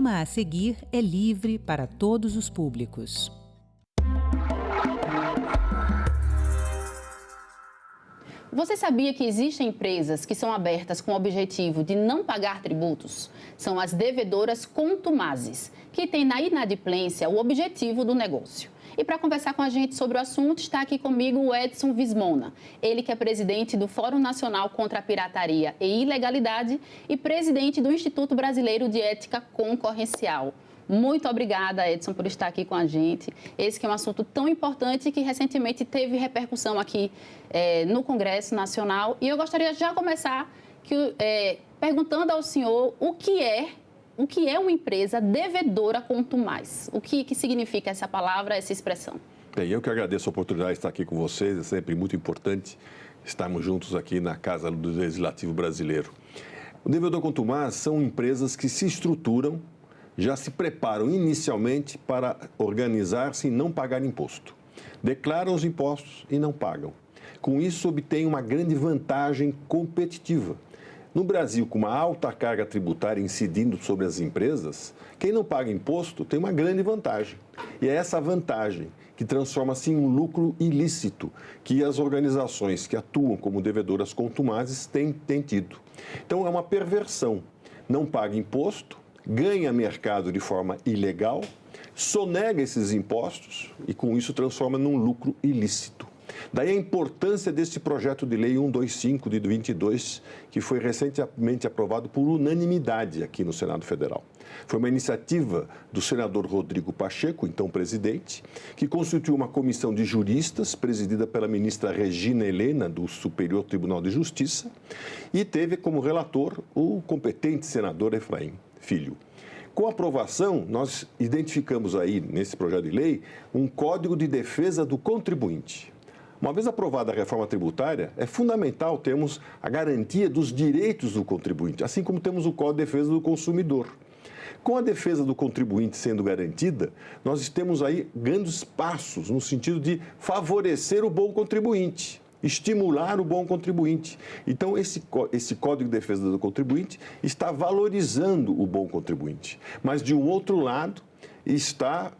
programa a seguir é livre para todos os públicos. Você sabia que existem empresas que são abertas com o objetivo de não pagar tributos? São as devedoras contumazes, que têm na inadimplência o objetivo do negócio. E para conversar com a gente sobre o assunto, está aqui comigo o Edson Vismona. Ele que é presidente do Fórum Nacional contra a Pirataria e Ilegalidade e presidente do Instituto Brasileiro de Ética Concorrencial. Muito obrigada, Edson, por estar aqui com a gente. Esse que é um assunto tão importante que recentemente teve repercussão aqui no Congresso Nacional. E eu gostaria de já começar perguntando ao senhor o que é uma empresa devedora contumaz. O que significa essa palavra, essa expressão? Bem, eu que agradeço a oportunidade de estar aqui com vocês. É sempre muito importante estarmos juntos aqui na Casa do Legislativo Brasileiro. O devedor contumaz são empresas que se estruturam, já se preparam inicialmente para organizar-se e não pagar imposto. Declaram os impostos e não pagam. Com isso, obtêm uma grande vantagem competitiva. No Brasil, com uma alta carga tributária incidindo sobre as empresas, quem não paga imposto tem uma grande vantagem. E é essa vantagem que transforma-se em um lucro ilícito que as organizações que atuam como devedoras contumazes têm tido. Então, é uma perversão. Não paga imposto, ganha mercado de forma ilegal, sonega esses impostos e, com isso, transforma num lucro ilícito. Daí a importância desse projeto de lei 125 de 22, que foi recentemente aprovado por unanimidade aqui no Senado Federal. Foi uma iniciativa do senador Rodrigo Pacheco, então presidente, que constituiu uma comissão de juristas, presidida pela ministra Regina Helena, do Superior Tribunal de Justiça, e teve como relator o competente senador Efraim Filho. Com a aprovação, nós identificamos aí, nesse projeto de lei, um Código de Defesa do Contribuinte. Uma vez aprovada a reforma tributária, é fundamental termos a garantia dos direitos do contribuinte, assim como temos o Código de Defesa do Consumidor. Com a defesa do contribuinte sendo garantida, nós temos aí grandes passos no sentido de favorecer o bom contribuinte, estimular o bom contribuinte. Então, esse Código de Defesa do Contribuinte está valorizando o bom contribuinte. Mas, de um outro lado, está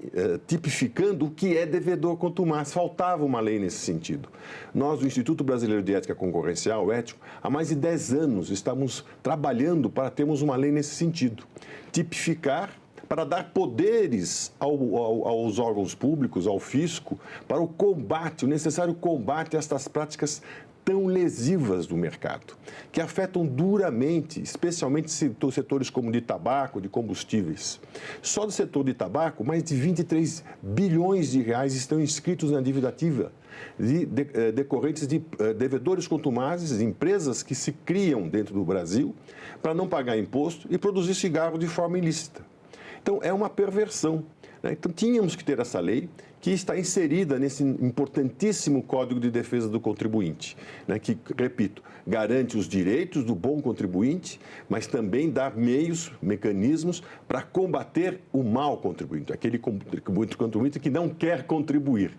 tipificando o que é devedor contumaz. Faltava uma lei nesse sentido. Nós, do Instituto Brasileiro de Ética Concorrencial, Ético, há mais de 10 anos estamos trabalhando para termos uma lei nesse sentido. Tipificar para dar poderes aos órgãos públicos, ao fisco, para o combate, o necessário combate a estas práticas tão lesivas do mercado, que afetam duramente, especialmente setores como de tabaco, de combustíveis. Só do setor de tabaco, mais de 23 bilhões de reais estão inscritos na dívida ativa, decorrentes de devedores contumazes, empresas que se criam dentro do Brasil para não pagar imposto e produzir cigarro de forma ilícita. Então, é uma perversão. Então, tínhamos que ter essa lei que está inserida nesse importantíssimo Código de Defesa do Contribuinte, que, repito, garante os direitos do bom contribuinte, mas também dá meios, mecanismos para combater o mau contribuinte, aquele contribuinte que não quer contribuir,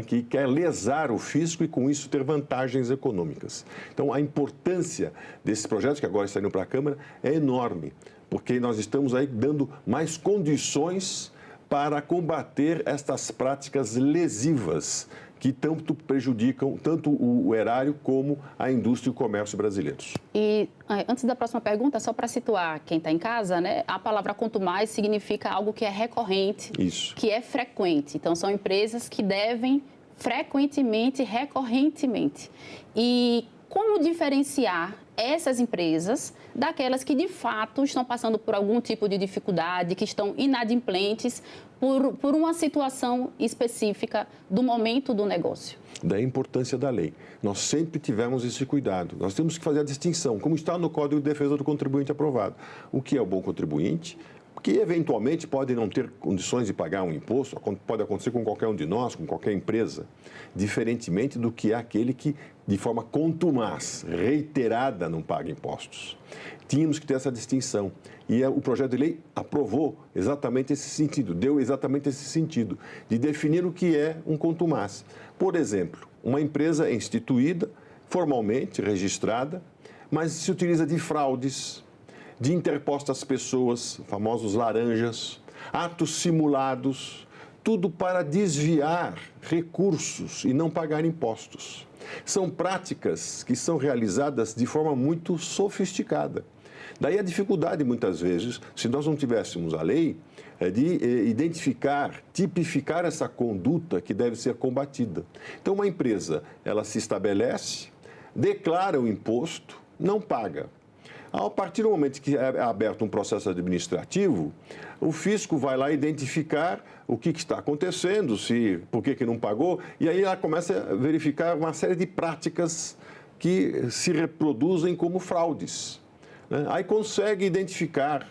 que quer lesar o fisco e, com isso, ter vantagens econômicas. Então, a importância desses projetos, que agora estão indo para a Câmara, é enorme, porque nós estamos aí dando mais condições para combater estas práticas lesivas que tanto prejudicam tanto o erário como a indústria e o comércio brasileiros. E antes da próxima pergunta, só para situar quem está em casa, a palavra contumaz significa algo que é recorrente, isso, que é frequente. Então, são empresas que devem frequentemente, recorrentemente. E como diferenciar essas empresas daquelas que, de fato, estão passando por algum tipo de dificuldade, que estão inadimplentes por uma situação específica do momento do negócio? Da importância da lei. Nós sempre tivemos esse cuidado. Nós temos que fazer a distinção, como está no Código de Defesa do Contribuinte aprovado. O que é o bom contribuinte, que eventualmente pode não ter condições de pagar um imposto, pode acontecer com qualquer um de nós, com qualquer empresa, diferentemente do que é aquele que, de forma contumaz, reiterada, não paga impostos. Tínhamos que ter essa distinção. E o projeto de lei aprovou exatamente esse sentido, deu exatamente esse sentido, de definir o que é um contumaz. Por exemplo, uma empresa é instituída, formalmente registrada, mas se utiliza de fraudes, de interpostas pessoas, famosos laranjas, atos simulados, tudo para desviar recursos e não pagar impostos. São práticas que são realizadas de forma muito sofisticada. Daí a dificuldade, muitas vezes, se nós não tivéssemos a lei, de identificar, tipificar essa conduta que deve ser combatida. Então, uma empresa, ela se estabelece, declara o imposto, não paga. A partir do momento que é aberto um processo administrativo, o fisco vai lá identificar o que está acontecendo, por que não pagou, e aí ela começa a verificar uma série de práticas que se reproduzem como fraudes. Aí consegue identificar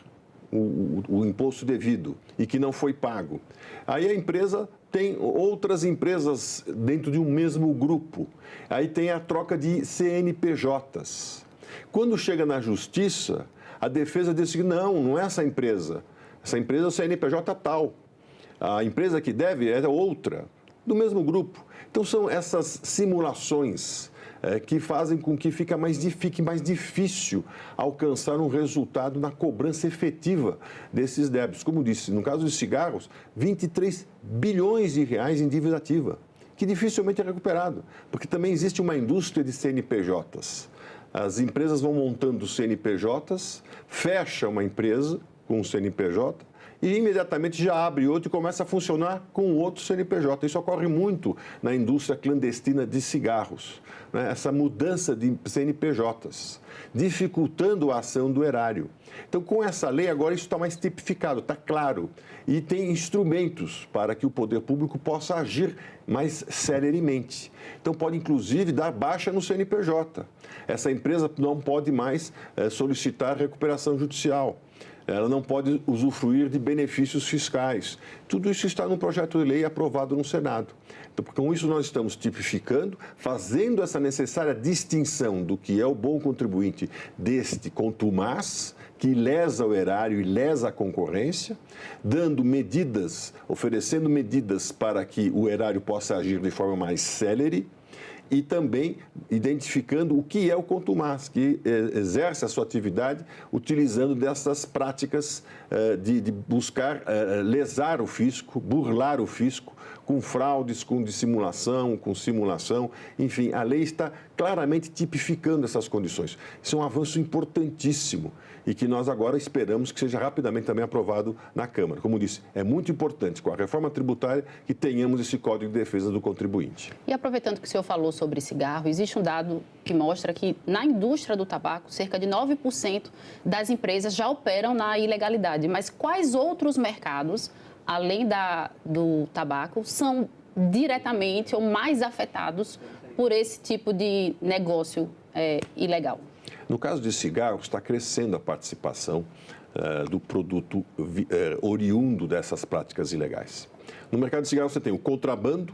o imposto devido e que não foi pago. Aí a empresa tem outras empresas dentro de um mesmo grupo. Aí tem a troca de CNPJs. Quando chega na justiça, a defesa diz que não é essa empresa. Essa empresa é o CNPJ tal. A empresa que deve é outra, do mesmo grupo. Então são essas simulações que fazem com que fique mais difícil alcançar um resultado na cobrança efetiva desses débitos. Como disse, no caso dos cigarros, 23 bilhões de reais em dívida ativa, que dificilmente é recuperado, porque também existe uma indústria de CNPJs. As empresas vão montando CNPJs, fecha uma empresa com um CNPJ, e imediatamente já abre outro e começa a funcionar com outro CNPJ. Isso ocorre muito na indústria clandestina de cigarros, né? Essa mudança de CNPJs, dificultando a ação do erário. Então, com essa lei, agora isso está mais tipificado, está claro. E tem instrumentos para que o poder público possa agir mais celeremente. Então, pode, inclusive, dar baixa no CNPJ. Essa empresa não pode mais solicitar recuperação judicial. Ela não pode usufruir de benefícios fiscais. Tudo isso está no projeto de lei aprovado no Senado. Então, com isso, nós estamos tipificando, fazendo essa necessária distinção do que é o bom contribuinte deste contumaz, que lesa o erário e lesa a concorrência, dando medidas, oferecendo medidas para que o erário possa agir de forma mais célere, e também identificando o que é o contumaz, que exerce a sua atividade utilizando dessas práticas de buscar lesar o fisco, burlar o fisco, com fraudes, com dissimulação, com simulação. Enfim, a lei está claramente tipificando essas condições. Isso é um avanço importantíssimo e que nós agora esperamos que seja rapidamente também aprovado na Câmara. Como disse, é muito importante, com a reforma tributária, que tenhamos esse Código de Defesa do Contribuinte. E aproveitando que o senhor falou sobre cigarro, existe um dado que mostra que na indústria do tabaco, cerca de 9% das empresas já operam na ilegalidade. Mas quais outros mercados, além do tabaco, são diretamente ou mais afetados por esse tipo de negócio ilegal? No caso de cigarros, está crescendo a participação do produto oriundo dessas práticas ilegais. No mercado de cigarros, você tem o contrabando,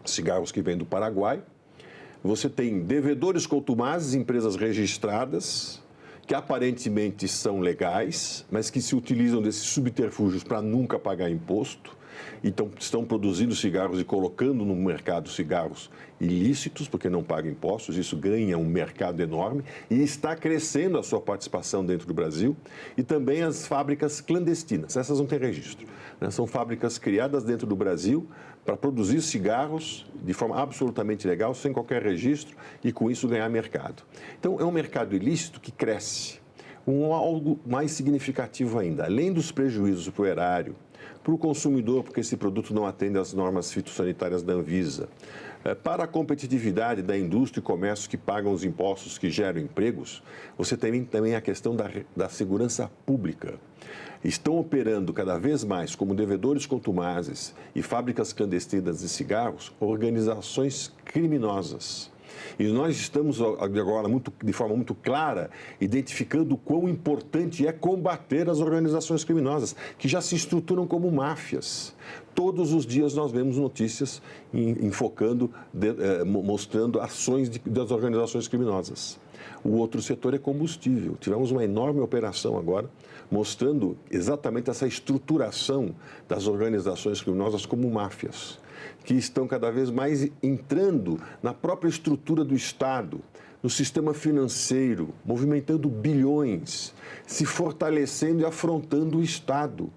cigarros que vêm do Paraguai. Você tem devedores contumazes, empresas registradas, que aparentemente são legais, mas que se utilizam desses subterfúgios para nunca pagar imposto. Então, estão produzindo cigarros e colocando no mercado cigarros ilícitos, porque não pagam impostos. Isso ganha um mercado enorme e está crescendo a sua participação dentro do Brasil. E também as fábricas clandestinas. Essas não têm registro, né? São fábricas criadas dentro do Brasil para produzir cigarros de forma absolutamente legal, sem qualquer registro, e com isso ganhar mercado. Então, é um mercado ilícito que cresce. Algo mais significativo ainda, além dos prejuízos para o erário, para o consumidor, porque esse produto não atende às normas fitossanitárias da Anvisa, para a competitividade da indústria e comércio que pagam os impostos que geram empregos, você tem também a questão da segurança pública. Estão operando cada vez mais como devedores contumazes e fábricas clandestinas de cigarros, organizações criminosas. E nós estamos agora, de forma muito clara, identificando o quão importante é combater as organizações criminosas, que já se estruturam como máfias. Todos os dias nós vemos notícias mostrando ações das organizações criminosas. O outro setor é combustível. Tivemos uma enorme operação agora, mostrando exatamente essa estruturação das organizações criminosas como máfias, que estão cada vez mais entrando na própria estrutura do Estado, no sistema financeiro, movimentando bilhões, se fortalecendo e afrontando o Estado.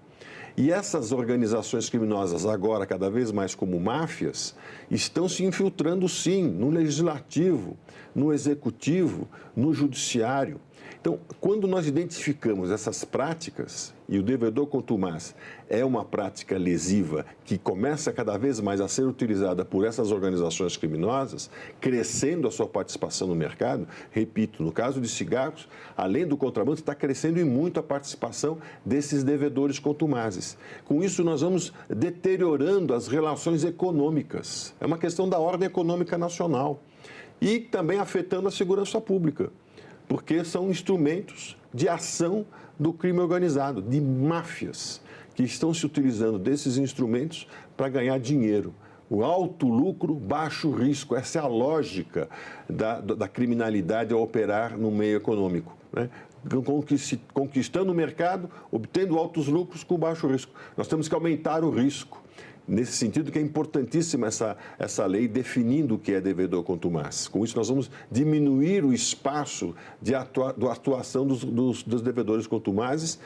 E essas organizações criminosas, agora cada vez mais como máfias, estão se infiltrando, sim, no legislativo, no executivo, no judiciário. Então, quando nós identificamos essas práticas, e o devedor contumaz é uma prática lesiva que começa cada vez mais a ser utilizada por essas organizações criminosas, crescendo a sua participação no mercado, repito, no caso de cigarros, além do contrabando, está crescendo e muito a participação desses devedores contumazes. Com isso, nós vamos deteriorando as relações econômicas. É uma questão da ordem econômica nacional e também afetando a segurança pública, porque são instrumentos de ação do crime organizado, de máfias, que estão se utilizando desses instrumentos para ganhar dinheiro. O alto lucro, baixo risco. Essa é a lógica da criminalidade ao operar no meio econômico, né? Conquistando o mercado, obtendo altos lucros com baixo risco. Nós temos que aumentar o risco. Nesse sentido que é importantíssima essa lei definindo o que é devedor contumaz. Com isso, nós vamos diminuir o espaço de atuação dos devedores contumazes,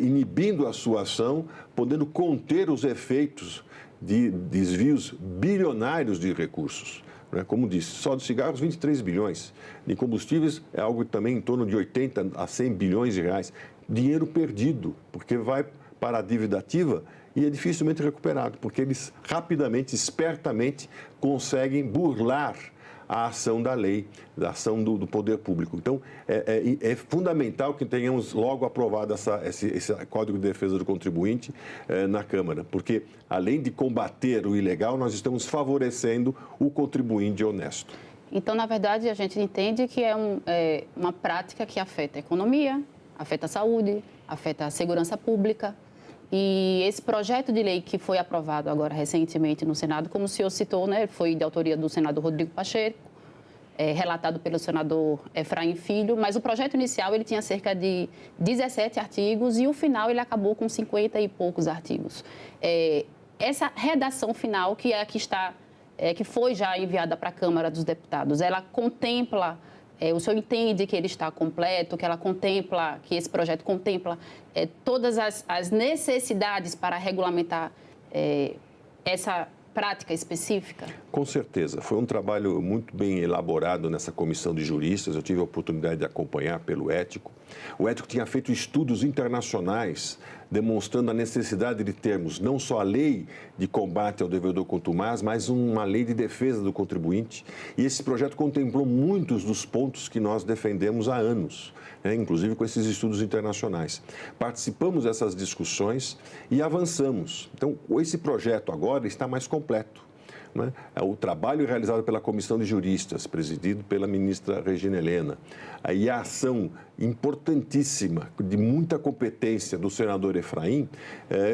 inibindo a sua ação, podendo conter os efeitos de desvios bilionários de recursos. Como disse, só de cigarros, 23 bilhões. De combustíveis, é algo também em torno de 80 a 100 bilhões de reais. Dinheiro perdido, porque vai para a dívida ativa e é dificilmente recuperado, porque eles rapidamente, espertamente, conseguem burlar a ação da lei, da ação do poder público. Então, é fundamental que tenhamos logo aprovado esse Código de Defesa do Contribuinte na Câmara, porque, além de combater o ilegal, nós estamos favorecendo o contribuinte honesto. Então, na verdade, a gente entende que é uma prática que afeta a economia, afeta a saúde, afeta a segurança pública. E esse projeto de lei que foi aprovado agora recentemente no Senado, como o senhor citou, né, foi de autoria do senador Rodrigo Pacheco, relatado pelo senador Efraim Filho, mas o projeto inicial ele tinha cerca de 17 artigos e o final ele acabou com 50 e poucos artigos. Essa redação final que é a que está, que foi já enviada para a Câmara dos Deputados, ela contempla o senhor entende que ele está completo, que ela contempla, que esse projeto contempla todas as necessidades para regulamentar essa prática específica? Com certeza. Foi um trabalho muito bem elaborado nessa comissão de juristas. Eu tive a oportunidade de acompanhar pelo Ético. O Ético tinha feito estudos internacionais demonstrando a necessidade de termos não só a lei de combate ao devedor contumaz, mas uma lei de defesa do contribuinte. E esse projeto contemplou muitos dos pontos que nós defendemos há anos, inclusive com esses estudos internacionais. Participamos dessas discussões e avançamos. Então, esse projeto agora está mais completo. O trabalho realizado pela Comissão de Juristas, presidido pela ministra Regina Helena, e a ação importantíssima, de muita competência do senador Efraim,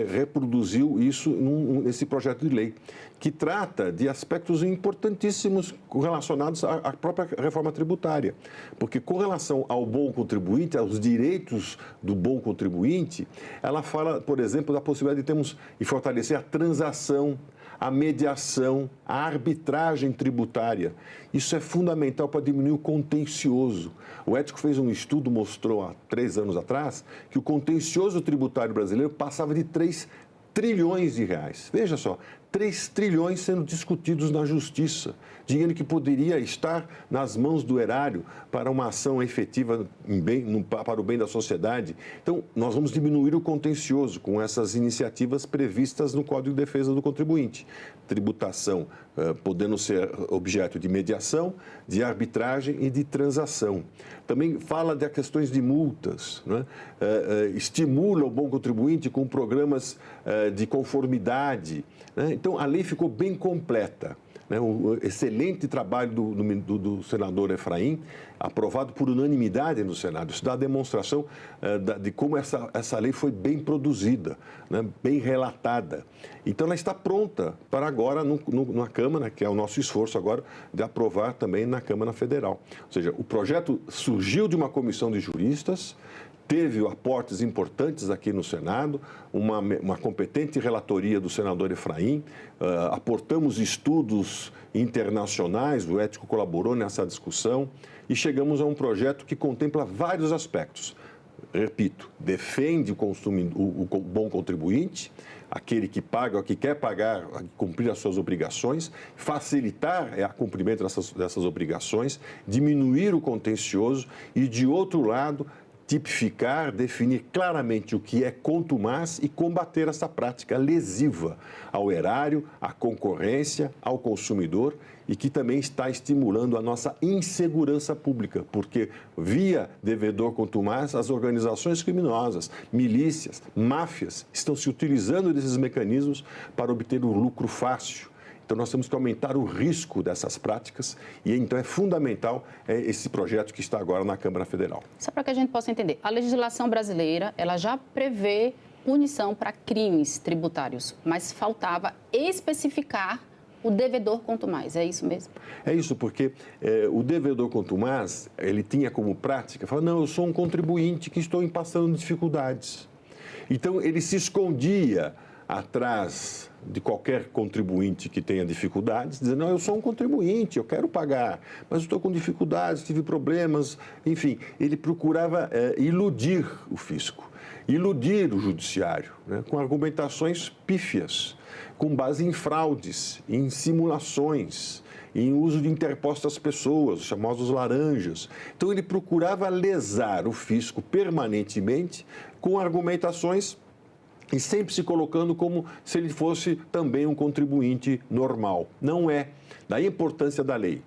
reproduziu isso nesse projeto de lei, que trata de aspectos importantíssimos relacionados à própria reforma tributária. Porque com relação ao bom contribuinte, aos direitos do bom contribuinte, ela fala, por exemplo, da possibilidade de termos e fortalecer a transação, a mediação, a arbitragem tributária. Isso é fundamental para diminuir o contencioso. O Ético fez um estudo, mostrou há 3 anos atrás, que o contencioso tributário brasileiro passava de 3 trilhões de reais. Veja só, 3 trilhões sendo discutidos na justiça. Dinheiro que poderia estar nas mãos do erário para uma ação efetiva para o bem da sociedade. Então, nós vamos diminuir o contencioso com essas iniciativas previstas no Código de Defesa do Contribuinte. Tributação podendo ser objeto de mediação, de arbitragem e de transação. Também fala de questões de multas, estimula o bom contribuinte com programas de conformidade. Então, a lei ficou bem completa. O excelente trabalho do senador Efraim, aprovado por unanimidade no Senado. Isso dá a demonstração de como essa lei foi bem produzida, bem relatada. Então, ela está pronta para agora na Câmara, que é o nosso esforço agora de aprovar também na Câmara Federal. Ou seja, o projeto surgiu de uma comissão de juristas, teve aportes importantes aqui no Senado, uma competente relatoria do senador Efraim, aportamos estudos internacionais, o Ético colaborou nessa discussão e chegamos a um projeto que contempla vários aspectos. Repito, defende o bom contribuinte, aquele que paga, que quer pagar, cumprir as suas obrigações, facilitar o cumprimento dessas obrigações, diminuir o contencioso e, de outro lado, tipificar, definir claramente o que é contumaz e combater essa prática lesiva ao erário, à concorrência, ao consumidor e que também está estimulando a nossa insegurança pública, porque via devedor contumaz, as organizações criminosas, milícias, máfias estão se utilizando desses mecanismos para obter o lucro fácil. Então, nós temos que aumentar o risco dessas práticas e, então, é fundamental esse projeto que está agora na Câmara Federal. Só para que a gente possa entender, a legislação brasileira, ela já prevê punição para crimes tributários, mas faltava especificar o devedor contumaz, é isso mesmo? É isso, porque o devedor contumaz, ele tinha como prática, falar, não, eu sou um contribuinte que estou passando dificuldades. Então, ele se escondia atrás de qualquer contribuinte que tenha dificuldades, dizendo, não, eu sou um contribuinte, eu quero pagar, mas estou com dificuldades, tive problemas, enfim, ele procurava iludir o fisco, iludir o judiciário, né, com argumentações pífias, com base em fraudes, em simulações, em uso de interpostas pessoas, os famosos laranjas. Então, ele procurava lesar o fisco permanentemente com argumentações e sempre se colocando como se ele fosse também um contribuinte normal. Não é. Daí a importância da lei.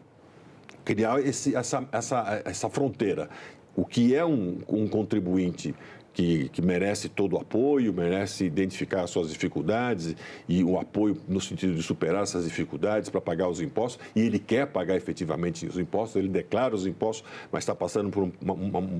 Criar essa fronteira. O que é um contribuinte que merece todo o apoio, merece identificar as suas dificuldades e o apoio no sentido de superar essas dificuldades para pagar os impostos, e ele quer pagar efetivamente os impostos, ele declara os impostos, mas está passando por um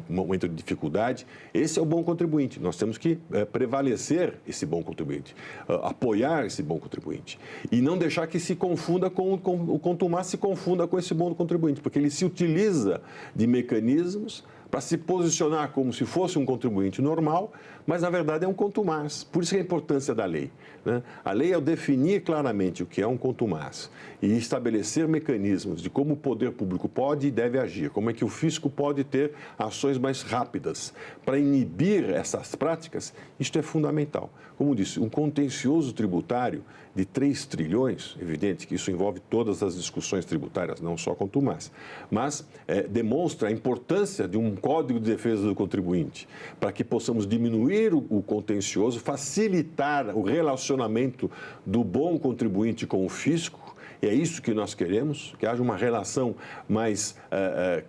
momento de dificuldade. Esse é o bom contribuinte. Nós temos que prevalecer esse bom contribuinte, apoiar esse bom contribuinte e não deixar que se confunda com o contumaz, se confunda com esse bom contribuinte, porque ele se utiliza de mecanismos para se posicionar como se fosse um contribuinte normal, mas, na verdade, é um contumaz. Por isso que a importância da lei, né? A lei, ao definir claramente o que é um contumaz e estabelecer mecanismos de como o poder público pode e deve agir, como é que o fisco pode ter ações mais rápidas para inibir essas práticas, isto é fundamental. Como disse, um contencioso tributário de 3 trilhões, evidente que isso envolve todas as discussões tributárias, não só contumaz, mas demonstra a importância de um Código de Defesa do Contribuinte, para que possamos diminuir o contencioso, facilitar o relacionamento do bom contribuinte com o fisco. E é isso que nós queremos, que haja uma relação mais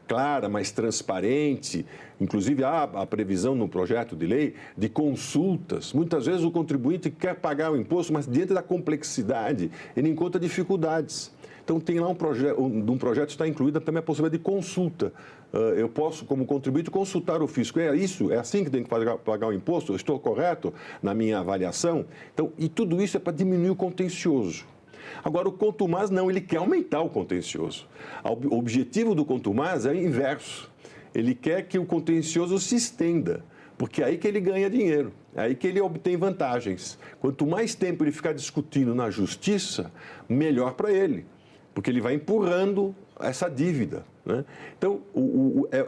clara, mais transparente. Inclusive, há a previsão no projeto de lei de consultas. Muitas vezes o contribuinte quer pagar o imposto, mas diante da complexidade, ele encontra dificuldades. Então, tem lá um projeto está incluída também a possibilidade de consulta. Eu posso, como contribuinte, consultar o fisco. É isso? É assim que tem que pagar o imposto? Eu estou correto na minha avaliação? Então, e tudo isso é para diminuir o contencioso. Agora, o contumaz não, ele quer aumentar o contencioso. O objetivo do contumaz é o inverso. Ele quer que o contencioso se estenda, porque é aí que ele ganha dinheiro, é aí que ele obtém vantagens. Quanto mais tempo ele ficar discutindo na justiça, melhor para ele, porque ele vai empurrando essa dívida, né? Então,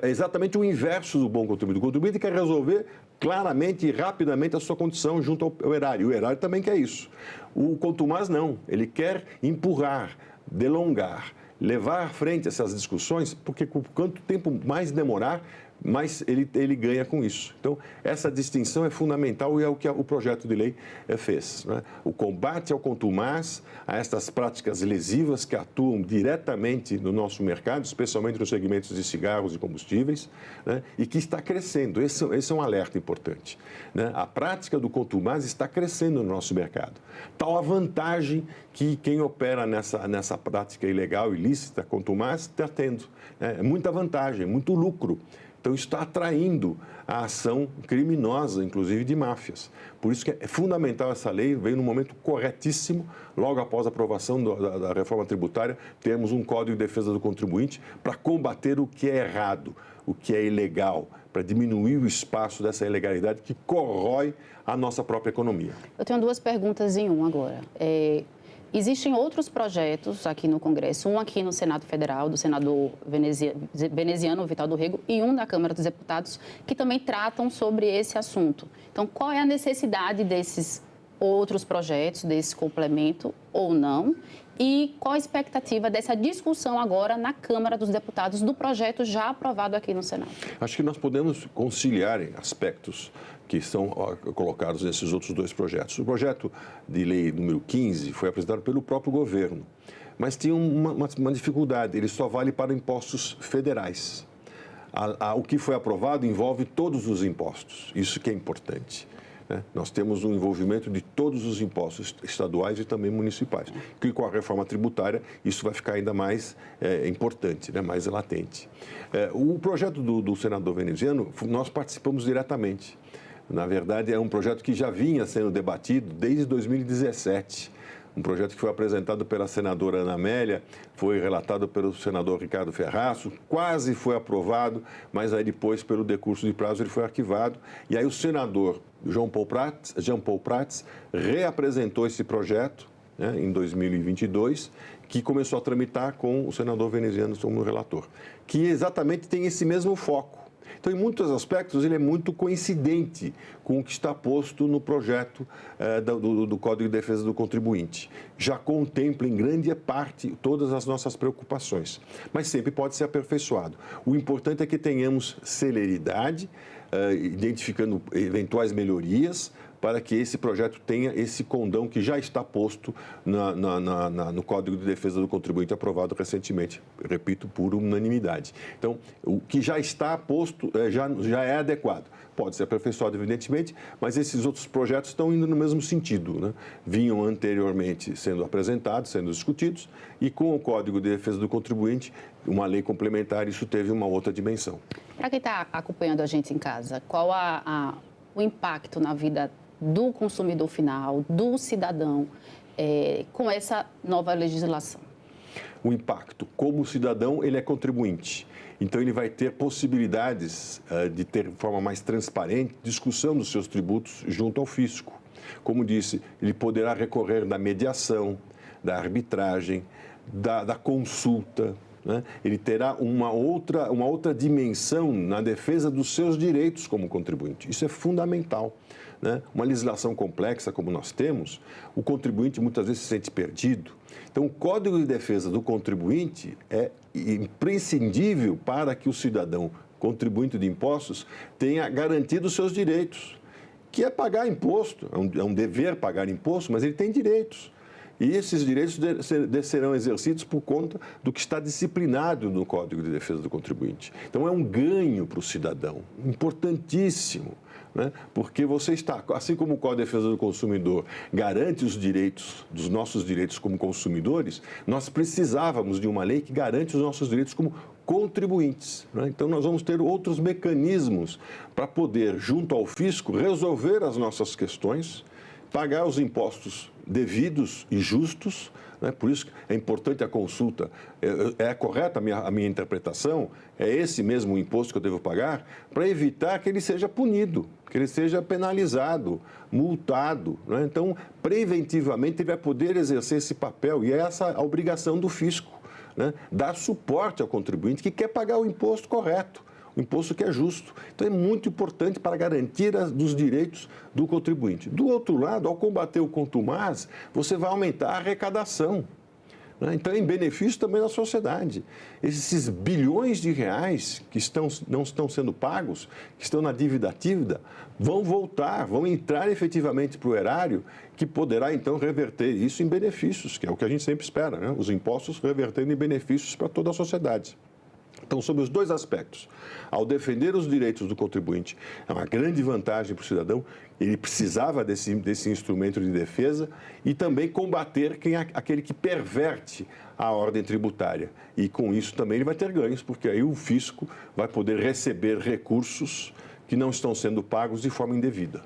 é exatamente o inverso do bom contribuinte. O contribuinte quer resolver claramente e rapidamente a sua condição junto ao erário. O erário também quer isso. O contumaz não. Ele quer empurrar, delongar, levar à frente essas discussões, porque quanto tempo mais demorar, mais ele ganha com isso. Então, essa distinção é fundamental e é o que o projeto de lei fez, né? O combate ao contumaz, a estas práticas lesivas que atuam diretamente no nosso mercado, especialmente nos segmentos de cigarros e combustíveis, né? E que está crescendo. Esse é um alerta importante, né? A prática do contumaz está crescendo no nosso mercado. Tal a vantagem que quem opera nessa prática ilegal, ilícita, contumaz, está tendo, né? É muita vantagem, muito lucro. Então, isso está atraindo a ação criminosa, inclusive de máfias. Por isso que é fundamental essa lei, veio no momento corretíssimo, logo após a aprovação da reforma tributária, temos um Código de Defesa do Contribuinte para combater o que é errado, o que é ilegal, para diminuir o espaço dessa ilegalidade que corrói a nossa própria economia. Eu tenho duas perguntas em uma agora. Existem outros projetos aqui no Congresso, um aqui no Senado Federal, do senador veneziano Vital do Rego, e um da Câmara dos Deputados, que também tratam sobre esse assunto. Então, qual é a necessidade desses outros projetos, desse complemento ou não? E qual a expectativa dessa discussão agora na Câmara dos Deputados do projeto já aprovado aqui no Senado? Acho que nós podemos conciliar aspectos que são colocados nesses outros dois projetos. O projeto de lei número 15 foi apresentado pelo próprio governo, mas tinha uma dificuldade, ele só vale para impostos federais. O que foi aprovado envolve todos os impostos, isso que é importante. Nós temos um envolvimento de todos os impostos estaduais e também municipais, que com a reforma tributária isso vai ficar ainda mais importante, mais latente. O projeto do senador veneziano, nós participamos diretamente. Na verdade, é um projeto que já vinha sendo debatido desde 2017. Um projeto que foi apresentado pela senadora Ana Amélia, foi relatado pelo senador Ricardo Ferraço, quase foi aprovado, mas aí depois, pelo decurso de prazo, ele foi arquivado. E aí o senador Jean Paul Prats reapresentou esse projeto em 2022, que começou a tramitar com o senador veneziano como relator, que exatamente tem esse mesmo foco. Então, em muitos aspectos, ele é muito coincidente com o que está posto no projeto do Código de Defesa do Contribuinte. Já contempla, em grande parte, todas as nossas preocupações, mas sempre pode ser aperfeiçoado. O importante é que tenhamos celeridade, identificando eventuais melhorias, para que esse projeto tenha esse condão que já está posto no Código de Defesa do Contribuinte, aprovado recentemente, repito, por unanimidade. Então, o que já está posto já é adequado. Pode ser aperfeiçoado, evidentemente, mas esses outros projetos estão indo no mesmo sentido. Vinham anteriormente sendo apresentados, sendo discutidos, e com o Código de Defesa do Contribuinte, uma lei complementar, isso teve uma outra dimensão. Para quem está acompanhando a gente em casa, qual o impacto na vida do consumidor final, do cidadão, com essa nova legislação? O impacto, como cidadão, ele é contribuinte. Então, ele vai ter possibilidades de ter de forma mais transparente discussão dos seus tributos junto ao fisco. Como disse, ele poderá recorrer da mediação, da arbitragem, da consulta. Ele terá uma outra dimensão na defesa dos seus direitos como contribuinte. Isso é fundamental. Uma legislação complexa como nós temos, o contribuinte muitas vezes se sente perdido. Então, o Código de Defesa do Contribuinte é imprescindível para que o cidadão contribuinte de impostos tenha garantido os seus direitos, que é pagar imposto. É um dever pagar imposto, mas ele tem direitos. E esses direitos serão exercidos por conta do que está disciplinado no Código de Defesa do Contribuinte. Então, é um ganho para o cidadão, importantíssimo. Porque você está, assim como o Código de Defesa do Consumidor garante os direitos, dos nossos direitos como consumidores, nós precisávamos de uma lei que garante os nossos direitos como contribuintes. Então, nós vamos ter outros mecanismos para poder, junto ao fisco, resolver as nossas questões, pagar os impostos devidos e justos. Por isso é importante a consulta. É correta a minha interpretação? É esse mesmo imposto que eu devo pagar? Para evitar que ele seja punido, que ele seja penalizado, multado. Então, preventivamente, ele vai poder exercer esse papel e é essa a obrigação do fisco, dar suporte ao contribuinte que quer pagar o imposto correto, o imposto que é justo. Então, é muito importante para garantir os direitos do contribuinte. Do outro lado, ao combater o contumaz, você vai aumentar a arrecadação. Então, em benefício também da sociedade. Esses bilhões de reais que não estão sendo pagos, que estão na dívida ativa, vão voltar, vão entrar efetivamente para o erário, que poderá, então, reverter isso em benefícios, que é o que a gente sempre espera, os impostos revertendo em benefícios para toda a sociedade. Então, sobre os dois aspectos, ao defender os direitos do contribuinte, é uma grande vantagem para o cidadão, ele precisava desse instrumento de defesa e também combater aquele que perverte a ordem tributária. E com isso também ele vai ter ganhos, porque aí o fisco vai poder receber recursos que não estão sendo pagos de forma indevida.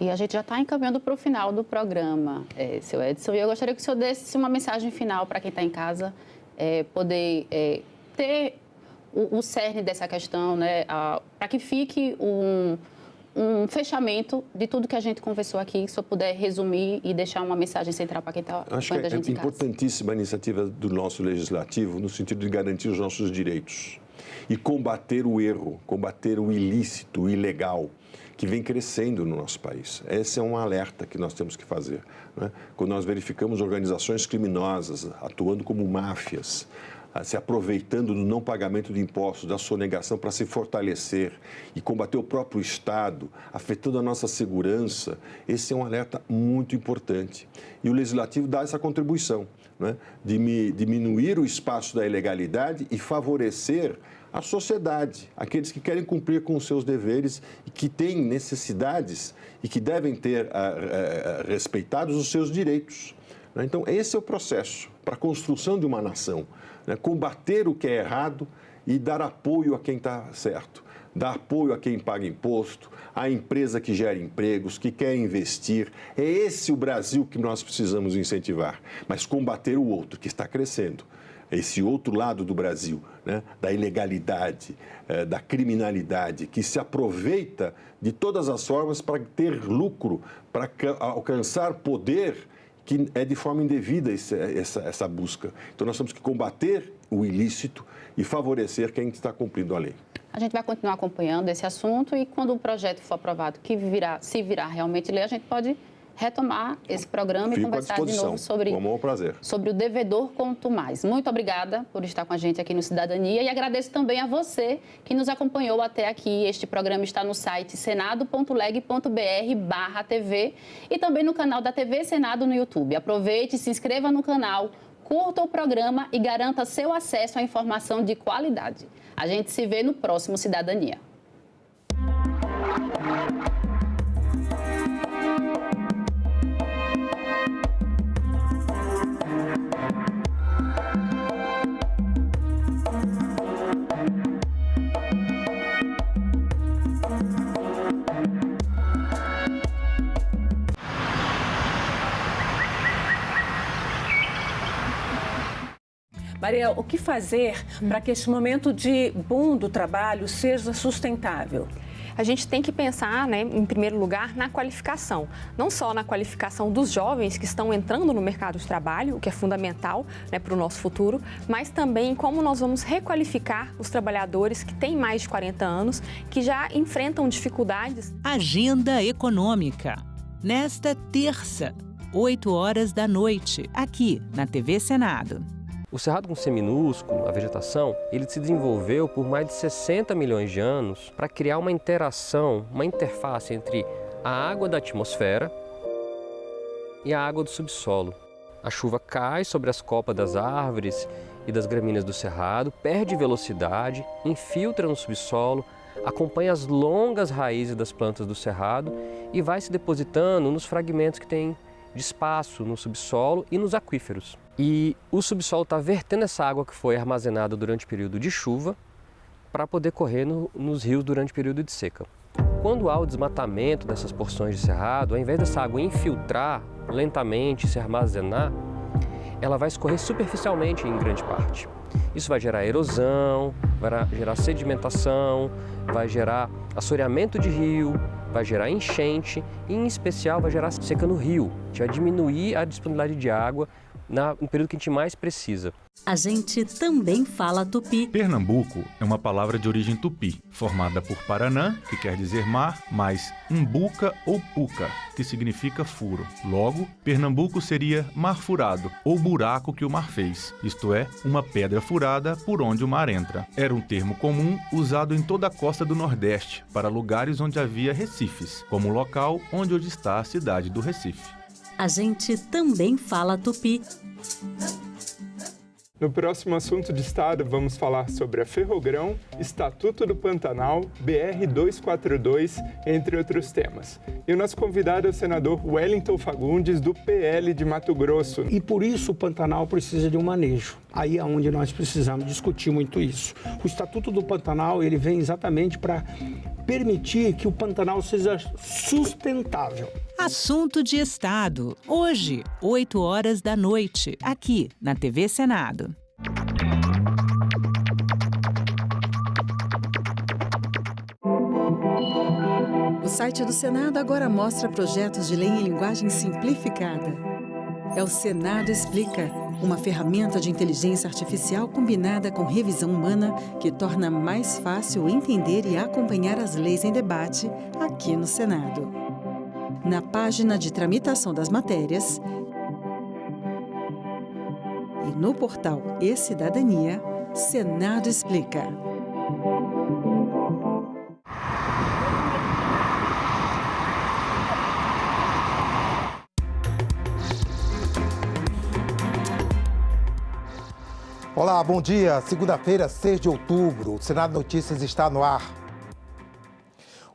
E a gente já está encaminhando para o final do programa, seu Edson, e eu gostaria que o senhor desse uma mensagem final para quem está em casa, poder ter o cerne dessa questão, né, para que fique um fechamento de tudo que a gente conversou aqui, se eu puder resumir e deixar uma mensagem central para quem está Acho vendo que a gente é em casa. importantíssima a iniciativa do nosso legislativo no sentido de garantir os nossos direitos e combater o erro, combater o ilícito, o ilegal, que vem crescendo no nosso país. Esse é um alerta que nós temos que fazer, né? Quando nós verificamos organizações criminosas atuando como máfias, se aproveitando do não pagamento de impostos, da sonegação para se fortalecer e combater o próprio Estado, afetando a nossa segurança, esse é um alerta muito importante. E o Legislativo dá essa contribuição, né, de diminuir o espaço da ilegalidade e favorecer a sociedade, aqueles que querem cumprir com os seus deveres e que têm necessidades e que devem ter respeitados os seus direitos. Então, esse é o processo para a construção de uma nação, né? Combater o que é errado e dar apoio a quem está certo, dar apoio a quem paga imposto, à empresa que gera empregos, que quer investir. É esse o Brasil que nós precisamos incentivar, mas combater o outro, que está crescendo. Esse outro lado do Brasil, né? Da ilegalidade, da criminalidade, que se aproveita de todas as formas para ter lucro, para alcançar poder, que é de forma indevida essa busca. Então, nós temos que combater o ilícito e favorecer quem está cumprindo a lei. A gente vai continuar acompanhando esse assunto e quando o projeto for aprovado, se virar realmente lei, a gente pode retomar esse programa e conversar de novo sobre o devedor contumaz. Muito obrigada por estar com a gente aqui no Cidadania e agradeço também a você que nos acompanhou até aqui. Este programa está no site senado.leg.br/TV e também no canal da TV Senado no YouTube. Aproveite, se inscreva no canal, curta o programa e garanta seu acesso à informação de qualidade. A gente se vê no próximo Cidadania. Maria, o que fazer para que esse momento de boom do trabalho seja sustentável? A gente tem que pensar, né, em primeiro lugar, na qualificação. Não só na qualificação dos jovens que estão entrando no mercado de trabalho, o que é fundamental, né, para o nosso futuro, mas também em como nós vamos requalificar os trabalhadores que têm mais de 40 anos, que já enfrentam dificuldades. Agenda Econômica. Nesta terça, 20h, aqui na TV Senado. O Cerrado com C minúsculo, a vegetação, ele se desenvolveu por mais de 60 milhões de anos para criar uma interação, uma interface entre a água da atmosfera e a água do subsolo. A chuva cai sobre as copas das árvores e das gramíneas do cerrado, perde velocidade, infiltra no subsolo, acompanha as longas raízes das plantas do cerrado e vai se depositando nos fragmentos que tem de espaço no subsolo e nos aquíferos. E o subsolo está vertendo essa água que foi armazenada durante o período de chuva para poder correr nos rios durante o período de seca. Quando há o desmatamento dessas porções de cerrado, ao invés dessa água infiltrar lentamente, se armazenar, ela vai escorrer superficialmente em grande parte. Isso vai gerar erosão, vai gerar sedimentação, vai gerar assoreamento de rio, vai gerar enchente e, em especial, vai gerar seca no rio. Vai diminuir a disponibilidade de água no período que a gente mais precisa. A gente também fala tupi. Pernambuco é uma palavra de origem tupi, formada por Paranã, que quer dizer mar, mais umbuca ou puca, que significa furo. Logo, Pernambuco seria mar furado, ou buraco que o mar fez, isto é, uma pedra furada por onde o mar entra. Era um termo comum usado em toda a costa do Nordeste, para lugares onde havia recifes, como o local onde hoje está a cidade do Recife. A gente também fala tupi. No próximo assunto de Estado, vamos falar sobre a Ferrogrão, Estatuto do Pantanal, BR-242, entre outros temas. E o nosso convidado é o senador Wellington Fagundes, do PL de Mato Grosso. E por isso o Pantanal precisa de um manejo. Aí é onde nós precisamos discutir muito isso. O Estatuto do Pantanal, ele vem exatamente para permitir que o Pantanal seja sustentável. Assunto de Estado. Hoje, 20h, aqui na TV Senado. site do Senado agora mostra projetos de lei em linguagem simplificada. É o Senado Explica, uma ferramenta de inteligência artificial combinada com revisão humana que torna mais fácil entender e acompanhar as leis em debate aqui no Senado. Na página de tramitação das matérias e no portal E-Cidadania, Senado Explica. Olá, bom dia. Segunda-feira, 6 de outubro. O Senado Notícias está no ar.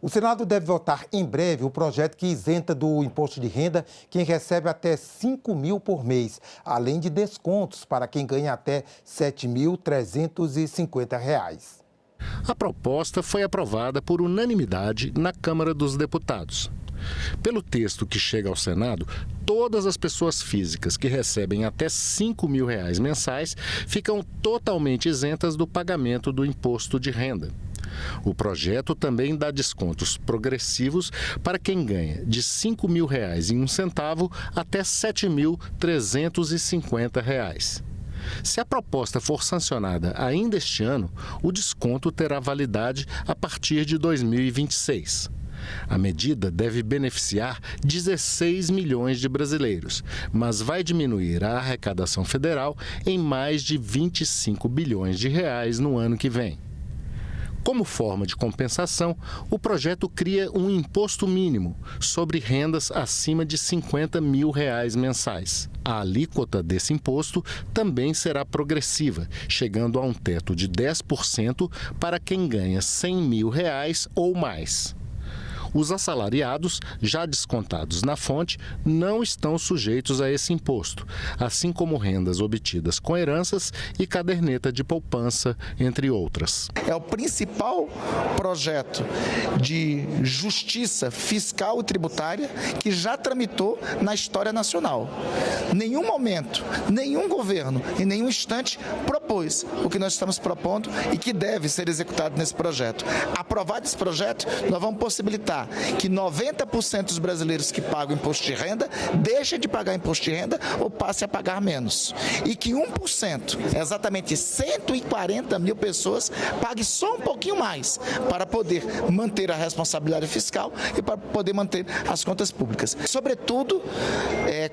O Senado deve votar em breve o projeto que isenta do imposto de renda quem recebe até R$ 5.000 por mês, além de descontos para quem ganha até R$ 7.350. A proposta foi aprovada por unanimidade na Câmara dos Deputados. Pelo texto que chega ao Senado, todas as pessoas físicas que recebem até R$ 5.000 mensais ficam totalmente isentas do pagamento do imposto de renda. O projeto também dá descontos progressivos para quem ganha de R$ 5.000 até R$ 7.350. Se a proposta for sancionada ainda este ano, o desconto terá validade a partir de 2026. A medida deve beneficiar 16 milhões de brasileiros, mas vai diminuir a arrecadação federal em mais de 25 bilhões de reais no ano que vem. Como forma de compensação, o projeto cria um imposto mínimo sobre rendas acima de R$ 50.000 mensais. A alíquota desse imposto também será progressiva, chegando a um teto de 10% para quem ganha R$ 100.000 ou mais. Os assalariados, já descontados na fonte, não estão sujeitos a esse imposto, assim como rendas obtidas com heranças e caderneta de poupança, entre outras. É o principal projeto de justiça fiscal e tributária que já tramitou na história nacional. Nenhum momento, nenhum governo e nenhum instante propôs o que nós estamos propondo e que deve ser executado nesse projeto. Aprovado esse projeto, nós vamos possibilitar que 90% dos brasileiros que pagam imposto de renda deixem de pagar imposto de renda ou passem a pagar menos. E que 1%, exatamente 140 mil pessoas, paguem só um pouquinho mais para poder manter a responsabilidade fiscal e para poder manter as contas públicas. Sobretudo,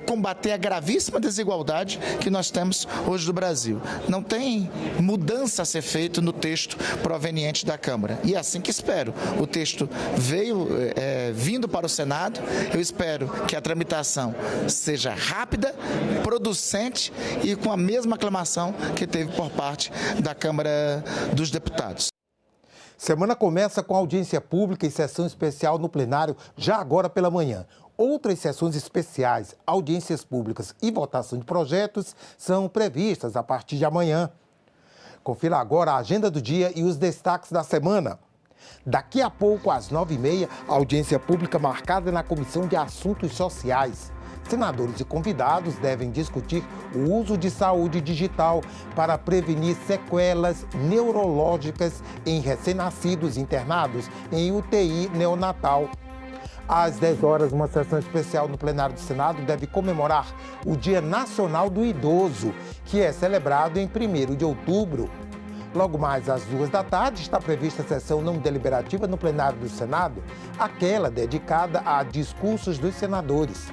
combater a gravíssima desigualdade que nós temos hoje no Brasil. Não tem mudança a ser feita no texto proveniente da Câmara. E é assim que espero. O texto veio vindo para o Senado. Eu espero que a tramitação seja rápida, producente e com a mesma aclamação que teve por parte da Câmara dos Deputados. Semana começa com audiência pública e sessão especial no plenário já agora pela manhã. Outras sessões especiais, audiências públicas e votação de projetos são previstas a partir de amanhã. Confira agora a agenda do dia e os destaques da semana. Daqui a pouco, às 9h30, audiência pública marcada na Comissão de Assuntos Sociais. Senadores e convidados devem discutir o uso de saúde digital para prevenir sequelas neurológicas em recém-nascidos internados em UTI neonatal. Às 10 horas, uma sessão especial no plenário do Senado deve comemorar o Dia Nacional do Idoso, que é celebrado em 1º de outubro. Logo mais às 2 da tarde está prevista a sessão não deliberativa no plenário do Senado, aquela dedicada a discursos dos senadores.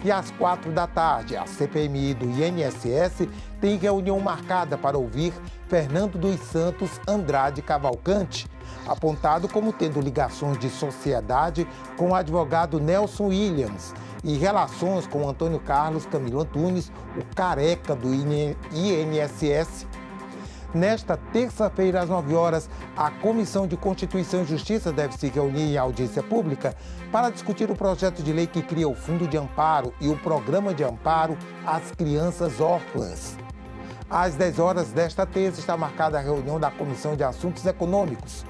E às 4 da tarde, a CPMI do INSS tem reunião marcada para ouvir Fernando dos Santos Andrade Cavalcante, apontado como tendo ligações de sociedade com o advogado Nelson Williams e relações com Antônio Carlos Camilo Antunes, o careca do INSS. Nesta terça-feira, às 9 horas, a Comissão de Constituição e Justiça deve se reunir em audiência pública para discutir o projeto de lei que cria o Fundo de Amparo e o Programa de Amparo às Crianças Órfãs. Às 10 horas desta terça está marcada a reunião da Comissão de Assuntos Econômicos.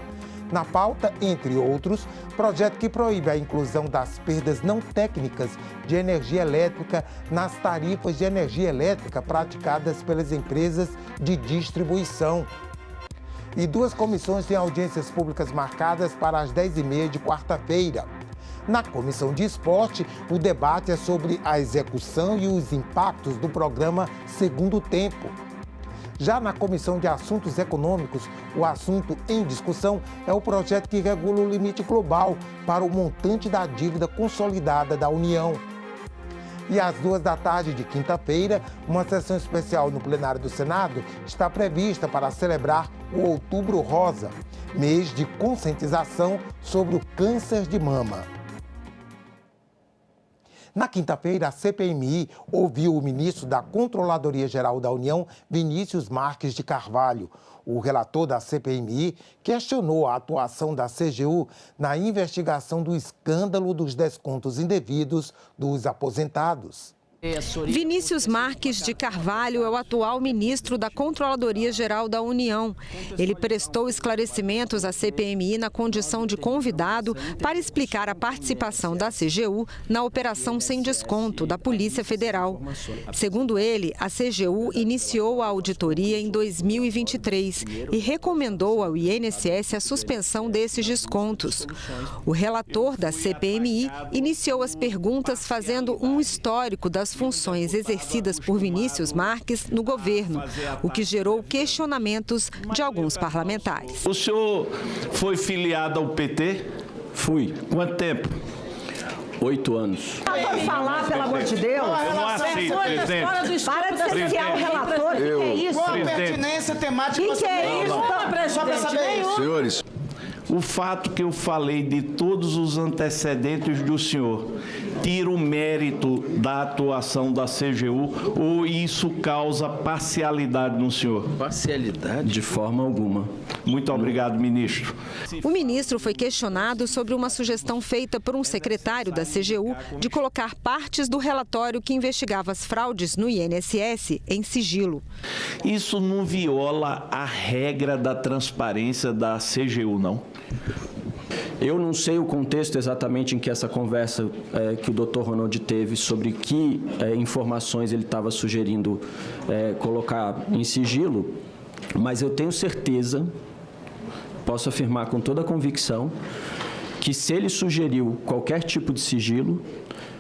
Na pauta, entre outros, projeto que proíbe a inclusão das perdas não técnicas de energia elétrica nas tarifas de energia elétrica praticadas pelas empresas de distribuição. E 2 comissões têm audiências públicas marcadas para as 10h30 de quarta-feira. Na Comissão de Esporte, o debate é sobre a execução e os impactos do programa Segundo Tempo. Já na Comissão de Assuntos Econômicos, o assunto em discussão é o projeto que regula o limite global para o montante da dívida consolidada da União. E às 14h de quinta-feira, uma sessão especial no plenário do Senado está prevista para celebrar o Outubro Rosa, mês de conscientização sobre o câncer de mama. Na quinta-feira, a CPMI ouviu o ministro da Controladoria Geral da União, Vinícius Marques de Carvalho. O relator da CPMI questionou a atuação da CGU na investigação do escândalo dos descontos indevidos dos aposentados. Vinícius Marques de Carvalho é o atual ministro da Controladoria Geral da União. Ele prestou esclarecimentos à CPMI na condição de convidado para explicar a participação da CGU na Operação Sem Desconto da Polícia Federal. Segundo ele, a CGU iniciou a auditoria em 2023 e recomendou ao INSS a suspensão desses descontos. O relator da CPMI iniciou as perguntas fazendo um histórico das funções exercidas por Vinícius Marques no governo, o que gerou questionamentos de alguns parlamentares. O senhor foi filiado ao PT? Fui. Quanto tempo? 8 anos. Pode falar, pelo amor de Deus. Eu não aceito, presidente. Para de cercear o relator. O que é isso? Qual a pertinência temática? O que é isso? Só para saber isso. Senhores. O fato que eu falei de todos os antecedentes do senhor tira o mérito da atuação da CGU ou isso causa parcialidade no senhor? Parcialidade? De forma alguma. Muito obrigado, ministro. O ministro foi questionado sobre uma sugestão feita por um secretário da CGU de colocar partes do relatório que investigava as fraudes no INSS em sigilo. Isso não viola a regra da transparência da CGU, não? Eu não sei o contexto exatamente em que essa conversa que o Dr. Ronald teve sobre que informações ele estava sugerindo colocar em sigilo, mas eu tenho certeza, posso afirmar com toda a convicção, que se ele sugeriu qualquer tipo de sigilo,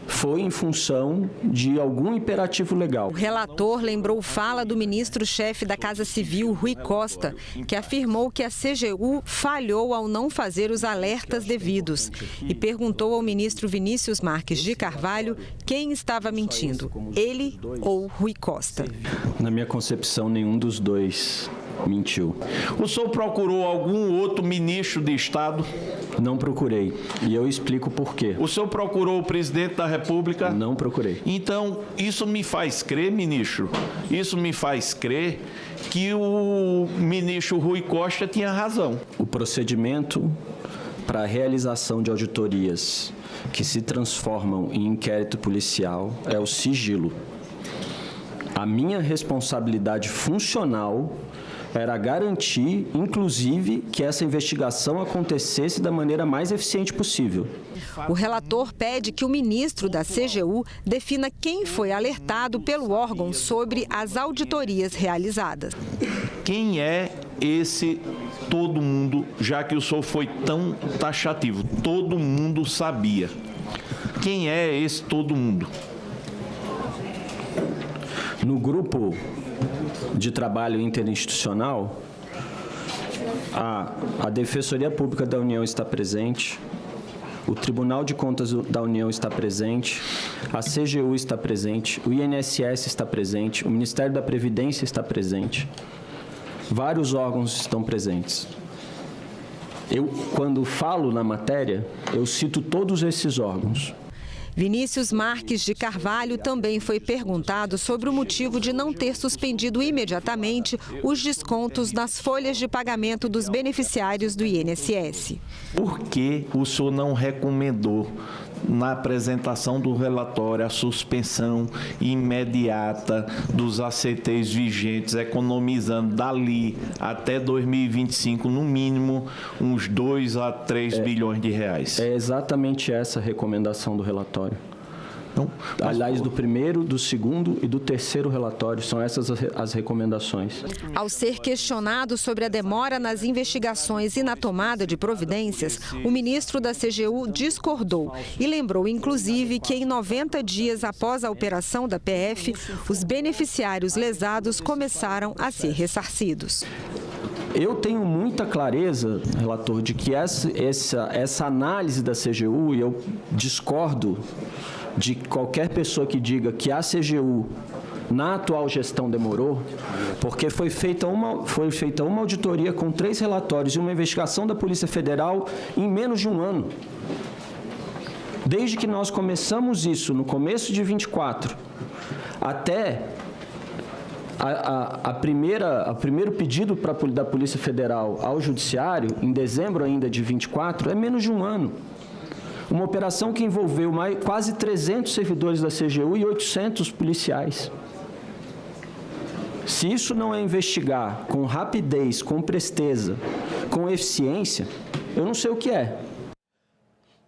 foi em função de algum imperativo legal. O relator lembrou fala do ministro-chefe da Casa Civil, Rui Costa, que afirmou que a CGU falhou ao não fazer os alertas devidos e perguntou ao ministro Vinícius Marques de Carvalho quem estava mentindo, ele ou Rui Costa. Na minha concepção, nenhum dos dois mentiu. O senhor procurou algum outro ministro de Estado? Não procurei. E eu explico por quê. O senhor procurou o presidente da República? Não procurei. Então, isso me faz crer, ministro, isso me faz crer que o ministro Rui Costa tinha razão. O procedimento para a realização de auditorias que se transformam em inquérito policial é o sigilo. A minha responsabilidade funcional era garantir, inclusive, que essa investigação acontecesse da maneira mais eficiente possível. O relator pede que o ministro da CGU defina quem foi alertado pelo órgão sobre as auditorias realizadas. Quem é esse todo mundo, já que o senhor foi tão taxativo? Todo mundo sabia. Quem é esse todo mundo? No grupo de trabalho interinstitucional, a Defensoria Pública da União está presente, o Tribunal de Contas da União está presente, a CGU está presente, o INSS está presente, o Ministério da Previdência está presente, vários órgãos estão presentes. Eu, quando falo na matéria, eu cito todos esses órgãos. Vinícius Marques de Carvalho também foi perguntado sobre o motivo de não ter suspendido imediatamente os descontos nas folhas de pagamento dos beneficiários do INSS. Por que o senhor não recomendou na apresentação do relatório a suspensão imediata dos ACTs vigentes, economizando dali até 2025, no mínimo, uns 2 a 3 bilhões de reais? É exatamente essa a recomendação do relatório. Aliás, do primeiro, do segundo e do terceiro relatório, são essas as recomendações. Ao ser questionado sobre a demora nas investigações e na tomada de providências, o ministro da CGU discordou e lembrou, inclusive, que em 90 dias após a operação da PF, os beneficiários lesados começaram a ser ressarcidos. Eu tenho muita clareza, relator, de que essa análise da CGU, e eu discordo de qualquer pessoa que diga que a CGU, na atual gestão, demorou, porque foi feita uma auditoria com 3 relatórios e uma investigação da Polícia Federal em menos de um ano. Desde que nós começamos isso, no começo de 24, até o primeiro pedido da Polícia Federal ao Judiciário, em dezembro ainda de 24, é menos de um ano. Uma operação que envolveu quase 300 servidores da CGU e 800 policiais. Se isso não é investigar com rapidez, com presteza, com eficiência, eu não sei o que é.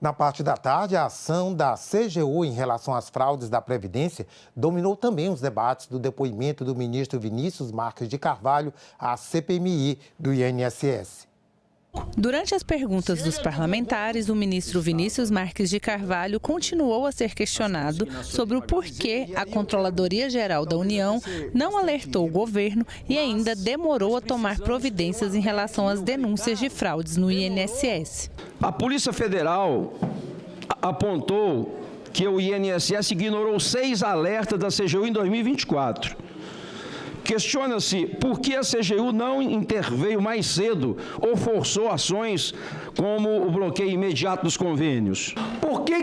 Na parte da tarde, a ação da CGU em relação às fraudes da Previdência dominou também os debates do depoimento do ministro Vinícius Marques de Carvalho à CPMI do INSS. Durante as perguntas dos parlamentares, o ministro Vinícius Marques de Carvalho continuou a ser questionado sobre o porquê a Controladoria Geral da União não alertou o governo e ainda demorou a tomar providências em relação às denúncias de fraudes no INSS. A Polícia Federal apontou que o INSS ignorou 6 alertas da CGU em 2024. Questiona-se por que a CGU não interveio mais cedo ou forçou ações como o bloqueio imediato dos convênios. Por que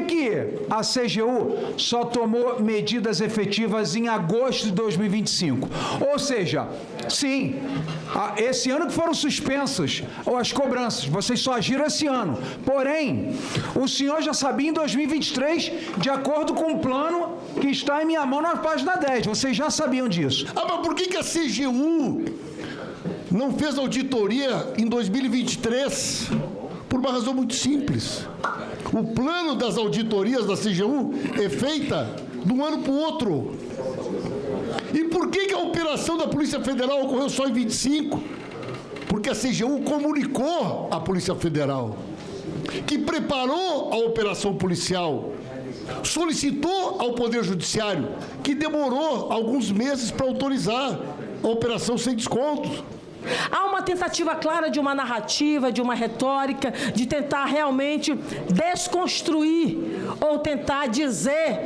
a CGU só tomou medidas efetivas em agosto de 2025? Ou seja, sim, esse ano que foram suspensas as cobranças, vocês só agiram esse ano. Porém, o senhor já sabia em 2023, de acordo com o plano que está em minha mão na página 10. Vocês já sabiam disso. Mas por que a CGU não fez auditoria em 2023? Por uma razão muito simples. O plano das auditorias da CGU é feita de um ano para o outro. E por que a operação da Polícia Federal ocorreu só em 25? Porque a CGU comunicou à Polícia Federal, que preparou a operação policial, solicitou ao Poder Judiciário, que demorou alguns meses para autorizar a operação sem descontos. Há uma tentativa clara de uma narrativa, de uma retórica, de tentar realmente desconstruir ou tentar dizer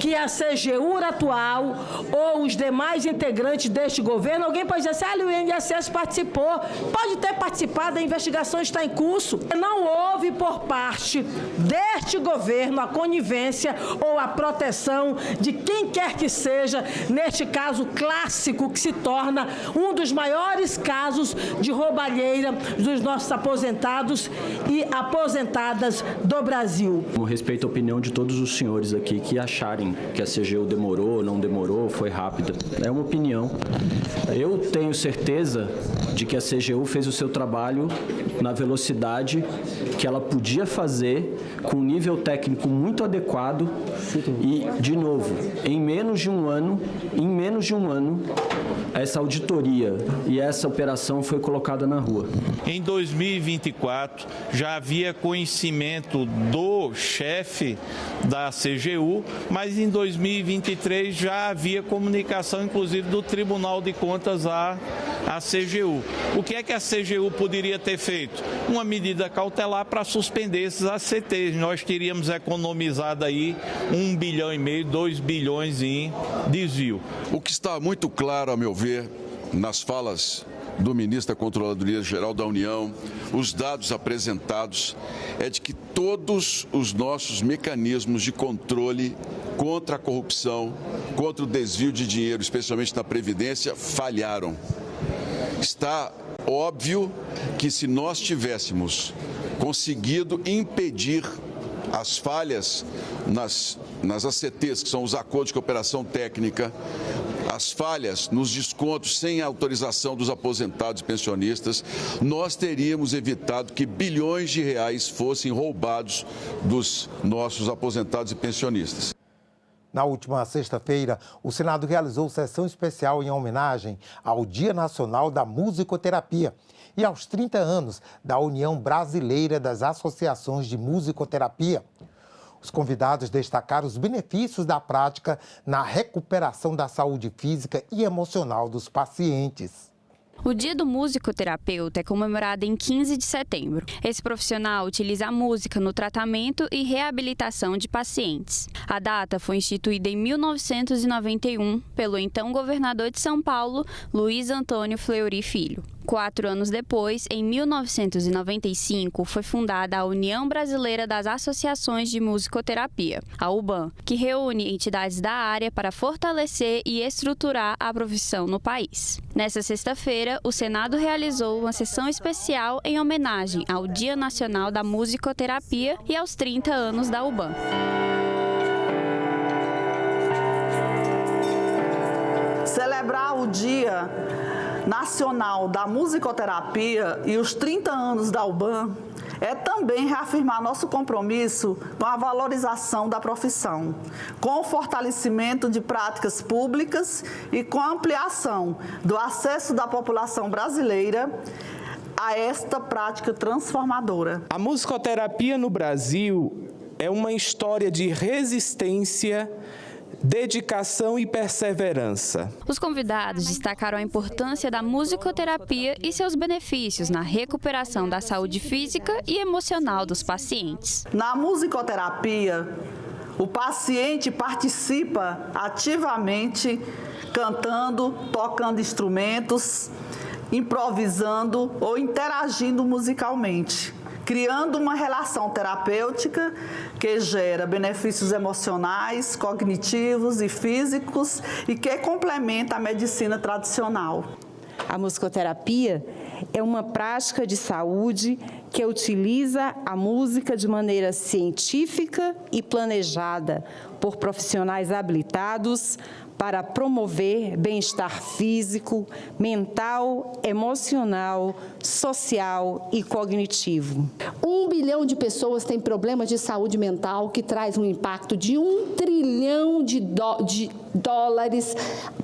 que a CGU atual ou os demais integrantes deste governo, alguém pode dizer assim, o INSS participou, pode ter participado, a investigação está em curso. Não houve por parte deste governo a conivência ou a proteção de quem quer que seja, neste caso clássico que se torna um dos maiores casos de roubalheira dos nossos aposentados e aposentadas do Brasil. Com respeito à opinião de todos os senhores aqui que acharem que a CGU demorou, não demorou, foi rápida, é uma opinião. Eu tenho certeza de que a CGU fez o seu trabalho na velocidade que ela podia fazer, com um nível técnico muito adequado e, de novo, em menos de um ano, essa auditoria e essa operação foi colocada na rua. Em 2024, já havia conhecimento do chefe da CGU, mas em 2023 já havia comunicação, inclusive, do Tribunal de Contas à CGU. O que é que a CGU poderia ter feito? Uma medida cautelar para suspender esses ACTs. Nós teríamos economizado aí 1,5 bilhão, 2 bilhões em desvio. O que está muito claro, a meu ver, nas falas do ministro da Controladoria Geral da União, os dados apresentados, é de que todos os nossos mecanismos de controle contra a corrupção, contra o desvio de dinheiro, especialmente na Previdência, falharam. Está óbvio que se nós tivéssemos conseguido impedir as falhas nas ACTs, que são os acordos de cooperação técnica, as falhas nos descontos sem autorização dos aposentados e pensionistas, nós teríamos evitado que bilhões de reais fossem roubados dos nossos aposentados e pensionistas. Na última sexta-feira, o Senado realizou sessão especial em homenagem ao Dia Nacional da Musicoterapia e aos 30 anos da União Brasileira das Associações de Musicoterapia. Os convidados destacaram os benefícios da prática na recuperação da saúde física e emocional dos pacientes. O Dia do Musicoterapeuta é comemorado em 15 de setembro. Esse profissional utiliza a música no tratamento e reabilitação de pacientes. A data foi instituída em 1991 pelo então governador de São Paulo, Luiz Antônio Fleury Filho. 4 anos depois, em 1995, foi fundada a União Brasileira das Associações de Musicoterapia, a UBAM, que reúne entidades da área para fortalecer e estruturar a profissão no país. Nessa sexta-feira, o Senado realizou uma sessão especial em homenagem ao Dia Nacional da Musicoterapia e aos 30 anos da UBAM. Celebrar o Dia Nacional da Musicoterapia e os 30 anos da UBAM é também reafirmar nosso compromisso com a valorização da profissão, com o fortalecimento de práticas públicas e com a ampliação do acesso da população brasileira a esta prática transformadora. A musicoterapia no Brasil é uma história de resistência, dedicação e perseverança. Os convidados destacaram a importância da musicoterapia e seus benefícios na recuperação da saúde física e emocional dos pacientes. Na musicoterapia, o paciente participa ativamente, cantando, tocando instrumentos, improvisando ou interagindo musicalmente, criando uma relação terapêutica que gera benefícios emocionais, cognitivos e físicos e que complementa a medicina tradicional. A musicoterapia é uma prática de saúde que utiliza a música de maneira científica e planejada por profissionais habilitados para promover bem-estar físico, mental, emocional, social e cognitivo. 1 bilhão de pessoas têm problemas de saúde mental, que traz um impacto de 1 trilhão de dólares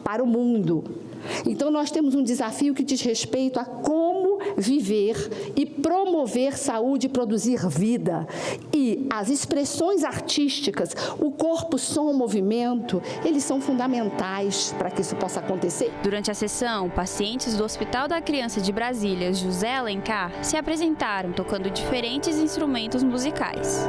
para o mundo. Então, nós temos um desafio que diz respeito a como viver e promover saúde e produzir vida. E as expressões artísticas, o corpo, som, movimento, eles são fundamentais para que isso possa acontecer. Durante a sessão, pacientes do Hospital da Criança de Brasília, José Alencar, se apresentaram tocando diferentes instrumentos musicais.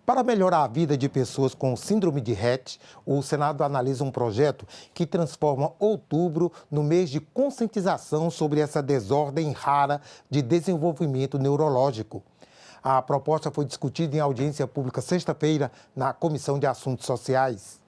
Para melhorar a vida de pessoas com síndrome de Rett, o Senado analisa um projeto que transforma outubro no mês de conscientização sobre essa desordem rara de desenvolvimento neurológico. A proposta foi discutida em audiência pública sexta-feira na Comissão de Assuntos Sociais.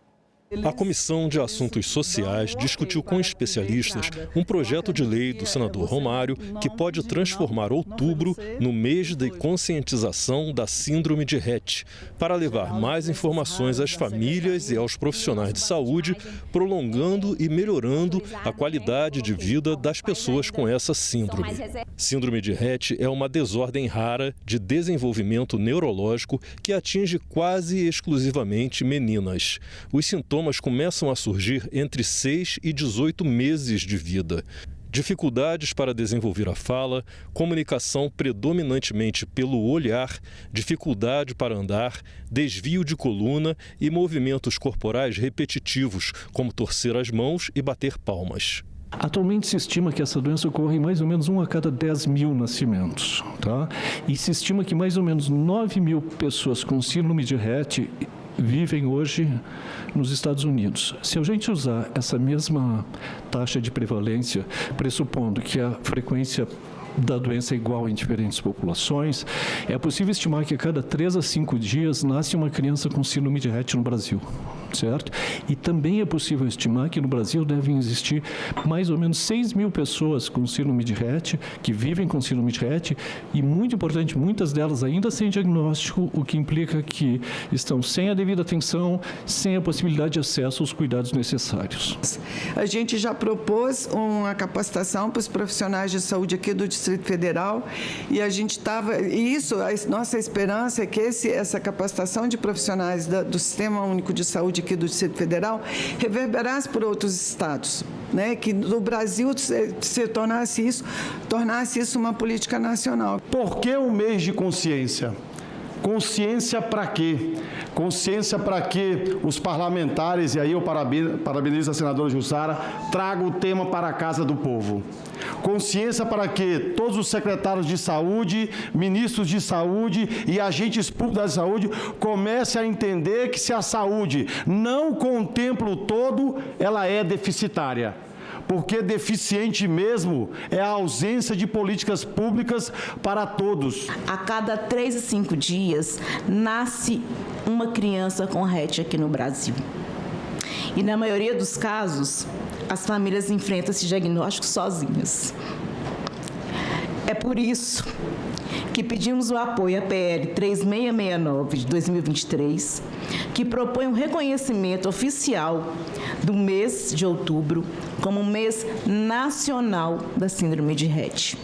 A Comissão de Assuntos Sociais discutiu com especialistas um projeto de lei do senador Romário que pode transformar outubro no mês de conscientização da síndrome de Rett, para levar mais informações às famílias e aos profissionais de saúde, prolongando e melhorando a qualidade de vida das pessoas com essa síndrome. Síndrome de Rett é uma desordem rara de desenvolvimento neurológico que atinge quase exclusivamente meninas. Os sintomas começam a surgir entre 6 e 18 meses de vida. Dificuldades para desenvolver a fala, comunicação predominantemente pelo olhar, dificuldade para andar, desvio de coluna e movimentos corporais repetitivos, como torcer as mãos e bater palmas. Atualmente se estima que essa doença ocorre em mais ou menos 1 a cada 10 mil nascimentos, tá? E se estima que mais ou menos 9 mil pessoas com síndrome de Rett vivem hoje nos Estados Unidos. Se a gente usar essa mesma taxa de prevalência, pressupondo que a frequência da doença é igual em diferentes populações, é possível estimar que a cada 3 a 5 dias nasce uma criança com síndrome de Rett no Brasil, certo? E também é possível estimar que no Brasil devem existir mais ou menos 6 mil pessoas com síndrome de Rett, que vivem com síndrome de Rett, e muito importante, muitas delas ainda sem diagnóstico, o que implica que estão sem a devida atenção, sem a possibilidade de acesso aos cuidados necessários. A gente já propôs uma capacitação para os profissionais de saúde aqui do Distrito Federal e a gente estava, a nossa esperança é que essa capacitação de profissionais do Sistema Único de Saúde aqui do Distrito Federal reverberasse por outros estados, né? Que no Brasil se tornasse isso uma política nacional. Por que um mês de consciência? Consciência para quê? Consciência para que os parlamentares, e aí eu parabenizo a senadora Jussara, tragam o tema para a casa do povo. Consciência para que todos os secretários de saúde, ministros de saúde e agentes públicos da saúde comecem a entender que se a saúde não contempla o todo, ela é deficitária. Porque deficiente mesmo é a ausência de políticas públicas para todos. A cada 3 a 5 dias, nasce uma criança com Rett aqui no Brasil. E na maioria dos casos, as famílias enfrentam esse diagnóstico sozinhas. É por isso que pedimos o apoio à PL 3669 de 2023, que propõe um reconhecimento oficial do mês de outubro como um mês nacional da síndrome de Rett.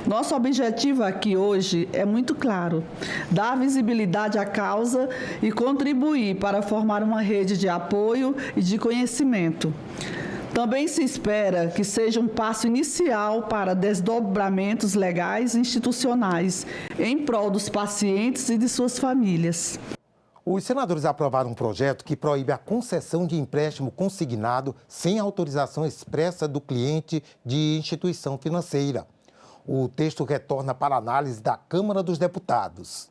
Nosso objetivo aqui hoje é muito claro: dar visibilidade à causa e contribuir para formar uma rede de apoio e de conhecimento. Também se espera que seja um passo inicial para desdobramentos legais e institucionais em prol dos pacientes e de suas famílias. Os senadores aprovaram um projeto que proíbe a concessão de empréstimo consignado sem autorização expressa do cliente de instituição financeira. O texto retorna para análise da Câmara dos Deputados.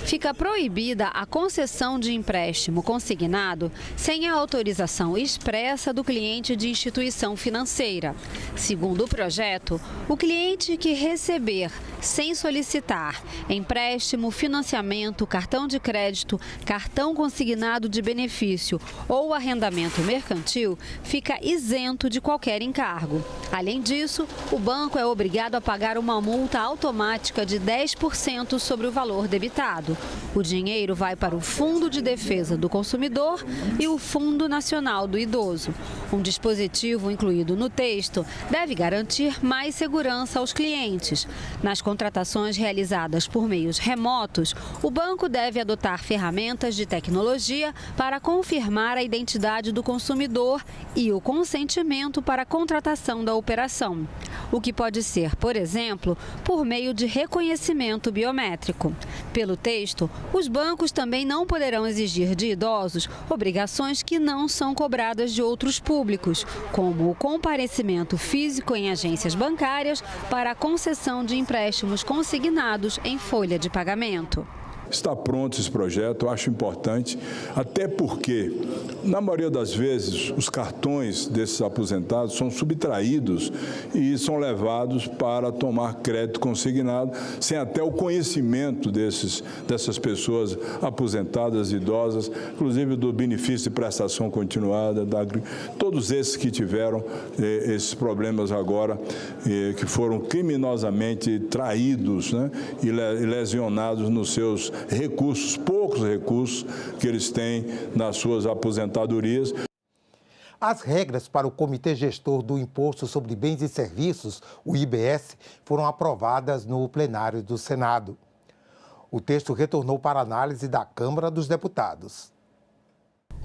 Fica proibida a concessão de empréstimo consignado sem a autorização expressa do cliente de instituição financeira. Segundo o projeto, o cliente que receber, sem solicitar, empréstimo, financiamento, cartão de crédito, cartão consignado de benefício ou arrendamento mercantil, fica isento de qualquer encargo. Além disso, o banco é obrigado a pagar uma multa automática de 10% sobre o valor debitado. O dinheiro vai para o Fundo de Defesa do Consumidor e o Fundo Nacional do Idoso. Um dispositivo incluído no texto deve garantir mais segurança aos clientes. Nas contratações realizadas por meios remotos, o banco deve adotar ferramentas de tecnologia para confirmar a identidade do consumidor e o consentimento para a contratação da operação, o que pode ser, por exemplo, por meio de reconhecimento biométrico. Pelo texto, os bancos também não poderão exigir de idosos obrigações que não são cobradas de outros públicos, como o comparecimento físico em agências bancárias para a concessão de empréstimos consignados em folha de pagamento. Está pronto esse projeto, eu acho importante, até porque, na maioria das vezes, os cartões desses aposentados são subtraídos e são levados para tomar crédito consignado, sem até o conhecimento dessas pessoas aposentadas, idosas, inclusive do benefício de prestação continuada, todos esses que tiveram esses problemas agora, que foram criminosamente traídos, né, e lesionados nos seus recursos, poucos recursos que eles têm nas suas aposentadorias. As regras para o Comitê Gestor do Imposto sobre Bens e Serviços, o IBS, foram aprovadas no plenário do Senado. O texto retornou para análise da Câmara dos Deputados.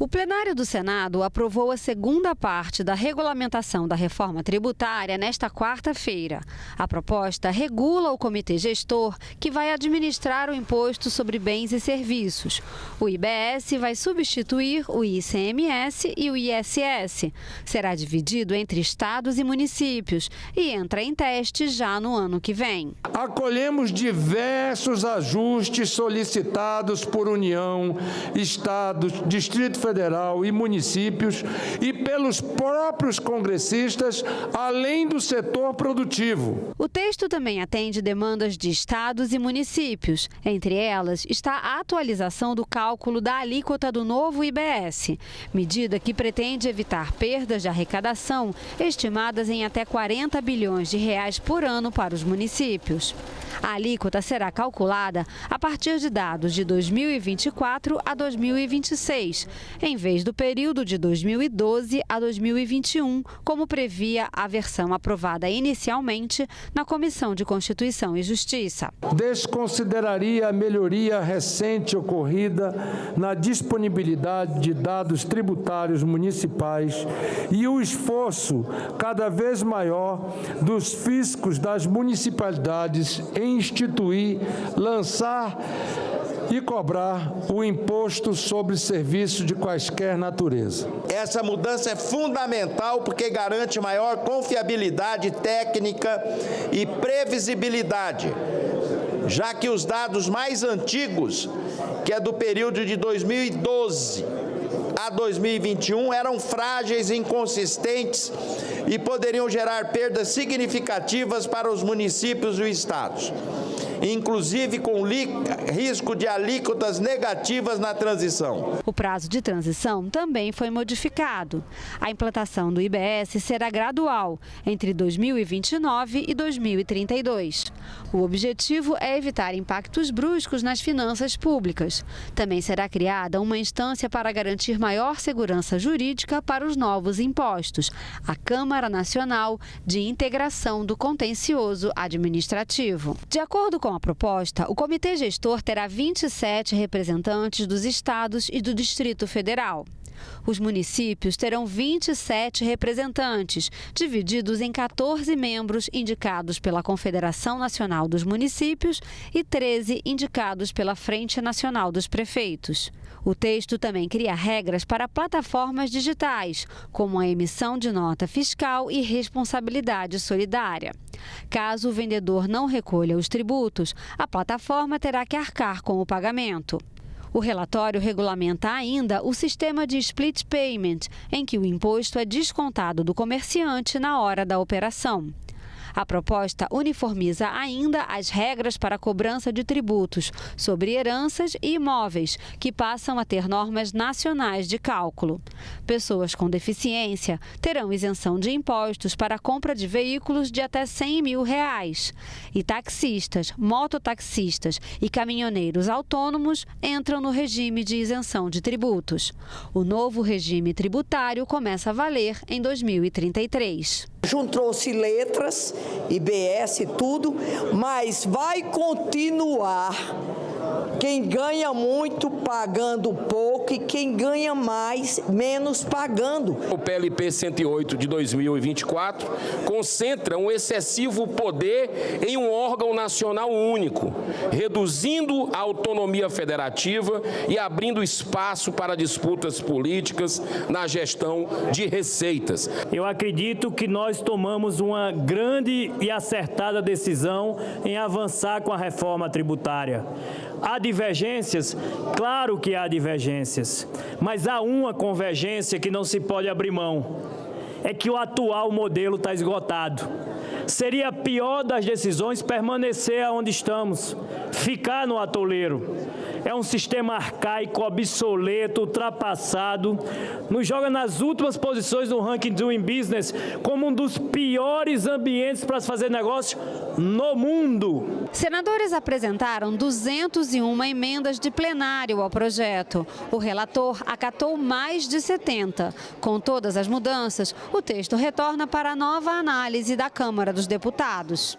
O plenário do Senado aprovou a segunda parte da regulamentação da reforma tributária nesta quarta-feira. A proposta regula o comitê gestor que vai administrar o imposto sobre bens e serviços. O IBS vai substituir o ICMS e o ISS. Será dividido entre estados e municípios e entra em teste já no ano que vem. Acolhemos diversos ajustes solicitados por União, Estados, Distrito Federal Federal e municípios e pelos próprios congressistas, além do setor produtivo. O texto também atende demandas de estados e municípios. Entre elas está a atualização do cálculo da alíquota do novo IBS, medida que pretende evitar perdas de arrecadação estimadas em até 40 bilhões de reais por ano para os municípios. A alíquota será calculada a partir de dados de 2024 a 2026, em vez do período de 2012 a 2021, como previa a versão aprovada inicialmente na Comissão de Constituição e Justiça. Desconsideraria a melhoria recente ocorrida na disponibilidade de dados tributários municipais e o esforço cada vez maior dos fiscos das municipalidades em instituir, lançar e cobrar o imposto sobre serviços de quaisquer natureza. Essa mudança é fundamental porque garante maior confiabilidade técnica e previsibilidade, já que os dados mais antigos, que é do período de 2012 a 2021, eram frágeis e inconsistentes e poderiam gerar perdas significativas para os municípios e os estados, inclusive com risco de alíquotas negativas na transição. O prazo de transição também foi modificado. A implantação do IBS será gradual, entre 2029 e 2032. O objetivo é evitar impactos bruscos nas finanças públicas. Também será criada uma instância para garantir maior segurança jurídica para os novos impostos, a Câmara Nacional de Integração do Contencioso Administrativo. De acordo com a proposta, o Comitê Gestor terá 27 representantes dos estados e do Distrito Federal. Os municípios terão 27 representantes, divididos em 14 membros indicados pela Confederação Nacional dos Municípios e 13 indicados pela Frente Nacional dos Prefeitos. O texto também cria regras para plataformas digitais, como a emissão de nota fiscal e responsabilidade solidária. Caso o vendedor não recolha os tributos, a plataforma terá que arcar com o pagamento. O relatório regulamenta ainda o sistema de split payment, em que o imposto é descontado do comerciante na hora da operação. A proposta uniformiza ainda as regras para a cobrança de tributos sobre heranças e imóveis, que passam a ter normas nacionais de cálculo. Pessoas com deficiência terão isenção de impostos para a compra de veículos de até R$100 mil. E taxistas, mototaxistas e caminhoneiros autônomos entram no regime de isenção de tributos. O novo regime tributário começa a valer em 2033. Juntou-se letras, IBS e tudo, mas vai continuar quem ganha muito pagando pouco e quem ganha mais, menos pagando. O PLP 108 de 2024 concentra um excessivo poder em um órgão nacional único, reduzindo a autonomia federativa e abrindo espaço para disputas políticas na gestão de receitas. Eu acredito que nós tomamos uma grande e acertada decisão em avançar com a reforma tributária. Há divergências? Claro que há divergências, mas há uma convergência que não se pode abrir mão. É que o atual modelo está esgotado. Seria a pior das decisões permanecer onde estamos, ficar no atoleiro. É um sistema arcaico, obsoleto, ultrapassado, nos joga nas últimas posições do ranking Doing Business como um dos piores ambientes para se fazer negócio no mundo. Senadores apresentaram 201 emendas de plenário ao projeto. O relator acatou mais de 70. Com todas as mudanças, o texto retorna para a nova análise da Câmara dos Deputados.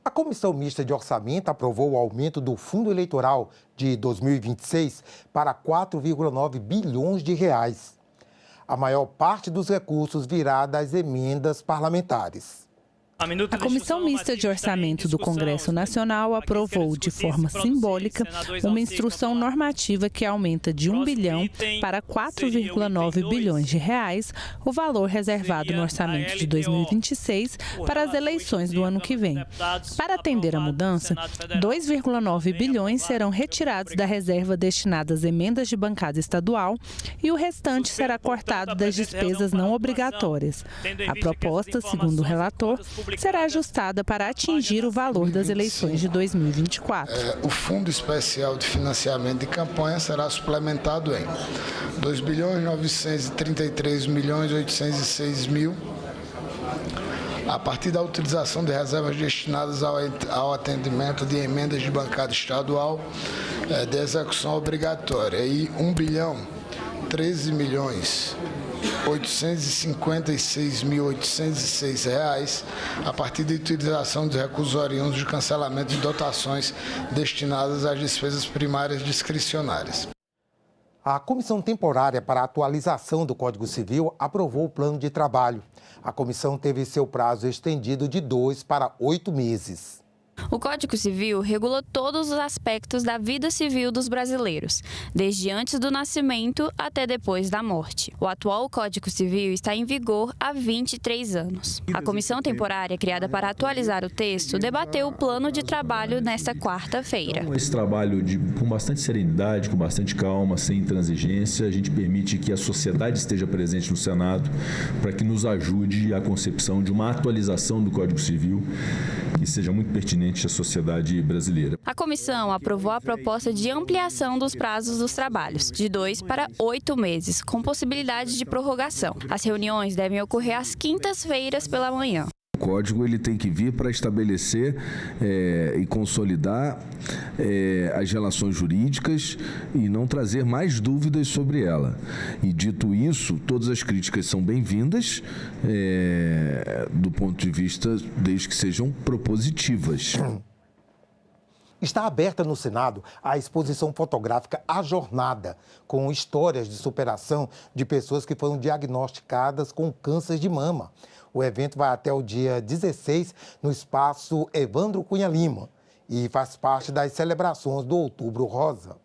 A Comissão Mista de Orçamento aprovou o aumento do fundo eleitoral de 2026 para 4,9 bilhões de reais. A maior parte dos recursos virá das emendas parlamentares. A Comissão Mista de Orçamento do Congresso Nacional aprovou de forma simbólica uma instrução normativa que aumenta de 1 bilhão para 4,9 bilhões de reais o valor reservado no orçamento de 2026 para as eleições do ano que vem. Para atender a mudança, 2,9 bilhões serão retirados da reserva destinada às emendas de bancada estadual e o restante será cortado das despesas não obrigatórias. A proposta, segundo o relator, será ajustada para atingir o valor das eleições de 2024. O Fundo Especial de Financiamento de Campanha será suplementado em 2.933.806.000 a partir da utilização de reservas destinadas ao atendimento de emendas de bancada estadual de execução obrigatória e 1.013.856.806 reais a partir da utilização de recursos oriundos de cancelamento de dotações destinadas às despesas primárias discricionárias. A Comissão Temporária para a Atualização do Código Civil aprovou o plano de trabalho. A comissão teve seu prazo estendido de 2 para 8 meses. O Código Civil regula todos os aspectos da vida civil dos brasileiros, desde antes do nascimento até depois da morte. O atual Código Civil está em vigor há 23 anos. A comissão temporária criada para atualizar o texto debateu o plano de trabalho nesta quarta-feira. Esse trabalho com bastante serenidade, com bastante calma, sem intransigência, a gente permite que a sociedade esteja presente no Senado para que nos ajude à concepção de uma atualização do Código Civil que seja muito pertinente à sociedade brasileira. A comissão aprovou a proposta de ampliação dos prazos dos trabalhos, de 2 para 8 meses, com possibilidade de prorrogação. As reuniões devem ocorrer às quintas-feiras pela manhã. O código ele tem que vir para estabelecer e consolidar as relações jurídicas e não trazer mais dúvidas sobre ela. E dito isso, todas as críticas são bem-vindas do ponto de vista desde que sejam propositivas. Está aberta no Senado a exposição fotográfica A Jornada, com histórias de superação de pessoas que foram diagnosticadas com câncer de mama. O evento vai até o dia 16 no espaço Evandro Cunha Lima e faz parte das celebrações do Outubro Rosa.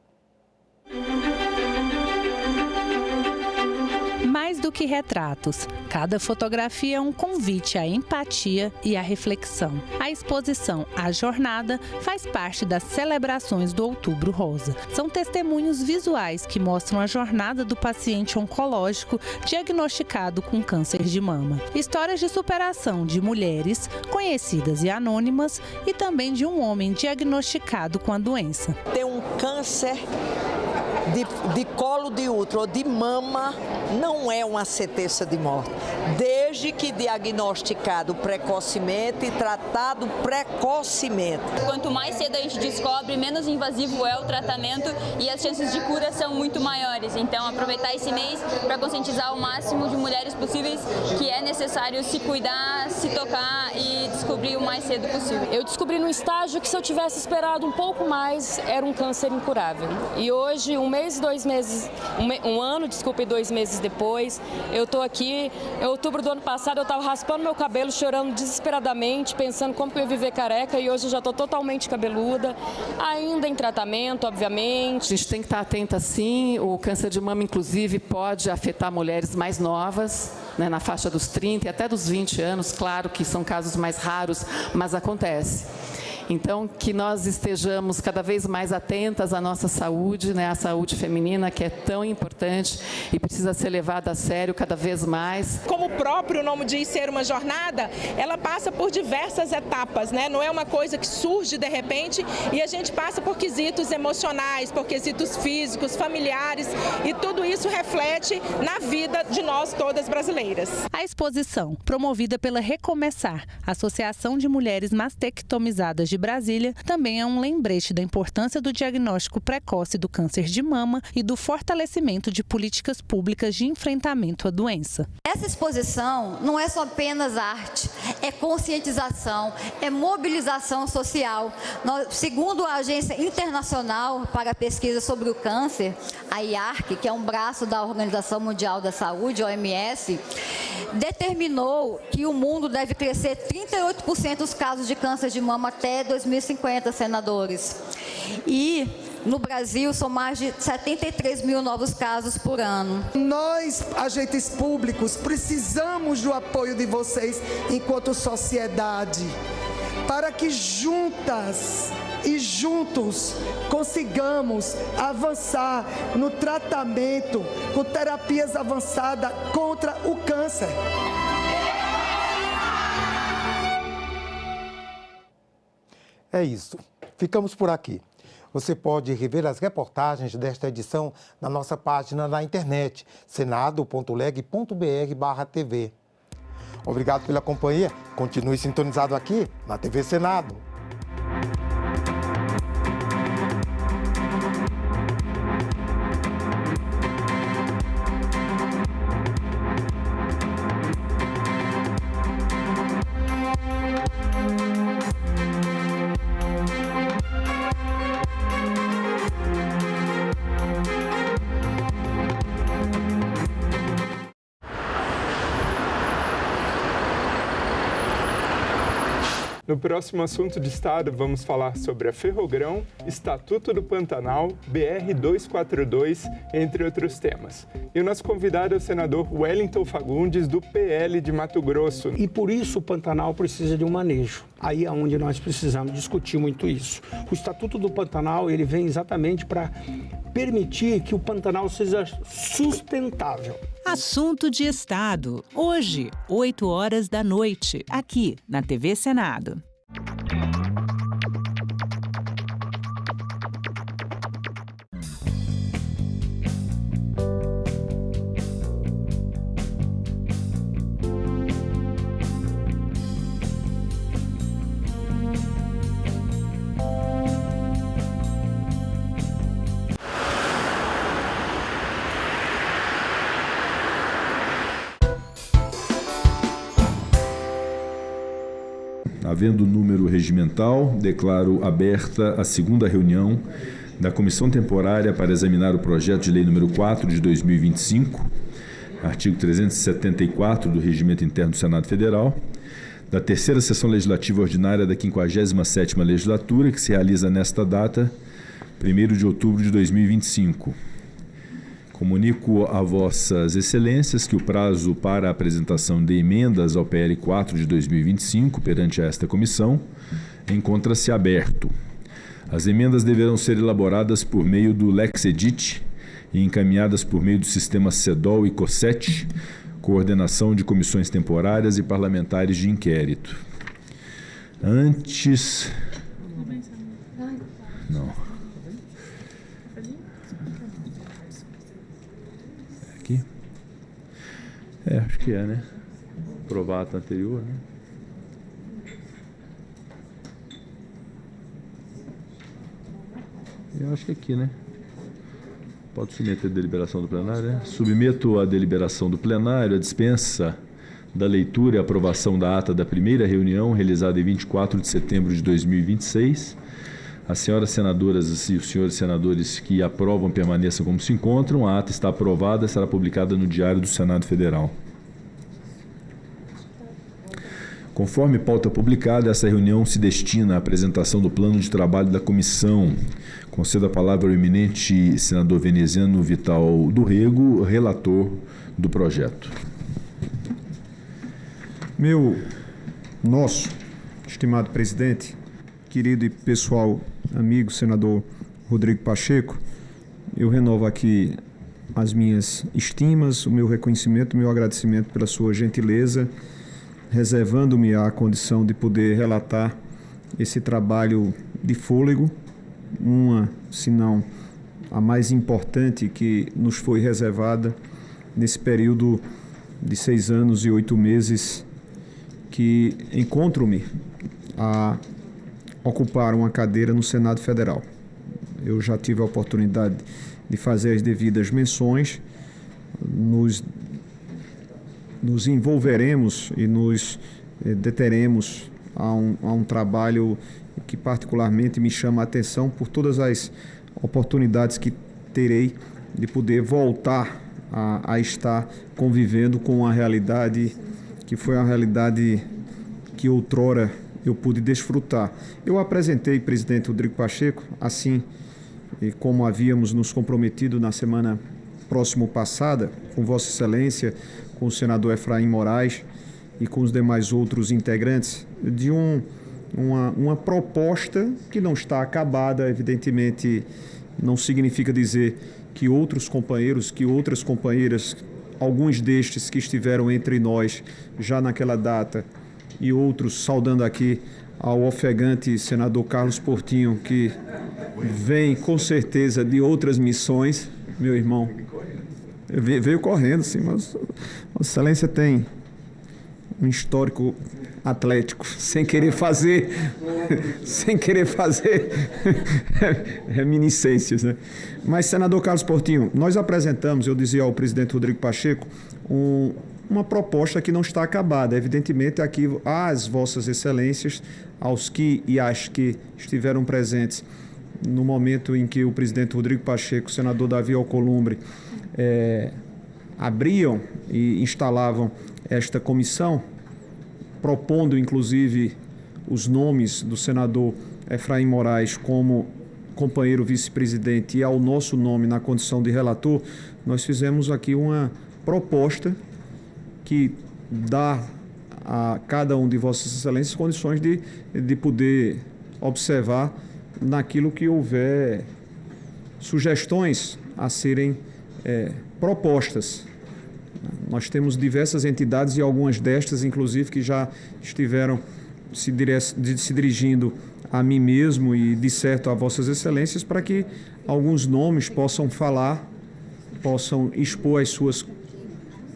Mais do que retratos, cada fotografia é um convite à empatia e à reflexão. A exposição A Jornada faz parte das celebrações do Outubro Rosa. São testemunhos visuais que mostram a jornada do paciente oncológico diagnosticado com câncer de mama. Histórias de superação de mulheres, conhecidas e anônimas, e também de um homem diagnosticado com a doença. Tem um câncer de colo de útero ou de mama, não é uma sentença de morte, desde que diagnosticado precocemente e tratado precocemente. Quanto mais cedo a gente descobre, menos invasivo é o tratamento e as chances de cura são muito maiores. Então, aproveitar esse mês para conscientizar o máximo de mulheres possíveis que é necessário se cuidar, se tocar e descobrir o mais cedo possível. Eu descobri no estágio que se eu tivesse esperado um pouco mais, era um câncer incurável. E hoje, um ano e 2 meses depois, eu estou aqui. Em outubro do ano passado, eu estava raspando meu cabelo, chorando desesperadamente, pensando como que eu ia viver careca, e hoje eu já estou totalmente cabeluda, ainda em tratamento, obviamente. A gente tem que estar atenta, sim. O câncer de mama, inclusive, pode afetar mulheres mais novas, né, na faixa dos 30 e até dos 20 anos. Claro que são casos mais raros, mas acontece. Então, que nós estejamos cada vez mais atentas à nossa saúde, né, à saúde feminina, que é tão importante e precisa ser levada a sério cada vez mais. Como o próprio nome diz, ser uma jornada, ela passa por diversas etapas, né? Não é uma coisa que surge de repente, e a gente passa por quesitos emocionais, por quesitos físicos, familiares, e tudo isso reflete na vida de nós todas brasileiras. A exposição, promovida pela Recomeçar, Associação de Mulheres Mastectomizadas de de Brasília, também é um lembrete da importância do diagnóstico precoce do câncer de mama e do fortalecimento de políticas públicas de enfrentamento à doença. Essa exposição não é só apenas arte, é conscientização, é mobilização social. Segundo a Agência Internacional para a Pesquisa sobre o Câncer, a IARC, que é um braço da Organização Mundial da Saúde, OMS, determinou que o mundo deve crescer 38% os casos de câncer de mama até 2050, senadores. E no Brasil, são mais de 73 mil novos casos por ano. Nós, agentes públicos, precisamos do apoio de vocês enquanto sociedade, para que juntas e juntos consigamos avançar no tratamento com terapias avançadas contra o câncer. É isso. Ficamos por aqui. Você pode rever as reportagens desta edição na nossa página na internet, senado.leg.br/TV. Obrigado pela companhia. Continue sintonizado aqui na TV Senado. No próximo assunto de Estado, vamos falar sobre a Ferrogrão, Estatuto do Pantanal, BR-242, entre outros temas. E o nosso convidado é o senador Wellington Fagundes, do PL de Mato Grosso. E por isso o Pantanal precisa de um manejo. Aí é onde nós precisamos discutir muito isso. O Estatuto do Pantanal, ele vem exatamente para permitir que o Pantanal seja sustentável. Assunto de Estado. Hoje, 20h, aqui na TV Senado. Havendo número regimental, declaro aberta a segunda reunião da Comissão Temporária para examinar o projeto de lei número 4 de 2025, artigo 374 do Regimento Interno do Senado Federal, da terceira sessão legislativa ordinária da 57ª legislatura, que se realiza nesta data, 1º de outubro de 2025. Comunico a vossas excelências que o prazo para a apresentação de emendas ao PL 4 de 2025 perante esta comissão encontra-se aberto. As emendas deverão ser elaboradas por meio do Lex Edit e encaminhadas por meio do sistema CEDOL e COSET, coordenação de comissões temporárias e parlamentares de inquérito. Antes... Não. Aqui? Acho que é, né? Aprovar a ata anterior, né? Eu acho que é aqui, né? Pode submeter a deliberação do plenário, né? Submeto à deliberação do plenário a dispensa da leitura e aprovação da ata da primeira reunião realizada em 24 de setembro de 2026. As senhoras senadoras e os senhores senadores que aprovam permaneçam como se encontram. A ata está aprovada e será publicada no Diário do Senado Federal. Conforme pauta publicada, essa reunião se destina à apresentação do plano de trabalho da comissão. Concedo a palavra ao eminente senador veneziano Vital do Rego, relator do projeto. Nosso estimado presidente, querido e pessoal amigo senador Rodrigo Pacheco, eu renovo aqui as minhas estimas, o meu reconhecimento, o meu agradecimento pela sua gentileza, reservando-me a condição de poder relatar esse trabalho de fôlego, se não a mais importante que nos foi reservada nesse período de 6 anos e 8 meses que encontro-me a ocupar uma cadeira no Senado Federal. Eu já tive a oportunidade de fazer as devidas menções, nos envolveremos e nos deteremos a um trabalho que particularmente me chama a atenção por todas as oportunidades que terei de poder voltar a estar convivendo com uma realidade que foi uma realidade que outrora eu pude desfrutar. Eu apresentei, presidente Rodrigo Pacheco, assim como havíamos nos comprometido na semana próxima passada, com Vossa Excelência, com o senador Efraim Moraes e com os demais outros integrantes, de uma proposta que não está acabada, evidentemente não significa dizer que outros companheiros, que outras companheiras, alguns destes que estiveram entre nós já naquela data e outros, saudando aqui ao ofegante senador Carlos Portinho, que vem com certeza de outras missões, meu irmão, veio correndo, sim, mas Vossa Excelência tem um histórico atlético, sem querer fazer reminiscências, né? Mas, senador Carlos Portinho, nós apresentamos, eu dizia ao presidente Rodrigo Pacheco, uma proposta que não está acabada. Evidentemente, aqui às Vossas Excelências, aos que e às que estiveram presentes no momento em que o presidente Rodrigo Pacheco, o senador Davi Alcolumbre, abriam e instalavam esta comissão, propondo inclusive os nomes do senador Efraim Moraes como companheiro vice-presidente e ao nosso nome na condição de relator, nós fizemos aqui uma proposta que dá a cada um de Vossas Excelências condições de poder observar naquilo que houver sugestões a serem propostas. Nós temos diversas entidades e algumas destas, inclusive, que já estiveram se dirigindo a mim mesmo e, de certo, a Vossas Excelências, para que alguns nomes possam falar, possam expor as suas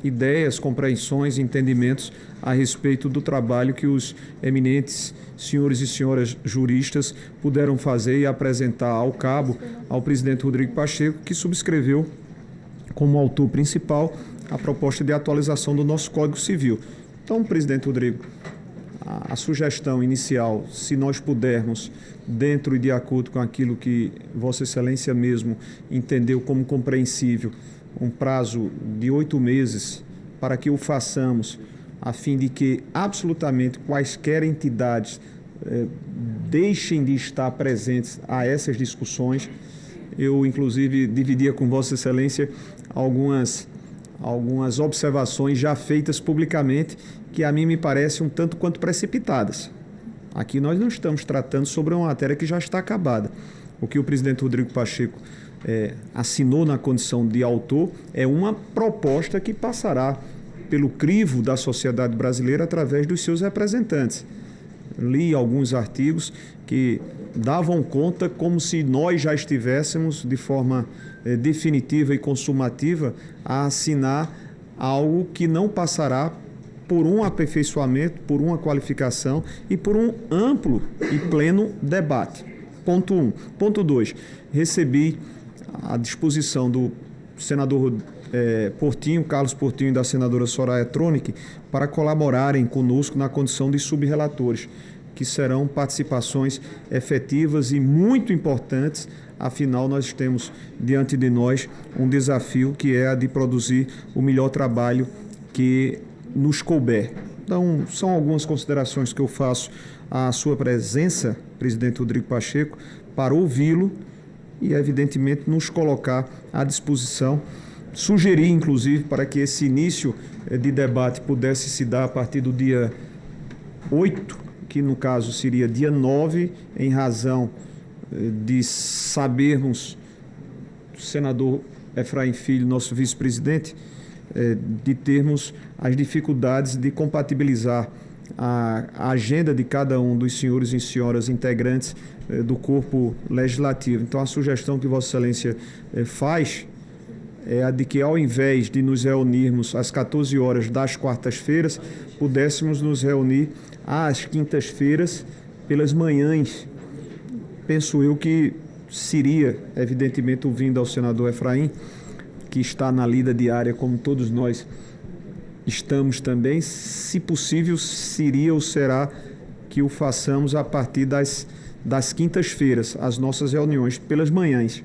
ideias, compreensões, entendimentos a respeito do trabalho que os eminentes senhores e senhoras juristas puderam fazer e apresentar ao cabo ao presidente Rodrigo Pacheco, que subscreveu como autor principal a proposta de atualização do nosso Código Civil. Então, presidente Rodrigo, a sugestão inicial, se nós pudermos, dentro e de acordo com aquilo que Vossa Excelência mesmo entendeu como compreensível, um prazo de 8 meses para que o façamos, a fim de que absolutamente quaisquer entidades deixem de estar presentes a essas discussões. Eu, inclusive, dividia com Vossa Excelência algumas observações já feitas publicamente que a mim me parecem um tanto quanto precipitadas. Aqui nós não estamos tratando sobre uma matéria que já está acabada. O que o presidente Rodrigo Pacheco assinou na condição de autor é uma proposta que passará pelo crivo da sociedade brasileira através dos seus representantes. Li alguns artigos que davam conta como se nós já estivéssemos de forma definitiva e consumativa a assinar algo que não passará por um aperfeiçoamento, por uma qualificação e por um amplo e pleno debate. Ponto 1. Ponto 2. Recebi a disposição do senador Portinho, Carlos Portinho, e da senadora Soraya Tronic para colaborarem conosco na condição de subrelatores, que serão participações efetivas e muito importantes. Afinal, nós temos diante de nós um desafio que é a de produzir o melhor trabalho que nos couber. Então, são algumas considerações que eu faço à sua presença, presidente Rodrigo Pacheco, para ouvi-lo e, evidentemente, nos colocar à disposição. Sugerir, inclusive, para que esse início de debate pudesse se dar a partir do dia 8, que no caso seria dia 9, em razão de sabermos, o senador Efraim Filho, nosso vice-presidente, de termos as dificuldades de compatibilizar a agenda de cada um dos senhores e senhoras integrantes do corpo legislativo. Então, a sugestão que Vossa Excelência faz é a de que, ao invés de nos reunirmos às 14 horas das quartas-feiras, pudéssemos nos reunir às quintas-feiras pelas manhãs, penso eu que seria, evidentemente, ouvindo ao senador Efraim, que está na lida diária, como todos nós estamos também, se possível, seria ou será que o façamos a partir das quintas-feiras, as nossas reuniões, pelas manhãs.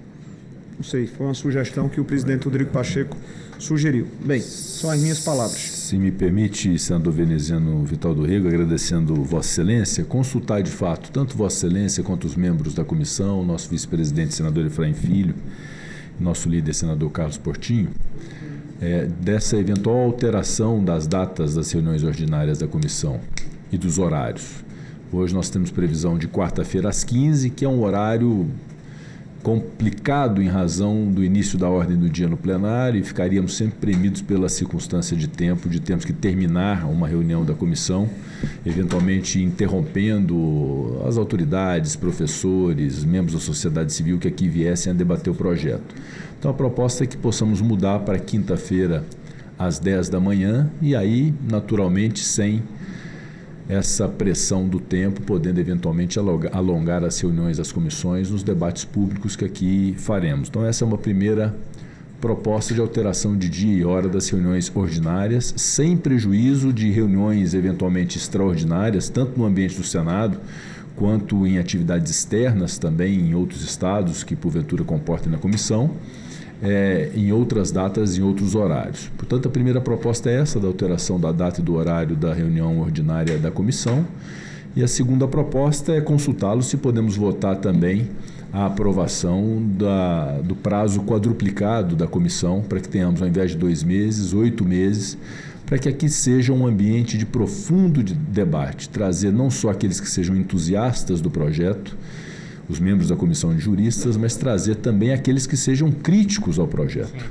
Não sei, foi uma sugestão que o presidente Rodrigo Pacheco sugeriu. Bem, são as minhas palavras. Se me permite, senador veneziano Vital do Rego, agradecendo Vossa Excelência, consultar de fato tanto Vossa Excelência quanto os membros da comissão, nosso vice-presidente, senador Efraim Filho, nosso líder, senador Carlos Portinho, dessa eventual alteração das datas das reuniões ordinárias da comissão e dos horários. Hoje nós temos previsão de quarta-feira às 15, que é um horário complicado em razão do início da ordem do dia no plenário, e ficaríamos sempre premidos pela circunstância de tempo, de termos que terminar uma reunião da comissão, eventualmente interrompendo as autoridades, professores, membros da sociedade civil que aqui viessem a debater o projeto. Então a proposta é que possamos mudar para quinta-feira às 10 da manhã, e aí, naturalmente, sem essa pressão do tempo, podendo eventualmente alongar as reuniões das comissões nos debates públicos que aqui faremos. Então essa é uma primeira proposta de alteração de dia e hora das reuniões ordinárias, sem prejuízo de reuniões eventualmente extraordinárias, tanto no ambiente do Senado, quanto em atividades externas também em outros estados que porventura comportem na comissão, em outras datas e em outros horários. Portanto, a primeira proposta é essa, da alteração da data e do horário da reunião ordinária da comissão. E a segunda proposta é consultá-lo se podemos votar também a aprovação do prazo quadruplicado da comissão, para que tenhamos, ao invés de 2 meses, 8 meses, para que aqui seja um ambiente de profundo debate, trazer não só aqueles que sejam entusiastas do projeto, os membros da comissão de juristas, mas trazer também aqueles que sejam críticos ao projeto.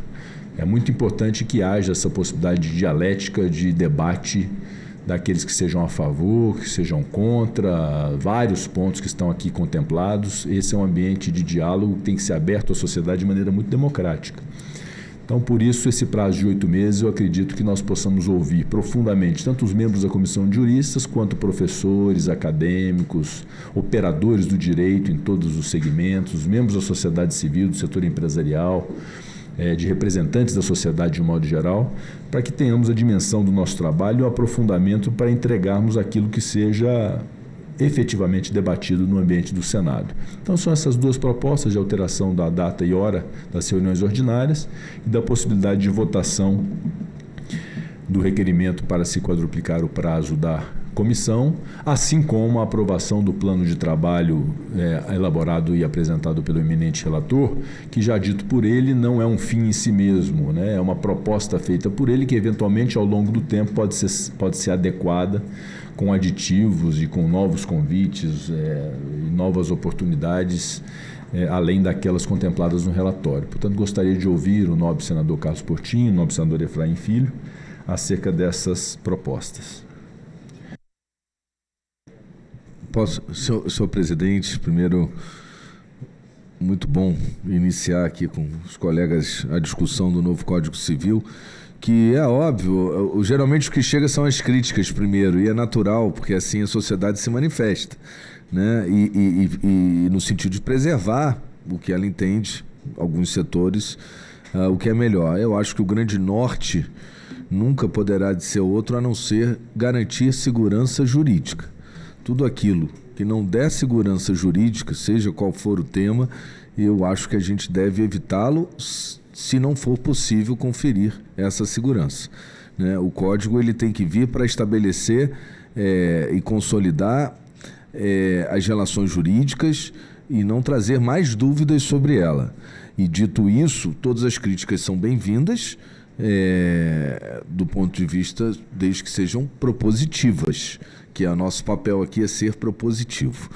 É muito importante que haja essa possibilidade de dialética, de debate, daqueles que sejam a favor, que sejam contra, vários pontos que estão aqui contemplados. Esse é um ambiente de diálogo que tem que ser aberto à sociedade de maneira muito democrática. Então, por isso, esse prazo de 8 meses, eu acredito que nós possamos ouvir profundamente tanto os membros da comissão de juristas, quanto professores, acadêmicos, operadores do direito em todos os segmentos, os membros da sociedade civil, do setor empresarial, de representantes da sociedade de um modo geral, para que tenhamos a dimensão do nosso trabalho e o aprofundamento para entregarmos aquilo que seja efetivamente debatido no ambiente do Senado. Então são essas duas propostas de alteração da data e hora das reuniões ordinárias e da possibilidade de votação do requerimento para se quadruplicar o prazo da comissão, assim como a aprovação do plano de trabalho elaborado e apresentado pelo eminente relator, que, já dito por ele, não é um fim em si mesmo, né? É uma proposta feita por ele que, eventualmente, ao longo do tempo, pode ser adequada com aditivos e com novos convites e novas oportunidades, além daquelas contempladas no relatório. Portanto, gostaria de ouvir o nobre senador Carlos Portinho, o nobre senador Efraim Filho, acerca dessas propostas. Senhor presidente, primeiro, muito bom iniciar aqui com os colegas a discussão do novo Código Civil, que é óbvio, geralmente o que chega são as críticas primeiro, e é natural, porque assim a sociedade se manifesta, né? E no sentido de preservar o que ela entende, alguns setores, o que é melhor. Eu acho que o grande norte nunca poderá de ser outro a não ser garantir segurança jurídica. Tudo aquilo que não der segurança jurídica, seja qual for o tema, eu acho que a gente deve evitá-lo se não for possível conferir essa segurança, né? O Código ele tem que vir para estabelecer e consolidar as relações jurídicas e não trazer mais dúvidas sobre ela. E dito isso, todas as críticas são bem-vindas, do ponto de vista, desde que sejam propositivas, que o nosso papel aqui é ser propositivo.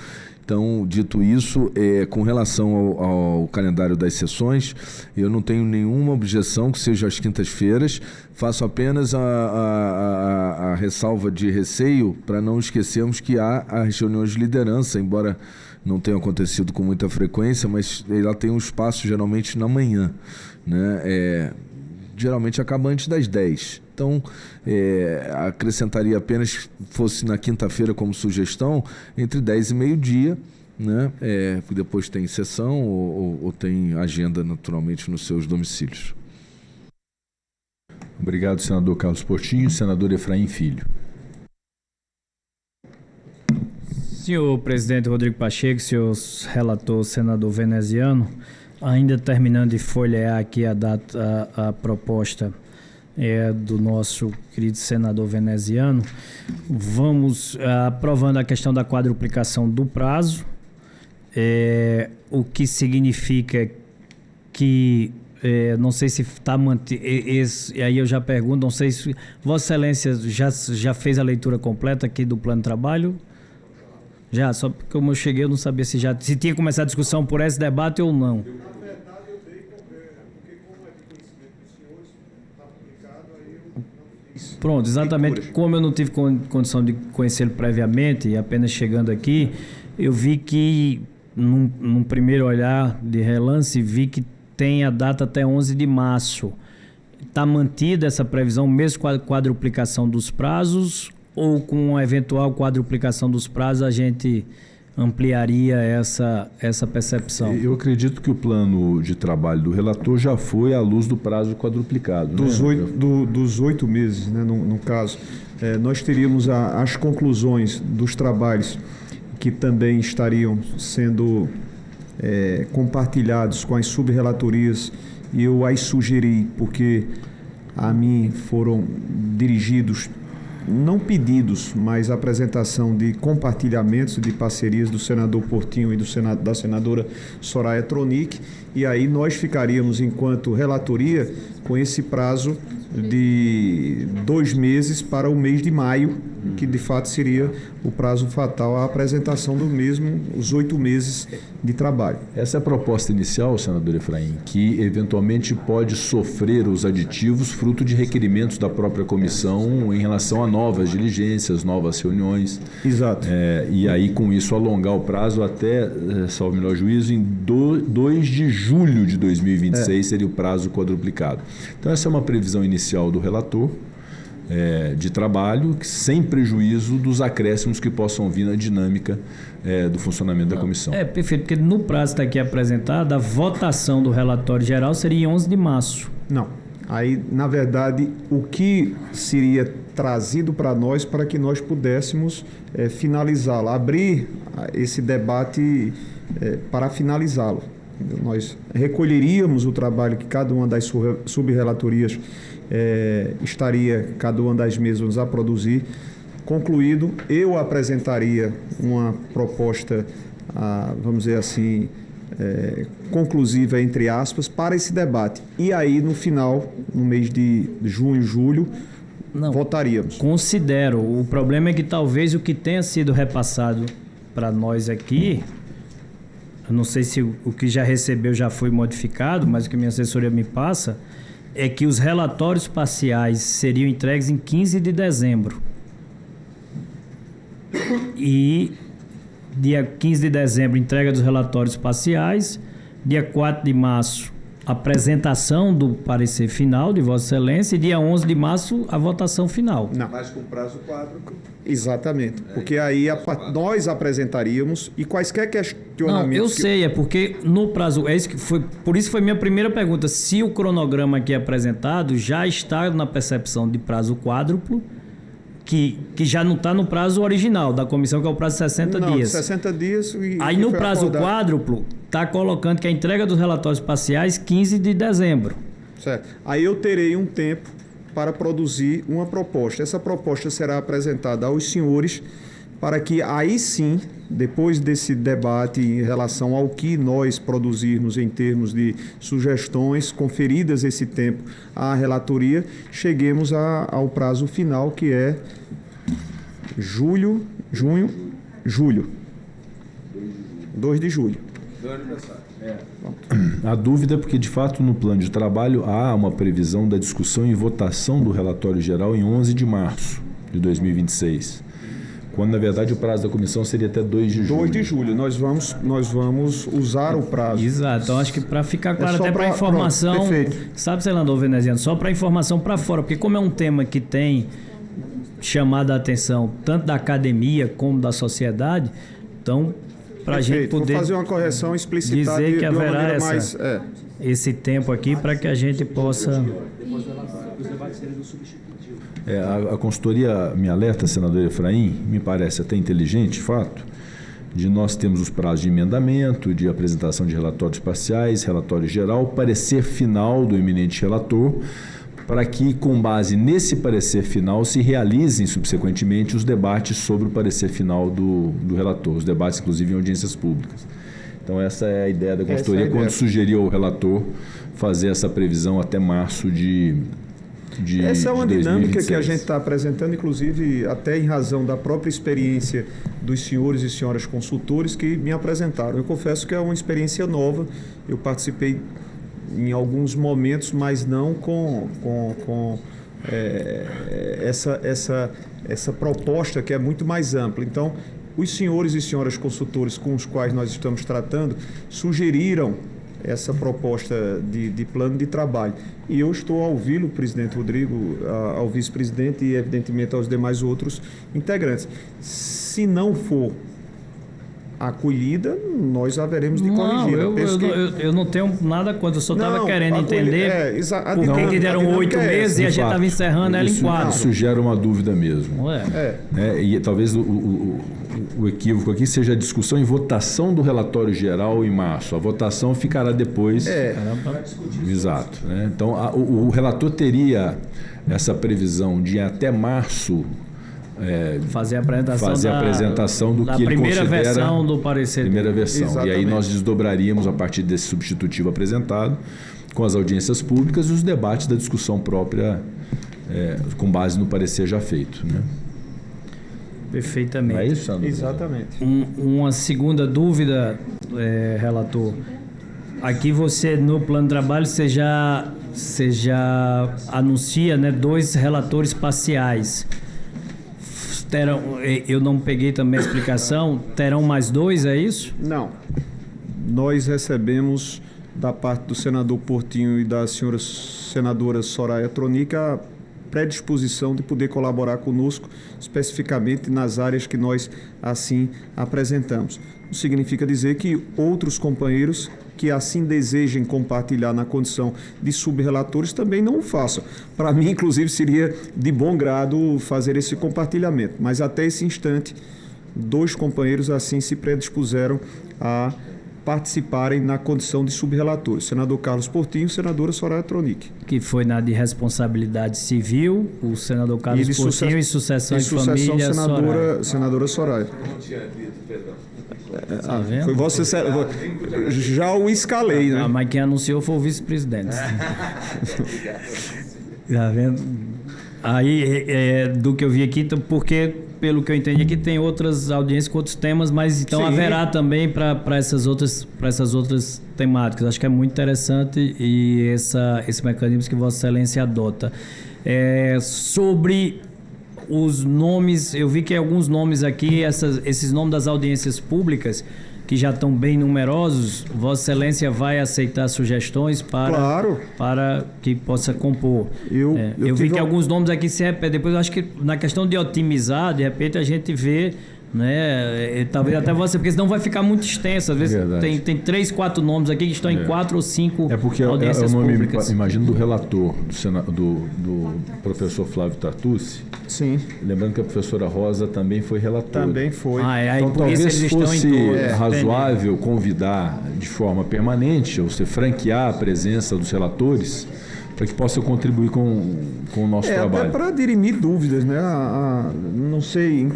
Então, dito isso, com relação ao calendário das sessões, eu não tenho nenhuma objeção que seja às quintas-feiras, faço apenas a ressalva de receio para não esquecermos que há as reuniões de liderança, embora não tenha acontecido com muita frequência, mas ela tem um espaço geralmente na manhã, né? Geralmente acaba antes das 10. Então, acrescentaria apenas, fosse na quinta-feira como sugestão, entre 10 e meio-dia, né? Depois tem sessão ou tem agenda naturalmente nos seus domicílios. Obrigado, senador Carlos Portinho. Senador Efraim Filho. Senhor presidente Rodrigo Pacheco, senhor relator senador veneziano, ainda terminando de folhear aqui a proposta do nosso querido senador veneziano, vamos aprovando a questão da quadruplicação do prazo, o que significa que não sei se está mantido, e aí eu já pergunto, não sei se Vossa Excelência já fez a leitura completa aqui do plano de trabalho? Já, só porque como eu cheguei eu não sabia se tinha começado a discussão por esse debate ou não. Pronto, exatamente. Como eu não tive condição de conhecê-lo previamente e apenas chegando aqui, eu vi que, num primeiro olhar de relance, vi que tem a data até 11 de março. Está mantida essa previsão, mesmo com a quadruplicação dos prazos, ou com a eventual quadruplicação dos prazos a gente ampliaria essa percepção? Eu acredito que o plano de trabalho do relator já foi à luz do prazo quadruplicado. Dos 8 meses, né, no caso. Nós teríamos as conclusões dos trabalhos que também estariam sendo compartilhados com as subrelatorias, e eu as sugeri, porque a mim foram dirigidos, não pedidos, mas apresentação de compartilhamentos de parcerias do senador Portinho e da senadora Soraya Tronic, e aí nós ficaríamos, enquanto relatoria, com esse prazo de 2 meses para o mês de maio, que de fato seria o prazo fatal à apresentação do mesmo, os 8 meses de trabalho. Essa é a proposta inicial, senador Efraim, que eventualmente pode sofrer os aditivos fruto de requerimentos da própria comissão em relação a novas diligências, novas reuniões. Exato. E aí, com isso, alongar o prazo até, salvo o melhor juízo, em 2 de julho de 2026 seria o prazo quadruplicado. Então, essa é uma previsão inicial do relator de trabalho, sem prejuízo dos acréscimos que possam vir na dinâmica do funcionamento da comissão. Perfeito, porque no prazo que está aqui apresentado, a votação do relatório geral seria em 11 de março. Não. Aí, na verdade, o que seria trazido para nós para que nós pudéssemos finalizá-lo, abrir esse debate para finalizá-lo. Nós recolheríamos o trabalho que cada uma das subrelatorias estaria, cada uma das mesmas, a produzir. Concluído, eu apresentaria uma proposta, vamos dizer assim, conclusiva, entre aspas, para esse debate. E aí, no final, no mês de junho, julho, votaríamos. Considero. O problema é que talvez o que tenha sido repassado para nós aqui, eu não sei se o que já recebeu já foi modificado, mas o que minha assessoria me passa é que os relatórios parciais seriam entregues em 15 de dezembro. E dia 15 de dezembro, entrega dos relatórios parciais. Dia 4 de março, apresentação do parecer final de Vossa Excelência. E dia 11 de março, a votação final. Não. Mas com prazo quádruplo. Exatamente. Porque aí nós apresentaríamos e quaisquer questionamentos... Não, eu sei, é porque no prazo... por isso foi minha primeira pergunta. Se o cronograma aqui apresentado já está na percepção de prazo quádruplo, que já não está no prazo original da comissão, que é o prazo de 60 dias. Não, 60 dias... Aí no prazo quádruplo, está colocando que a entrega dos relatórios parciais 15 de dezembro. Certo. Aí eu terei um tempo para produzir uma proposta. Essa proposta será apresentada aos senhores para que aí sim, depois desse debate em relação ao que nós produzirmos em termos de sugestões, conferidas esse tempo à relatoria, cheguemos ao prazo final, que é julho. 2 de julho. A dúvida é porque, de fato, no plano de trabalho há uma previsão da discussão e votação do relatório geral em 11 de março de 2026. Quando, na verdade, o prazo da comissão seria até 2 de julho. 2 de julho. Nós vamos usar o prazo. Exato. Então, acho que para ficar claro, até para informação... Pronto, sabe, senador veneziano, só para informação para fora, porque como é um tema que tem chamado a atenção tanto da academia como da sociedade, então, para a gente poder fazer uma correção explicitada dizer que haverá esse tempo aqui para que a gente possa... A consultoria me alerta, senador Efraim, me parece até inteligente, de fato, de nós temos os prazos de emendamento, de apresentação de relatórios parciais, relatório geral, parecer final do eminente relator, para que, com base nesse parecer final, se realizem subsequentemente os debates sobre o parecer final do relator, os debates, inclusive, em audiências públicas. Então, essa é a ideia da consultoria, quando sugeriu ao relator fazer essa previsão até março de Essa é uma dinâmica 2026. que a gente está apresentando, inclusive até em razão da própria experiência dos senhores e senhoras consultores que me apresentaram. Eu confesso que é uma experiência nova, eu participei em alguns momentos, mas não com essa proposta que é muito mais ampla. Então, os senhores e senhoras consultores com os quais nós estamos tratando sugeriram essa proposta de plano de trabalho. E eu estou a ouvi-lo, presidente Rodrigo, ao vice-presidente e, evidentemente, aos demais outros integrantes. Se não for acolhida, nós haveremos de corrigir. Eu não tenho nada contra, eu só estava querendo entender por que deram 8 meses e a gente estava encerrando ela em 4. Isso gera uma dúvida mesmo. E talvez o equívoco aqui seja a discussão e votação do relatório geral em março. A votação ficará depois. Exato. Né? Então, o relator teria essa previsão de até março fazer a apresentação do que ele considera... primeira versão do parecer. Primeira versão. Exatamente. E aí nós desdobraríamos a partir desse substitutivo apresentado com as audiências públicas e os debates da discussão própria com base no parecer já feito. Né? Perfeitamente. Não é isso, Sandro? Exatamente. Uma segunda dúvida, relator. Aqui você, no plano de trabalho, você já anuncia, né, 2 relatores parciais. Eu não peguei também a explicação. Terão mais 2, é isso? Não. Nós recebemos da parte do senador Portinho e da senhora senadora Soraya Tronic a predisposição de poder colaborar conosco, especificamente nas áreas que nós assim apresentamos. Isso significa dizer que outros companheiros que assim desejem compartilhar na condição de subrelatores também não o façam. Para mim, inclusive, seria de bom grado fazer esse compartilhamento, mas até esse instante, 2 companheiros assim se predispuseram a participarem na condição de subrelatores, o senador Carlos Portinho e a senadora Soraya Tronic. Que foi na de responsabilidade civil, o senador Carlos Portinho e sucessão de família, senadora Soraya. Tá vendo? Foi você, já o escalei, né? Mas quem anunciou foi o vice-presidente. Tá vendo? Aí, do que eu vi aqui, porque, pelo que eu entendi aqui, tem outras audiências com outros temas, mas então haverá também para essas outras temáticas. Acho que é muito interessante e esse mecanismo que Vossa Excelência adota. Sobre os nomes, eu vi que alguns nomes aqui, esses nomes das audiências públicas, que já estão bem numerosos, Vossa Excelência vai aceitar sugestões para que possa compor. Eu vi que alguns nomes aqui se repetem. Depois eu acho que na questão de otimizar, de repente a gente vê, né? Talvez até você, porque senão vai ficar muito extenso. Às vezes tem 3, 4 nomes aqui que estão em 4 ou 5 audiências públicas. Imagino do relator, do professor Flávio Tartucci. Sim. Lembrando que a professora Rosa também foi relatora. Também foi. Então talvez fosse razoável convidar de forma permanente, ou seja, franquear a presença dos relatores, para que possa contribuir com o nosso trabalho. Até para dirimir dúvidas, né? Não sei,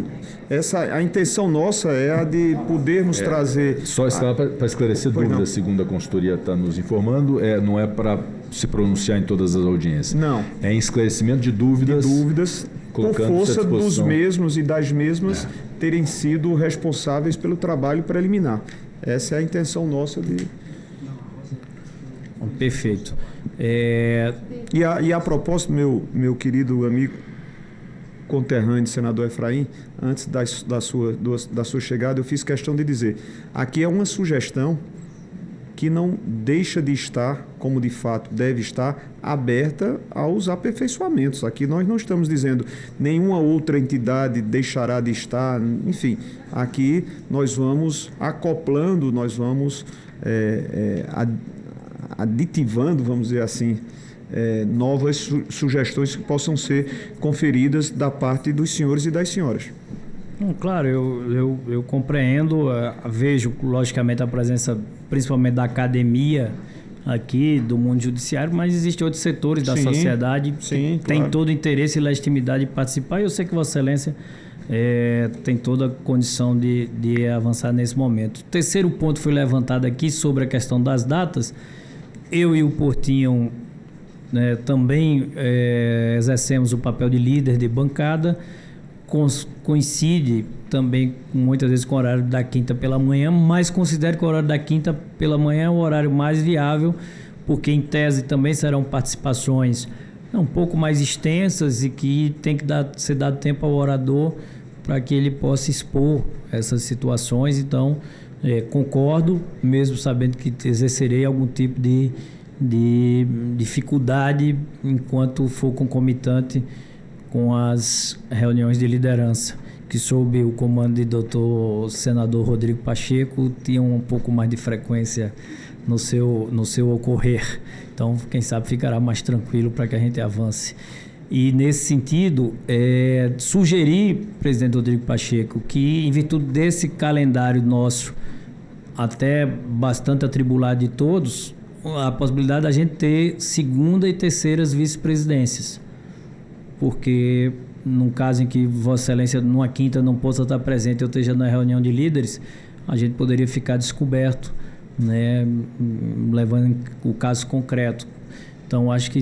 a intenção nossa é a de podermos trazer... Só para esclarecer dúvidas, segundo a consultoria está nos informando, não é para se pronunciar em todas as audiências. Não. É em esclarecimento de dúvidas com força dos mesmos e das mesmas terem sido responsáveis pelo trabalho preliminar. Essa é a intenção nossa de... Perfeito. E a propósito, meu querido amigo conterrâneo, senador Efraim, antes da sua chegada, eu fiz questão de dizer, aqui é uma sugestão que não deixa de estar como de fato deve estar, aberta aos aperfeiçoamentos. Aqui nós não estamos dizendo nenhuma outra entidade deixará de estar, enfim, aqui nós vamos acoplando, nós vamos aditivando, vamos dizer assim, novas sugestões que possam ser conferidas da parte dos senhores e das senhoras. Claro, eu compreendo, vejo logicamente a presença principalmente da academia aqui, do mundo judiciário, mas existem outros setores da sociedade que têm todo o interesse e legitimidade de participar, e eu sei que Vossa Excelência tem toda a condição de avançar nesse momento. O terceiro ponto foi levantado aqui sobre a questão das datas. Eu e o Portinho também exercemos o papel de líder de bancada, coincide também muitas vezes com o horário da quinta pela manhã, mas considero que o horário da quinta pela manhã é o horário mais viável, porque em tese também serão participações um pouco mais extensas e que tem que ser dado tempo ao orador para que ele possa expor essas situações. Então, concordo, mesmo sabendo que exercerei algum tipo de dificuldade enquanto for concomitante com as reuniões de liderança, que sob o comando de Dr. Senador Rodrigo Pacheco tinham um pouco mais de frequência no seu ocorrer. Então, quem sabe ficará mais tranquilo para que a gente avance. E, nesse sentido, sugeri, presidente Rodrigo Pacheco, que, em virtude desse calendário nosso, até bastante atribulado de todos, a possibilidade da gente ter segunda e terceiras vice-presidências. Porque, num caso em que Vossa Excelência, numa quinta, não possa estar presente, eu esteja na reunião de líderes, a gente poderia ficar descoberto, levando o caso concreto. Então, acho que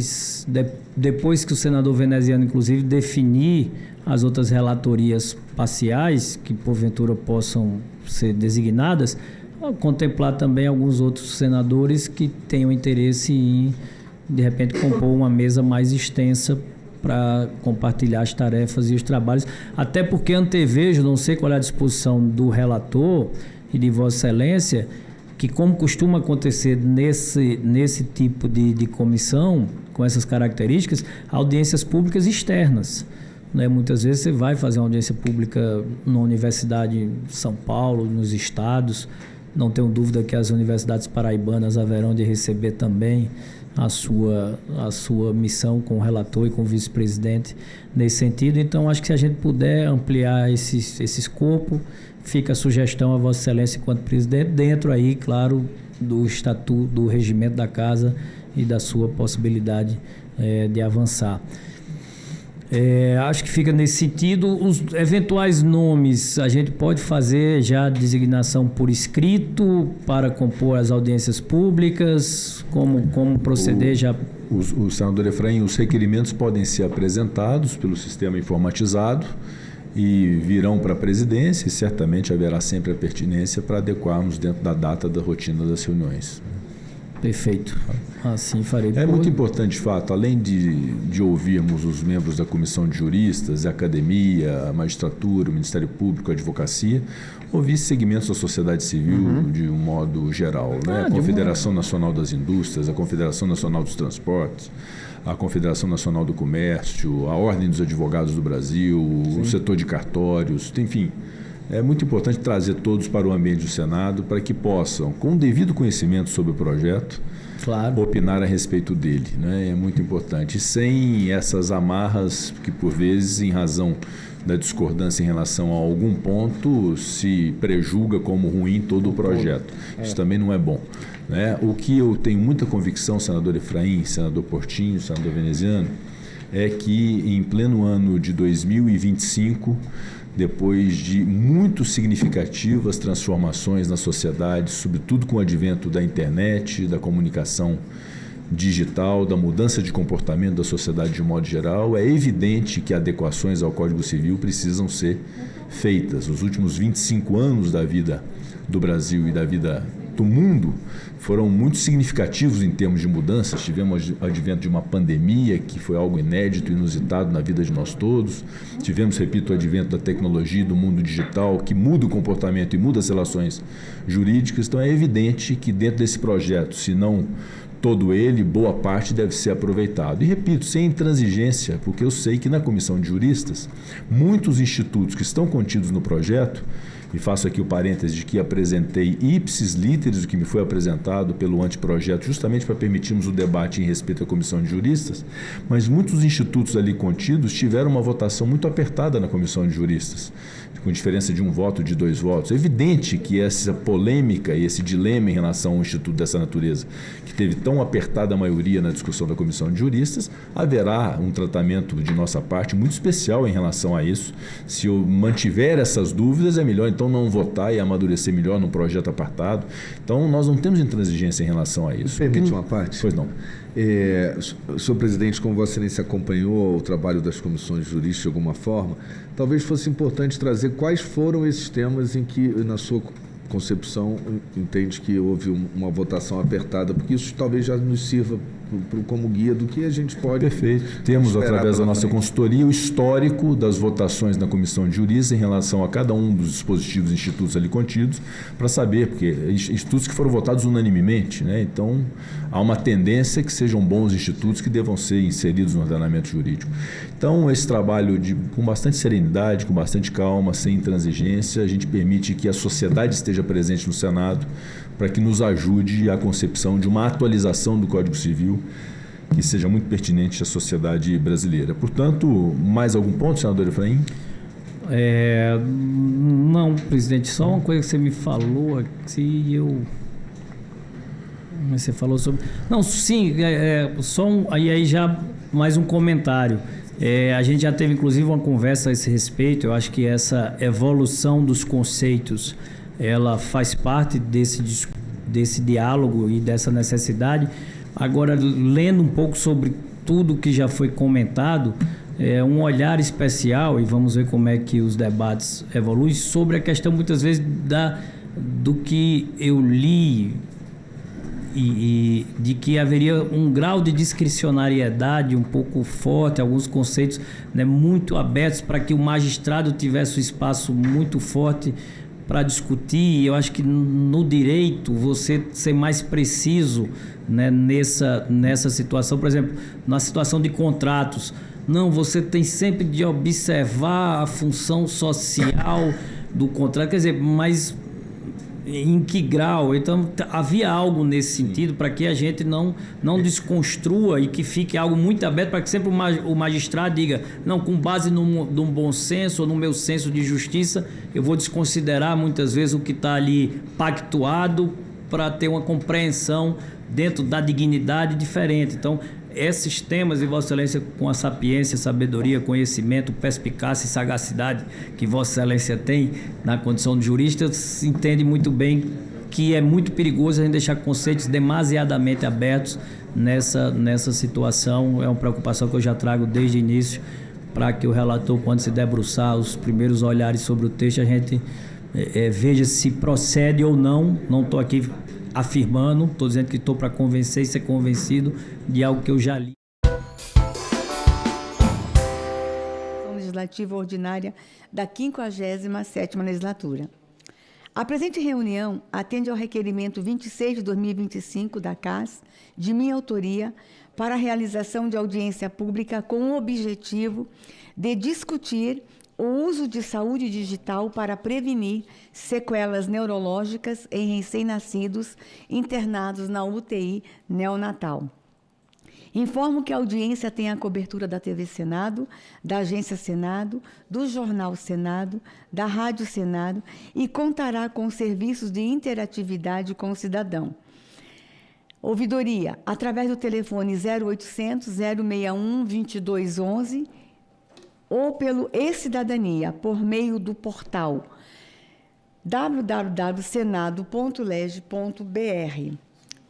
depois que o senador veneziano, inclusive, definir as outras relatorias parciais, que porventura possam ser designadas, contemplar também alguns outros senadores que tenham interesse em, de repente, compor uma mesa mais extensa para compartilhar as tarefas e os trabalhos, até porque antevejo, não sei qual é a disposição do relator e de Vossa Excelência, que, como costuma acontecer nesse tipo de comissão, com essas características, audiências públicas externas. Muitas vezes você vai fazer uma audiência pública na Universidade de São Paulo, nos estados. Não tenho dúvida que as universidades paraibanas haverão de receber também a sua missão com o relator e com o vice-presidente nesse sentido. Então, acho que se a gente puder ampliar esse escopo, fica a sugestão a Vossa Excelência enquanto presidente, dentro aí, claro, do estatuto, do regimento da casa e da sua possibilidade de avançar. Acho que fica nesse sentido. Os eventuais nomes, a gente pode fazer já designação por escrito para compor as audiências públicas, como proceder já? O senador Efraim, os requerimentos podem ser apresentados pelo sistema informatizado e virão para a presidência, e certamente haverá sempre a pertinência para adequarmos dentro da data da rotina das reuniões. Perfeito. Assim farei. É muito importante, de fato, além de ouvirmos os membros da comissão de juristas, a academia, a magistratura, o Ministério Público, a advocacia, ouvir segmentos da sociedade civil de um modo geral, a Confederação Nacional das Indústrias, a Confederação Nacional dos Transportes, a Confederação Nacional do Comércio, a Ordem dos Advogados do Brasil, o setor de cartórios, enfim. É muito importante trazer todos para o ambiente do Senado para que possam, com o devido conhecimento sobre o projeto, opinar a respeito dele. É muito importante. Sem essas amarras que, por vezes, em razão da discordância em relação a algum ponto, se prejulga como ruim todo o projeto. Isso também não é bom. O que eu tenho muita convicção, senador Efraim, senador Portinho, senador Veneziano, é que em pleno ano de 2025, depois de muito significativas transformações na sociedade, sobretudo com o advento da internet, da comunicação digital, da mudança de comportamento da sociedade de modo geral, é evidente que adequações ao Código Civil precisam ser feitas. Os últimos 25 anos da vida do Brasil e da vida do mundo foram muito significativos em termos de mudanças. Tivemos o advento de uma pandemia, que foi algo inédito, inusitado na vida de nós todos. Tivemos, repito, o advento da tecnologia, do mundo digital, que muda o comportamento e muda as relações jurídicas. Então é evidente que dentro desse projeto, se não todo ele, boa parte deve ser aproveitado. E repito, sem intransigência, porque eu sei que na comissão de juristas, muitos institutos que estão contidos no projeto, e faço aqui o parêntese de que apresentei ipsis literis o que me foi apresentado pelo anteprojeto, justamente para permitirmos o debate em respeito à comissão de juristas, mas muitos institutos ali contidos tiveram uma votação muito apertada na comissão de juristas, com diferença de 1 voto, de 2 votos. É evidente que essa polêmica e esse dilema em relação a um instituto dessa natureza, que teve tão apertada a maioria na discussão da comissão de juristas, haverá um tratamento de nossa parte muito especial em relação a isso. Se eu mantiver essas dúvidas, é melhor então não votar e amadurecer melhor num projeto apartado. Então, nós não temos intransigência em relação a isso. Permite uma parte? Pois não. Senhor presidente, como Vossa Excelência acompanhou o trabalho das comissões jurídicas de alguma forma, talvez fosse importante trazer quais foram esses temas em que, na sua concepção, entende que houve uma votação apertada, porque isso talvez já nos sirva como guia do que a gente pode... Perfeito. Temos, através da nossa consultoria, o histórico das votações na comissão de juristas em relação a cada um dos dispositivos e institutos ali contidos, para saber, porque institutos que foram votados unanimemente, né? Então, há uma tendência que sejam bons institutos que devam ser inseridos no ordenamento jurídico. Então, esse trabalho com bastante serenidade, com bastante calma, sem intransigência, a gente permite que a sociedade esteja presente no Senado para que nos ajude à concepção de uma atualização do Código Civil que seja muito pertinente à sociedade brasileira. Portanto, mais algum ponto, senador Efraim? Não, presidente, só uma coisa que você me falou aqui, você falou sobre... Não, sim, aí já mais um comentário. A gente já teve, inclusive, uma conversa a esse respeito. Eu acho que essa evolução dos conceitos, ela faz parte desse diálogo e dessa necessidade. Agora, lendo um pouco sobre tudo que já foi comentado, um olhar especial, e vamos ver como é que os debates evoluem, sobre a questão, muitas vezes, do que eu li e de que haveria um grau de discricionariedade um pouco forte, alguns conceitos, né, muito abertos, para que o magistrado tivesse um espaço muito forte para discutir. Eu acho que no direito você ser mais preciso, né, nessa situação. Por exemplo, na situação de contratos, não, você tem sempre de observar a função social do contrato, quer dizer, mas em que grau? Então, havia algo nesse sentido para que a gente não desconstrua e que fique algo muito aberto, para que sempre o magistrado diga, não, com base num bom senso ou no meu senso de justiça, eu vou desconsiderar muitas vezes o que está ali pactuado para ter uma compreensão dentro da dignidade diferente. Então, esses temas, e Vossa Excelência, com a sapiência, sabedoria, conhecimento, perspicácia e sagacidade que Vossa Excelência tem na condição de jurista, entende muito bem que é muito perigoso a gente deixar conceitos demasiadamente abertos nessa situação. É uma preocupação que eu já trago desde o início, para que o relator, quando se debruçar os primeiros olhares sobre o texto, a gente veja se procede ou não. Não estou aqui afirmando, estou dizendo que estou para convencer e ser convencido de algo que eu já li. Legislativa Ordinária da 57ª Legislatura. A presente reunião atende ao requerimento 26 de 2025 da CAS, de minha autoria, para a realização de audiência pública com o objetivo de discutir o uso de saúde digital para prevenir sequelas neurológicas em recém-nascidos internados na UTI neonatal. Informo que a audiência tem a cobertura da TV Senado, da Agência Senado, do Jornal Senado, da Rádio Senado e contará com serviços de interatividade com o cidadão. Ouvidoria, através do telefone 0800 061 2211 ou pelo e-Cidadania, por meio do portal www.senado.leg.br.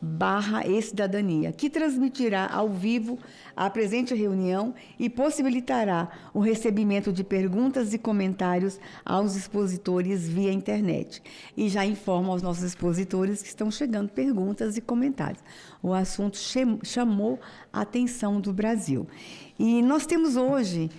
www.cidadania, que transmitirá ao vivo a presente reunião e possibilitará o recebimento de perguntas e comentários aos expositores via internet. E já informo aos nossos expositores que estão chegando perguntas e comentários. O assunto chamou a atenção do Brasil. E nós temos hoje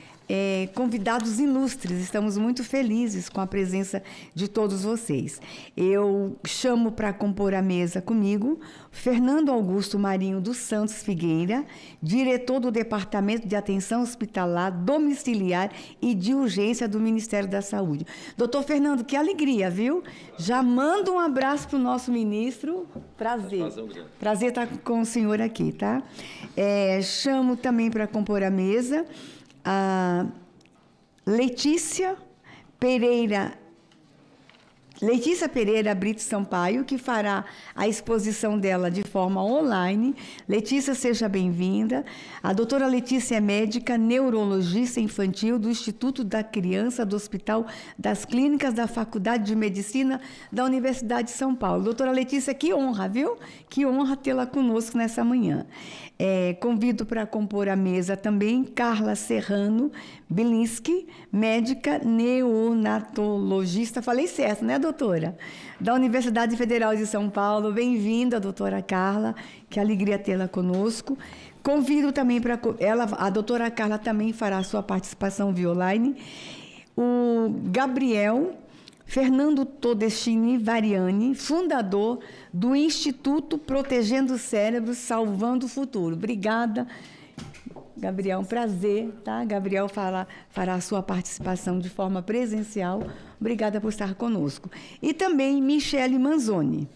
convidados ilustres, estamos muito felizes com a presença de todos vocês. Eu chamo para compor a mesa comigo Fernando Augusto Marinho dos Santos Figueira, diretor do Departamento de Atenção Hospitalar, Domiciliar e de Urgência do Ministério da Saúde. Doutor Fernando, que alegria, viu? Já mando um abraço para o nosso ministro. Prazer. Prazer estar com o senhor aqui, tá? Chamo também para compor a mesa a Letícia Pereira Brito Sampaio, que fará a exposição dela de forma online. Letícia, seja bem-vinda. A doutora Letícia é médica neurologista infantil do Instituto da Criança do Hospital das Clínicas da Faculdade de Medicina da Universidade de São Paulo. Doutora Letícia, que honra, viu? Que honra tê-la conosco nessa manhã. Convido para compor a mesa também Carla Serrano Bilinski, médica neonatologista. Falei certo, né, doutora? Da Universidade Federal de São Paulo. Bem-vinda, doutora Carla. Que alegria tê-la conosco. Convido também para a doutora Carla também fará a sua participação via online. O Gabriel Fernando Todestini Variani, fundador do Instituto Protegendo Cérebros, Salvando o Futuro. Obrigada, Gabriel, um prazer, tá? Gabriel fará a sua participação de forma presencial. Obrigada por estar conosco. E também Michele Manzoni.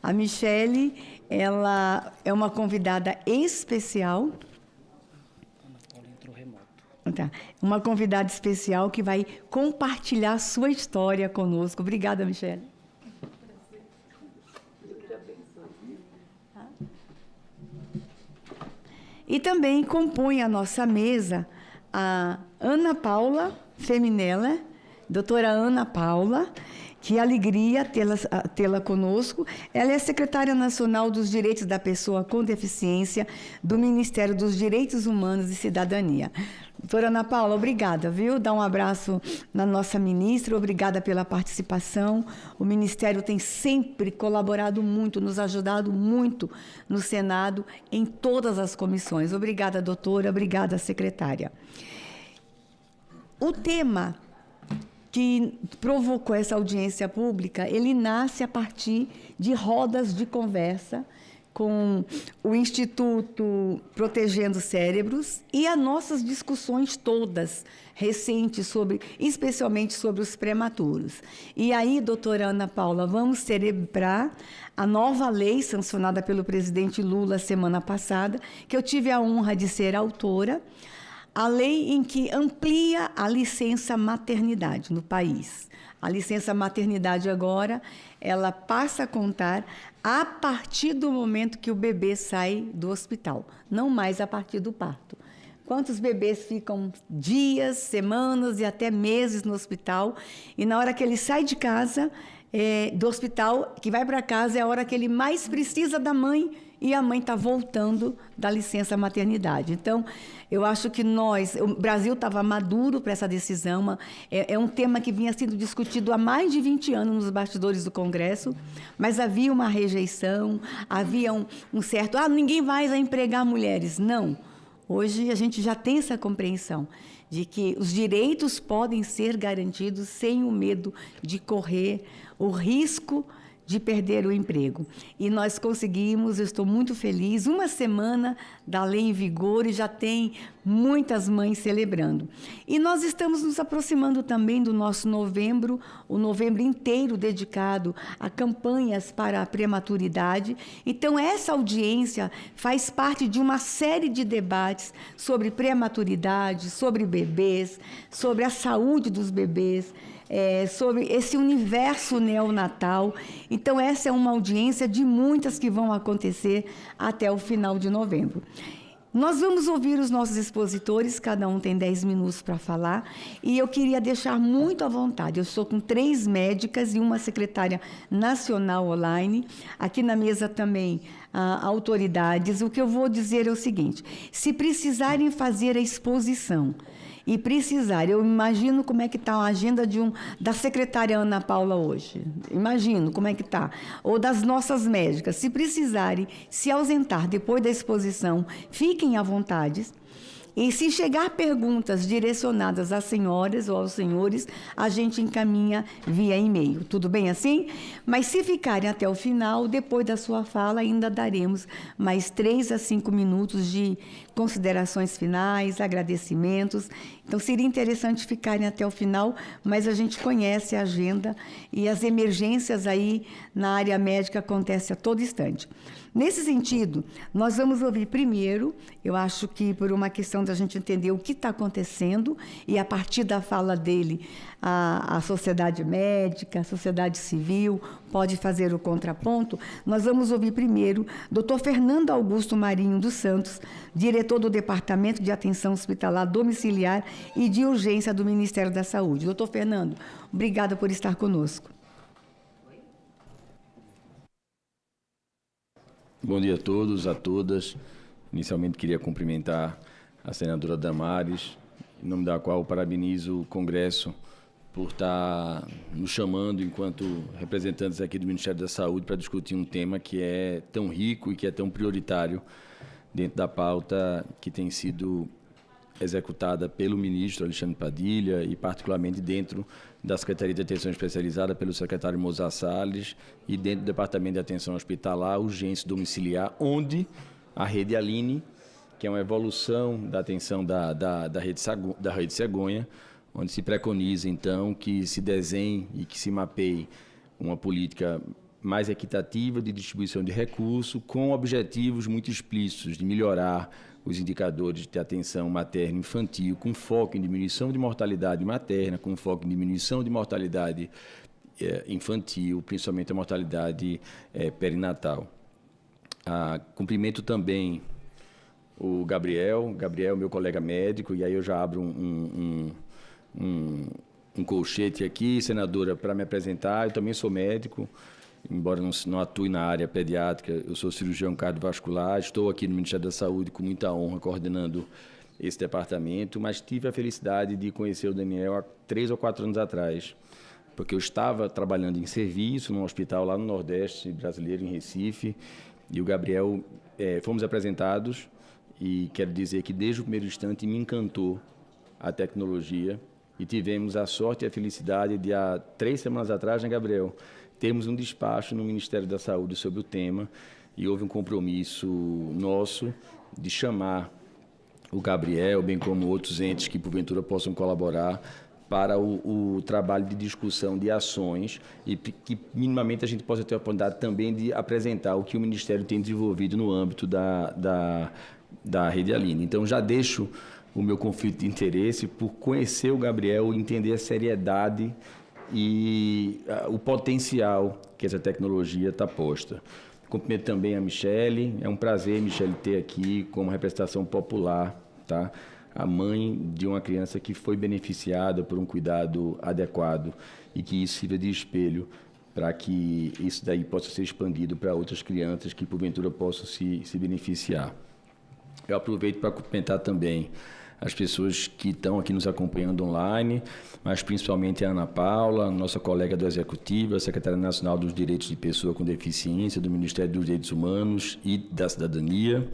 A Michele, ela é uma convidada especial. Tá. Uma convidada especial que vai compartilhar sua história conosco. Obrigada, Michele. E também compõe a nossa mesa a Ana Paula Feminella, doutora Ana Paula. Que alegria tê-la conosco. Ela é secretária nacional dos Direitos da Pessoa com Deficiência do Ministério dos Direitos Humanos e Cidadania. Doutora Ana Paula, obrigada, viu? Dá um abraço na nossa ministra, obrigada pela participação. O Ministério tem sempre colaborado muito, nos ajudado muito no Senado, em todas as comissões. Obrigada, doutora, obrigada, secretária. O tema que provocou essa audiência pública, ele nasce a partir de rodas de conversa com o Instituto Protegendo Cérebros e as nossas discussões todas recentes, especialmente sobre os prematuros. E aí, doutora Ana Paula, vamos celebrar a nova lei sancionada pelo presidente Lula semana passada, que eu tive a honra de ser autora, a lei em que amplia a licença maternidade no país. A licença maternidade agora, ela passa a contar a partir do momento que o bebê sai do hospital, não mais a partir do parto. Quantos bebês ficam dias, semanas e até meses no hospital, e na hora que ele sai de casa, do hospital, que vai para casa, é a hora que ele mais precisa da mãe, e a mãe está voltando da licença maternidade. Então, eu acho que o Brasil estava maduro para essa decisão. É um tema que vinha sendo discutido há mais de 20 anos nos bastidores do Congresso, mas havia uma rejeição, havia um certo... ninguém vai empregar mulheres. Não. Hoje a gente já tem essa compreensão de que os direitos podem ser garantidos sem o medo de correr o risco de perder o emprego. E nós conseguimos, eu estou muito feliz, uma semana da lei em vigor e já tem muitas mães celebrando. E nós estamos nos aproximando também do nosso novembro, o novembro inteiro dedicado a campanhas para a prematuridade. Então, essa audiência faz parte de uma série de debates sobre prematuridade, sobre bebês, sobre a saúde dos bebês, sobre esse universo neonatal. Então, essa é uma audiência de muitas que vão acontecer até o final de novembro. Nós vamos ouvir os nossos expositores, cada um tem 10 minutos para falar, e eu queria deixar muito à vontade. Eu estou com 3 médicas e uma secretária nacional online. Aqui na mesa também autoridades, o que eu vou dizer é o seguinte: se precisarem fazer a exposição e precisar, eu imagino como é que está a agenda da secretária Ana Paula hoje, imagino como é que está, ou das nossas médicas, se precisarem se ausentar depois da exposição, fiquem à vontade. E se chegar perguntas direcionadas às senhoras ou aos senhores, a gente encaminha via e-mail. Tudo bem assim? Mas se ficarem até o final, depois da sua fala, ainda daremos mais 3 a 5 minutos de considerações finais, agradecimentos. Então, seria interessante ficarem até o final, mas a gente conhece a agenda e as emergências aí na área médica acontecem a todo instante. Nesse sentido, nós vamos ouvir primeiro, eu acho que por uma questão da gente entender o que está acontecendo, e a partir da fala dele, a sociedade médica, a sociedade civil pode fazer o contraponto. Nós vamos ouvir primeiro Dr. Fernando Augusto Marinho dos Santos, diretor do Departamento de Atenção Hospitalar Domiciliar e de Urgência do Ministério da Saúde. Dr. Fernando, obrigada por estar conosco. Bom dia a todos, a todas. Inicialmente queria cumprimentar a senadora Damares, em nome da qual parabenizo o Congresso por estar nos chamando enquanto representantes aqui do Ministério da Saúde para discutir um tema que é tão rico e que é tão prioritário dentro da pauta que tem sido executada pelo ministro Alexandre Padilha e particularmente dentro da Secretaria de Atenção Especializada pelo secretário Mozar Salles e dentro do Departamento de Atenção Hospitalar, Urgência Domiciliar, onde a Rede Aline, que é uma evolução da atenção da Rede Cegonha, onde se preconiza, então, que se desenhe e que se mapeie uma política mais equitativa de distribuição de recursos, com objetivos muito explícitos de melhorar os indicadores de atenção materno-infantil, com foco em diminuição de mortalidade materna, com foco em diminuição de mortalidade infantil, principalmente a mortalidade perinatal. Cumprimento também o Gabriel, meu colega médico, e aí eu já abro um colchete aqui, senadora, para me apresentar. Eu também sou médico, embora não atue na área pediátrica, eu sou cirurgião cardiovascular, estou aqui no Ministério da Saúde com muita honra coordenando esse departamento, mas tive a felicidade de conhecer o Daniel há 3 ou 4 anos atrás, porque eu estava trabalhando em serviço num hospital lá no Nordeste brasileiro, em Recife, e o Gabriel, fomos apresentados, e quero dizer que desde o primeiro instante me encantou a tecnologia, e tivemos a sorte e a felicidade de, há 3 semanas atrás, né, Gabriel, termos um despacho no Ministério da Saúde sobre o tema, e houve um compromisso nosso de chamar o Gabriel, bem como outros entes que porventura possam colaborar para o trabalho de discussão de ações e que minimamente a gente possa ter a oportunidade também de apresentar o que o Ministério tem desenvolvido no âmbito da Rede Aline. Então já deixo o meu conflito de interesse por conhecer o Gabriel, entender a seriedade e o potencial que essa tecnologia está posta. Cumprimento também a Michele, é um prazer, Michele, ter aqui como representação popular, tá? A mãe de uma criança que foi beneficiada por um cuidado adequado e que isso sirva de espelho para que isso daí possa ser expandido para outras crianças que porventura possam se beneficiar. Eu aproveito para cumprimentar também as pessoas que estão aqui nos acompanhando online, mas principalmente a Ana Paula, nossa colega do Executivo, a Secretária Nacional dos Direitos de Pessoa com Deficiência, do Ministério dos Direitos Humanos e da Cidadania,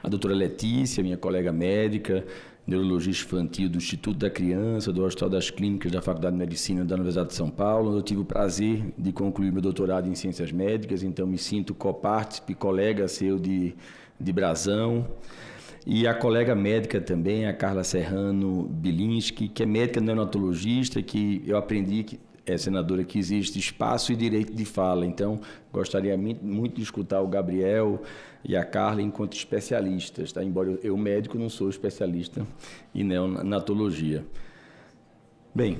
a doutora Letícia, minha colega médica, neurologista infantil do Instituto da Criança, do Hospital das Clínicas da Faculdade de Medicina da Universidade de São Paulo. Eu tive o prazer de concluir meu doutorado em Ciências Médicas, então me sinto copartícipe, colega seu de Brasão. E a colega médica também, a Carla Serrano Bilinski, que é médica neonatologista, que eu aprendi, senadora, que existe espaço e direito de fala. Então, gostaria muito de escutar o Gabriel e a Carla enquanto especialistas, tá? Embora eu médico não sou especialista em neonatologia. Bem,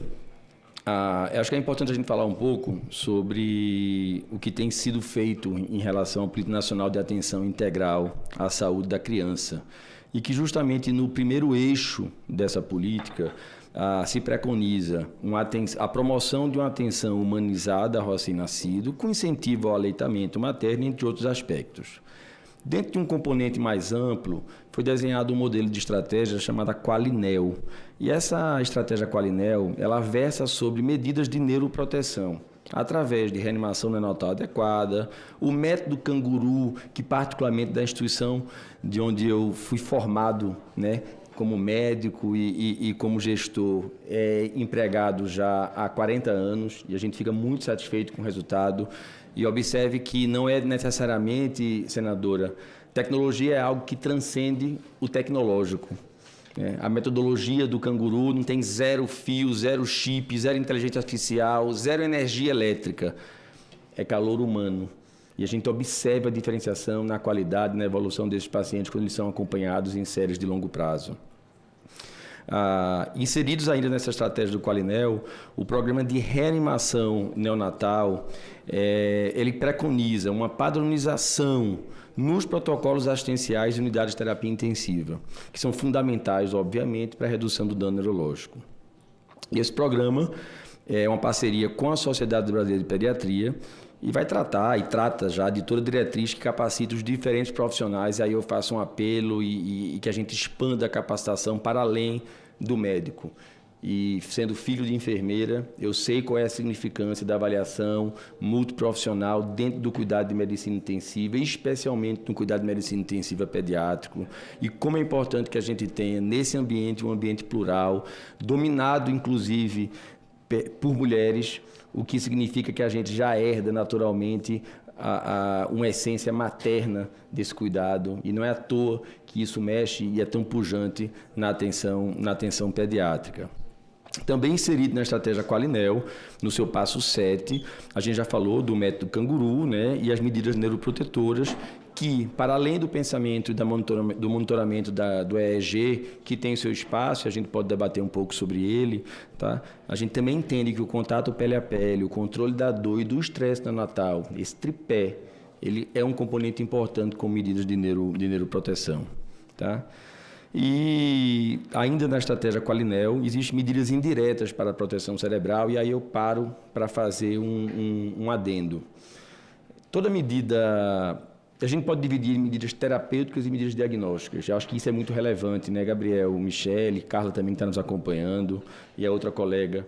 eu acho que é importante a gente falar um pouco sobre o que tem sido feito em relação ao Plano Nacional de Atenção Integral à Saúde da Criança, e que justamente no primeiro eixo dessa política se preconiza a promoção de uma atenção humanizada ao recém-nascido, com incentivo ao aleitamento materno, entre outros aspectos. Dentro de um componente mais amplo, foi desenhado um modelo de estratégia chamada Qualinel. E essa estratégia Qualinel, ela versa sobre medidas de neuroproteção, através de reanimação neonatal adequada, o método canguru, que particularmente da instituição de onde eu fui formado, né, como médico e como gestor, empregado já há 40 anos, e a gente fica muito satisfeito com o resultado. E observe que não é necessariamente, senadora, tecnologia é algo que transcende o tecnológico. A metodologia do canguru não tem 0 fio, 0 chip, 0 inteligência artificial, 0 energia elétrica. É calor humano. E a gente observa a diferenciação na qualidade, na evolução desses pacientes quando eles são acompanhados em séries de longo prazo. Inseridos ainda nessa estratégia do Qualinel, o programa de reanimação neonatal, ele preconiza uma padronização nos protocolos assistenciais de unidades de terapia intensiva, que são fundamentais, obviamente, para a redução do dano neurológico. E esse programa é uma parceria com a Sociedade Brasileira de Pediatria e vai tratar, e trata já, de toda a diretriz que capacita os diferentes profissionais. E aí eu faço um apelo e que a gente expanda a capacitação para além do médico. E sendo filho de enfermeira, eu sei qual é a significância da avaliação multiprofissional dentro do cuidado de medicina intensiva, especialmente no cuidado de medicina intensiva pediátrico, e como é importante que a gente tenha nesse ambiente um ambiente plural, dominado inclusive por mulheres, o que significa que a gente já herda naturalmente uma essência materna desse cuidado, e não é à toa que isso mexe e é tão pujante na atenção pediátrica. Também inserido na estratégia Qualinel, no seu passo 7, a gente já falou do método canguru, né, e as medidas neuroprotetoras, que, para além do pensamento e do monitoramento do EEG, que tem seu espaço, a gente pode debater um pouco sobre ele, tá? A gente também entende que o contato pele a pele, o controle da dor e do estresse neonatal, esse tripé, ele é um componente importante com medidas de neuroproteção, tá? E ainda na estratégia Qualinel, existem medidas indiretas para a proteção cerebral, e aí eu paro para fazer um adendo. Toda medida, a gente pode dividir em medidas terapêuticas e medidas diagnósticas. Eu acho que isso é muito relevante, né, Gabriel, Michele, Carla também está nos acompanhando, e a outra colega.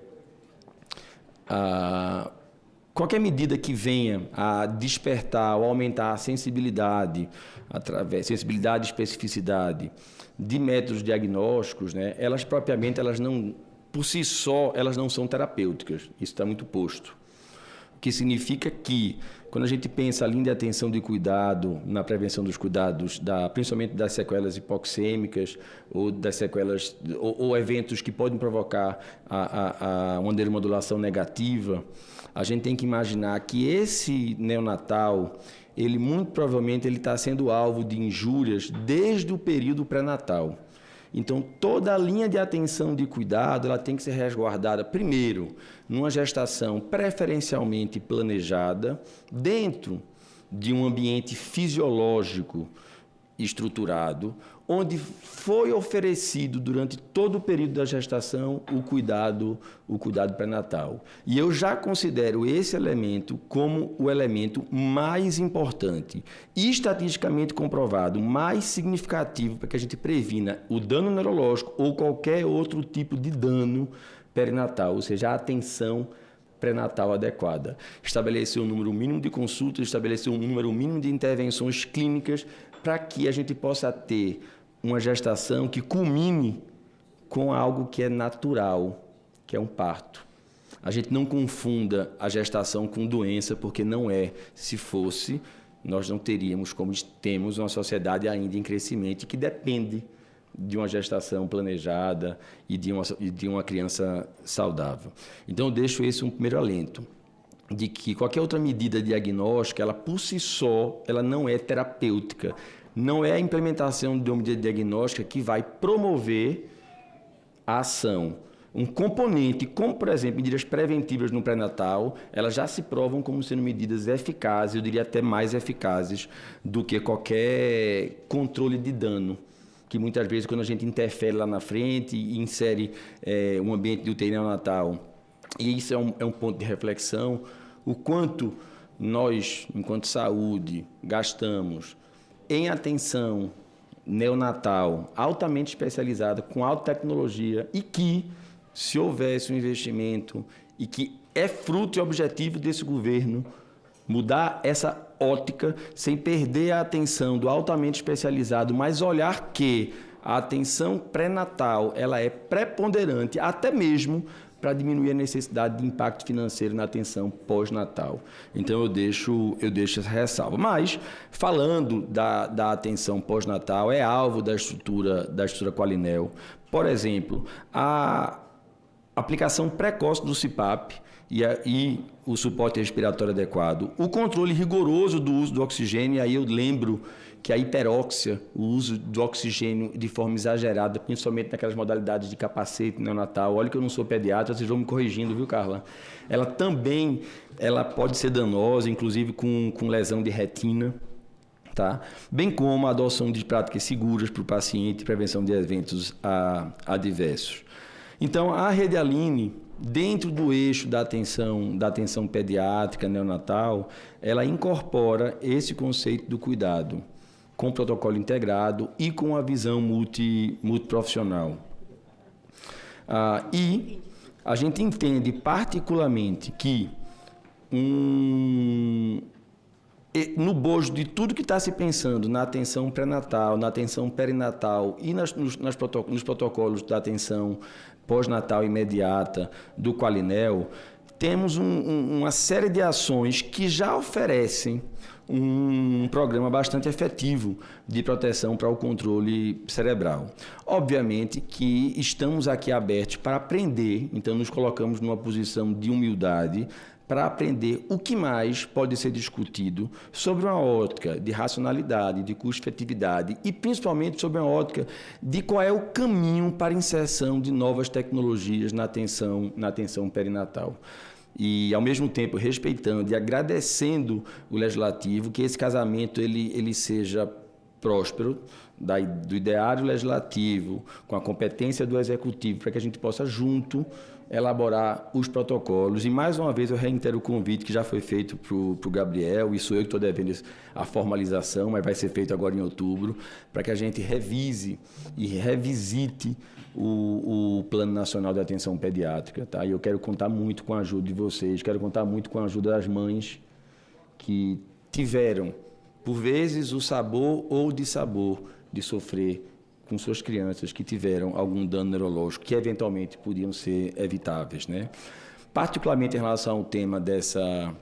Qualquer medida que venha a despertar ou aumentar a sensibilidade e especificidade de métodos diagnósticos, né, elas propriamente, por si só, elas não são terapêuticas. Isso está muito posto. O que significa que, quando a gente pensa a linha de atenção de cuidado, na prevenção dos cuidados, principalmente das sequelas hipoxêmicas ou das sequelas ou eventos que podem provocar uma neuromodulação negativa, a gente tem que imaginar que esse neonatal, ele muito provavelmente está sendo alvo de injúrias desde o período pré-natal. Então, toda a linha de atenção de cuidado, ela tem que ser resguardada, primeiro, numa gestação preferencialmente planejada, dentro de um ambiente fisiológico estruturado, onde foi oferecido durante todo o período da gestação o cuidado pré-natal. E eu já considero esse elemento como o elemento mais importante e estatisticamente comprovado, mais significativo para que a gente previna o dano neurológico ou qualquer outro tipo de dano perinatal, ou seja, a atenção pré-natal adequada. Estabelecer um número mínimo de consultas, estabelecer um número mínimo de intervenções clínicas para que a gente possa ter uma gestação que culmine com algo que é natural, que é um parto. A gente não confunda a gestação com doença, porque não é. Se fosse, nós não teríamos como temos uma sociedade ainda em crescimento que depende de uma gestação planejada e de uma criança saudável. Então, eu deixo esse um primeiro alento, de que qualquer outra medida diagnóstica, ela por si só, ela não é terapêutica. Não é a implementação de uma medida diagnóstica que vai promover a ação. Um componente, como, por exemplo, medidas preventivas no pré-natal, elas já se provam como sendo medidas eficazes, eu diria até mais eficazes do que qualquer controle de dano, que muitas vezes, quando a gente interfere lá na frente e insere um ambiente de UTI neonatal, e isso é um ponto de reflexão, o quanto nós, enquanto saúde, gastamos em atenção neonatal altamente especializada, com alta tecnologia, e que, se houvesse um investimento, e que é fruto e objetivo desse governo, mudar essa ótica sem perder a atenção do altamente especializado, mas olhar que a atenção pré-natal ela é preponderante, até mesmo para diminuir a necessidade de impacto financeiro na atenção pós-natal. Então, eu deixo essa ressalva. Mas, falando da atenção pós-natal, é alvo da estrutura Qualinel. Por exemplo, a aplicação precoce do CPAP e o suporte respiratório adequado, o controle rigoroso do uso do oxigênio, e aí eu lembro que a hiperóxia, o uso do oxigênio de forma exagerada, principalmente naquelas modalidades de capacete neonatal, olha que eu não sou pediatra, vocês vão me corrigindo, viu, Carla? Ela também pode ser danosa, inclusive com lesão de retina, tá? Bem como a adoção de práticas seguras para o paciente e prevenção de eventos adversos. Então, a Rede Aline, dentro do eixo da atenção pediátrica neonatal, ela incorpora esse conceito do cuidado com protocolo integrado e com a visão multiprofissional. E a gente entende particularmente que no bojo de tudo que está se pensando na atenção pré-natal, na atenção perinatal e nos protocolos da atenção pós-natal imediata do Qualinel, temos uma série de ações que já oferecem um programa bastante efetivo de proteção para o controle cerebral. Obviamente que estamos aqui abertos para aprender, então nos colocamos numa posição de humildade para aprender o que mais pode ser discutido sobre uma ótica de racionalidade, de custo-efetividade e principalmente sobre uma ótica de qual é o caminho para a inserção de novas tecnologias na atenção perinatal. E, ao mesmo tempo, respeitando e agradecendo o Legislativo, que esse casamento ele seja próspero, do ideário legislativo, com a competência do Executivo, para que a gente possa, junto, elaborar os protocolos. E, mais uma vez, eu reitero o convite que já foi feito para o Gabriel, e sou eu que estou devendo a formalização, mas vai ser feito agora em outubro, para que a gente revise e revisite o Plano Nacional de Atenção Pediátrica. Tá? E eu quero contar muito com a ajuda de vocês, quero contar muito com a ajuda das mães que tiveram, por vezes, o sabor ou o dissabor de sofrer com suas crianças que tiveram algum dano neurológico, que eventualmente podiam ser evitáveis, né? Particularmente em relação ao tema dessa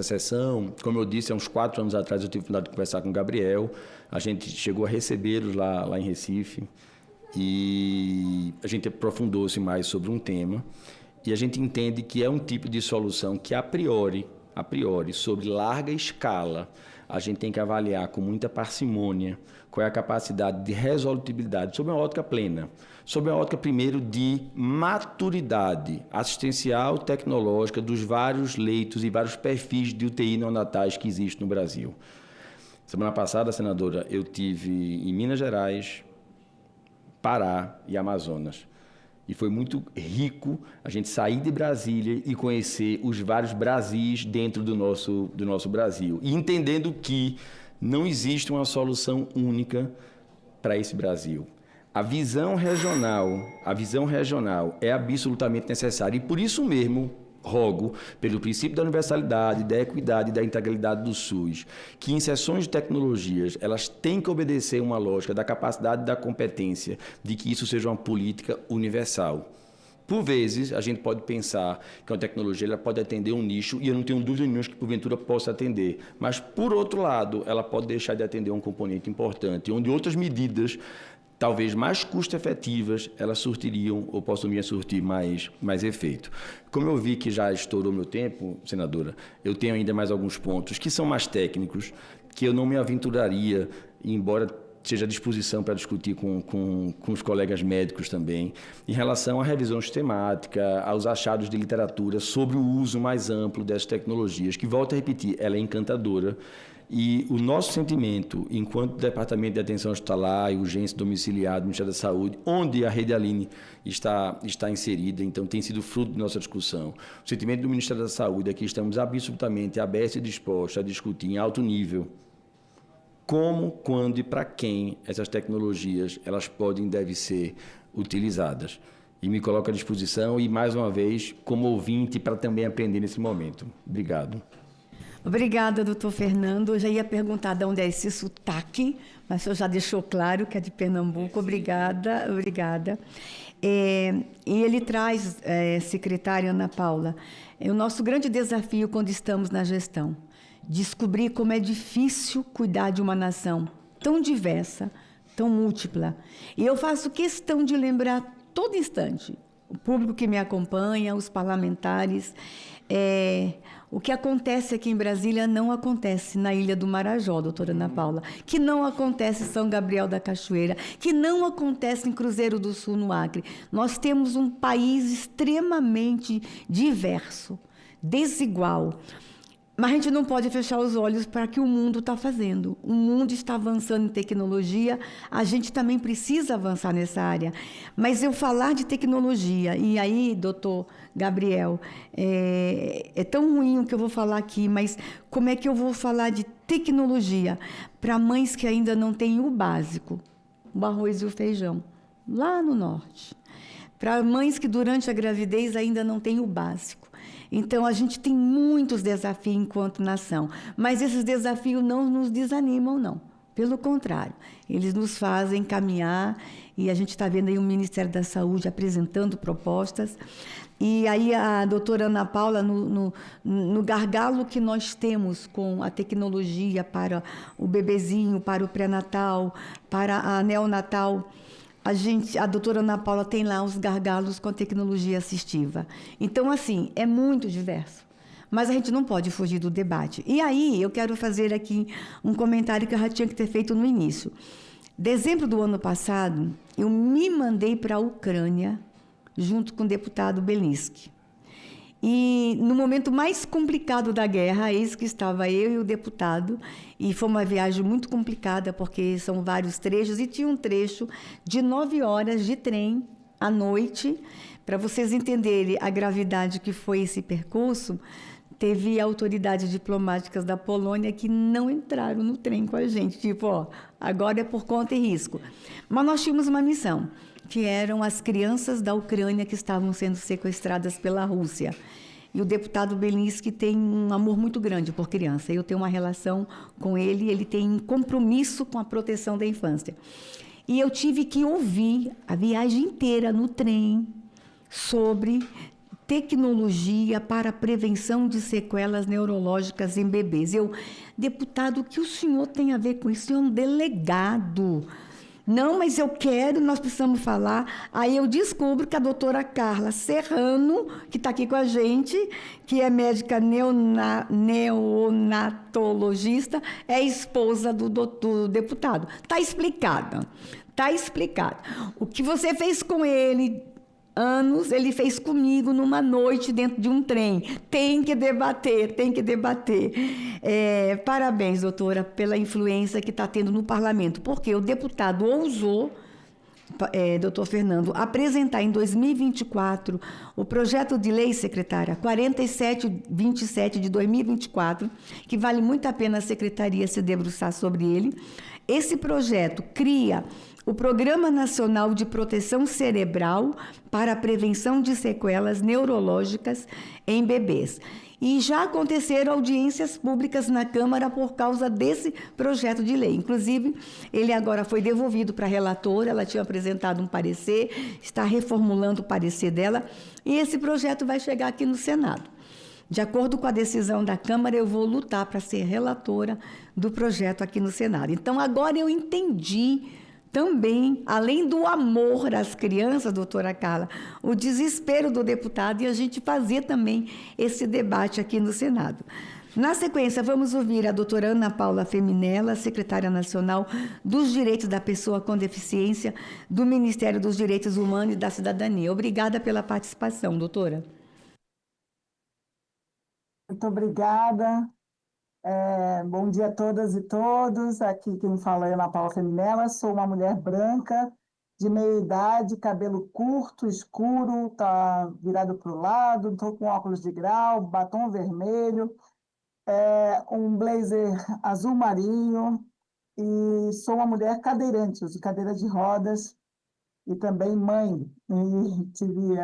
sessão, como eu disse, há uns 4 anos atrás eu tive a oportunidade de conversar com o Gabriel, a gente chegou a recebê-los lá em Recife e a gente aprofundou-se mais sobre um tema e a gente entende que é um tipo de solução que, a priori, sobre larga escala, a gente tem que avaliar com muita parcimônia qual é a capacidade de resolutibilidade sob uma ótica plena, sob uma ótica, primeiro, de maturidade assistencial tecnológica dos vários leitos e vários perfis de UTI neonatais que existem no Brasil. Semana passada, senadora, eu tive em Minas Gerais, Pará e Amazonas. E foi muito rico a gente sair de Brasília e conhecer os vários Brasis dentro do nosso Brasil. E entendendo que não existe uma solução única para esse Brasil. A visão regional é absolutamente necessária. E por isso mesmo, rogo, pelo princípio da universalidade, da equidade e da integralidade do SUS, que em sessões de tecnologias, elas têm que obedecer uma lógica da capacidade e da competência de que isso seja uma política universal. Por vezes, a gente pode pensar que uma tecnologia ela pode atender um nicho, e eu não tenho dúvida nenhuma que, porventura, possa atender. Mas, por outro lado, ela pode deixar de atender um componente importante, onde outras medidas, talvez mais custo-efetivas, elas surtiriam ou possam vir a surtir mais efeito. Como eu vi que já estourou meu tempo, senadora, eu tenho ainda mais alguns pontos que são mais técnicos, que eu não me aventuraria, embora seja à disposição para discutir com os colegas médicos também, em relação à revisão sistemática, aos achados de literatura sobre o uso mais amplo dessas tecnologias, que, volto a repetir, ela é encantadora. E o nosso sentimento, enquanto Departamento de Atenção Hospitalar e Urgência Domiciliar do Ministério da Saúde, onde a Rede Aline está inserida, então tem sido fruto de nossa discussão, o sentimento do Ministério da Saúde é que estamos absolutamente abertos e dispostos a discutir em alto nível como, quando e para quem essas tecnologias elas podem e devem ser utilizadas. E me coloco à disposição e, mais uma vez, como ouvinte, para também aprender nesse momento. Obrigado. Obrigada, doutor Fernando. Eu já ia perguntar de onde é esse sotaque, mas o senhor já deixou claro que é de Pernambuco. Obrigada, obrigada. E ele traz, secretária Ana Paula, o nosso grande desafio quando estamos na gestão, descobrir como é difícil cuidar de uma nação tão diversa, tão múltipla. E eu faço questão de lembrar todo instante, o público que me acompanha, os parlamentares, o que acontece aqui em Brasília não acontece na Ilha do Marajó, doutora Ana Paula, que não acontece em São Gabriel da Cachoeira, que não acontece em Cruzeiro do Sul, no Acre. Nós temos um país extremamente diverso, desigual. Mas a gente não pode fechar os olhos para o que o mundo está fazendo. O mundo está avançando em tecnologia, a gente também precisa avançar nessa área. Mas eu falar de tecnologia, e aí, doutor Gabriel, é tão ruim o que eu vou falar aqui, mas como é que eu vou falar de tecnologia para mães que ainda não têm o básico, o arroz e o feijão, lá no norte? Para mães que durante a gravidez ainda não têm o básico. Então, a gente tem muitos desafios enquanto nação, mas esses desafios não nos desanimam, não. Pelo contrário, eles nos fazem caminhar, e a gente está vendo aí o Ministério da Saúde apresentando propostas. E aí a doutora Ana Paula, no gargalo que nós temos com a tecnologia para o bebezinho, para o pré-natal, para a neonatal, a doutora Ana Paula tem lá os gargalos com a tecnologia assistiva. Então, assim, é muito diverso. Mas a gente não pode fugir do debate. E aí, eu quero fazer aqui um comentário que eu já tinha que ter feito no início. Dezembro do ano passado, eu me mandei para a Ucrânia, junto com o deputado Belinsky. E no momento mais complicado da guerra, eis que estava eu e o deputado, e foi uma viagem muito complicada, porque são vários trechos, e tinha um trecho de 9 horas de trem à noite. Para vocês entenderem a gravidade que foi esse percurso, teve autoridades diplomáticas da Polônia que não entraram no trem com a gente, tipo, agora é por conta e risco. Mas nós tínhamos uma missão, que eram as crianças da Ucrânia que estavam sendo sequestradas pela Rússia. E o deputado Belinsky tem um amor muito grande por criança. Eu tenho uma relação com ele, ele tem um compromisso com a proteção da infância. E eu tive que ouvir a viagem inteira no trem sobre tecnologia para a prevenção de sequelas neurológicas em bebês. Deputado, o que o senhor tem a ver com isso? O senhor é um delegado. Não, mas eu quero, nós precisamos falar. Aí eu descubro que a doutora Carla Serrano, que está aqui com a gente, que é médica neonatologista, é esposa do deputado. Está explicado. Está explicado. O que você fez com ele, anos, ele fez comigo numa noite dentro de um trem. Tem que debater, tem que debater. Parabéns, doutora, pela influência que está tendo no parlamento, porque o deputado ousou, doutor Fernando, apresentar em 2024 o projeto de lei, secretária, 4727 de 2024, que vale muito a pena a secretaria se debruçar sobre ele. Esse projeto cria o Programa Nacional de Proteção Cerebral para a Prevenção de Sequelas Neurológicas em Bebês. E já aconteceram audiências públicas na Câmara por causa desse projeto de lei. Inclusive, ele agora foi devolvido para a relatora, ela tinha apresentado um parecer, está reformulando o parecer dela, e esse projeto vai chegar aqui no Senado. De acordo com a decisão da Câmara, eu vou lutar para ser relatora do projeto aqui no Senado. Então, agora eu entendi também, além do amor às crianças, doutora Carla, o desespero do deputado e a gente fazer também esse debate aqui no Senado. Na sequência, vamos ouvir a doutora Ana Paula Feminella, secretária nacional dos Direitos da Pessoa com Deficiência do Ministério dos Direitos Humanos e da Cidadania. Obrigada pela participação, doutora. Muito obrigada. Bom dia a todas e todos. Aqui quem fala é Ana Paula Feminella. Sou uma mulher branca, de meia idade, cabelo curto, escuro, tá virado para o lado, estou com óculos de grau, batom vermelho, um blazer azul marinho, e sou uma mulher cadeirante, uso cadeira de rodas e também mãe. E tive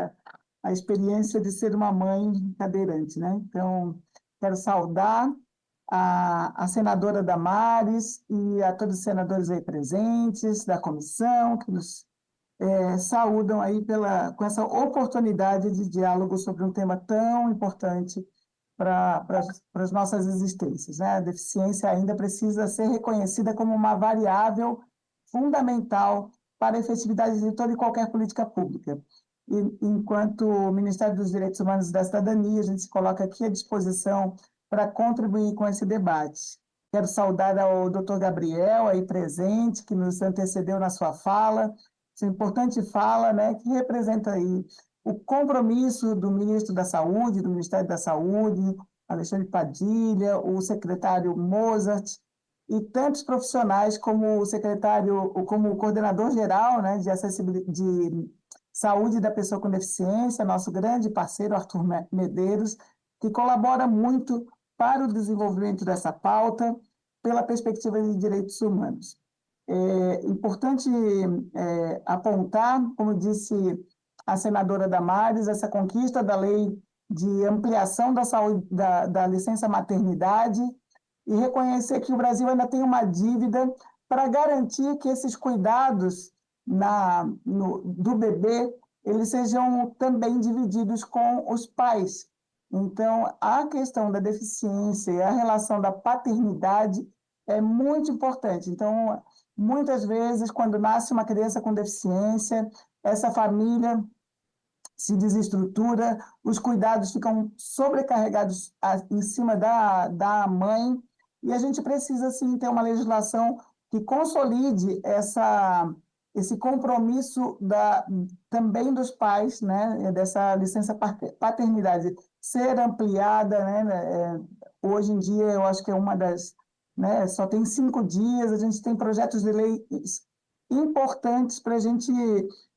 a experiência de ser uma mãe cadeirante, né? Então, quero saudar a senadora Damares e a todos os senadores aí presentes da comissão, que nos saúdam aí com essa oportunidade de diálogo sobre um tema tão importante para as nossas existências, né? A deficiência ainda precisa ser reconhecida como uma variável fundamental para a efetividade de toda e qualquer política pública. E, enquanto Ministério dos Direitos Humanos e da Cidadania, a gente se coloca aqui à disposição para contribuir com esse debate. Quero saudar ao Dr. Gabriel, aí presente, que nos antecedeu na sua fala, essa importante fala, né, que representa aí o compromisso do ministro da Saúde, do Ministério da Saúde, Alexandre Padilha, o secretário Mozart, e tantos profissionais como o secretário, como o coordenador geral, né, de saúde da pessoa com deficiência, nosso grande parceiro Arthur Medeiros, que colabora muito para o desenvolvimento dessa pauta pela perspectiva de direitos humanos. É importante apontar, como disse a senadora Damares, essa conquista da lei de ampliação da saúde, da licença maternidade, e reconhecer que o Brasil ainda tem uma dívida para garantir que esses cuidados do bebê eles sejam também divididos com os pais. Então, a questão da deficiência e a relação da paternidade é muito importante. Então, muitas vezes, quando nasce uma criança com deficiência, essa família se desestrutura, os cuidados ficam sobrecarregados em cima da mãe, e a gente precisa, sim, ter uma legislação que consolide esse compromisso também dos pais, né, dessa licença paternidade ser ampliada, né, hoje em dia eu acho que é uma das, né, só tem 5 dias, a gente tem projetos de lei importantes para a gente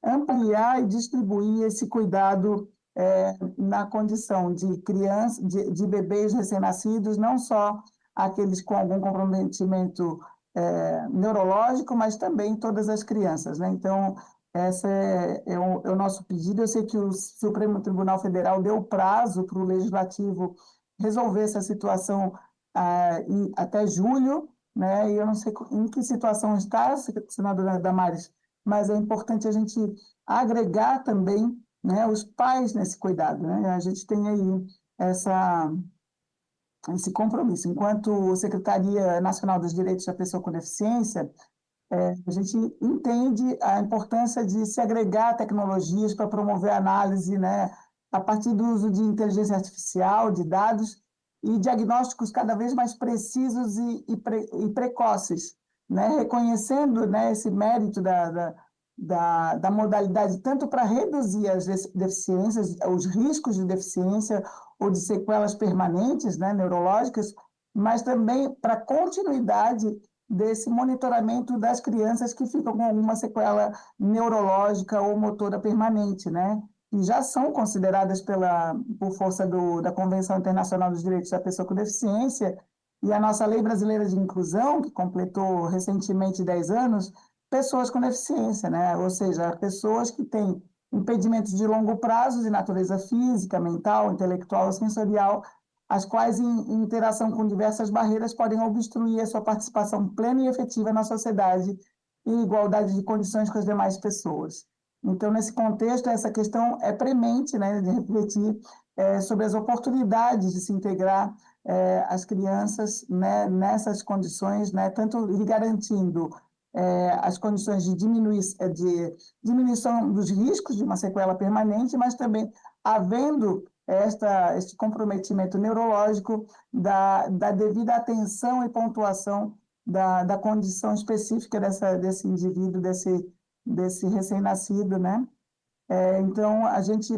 ampliar e distribuir esse cuidado na condição de criança, de bebês recém-nascidos, não só aqueles com algum comprometimento neurológico, mas também todas as crianças, né? Então, esse é o nosso pedido. Eu sei que o Supremo Tribunal Federal deu prazo para o Legislativo resolver essa situação até julho, né? E eu não sei em que situação está, senadora Damares, mas é importante a gente agregar também, né, os pais nesse cuidado, né? A gente tem aí esse compromisso. Enquanto Secretaria Nacional dos Direitos da Pessoa com Deficiência, a gente entende a importância de se agregar tecnologias para promover a análise, né, a partir do uso de inteligência artificial, de dados e diagnósticos cada vez mais precisos e precoces, né, reconhecendo, né, esse mérito da modalidade, tanto para reduzir as deficiências, os riscos de deficiência ou de sequelas permanentes, né, neurológicas, mas também para a continuidade desse monitoramento das crianças que ficam com alguma sequela neurológica ou motora permanente, né, que já são consideradas por força da Convenção Internacional dos Direitos da Pessoa com Deficiência, e a nossa Lei Brasileira de Inclusão, que completou recentemente 10 anos, pessoas com deficiência, né? Ou seja, pessoas que têm impedimentos de longo prazo de natureza física, mental, intelectual ou sensorial, as quais, em interação com diversas barreiras, podem obstruir a sua participação plena e efetiva na sociedade em igualdade de condições com as demais pessoas. Então, nesse contexto, essa questão é premente, né, de refletir sobre as oportunidades de se integrar as crianças, né, nessas condições, né, tanto garantindo as condições de diminuição dos riscos de uma sequela permanente, mas também havendo este comprometimento neurológico da devida atenção e pontuação da condição específica desse indivíduo, desse recém-nascido, né? Então, a gente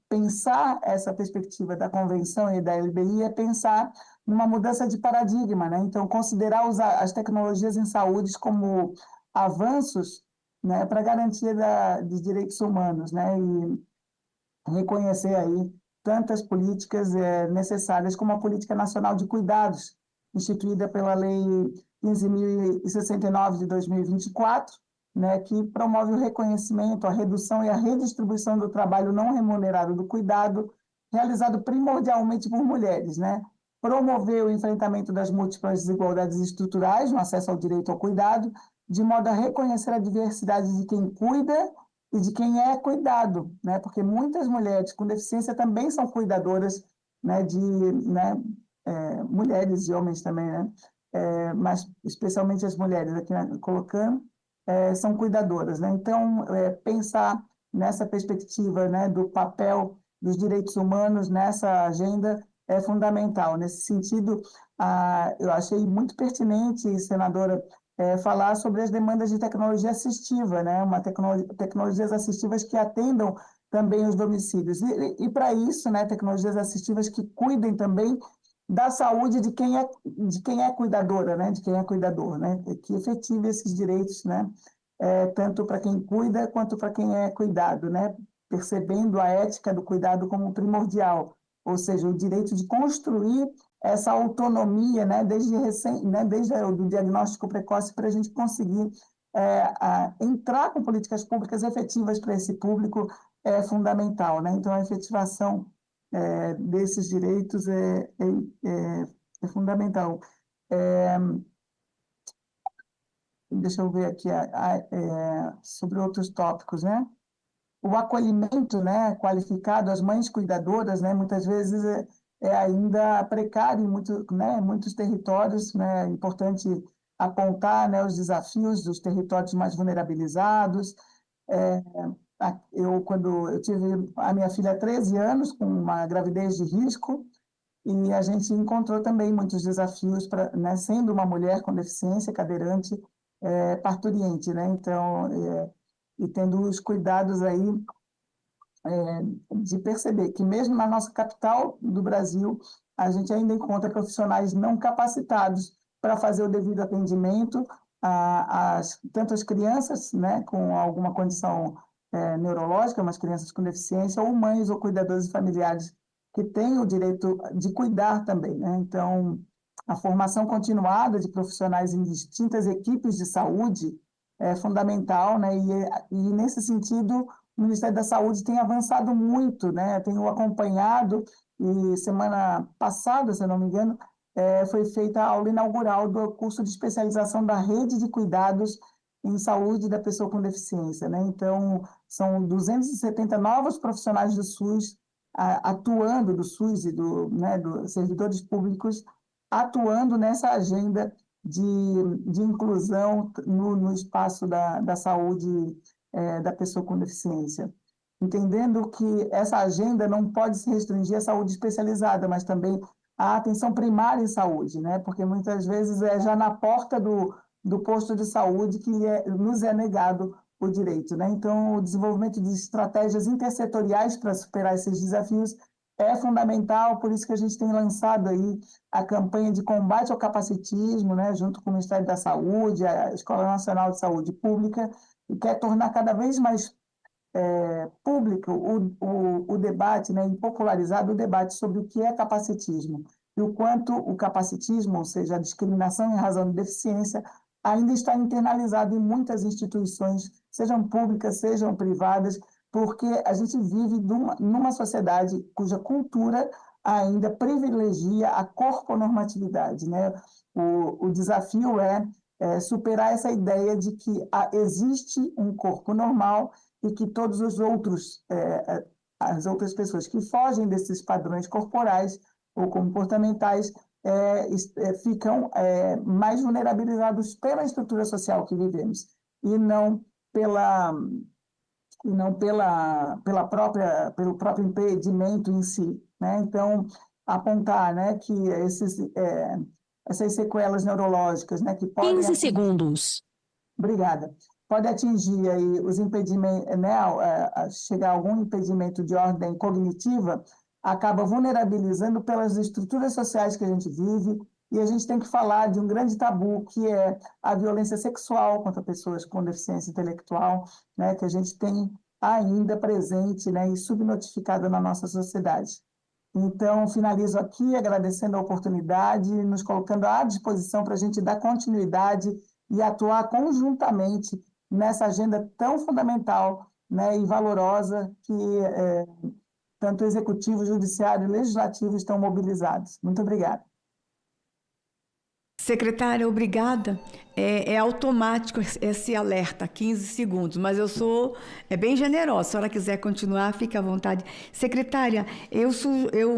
pensar essa perspectiva da Convenção e da LBI é pensar numa mudança de paradigma, né? Então, considerar as tecnologias em saúde como avanços, né, para garantia de direitos humanos, né? E reconhecer aí tantas políticas necessárias como a Política Nacional de Cuidados, instituída pela Lei 15.069 de 2024, né, que promove o reconhecimento, a redução e a redistribuição do trabalho não remunerado do cuidado, realizado primordialmente por mulheres, né? Promover o enfrentamento das múltiplas desigualdades estruturais no acesso ao direito ao cuidado, de modo a reconhecer a diversidade de quem cuida e de quem é cuidado, né? Porque muitas mulheres com deficiência também são cuidadoras, né, mulheres e homens também, né? Mas especialmente as mulheres, aqui colocando, são cuidadoras, né? Então, pensar nessa perspectiva, né, do papel dos direitos humanos nessa agenda é fundamental. Nesse sentido, eu achei muito pertinente, senadora, falar sobre as demandas de tecnologia assistiva, né? Tecnologias assistivas que atendam também os domicílios. E para isso, né, tecnologias assistivas que cuidem também da saúde de quem é cuidadora, né? De quem é cuidador, né? Que efetive esses direitos, né? Tanto para quem cuida quanto para quem é cuidado, né? Percebendo a ética do cuidado como primordial, ou seja, o direito de construir essa autonomia, né? Desde o diagnóstico precoce, para a gente conseguir entrar com políticas públicas efetivas para esse público é fundamental, né? Então, a efetivação desses direitos é fundamental. Deixa eu ver aqui sobre outros tópicos, né? O acolhimento, né, qualificado às mães cuidadoras, né, muitas vezes é ainda precário em muitos territórios, né? É importante apontar, né, os desafios dos territórios mais vulnerabilizados. Quando eu tive a minha filha há 13 anos, com uma gravidez de risco, e a gente encontrou também muitos desafios, né, sendo uma mulher com deficiência, cadeirante, parturiente, né? Então, e tendo os cuidados aí de perceber que mesmo na nossa capital do Brasil, a gente ainda encontra profissionais não capacitados para fazer o devido atendimento tanto as crianças, né, com alguma condição neurológica, mas crianças com deficiência, ou mães ou cuidadores familiares que têm o direito de cuidar também, né? Então, a formação continuada de profissionais em distintas equipes de saúde é fundamental, né? E nesse sentido, o Ministério da Saúde tem avançado muito, né? Tenho acompanhado, e semana passada, se eu não me engano, foi feita a aula inaugural do curso de especialização da rede de cuidados em saúde da pessoa com deficiência, né? Então, são 270 novos profissionais do SUS atuando, do SUS e dos servidores públicos, atuando nessa agenda de inclusão no espaço da saúde da pessoa com deficiência. Entendendo que essa agenda não pode se restringir à saúde especializada, mas também à atenção primária em saúde, né? Porque muitas vezes é já na porta do posto de saúde que nos é negado o direito, né? Então, o desenvolvimento de estratégias intersetoriais para superar esses desafios é fundamental, por isso que a gente tem lançado aí a campanha de combate ao capacitismo, né, junto com o Ministério da Saúde, a Escola Nacional de Saúde Pública, e quer tornar cada vez mais público o debate, né, e popularizado o debate sobre o que é capacitismo e o quanto o capacitismo, ou seja, a discriminação em razão de deficiência, ainda está internalizado em muitas instituições, sejam públicas, sejam privadas, porque a gente vive numa sociedade cuja cultura ainda privilegia a corponormatividade, né? O desafio é superar essa ideia de que existe um corpo normal e que todos os outros, as outras pessoas que fogem desses padrões corporais ou comportamentais ficam mais vulnerabilizados pela estrutura social que vivemos e não pelo próprio impedimento em si, né? Então, apontar, né, que essas sequelas neurológicas, né, que podem... 15 segundos. Obrigada. Pode atingir aí os impedimentos, né, chegar a algum impedimento de ordem cognitiva, acaba vulnerabilizando pelas estruturas sociais que a gente vive, e a gente tem que falar de um grande tabu, que é a violência sexual contra pessoas com deficiência intelectual, né, que a gente tem ainda presente, né, e subnotificada na nossa sociedade. Então, finalizo aqui agradecendo a oportunidade, nos colocando à disposição para a gente dar continuidade e atuar conjuntamente nessa agenda tão fundamental, né, e valorosa que tanto o Executivo, o Judiciário e o Legislativo estão mobilizados. Muito obrigada. Secretária, obrigada. É automático esse alerta, 15 segundos, mas eu sou bem generosa. Se a senhora quiser continuar, fique à vontade. Secretária,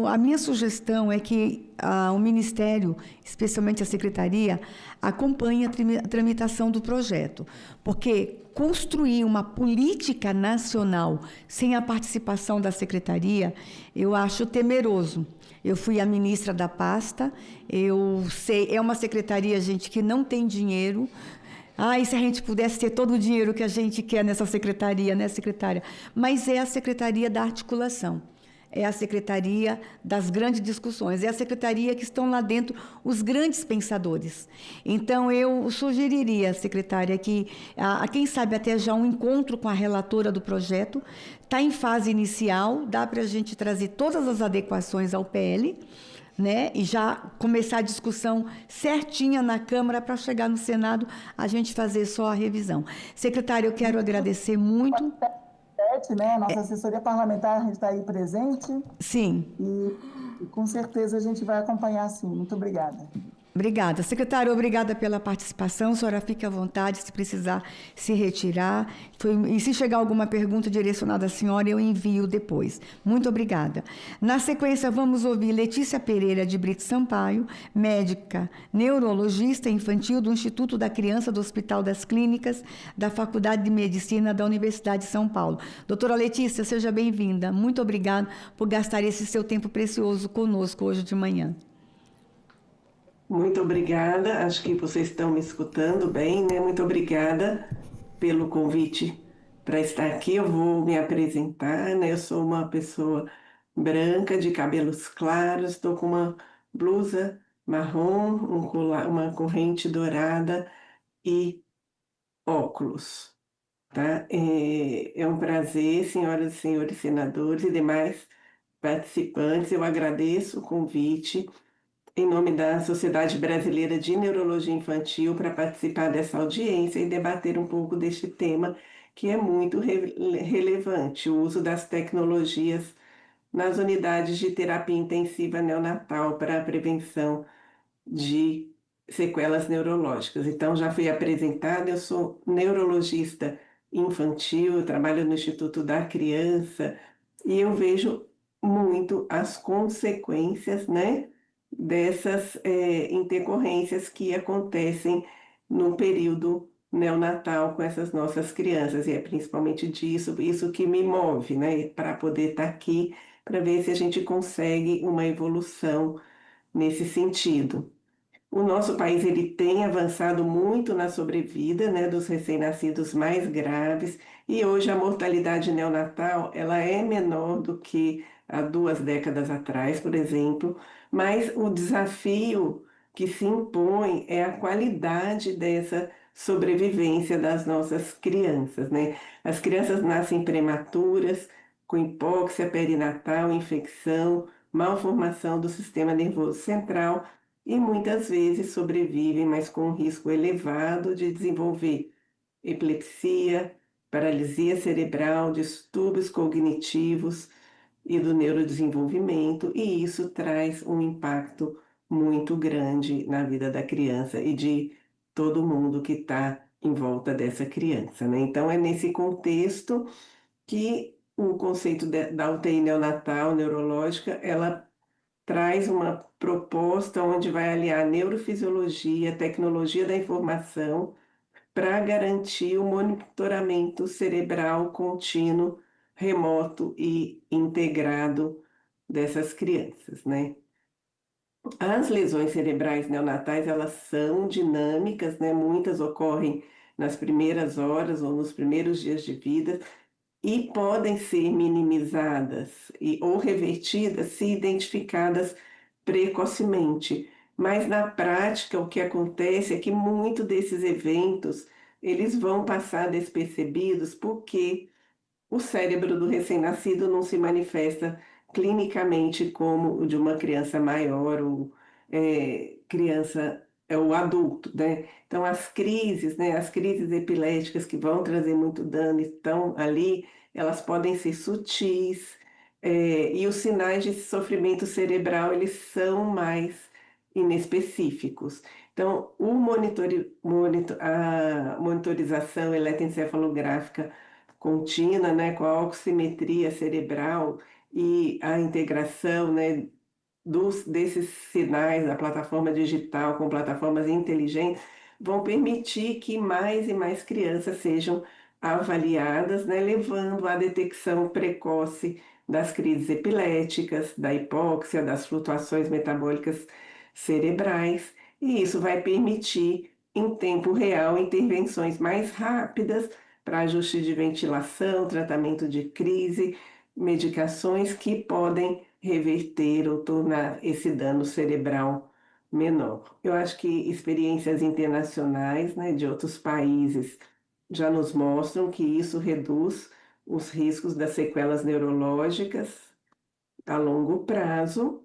a minha sugestão é que o Ministério, especialmente a Secretaria, acompanhe a tramitação do projeto, porque construir uma política nacional sem a participação da Secretaria, eu acho temeroso. Eu fui a ministra da pasta, eu sei, é uma secretaria, gente, que não tem dinheiro. E se a gente pudesse ter todo o dinheiro que a gente quer nessa secretaria, né, secretária? Mas é a secretaria da articulação, é a secretaria das grandes discussões, é a secretaria que estão lá dentro os grandes pensadores. Então, eu sugeriria, secretária, que, quem sabe até já um encontro com a relatora do projeto, está em fase inicial, dá para a gente trazer todas as adequações ao PL, né, e já começar a discussão certinha na Câmara para chegar no Senado, a gente fazer só a revisão. Secretária, eu quero agradecer muito. Né? Nossa assessoria parlamentar está aí presente. Sim. E com certeza a gente vai acompanhar, sim. Muito obrigada. Obrigada. Secretário, obrigada pela participação. A senhora fique à vontade, se precisar se retirar. E se chegar alguma pergunta direcionada à senhora, eu envio depois. Muito obrigada. Na sequência, vamos ouvir Letícia Pereira de Brito Sampaio, médica neurologista infantil do Instituto da Criança do Hospital das Clínicas da Faculdade de Medicina da Universidade de São Paulo. Doutora Letícia, seja bem-vinda. Muito obrigada por gastar esse seu tempo precioso conosco hoje de manhã. Muito obrigada, acho que vocês estão me escutando bem, né? Muito obrigada pelo convite para estar aqui. Eu vou me apresentar, né? Eu sou uma pessoa branca, de cabelos claros, estou com uma blusa marrom, uma corrente dourada e óculos, tá? É um prazer, senhoras e senhores senadores e demais participantes, eu agradeço o convite em nome da Sociedade Brasileira de Neurologia Infantil para participar dessa audiência e debater um pouco deste tema que é muito relevante, o uso das tecnologias nas unidades de terapia intensiva neonatal para a prevenção de sequelas neurológicas. Então, já fui apresentada, eu sou neurologista infantil, eu trabalho no Instituto da Criança e eu vejo muito as consequências, né, dessas intercorrências que acontecem no período neonatal com essas nossas crianças. E é principalmente isso que me move, né, para poder estar aqui, para ver se a gente consegue uma evolução nesse sentido. O nosso país ele tem avançado muito na sobrevida, né, dos recém-nascidos mais graves, e hoje a mortalidade neonatal ela é menor do que há 2 décadas atrás, por exemplo, mas o desafio que se impõe é a qualidade dessa sobrevivência das nossas crianças, né? As crianças nascem prematuras, com hipóxia perinatal, infecção, malformação do sistema nervoso central e muitas vezes sobrevivem, mas com um risco elevado de desenvolver epilepsia, paralisia cerebral, distúrbios cognitivos e do neurodesenvolvimento, e isso traz um impacto muito grande na vida da criança e de todo mundo que está em volta dessa criança, né? Então, é nesse contexto que o conceito da UTI neonatal neurológica, ela traz uma proposta onde vai aliar neurofisiologia, tecnologia da informação, para garantir o monitoramento cerebral contínuo, remoto e integrado dessas crianças, né? As lesões cerebrais neonatais, elas são dinâmicas, né? Muitas ocorrem nas primeiras horas ou nos primeiros dias de vida e podem ser minimizadas ou revertidas se identificadas precocemente. Mas na prática o que acontece é que muitos desses eventos eles vão passar despercebidos porque o cérebro do recém-nascido não se manifesta clinicamente como o de uma criança maior ou o adulto, né? Então, as crises, né, as crises epiléticas que vão trazer muito dano estão ali, elas podem ser sutis, e os sinais de sofrimento cerebral, eles são mais inespecíficos. Então, a monitorização eletroencefalográfica contínua, né, com a oximetria cerebral e a integração, né, desses sinais da plataforma digital com plataformas inteligentes, vão permitir que mais e mais crianças sejam avaliadas, né, levando à detecção precoce das crises epiléticas, da hipóxia, das flutuações metabólicas cerebrais, e isso vai permitir, em tempo real, intervenções mais rápidas para ajuste de ventilação, tratamento de crise, medicações que podem reverter ou tornar esse dano cerebral menor. Eu acho que experiências internacionais, né, de outros países já nos mostram que isso reduz os riscos das sequelas neurológicas a longo prazo,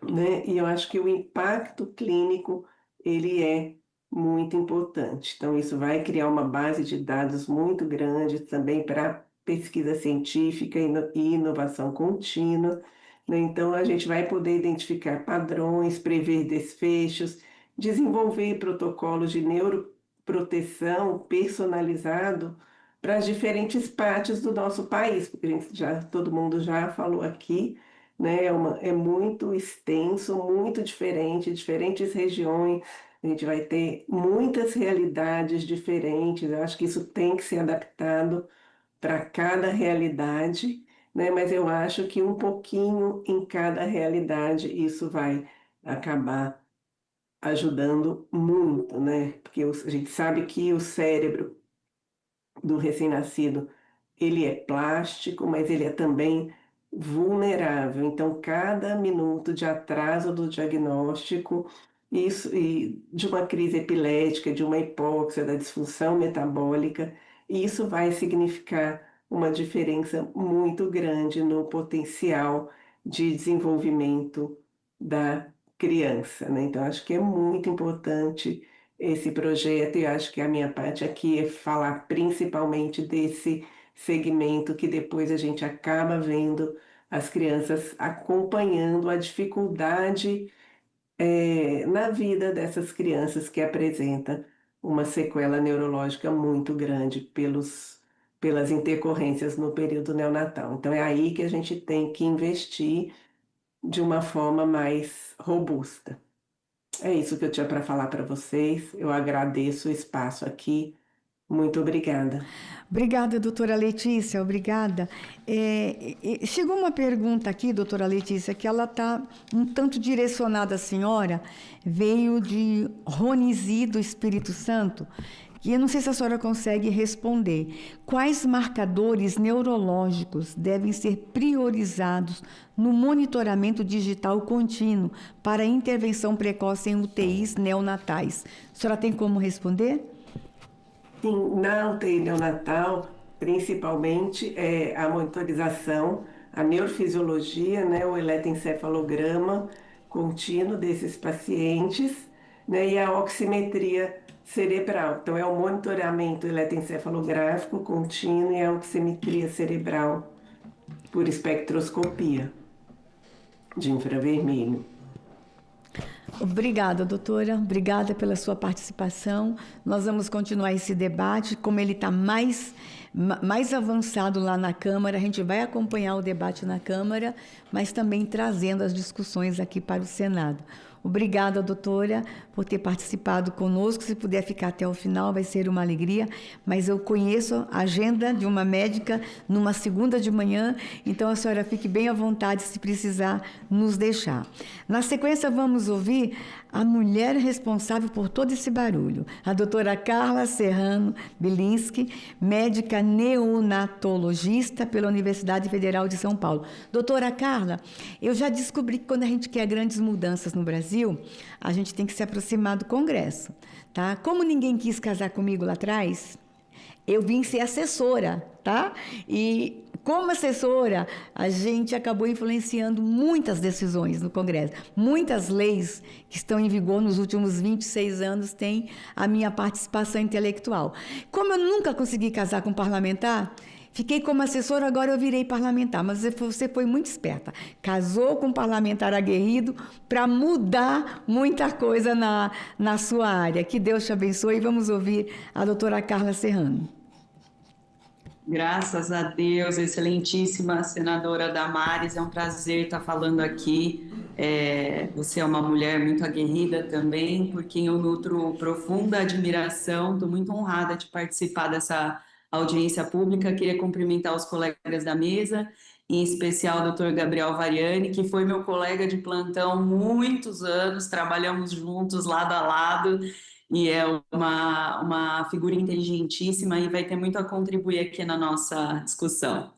né? E eu acho que o impacto clínico ele é muito importante. Então, isso vai criar uma base de dados muito grande também para pesquisa científica e inovação contínua, né? Então, a gente vai poder identificar padrões, prever desfechos, desenvolver protocolos de neuroproteção personalizado para as diferentes partes do nosso país, porque todo mundo já falou aqui, né? É muito extenso, muito diferente, diferentes regiões, a gente vai ter muitas realidades diferentes, eu acho que isso tem que ser adaptado para cada realidade, né? Mas eu acho que um pouquinho em cada realidade isso vai acabar ajudando muito, né? Porque a gente sabe que o cérebro do recém-nascido, ele é plástico, mas ele é também vulnerável. Então, cada minuto de atraso do diagnóstico, e de uma crise epilética, de uma hipóxia, da disfunção metabólica, isso vai significar uma diferença muito grande no potencial de desenvolvimento da criança, né? Então, acho que é muito importante esse projeto, e acho que a minha parte aqui é falar principalmente desse segmento que depois a gente acaba vendo as crianças acompanhando a dificuldade na vida dessas crianças que apresentam uma sequela neurológica muito grande pelas intercorrências no período neonatal. Então é aí que a gente tem que investir de uma forma mais robusta. É isso que eu tinha para falar para vocês. Eu agradeço o espaço aqui. Muito obrigada. Obrigada, doutora Letícia, obrigada. Chegou uma pergunta aqui, doutora Letícia, que ela está um tanto direcionada à senhora, veio de Ronizi, do Espírito Santo, e eu não sei se a senhora consegue responder. Quais marcadores neurológicos devem ser priorizados no monitoramento digital contínuo para intervenção precoce em UTIs neonatais? A senhora tem como responder? Sim, na UTI neonatal, principalmente, a monitorização, a neurofisiologia, né, o eletroencefalograma contínuo desses pacientes, né, e a oximetria cerebral. Então, é o monitoramento eletroencefalográfico contínuo e a oximetria cerebral por espectroscopia de infravermelho. Obrigada, doutora. Obrigada pela sua participação. Nós vamos continuar esse debate. Como ele está mais avançado lá na Câmara, a gente vai acompanhar o debate na Câmara, mas também trazendo as discussões aqui para o Senado. Obrigada, doutora, por ter participado conosco. Se puder ficar até o final, vai ser uma alegria. Mas eu conheço a agenda de uma médica numa segunda de manhã, então a senhora fique bem à vontade se precisar nos deixar. Na sequência, vamos ouvir a mulher responsável por todo esse barulho, a doutora Carla Serrano Bilinski, médica neonatologista pela Universidade Federal de São Paulo. Doutora Carla, eu já descobri que quando a gente quer grandes mudanças no Brasil, a gente tem que se aproximar do Congresso, tá? Como ninguém quis casar comigo lá atrás, eu vim ser assessora, tá? E como assessora, a gente acabou influenciando muitas decisões no Congresso. Muitas leis que estão em vigor nos últimos 26 anos têm a minha participação intelectual. Como eu nunca consegui casar com parlamentar, fiquei como assessora, agora eu virei parlamentar. Mas você foi muito esperta. Casou com um parlamentar aguerrido para mudar muita coisa na sua área. Que Deus te abençoe. E vamos ouvir a doutora Carla Serrano. Graças a Deus, excelentíssima senadora Damares, é um prazer estar falando aqui. Você é uma mulher muito aguerrida também, por quem eu nutro profunda admiração. Estou muito honrada de participar dessa audiência pública. Queria cumprimentar os colegas da mesa, em especial o Dr. Gabriel Variani, que foi meu colega de plantão muitos anos, trabalhamos juntos lado a lado, e é uma figura inteligentíssima e vai ter muito a contribuir aqui na nossa discussão.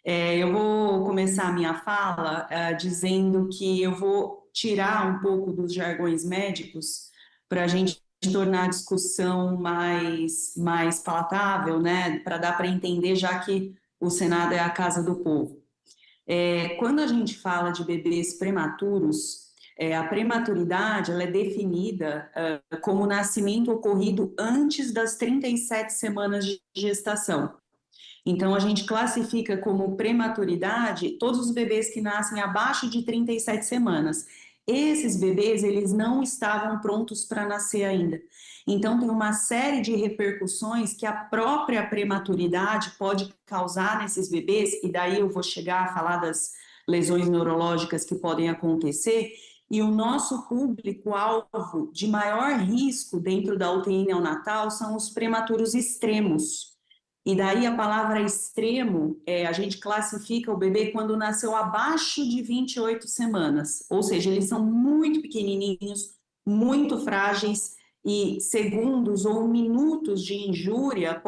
Eu vou começar a minha fala dizendo que eu vou tirar um pouco dos jargões médicos para a gente tornar a discussão mais palatável, né? Para dar para entender, já que o Senado é a casa do povo. Quando a gente fala de bebês prematuros, a prematuridade ela é definida como nascimento ocorrido antes das 37 semanas de gestação. Então, a gente classifica como prematuridade todos os bebês que nascem abaixo de 37 semanas. Esses bebês, eles não estavam prontos para nascer ainda. Então, tem uma série de repercussões que a própria prematuridade pode causar nesses bebês, e daí eu vou chegar a falar das lesões neurológicas que podem acontecer. E o nosso público-alvo de maior risco dentro da UTI neonatal são os prematuros extremos. E daí a palavra extremo, a gente classifica o bebê quando nasceu abaixo de 28 semanas. Ou seja, eles são muito pequenininhos, muito frágeis, e segundos ou minutos de injúria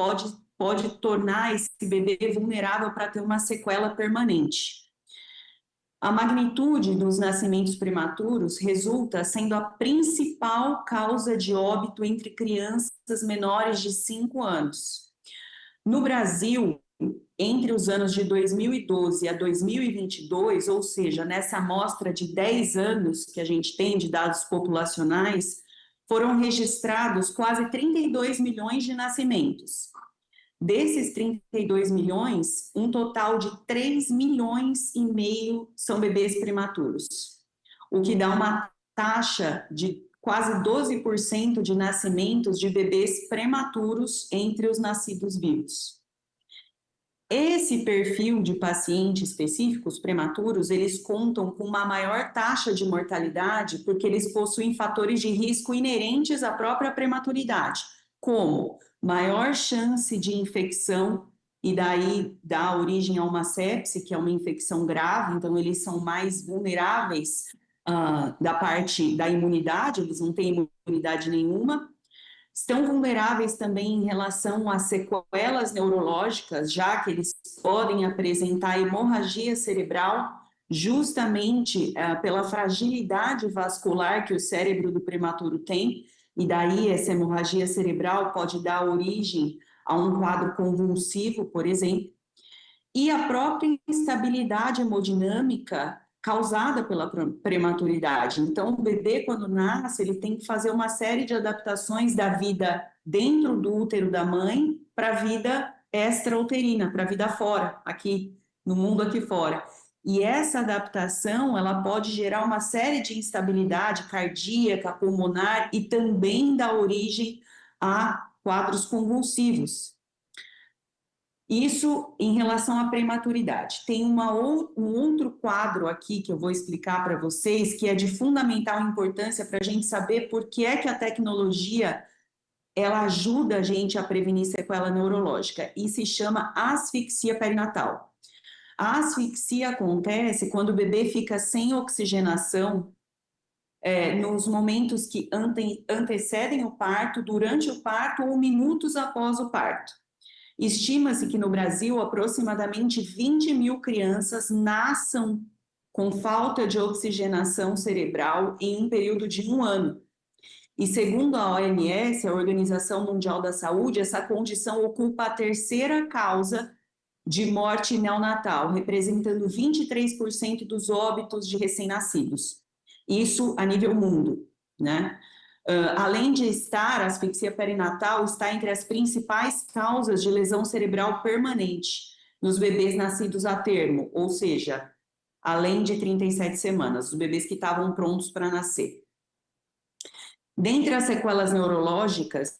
pode tornar esse bebê vulnerável para ter uma sequela permanente. A magnitude dos nascimentos prematuros resulta sendo a principal causa de óbito entre crianças menores de 5 anos. No Brasil, entre os anos de 2012 a 2022, ou seja, nessa amostra de 10 anos que a gente tem de dados populacionais, foram registrados quase 32 milhões de nascimentos. Desses 32 milhões, um total de 3 milhões e meio são bebês prematuros, o que dá uma taxa de quase 12% de nascimentos de bebês prematuros entre os nascidos vivos. Esse perfil de pacientes específicos prematuros, eles contam com uma maior taxa de mortalidade porque eles possuem fatores de risco inerentes à própria prematuridade, como maior chance de infecção, e daí dá origem a uma sepse, que é uma infecção grave, então eles são mais vulneráveis da parte da imunidade, eles não têm imunidade nenhuma. Estão vulneráveis também em relação a sequelas neurológicas, já que eles podem apresentar hemorragia cerebral, justamente pela fragilidade vascular que o cérebro do prematuro tem, e daí essa hemorragia cerebral pode dar origem a um quadro convulsivo, por exemplo, e a própria instabilidade hemodinâmica causada pela prematuridade. Então, o bebê, quando nasce, ele tem que fazer uma série de adaptações da vida dentro do útero da mãe para a vida extrauterina, para a vida fora, aqui, no mundo aqui fora. E essa adaptação, ela pode gerar uma série de instabilidade cardíaca, pulmonar e também dar origem a quadros convulsivos. Isso em relação à prematuridade. Tem um outro quadro aqui que eu vou explicar para vocês, que é de fundamental importância para a gente saber por que é que a tecnologia ela ajuda a gente a prevenir sequela neurológica, e se chama asfixia perinatal. A asfixia acontece quando o bebê fica sem oxigenação nos momentos que antecedem o parto, durante o parto ou minutos após o parto. Estima-se que no Brasil aproximadamente 20 mil crianças nasçam com falta de oxigenação cerebral em um período de 1 ano. E segundo a OMS, a Organização Mundial da Saúde, essa condição ocupa a terceira causa de morte neonatal, representando 23% dos óbitos de recém-nascidos. Isso a nível mundo, né? Além de estar, a asfixia perinatal está entre as principais causas de lesão cerebral permanente nos bebês nascidos a termo, ou seja, além de 37 semanas, os bebês que estavam prontos para nascer. Dentre as sequelas neurológicas,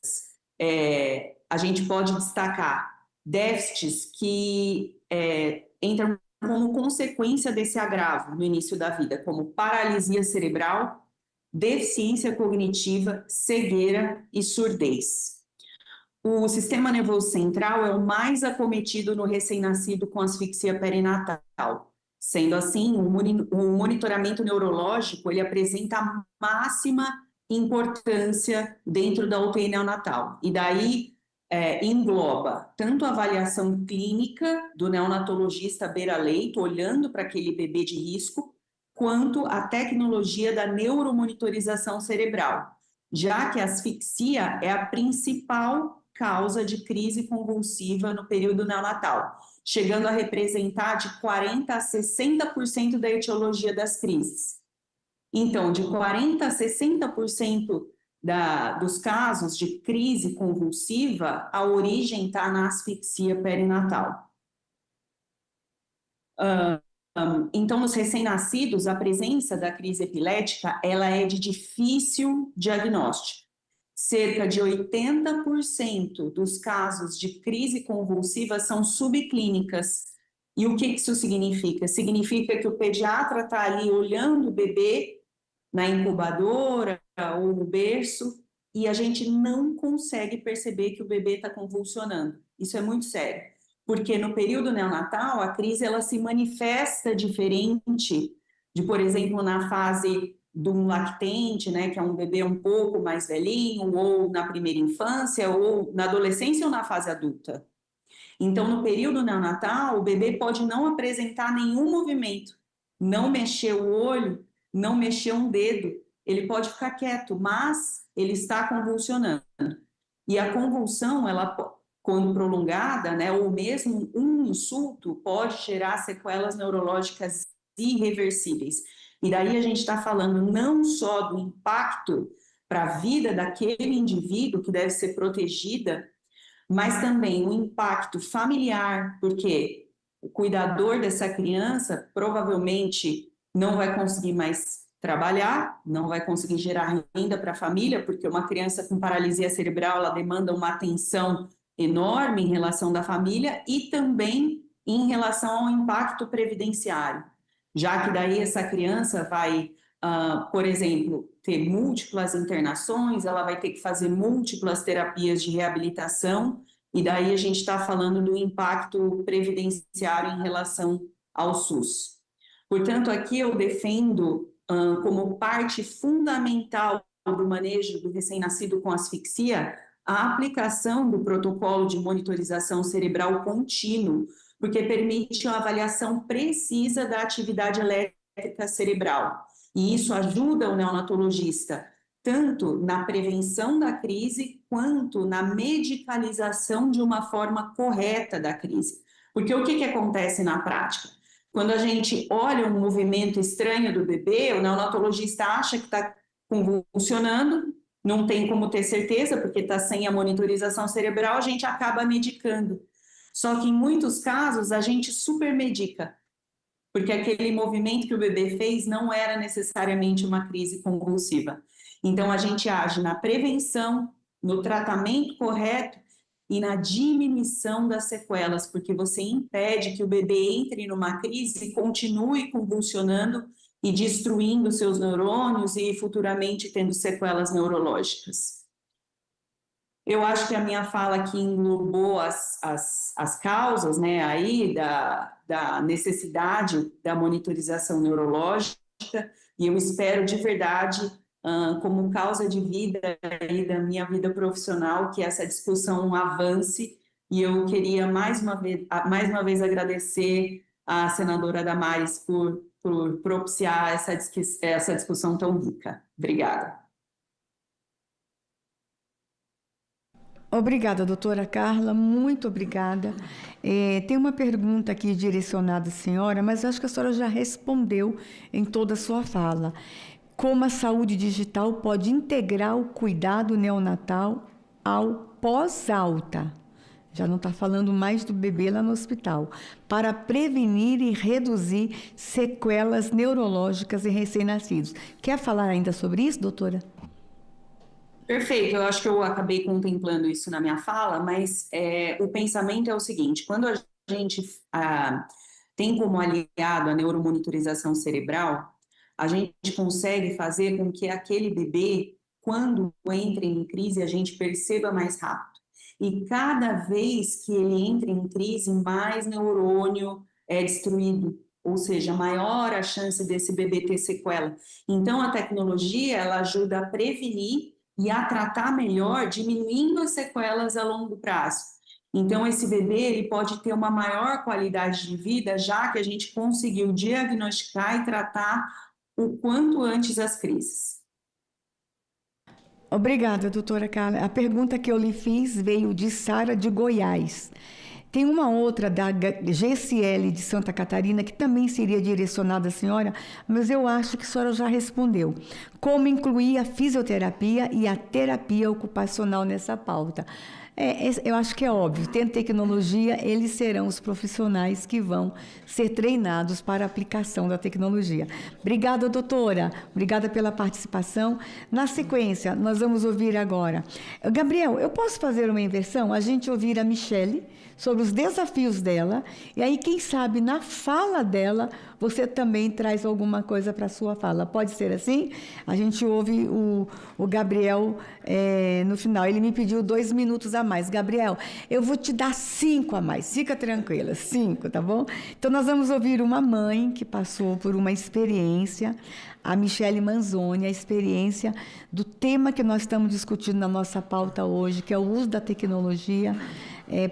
a gente pode destacar déficits que entram como consequência desse agravo no início da vida, como paralisia cerebral, deficiência cognitiva, cegueira e surdez. O sistema nervoso central é o mais acometido no recém-nascido com asfixia perinatal. Sendo assim, o monitoramento neurológico ele apresenta a máxima importância dentro da UTI neonatal. E daí engloba tanto a avaliação clínica do neonatologista beira-leito, olhando para aquele bebê de risco, quanto a tecnologia da neuromonitorização cerebral, já que a asfixia é a principal causa de crise convulsiva no período neonatal, chegando a representar de 40% a 60% da etiologia das crises. Então, de 40% a 60% dos casos de crise convulsiva, a origem está na asfixia perinatal. Então, nos recém-nascidos, a presença da crise epilética ela é de difícil diagnóstico. Cerca de 80% dos casos de crise convulsiva são subclínicas. E o que isso significa? Significa que o pediatra está ali olhando o bebê na incubadora ou no berço e a gente não consegue perceber que o bebê está convulsionando. Isso é muito sério, porque no período neonatal a crise ela se manifesta diferente de, por exemplo, na fase de um lactente, né, que é um bebê um pouco mais velhinho, ou na primeira infância, ou na adolescência ou na fase adulta. Então, no período neonatal, o bebê pode não apresentar nenhum movimento, não mexer o olho, não mexer um dedo, ele pode ficar quieto, mas ele está convulsionando. E a convulsão, ela, quando prolongada, né, ou mesmo um insulto, pode gerar sequelas neurológicas irreversíveis. E daí a gente está falando não só do impacto para a vida daquele indivíduo que deve ser protegida, mas também o impacto familiar, porque o cuidador dessa criança provavelmente não vai conseguir mais trabalhar, não vai conseguir gerar renda para a família, porque uma criança com paralisia cerebral ela demanda uma atenção enorme em relação da família e também em relação ao impacto previdenciário. Já que daí essa criança vai, por exemplo, ter múltiplas internações, ela vai ter que fazer múltiplas terapias de reabilitação, e daí a gente está falando do impacto previdenciário em relação ao SUS. Portanto, aqui eu defendo como parte fundamental do manejo do recém-nascido com asfixia a aplicação do protocolo de monitorização cerebral contínuo, porque permite uma avaliação precisa da atividade elétrica cerebral. E isso ajuda o neonatologista tanto na prevenção da crise, quanto na medicalização de uma forma correta da crise. Porque o que acontece na prática? Quando a gente olha um movimento estranho do bebê, o neonatologista acha que está convulsionando, não tem como ter certeza, porque está sem a monitorização cerebral, a gente acaba medicando. Só que em muitos casos a gente supermedica, porque aquele movimento que o bebê fez não era necessariamente uma crise convulsiva. Então a gente age na prevenção, no tratamento correto e na diminuição das sequelas, porque você impede que o bebê entre numa crise e continue convulsionando e destruindo seus neurônios e futuramente tendo sequelas neurológicas. Eu acho que a minha fala aqui englobou as causas, né, aí da necessidade da monitorização neurológica, e eu espero de verdade, como causa de vida aí da minha vida profissional, que essa discussão avance, e eu queria mais uma vez agradecer à senadora Damares por propiciar essa discussão tão rica. Obrigada. Obrigada, doutora Carla, muito obrigada. Tem uma pergunta aqui direcionada à senhora, mas acho que a senhora já respondeu em toda a sua fala. Como a saúde digital pode integrar o cuidado neonatal ao pós-alta? Já não está falando mais do bebê lá no hospital, para prevenir e reduzir sequelas neurológicas em recém-nascidos. Quer falar ainda sobre isso, doutora? Perfeito, eu acho que eu acabei contemplando isso na minha fala, mas o pensamento é o seguinte: quando a gente tem como aliado a neuromonitorização cerebral, a gente consegue fazer com que aquele bebê, quando entra em crise, a gente perceba mais rápido. E cada vez que ele entra em crise, mais neurônio é destruído, ou seja, maior a chance desse bebê ter sequela. Então, a tecnologia, ela ajuda a prevenir e a tratar melhor, diminuindo as sequelas a longo prazo. Então, esse bebê ele pode ter uma maior qualidade de vida, já que a gente conseguiu diagnosticar e tratar o quanto antes as crises. Obrigada, doutora Carla. A pergunta que eu lhe fiz veio de Sara de Goiás. Tem uma outra da GCL de Santa Catarina que também seria direcionada à senhora, mas eu acho que a senhora já respondeu. Como incluir a fisioterapia e a terapia ocupacional nessa pauta? Eu acho que é óbvio, tendo tecnologia, eles serão os profissionais que vão ser treinados para a aplicação da tecnologia. Obrigada, doutora. Obrigada pela participação. Na sequência, nós vamos ouvir agora. Gabriel, eu posso fazer uma inversão? A gente ouvir a Michele sobre os desafios dela, e aí, quem sabe, na fala dela, você também traz alguma coisa para a sua fala. Pode ser assim? A gente ouve o Gabriel no final. Ele me pediu 2 minutos a mais. Gabriel, eu vou te dar 5 a mais. Fica tranquila, 5, tá bom? Então, nós vamos ouvir uma mãe que passou por uma experiência, a Michele Manzoni, a experiência do tema que nós estamos discutindo na nossa pauta hoje, que é o uso da tecnologia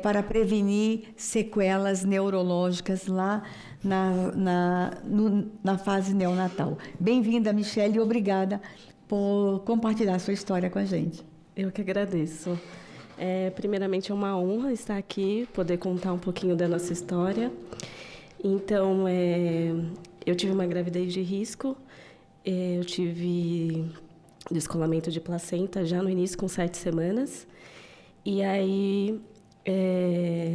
para prevenir sequelas neurológicas lá na fase neonatal. Bem-vinda, Michele, e obrigada por compartilhar sua história com a gente. Eu que agradeço. Primeiramente, é uma honra estar aqui, poder contar um pouquinho da nossa história. Então, eu tive uma gravidez de risco, eu tive descolamento de placenta já no início, com 7 semanas. E aí,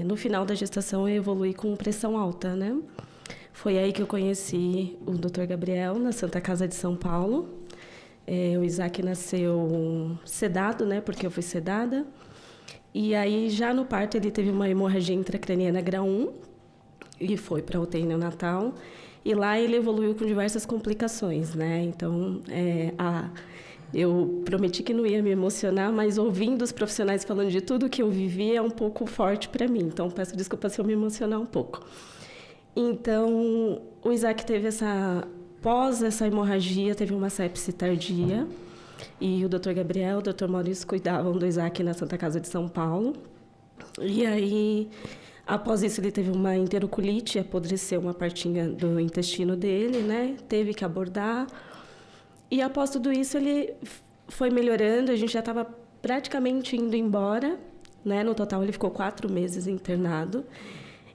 no final da gestação, eu evolui com pressão alta, né? Foi aí que eu conheci o Dr. Gabriel, na Santa Casa de São Paulo. O Isaac nasceu sedado, né? Porque eu fui sedada. E aí, já no parto, ele teve uma hemorragia intracraniana grau 1 e foi para a UTI neonatal. E lá ele evoluiu com diversas complicações, né? Então, eu prometi que não ia me emocionar, mas ouvindo os profissionais falando de tudo que eu vivi é um pouco forte para mim. Então, peço desculpa se eu me emocionar um pouco. Então, o Isaac teve após essa hemorragia, teve uma sepse tardia. E o Dr. Gabriel, o Dr. Maurício cuidavam do Isaac na Santa Casa de São Paulo. E aí, após isso, ele teve uma enterocolite, apodreceu uma partinha do intestino dele, né? Teve que abordar. E após tudo isso, ele foi melhorando, a gente já estava praticamente indo embora, né? No total, ele ficou 4 meses internado.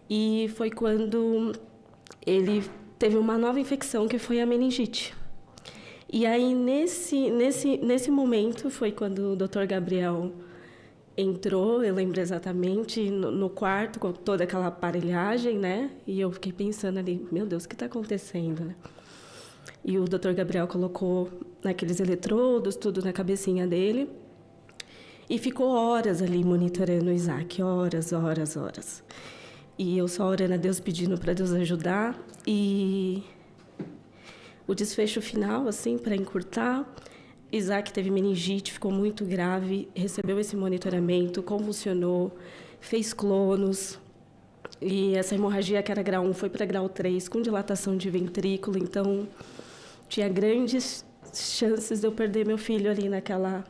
E foi quando ele teve uma nova infecção, que foi a meningite. E aí, nesse momento, foi quando o Dr. Gabriel entrou, eu lembro exatamente, no quarto, com toda aquela aparelhagem, né? E eu fiquei pensando ali, meu Deus, o que está acontecendo, né? E o Dr. Gabriel colocou aqueles eletrodos, tudo na cabecinha dele. E ficou horas ali monitorando o Isaac, horas. E eu só orando a Deus, pedindo para Deus ajudar. E o desfecho final, assim, para encurtar, Isaac teve meningite, ficou muito grave, recebeu esse monitoramento, convulsionou, fez clonos. E essa hemorragia, que era grau 1, foi para grau 3, com dilatação de ventrículo. Então, tinha grandes chances de eu perder meu filho ali naquela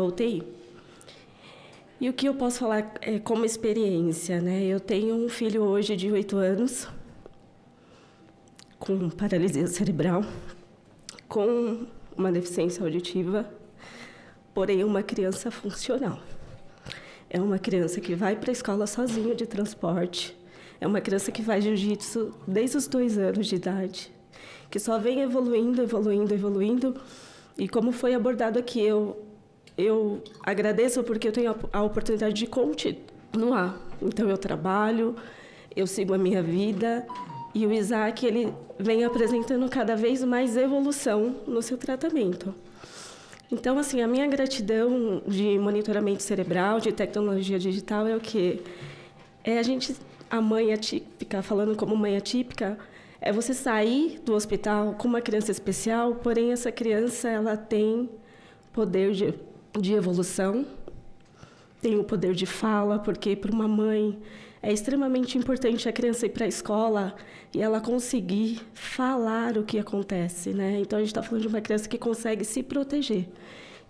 UTI. E o que eu posso falar como experiência, né? Eu tenho um filho hoje de 8 anos, com paralisia cerebral, com uma deficiência auditiva, porém uma criança funcional. É uma criança que vai para a escola sozinho de transporte. É uma criança que faz jiu-jitsu desde os 2 anos de idade, que só vem evoluindo. E como foi abordado aqui, eu agradeço porque eu tenho a oportunidade de continuar. Então, eu trabalho, eu sigo a minha vida, e o Isaac, ele vem apresentando cada vez mais evolução no seu tratamento. Então, assim, a minha gratidão de monitoramento cerebral, de tecnologia digital, é o quê? A mãe atípica, falando como mãe atípica, é você sair do hospital com uma criança especial, porém essa criança ela tem poder de evolução, tem o poder de fala, porque para uma mãe é extremamente importante a criança ir para a escola e ela conseguir falar o que acontece, né? Então, a gente está falando de uma criança que consegue se proteger.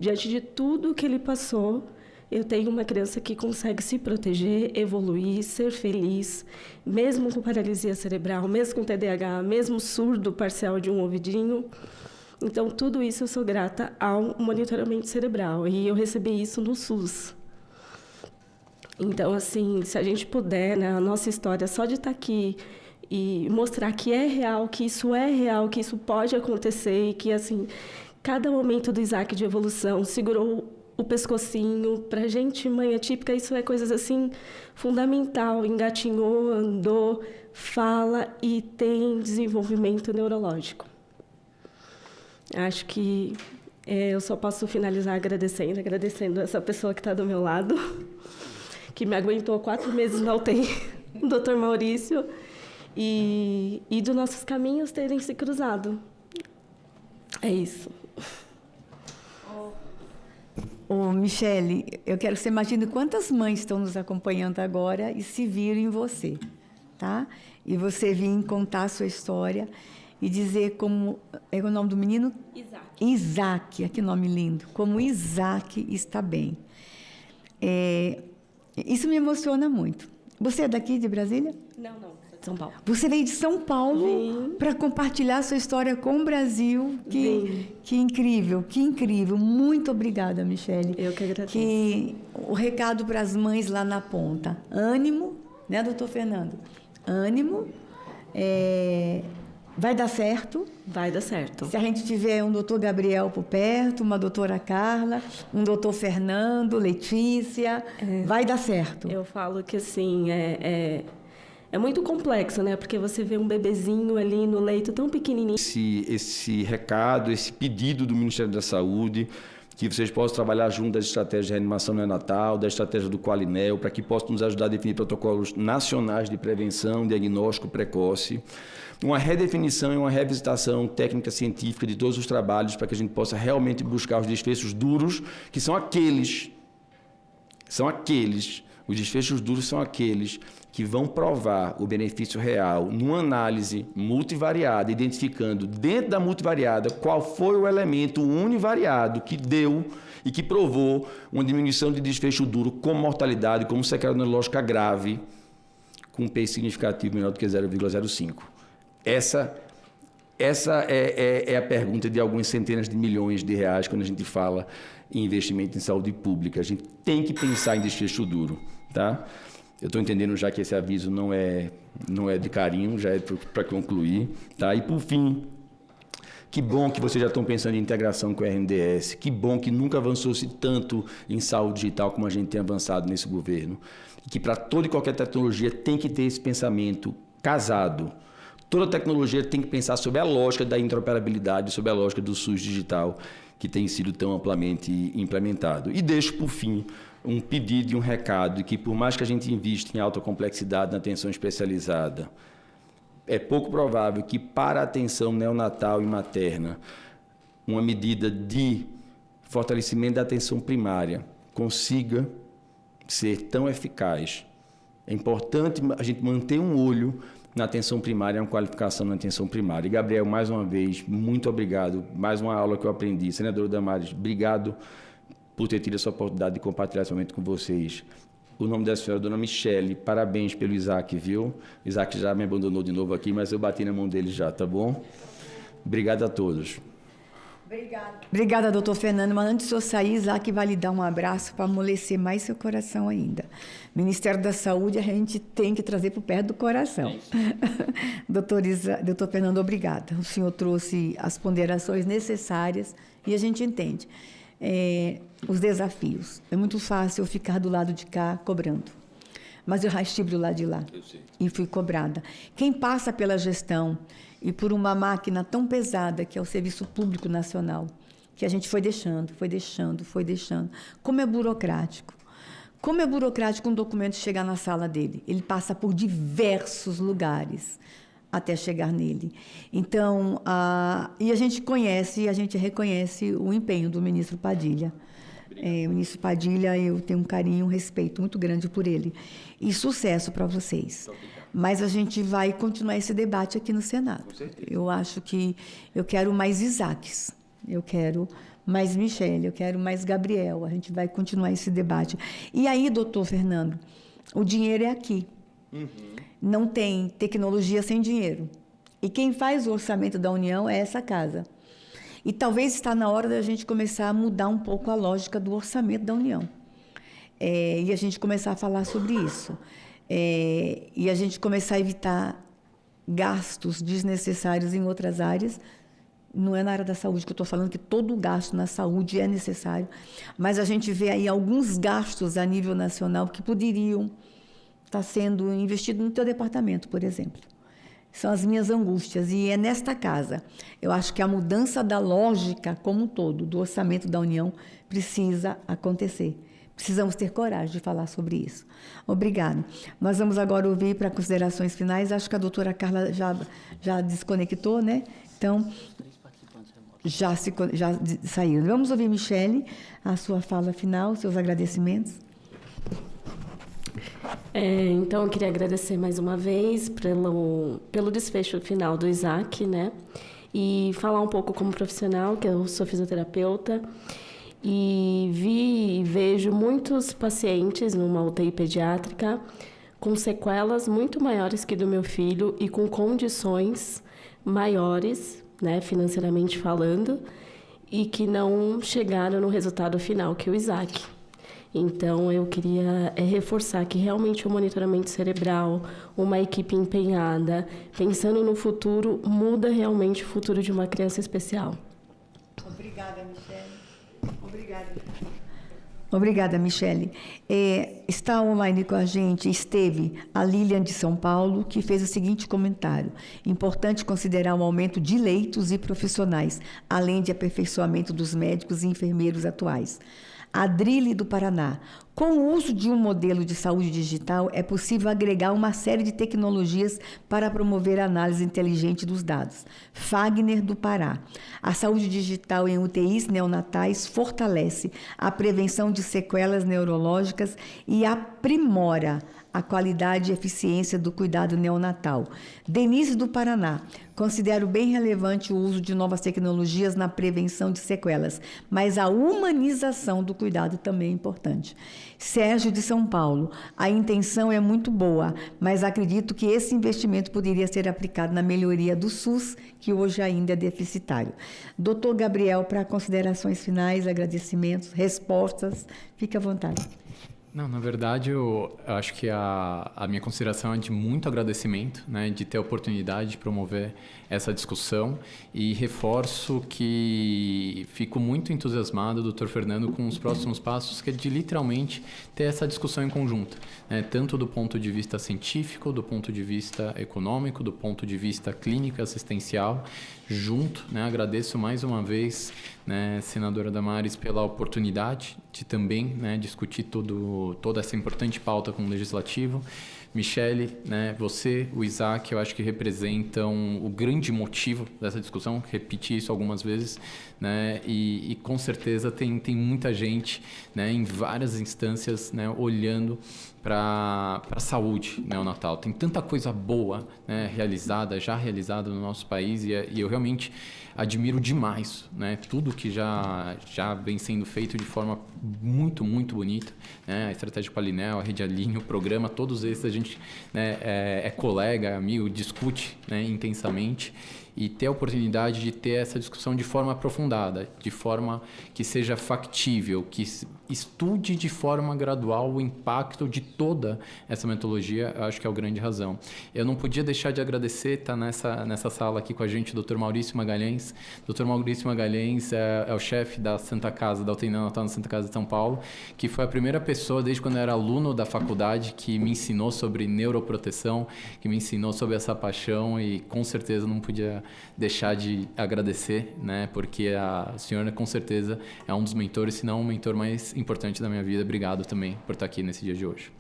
Diante de tudo que ele passou, eu tenho uma criança que consegue se proteger, evoluir, ser feliz, mesmo com paralisia cerebral, mesmo com TDAH, mesmo surdo parcial de um ouvidinho. Então, tudo isso eu sou grata ao monitoramento cerebral. E eu recebi isso no SUS. Então, assim, se a gente puder, né, a nossa história, só de estar aqui e mostrar que é real, que isso pode acontecer e que, assim, cada momento do Isaac de evolução segurou o pescocinho. Pra gente, mãe atípica, isso é coisas, assim, fundamental. Engatinhou, andou, fala e tem desenvolvimento neurológico. Acho que eu só posso finalizar agradecendo essa pessoa que está do meu lado, que me aguentou 4 meses na UTI, o Dr. Maurício, e dos nossos caminhos terem se cruzado. É isso. Michele, eu quero que você imagine quantas mães estão nos acompanhando agora e se viram em você, tá? E você vir contar a sua história e dizer como... É o nome do menino? Isaac, que nome lindo. Como Isaac está bem. Isso me emociona muito. Você é daqui de Brasília? Não, sou de São Paulo. Você veio de São Paulo para compartilhar sua história com o Brasil. Que incrível, que incrível. Muito obrigada, Michele. Eu que agradeço. Que o recado para as mães lá na ponta. Ânimo, né, doutor Fernando? Ânimo. Vai dar certo. Vai dar certo. Se a gente tiver um doutor Gabriel por perto, uma doutora Carla, um doutor Fernando, Letícia, vai dar certo. Eu falo que, assim, é muito complexo, né? Porque você vê um bebezinho ali no leito tão pequenininho. Esse recado, esse pedido do Ministério da Saúde, que vocês possam trabalhar junto das estratégias de reanimação neonatal, da estratégia do Qualinel, para que possam nos ajudar a definir protocolos nacionais de prevenção, diagnóstico precoce, uma redefinição e uma revisitação técnica científica de todos os trabalhos para que a gente possa realmente buscar os desfechos duros, que são aqueles, os desfechos duros são aqueles que vão provar o benefício real numa análise multivariada, identificando dentro da multivariada qual foi o elemento univariado que deu e que provou uma diminuição de desfecho duro com mortalidade, como sequela neurológica grave, com um P significativo menor do que 0,05. Essa é a pergunta de algumas centenas de milhões de reais quando a gente fala em investimento em saúde pública. A gente tem que pensar em desfecho duro, tá? Eu estou entendendo já que esse aviso não é de carinho, já é para concluir, tá? E por fim, que bom que vocês já estão pensando em integração com o RNDS, que bom que nunca avançou-se tanto em saúde digital como a gente tem avançado nesse governo, e que para toda e qualquer tecnologia tem que ter esse pensamento casado. Toda tecnologia tem que pensar sobre a lógica da interoperabilidade, sobre a lógica do SUS digital, que tem sido tão amplamente implementado. E deixo, por fim, um pedido e um recado de que, por mais que a gente invista em alta complexidade na atenção especializada, é pouco provável que, para a atenção neonatal e materna, uma medida de fortalecimento da atenção primária consiga ser tão eficaz. É importante a gente manter um olho na atenção primária, uma qualificação na atenção primária. E, Gabriel, mais uma vez, muito obrigado. Mais uma aula que eu aprendi. Senadora Damares, obrigado por ter tido essa oportunidade de compartilhar esse momento com vocês. O nome da senhora, dona Michele, parabéns pelo Isaac, viu? Isaac já me abandonou de novo aqui, mas eu bati na mão dele já, tá bom? Obrigado a todos. Obrigada, doutor Fernando. Mas antes de eu sair, Isaac vai lhe dar um abraço para amolecer mais seu coração ainda. Ministério da Saúde a gente tem que trazer para perto do coração. Doutor Fernando, obrigada. O senhor trouxe as ponderações necessárias e a gente entende os desafios. É muito fácil eu ficar do lado de cá cobrando. Mas eu já estive do lado de lá e fui cobrada. Quem passa pela gestão e por uma máquina tão pesada que é o Serviço Público Nacional, que a gente foi deixando. Como é burocrático. Como é burocrático um documento chegar na sala dele. Ele passa por diversos lugares até chegar nele. Então, e a gente conhece, a gente reconhece o empenho do ministro Padilha. O ministro Padilha, eu tenho um carinho, um respeito muito grande por ele. E sucesso para vocês. Mas a gente vai continuar esse debate aqui no Senado. Eu acho que eu quero mais Isaques, eu quero mais Michele, eu quero mais Gabriel. A gente vai continuar esse debate. E aí, doutor Fernando, o dinheiro é aqui. Não tem tecnologia sem dinheiro. E quem faz o orçamento da União é essa casa. E talvez está na hora da gente começar a mudar um pouco a lógica do orçamento da União. E a gente começar a falar sobre isso. E a gente começar a evitar gastos desnecessários em outras áreas. Não é na área da saúde que eu estou falando, que todo gasto na saúde é necessário, mas a gente vê aí alguns gastos a nível nacional que poderiam estar sendo investidos no teu departamento, por exemplo. São as minhas angústias, e é nesta casa. Eu acho que a mudança da lógica como um todo, do orçamento da União, precisa acontecer. Precisamos ter coragem de falar sobre isso. Obrigada. Nós vamos agora ouvir para considerações finais. Acho que a doutora Carla já desconectou, né? Então, já saíram. Vamos ouvir, Michele, a sua fala final, seus agradecimentos. Então, eu queria agradecer mais uma vez pelo desfecho final do Isaac, né? E falar um pouco como profissional, que eu sou fisioterapeuta, e vi e vejo muitos pacientes numa UTI pediátrica com sequelas muito maiores que do meu filho e com condições maiores, né, financeiramente falando, e que não chegaram no resultado final, que é o Isaac. Então, eu queria reforçar que realmente o monitoramento cerebral, uma equipe empenhada, pensando no futuro, muda realmente o futuro de uma criança especial. Obrigada, Michele. Obrigada, Michele. Está online com a gente, esteve a Lilian de São Paulo, que fez o seguinte comentário: importante considerar o aumento de leitos e profissionais, além de aperfeiçoamento dos médicos e enfermeiros atuais. Adrile do Paraná. Com o uso de um modelo de saúde digital, é possível agregar uma série de tecnologias para promover a análise inteligente dos dados. Fagner do Pará. A saúde digital em UTIs neonatais fortalece a prevenção de sequelas neurológicas e aprimora a qualidade e eficiência do cuidado neonatal. Denise do Paraná. Considero bem relevante o uso de novas tecnologias na prevenção de sequelas, mas a humanização do cuidado também é importante. Sérgio de São Paulo. A intenção é muito boa, mas acredito que esse investimento poderia ser aplicado na melhoria do SUS, que hoje ainda é deficitário. Doutor Gabriel, para considerações finais, agradecimentos, respostas, fique à vontade. Não, na verdade, eu acho que a minha consideração é de muito agradecimento, né, de ter a oportunidade de promover essa discussão, e reforço que fico muito entusiasmado, doutor Fernando, com os próximos passos, que é de literalmente ter essa discussão em conjunto, né, tanto do ponto de vista científico, do ponto de vista econômico, do ponto de vista clínico e assistencial, junto, né, agradeço mais uma vez, né, senadora Damares, pela oportunidade de também, né, discutir toda essa importante pauta com o Legislativo. Michele, né, você, o Isaac, eu acho que representam o grande motivo dessa discussão, repeti isso algumas vezes, né, e com certeza tem muita gente, né, em várias instâncias, né, olhando para a saúde neonatal. Tem tanta coisa boa, né, já realizada no nosso país, e eu realmente admiro demais, né, tudo que já vem sendo feito de forma muito, muito bonita, né, a estratégia Palinel, a Rede Alinho, o programa, todos esses a gente, né, é colega, amigo, discute, né, intensamente, e ter a oportunidade de ter essa discussão de forma aprofundada, de forma que seja factível, que estude de forma gradual o impacto de toda essa metodologia, eu acho que é a grande razão. Eu não podia deixar de agradecer estar nessa sala aqui com a gente o Dr. Maurício Magalhães. Dr. Maurício Magalhães é o chefe da Santa Casa, da UTI neonatal na Santa Casa de São Paulo, que foi a primeira pessoa, desde quando eu era aluno da faculdade, que me ensinou sobre neuroproteção, que me ensinou sobre essa paixão, e com certeza não podia deixar de agradecer, né? Porque a senhora com certeza é um dos mentores, se não o mentor mais importante da minha vida. Obrigado também por estar aqui nesse dia de hoje.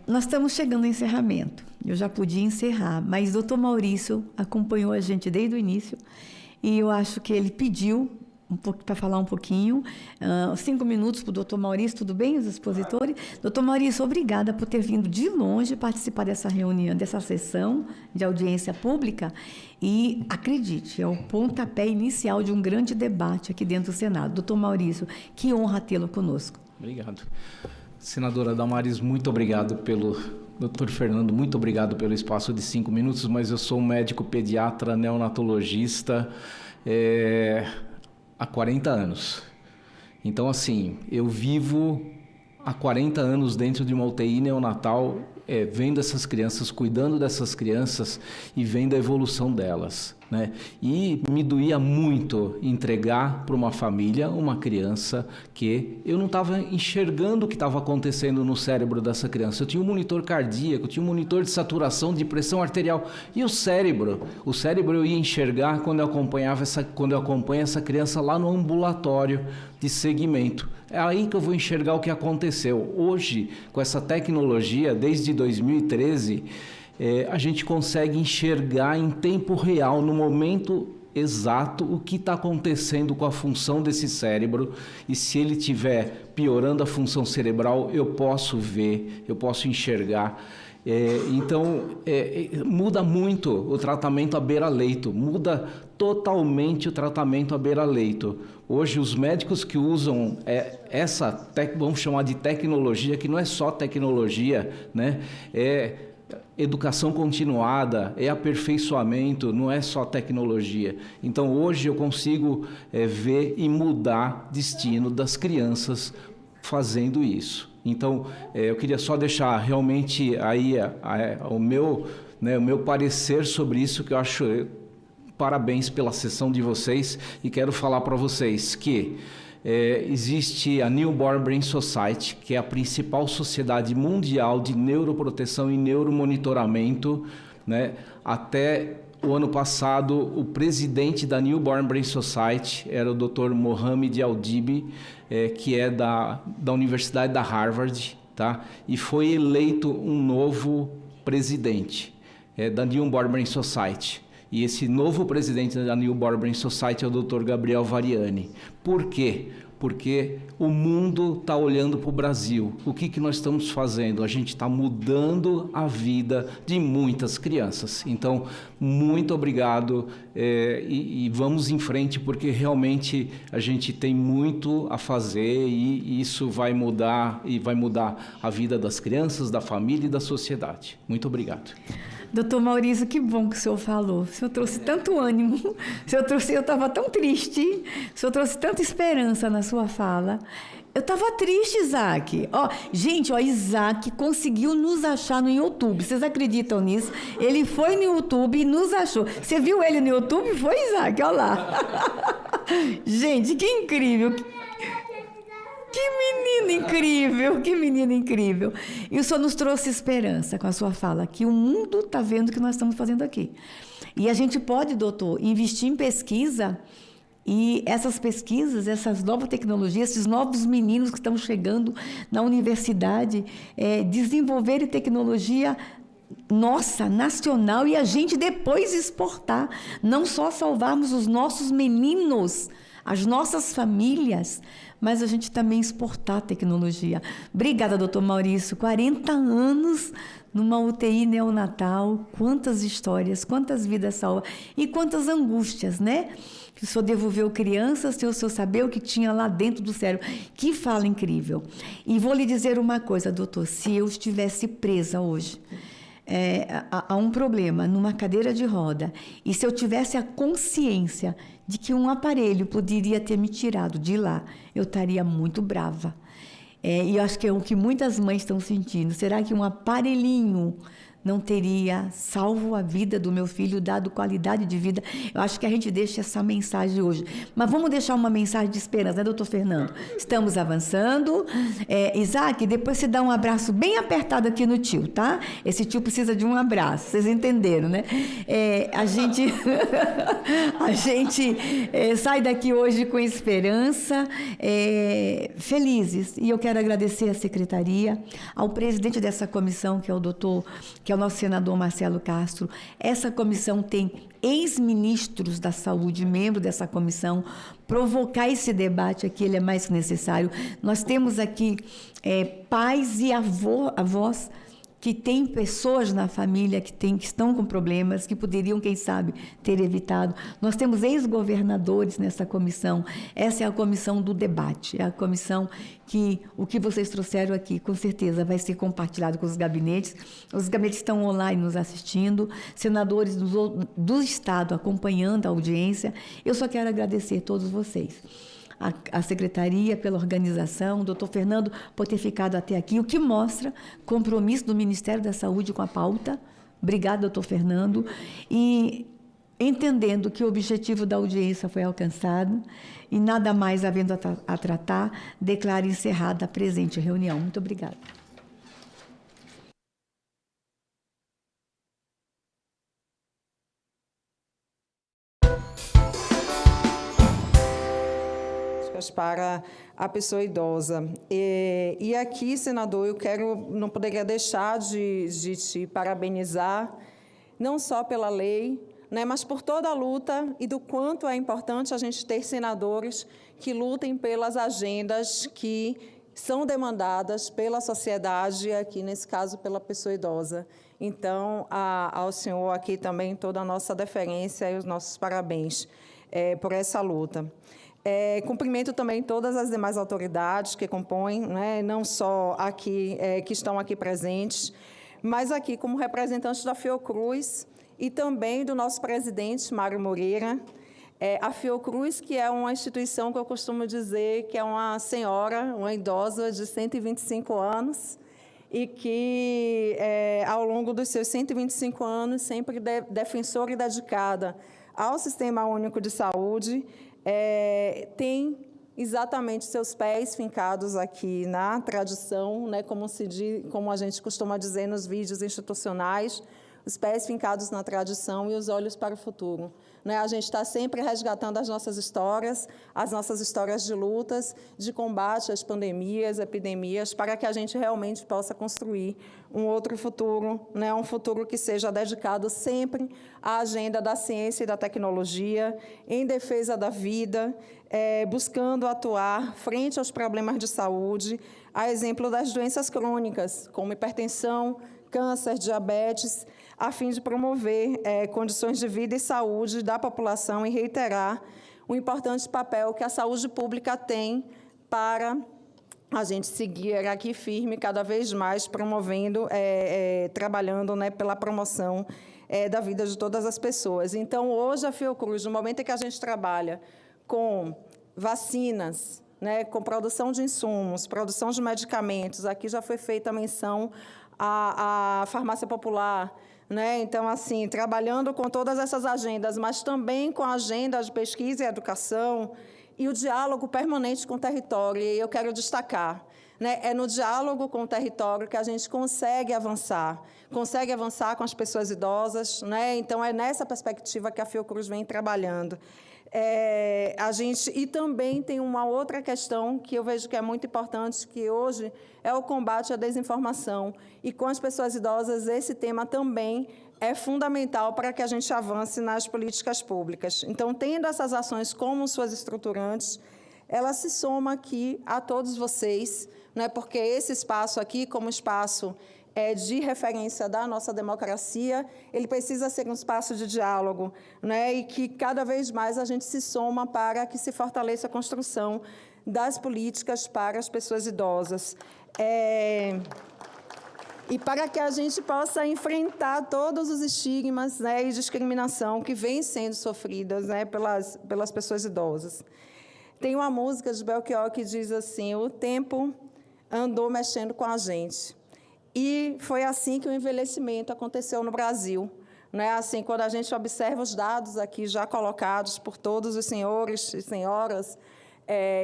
Nós estamos chegando ao encerramento. Eu já podia encerrar, mas o Dr. Maurício acompanhou a gente desde o início e eu acho que ele pediu para falar um pouquinho, 5 minutos para o Dr. Maurício, tudo bem, os expositores? Dr. Maurício, obrigada por ter vindo de longe participar dessa reunião, dessa sessão de audiência pública, e acredite, é o pontapé inicial de um grande debate aqui dentro do Senado. Dr. Maurício, que honra tê-lo conosco. Obrigado. Senadora Damares, muito obrigado pelo... Doutor Fernando, muito obrigado pelo espaço de 5 minutos, mas eu sou um médico pediatra neonatologista, há 40 anos. Então, assim, eu vivo há 40 anos dentro de uma UTI neonatal, vendo essas crianças, cuidando dessas crianças e vendo a evolução delas, né? E me doía muito entregar para uma família uma criança que eu não estava enxergando o que estava acontecendo no cérebro dessa criança. Eu tinha um monitor cardíaco, tinha um monitor de saturação, de pressão arterial. E o cérebro eu ia enxergar quando eu acompanho essa criança lá no ambulatório de segmento. É aí que eu vou enxergar o que aconteceu. Hoje, com essa tecnologia, desde 2013, a gente consegue enxergar em tempo real, no momento exato, o que está acontecendo com a função desse cérebro, e se ele estiver piorando a função cerebral, eu posso ver, eu posso enxergar. Então, muda muito o tratamento à beira-leito, muda totalmente o tratamento à beira-leito. Hoje, os médicos que usam vamos chamar de tecnologia, que não é só tecnologia, né? Educação continuada, aperfeiçoamento, não é só tecnologia. Então, hoje eu consigo ver e mudar destino das crianças fazendo isso. Então, eu queria só deixar realmente aí o meu parecer sobre isso, que eu acho... Parabéns pela sessão de vocês, e quero falar para vocês que existe a Newborn Brain Society, que é a principal sociedade mundial de neuroproteção e neuromonitoramento, né? Até o ano passado, o presidente da Newborn Brain Society era o Dr. Mohamed Al-Dibi, que é da Universidade da Harvard, tá? E foi eleito um novo presidente da Newborn Brain Society. E esse novo presidente da Newborn Brain Society é o Dr. Gabriel Variani. Por quê? Porque o mundo está olhando para o Brasil. O que nós estamos fazendo? A gente está mudando a vida de muitas crianças. Então, muito obrigado e vamos em frente, porque realmente a gente tem muito a fazer e isso vai mudar a vida das crianças, da família e da sociedade. Muito obrigado. Doutor Maurício, que bom que o senhor falou. O senhor trouxe tanto ânimo, eu estava tão triste, o senhor trouxe tanta esperança na sua fala. Eu estava triste, Isaac. Gente, Isaac conseguiu nos achar no YouTube. Vocês acreditam nisso? Ele foi no YouTube e nos achou. Você viu ele no YouTube? Foi, Isaac? Olha lá. Gente, que incrível. Que menino incrível, que menino incrível. E o senhor nos trouxe esperança com a sua fala, que o mundo está vendo o que nós estamos fazendo aqui. E a gente pode, doutor, investir em pesquisa, e essas pesquisas, essas novas tecnologias, esses novos meninos que estão chegando na universidade, desenvolverem tecnologia nossa, nacional, e a gente depois exportar. Não só salvarmos os nossos meninos, as nossas famílias, mas a gente também exportar tecnologia. Obrigada, doutor Maurício. 40 anos numa UTI neonatal, quantas histórias, quantas vidas salvas e quantas angústias, né? Que o senhor devolveu crianças, sem o senhor saber o que tinha lá dentro do cérebro. Que fala incrível. E vou lhe dizer uma coisa, doutor, se eu estivesse presa hoje, a um problema numa cadeira de roda, e se eu tivesse a consciência de que um aparelho poderia ter me tirado de lá, eu estaria muito brava. E eu acho que é o que muitas mães estão sentindo. Será que um aparelhinho não teria salvo a vida do meu filho, dado qualidade de vida? Eu acho que a gente deixa essa mensagem hoje. Mas vamos deixar uma mensagem de esperança, né, doutor Fernando? Estamos avançando. Isaac, depois você dá um abraço bem apertado aqui no tio, tá? Esse tio precisa de um abraço, vocês entenderam, né? A gente sai daqui hoje com esperança, felizes. E eu quero agradecer à secretaria, ao presidente dessa comissão, que é o nosso senador Marcelo Castro. Essa comissão tem ex-ministros da saúde, membro dessa comissão. Provocar esse debate aqui, ele é mais que necessário. Nós temos aqui pais e avós que têm pessoas na família que estão com problemas, que poderiam, quem sabe, ter evitado. Nós temos ex-governadores nessa comissão. Essa é a comissão do debate, é a comissão que o que vocês trouxeram aqui, com certeza, vai ser compartilhado com os gabinetes. Os gabinetes estão online nos assistindo, senadores do Estado acompanhando a audiência. Eu só quero agradecer a todos vocês. A secretaria pela organização, o doutor Fernando por ter ficado até aqui, o que mostra compromisso do Ministério da Saúde com a pauta. Obrigada, doutor Fernando. E entendendo que o objetivo da audiência foi alcançado e nada mais havendo a tratar, declaro encerrada a presente reunião. Muito obrigada. Para a pessoa idosa. E aqui, senador, não poderia deixar de te parabenizar, não só pela lei, né, mas por toda a luta e do quanto é importante a gente ter senadores que lutem pelas agendas que são demandadas pela sociedade, aqui nesse caso pela pessoa idosa. Então, ao senhor aqui também toda a nossa deferência e os nossos parabéns por essa luta. Cumprimento também todas as demais autoridades que compõem, né, não só aqui, que estão aqui presentes, mas aqui como representantes da Fiocruz e também do nosso presidente, Mário Moreira. A Fiocruz, que é uma instituição que eu costumo dizer que é uma senhora, uma idosa de 125 anos, e que, ao longo dos seus 125 anos, sempre defensora e dedicada ao Sistema Único de Saúde, tem exatamente seus pés fincados aqui na tradição, né, como a gente costuma dizer nos vídeos institucionais, os pés fincados na tradição e os olhos para o futuro. Né? A gente está sempre resgatando as nossas histórias de lutas, de combate às pandemias, epidemias, para que a gente realmente possa construir um outro futuro, né? Um futuro que seja dedicado sempre à agenda da ciência e da tecnologia, em defesa da vida, buscando atuar frente aos problemas de saúde, a exemplo das doenças crônicas, como hipertensão, câncer, diabetes, a fim de promover condições de vida e saúde da população e reiterar o importante papel que a saúde pública tem para a gente seguir aqui firme, cada vez mais promovendo, trabalhando, né, pela promoção da vida de todas as pessoas. Então, hoje, a Fiocruz, no momento em que a gente trabalha com vacinas, né, com produção de insumos, produção de medicamentos, aqui já foi feita a menção à farmácia popular, né? Então, assim, trabalhando com todas essas agendas, mas também com a agenda de pesquisa e educação e o diálogo permanente com o território. E eu quero destacar, né? É no diálogo com o território que a gente consegue avançar com as pessoas idosas, né? Então, é nessa perspectiva que a Fiocruz vem trabalhando. E também tem uma outra questão que eu vejo que é muito importante, que hoje é o combate à desinformação. E com as pessoas idosas, esse tema também é fundamental para que a gente avance nas políticas públicas. Então, tendo essas ações como suas estruturantes, ela se soma aqui a todos vocês, né? Porque esse espaço aqui, como espaço de referência da nossa democracia, ele precisa ser um espaço de diálogo, né? E que cada vez mais a gente se soma para que se fortaleça a construção das políticas para as pessoas idosas. e para que a gente possa enfrentar todos os estigmas, né, e discriminação que vêm sendo sofridas, né, pelas pessoas idosas. Tem uma música de Belchior que diz assim: o tempo andou mexendo com a gente. E foi assim que o envelhecimento aconteceu no Brasil. Né? Assim, quando a gente observa os dados aqui já colocados por todos os senhores e senhoras,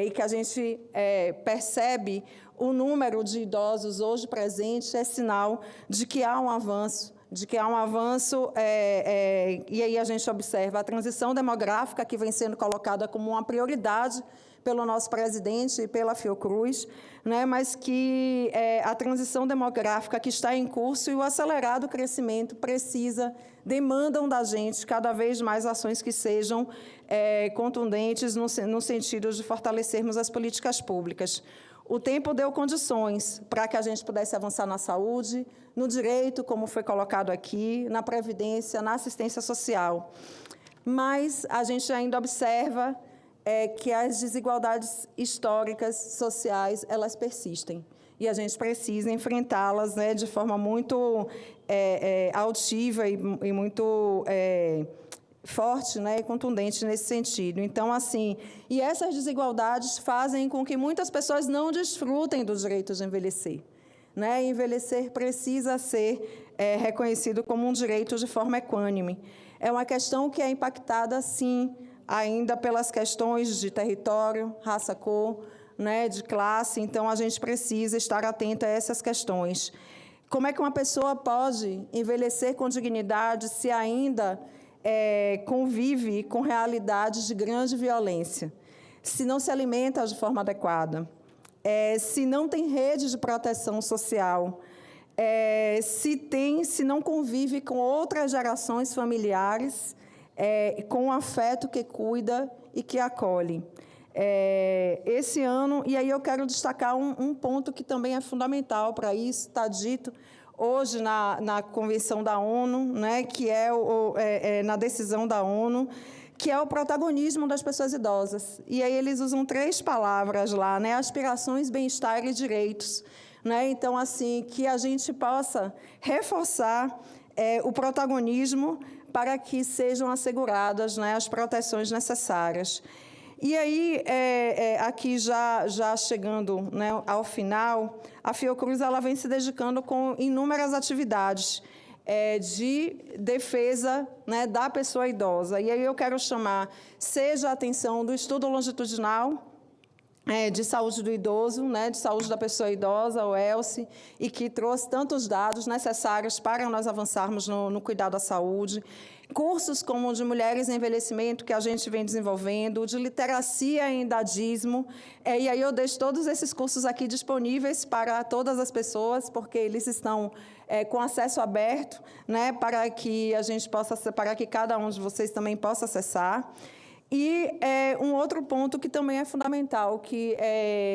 e que a gente percebe o número de idosos hoje presentes, é sinal de que há um avanço, e aí a gente observa a transição demográfica que vem sendo colocada como uma prioridade pelo nosso presidente e pela Fiocruz, né, mas que a transição demográfica que está em curso e o acelerado crescimento demandam da gente cada vez mais ações que sejam contundentes no sentido de fortalecermos as políticas públicas. O tempo deu condições para que a gente pudesse avançar na saúde, no direito, como foi colocado aqui, na previdência, na assistência social. Mas a gente ainda observa que as desigualdades históricas, sociais, elas persistem. E a gente precisa enfrentá-las, né, de forma muito altiva e muito forte, né, e contundente nesse sentido. Então, assim, e essas desigualdades fazem com que muitas pessoas não desfrutem do direito de envelhecer. Né? Envelhecer precisa ser reconhecido como um direito de forma equânime. É uma questão que é impactada, sim, ainda pelas questões de território, raça, cor, né, de classe. Então, a gente precisa estar atento a essas questões. Como é que uma pessoa pode envelhecer com dignidade se ainda convive com realidades de grande violência, se não se alimenta de forma adequada, se não tem rede de proteção social, se não convive com outras gerações familiares, com o afeto que cuida e que acolhe. Esse ano, e aí eu quero destacar um ponto que também é fundamental para isso, está dito hoje na Convenção da ONU, né, que na decisão da ONU, que é o protagonismo das pessoas idosas. E aí eles usam 3 palavras lá, né, aspirações, bem-estar e direitos. Né? Então, assim, que a gente possa reforçar o protagonismo para que sejam asseguradas, né, as proteções necessárias. E aí, aqui já chegando, né, ao final, a Fiocruz ela vem se dedicando com inúmeras atividades de defesa, né, da pessoa idosa. E aí eu quero chamar, seja a atenção do estudo longitudinal de saúde do idoso, né, de saúde da pessoa idosa, o ELSE, e que trouxe tantos dados necessários para nós avançarmos no cuidado à saúde. Cursos como o de Mulheres em Envelhecimento, que a gente vem desenvolvendo, de literacia em idadismo, e aí eu deixo todos esses cursos aqui disponíveis para todas as pessoas, porque eles estão com acesso aberto, né, para que a gente possa, para que cada um de vocês também possa acessar. E um outro ponto que também é fundamental, que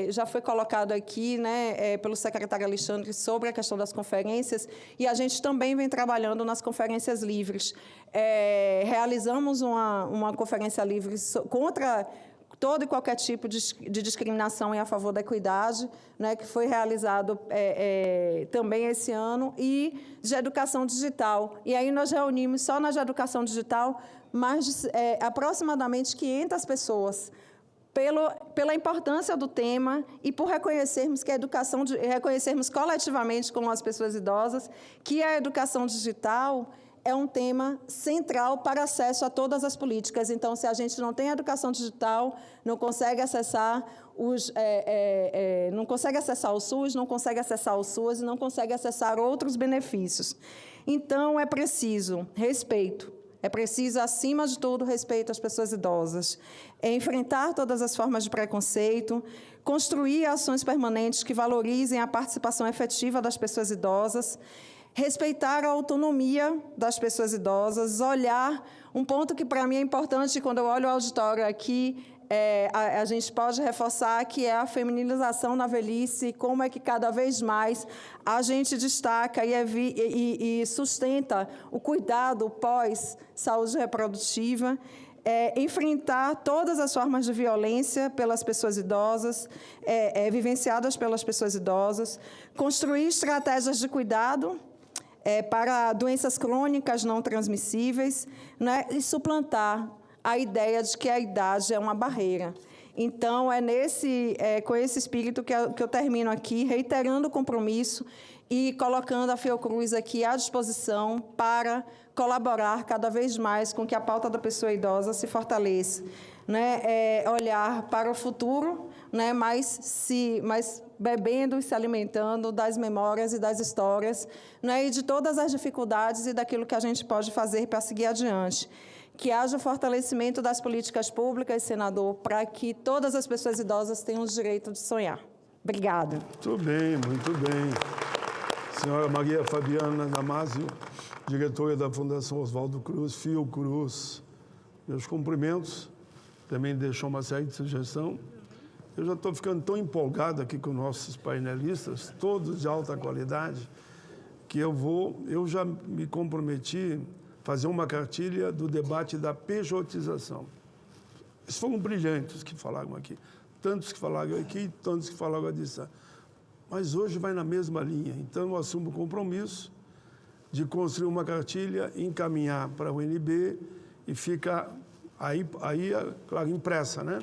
já foi colocado aqui, né, pelo secretário Alexandre, sobre a questão das conferências, e a gente também vem trabalhando nas conferências livres. Realizamos uma conferência livre contra todo e qualquer tipo de discriminação e a favor da equidade, né, que foi realizado também esse ano, e de educação digital. E aí nós reunimos, só na de educação digital, aproximadamente 500 pessoas, pela importância do tema e por reconhecermos que reconhecermos coletivamente como as pessoas idosas, que a educação digital é um tema central para acesso a todas as políticas. Então, se a gente não tem educação digital, não consegue acessar não consegue acessar o SUS, não consegue acessar o SUAS e não consegue acessar outros benefícios. Então, é preciso respeito. É preciso, acima de tudo, respeito às pessoas idosas, enfrentar todas as formas de preconceito, construir ações permanentes que valorizem a participação efetiva das pessoas idosas, respeitar a autonomia das pessoas idosas, olhar um ponto que, para mim, é importante, quando eu olho o auditório aqui, a gente pode reforçar, que é a feminilização na velhice, como é que cada vez mais a gente destaca e sustenta o cuidado pós-saúde reprodutiva. enfrentar todas as formas de violência pelas pessoas idosas, vivenciadas pelas pessoas idosas, construir estratégias de cuidado para doenças crônicas não transmissíveis, né, e suplantar a ideia de que a idade é uma barreira. Então, com esse espírito que eu termino aqui, reiterando o compromisso e colocando a Fiocruz aqui à disposição para colaborar cada vez mais com que a pauta da pessoa idosa se fortaleça. Né? Olhar para o futuro, né? mas bebendo e se alimentando das memórias e das histórias, né? E de todas as dificuldades e daquilo que a gente pode fazer para seguir adiante. Que haja o fortalecimento das políticas públicas, senador, para que todas as pessoas idosas tenham o direito de sonhar. Obrigada. Muito bem, muito bem. Senhora Maria Fabiana Damasio, diretora da Fundação Oswaldo Cruz, Fiocruz, meus cumprimentos. Também deixou uma série de sugestão. Eu já estou ficando tão empolgado aqui com nossos painelistas, todos de alta qualidade, que eu já me comprometi a fazer uma cartilha do debate da pejotização. Eles foram brilhantes que falaram aqui. Tantos que falaram aqui, tantos que falaram à distância. Mas hoje vai na mesma linha. Então, eu assumo o compromisso de construir uma cartilha, encaminhar para o UNB e fica aí, claro, impressa, né?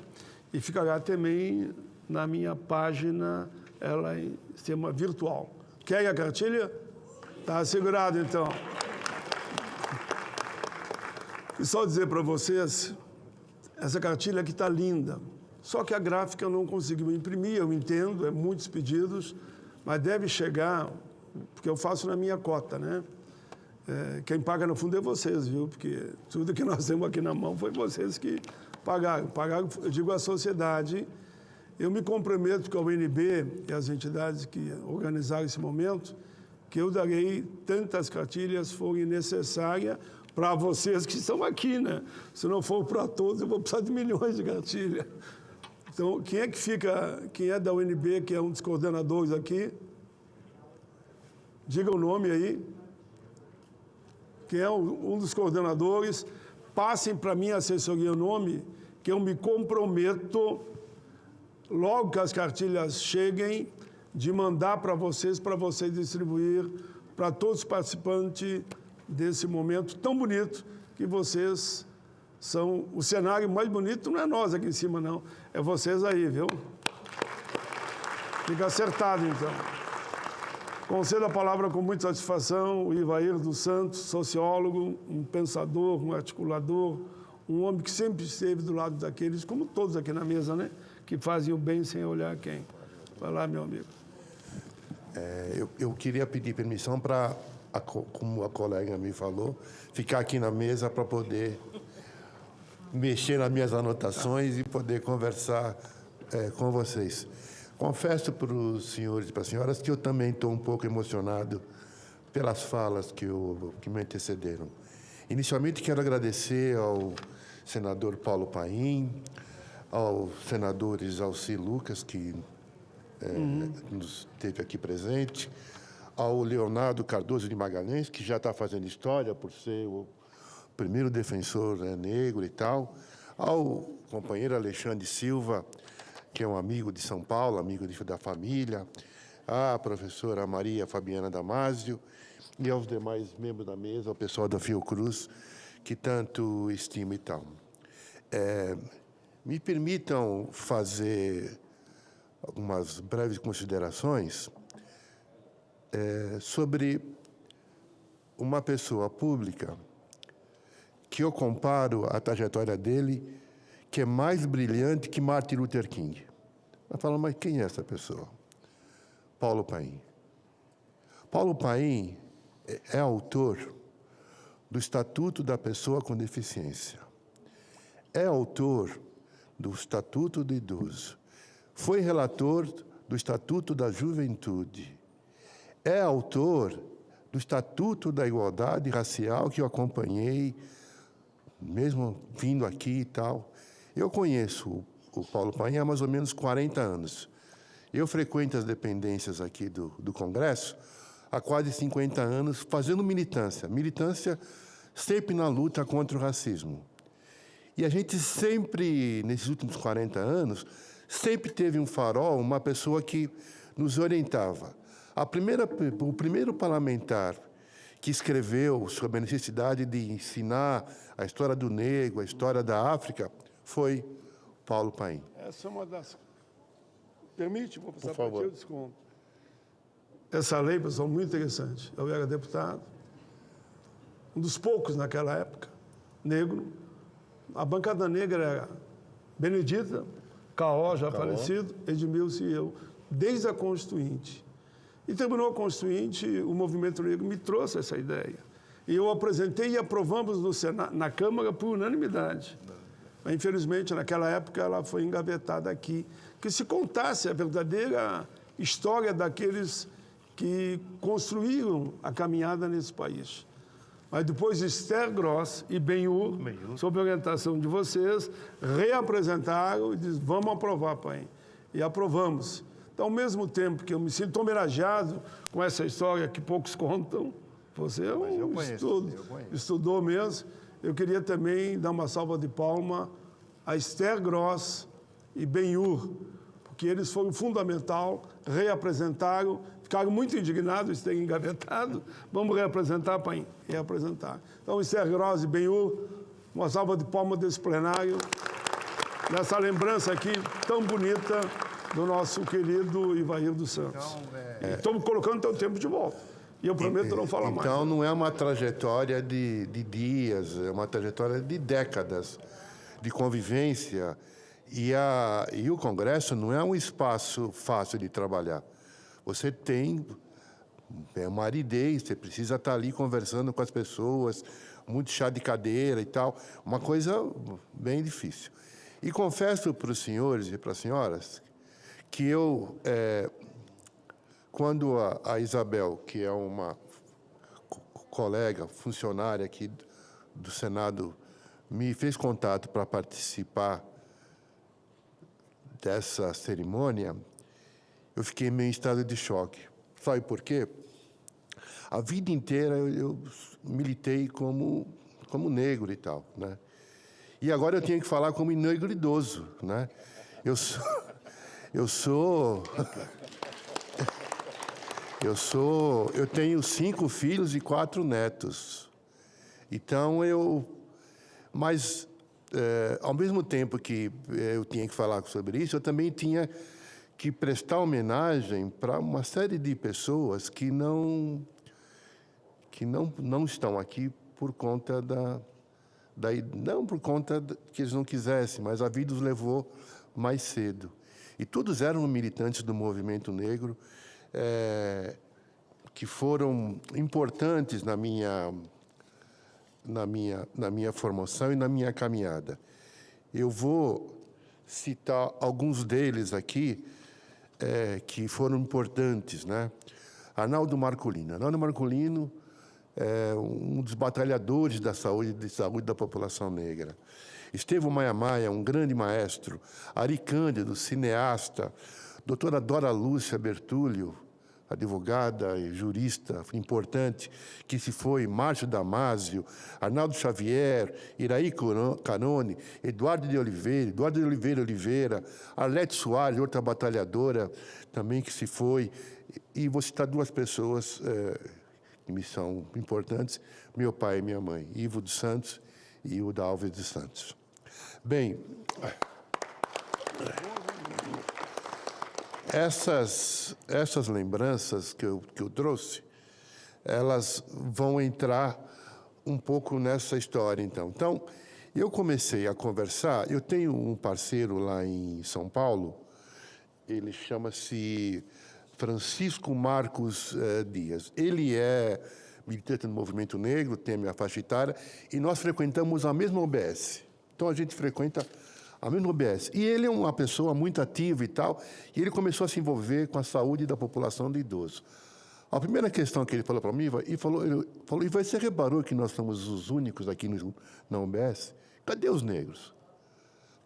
E ficará também na minha página, ela em sistema virtual. Quer a cartilha? Está assegurado, então. E só dizer para vocês, essa cartilha aqui está linda. Só que a gráfica não conseguiu imprimir, eu entendo, muitos pedidos, mas deve chegar, porque eu faço na minha cota, né? Quem paga no fundo é vocês, viu? Porque tudo que nós temos aqui na mão foi vocês que pagaram. Pagaram, eu digo, a sociedade. Eu me comprometo com a UNB e as entidades que organizaram esse momento, que eu darei tantas cartilhas forem necessárias para vocês que estão aqui, né? Se não for para todos, eu vou precisar de milhões de cartilhas. Então, quem é da UNB, que é um dos coordenadores aqui? Diga o nome aí. Quem é um dos coordenadores? Passem para mim a assessoria o nome, que eu me comprometo, logo que as cartilhas cheguem, de mandar para vocês distribuir para todos os participantes desse momento tão bonito que vocês são. O cenário mais bonito não é nós aqui em cima, não. É vocês aí, viu? Fica acertado, então. Concedo a palavra com muita satisfação o Ivair dos Santos, sociólogo, um pensador, um articulador, um homem que sempre esteve do lado daqueles, como todos aqui na mesa, né? Que fazem o bem sem olhar quem. Vai lá, meu amigo. Eu queria pedir permissão para, como a colega me falou, ficar aqui na mesa para poder mexer nas minhas anotações e poder conversar com vocês. Confesso para os senhores e para as senhoras que eu também estou um pouco emocionado pelas falas que me antecederam. Inicialmente, quero agradecer ao senador Paulo Paim, aos senadores Alci Lucas, que nos esteve aqui presente, ao Leonardo Cardoso de Magalhães, que já está fazendo história por ser o primeiro defensor negro e tal, ao companheiro Alexandre Silva, que é um amigo de São Paulo, amigo da família, à professora Maria Fabiana Damasio e aos demais membros da mesa, ao pessoal da Fiocruz, que tanto estimo e tal. Me permitam fazer algumas breves considerações sobre uma pessoa pública que eu comparo a trajetória dele, que é mais brilhante que Martin Luther King. Vai falar, mas quem é essa pessoa? Paulo Paim. Paulo Paim é autor do Estatuto da Pessoa com Deficiência. É autor do Estatuto do Idoso. Foi relator do Estatuto da Juventude. É autor do Estatuto da Igualdade Racial, que eu acompanhei, mesmo vindo aqui e tal. Eu conheço o Paulo Paim há mais ou menos 40 anos. Eu frequento as dependências aqui do Congresso há quase 50 anos, fazendo militância sempre na luta contra o racismo. E a gente sempre, nesses últimos 40 anos, sempre teve um farol, uma pessoa que nos orientava. O primeiro parlamentar que escreveu sobre a necessidade de ensinar a história do negro, a história da África, foi Paulo Paim. Essa é uma das... Permite? Vou passar para ti o desconto. Essa lei, pessoal, muito interessante. Eu era deputado, um dos poucos naquela época, negro. A bancada negra era Benedita, Caó, já falecido, Edmilson e eu, desde a Constituinte. E terminou a Constituinte, o movimento negro me trouxe essa ideia. E eu apresentei e aprovamos no Senado, na Câmara por unanimidade. Mas, infelizmente, naquela época, ela foi engavetada aqui. Que se contasse a verdadeira história daqueles que construíram a caminhada nesse país. Mas depois Esther Gross e Ben-Hur, sob a orientação de vocês, reapresentaram e disseram, vamos aprovar, pai. E aprovamos. Então, ao mesmo tempo que eu me sinto homenageado com essa história que poucos contam, você estudou mesmo, eu queria também dar uma salva de palmas a Esther Gross e Ben-Hur, porque eles foram fundamental, reapresentaram, ficaram muito indignados de terem engavetado. Vamos reapresentar, pai? Reapresentar. Então, Esther Gross e Ben-Hur, uma salva de palmas desse plenário, nessa lembrança aqui tão bonita do nosso querido Ivair dos Santos. Estamos colocando teu tempo de volta. E eu prometo não falar mais. Então, não é uma trajetória de dias, é uma trajetória de décadas de convivência. E o Congresso não é um espaço fácil de trabalhar. Você tem uma aridez, você precisa estar ali conversando com as pessoas, muito chá de cadeira e tal, uma coisa bem difícil. E confesso para os senhores e para as senhoras que eu, quando a Isabel, que é uma colega, funcionária aqui do Senado, me fez contato para participar dessa cerimônia, eu fiquei meio em estado de choque. Sabe por quê? A vida inteira eu militei como negro e tal, né? E agora eu tenho que falar como negro idoso, né? Eu tenho 5 filhos e 4 netos. Então mas ao mesmo tempo que eu tinha que falar sobre isso, eu também tinha que prestar homenagem para uma série de pessoas que não estão aqui por conta não por conta que eles não quisessem, mas a vida os levou mais cedo. E todos eram militantes do movimento negro, que foram importantes na minha formação e na minha caminhada. Eu vou citar alguns deles aqui, que foram importantes, né? Arnaldo Marcolino. Arnaldo Marcolino é um dos batalhadores da saúde da população negra. Estevão Maia Maia, um grande maestro. Ari Cândido, cineasta. Doutora Dora Lúcia Bertúlio, advogada e jurista importante, que se foi. Márcio Damásio, Arnaldo Xavier, Iraí Canone, Eduardo de Oliveira, Arlete Soares, outra batalhadora também que se foi. E vou citar 2 pessoas que me são importantes, meu pai e minha mãe, Ivo dos Santos e Hilda Alves dos Santos. Bem, essas lembranças que eu trouxe, elas vão entrar um pouco nessa história, então. Então, eu comecei a conversar, eu tenho um parceiro lá em São Paulo, ele chama-se Francisco Marcos Dias. Ele é militante do movimento negro, tem a minha faixa etária, e nós frequentamos a mesma OBS. Então, a gente frequenta a mesma OBS. E ele é uma pessoa muito ativa e tal, e ele começou a se envolver com a saúde da população de idosos. A primeira questão que ele falou para mim, ele falou, e você reparou que nós somos os únicos aqui na OBS? Cadê os negros?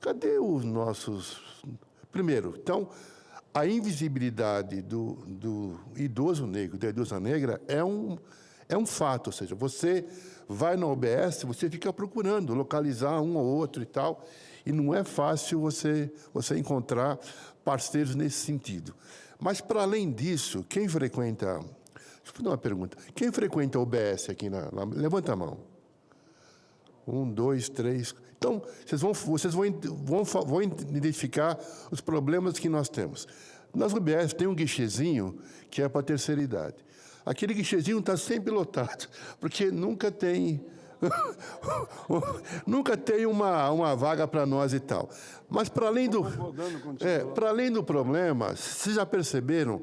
Cadê os nossos... Primeiro, então, a invisibilidade do idoso negro, da idosa negra, É um fato, ou seja, você vai na UBS, você fica procurando localizar um ou outro e tal, e não é fácil você encontrar parceiros nesse sentido. Mas, para além disso, quem frequenta... Deixa eu fazer uma pergunta. Quem frequenta a UBS aqui? Levanta a mão. 1, 2, 3... Então, vocês vão identificar os problemas que nós temos. Nas UBS tem um guichezinho que é para a terceira idade. Aquele guichezinho está sempre lotado, porque nunca tem uma vaga para nós e tal. Mas, para além do problema, vocês já perceberam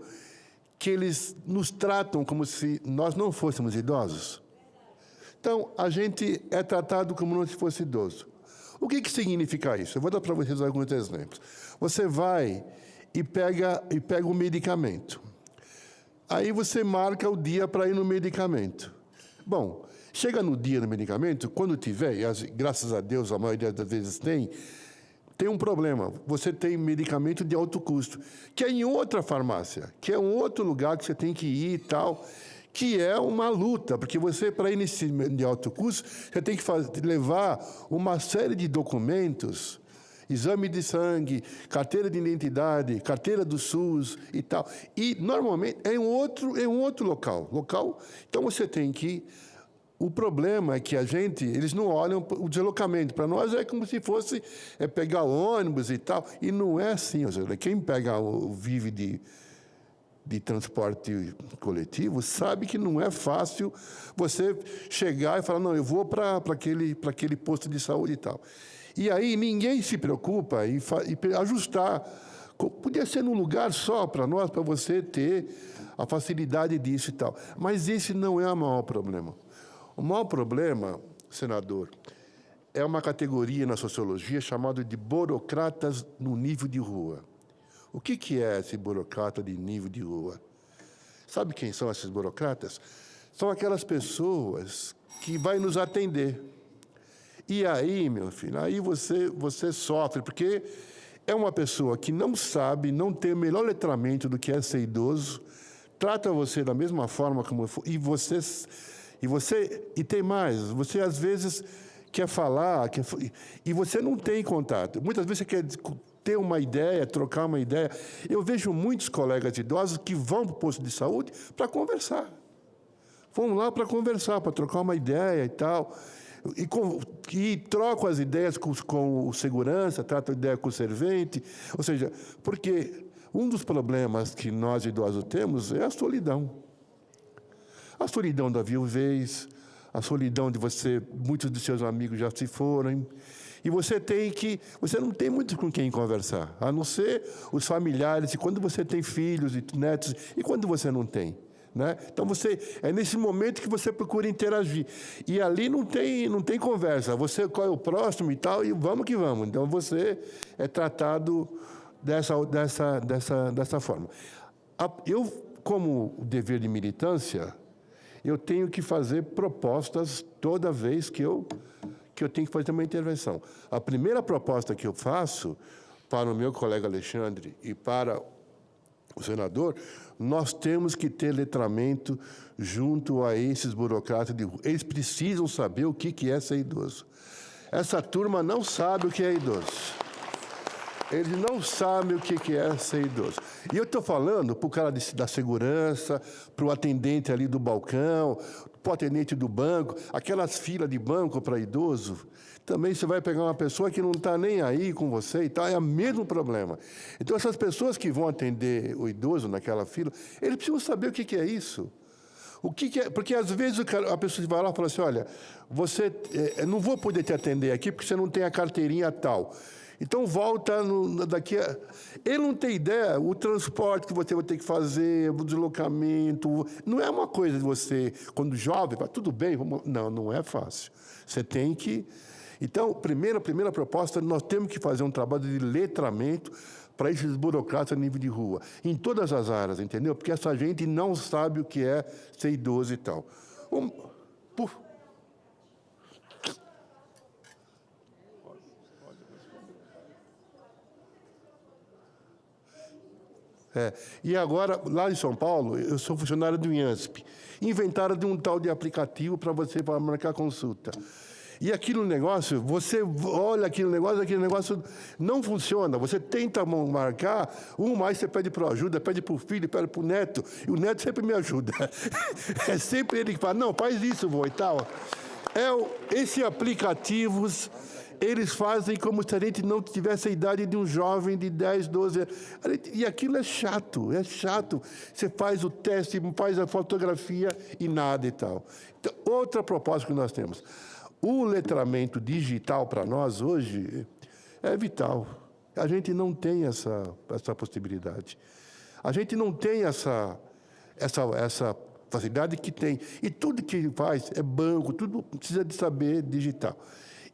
que eles nos tratam como se nós não fôssemos idosos? Então, a gente é tratado como se fosse idoso. O que significa isso? Eu vou dar para vocês alguns exemplos. Você vai e pega o medicamento. Aí você marca o dia para ir no medicamento. Bom, chega no dia do medicamento, quando tiver, e graças a Deus a maioria das vezes tem um problema. Você tem medicamento de alto custo, que é em outra farmácia, que é um outro lugar que você tem que ir e tal, que é uma luta, porque você, para ir nesse de alto custo, você tem que levar uma série de documentos, exame de sangue, carteira de identidade, carteira do SUS e tal. E, normalmente, é um outro local. Então, você tem que... O problema é que eles não olham o deslocamento. Para nós é como se fosse pegar ônibus e tal. E não é assim. Ou seja, quem vive de transporte coletivo sabe que não é fácil você chegar e falar, não, eu vou para aquele posto de saúde e tal. E aí ninguém se preocupa em ajustar. Podia ser num lugar só para nós, para você ter a facilidade disso e tal. Mas esse não é o maior problema. O maior problema, senador, é uma categoria na sociologia chamada de burocratas no nível de rua. O que é esse burocrata de nível de rua? Sabe quem são esses burocratas? São aquelas pessoas que vão nos atender. E aí, meu filho, aí você sofre, porque é uma pessoa que não sabe, não tem o melhor letramento do que é ser idoso, trata você da mesma forma como e tem mais, você às vezes quer falar, e você não tem contato. Muitas vezes você quer ter uma ideia, trocar uma ideia. Eu vejo muitos colegas idosos que vão para o posto de saúde para conversar. Vão lá para conversar, para trocar uma ideia e tal. E trocam as ideias com o segurança, tratam a ideia com o servente. Ou seja, porque um dos problemas que nós idosos temos é a solidão. A solidão da viuvez, a solidão de muitos dos seus amigos já se foram. E você não tem muito com quem conversar, a não ser os familiares, e quando você tem filhos e netos, e quando você não tem. Né? Então, é nesse momento que você procura interagir. E ali não tem conversa. Qual é o próximo e tal, e vamos que vamos. Então, você é tratado dessa forma. Eu, como dever de militância, eu tenho que fazer propostas toda vez que eu tenho que fazer uma intervenção. A primeira proposta que eu faço para o meu colega Alexandre e para o senador, nós temos que ter letramento junto a esses burocratas de rua. Eles precisam saber o que é ser idoso. Essa turma não sabe o que é idoso. Eles não sabem o que é ser idoso. E eu estou falando para o cara da segurança, para o atendente ali do balcão, para o atendente do banco, aquelas filas de banco para idoso. Também você vai pegar uma pessoa que não está nem aí com você e tal, é o mesmo problema. Então, essas pessoas que vão atender o idoso naquela fila, eles precisam saber o que é isso. O que é? Porque, às vezes, a pessoa vai lá e fala assim, olha, não vou poder te atender aqui porque você não tem a carteirinha tal. Então, volta daqui a... Ele não tem ideia, o transporte que você vai ter que fazer, o deslocamento, não é uma coisa de você, quando jovem, fala, tudo bem, não é fácil. Você tem que... Então, primeira proposta, nós temos que fazer um trabalho de letramento para esses burocratas a nível de rua, em todas as áreas, entendeu? Porque essa gente não sabe o que é ser idoso e tal. E agora, lá em São Paulo, eu sou funcionário do IANSP. Inventaram de um tal de aplicativo para você marcar consulta. E aquele negócio, você olha aquele negócio não funciona. Você tenta marcar, mais você pede para ajuda, pede para o filho, pede para o neto, e o neto sempre me ajuda. É sempre ele que fala, não, faz isso, vô, e tal. Esses aplicativos, eles fazem como se a gente não tivesse a idade de um jovem de 10, 12 anos. E aquilo é chato. Você faz o teste, faz a fotografia e nada e tal. Então, outra proposta que nós temos. O letramento digital para nós hoje é vital. A gente não tem essa possibilidade. A gente não tem essa facilidade que tem. E tudo que faz é banco, tudo precisa de saber digital.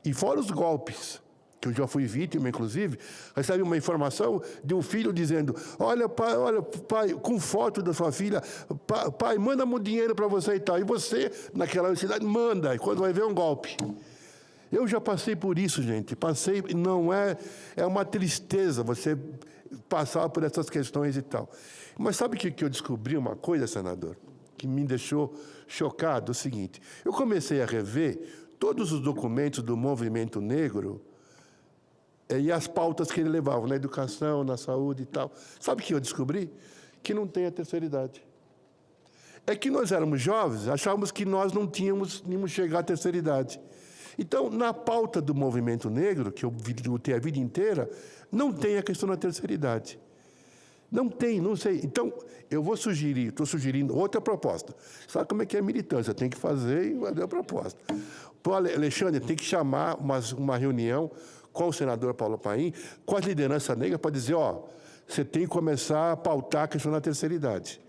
E fora os golpes, que eu já fui vítima, inclusive, recebe uma informação de um filho dizendo, olha, pai, com foto da sua filha, pai, manda um dinheiro para você e tal. E você, naquela cidade, manda, e quando vai ver um golpe. Eu já passei por isso, gente. Não é uma tristeza você passar por essas questões e tal. Mas sabe que eu descobri uma coisa, senador, que me deixou chocado? É o seguinte, eu comecei a rever todos os documentos do movimento negro e as pautas que ele levava, na educação, na saúde e tal. Sabe o que eu descobri? Que não tem a terceira idade. É que nós éramos jovens, achávamos que nós não íamos chegar à terceira idade. Então, na pauta do movimento negro, que eu lutei a vida inteira, não tem a questão da terceira idade. Não tem, não sei. Então, eu estou sugerindo outra proposta. Sabe como é que é a militância? Tem que fazer e fazer a proposta. Pô, Alexandre, tem que chamar uma reunião com o senador Paulo Paim, com a liderança negra, para dizer, você tem que começar a pautar a questão da terceira idade.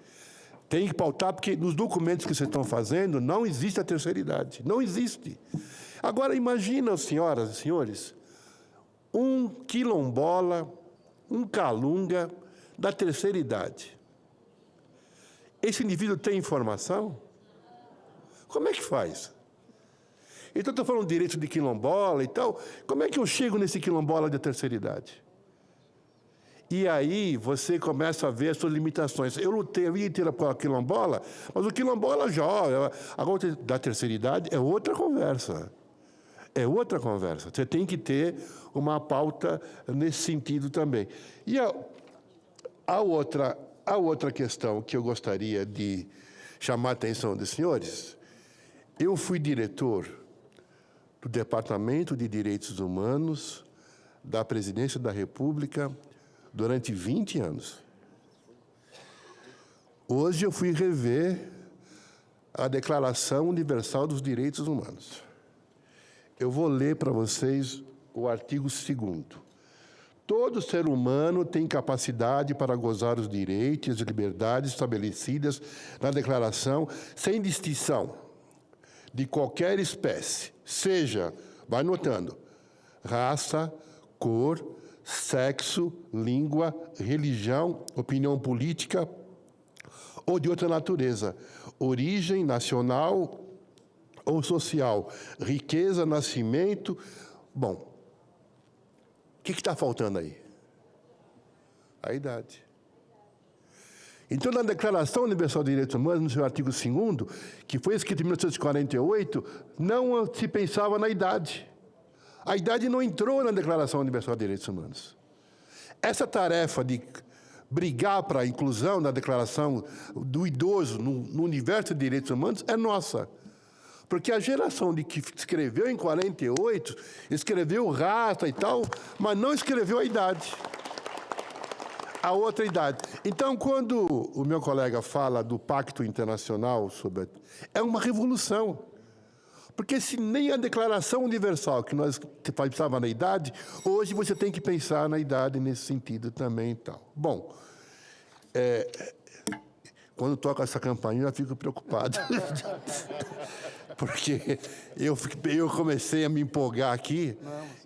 Tem que pautar, porque nos documentos que vocês estão fazendo, não existe a terceira idade. Não existe. Agora, imagina, senhoras e senhores, um quilombola, um calunga da terceira idade. Esse indivíduo tem informação? Como é que faz? Então, estou falando de direito de quilombola e tal. Como é que eu chego nesse quilombola da terceira idade? E aí você começa a ver as suas limitações. Eu lutei a vida inteira pela quilombola, mas o quilombola já, agora da terceira idade, é outra conversa. É outra conversa. Você tem que ter uma pauta nesse sentido também. E a outra questão que eu gostaria de chamar a atenção dos senhores, eu fui diretor do Departamento de Direitos Humanos da Presidência da República durante 20 anos. Hoje eu fui rever a Declaração Universal dos Direitos Humanos. Eu vou ler para vocês o artigo 2º. Todo ser humano tem capacidade para gozar os direitos e liberdades estabelecidas na Declaração, sem distinção de qualquer espécie, seja, vai notando, raça, cor, sexo, língua, religião, opinião política ou de outra natureza, origem nacional ou social, riqueza, nascimento. Bom, o que está faltando aí? A idade. Então, na Declaração Universal de Direitos Humanos, no seu artigo 2º, que foi escrito em 1948, não se pensava na idade. A idade não entrou na Declaração Universal de Direitos Humanos. Essa tarefa de brigar para a inclusão na Declaração do idoso no universo de direitos humanos é nossa. Porque a geração de que escreveu em 48, escreveu raça e tal, mas não escreveu a idade. A outra idade. Então, quando o meu colega fala do Pacto Internacional sobre... É uma revolução. Porque se nem a Declaração Universal, que nós pensava na idade, hoje você tem que pensar na idade nesse sentido também e tal. Bom, quando toca essa campainha, eu já fico preocupado. Porque eu comecei a me empolgar aqui,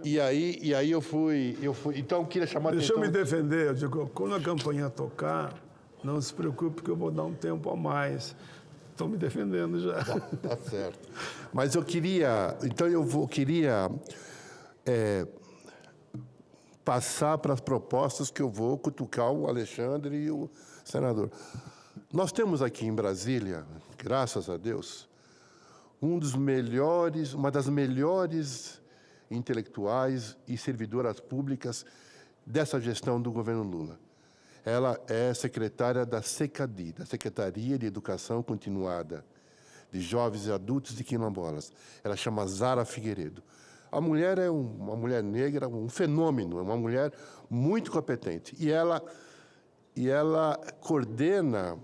e aí eu fui... Então, eu queria chamar a atenção... Deixa eu me defender. Eu digo, quando a campainha tocar, não se preocupe que eu vou dar um tempo a mais. Estou me defendendo já. Tá certo. Mas eu queria... Então, queria passar para as propostas que eu vou cutucar o Alexandre e o senador. Nós temos aqui em Brasília, graças a Deus, uma das melhores intelectuais e servidoras públicas dessa gestão do governo Lula. Ela é secretária da SECADI, da Secretaria de Educação Continuada de Jovens e Adultos de Quilombolas. Ela chama Zara Figueiredo. A mulher é uma mulher negra, um fenômeno, é uma mulher muito competente. E ela coordena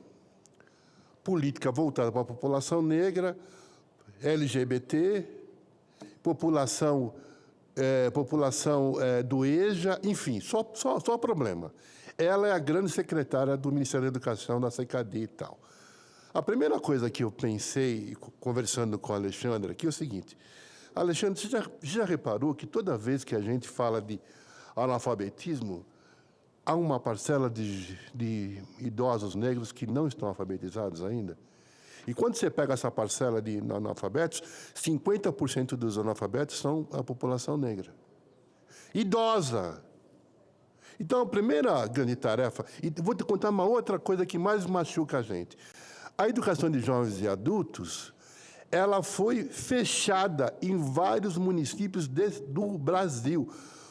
política voltada para a população negra, LGBT, população do EJA, enfim, só problema. Ela é a grande secretária do Ministério da Educação, da SECADI e tal. A primeira coisa que eu pensei, conversando com o Alexandre aqui, é o seguinte. Alexandre, você já reparou que toda vez que a gente fala de analfabetismo, há uma parcela de idosos negros que não estão alfabetizados ainda? E quando você pega essa parcela de analfabetos, 50% dos analfabetos são a população negra. Idosa. Então, a primeira grande tarefa... E vou te contar uma outra coisa que mais machuca a gente. A educação de jovens e adultos, ela foi fechada em vários municípios do Brasil.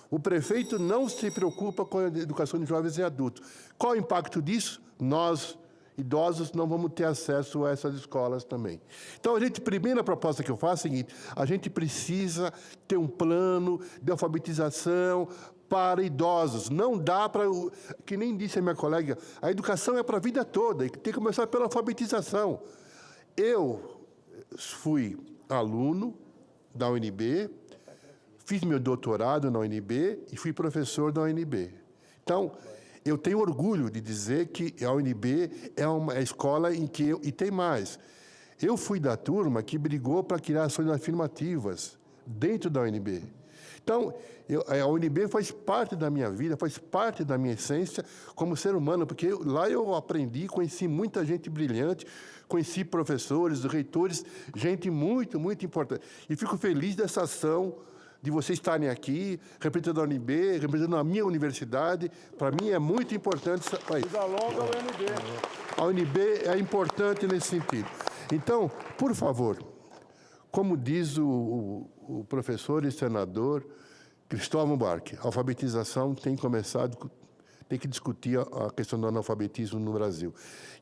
O prefeito não se preocupa com a educação de jovens e adultos. Qual o impacto disso? Nós, idosos, não vamos ter acesso a essas escolas também. Então, a primeira proposta que eu faço é a seguinte: a gente precisa ter um plano de alfabetização para idosos. Não dá para... Que nem disse a minha colega, a educação é para a vida toda, e tem que começar pela alfabetização. Eu fui aluno da UNB, fiz meu doutorado na UNB e fui professor da UNB. Então, eu tenho orgulho de dizer que a UNB é uma escola em que... E tem mais. Eu fui da turma que brigou para criar ações afirmativas dentro da UNB. Então, a UNB faz parte da minha vida, faz parte da minha essência como ser humano, porque lá eu aprendi, conheci muita gente brilhante, conheci professores, reitores, gente muito, muito importante. E fico feliz dessa ação de vocês estarem aqui, representando a UNB, representando a minha universidade. Para mim é muito importante. Vida longa ao UNB. A UNB é importante nesse sentido. Então, por favor, como diz o professor e senador Cristóvão Buarque, a alfabetização tem que discutir a questão do analfabetismo no Brasil.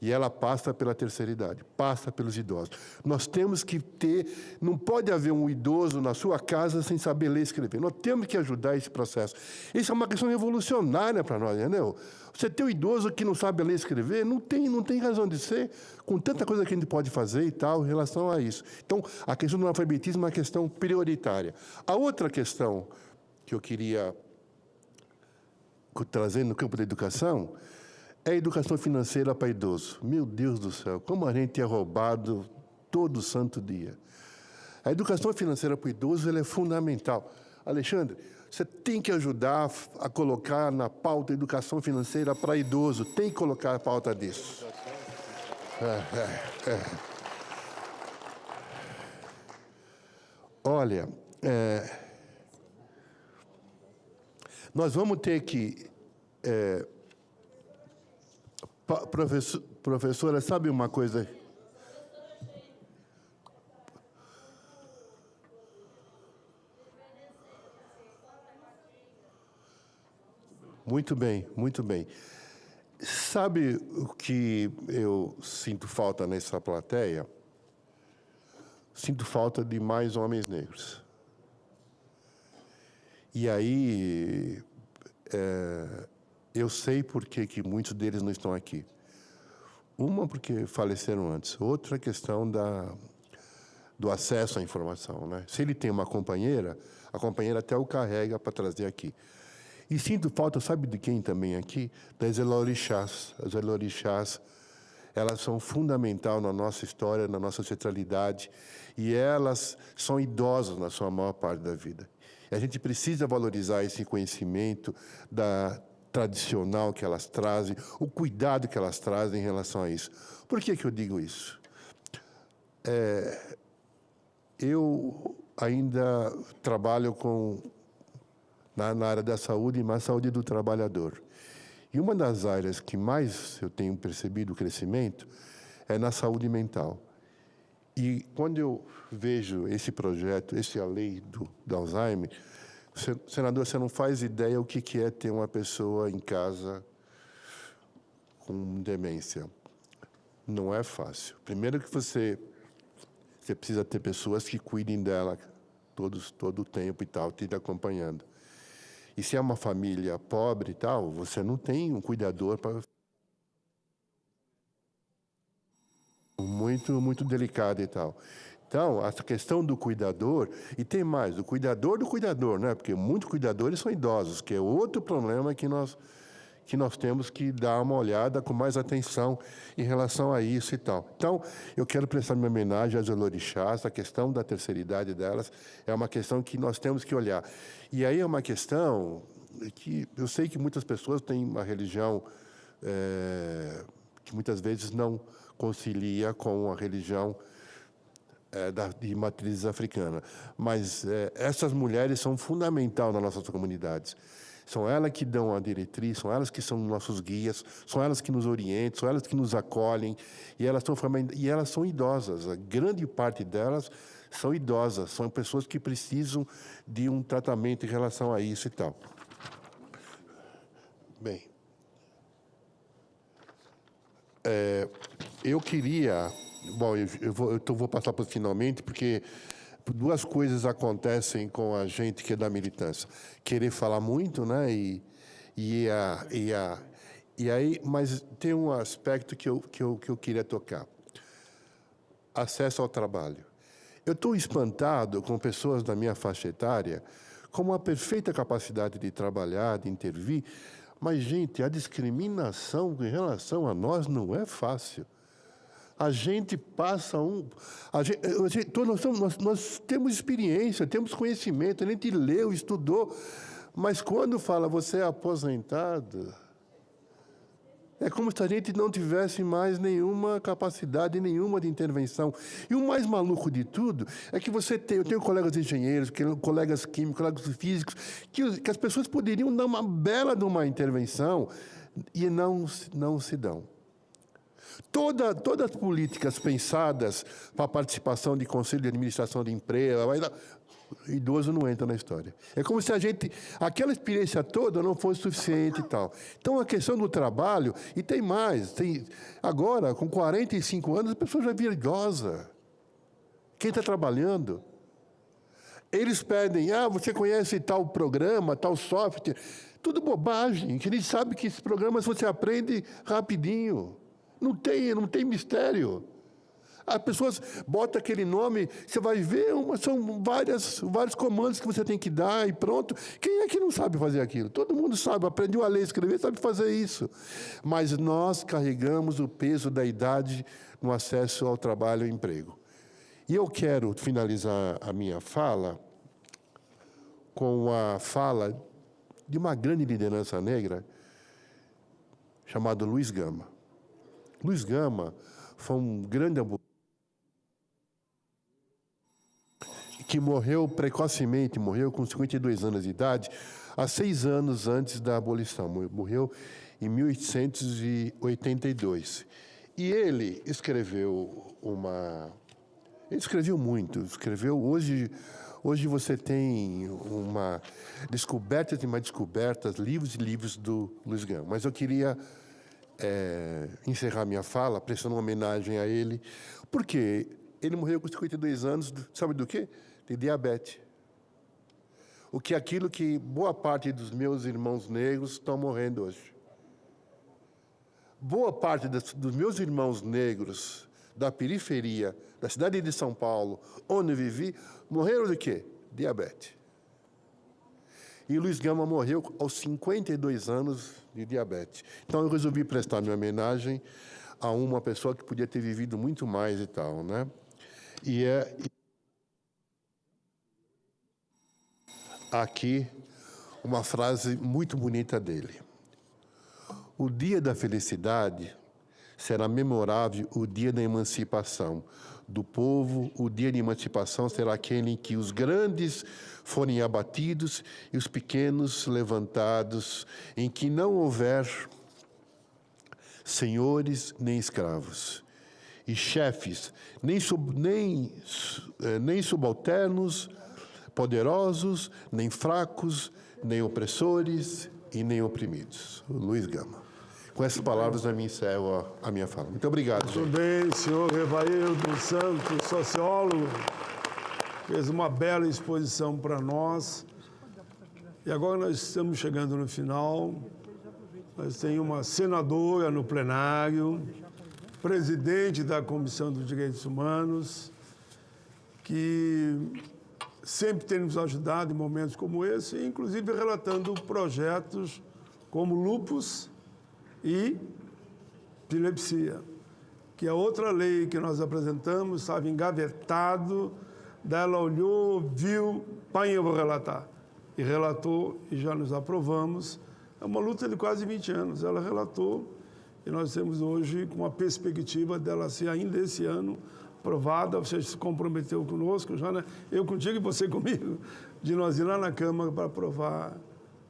E ela passa pela terceira idade, passa pelos idosos. Nós temos que ter... Não pode haver um idoso na sua casa sem saber ler e escrever. Nós temos que ajudar esse processo. Isso é uma questão revolucionária para nós, entendeu? Você ter um idoso que não sabe ler e escrever, não tem razão de ser, com tanta coisa que a gente pode fazer e tal, em relação a isso. Então, a questão do analfabetismo é uma questão prioritária. A outra questão que eu queria trazer no campo da educação é a educação financeira para idoso. Meu Deus do céu, como a gente é roubado todo santo dia. A educação financeira para o idoso ela é fundamental. Alexandre, você tem que ajudar a colocar na pauta a educação financeira para idoso. Tem que colocar a pauta disso. Olha, nós vamos ter que... professora, sabe uma coisa? Muito bem, muito bem. Sabe o que eu sinto falta nessa plateia? Sinto falta de mais homens negros. E aí, eu sei por que muitos deles não estão aqui. Uma, porque faleceram antes. Outra, a questão do acesso à informação, né? Se ele tem uma companheira, a companheira até o carrega para trazer aqui. E sinto falta, sabe de quem também aqui? Das elorixás. As elorixás, elas são fundamentais na nossa história, na nossa ancestralidade, e elas são idosas na sua maior parte da vida. E a gente precisa valorizar esse conhecimento tradicional que elas trazem, o cuidado que elas trazem em relação a isso. Por que eu digo isso? Eu ainda trabalho com na área da saúde, mas saúde do trabalhador. E uma das áreas que mais eu tenho percebido o crescimento é na saúde mental. E quando eu vejo esse projeto, essa lei do Alzheimer, senador, você não faz ideia o que é ter uma pessoa em casa com demência. Não é fácil. Primeiro que você precisa ter pessoas que cuidem dela todo o tempo e tal, te acompanhando. E se é uma família pobre e tal, você não tem um cuidador para... Muito delicado e tal. Então, essa questão do cuidador, e tem mais, do cuidador, né? Porque muitos cuidadores são idosos, que é outro problema que nós temos que dar uma olhada com mais atenção em relação a isso e tal. Então, eu quero prestar minha homenagem às orixás, a questão da terceira idade delas é uma questão que nós temos que olhar. E aí é uma questão que eu sei que muitas pessoas têm uma religião que muitas vezes não concilia com a religião de matriz africana. Mas essas mulheres são fundamentais nas nossas comunidades. São elas que dão a diretriz, são elas que são nossos guias, são elas que nos orientam, são elas que nos acolhem, e elas são idosas. A grande parte delas são idosas, são pessoas que precisam de um tratamento em relação a isso e tal. Bem, eu queria... Bom, eu vou passar para finalmente, porque duas coisas acontecem com a gente que é da militância. Querer falar muito, né? E aí, mas tem um aspecto que eu queria tocar. Acesso ao trabalho. Eu estou espantado com pessoas da minha faixa etária com uma perfeita capacidade de trabalhar, de intervir, mas, gente, a discriminação em relação a nós não é fácil. A gente passa nós temos experiência, temos conhecimento, a gente leu, estudou, mas quando fala você é aposentado, é como se a gente não tivesse mais nenhuma capacidade nenhuma de intervenção. E o mais maluco de tudo é que eu tenho colegas engenheiros, colegas químicos, colegas físicos, que as pessoas poderiam dar uma bela de uma intervenção e não se dão. Todas as políticas pensadas para a participação de conselho de administração de empresa, idoso não entra na história. É como se aquela experiência toda não fosse suficiente e tal. Então, a questão do trabalho, e tem mais, agora, com 45 anos, a pessoa já vira idosa. Quem está trabalhando? Eles pedem, você conhece tal programa, tal software, tudo bobagem, que a gente sabe que esses programas você aprende rapidinho. Não tem mistério. As pessoas botam aquele nome, você vai ver, são vários comandos que você tem que dar e pronto. Quem é que não sabe fazer aquilo? Todo mundo sabe, aprendeu a ler e escrever, sabe fazer isso. Mas nós carregamos o peso da idade no acesso ao trabalho e ao emprego. E eu quero finalizar a minha fala com a fala de uma grande liderança negra chamado Luiz Gama. Luiz Gama foi um grande que morreu precocemente, morreu com 52 anos de idade, há 6 anos antes da abolição. Morreu em 1882. E ele escreveu Ele escreveu muito. Hoje você tem uma descobertas e mais descobertas, livros e livros do Luiz Gama. Mas eu queria encerrar minha fala prestando uma homenagem a ele, porque ele morreu com 52 anos, sabe do quê? De diabetes. Aquilo que boa parte dos meus irmãos negros estão morrendo hoje. Boa parte dos meus irmãos negros da periferia, da cidade de São Paulo, onde eu vivi, morreram de quê? Diabetes. E Luiz Gama morreu aos 52 anos de diabetes. Então, eu resolvi prestar minha homenagem a uma pessoa que podia ter vivido muito mais e tal, né? Aqui uma frase muito bonita dele. O dia da felicidade será memorável o dia da emancipação. do povo, o dia de emancipação será aquele em que os grandes forem abatidos e os pequenos levantados, em que não houver senhores nem escravos, e chefes, nem subalternos, poderosos, nem fracos, nem opressores e nem oprimidos. Luiz Gama. Com essas palavras, eu me encerro a minha fala. Muito obrigado. Muito bem, senhor Evaildo Santos, sociólogo, fez uma bela exposição para nós. E agora nós estamos chegando no final. Nós temos uma senadora no plenário, presidente da Comissão dos Direitos Humanos, que sempre tem nos ajudado em momentos como esse, inclusive relatando projetos como lúpus e epilepsia, que é outra lei que nós apresentamos, estava engavetado, daí ela olhou, viu, pai, eu vou relatar. E relatou, e já nos aprovamos. É uma luta de quase 20 anos. Ela relatou, e nós temos hoje com a perspectiva dela ser ainda esse ano aprovada. Você se comprometeu conosco, já, né? Eu contigo e você comigo, de nós ir lá na Câmara para aprovar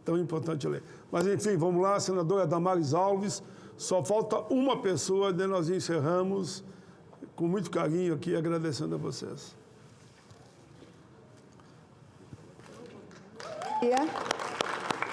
tão importante lei. Mas, enfim, vamos lá, senadora Damares Alves. Só falta uma pessoa, daí nós encerramos com muito carinho aqui, agradecendo a vocês.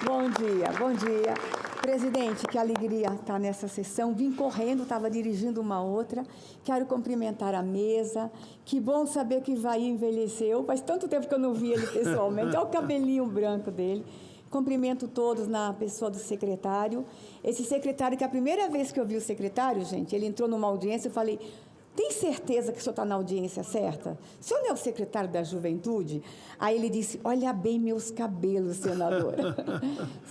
Bom dia, bom dia. Presidente, que alegria estar nessa sessão. Vim correndo, estava dirigindo uma outra. Quero cumprimentar a mesa. Que bom saber que Ivaí envelheceu. Faz tanto tempo que eu não vi ele pessoalmente. Olha o cabelinho branco dele. Cumprimento todos na pessoa do secretário. Esse secretário, que a primeira vez que eu vi o secretário, gente, ele entrou numa audiência, eu falei, tem certeza que o senhor está na audiência certa? O senhor não é o secretário da Juventude? Aí ele disse, olha bem meus cabelos, senadora.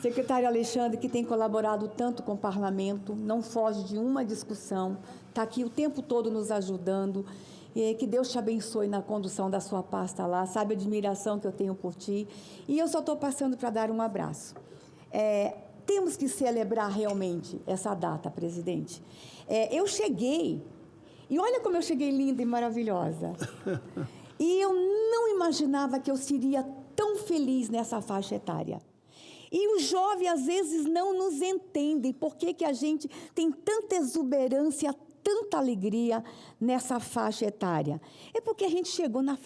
Secretário Alexandre, que tem colaborado tanto com o parlamento, não foge de uma discussão, está aqui o tempo todo nos ajudando. Que Deus te abençoe na condução da sua pasta lá, sabe a admiração que eu tenho por ti. E eu só estou passando para dar um abraço. Temos que celebrar realmente essa data, presidente. Eu cheguei, e olha como eu cheguei linda e maravilhosa. E eu não imaginava que eu seria tão feliz nessa faixa etária. E os jovens, às vezes, não nos entendem. Por que a gente tem tanta exuberância, tanta alegria nessa faixa etária? É porque a gente chegou na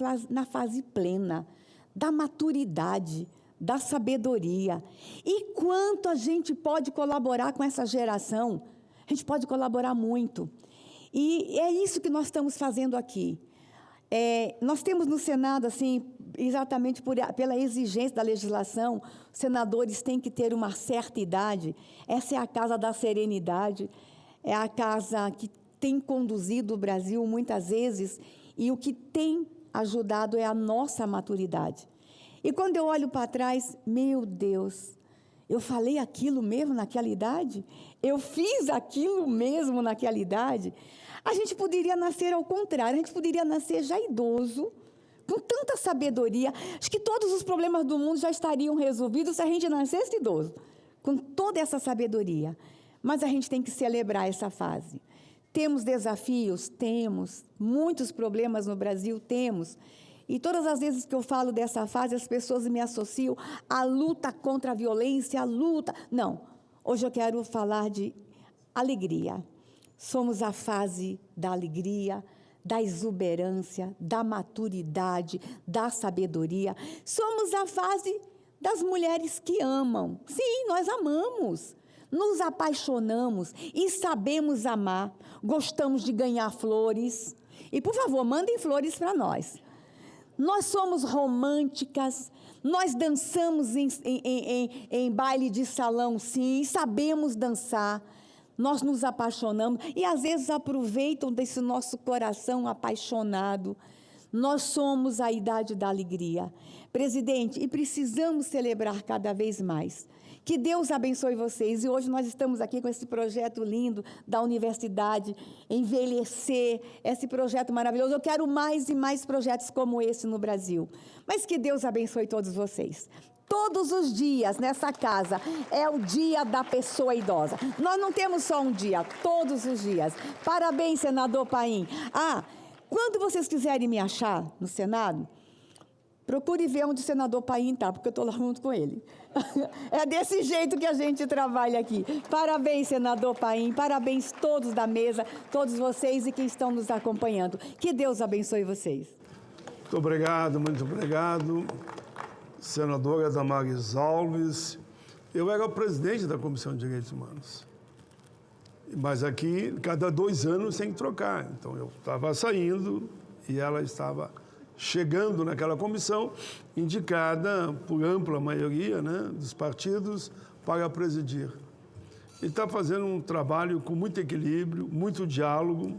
fase plena da maturidade, da sabedoria. E quanto a gente pode colaborar com essa geração? A gente pode colaborar muito. E é isso que nós estamos fazendo aqui. Nós temos no Senado, assim, exatamente pela exigência da legislação, os senadores têm que ter uma certa idade. Essa é a casa da serenidade, é a casa que tem conduzido o Brasil muitas vezes, e o que tem ajudado é a nossa maturidade. E quando eu olho para trás, meu Deus, eu falei aquilo mesmo naquela idade? Eu fiz aquilo mesmo naquela idade? A gente poderia nascer ao contrário, a gente poderia nascer já idoso, com tanta sabedoria. Acho que todos os problemas do mundo já estariam resolvidos se a gente nascesse idoso, com toda essa sabedoria. Mas a gente tem que celebrar essa fase. Temos desafios? Temos. Muitos problemas no Brasil? Temos. E todas as vezes que eu falo dessa fase, as pessoas me associam à luta contra a violência, à luta... Não. Hoje eu quero falar de alegria. Somos a fase da alegria, da exuberância, da maturidade, da sabedoria. Somos a fase das mulheres que amam. Sim, nós amamos. Nos apaixonamos e sabemos amar, gostamos de ganhar flores. E, por favor, mandem flores para nós. Nós somos românticas, nós dançamos em baile de salão, sim, sabemos dançar. Nós nos apaixonamos e, às vezes, aproveitam desse nosso coração apaixonado. Nós somos a idade da alegria. Presidente, e precisamos celebrar cada vez mais. Que Deus abençoe vocês. E hoje nós estamos aqui com esse projeto lindo da universidade, envelhecer, esse projeto maravilhoso. Eu quero mais e mais projetos como esse no Brasil. Mas que Deus abençoe todos vocês. Todos os dias nessa casa é o dia da pessoa idosa. Nós não temos só um dia, todos os dias. Parabéns, senador Paim. Quando vocês quiserem me achar no Senado, procure ver onde o senador Paim está, porque eu estou lá junto com ele. É desse jeito que a gente trabalha aqui. Parabéns, senador Paim, parabéns todos da mesa, todos vocês e que estão nos acompanhando. Que Deus abençoe vocês. Muito obrigado, muito obrigado. Senadora Damares Alves. Eu era o presidente da Comissão de Direitos Humanos. Mas aqui, cada 2 anos tem que trocar. Então, eu estava saindo e ela estava chegando naquela comissão, indicada por ampla maioria, né, dos partidos, para presidir. E está fazendo um trabalho com muito equilíbrio, muito diálogo,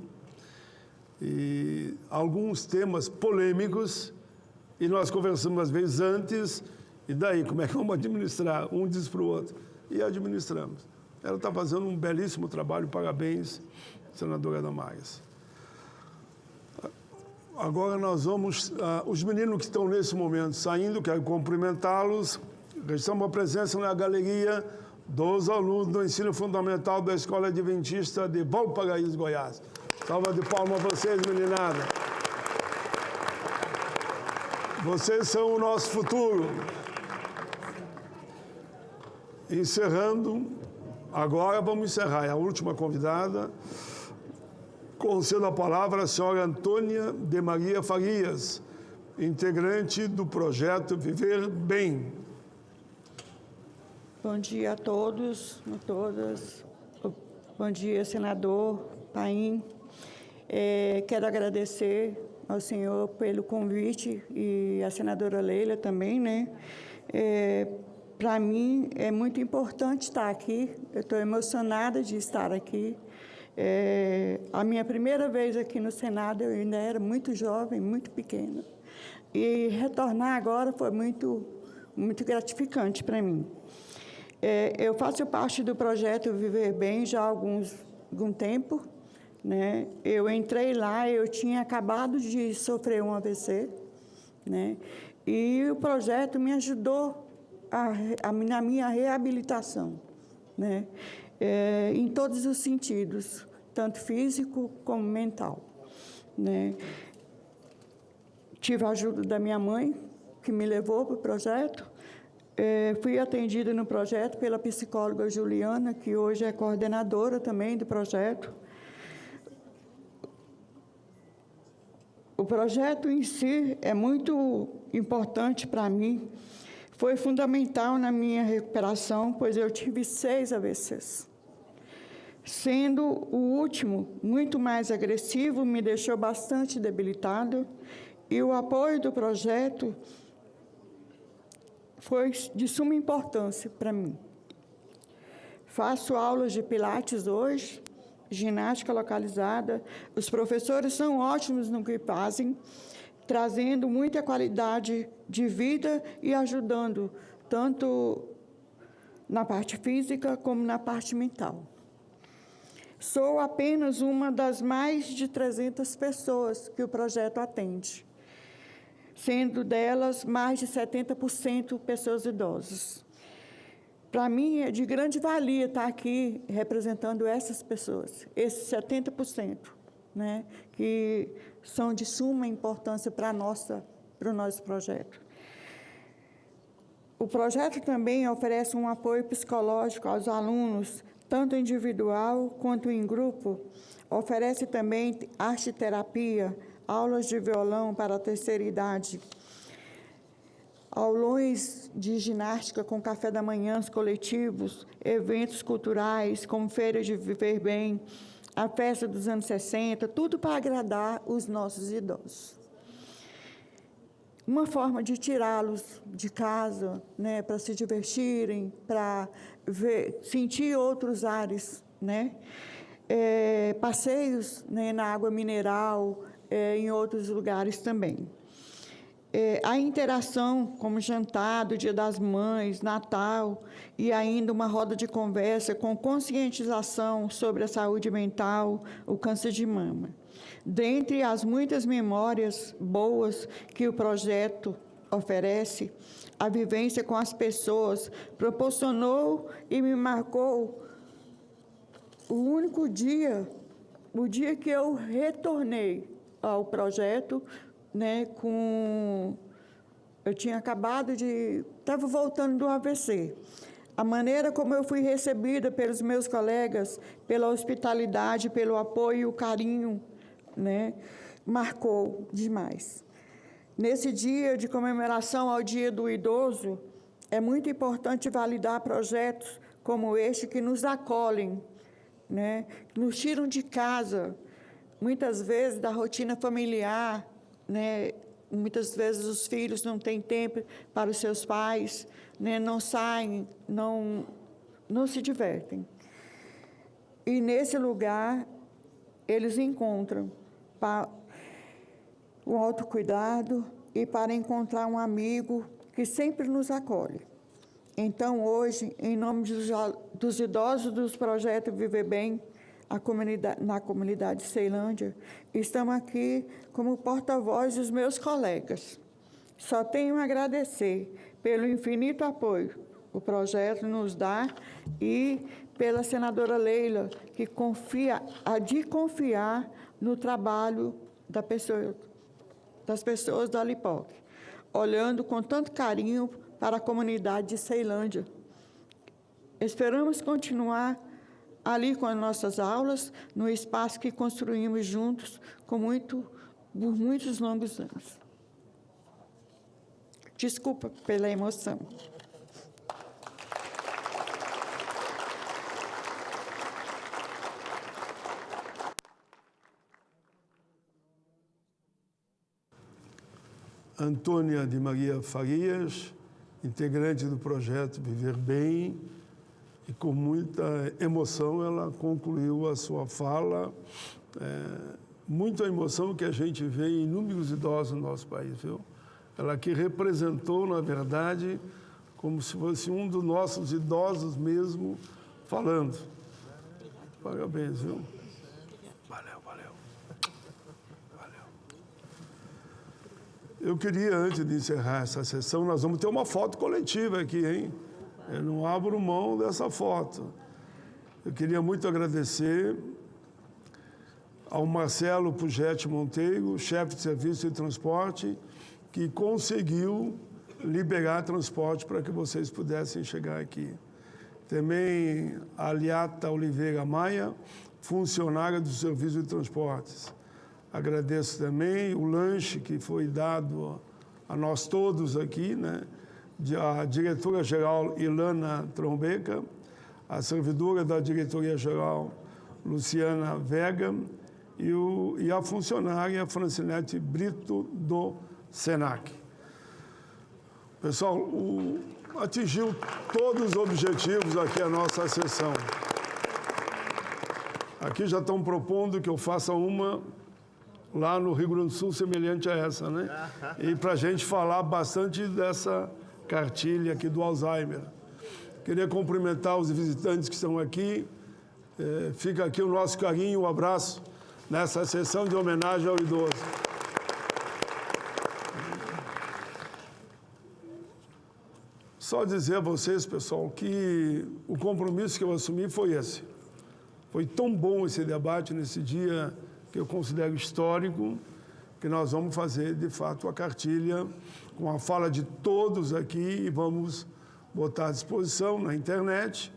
e alguns temas polêmicos, e nós conversamos às vezes antes, e daí, como é que vamos administrar? Um diz para o outro. E administramos. Ela está fazendo um belíssimo trabalho, parabéns, senadora Damares. Agora nós vamos, os meninos que estão nesse momento saindo, quero cumprimentá-los. Registramos a presença na galeria dos alunos do ensino fundamental da Escola Adventista de Valparaíso, Goiás. Salva de palmas a vocês, meninada. Vocês são o nosso futuro. Encerrando, agora vamos encerrar. É a última convidada. Concedo a palavra à senhora Antônia de Maria Farias, integrante do projeto Viver Bem. Bom dia a todos, a todas. Bom dia, senador Paim. Quero agradecer ao senhor pelo convite e à senadora Leila também, né? Para mim é muito importante estar aqui. Eu estou emocionada de estar aqui. A minha primeira vez aqui no Senado, eu ainda era muito jovem, muito pequena. E retornar agora foi muito gratificante para mim. Eu faço parte do projeto Viver Bem já há algum tempo, né? Eu entrei lá, eu tinha acabado de sofrer um AVC, né? E o projeto me ajudou na minha reabilitação, né? Em todos os sentidos, tanto físico como mental, né? Tive a ajuda da minha mãe, que me levou para o projeto. Fui atendida no projeto pela psicóloga Juliana, que hoje é coordenadora também do projeto. O projeto em si é muito importante para mim. Foi fundamental na minha recuperação, pois eu tive 6 AVCs. Sendo o último muito mais agressivo, me deixou bastante debilitado, e o apoio do projeto foi de suma importância para mim. Faço aulas de pilates hoje, ginástica localizada. Os professores são ótimos no que fazem, trazendo muita qualidade de vida e ajudando tanto na parte física como na parte mental. Sou apenas uma das mais de 300 pessoas que o projeto atende, sendo delas mais de 70% pessoas idosas. Para mim, é de grande valia estar aqui representando essas pessoas, esses 70%, né, que são de suma importância para o nosso projeto. O projeto também oferece um apoio psicológico aos alunos, tanto individual quanto em grupo. Oferece também arte-terapia, aulas de violão para a terceira idade, aulões de ginástica com café da manhã coletivos, eventos culturais, como Feira de Viver Bem, a festa dos anos 60, tudo para agradar os nossos idosos. Uma forma de tirá-los de casa, né, para se divertirem, para sentir outros ares, né? Passeios, né, na água mineral, em outros lugares também. A interação, como jantar do Dia das Mães, Natal, e ainda uma roda de conversa com conscientização sobre a saúde mental, o câncer de mama. Dentre as muitas memórias boas que o projeto oferece, a vivência com as pessoas proporcionou e me marcou o único dia, o dia que eu retornei ao projeto, né, eu tinha estava voltando do AVC. A maneira como eu fui recebida pelos meus colegas, pela hospitalidade, pelo apoio e o carinho, né, marcou demais. Nesse dia de comemoração ao Dia do Idoso, é muito importante validar projetos como este que nos acolhem, né, que nos tiram de casa, muitas vezes da rotina familiar, né, muitas vezes os filhos não têm tempo para os seus pais, né, não saem, não se divertem. E nesse lugar, eles encontram o autocuidado e para encontrar um amigo que sempre nos acolhe. Então, hoje, em nome dos idosos dos projetos Viver Bem, na comunidade Ceilândia, estamos aqui como porta-voz dos meus colegas. Só tenho a agradecer pelo infinito apoio que o projeto nos dá e pela senadora Leila, que confiar no trabalho das pessoas da Lipoc, olhando com tanto carinho para a comunidade de Ceilândia. Esperamos continuar ali com as nossas aulas, no espaço que construímos juntos por muitos longos anos. Desculpa pela emoção. Antônia de Maria Farias, integrante do projeto Viver Bem, e com muita emoção ela concluiu a sua fala. Muita emoção que a gente vê em inúmeros idosos no nosso país, viu? Ela que representou, na verdade, como se fosse um dos nossos idosos mesmo falando. Parabéns, viu? Valeu. Eu queria, antes de encerrar essa sessão, nós vamos ter uma foto coletiva aqui, hein? Eu não abro mão dessa foto. Eu queria muito agradecer ao Marcelo Pugetti Monteiro, chefe de serviço de transporte, que conseguiu liberar transporte para que vocês pudessem chegar aqui. Também a Aliata Oliveira Maia, funcionária do serviço de transportes. Agradeço também o lanche que foi dado a nós todos aqui, né? A diretora-geral Ilana Trombeca, a servidora da diretoria-geral Luciana Vega e a funcionária Francinete Brito do SENAC. Pessoal, atingiu todos os objetivos aqui a nossa sessão. Aqui já estão propondo que eu faça uma lá no Rio Grande do Sul semelhante a essa, né? E para a gente falar bastante dessa cartilha aqui do Alzheimer. Queria cumprimentar os visitantes que estão aqui. Fica aqui o nosso carinho, um abraço nessa sessão de homenagem ao idoso. Só dizer a vocês, pessoal, que o compromisso que eu assumi foi esse. Foi tão bom esse debate nesse dia que eu considero histórico, que nós vamos fazer, de fato, a cartilha com a fala de todos aqui e vamos botar à disposição na internet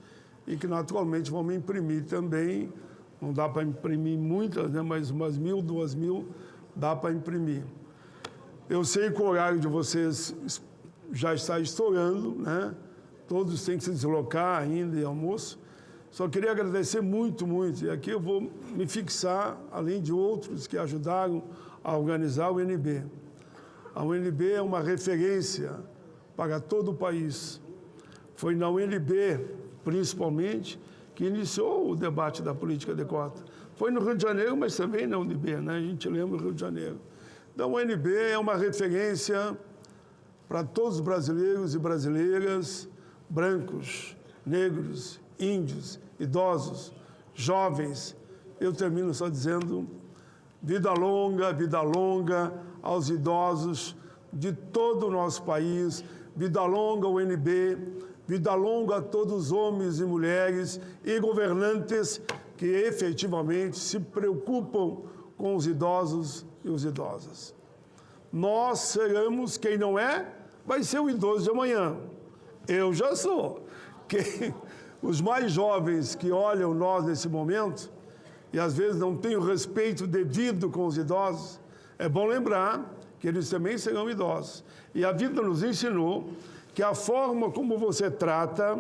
e que, naturalmente, vamos imprimir também. Não dá para imprimir muitas, né, mas umas 1.000, 2.000 dá para imprimir. Eu sei que o horário de vocês já está estourando, né? Todos têm que se deslocar ainda e almoço. Só queria agradecer muito, muito. E aqui eu vou me fixar, além de outros que ajudaram a organizar o UNB. A UNB é uma referência para todo o país. Foi na UNB, principalmente, que iniciou o debate da política de cota. Foi no Rio de Janeiro, mas também na UNB, né? A gente lembra o Rio de Janeiro. Então, a UNB é uma referência para todos os brasileiros e brasileiras, brancos, negros, índios, idosos, jovens. Eu termino só dizendo vida longa aos idosos de todo o nosso país, vida longa ao UNB, vida longa a todos os homens e mulheres e governantes que efetivamente se preocupam com os idosos e os idosos. Nós seremos, quem não é, vai ser o idoso de amanhã. Eu já sou. Os mais jovens que olham nós nesse momento, e às vezes não têm o respeito devido com os idosos, é bom lembrar que eles também serão idosos. E a vida nos ensinou que a forma como você trata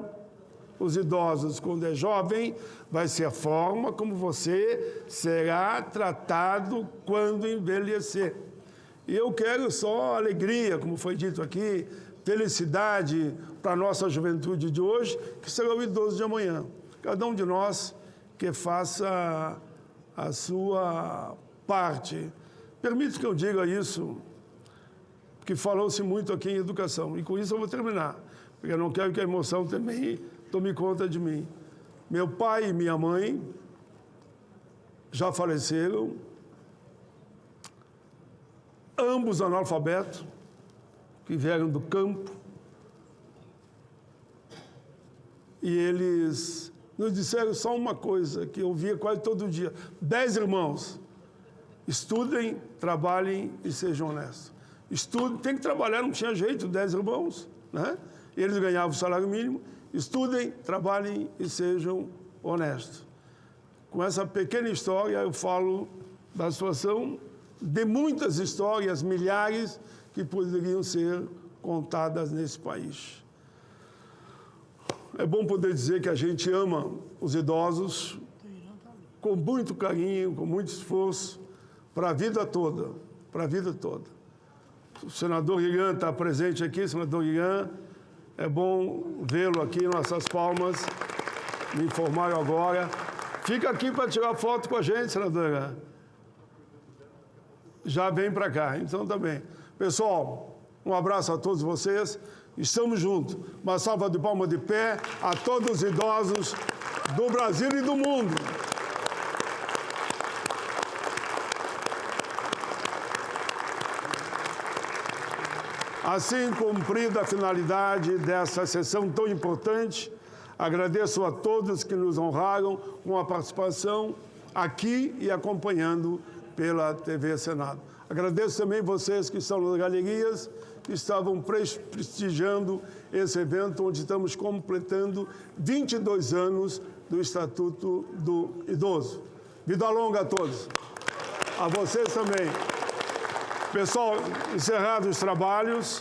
os idosos quando é jovem vai ser a forma como você será tratado quando envelhecer. E eu quero só alegria, como foi dito aqui, felicidade para a nossa juventude de hoje, que será o idoso de amanhã. Cada um de nós que faça a sua parte. Permite que eu diga isso, porque falou-se muito aqui em educação, e com isso eu vou terminar, porque eu não quero que a emoção também tome conta de mim. Meu pai e minha mãe já faleceram, ambos analfabetos, que vieram do campo, e eles nos disseram só uma coisa, que eu via quase todo dia: 10 irmãos, estudem, trabalhem e sejam honestos. Estudem, tem que trabalhar, não tinha jeito, 10 irmãos, né? Eles ganhavam o salário mínimo. Estudem, trabalhem e sejam honestos. Com essa pequena história, eu falo da situação de muitas histórias, milhares, que poderiam ser contadas nesse país. É bom poder dizer que a gente ama os idosos com muito carinho, com muito esforço, para a vida toda, para a vida toda. O senador Guigan está presente aqui, senador Guigan. É bom vê-lo aqui, nossas palmas, me informaram agora. Fica aqui para tirar foto com a gente, senadora. Já vem para cá, então tá bem. Pessoal, um abraço a todos vocês. Estamos juntos. Uma salva de palmas de pé a todos os idosos do Brasil e do mundo. Assim cumprida a finalidade dessa sessão tão importante, agradeço a todos que nos honraram com a participação aqui e acompanhando pela TV Senado. Agradeço também vocês que estão nas galerias, que estavam prestigiando esse evento, onde estamos completando 22 anos do Estatuto do Idoso. Vida longa a todos. A vocês também. Pessoal, encerrados os trabalhos,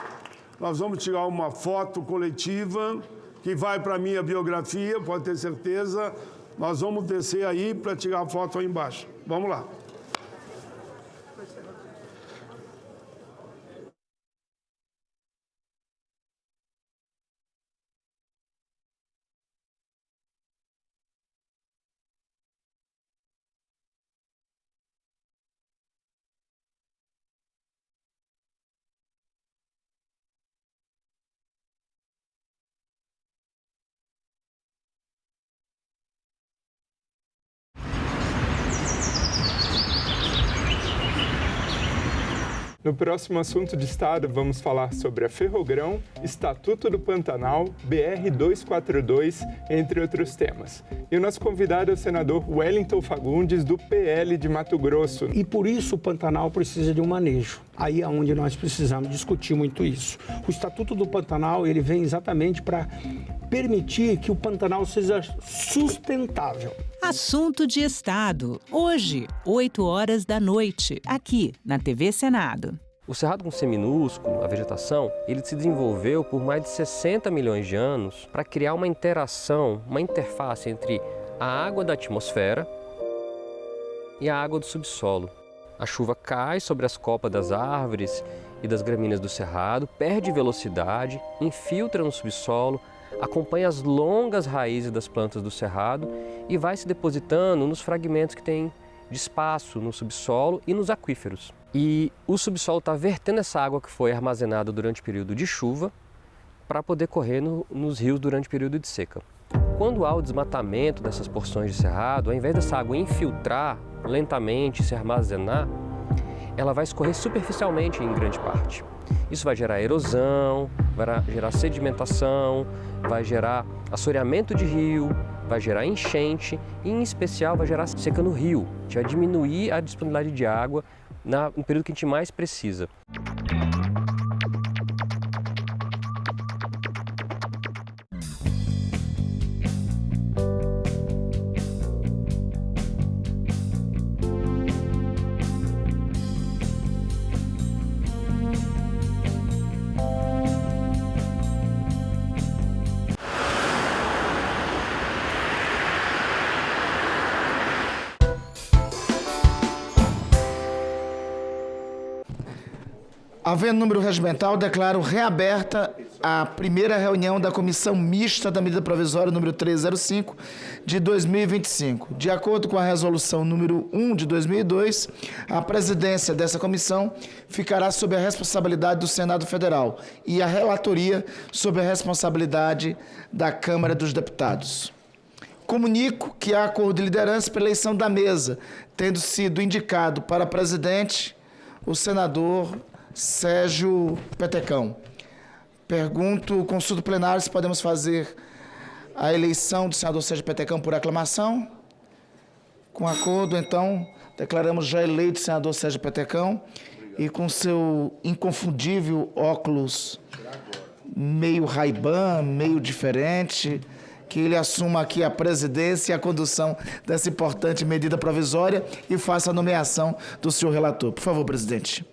nós vamos tirar uma foto coletiva que vai para a minha biografia, pode ter certeza. Nós vamos descer aí para tirar a foto aí embaixo. Vamos lá. No próximo assunto de Estado, vamos falar sobre a Ferrogrão, Estatuto do Pantanal, BR-242, entre outros temas. E o nosso convidado é o senador Wellington Fagundes, do PL de Mato Grosso. E por isso o Pantanal precisa de um manejo. Aí é onde nós precisamos discutir muito isso. O Estatuto do Pantanal, ele vem exatamente para permitir que o Pantanal seja sustentável. Assunto de Estado. Hoje, 20h, aqui na TV Senado. O cerrado com C minúsculo, a vegetação, ele se desenvolveu por mais de 60 milhões de anos para criar uma interação, uma interface entre a água da atmosfera e a água do subsolo. A chuva cai sobre as copas das árvores e das gramíneas do cerrado, perde velocidade, infiltra no subsolo, acompanha as longas raízes das plantas do cerrado e vai se depositando nos fragmentos que tem de espaço no subsolo e nos aquíferos. E o subsolo está vertendo essa água que foi armazenada durante o período de chuva para poder correr nos rios durante o período de seca. Quando há o desmatamento dessas porções de cerrado, ao invés dessa água infiltrar lentamente e se armazenar, ela vai escorrer superficialmente em grande parte. Isso vai gerar erosão, vai gerar sedimentação, vai gerar assoreamento de rio, vai gerar enchente e, em especial, vai gerar seca no rio, que vai diminuir a disponibilidade de água no período que a gente mais precisa. Havendo número regimental, declaro reaberta a primeira reunião da Comissão Mista da Medida Provisória número 305 de 2025. De acordo com a Resolução número 1 de 2002, a presidência dessa comissão ficará sob a responsabilidade do Senado Federal e a relatoria sob a responsabilidade da Câmara dos Deputados. Comunico que há acordo de liderança para a eleição da mesa, tendo sido indicado para presidente o senador Sérgio Petecão. Pergunto, consulto plenário, se podemos fazer a eleição do senador Sérgio Petecão por aclamação. Com acordo, então, declaramos já eleito o senador Sérgio Petecão e com seu inconfundível óculos meio Ray-Ban, meio diferente, que ele assuma aqui a presidência e a condução dessa importante medida provisória e faça a nomeação do senhor relator. Por favor, presidente.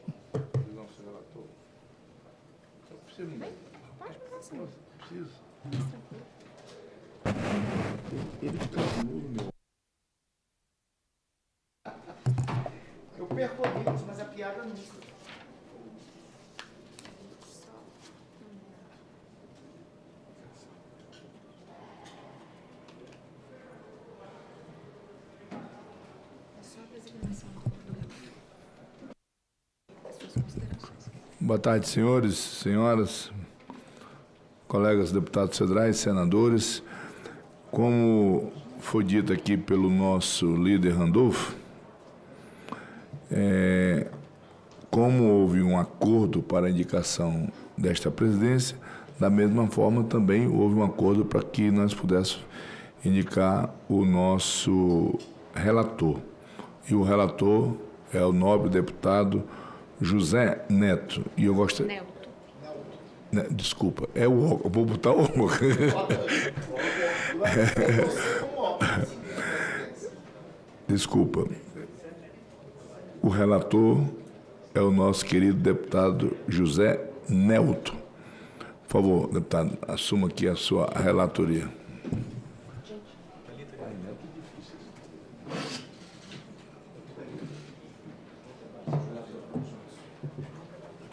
Eu perco amigos, mas a piada nunca. Boa tarde, senhores, senhoras, colegas deputados federais, senadores. Como foi dito aqui pelo nosso líder Randolfo, como houve um acordo para a indicação desta presidência, da mesma forma também houve um acordo para que nós pudéssemos indicar o nosso relator. E o relator é o nobre deputado José Neto. E eu gostaria... Desculpa, é o óculos, vou botar o óculos. Desculpa. O relator é o nosso querido deputado José Nelto. Por favor, deputado, assuma aqui a sua relatoria.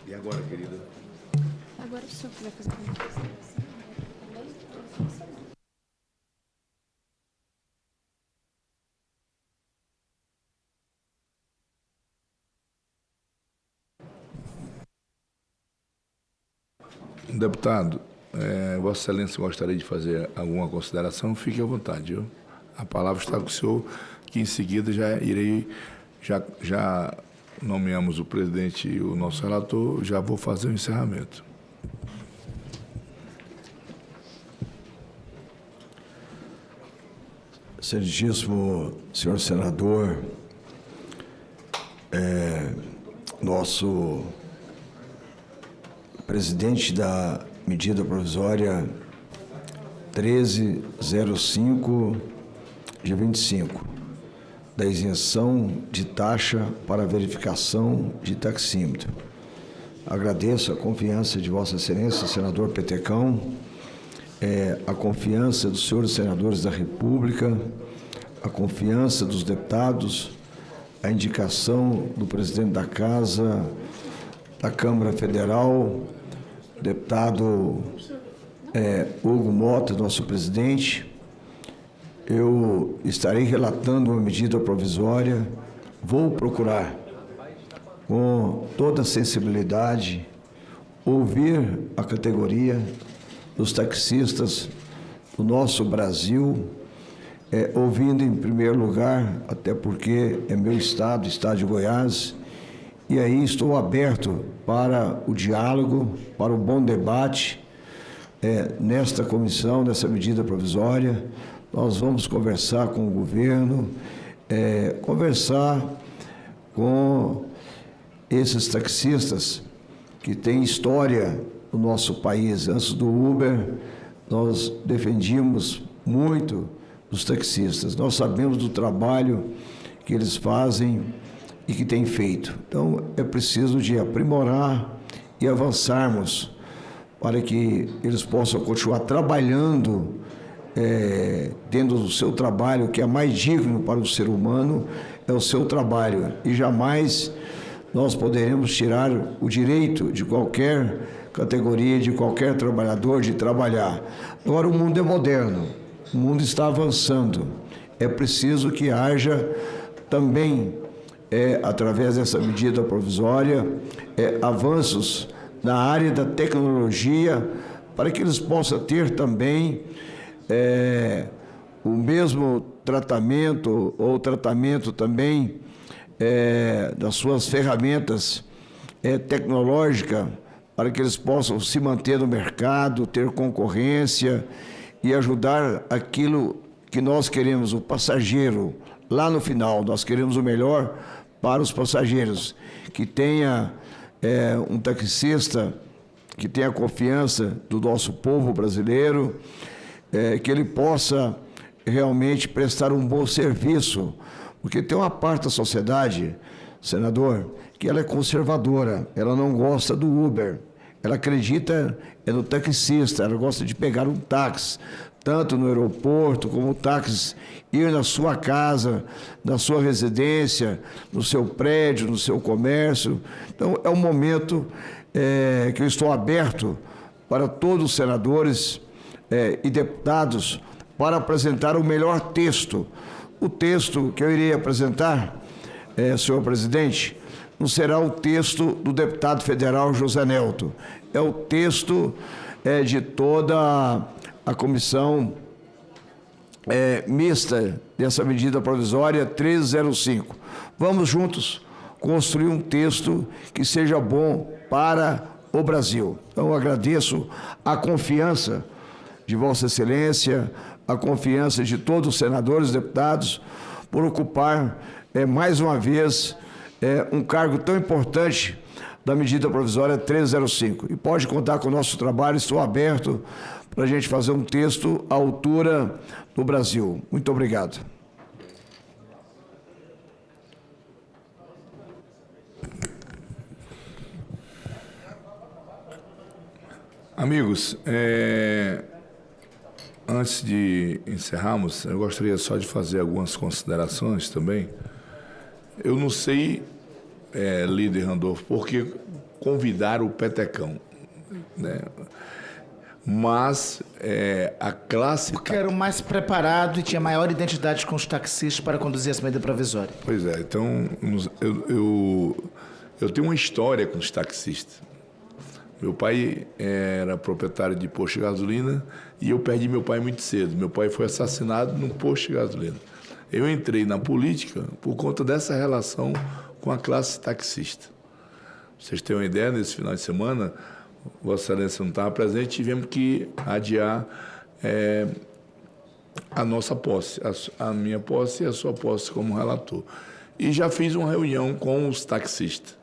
E agora, querida? Agora o senhor vai fazer a comunicação. Deputado, Vossa Excelência gostaria de fazer alguma consideração? Fique à vontade. Viu? A palavra está com o senhor, que em seguida já nomeamos o presidente e o nosso relator, já vou fazer o encerramento. Excelentíssimo senhor senador, nosso presidente da medida provisória 1305 de 25, da isenção de taxa para verificação de taxímetro. Agradeço a confiança de Vossa Excelência, senador Petecão, a confiança dos senhores senadores da República, a confiança dos deputados, a indicação do presidente da Casa, da Câmara Federal, deputado Hugo Mota, nosso presidente. Eu estarei relatando uma medida provisória, vou procurar, com toda a sensibilidade, ouvir a categoria dos taxistas do nosso Brasil, ouvindo em primeiro lugar, até porque é meu estado, estado de Goiás, e aí estou aberto para o diálogo, para o bom debate nesta comissão, nessa medida provisória. Nós vamos conversar com o governo, conversar com esses taxistas que têm história no nosso país. Antes do Uber, nós defendíamos muito os taxistas. Nós sabemos do trabalho que eles fazem e que têm feito. Então, é preciso de aprimorar e avançarmos para que eles possam continuar trabalhando dentro do seu trabalho, que é mais digno para o ser humano, é o seu trabalho. E jamais nós poderemos tirar o direito de qualquer categoria, de qualquer trabalhador de trabalhar. Agora, o mundo é moderno, o mundo está avançando. É preciso que haja também, através dessa medida provisória, avanços na área da tecnologia, para que eles possam ter também o mesmo tratamento, ou tratamento também das suas ferramentas tecnológicas, para que eles possam se manter no mercado, ter concorrência e ajudar aquilo que nós queremos, o passageiro. Lá no final, nós queremos o melhor para os passageiros, que tenha um taxista que tenha confiança do nosso povo brasileiro, que ele possa realmente prestar um bom serviço, porque tem uma parte da sociedade, senador, que ela é conservadora, ela não gosta do Uber, ela acredita no taxista, ela gosta de pegar um táxi, tanto no aeroporto como o táxi ir na sua casa, na sua residência, no seu prédio, no seu comércio. Então, é um momento que eu estou aberto para todos os senadores e deputados para apresentar o melhor texto. O texto que eu irei apresentar, senhor presidente, não será o texto do deputado federal José Nelto, é o texto de toda a comissão mista dessa medida provisória 1305. Vamos juntos construir um texto que seja bom para o Brasil. Então, eu agradeço a confiança de Vossa Excelência, a confiança de todos os senadores e deputados por ocupar mais uma vez um cargo tão importante da medida provisória 1305. E pode contar com o nosso trabalho, estou aberto para a gente fazer um texto à altura do Brasil. Muito obrigado. Amigos, antes de encerrarmos, eu gostaria só de fazer algumas considerações também. Eu não sei, líder Randolfo, por que convidar o Petecão, né? Mas a classe... Porque era o mais preparado e tinha maior identidade com os taxistas para conduzir essa medida provisória. Pois é, então eu tenho uma história com os taxistas. Meu pai era proprietário de posto de gasolina e eu perdi meu pai muito cedo. Meu pai foi assassinado num posto de gasolina. Eu entrei na política por conta dessa relação com a classe taxista. Vocês têm uma ideia, nesse final de semana, Vossa Excelência não estava presente, tivemos que adiar a nossa posse, a minha posse e a sua posse como relator. E já fiz uma reunião com os taxistas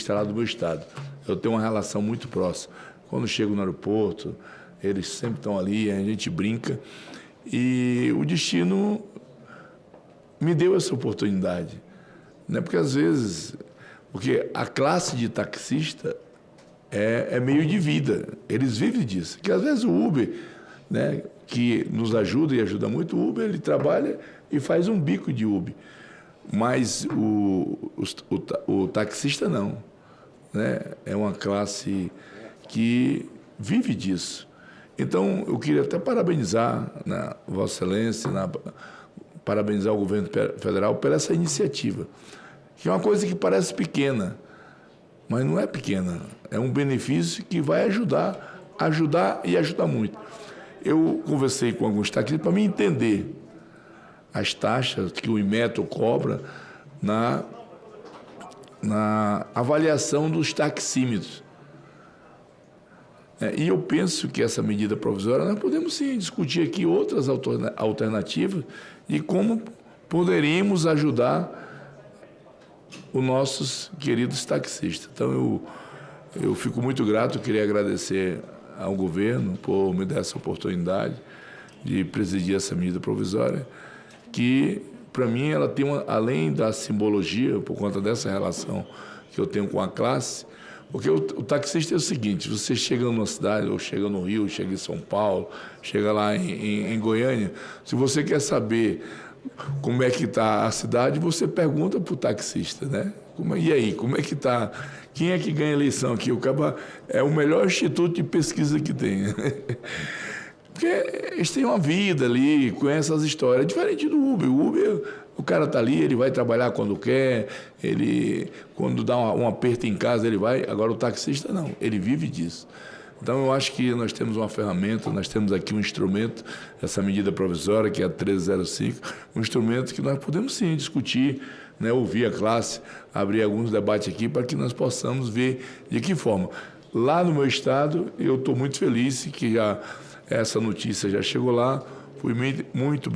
lá do meu estado. Eu tenho uma relação muito próxima. Quando chego no aeroporto, eles sempre estão ali, a gente brinca. E o destino me deu essa oportunidade, né? Porque às vezes, porque a classe de taxista é meio de vida, eles vivem disso. Que às vezes o Uber, né, que nos ajuda e ajuda muito, o Uber ele trabalha e faz um bico de Uber. Mas o taxista não, né? É uma classe que vive disso. Então, eu queria até parabenizar, né, Vossa Excelência, parabenizar o governo federal por essa iniciativa, que é uma coisa que parece pequena, mas não é pequena. É um benefício que vai ajudar e ajudar muito. Eu conversei com alguns taxistas para me entender as taxas que o Inmetro cobra na avaliação dos taxímetros. E eu penso que essa medida provisória, nós podemos sim discutir aqui outras alternativas de como poderíamos ajudar os nossos queridos taxistas. Então, eu fico muito grato, queria agradecer ao governo por me dar essa oportunidade de presidir essa medida provisória, que, para mim, ela tem, além da simbologia, por conta dessa relação que eu tenho com a classe, porque o taxista é o seguinte: você chega numa cidade, ou chega no Rio, chega em São Paulo, chega lá em Goiânia, se você quer saber como é que está a cidade, você pergunta para o taxista, né? E aí, como é que está? Quem é que ganha a eleição aqui? O Caba é o melhor instituto de pesquisa que tem. Porque eles têm uma vida ali, conhecem as histórias. É diferente do Uber. O Uber, o cara está ali, ele vai trabalhar quando quer, quando dá um aperto em casa, ele vai. Agora, o taxista não, ele vive disso. Então, eu acho que nós temos uma ferramenta, nós temos aqui um instrumento, essa medida provisória, que é a 1305, um instrumento que nós podemos, sim, discutir, né, ouvir a classe, abrir alguns debates aqui para que nós possamos ver de que forma. Lá no meu estado, eu estou muito feliz que essa notícia já chegou lá, fui muito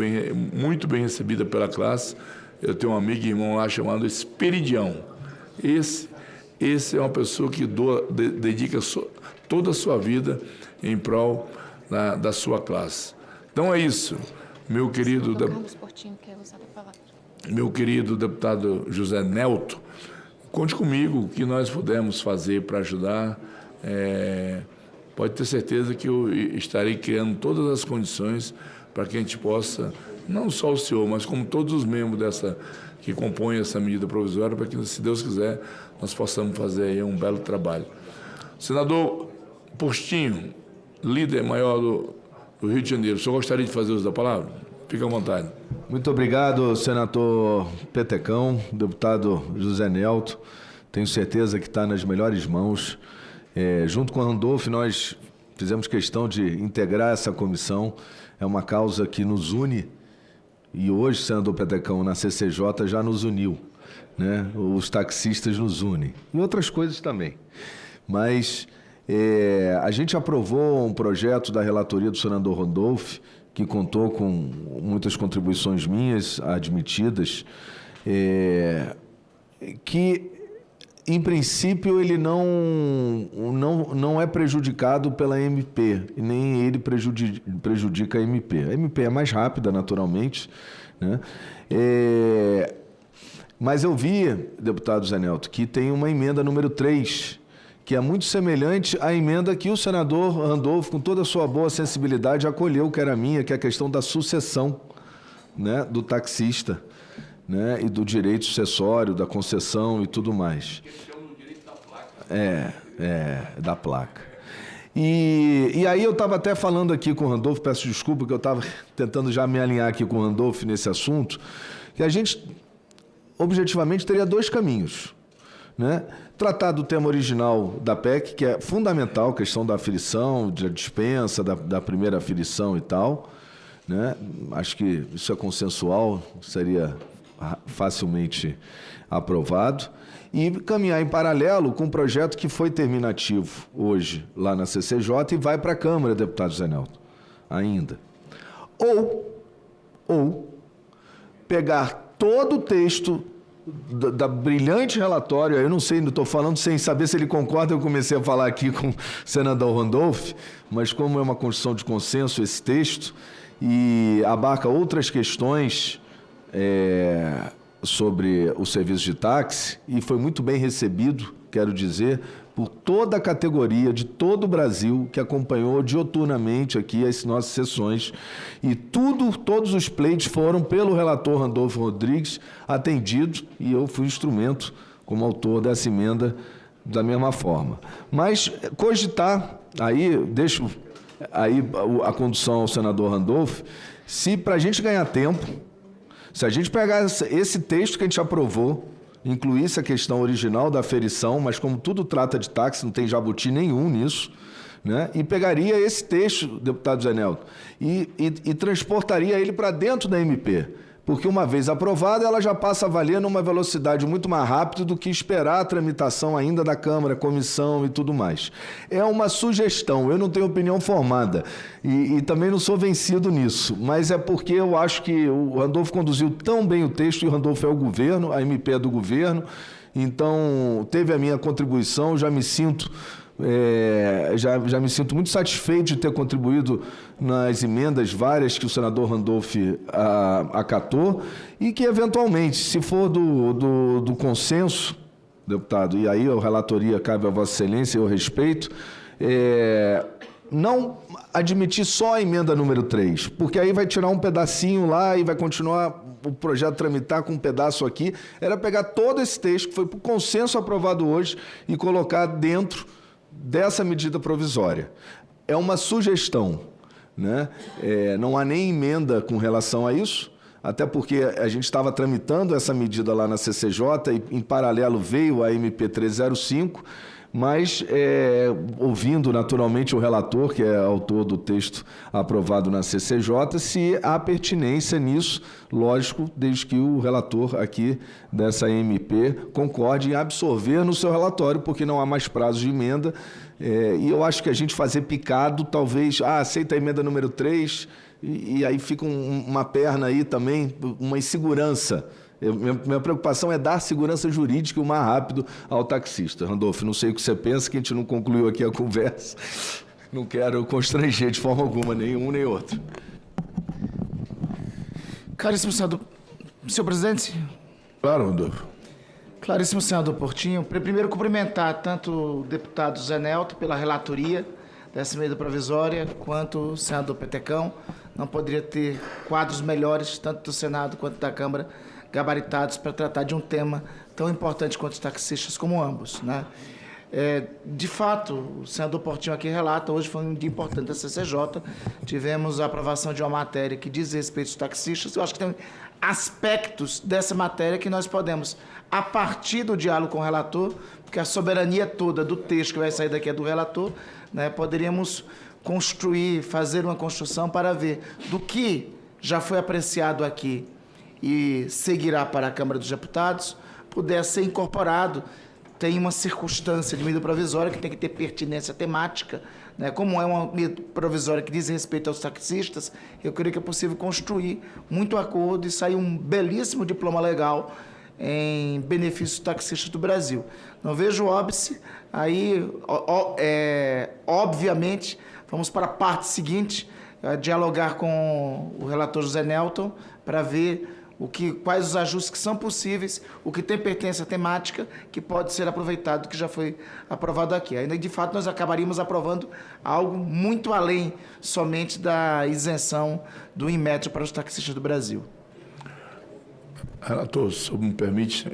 bem recebida pela classe. Eu tenho um amigo e irmão lá chamado Esperidião. Esse é uma pessoa que dedica toda a sua vida em prol da sua classe. Então é isso, meu querido deputado José Nelto, conte comigo o que nós pudermos fazer para ajudar. Pode ter certeza que eu estarei criando todas as condições para que a gente possa, não só o senhor, mas como todos os membros que compõem essa medida provisória, para que, se Deus quiser, nós possamos fazer aí um belo trabalho. Senador Postinho, líder maior do Rio de Janeiro, o senhor gostaria de fazer uso da palavra? Fique à vontade. Muito obrigado, senador Petecão, deputado José Nelto. Tenho certeza que está nas melhores mãos. Junto com a Randolph, nós fizemos questão de integrar essa comissão. É uma causa que nos une, e hoje, senador Petecão, na CCJ já nos uniu, né? Os taxistas nos unem, e outras coisas também. Mas a gente aprovou um projeto da relatoria do senador Randolph, que contou com muitas contribuições minhas admitidas, que, em princípio, ele não é prejudicado pela MP, e nem ele prejudica a MP. A MP é mais rápida, naturalmente, né? Mas eu vi, deputado Zé Nelto, que tem uma emenda número 3, que é muito semelhante à emenda que o senador Randolph, com toda a sua boa sensibilidade, acolheu, que era minha, que é a questão da sucessão, né, do taxista, né, e do direito sucessório, da concessão e tudo mais. Da placa. E aí eu estava até falando aqui com o Randolph, peço desculpa que eu estava tentando já me alinhar aqui com o Randolph nesse assunto, que a gente, objetivamente, teria 2 caminhos, né? Tratar do tema original da PEC, que é fundamental, questão da aferição, da dispensa, da primeira aferição e tal, né? Acho que isso é consensual, seria facilmente aprovado, e caminhar em paralelo com um projeto que foi terminativo hoje lá na CCJ e vai para a Câmara, deputado Zé Nelto, ainda. Ou pegar todo o texto da brilhante relatório, eu não sei, não estou falando sem saber se ele concorda, eu comecei a falar aqui com o senador Randolph, mas como é uma construção de consenso esse texto, e abarca outras questões sobre o serviço de táxi, e foi muito bem recebido, quero dizer, por toda a categoria de todo o Brasil que acompanhou dioturnamente aqui as nossas sessões, e todos os pleitos foram pelo relator Randolfo Rodrigues atendidos, e eu fui instrumento como autor dessa emenda da mesma forma. Mas cogitar, aí deixo aí a condução ao senador Randolph, se para a gente ganhar tempo, se a gente pegar esse texto que a gente aprovou, incluísse a questão original da aferição, mas como tudo trata de táxi, não tem jabuti nenhum nisso, né? E pegaria esse texto, deputado Zé Nelto, e transportaria ele para dentro da MP, porque uma vez aprovada, ela já passa a valer numa velocidade muito mais rápida do que esperar a tramitação ainda da Câmara, comissão e tudo mais. É uma sugestão, eu não tenho opinião formada e também não sou vencido nisso, mas é porque eu acho que o Randolfo conduziu tão bem o texto, e o Randolfo é o governo, a MP é do governo, então teve a minha contribuição, já me sinto muito satisfeito de ter contribuído nas emendas várias que o senador Randolph acatou e que, eventualmente, se for do consenso, deputado, e aí a relatoria cabe a Vossa Excelência, eu respeito, não admitir só a emenda número 3, porque aí vai tirar um pedacinho lá e vai continuar o projeto tramitar com um pedaço aqui. Era pegar todo esse texto que foi por consenso aprovado hoje e colocar dentro dessa medida provisória. É uma sugestão, né? Não há nem emenda com relação a isso, até porque a gente estava tramitando essa medida lá na CCJ e, em paralelo, veio a MP 305, mas ouvindo naturalmente o relator, que é autor do texto aprovado na CCJ, se há pertinência nisso, lógico, desde que o relator aqui dessa MP concorde em absorver no seu relatório, porque não há mais prazo de emenda, e eu acho que a gente fazer picado, talvez, aceita a emenda número 3, e aí fica uma perna aí também, uma insegurança. Minha preocupação é dar segurança jurídica o mais rápido ao taxista. Randolfo, não sei o que você pensa, que a gente não concluiu aqui a conversa. Não quero constranger de forma alguma, nenhum nem outro. Caríssimo senador... Senhor presidente? Claro, Randolfo. Claríssimo senador Portinho, primeiro cumprimentar tanto o deputado Zé Nelto pela relatoria dessa medida provisória, quanto o senador Petecão. Não poderia ter quadros melhores, tanto do Senado quanto da Câmara, gabaritados para tratar de um tema tão importante quanto os taxistas, como ambos, né? De fato, o senador Portinho aqui relata, hoje foi um dia importante da CCJ, tivemos a aprovação de uma matéria que diz respeito aos taxistas. Eu acho que tem aspectos dessa matéria que nós podemos, a partir do diálogo com o relator, porque a soberania toda do texto que vai sair daqui é do relator, né, poderíamos construir, fazer uma construção para ver do que já foi apreciado aqui e seguirá para a Câmara dos Deputados, pudesse ser incorporado. Tem uma circunstância de medida provisória que tem que ter pertinência temática, né? Como é uma medida provisória que diz respeito aos taxistas, eu creio que é possível construir muito acordo e sair um belíssimo diploma legal em benefício dos taxistas do Brasil. Não vejo óbice, aí, obviamente, vamos para a parte seguinte, dialogar com o relator José Nelton, para ver quais os ajustes que são possíveis, o que tem pertença temática, que pode ser aproveitado, que já foi aprovado aqui. Ainda, de fato, nós acabaríamos aprovando algo muito além somente da isenção do Inmetro para os taxistas do Brasil. Relator, se me permite,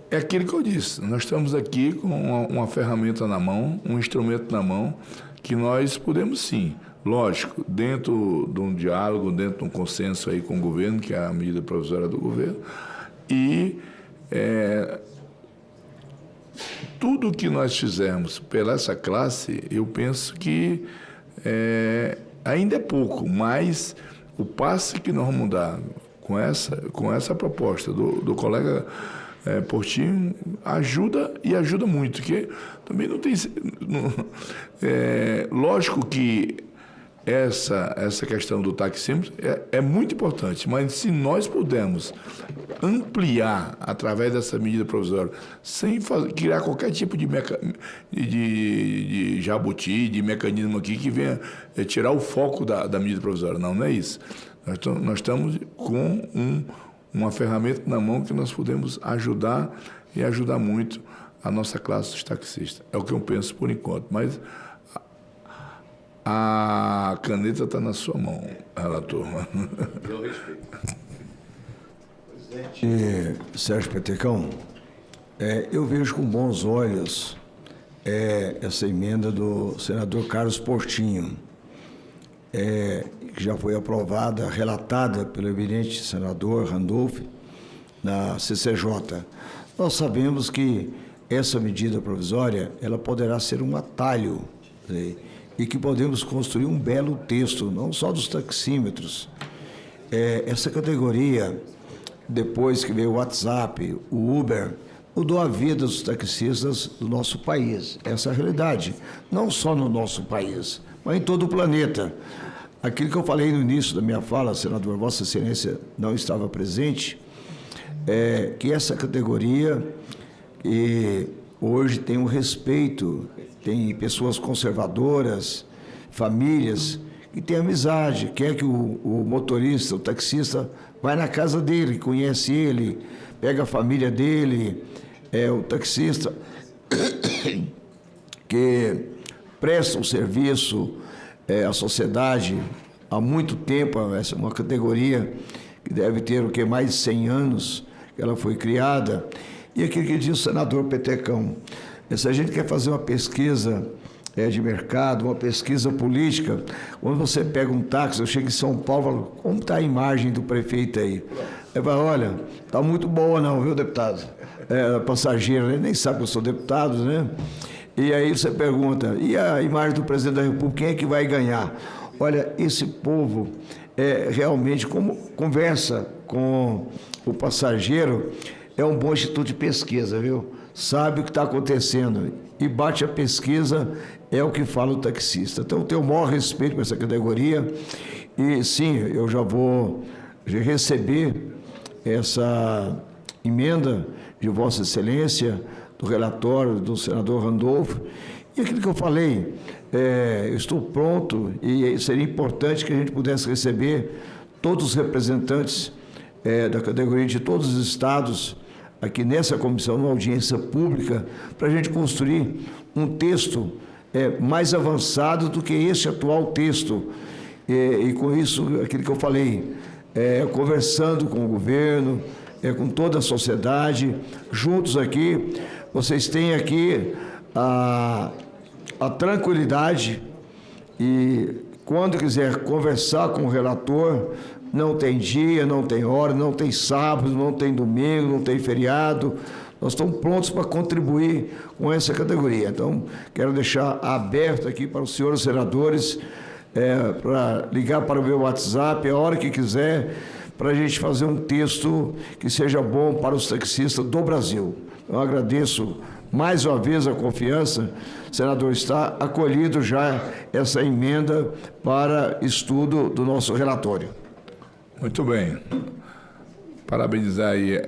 é aquilo que eu disse. Nós estamos aqui com uma ferramenta na mão, um instrumento na mão, que nós podemos sim, lógico, dentro de um diálogo, dentro de um consenso aí com o governo, que é a medida provisória do governo, e tudo que nós fizermos pela essa classe, eu penso que ainda é pouco, mas o passe que nós vamos dar com essa proposta do colega Portinho ajuda e ajuda muito, que também não tem... lógico que essa questão do taxímetro é muito importante, mas se nós pudermos ampliar através dessa medida provisória, sem criar qualquer tipo de jabuti, de mecanismo aqui que venha tirar o foco da medida provisória. Não é isso. Nós estamos com uma ferramenta na mão que nós podemos ajudar e ajudar muito a nossa classe dos taxistas. É o que eu penso por enquanto, mas a caneta está na sua mão, relator. Eu respeito. Presidente Sérgio Petecão, eu vejo com bons olhos essa emenda do senador Carlos Portinho, que já foi aprovada, relatada pelo eminente senador Randolph na CCJ. Nós sabemos que essa medida provisória ela poderá ser um atalho, né, e que podemos construir um belo texto, não só dos taxímetros, essa categoria, depois que veio o WhatsApp, o Uber, mudou a vida dos taxistas do nosso país. Essa é a realidade. Não só no nosso país, mas em todo o planeta. Aquilo que eu falei no início da minha fala, senador, Vossa Excelência não estava presente, é que essa categoria hoje tem um respeito, tem pessoas conservadoras, famílias que têm amizade, quer que o motorista, o taxista, vai na casa dele, conhece ele, pega a família dele, o taxista que presta um serviço à sociedade há muito tempo. Essa é uma categoria que deve ter mais de 100 anos que ela foi criada. E aquilo que disse o senador Petecão, se a gente quer fazer uma pesquisa de mercado, uma pesquisa política, quando você pega um táxi, eu chego em São Paulo e falo, como está a imagem do prefeito aí? Ele fala, olha, está muito boa não, viu, deputado? Passageiro, ele nem sabe que eu sou deputado, né? E aí você pergunta, e a imagem do presidente da República, quem é que vai ganhar? Olha, esse povo realmente, como conversa com o passageiro, é um bom instituto de pesquisa, viu? Sabe o que está acontecendo e bate a pesquisa, é o que fala o taxista. Então, eu tenho o maior respeito por essa categoria e, sim, eu já vou receber essa emenda de Vossa Excelência, do relatório do senador Randolfo, e aquilo que eu falei, eu estou pronto e seria importante que a gente pudesse receber todos os representantes da categoria de todos os estados aqui nessa comissão, numa audiência pública, para a gente construir um texto mais avançado do que este atual texto. E com isso, aquilo que eu falei, conversando com o governo, com toda a sociedade, juntos aqui, vocês têm aqui a tranquilidade e quando quiser conversar com o relator, não tem dia, não tem hora, não tem sábado, não tem domingo, não tem feriado. Nós estamos prontos para contribuir com essa categoria. Então, quero deixar aberto aqui para os senhores senadores, para ligar para o meu WhatsApp a hora que quiser, para a gente fazer um texto que seja bom para os taxistas do Brasil. Eu agradeço mais uma vez a confiança. Senador, está acolhido já essa emenda para estudo do nosso relatório. Muito bem. Parabenizar aí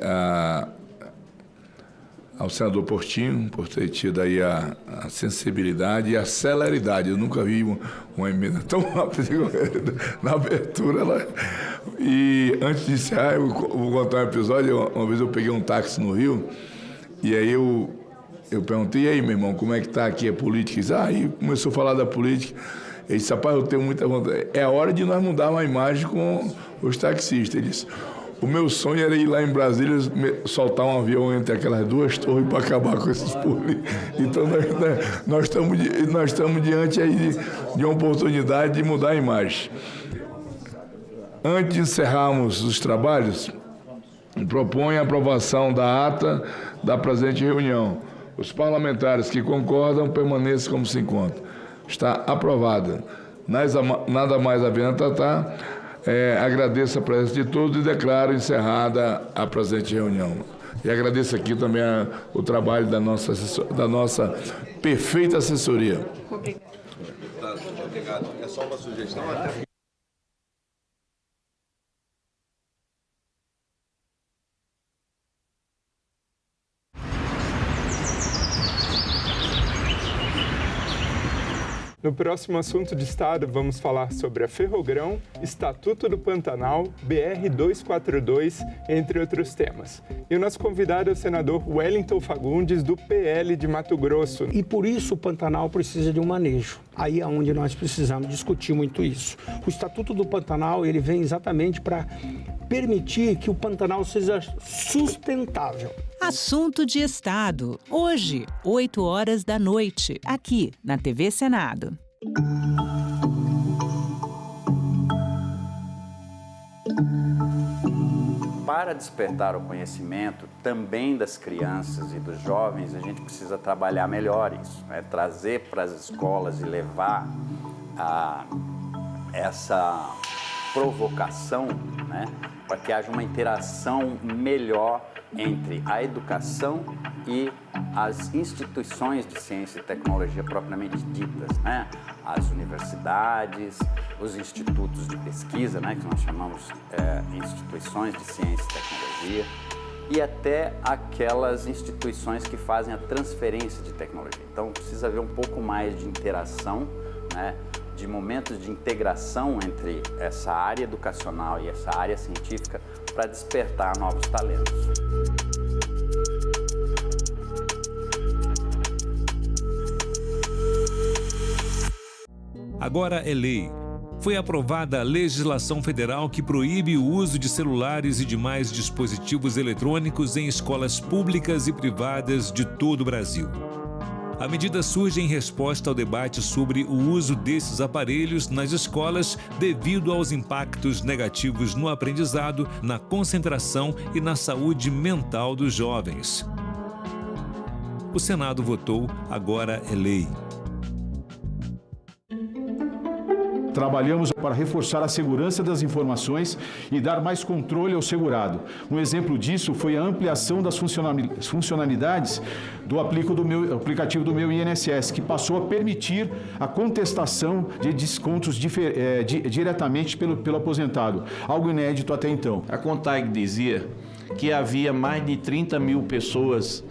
ao senador Portinho por ter tido aí a sensibilidade e a celeridade. Eu nunca vi uma emenda tão rápida na abertura. E antes de encerrar, eu vou contar um episódio. Uma vez eu peguei um táxi no Rio e aí eu perguntei, e aí, meu irmão, como é que está aqui a política? Aí começou a falar da política. Ele disse, rapaz, eu tenho muita vontade. É a hora de nós mudar uma imagem com os taxistas. Ele disse, o meu sonho era ir lá em Brasília, soltar um avião entre aquelas duas torres para acabar com esses políticos. Então, nós estamos diante aí de uma oportunidade de mudar a imagem. Antes de encerrarmos os trabalhos, proponho a aprovação da ata da presente reunião. Os parlamentares que concordam permaneçam como se encontram. Está aprovada. Nada mais havendo tratar, agradeço a presença de todos e declaro encerrada a presente reunião. E agradeço aqui também o trabalho da nossa perfeita assessoria. Obrigado. É só uma sugestão. No próximo assunto de Estado, vamos falar sobre a Ferrogrão, Estatuto do Pantanal, BR-242, entre outros temas. E o nosso convidado é o senador Wellington Fagundes, do PL de Mato Grosso. E por isso o Pantanal precisa de um manejo. Aí é onde nós precisamos discutir muito isso. O Estatuto do Pantanal, ele vem exatamente para permitir que o Pantanal seja sustentável. Assunto de Estado. Hoje, 20h, aqui na TV Senado. Para despertar o conhecimento também das crianças e dos jovens, a gente precisa trabalhar melhor isso, né? Trazer para as escolas e levar essa provocação, né, para que haja uma interação melhor entre a educação e as instituições de ciência e tecnologia propriamente ditas, né? As universidades, os institutos de pesquisa, né, que nós chamamos instituições de ciência e tecnologia, e até aquelas instituições que fazem a transferência de tecnologia. Então, precisa haver um pouco mais de interação, né, de momentos de integração entre essa área educacional e essa área científica para despertar novos talentos. Agora é lei. Foi aprovada a legislação federal que proíbe o uso de celulares e demais dispositivos eletrônicos em escolas públicas e privadas de todo o Brasil. A medida surge em resposta ao debate sobre o uso desses aparelhos nas escolas devido aos impactos negativos no aprendizado, na concentração e na saúde mental dos jovens. O Senado votou, agora é lei. Trabalhamos para reforçar a segurança das informações e dar mais controle ao segurado. Um exemplo disso foi a ampliação das funcionalidades do aplicativo do meu INSS, que passou a permitir a contestação de descontos diretamente pelo aposentado, algo inédito até então. A CONTAG dizia que havia mais de 30 mil pessoas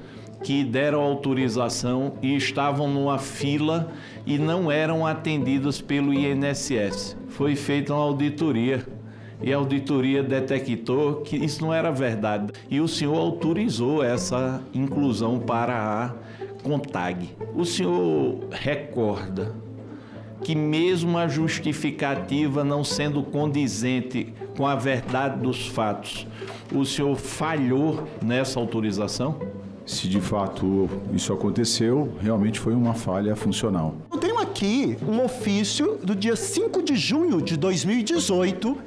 que deram autorização e estavam numa fila e não eram atendidas pelo INSS. Foi feita uma auditoria e a auditoria detectou que isso não era verdade. E o senhor autorizou essa inclusão para a CONTAG. O senhor recorda que mesmo a justificativa não sendo condizente com a verdade dos fatos, o senhor falhou nessa autorização? Se de fato isso aconteceu, realmente foi uma falha funcional. Eu tenho aqui um ofício do dia 5 de junho de 2018,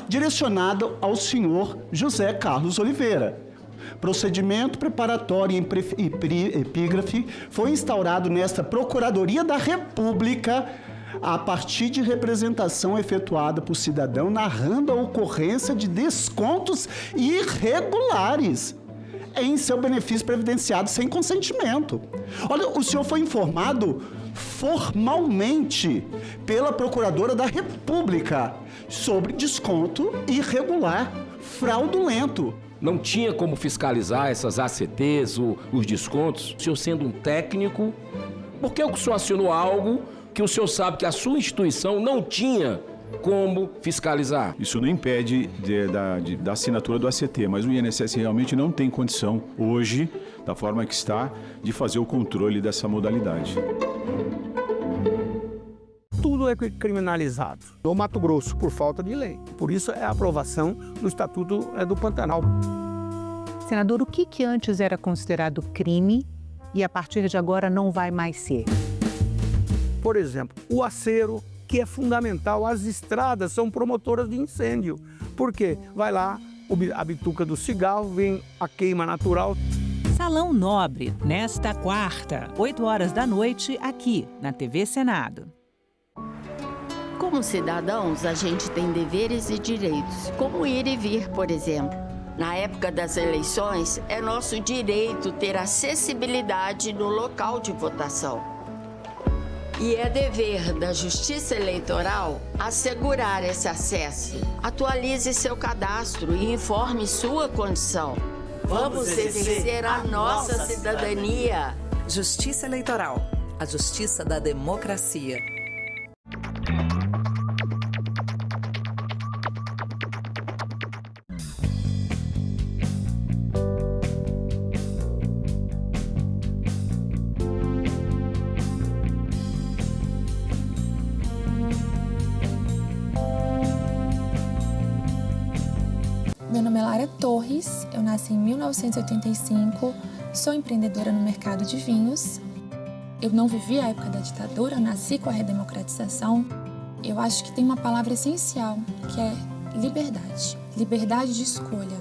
direcionado ao senhor José Carlos Oliveira. Procedimento preparatório em epígrafe foi instaurado nesta Procuradoria da República a partir de representação efetuada por cidadão narrando a ocorrência de descontos irregulares em seu benefício previdenciário sem consentimento. Olha, o senhor foi informado formalmente pela Procuradora da República sobre desconto irregular, fraudulento. Não tinha como fiscalizar essas ACTs, os descontos? O senhor sendo um técnico, por que o senhor acionou algo que o senhor sabe que a sua instituição não tinha como fiscalizar? Isso não impede da assinatura do ACT, mas o INSS realmente não tem condição, hoje, da forma que está, de fazer o controle dessa modalidade. Tudo é criminalizado no Mato Grosso por falta de lei. Por isso é a aprovação do Estatuto do Pantanal. Senador, o que antes era considerado crime e a partir de agora não vai mais ser? Por exemplo, o acero, que é fundamental. As estradas são promotoras de incêndio. Por quê? Vai lá, a bituca do cigarro, vem a queima natural. Salão Nobre, nesta quarta, 20h, aqui na TV Senado. Como cidadãos, a gente tem deveres e direitos, como ir e vir, por exemplo. Na época das eleições, é nosso direito ter acessibilidade no local de votação. E é dever da Justiça Eleitoral assegurar esse acesso. Atualize seu cadastro e informe sua condição. Vamos exercer a nossa cidadania. Justiça Eleitoral, a justiça da democracia. Meu nome é Lara Torres, eu nasci em 1985, sou empreendedora no mercado de vinhos. Eu não vivi a época da ditadura, eu nasci com a redemocratização. Eu acho que tem uma palavra essencial, que é liberdade. Liberdade de escolha.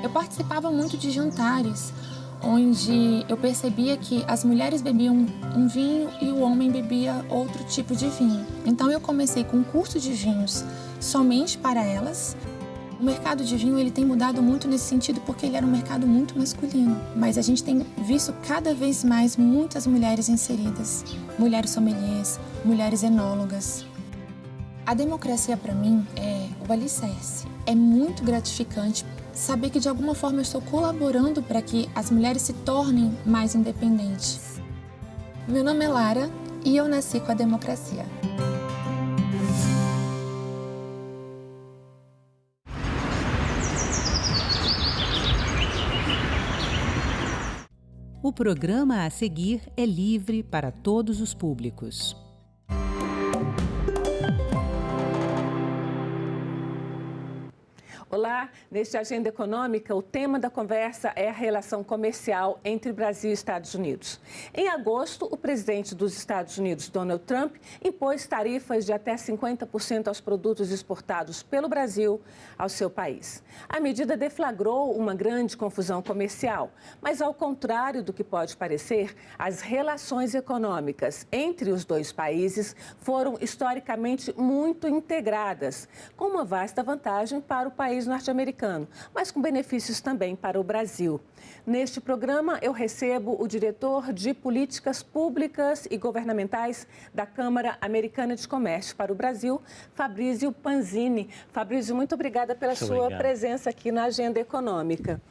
Eu participava muito de jantares, onde eu percebia que as mulheres bebiam um vinho e o homem bebia outro tipo de vinho. Então eu comecei com um curso de vinhos somente para elas. O mercado de vinho ele tem mudado muito nesse sentido porque ele era um mercado muito masculino. Mas a gente tem visto cada vez mais muitas mulheres inseridas. Mulheres sommeliers, mulheres enólogas. A democracia para mim é o alicerce. É muito gratificante saber que de alguma forma eu estou colaborando para que as mulheres se tornem mais independentes. Meu nome é Lara e eu nasci com a democracia. O programa a seguir é livre para todos os públicos. Olá, neste Agenda Econômica, o tema da conversa é a relação comercial entre Brasil e Estados Unidos. Em agosto, o presidente dos Estados Unidos, Donald Trump, impôs tarifas de até 50% aos produtos exportados pelo Brasil ao seu país. A medida deflagrou uma grande confusão comercial, mas ao contrário do que pode parecer, as relações econômicas entre os dois países foram historicamente muito integradas, com uma vasta vantagem para o país norte-americano, mas com benefícios também para o Brasil. Neste programa, eu recebo o diretor de Políticas Públicas e Governamentais da Câmara Americana de Comércio para o Brasil, Fabrício Panzini. Fabrício, muito obrigada pela sua presença aqui na Agenda Econômica.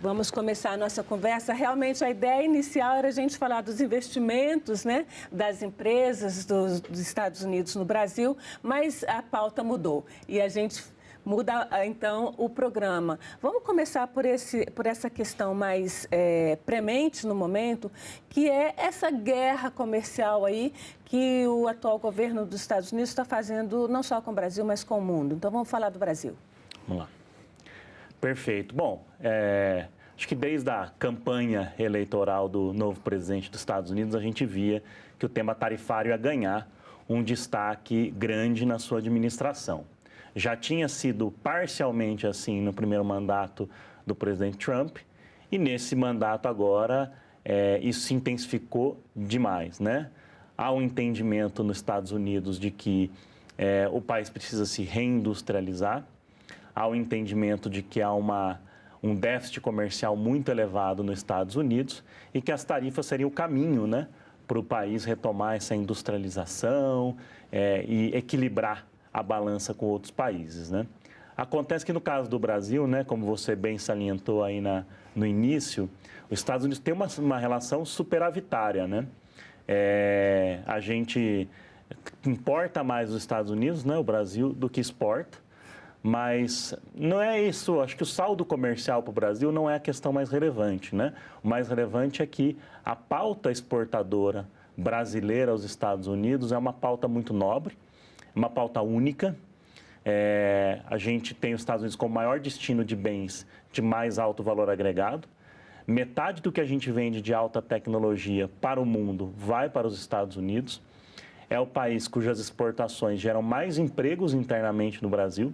Vamos começar a nossa conversa. Realmente, a ideia inicial era a gente falar dos investimentos, né, das empresas dos Estados Unidos no Brasil, mas a pauta mudou e a gente muda, então, o programa. Vamos começar por essa questão mais premente no momento, que é essa guerra comercial aí que o atual governo dos Estados Unidos está fazendo, não só com o Brasil, mas com o mundo. Então, vamos falar do Brasil. Vamos lá. Perfeito. Bom, acho que desde a campanha eleitoral do novo presidente dos Estados Unidos, a gente via que o tema tarifário ia ganhar um destaque grande na sua administração. Já tinha sido parcialmente assim no primeiro mandato do presidente Trump e nesse mandato agora isso se intensificou demais, né? Há um entendimento nos Estados Unidos de que o país precisa se reindustrializar, há um entendimento de que há um déficit comercial muito elevado nos Estados Unidos e que as tarifas seriam o caminho, né, para o país retomar essa industrialização e equilibrar a balança com outros países, né? Acontece que no caso do Brasil, né, como você bem salientou aí no início, os Estados Unidos têm uma relação superavitária, né? A gente importa mais dos Estados Unidos, né, o Brasil, do que exporta, mas não é isso. Acho que o saldo comercial para o Brasil não é a questão mais relevante, né? O mais relevante é que a pauta exportadora brasileira aos Estados Unidos é uma pauta muito nobre, uma pauta única. A gente tem os Estados Unidos como maior destino de bens de mais alto valor agregado. Metade do que a gente vende de alta tecnologia para o mundo vai para os Estados Unidos. É o país cujas exportações geram mais empregos internamente no Brasil.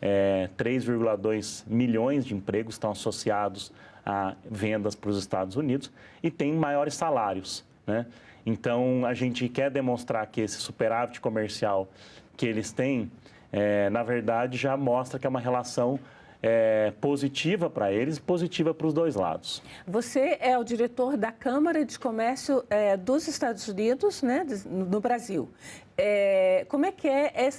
3,2 milhões de empregos estão associados a vendas para os Estados Unidos e tem maiores salários, né? Então, a gente quer demonstrar que esse superávit comercial que eles têm, na verdade, já mostra que é uma relação positiva para eles e positiva para os dois lados. Você é o diretor da Câmara de Comércio dos Estados Unidos, né, no Brasil. Como é que é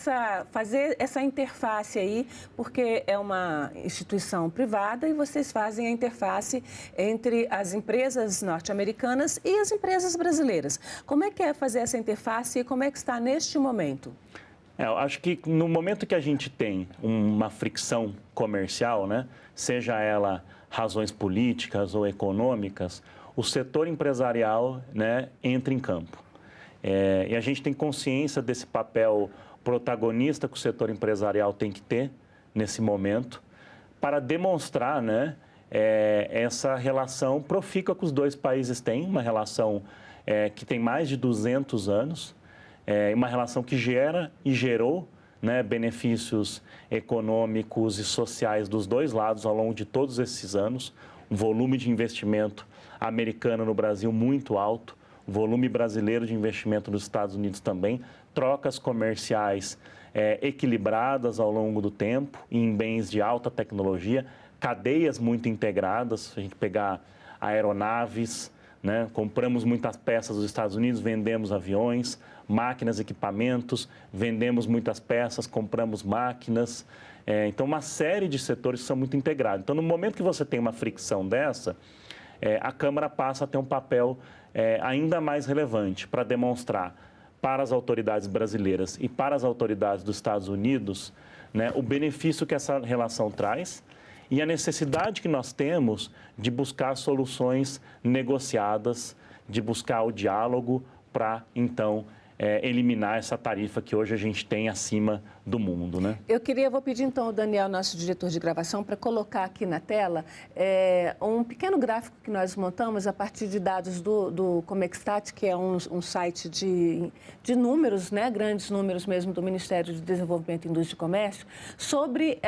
fazer essa interface aí? Porque é uma instituição privada e vocês fazem a interface entre as empresas norte-americanas e as empresas brasileiras. Como é que é fazer essa interface e como é que está neste momento? Eu acho que no momento que a gente tem uma fricção comercial, né, seja ela razões políticas ou econômicas, o setor empresarial, né, entra em campo. E a gente tem consciência desse papel protagonista que o setor empresarial tem que ter nesse momento para demonstrar, né, essa relação profícua que os dois países têm, uma relação que tem mais de 200 anos, uma relação que gera e gerou, né, benefícios econômicos e sociais dos dois lados ao longo de todos esses anos. um volume de investimento americano no Brasil muito alto, volume brasileiro de investimento nos Estados Unidos também, trocas comerciais equilibradas ao longo do tempo em bens de alta tecnologia, cadeias muito integradas, se a gente pegar aeronaves, né? Compramos muitas peças dos Estados Unidos, vendemos aviões, máquinas, equipamentos, vendemos muitas peças, compramos máquinas. Então, uma série de setores que são muito integrados. Então, no momento que você tem uma fricção dessa, a Câmara passa a ter um papel ainda mais relevante para demonstrar para as autoridades brasileiras e para as autoridades dos Estados Unidos, né, o benefício que essa relação traz e a necessidade que nós temos de buscar soluções negociadas, de buscar o diálogo para, então, eliminar essa tarifa que hoje a gente tem acima do mundo, né? Vou pedir então ao Daniel, nosso diretor de gravação, para colocar aqui na tela um pequeno gráfico que nós montamos a partir de dados do Comextat, que é um site de números, né, grandes números mesmo do Ministério de Desenvolvimento, Indústria e Comércio, sobre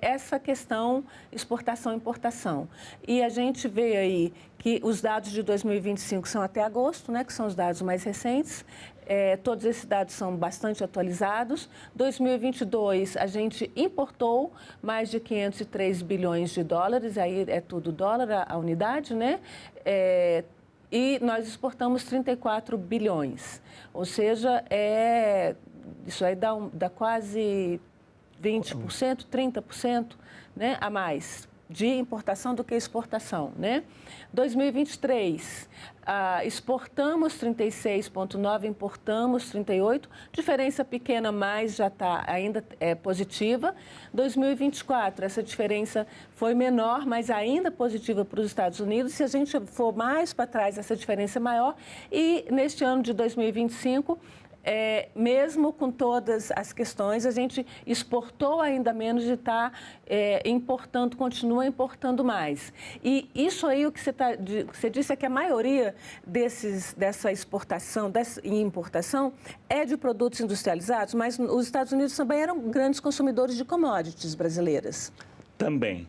essa questão exportação e importação. E a gente vê aí que os dados de 2025 são até agosto, né, que são os dados mais recentes. Todos esses dados são bastante atualizados. 2022, a gente importou mais de 503 bilhões de dólares, aí é tudo dólar a unidade, né? E nós exportamos 34 bilhões, ou seja, isso aí dá quase 20%, 30%, né, a mais de importação do que exportação, né? 2023, exportamos 36,9, importamos 38, diferença pequena, mas já ainda é positiva. 2024, essa diferença foi menor, mas ainda positiva para os Estados Unidos. Se a gente for mais para trás, essa diferença é maior. E neste ano de 2025, mesmo com todas as questões, a gente exportou ainda menos de estar importando, continua importando mais. E isso aí, o que você disse é que a maioria dessa exportação e importação é de produtos industrializados, mas os Estados Unidos também eram grandes consumidores de commodities brasileiras. Também.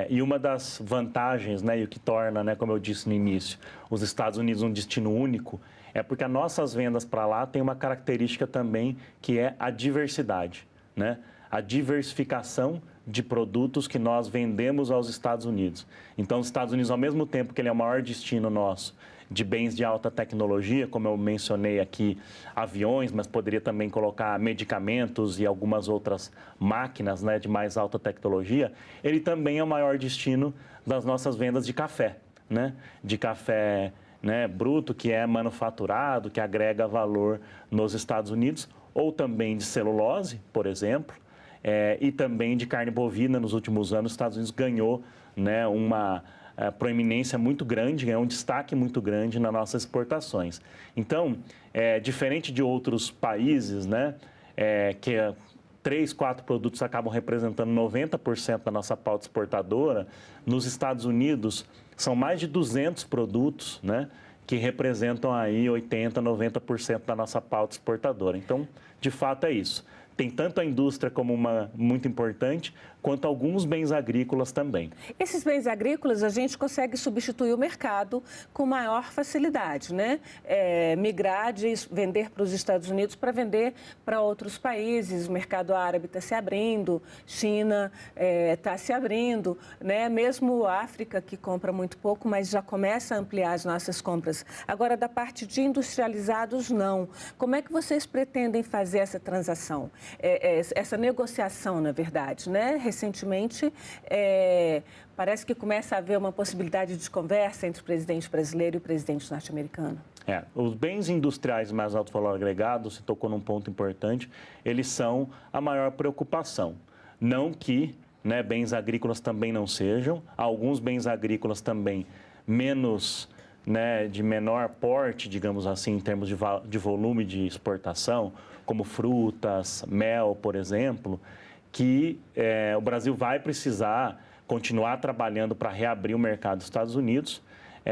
E uma das vantagens, né, e o que torna, né, como eu disse no início, os Estados Unidos um destino único, é porque as nossas vendas para lá têm uma característica também que é a diversidade, né? A diversificação de produtos que nós vendemos aos Estados Unidos. Então, os Estados Unidos, ao mesmo tempo que ele é o maior destino nosso de bens de alta tecnologia, como eu mencionei aqui, aviões, mas poderia também colocar medicamentos e algumas outras máquinas, né, de mais alta tecnologia, ele também é o maior destino das nossas vendas de café, né? De café, né, bruto, que é manufaturado, que agrega valor nos Estados Unidos, ou também de celulose, por exemplo, e também de carne bovina. Nos últimos anos, os Estados Unidos ganhou, né, uma proeminência muito grande, ganhou um destaque muito grande nas nossas exportações. Então, diferente de outros países, né, que 3, 4 produtos acabam representando 90% da nossa pauta exportadora, nos Estados Unidos são mais de 200 produtos, né, que representam aí 80%, 90% da nossa pauta exportadora. Então, de fato, é isso. Tem tanto a indústria como uma muito importante, quanto alguns bens agrícolas também. Esses bens agrícolas a gente consegue substituir o mercado com maior facilidade, né? Migrar de vender para os Estados Unidos para vender para outros países. O mercado árabe está se abrindo, China está se abrindo, né? Mesmo a África, que compra muito pouco, mas já começa a ampliar as nossas compras. Agora, da parte de industrializados, não. Como é que vocês pretendem fazer essa transação? Essa negociação, na verdade, né? Recentemente, parece que começa a haver uma possibilidade de conversa entre o presidente brasileiro e o presidente norte-americano. Os bens industriais mais alto valor agregado, você tocou num ponto importante, eles são a maior preocupação. Não que, né, bens agrícolas também não sejam, alguns bens agrícolas também menos, né, de menor porte, digamos assim, em termos de volume de exportação, como frutas, mel, por exemplo, que o Brasil vai precisar continuar trabalhando para reabrir o mercado dos Estados Unidos.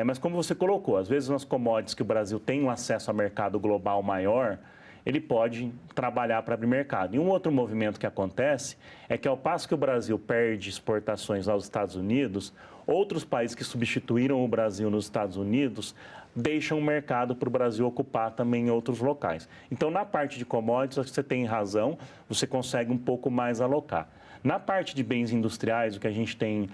Mas como você colocou, às vezes nas commodities que o Brasil tem um acesso a mercado global maior, ele pode trabalhar para abrir mercado. E um outro movimento que acontece é que, ao passo que o Brasil perde exportações aos Estados Unidos, outros países que substituíram o Brasil nos Estados Unidos deixam o mercado para o Brasil ocupar também em outros locais. Então, na parte de commodities, acho que você tem razão, você consegue um pouco mais alocar. Na parte de bens industriais, o que a gente tem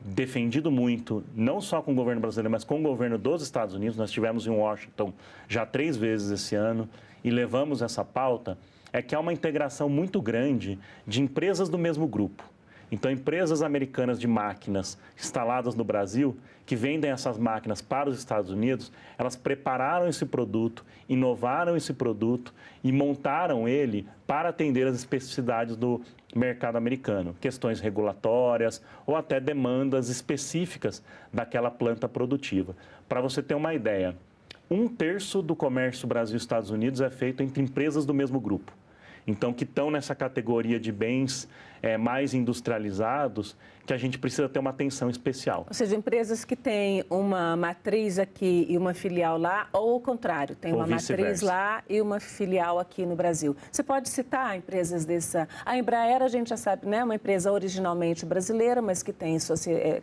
defendido muito, não só com o governo brasileiro, mas com o governo dos Estados Unidos, nós estivemos em Washington já 3 vezes esse ano e levamos essa pauta, é que há uma integração muito grande de empresas do mesmo grupo. Então, empresas americanas de máquinas instaladas no Brasil, que vendem essas máquinas para os Estados Unidos, elas prepararam esse produto, inovaram esse produto e montaram ele para atender as especificidades do mercado americano, questões regulatórias ou até demandas específicas daquela planta produtiva. Para você ter uma ideia, 1/3 do comércio Brasil-Estados Unidos é feito entre empresas do mesmo grupo. Então, que estão nessa categoria de bens mais industrializados, que a gente precisa ter uma atenção especial. Ou seja, empresas que têm uma matriz aqui e uma filial lá, ou o contrário, tem uma matriz lá e uma filial aqui no Brasil. Você pode citar empresas dessa... A Embraer, a gente já sabe, né, uma empresa originalmente brasileira, mas que tem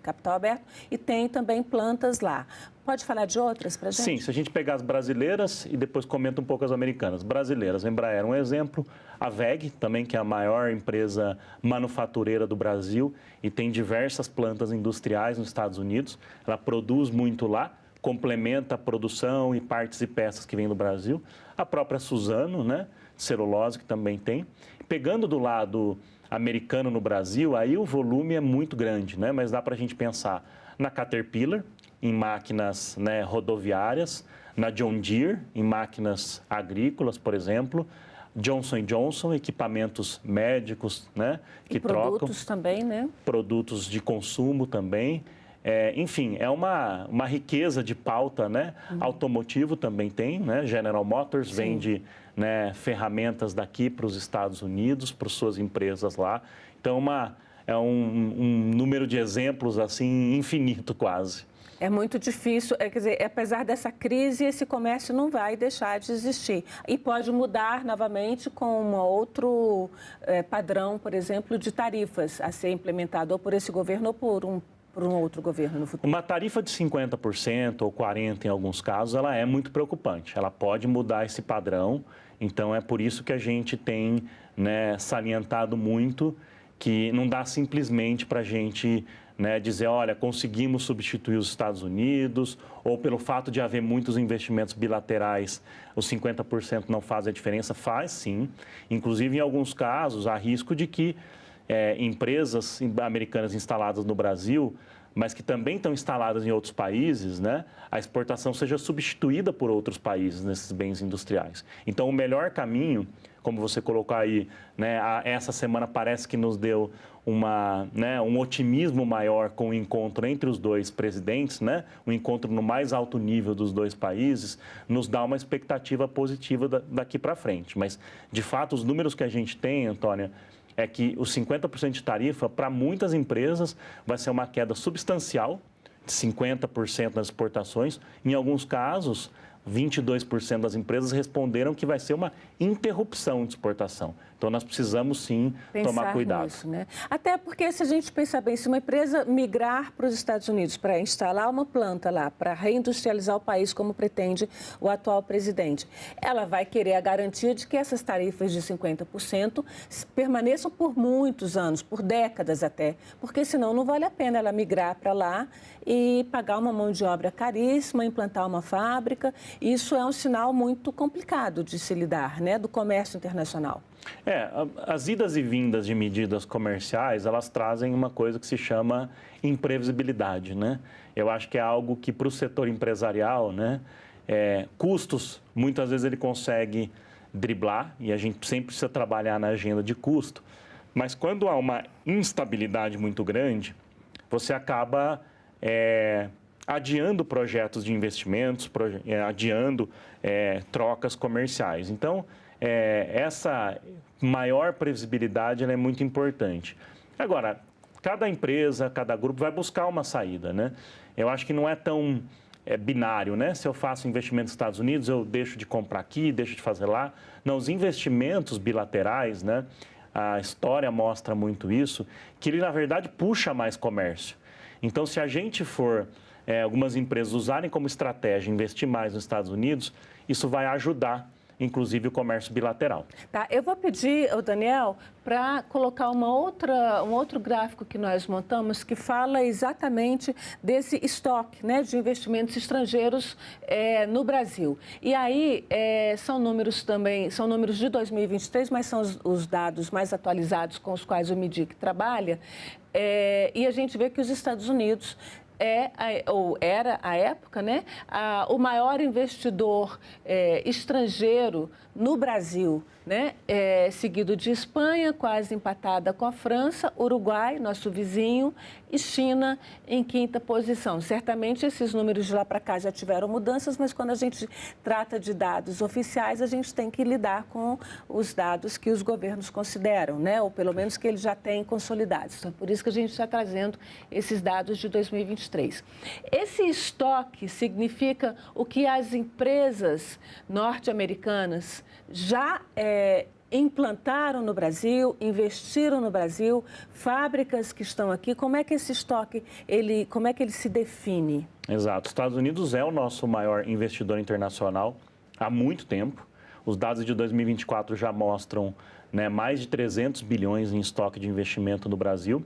capital aberto e tem também plantas lá. Pode falar de outras para a gente? Sim, se a gente pegar as brasileiras e depois comenta um pouco as americanas. Brasileiras, a Embraer é um exemplo, a WEG também, que é a maior empresa manufatureira do Brasil e tem diversas plantas industriais nos Estados Unidos. Ela produz muito lá, complementa a produção e partes e peças que vêm do Brasil. A própria Suzano, né, celulose, que também tem. Pegando do lado americano no Brasil, aí o volume é muito grande, né, mas dá para a gente pensar na Caterpillar, em máquinas, né, rodoviárias, na John Deere, em máquinas agrícolas, por exemplo, Johnson & Johnson, equipamentos médicos, né, que trocam. Produtos também, né? Produtos de consumo também. Enfim, é uma riqueza de pauta, né? Automotivo também tem, né? General Motors vende, né, ferramentas daqui para os Estados Unidos, para suas empresas lá. Então, é um número de exemplos, assim, infinito quase. É muito difícil, quer dizer, apesar dessa crise, esse comércio não vai deixar de existir. E pode mudar novamente com um outro padrão, por exemplo, de tarifas a ser implementado ou por esse governo ou por um outro governo no futuro. Uma tarifa de 50% ou 40% em alguns casos, ela é muito preocupante. Ela pode mudar esse padrão, então é por isso que a gente tem, né, salientado muito que não dá simplesmente para a gente, né, dizer, olha, conseguimos substituir os Estados Unidos, ou pelo fato de haver muitos investimentos bilaterais, os 50% não faz a diferença. Faz sim. Inclusive, em alguns casos, há risco de que empresas americanas instaladas no Brasil, mas que também estão instaladas em outros países, né, a exportação seja substituída por outros países nesses bens industriais. Então, o melhor caminho, como você colocou aí, né, essa semana parece que nos deu um otimismo maior com o encontro entre os dois presidentes, né, um encontro no mais alto nível dos dois países, nos dá uma expectativa positiva daqui para frente. Mas, de fato, os números que a gente tem, Antônia, é que os 50% de tarifa, para muitas empresas, vai ser uma queda substancial, de 50% nas exportações. Em alguns casos, 22% das empresas responderam que vai ser uma interrupção de exportação. Então, nós precisamos, sim, tomar cuidado. Nisso, né? Até porque, se a gente pensar bem, se uma empresa migrar para os Estados Unidos para instalar uma planta lá, para reindustrializar o país, como pretende o atual presidente, ela vai querer a garantia de que essas tarifas de 50% permaneçam por muitos anos, por décadas até, porque senão não vale a pena ela migrar para lá e pagar uma mão de obra caríssima, implantar uma fábrica. Isso é um sinal muito complicado de se lidar, né, do comércio internacional. As idas e vindas de medidas comerciais, elas trazem uma coisa que se chama imprevisibilidade, né? Eu acho que é algo que, para o setor empresarial, né, custos, muitas vezes ele consegue driblar, e a gente sempre precisa trabalhar na agenda de custo, mas quando há uma instabilidade muito grande, você acaba adiando projetos de investimentos, adiando trocas comerciais. Então, essa maior previsibilidade ela é muito importante. Agora, cada empresa, cada grupo vai buscar uma saída, né? Eu acho que não é tão binário, né? Se eu faço investimento nos Estados Unidos, eu deixo de comprar aqui, deixo de fazer lá. Não, os investimentos bilaterais, né? A história mostra muito isso, que ele, na verdade, puxa mais comércio. Então, se a gente for, algumas empresas usarem como estratégia investir mais nos Estados Unidos, isso vai ajudar, inclusive, o comércio bilateral. Tá, eu vou pedir ao Daniel para colocar um outro gráfico que nós montamos que fala exatamente desse estoque, né, de investimentos estrangeiros no Brasil. E aí são números também, são números de 2023, mas são os dados mais atualizados com os quais o MIDIC trabalha. E a gente vê que os Estados Unidos era, à época, né, o maior investidor estrangeiro no Brasil, né, seguido de Espanha, quase empatada com a França, Uruguai, nosso vizinho, e China em quinta posição. Certamente esses números de lá para cá já tiveram mudanças, mas quando a gente trata de dados oficiais, a gente tem que lidar com os dados que os governos consideram, né, ou pelo menos que eles já têm consolidados. Então, por isso que a gente está trazendo esses dados de 2023. Esse estoque significa o que as empresas norte-americanas já implantaram no Brasil, investiram no Brasil, fábricas que estão aqui. Como é que esse estoque, como é que ele se define? Exato. Os Estados Unidos é o nosso maior investidor internacional há muito tempo. Os dados de 2024 já mostram, né, mais de 300 bilhões em estoque de investimento no Brasil.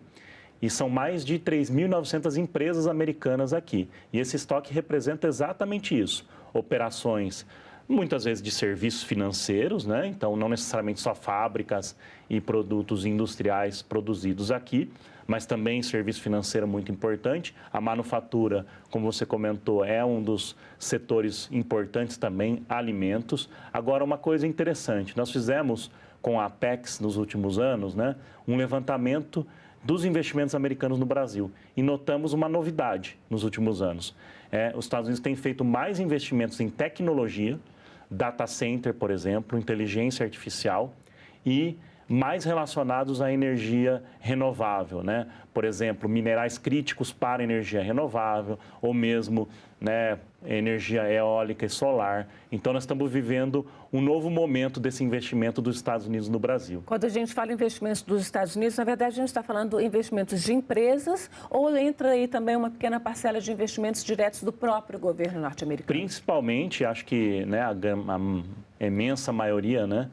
E são mais de 3.900 empresas americanas aqui. E esse estoque representa exatamente isso. Operações, muitas vezes de serviços financeiros, né? Então, não necessariamente só fábricas e produtos industriais produzidos aqui, mas também serviço financeiro muito importante. A manufatura, como você comentou, é um dos setores importantes também, alimentos. Agora, uma coisa interessante, nós fizemos com a Apex nos últimos anos, né, um levantamento dos investimentos americanos no Brasil. E notamos uma novidade nos últimos anos. Os Estados Unidos têm feito mais investimentos em tecnologia, data center, por exemplo, inteligência artificial e mais relacionados à energia renovável, né? Por exemplo, minerais críticos para energia renovável ou mesmo, né, energia eólica e solar. Então, nós estamos vivendo um novo momento desse investimento dos Estados Unidos no Brasil. Quando a gente fala em investimentos dos Estados Unidos, na verdade, a gente está falando de investimentos de empresas ou entra aí também uma pequena parcela de investimentos diretos do próprio governo norte-americano? Principalmente, acho que, né, a imensa maioria, né,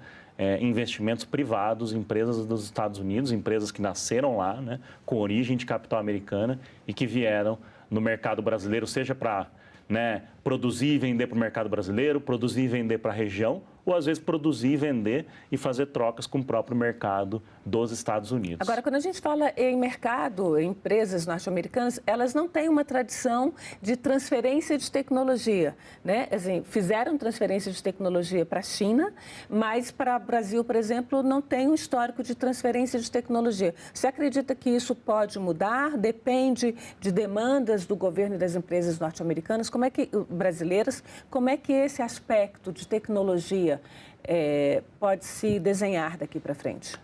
investimentos privados, empresas dos Estados Unidos, empresas que nasceram lá, né, com origem de capital americana e que vieram no mercado brasileiro, seja para, né, produzir e vender para o mercado brasileiro, produzir e vender para a região, ou às vezes produzir e vender e fazer trocas com o próprio mercado dos Estados Unidos. Agora, quando a gente fala em mercado, em empresas norte-americanas, elas não têm uma tradição de transferência de tecnologia, né? Assim, fizeram transferência de tecnologia para a China, mas para o Brasil, por exemplo, não tem um histórico de transferência de tecnologia. Você acredita que isso pode mudar? Depende de demandas do governo e das empresas norte-americanas, brasileiras, como é que esse aspecto de tecnologia pode se desenhar daqui para frente?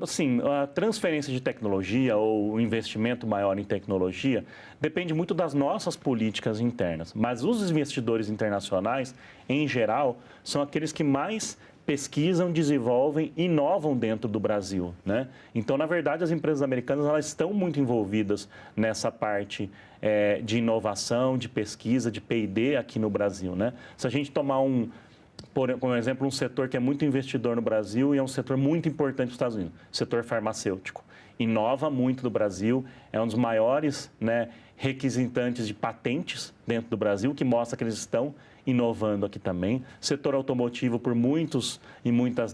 Assim, a transferência de tecnologia ou o investimento maior em tecnologia depende muito das nossas políticas internas. Mas os investidores internacionais, em geral, são aqueles que mais pesquisam, desenvolvem e inovam dentro do Brasil, né? Então, na verdade, as empresas americanas elas estão muito envolvidas nessa parte de inovação, de pesquisa, de P&D aqui no Brasil, né? Se a gente tomar por exemplo, um setor que é muito investidor no Brasil e é um setor muito importante nos Estados Unidos, o setor farmacêutico. Inova muito no Brasil, é um dos maiores, né, requisitantes de patentes dentro do Brasil, que mostra que eles estão inovando aqui também. O setor automotivo, por muitas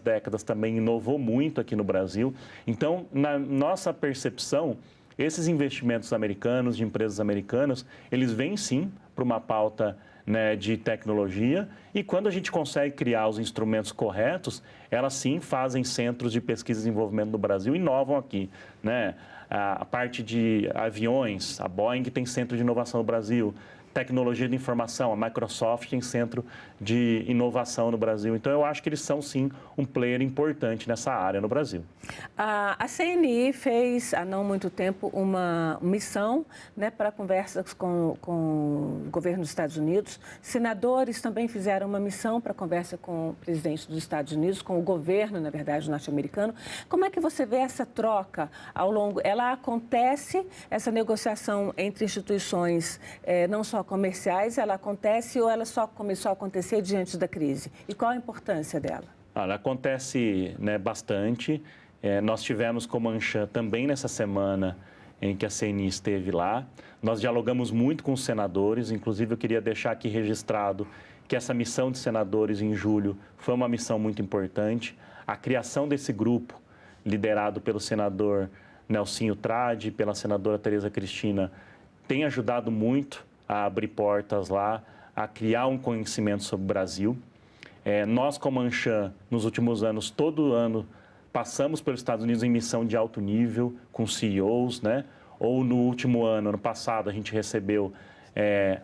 décadas, também inovou muito aqui no Brasil. Então, na nossa percepção, esses investimentos americanos, de empresas americanas, eles vêm sim para uma pauta, né, de tecnologia e quando a gente consegue criar os instrumentos corretos, elas sim fazem centros de pesquisa e desenvolvimento no Brasil e inovam aqui, né? A parte de aviões, a Boeing tem centro de inovação no Brasil, tecnologia de informação. A Microsoft tem centro de inovação no Brasil. Então, eu acho que eles são, sim, um player importante nessa área no Brasil. A CNI fez, há não muito tempo, uma missão, né, para conversas com o governo dos Estados Unidos. Senadores também fizeram uma missão para conversa com o presidente dos Estados Unidos, com o governo, na verdade, norte-americano. Como é que você vê essa troca ao longo? Ela acontece, essa negociação entre instituições, não só comerciais, ela acontece ou ela só começou a acontecer diante da crise? E qual a importância dela? Ela acontece, né, bastante. Nós tivemos como Anshan também nessa semana em que a CNI esteve lá. Nós dialogamos muito com os senadores, inclusive eu queria deixar aqui registrado que essa missão de senadores em julho foi uma missão muito importante. A criação desse grupo, liderado pelo senador Nelsinho Trade, pela senadora Tereza Cristina, tem ajudado muito a abrir portas lá, a criar um conhecimento sobre o Brasil. Nós, como Anshan, nos últimos anos, todo ano, passamos pelos Estados Unidos em missão de alto nível, com CEOs, né? Ou no último ano, ano passado, a gente recebeu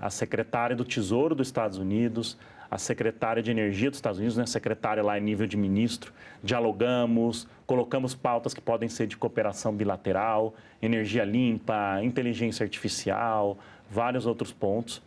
a secretária do Tesouro dos Estados Unidos, a secretária de Energia dos Estados Unidos, né? Secretária lá em nível de ministro. Dialogamos, colocamos pautas que podem ser de cooperação bilateral, energia limpa, inteligência artificial, vários outros pontos.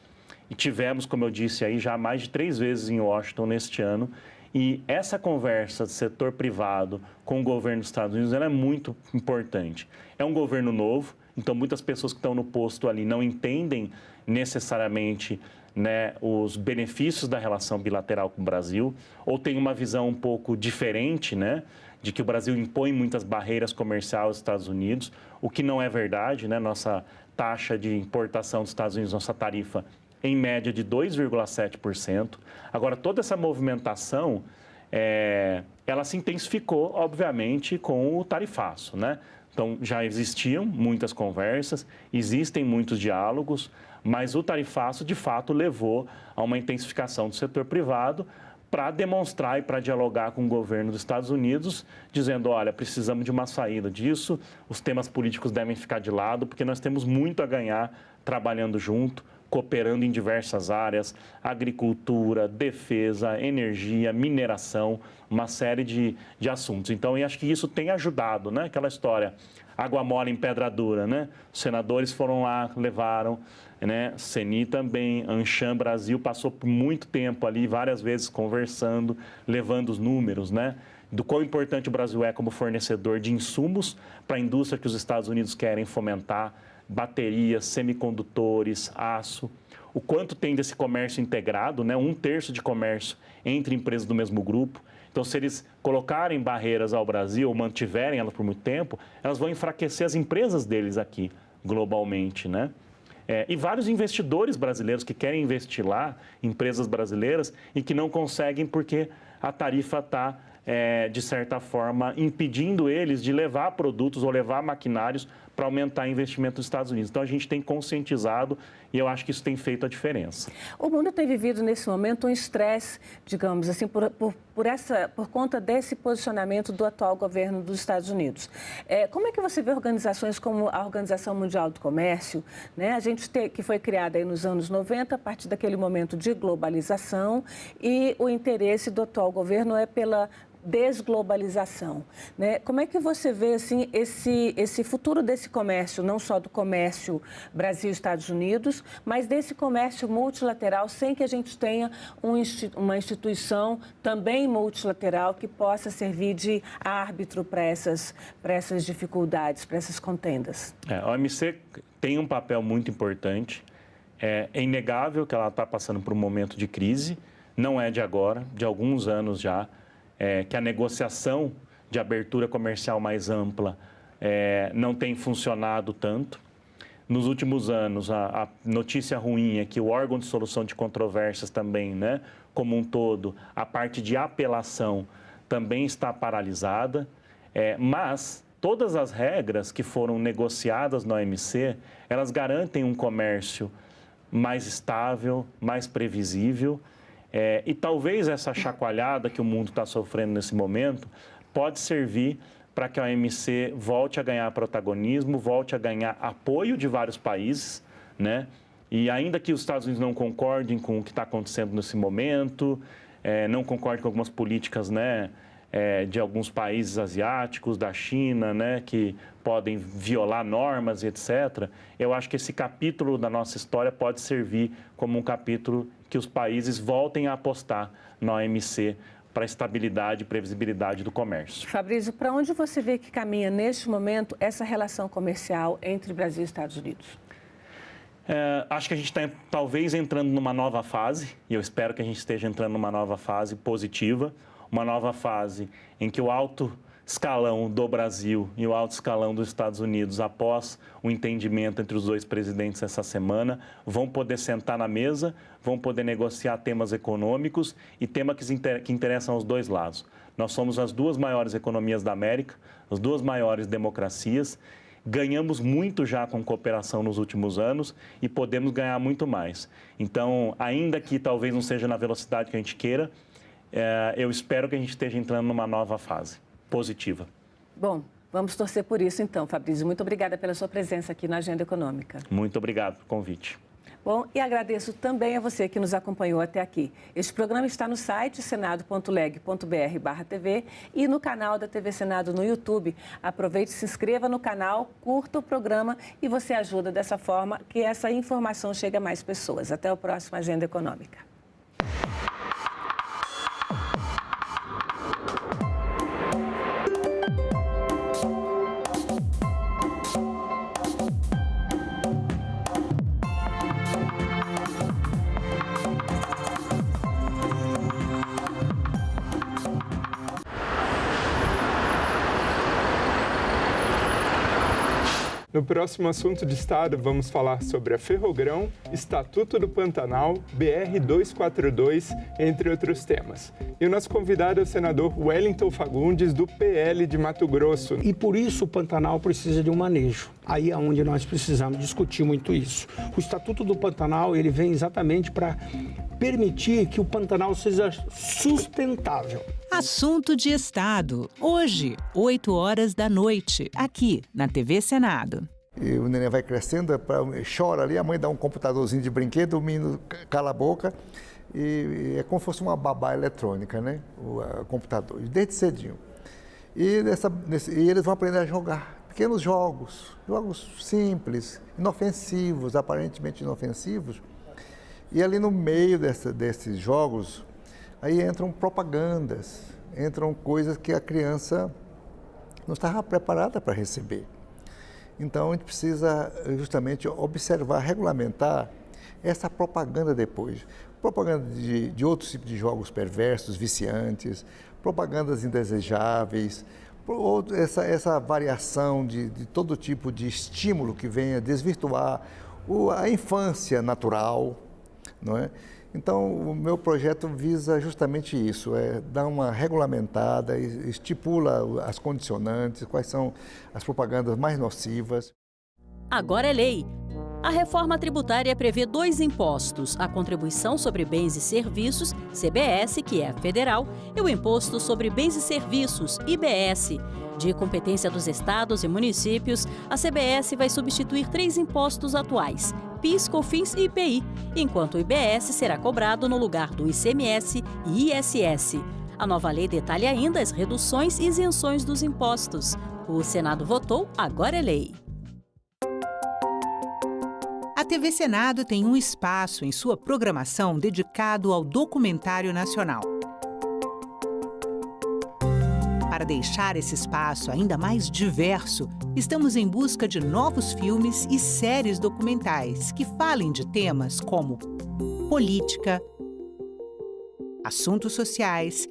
E tivemos, como eu disse aí, já mais de 3 vezes em Washington neste ano. E essa conversa do setor privado com o governo dos Estados Unidos ela é muito importante. É um governo novo, então muitas pessoas que estão no posto ali não entendem necessariamente, né, os benefícios da relação bilateral com o Brasil, ou tem uma visão um pouco diferente, né, de que o Brasil impõe muitas barreiras comerciais aos Estados Unidos, o que não é verdade, né? Nossa taxa de importação dos Estados Unidos, nossa tarifa, em média de 2,7%. Agora, toda essa movimentação, ela se intensificou, obviamente, com o tarifaço, né? Então, já existiam muitas conversas, existem muitos diálogos, mas o tarifaço, de fato, levou a uma intensificação do setor privado para demonstrar e para dialogar com o governo dos Estados Unidos, dizendo, olha, precisamos de uma saída disso, os temas políticos devem ficar de lado, porque nós temos muito a ganhar trabalhando junto, cooperando em diversas áreas, agricultura, defesa, energia, mineração, uma série de assuntos. Então, eu acho que isso tem ajudado, né? Aquela história, água mole em pedra dura, né? Os senadores foram lá, levaram, né? CNI também, Anshan Brasil passou por muito tempo ali, várias vezes conversando, levando os números, né? Do quão importante o Brasil é como fornecedor de insumos para a indústria que os Estados Unidos querem fomentar, baterias, semicondutores, aço, o quanto tem desse comércio integrado, né? 1/3 de comércio entre empresas do mesmo grupo. Então, se eles colocarem barreiras ao Brasil, ou mantiverem elas por muito tempo, elas vão enfraquecer as empresas deles aqui, globalmente, né? E vários investidores brasileiros que querem investir lá, empresas brasileiras, e que não conseguem porque a tarifa está, de certa forma, impedindo eles de levar produtos ou levar maquinários para aumentar o investimento dos Estados Unidos. Então, a gente tem conscientizado e eu acho que isso tem feito a diferença. O mundo tem vivido, nesse momento, um estresse, digamos assim, por conta desse posicionamento do atual governo dos Estados Unidos. Como é que você vê organizações como a Organização Mundial do Comércio, né? Que foi criada aí nos anos 90, a partir daquele momento de globalização, e o interesse do atual governo é pela desglobalização, né? Como é que você vê assim esse futuro desse comércio, não só do comércio Brasil-Estados Unidos, mas desse comércio multilateral, sem que a gente tenha uma instituição também multilateral que possa servir de árbitro para essas dificuldades, para essas contendas? A OMC tem um papel muito importante. É inegável que ela está passando por um momento de crise, não é de agora, de alguns anos já. Que a negociação de abertura comercial mais ampla não tem funcionado tanto. Nos últimos anos, a notícia ruim é que o órgão de solução de controvérsias também, né, como um todo, a parte de apelação também está paralisada, mas todas as regras que foram negociadas na OMC, elas garantem um comércio mais estável, mais previsível. E talvez essa chacoalhada que o mundo está sofrendo nesse momento pode servir para que a OMC volte a ganhar protagonismo, volte a ganhar apoio de vários países, né? E ainda que os Estados Unidos não concordem com o que está acontecendo nesse momento, não concordem com algumas políticas, né, de alguns países asiáticos, da China, né, que podem violar normas e etc., eu acho que esse capítulo da nossa história pode servir como um capítulo que os países voltem a apostar na OMC para a estabilidade e previsibilidade do comércio. Fabrício, para onde você vê que caminha neste momento essa relação comercial entre Brasil e Estados Unidos? Acho que a gente está talvez entrando numa nova fase, e eu espero que a gente esteja entrando numa nova fase positiva, uma nova fase em que o alto escalão do Brasil e o alto escalão dos Estados Unidos, após o entendimento entre os dois presidentes essa semana, vão poder sentar na mesa, vão poder negociar temas econômicos e temas que interessam aos dois lados. Nós somos as duas maiores economias da América, as duas maiores democracias, ganhamos muito já com cooperação nos últimos anos e podemos ganhar muito mais. Então, ainda que talvez não seja na velocidade que a gente queira, eu espero que a gente esteja entrando numa nova fase positiva. Bom, vamos torcer por isso então, Fabrício. Muito obrigada pela sua presença aqui na Agenda Econômica. Muito obrigado pelo convite. Bom, e agradeço também a você que nos acompanhou até aqui. Este programa está no site senado.leg.br/TV e no canal da TV Senado no YouTube. Aproveite, se inscreva no canal, curta o programa e você ajuda dessa forma que essa informação chegue a mais pessoas. Até o próximo Agenda Econômica. No próximo assunto de Estado, vamos falar sobre a Ferrogrão, Estatuto do Pantanal, BR-242, entre outros temas. E o nosso convidado é o senador Wellington Fagundes, do PL de Mato Grosso. E por isso o Pantanal precisa de um manejo. Aí é onde nós precisamos discutir muito isso. O Estatuto do Pantanal, ele vem exatamente para permitir que o Pantanal seja sustentável. Assunto de Estado. Hoje, 8 horas da noite, aqui na TV Senado. E o neném vai crescendo, chora ali, a mãe dá um computadorzinho de brinquedo, o menino cala a boca. E é como se fosse uma babá eletrônica, né? O computador, desde cedinho. E eles vão aprender a jogar pequenos jogos simples, inofensivos, aparentemente inofensivos. E ali no meio desses jogos, aí entram propagandas, entram coisas que a criança não estava preparada para receber. Então, a gente precisa justamente observar, regulamentar essa propaganda depois. Propaganda de outros tipos de jogos perversos, viciantes, propagandas indesejáveis, essa variação de todo tipo de estímulo que venha desvirtuar a infância natural, não é? Então, o meu projeto visa justamente isso, dar uma regulamentada, estipula as condicionantes, quais são as propagandas mais nocivas. Agora é lei. A reforma tributária prevê 2 impostos, a Contribuição sobre Bens e Serviços, CBS, que é federal, e o Imposto sobre Bens e Serviços, IBS. De competência dos estados e municípios, a CBS vai substituir 3 impostos atuais, PIS, COFINS e IPI, enquanto o IBS será cobrado no lugar do ICMS e ISS. A nova lei detalha ainda as reduções e isenções dos impostos. O Senado votou, agora é lei. A TV Senado tem um espaço em sua programação dedicado ao documentário nacional. Para deixar esse espaço ainda mais diverso, estamos em busca de novos filmes e séries documentais que falem de temas como política, assuntos sociais,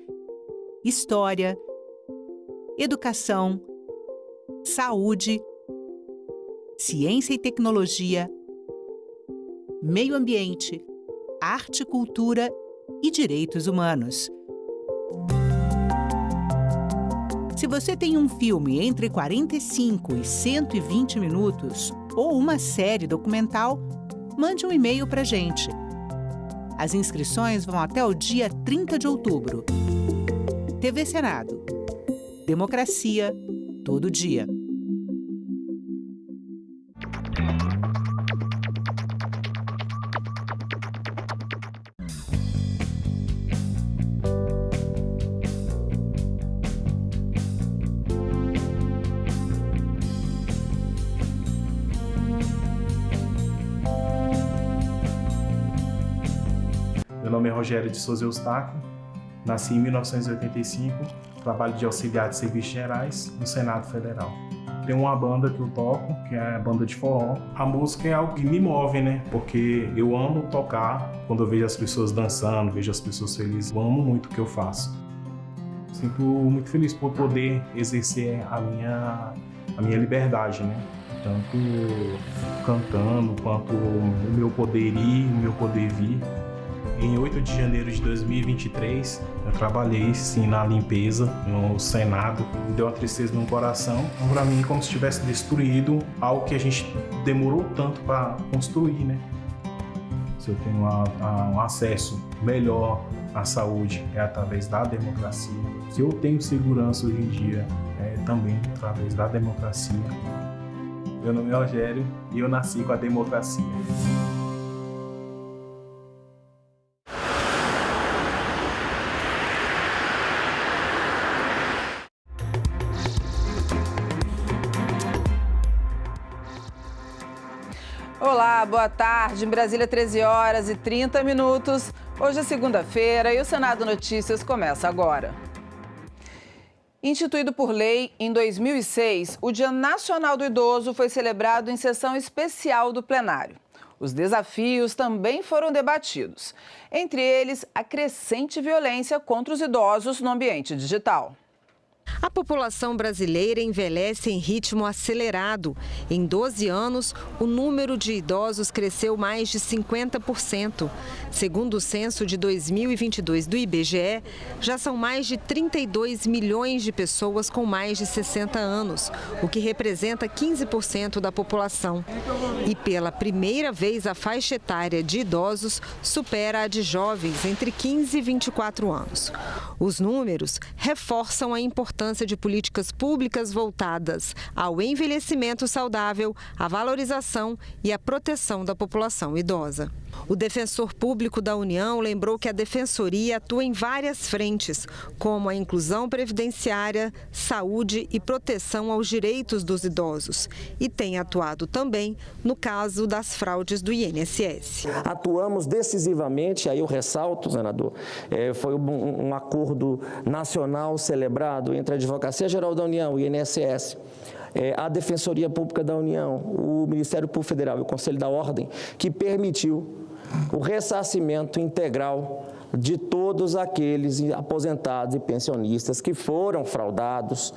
história, educação, saúde, ciência e tecnologia, meio ambiente, arte, cultura e direitos humanos. Se você tem um filme entre 45 e 120 minutos ou uma série documental, mande um e-mail para a gente. As inscrições vão até o dia 30 de outubro. TV Senado. Democracia, todo dia. nome é Rogério de Souza Eustáquio, nasci em 1985, trabalho de auxiliar de serviços gerais no Senado Federal. Tem uma banda que eu toco, que é a banda de forró. A música é algo que me move, né? Porque eu amo tocar. Quando eu vejo as pessoas dançando, vejo as pessoas felizes, eu amo muito o que eu faço. Sinto muito feliz por poder exercer a minha liberdade, né? Tanto cantando, quanto o meu poder ir, o meu poder vir. Em 8 de janeiro de 2023, eu trabalhei sim na limpeza, no Senado. Me deu uma tristeza no coração. Para mim, como se tivesse destruído algo que a gente demorou tanto para construir, né? Se eu tenho um acesso melhor à saúde, é através da democracia. Se eu tenho segurança hoje em dia, é também através da democracia. Meu nome é Rogério e eu nasci com a democracia. Olá, boa tarde. Em Brasília, 13h30. Hoje é segunda-feira e o Senado Notícias começa agora. Instituído por lei em 2006, o Dia Nacional do Idoso foi celebrado em sessão especial do plenário. Os desafios também foram debatidos. Entre eles, a crescente violência contra os idosos no ambiente digital. A população brasileira envelhece em ritmo acelerado. Em 12 anos, o número de idosos cresceu mais de 50%. Segundo o censo de 2022 do IBGE, já são mais de 32 milhões de pessoas com mais de 60 anos, o que representa 15% da população. E pela primeira vez, a faixa etária de idosos supera a de jovens entre 15 e 24 anos. Os números reforçam a importância de políticas públicas voltadas ao envelhecimento saudável, à valorização e à proteção da população idosa. O defensor público da União lembrou que a Defensoria atua em várias frentes, como a inclusão previdenciária, saúde e proteção aos direitos dos idosos. E tem atuado também no caso das fraudes do INSS. Atuamos decisivamente, aí eu ressalto, senador, foi um acordo nacional celebrado entre a Advocacia Geral da União, o INSS, a Defensoria Pública da União, o Ministério Público Federal e o Conselho da Ordem, que permitiu o ressarcimento integral de todos aqueles aposentados e pensionistas que foram fraudados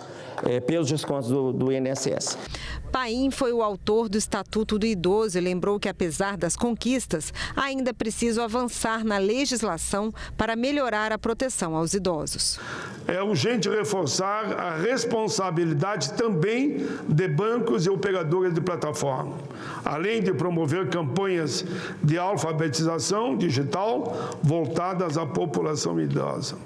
pelos descontos do INSS. Paim foi o autor do Estatuto do Idoso e lembrou que, apesar das conquistas, ainda é preciso avançar na legislação para melhorar a proteção aos idosos. É urgente reforçar a responsabilidade também de bancos e operadores de plataforma, além de promover campanhas de alfabetização digital voltadas à população idosa.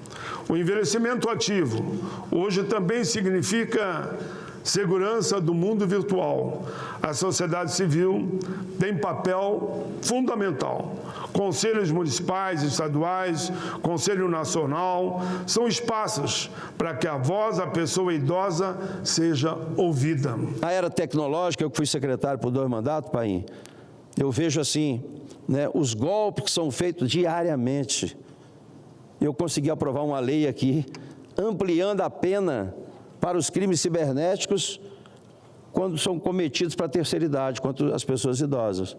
O envelhecimento ativo hoje também significa segurança do mundo virtual. A sociedade civil tem papel fundamental. Conselhos municipais, estaduais, Conselho Nacional, são espaços para que a voz da pessoa idosa seja ouvida. Na era tecnológica, eu que fui secretário por 2 mandatos, Paim, eu vejo assim, os golpes que são feitos diariamente. Eu consegui aprovar uma lei aqui, ampliando a pena para os crimes cibernéticos quando são cometidos para a terceira idade, contra as pessoas idosas.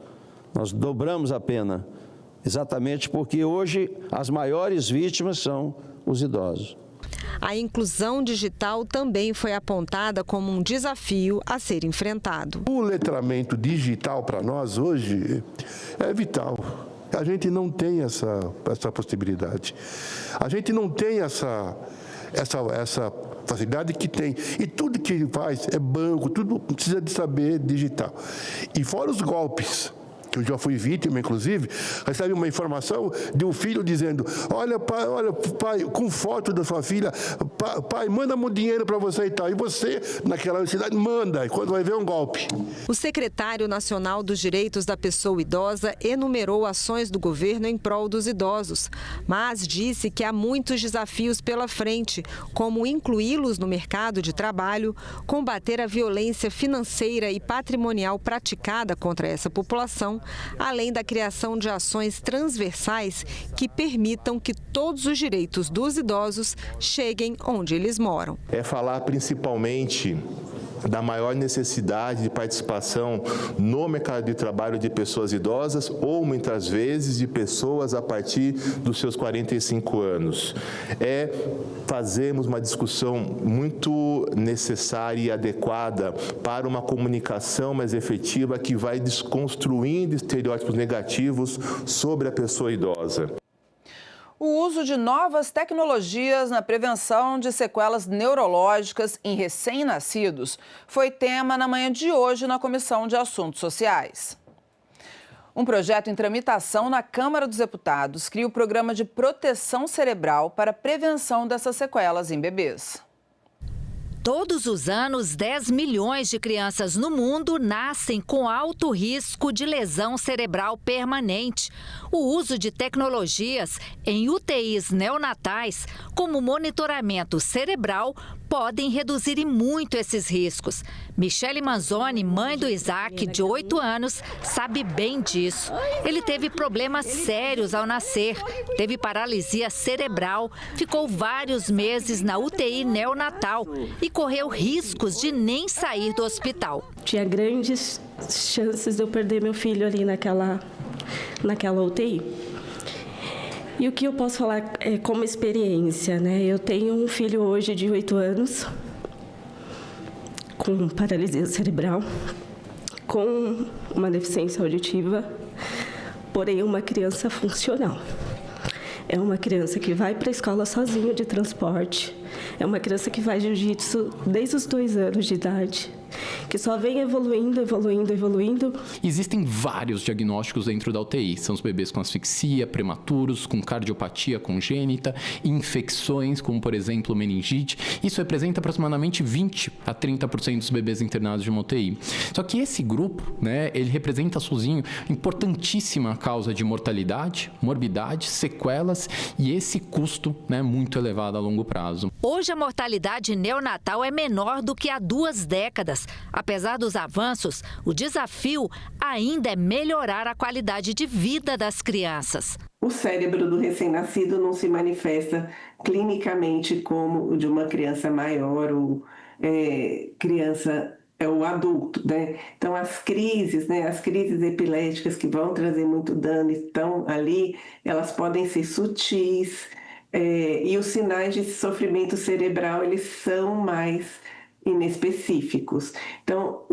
Nós dobramos a pena, exatamente porque hoje as maiores vítimas são os idosos. A inclusão digital também foi apontada como um desafio a ser enfrentado. O letramento digital para nós hoje é vital. A gente não tem essa possibilidade. A gente não tem essa facilidade que tem. E tudo que faz é banco, tudo precisa de saber digital. E fora os golpes, que eu já fui vítima, inclusive, recebe uma informação de um filho dizendo: olha, pai, com foto da sua filha, pai, manda um dinheiro para você e tal. E você, naquela cidade, manda, e quando vai ver um golpe. O secretário nacional dos Direitos da Pessoa Idosa enumerou ações do governo em prol dos idosos, mas disse que há muitos desafios pela frente, como incluí-los no mercado de trabalho, combater a violência financeira e patrimonial praticada contra essa população prevenção, além da criação de ações transversais que permitam que todos os direitos dos idosos cheguem onde eles moram. É falar principalmente da maior necessidade de participação no mercado de trabalho de pessoas idosas ou, muitas vezes, de pessoas a partir dos seus 45 anos. É fazermos uma discussão muito necessária e adequada para uma comunicação mais efetiva que vai desconstruindo estereótipos negativos sobre a pessoa idosa. O uso de novas tecnologias na prevenção de sequelas neurológicas em recém-nascidos foi tema na manhã de hoje na Comissão de Assuntos Sociais. Um projeto em tramitação na Câmara dos Deputados cria o Programa de Proteção Cerebral para a prevenção dessas sequelas em bebês. Todos os anos, 10 milhões de crianças no mundo nascem com alto risco de lesão cerebral permanente. O uso de tecnologias em UTIs neonatais, como monitoramento cerebral, podem reduzir e muito esses riscos. Michele Manzoni, mãe do Isaac, de 8 anos, sabe bem disso. Ele teve problemas sérios ao nascer, teve paralisia cerebral, ficou vários meses na UTI neonatal e correu riscos de nem sair do hospital. Tinha grandes chances de eu perder meu filho ali naquela UTI. E o que eu posso falar é como experiência, né? Eu tenho um filho hoje de 8 anos, com paralisia cerebral, com uma deficiência auditiva, porém uma criança funcional. É uma criança que vai para a escola sozinho de transporte. É uma criança que faz jiu-jitsu desde os 2 anos de idade, que só vem evoluindo. Existem vários diagnósticos dentro da UTI. São os bebês com asfixia, prematuros, com cardiopatia congênita, infecções, como, por exemplo, meningite. Isso representa aproximadamente 20 a 30% dos bebês internados de uma UTI. Só que esse grupo, né, ele representa sozinho importantíssima causa de mortalidade, morbidade, sequelas e esse custo, né, muito elevado a longo prazo. Hoje, a mortalidade neonatal é menor do que há 2 décadas. Apesar dos avanços, o desafio ainda é melhorar a qualidade de vida das crianças. O cérebro do recém-nascido não se manifesta clinicamente como o de uma criança maior ou o adulto, né? Então, as crises epiléticas que vão trazer muito dano e estão ali, elas podem ser sutis, e os sinais de sofrimento cerebral, eles são mais inespecíficos. Então,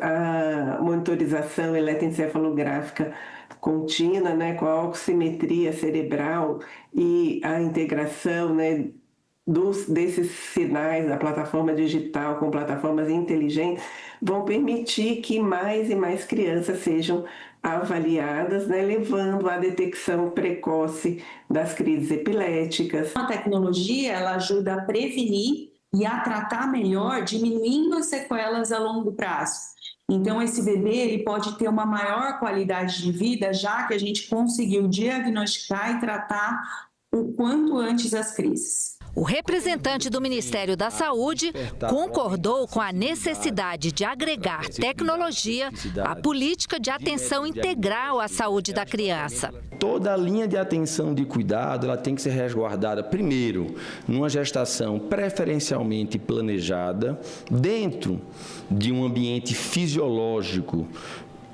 a monitorização eletroencefalográfica contínua, né, com a oximetria cerebral e a integração, né, desses sinais da plataforma digital com plataformas inteligentes, vão permitir que mais e mais crianças sejam avaliadas, né, levando à detecção precoce das crises epiléticas. A tecnologia, ela ajuda a prevenir e a tratar melhor, diminuindo as sequelas a longo prazo. Então, esse bebê ele pode ter uma maior qualidade de vida, já que a gente conseguiu diagnosticar e tratar o quanto antes as crises. O representante do Ministério da Saúde concordou com a necessidade de agregar tecnologia à política de atenção integral à saúde da criança. Toda a linha de atenção de cuidado ela tem que ser resguardada, primeiro, numa gestação preferencialmente planejada, dentro de um ambiente fisiológico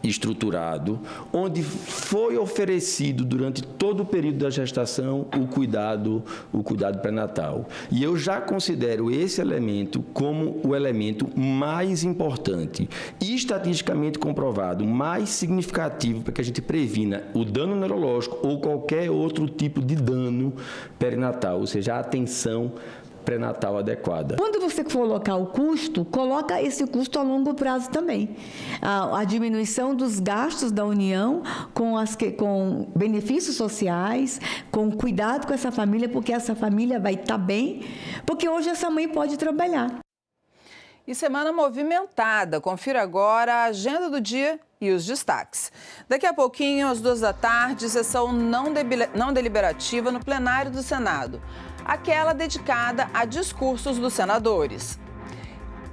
estruturado, onde foi oferecido durante todo o período da gestação o cuidado pré-natal. E eu já considero esse elemento como o elemento mais importante e estatisticamente comprovado, mais significativo para que a gente previna o dano neurológico ou qualquer outro tipo de dano perinatal, ou seja, a atenção pré-natal adequada. Quando você colocar o custo, coloca esse custo a longo prazo também. A diminuição dos gastos da União com benefícios sociais, com cuidado com essa família, porque essa família vai estar bem, porque hoje essa mãe pode trabalhar. E semana movimentada. Confira agora a agenda do dia e os destaques. Daqui a pouquinho, às 14h, sessão não deliberativa no plenário do Senado. Aquela dedicada a discursos dos senadores.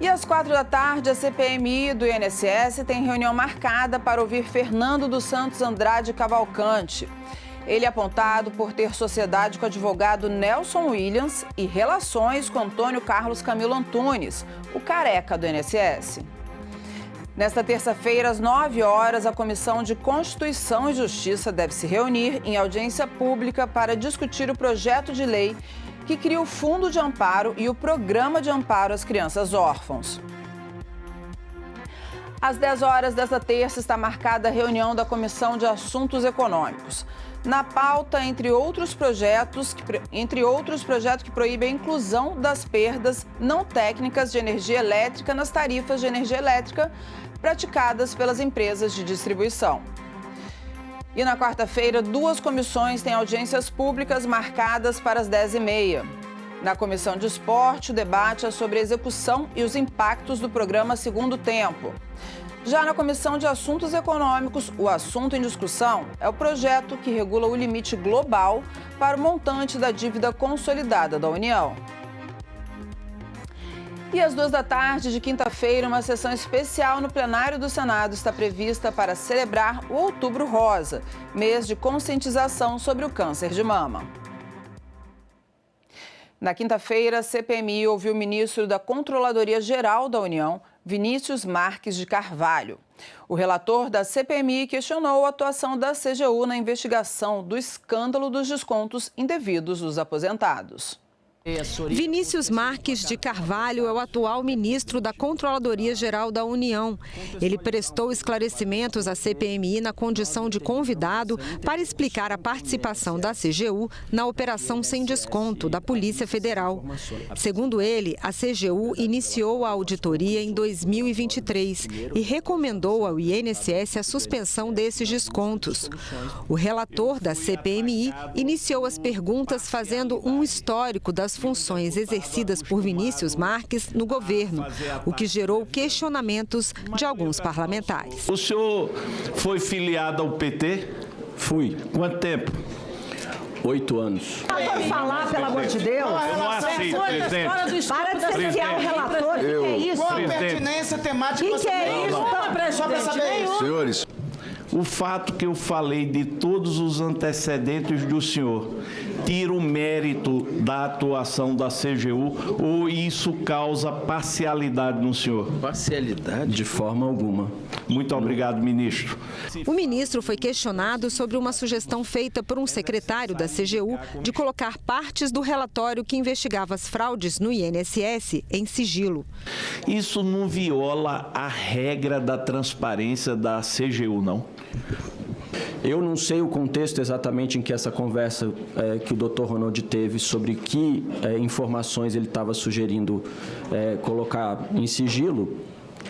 E às 16h, a CPMI do INSS tem reunião marcada para ouvir Fernando dos Santos Andrade Cavalcante. Ele é apontado por ter sociedade com o advogado Nelson Williams e relações com Antônio Carlos Camilo Antunes, o careca do INSS. Nesta terça-feira, às 9h, a Comissão de Constituição e Justiça deve se reunir em audiência pública para discutir o projeto de lei que cria o Fundo de Amparo e o Programa de Amparo às Crianças Órfãos. Às 10h desta terça está marcada a reunião da Comissão de Assuntos Econômicos. Na pauta, entre outros projetos que proíbem a inclusão das perdas não técnicas de energia elétrica nas tarifas de energia elétrica praticadas pelas empresas de distribuição. E na quarta-feira, 2 comissões têm audiências públicas marcadas para as 10h30. Na Comissão de Esporte, o debate é sobre a execução e os impactos do programa Segundo Tempo. Já na Comissão de Assuntos Econômicos, o assunto em discussão é o projeto que regula o limite global para o montante da dívida consolidada da União. E às 14h de quinta-feira, uma sessão especial no plenário do Senado está prevista para celebrar o Outubro Rosa, mês de conscientização sobre o câncer de mama. Na quinta-feira, a CPMI ouviu o ministro da Controladoria Geral da União, Vinícius Marques de Carvalho. O relator da CPMI questionou a atuação da CGU na investigação do escândalo dos descontos indevidos dos aposentados. Vinícius Marques de Carvalho é o atual ministro da Controladoria Geral da União. Ele prestou esclarecimentos à CPMI na condição de convidado para explicar a participação da CGU na Operação Sem Desconto da Polícia Federal. Segundo ele, a CGU iniciou a auditoria em 2023 e recomendou ao INSS a suspensão desses descontos. O relator da CPMI iniciou as perguntas fazendo um histórico das funções exercidas por Vinícius Marques no governo, o que gerou questionamentos de alguns parlamentares. O senhor foi filiado ao PT? Fui. Quanto tempo? 8 anos. Pode falar, pelo amor de Deus. Eu não aceito, presidente. Para de cercear o relator. O que é isso? Qual a pertinência temática? O que é isso? Só para saber isso. Senhores, o fato que eu falei de todos os antecedentes do senhor tira o mérito da atuação da CGU ou isso causa parcialidade no senhor? Parcialidade? De forma alguma. Muito obrigado, ministro. O ministro foi questionado sobre uma sugestão feita por um secretário da CGU de colocar partes do relatório que investigava as fraudes no INSS em sigilo. Isso não viola a regra da transparência da CGU, não? Eu não sei o contexto exatamente em que essa conversa que o Dr. Ronald teve sobre que informações ele estava sugerindo colocar em sigilo,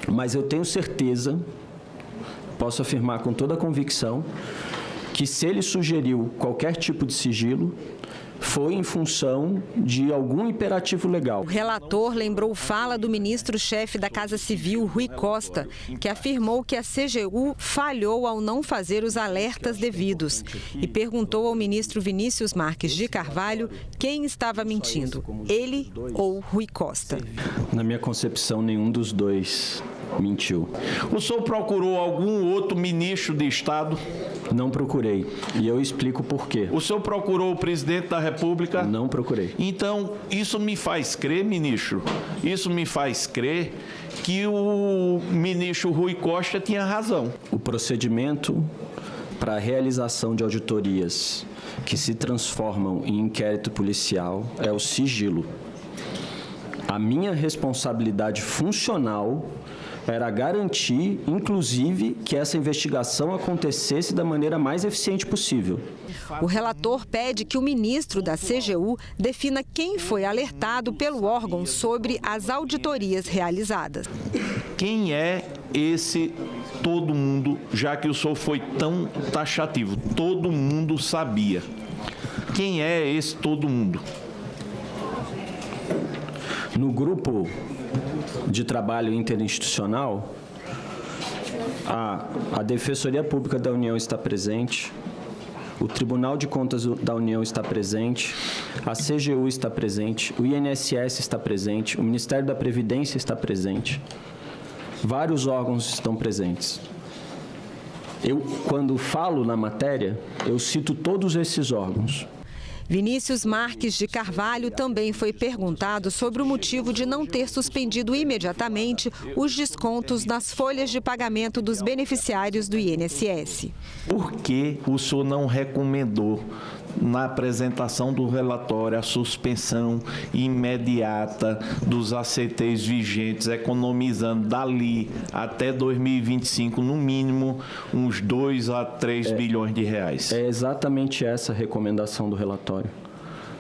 mas eu tenho certeza, posso afirmar com toda a convicção, que se ele sugeriu qualquer tipo de sigilo, foi em função de algum imperativo legal. O relator lembrou fala do ministro-chefe da Casa Civil, Rui Costa, que afirmou que a CGU falhou ao não fazer os alertas devidos e perguntou ao ministro Vinícius Marques de Carvalho quem estava mentindo, ele ou Rui Costa. Na minha concepção, nenhum dos dois mentiu. O senhor procurou algum outro ministro de Estado? Não procurei. E eu explico por quê. O senhor procurou o presidente da República? Não procurei. Então, isso me faz crer, ministro, isso me faz crer que o ministro Rui Costa tinha razão. O procedimento para a realização de auditorias que se transformam em inquérito policial é o sigilo. A minha responsabilidade funcional era garantir, inclusive, que essa investigação acontecesse da maneira mais eficiente possível. O relator pede que o ministro da CGU defina quem foi alertado pelo órgão sobre as auditorias realizadas. Quem é esse todo mundo, já que o senhor foi tão taxativo? Todo mundo sabia. Quem é esse todo mundo? No grupo de trabalho interinstitucional, a Defensoria Pública da União está presente, o Tribunal de Contas da União está presente A CGU está presente, o INSS está presente, o Ministério da Previdência está presente. Vários órgãos estão presentes. Eu, quando falo na matéria, eu cito todos esses órgãos. Vinícius Marques de Carvalho também foi perguntado sobre o motivo de não ter suspendido imediatamente os descontos nas folhas de pagamento dos beneficiários do INSS. Por que o senhor não recomendou, na apresentação do relatório, a suspensão imediata dos ACTs vigentes, economizando dali até 2025, no mínimo, uns 2 a 3 bilhões de reais? É exatamente essa a recomendação do relatório.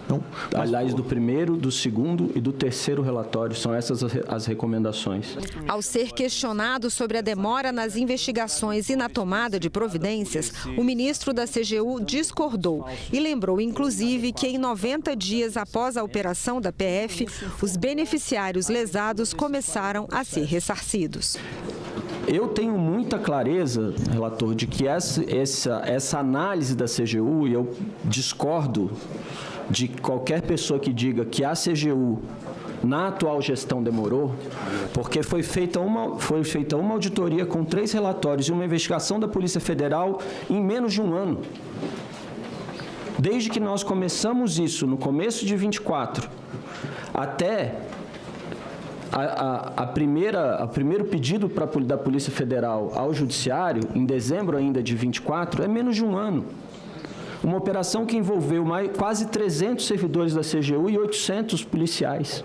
Então, aliás, do primeiro, do segundo e do terceiro relatório, são essas as recomendações. Ao ser questionado sobre a demora nas investigações e na tomada de providências, o ministro da CGU discordou e lembrou, inclusive, que em 90 dias após a operação da PF, os beneficiários lesados começaram a ser ressarcidos. Eu tenho muita clareza, relator, de que essa análise da CGU, e eu discordo de qualquer pessoa que diga que a CGU, na atual gestão, demorou, porque foi feita uma auditoria com 3 relatórios e uma investigação da Polícia Federal em menos de um ano. Desde que nós começamos isso, no começo de 24, até o primeiro pedido da Polícia Federal ao Judiciário, em dezembro ainda de 24, é menos de um ano. Uma operação que envolveu quase 300 servidores da CGU e 800 policiais.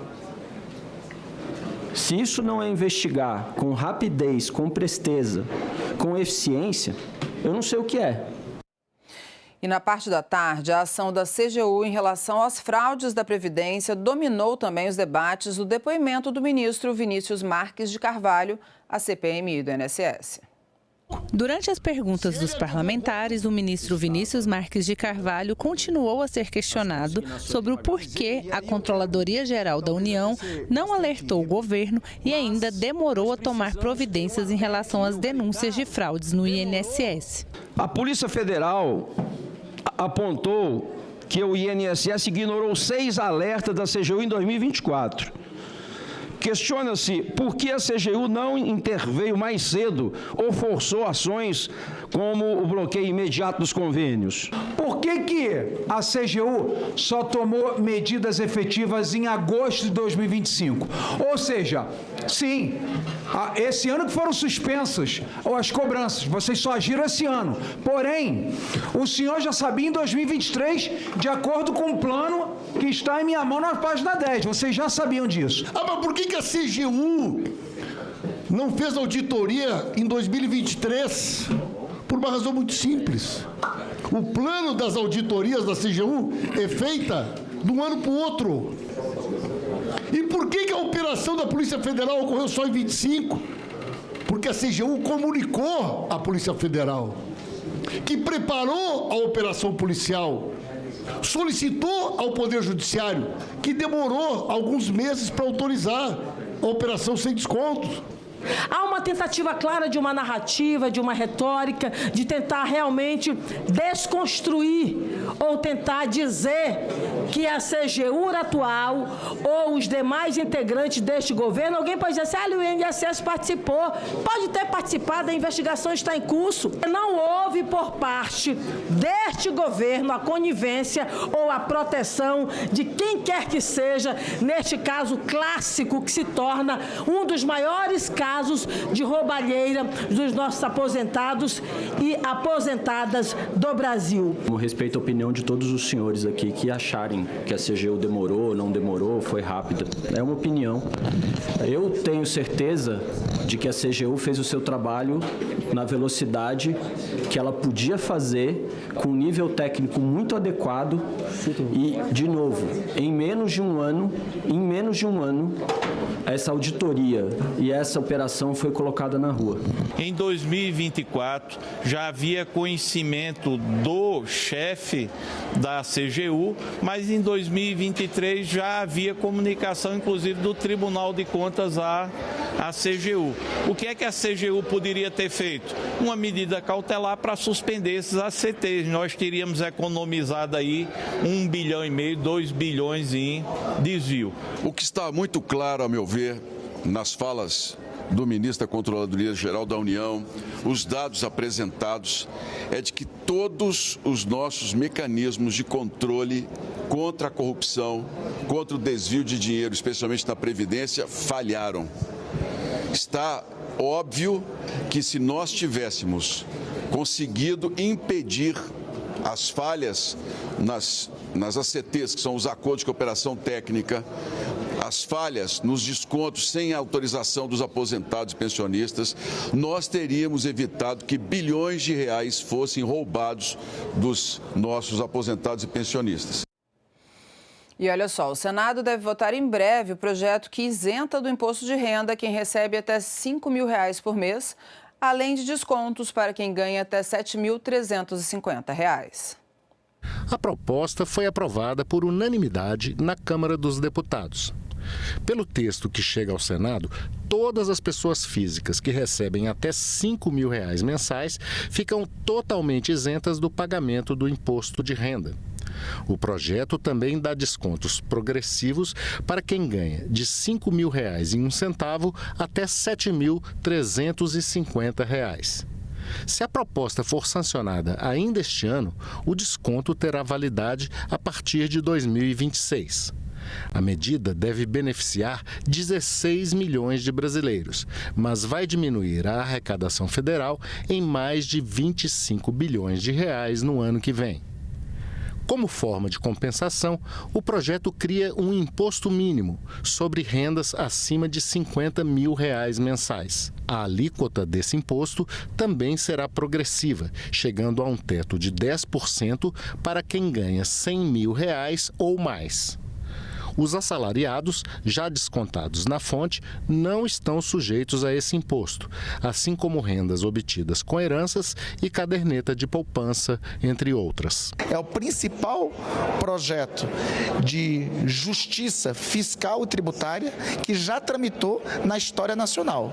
Se isso não é investigar com rapidez, com presteza, com eficiência, eu não sei o que é. E na parte da tarde, a ação da CGU em relação às fraudes da Previdência dominou também os debates do depoimento do ministro Vinícius Marques de Carvalho à CPMI do INSS. Durante as perguntas dos parlamentares, o ministro Vinícius Marques de Carvalho continuou a ser questionado sobre o porquê a Controladoria Geral da União não alertou o governo e ainda demorou a tomar providências em relação às denúncias de fraudes no INSS. A Polícia Federal apontou que o INSS ignorou 6 alertas da CGU em 2024. Questiona-se por que a CGU não interveio mais cedo ou forçou ações como o bloqueio imediato dos convênios. Por que a CGU só tomou medidas efetivas em agosto de 2025? Ou seja, sim, esse ano que foram suspensas as cobranças, vocês só agiram esse ano. Porém, o senhor já sabia em 2023, de acordo com o plano que está em minha mão na página 10, vocês já sabiam disso. Mas por que a CGU não fez auditoria em 2023? Por uma razão muito simples. O plano das auditorias da CGU é feita de um ano para o outro. E por que a operação da Polícia Federal ocorreu só em 25? Porque a CGU comunicou à Polícia Federal que preparou a operação policial, solicitou ao Poder Judiciário, que demorou alguns meses para autorizar a operação sem descontos. Há uma tentativa clara de uma narrativa, de uma retórica, de tentar realmente desconstruir ou tentar dizer que a CGU atual ou os demais integrantes deste governo, alguém pode dizer assim, o INSS participou, pode ter participado, a investigação está em curso. Não houve por parte deste governo a conivência ou a proteção de quem quer que seja, neste caso clássico que se torna um dos maiores casos de roubalheira dos nossos aposentados e aposentadas do Brasil. Eu respeito a opinião de todos os senhores aqui que acharem que a CGU demorou, não demorou, foi rápida. É uma opinião. Eu tenho certeza de que a CGU fez o seu trabalho na velocidade que ela podia fazer, com um nível técnico muito adequado e, de novo, em menos de um ano, essa auditoria e essa operação foi colocada na rua. Em 2024, já havia conhecimento do chefe da CGU, mas mas em 2023 já havia comunicação, inclusive, do Tribunal de Contas à CGU. O que é que a CGU poderia ter feito? Uma medida cautelar para suspender esses ACTs. Nós teríamos economizado aí 1,5 bilhão, 2 bilhões em desvio. O que está muito claro, a meu ver, nas falas do ministro da Controladoria Geral da União, os dados apresentados, é de que todos os nossos mecanismos de controle contra a corrupção, contra o desvio de dinheiro, especialmente na Previdência, falharam. Está óbvio que se nós tivéssemos conseguido impedir as falhas nas ACTs, que são os acordos de cooperação técnica, as falhas nos descontos sem autorização dos aposentados e pensionistas, nós teríamos evitado que bilhões de reais fossem roubados dos nossos aposentados e pensionistas. E olha só, o Senado deve votar em breve o projeto que isenta do imposto de renda quem recebe até R$ 5.000 por mês, além de descontos para quem ganha até R$ 7.350. A proposta foi aprovada por unanimidade na Câmara dos Deputados. Pelo texto que chega ao Senado, todas as pessoas físicas que recebem até R$ 5.000 mensais ficam totalmente isentas do pagamento do imposto de renda. O projeto também dá descontos progressivos para quem ganha de R$ 5.000 até R$ 7.350. Se a proposta for sancionada ainda este ano, o desconto terá validade a partir de 2026. A medida deve beneficiar 16 milhões de brasileiros, mas vai diminuir a arrecadação federal em mais de 25 bilhões de reais no ano que vem. Como forma de compensação, o projeto cria um imposto mínimo sobre rendas acima de R$ 50.000 mensais. A alíquota desse imposto também será progressiva, chegando a um teto de 10% para quem ganha R$ 100.000 ou mais. Os assalariados, já descontados na fonte, não estão sujeitos a esse imposto, assim como rendas obtidas com heranças e caderneta de poupança, entre outras. É o principal projeto de justiça fiscal e tributária que já tramitou na história nacional.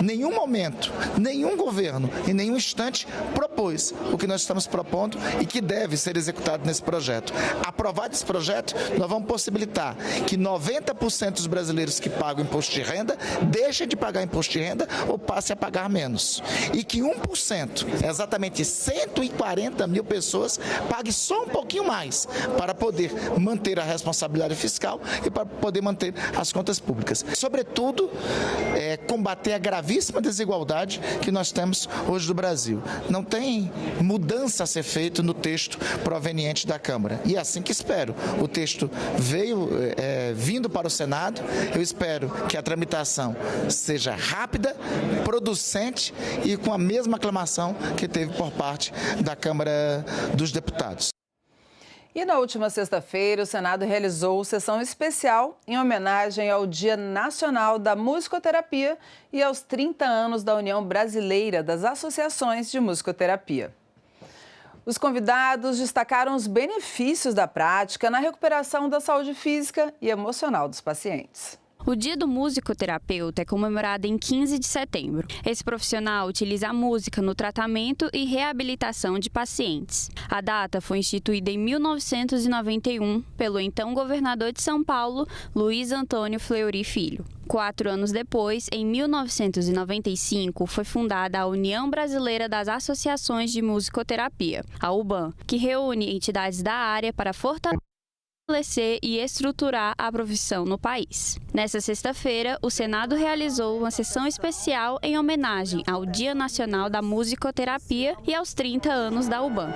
Nenhum momento, nenhum governo e nenhum instante propôs o que nós estamos propondo e que deve ser executado nesse projeto. Aprovado esse projeto, nós vamos possibilitar que 90% dos brasileiros que pagam imposto de renda deixem de pagar imposto de renda ou passem a pagar menos. E que 1%, exatamente 140 mil pessoas, paguem só um pouquinho mais para poder manter a responsabilidade fiscal e para poder manter as contas públicas. Sobretudo, combater a gravíssima desigualdade que nós temos hoje no Brasil. Não tem mudança a ser feita no texto proveniente da Câmara. E é assim que espero. O texto veio vindo para o Senado. Eu espero que a tramitação seja rápida, producente e com a mesma aclamação que teve por parte da Câmara dos Deputados. E na última sexta-feira, o Senado realizou sessão especial em homenagem ao Dia Nacional da Musicoterapia e aos 30 anos da União Brasileira das Associações de Musicoterapia. Os convidados destacaram os benefícios da prática na recuperação da saúde física e emocional dos pacientes. O Dia do Musicoterapeuta é comemorado em 15 de setembro. Esse profissional utiliza a música no tratamento e reabilitação de pacientes. A data foi instituída em 1991 pelo então governador de São Paulo, Luiz Antônio Fleury Filho. 4 anos depois, em 1995, foi fundada a União Brasileira das Associações de Musicoterapia, a UBAM, que reúne entidades da área para fortalecer e estruturar a profissão no país. Nesta sexta-feira, o Senado realizou uma sessão especial em homenagem ao Dia Nacional da Musicoterapia e aos 30 anos da UBAM.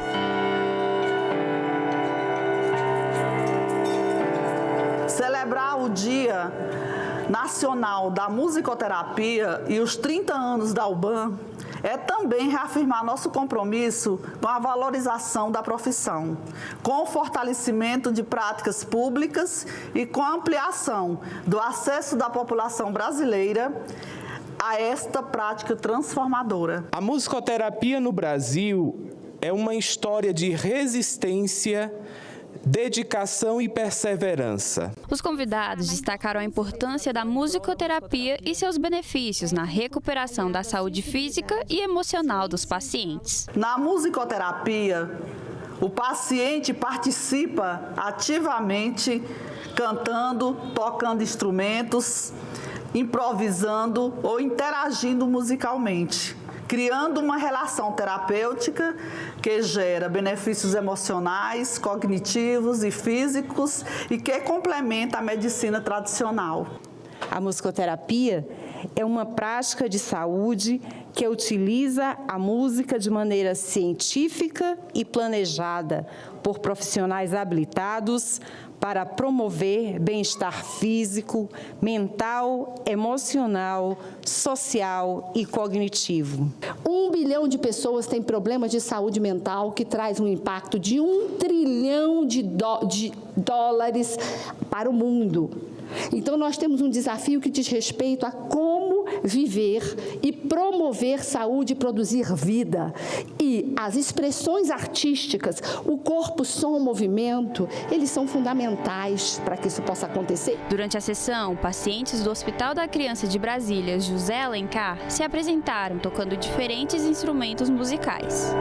Celebrar o Dia Nacional da Musicoterapia e os 30 anos da UBAM é também reafirmar nosso compromisso com a valorização da profissão, com o fortalecimento de práticas públicas e com a ampliação do acesso da população brasileira a esta prática transformadora. A musicoterapia no Brasil é uma história de resistência, dedicação e perseverança. Os convidados destacaram a importância da musicoterapia e seus benefícios na recuperação da saúde física e emocional dos pacientes. Na musicoterapia, o paciente participa ativamente, cantando, tocando instrumentos, improvisando ou interagindo musicalmente, criando uma relação terapêutica que gera benefícios emocionais, cognitivos e físicos e que complementa a medicina tradicional. A musicoterapia é uma prática de saúde que utiliza a música de maneira científica e planejada por profissionais habilitados para promover bem-estar físico, mental, emocional, social e cognitivo. 1 bilhão de pessoas têm problemas de saúde mental, que traz um impacto de 1 trilhão de dólares para o mundo. Então, nós temos um desafio que diz respeito a como viver e promover saúde e produzir vida. E as expressões artísticas, o corpo, som, movimento, eles são fundamentais para que isso possa acontecer. Durante a sessão, pacientes do Hospital da Criança de Brasília, José Alencar, se apresentaram tocando diferentes instrumentos musicais.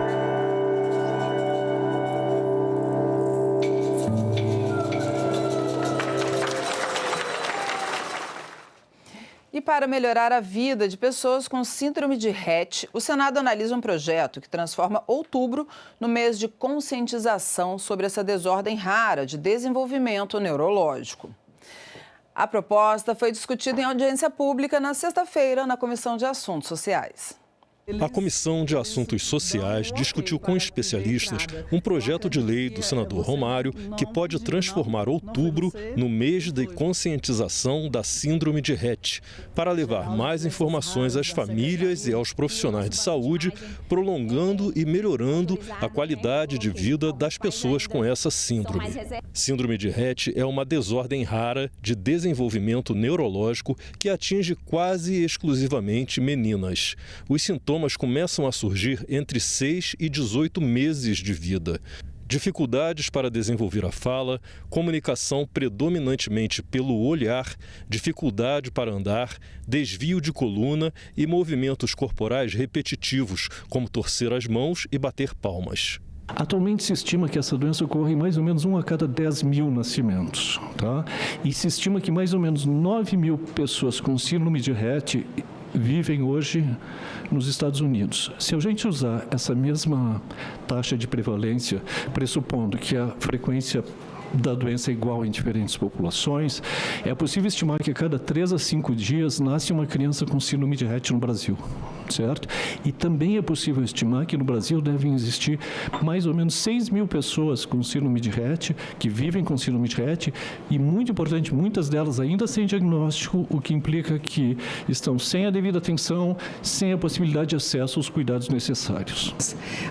E para melhorar a vida de pessoas com síndrome de Rett, o Senado analisa um projeto que transforma outubro no mês de conscientização sobre essa desordem rara de desenvolvimento neurológico. A proposta foi discutida em audiência pública na sexta-feira na Comissão de Assuntos Sociais. A Comissão de Assuntos Sociais discutiu com especialistas um projeto de lei do senador Romário que pode transformar outubro no mês de conscientização da síndrome de Rett, para levar mais informações às famílias e aos profissionais de saúde, prolongando e melhorando a qualidade de vida das pessoas com essa síndrome. Síndrome de Rett é uma desordem rara de desenvolvimento neurológico que atinge quase exclusivamente meninas. Os sintomas começam a surgir entre 6 e 18 meses de vida. Dificuldades para desenvolver a fala, comunicação predominantemente pelo olhar, dificuldade para andar, desvio de coluna e movimentos corporais repetitivos, como torcer as mãos e bater palmas. Atualmente se estima que essa doença ocorre em mais ou menos 1 a cada 10 mil nascimentos, tá? E se estima que mais ou menos 9 mil pessoas com síndrome de Rett vivem hoje nos Estados Unidos. Se a gente usar essa mesma taxa de prevalência, pressupondo que a frequência da doença é igual em diferentes populações, é possível estimar que a cada 3 a 5 dias nasce uma criança com síndrome de Rett no Brasil, certo? E também é possível estimar que no Brasil devem existir mais ou menos 6 mil pessoas com síndrome de Rett, que vivem com síndrome de Rett, e muito importante, muitas delas ainda sem diagnóstico, o que implica que estão sem a devida atenção, sem a possibilidade de acesso aos cuidados necessários.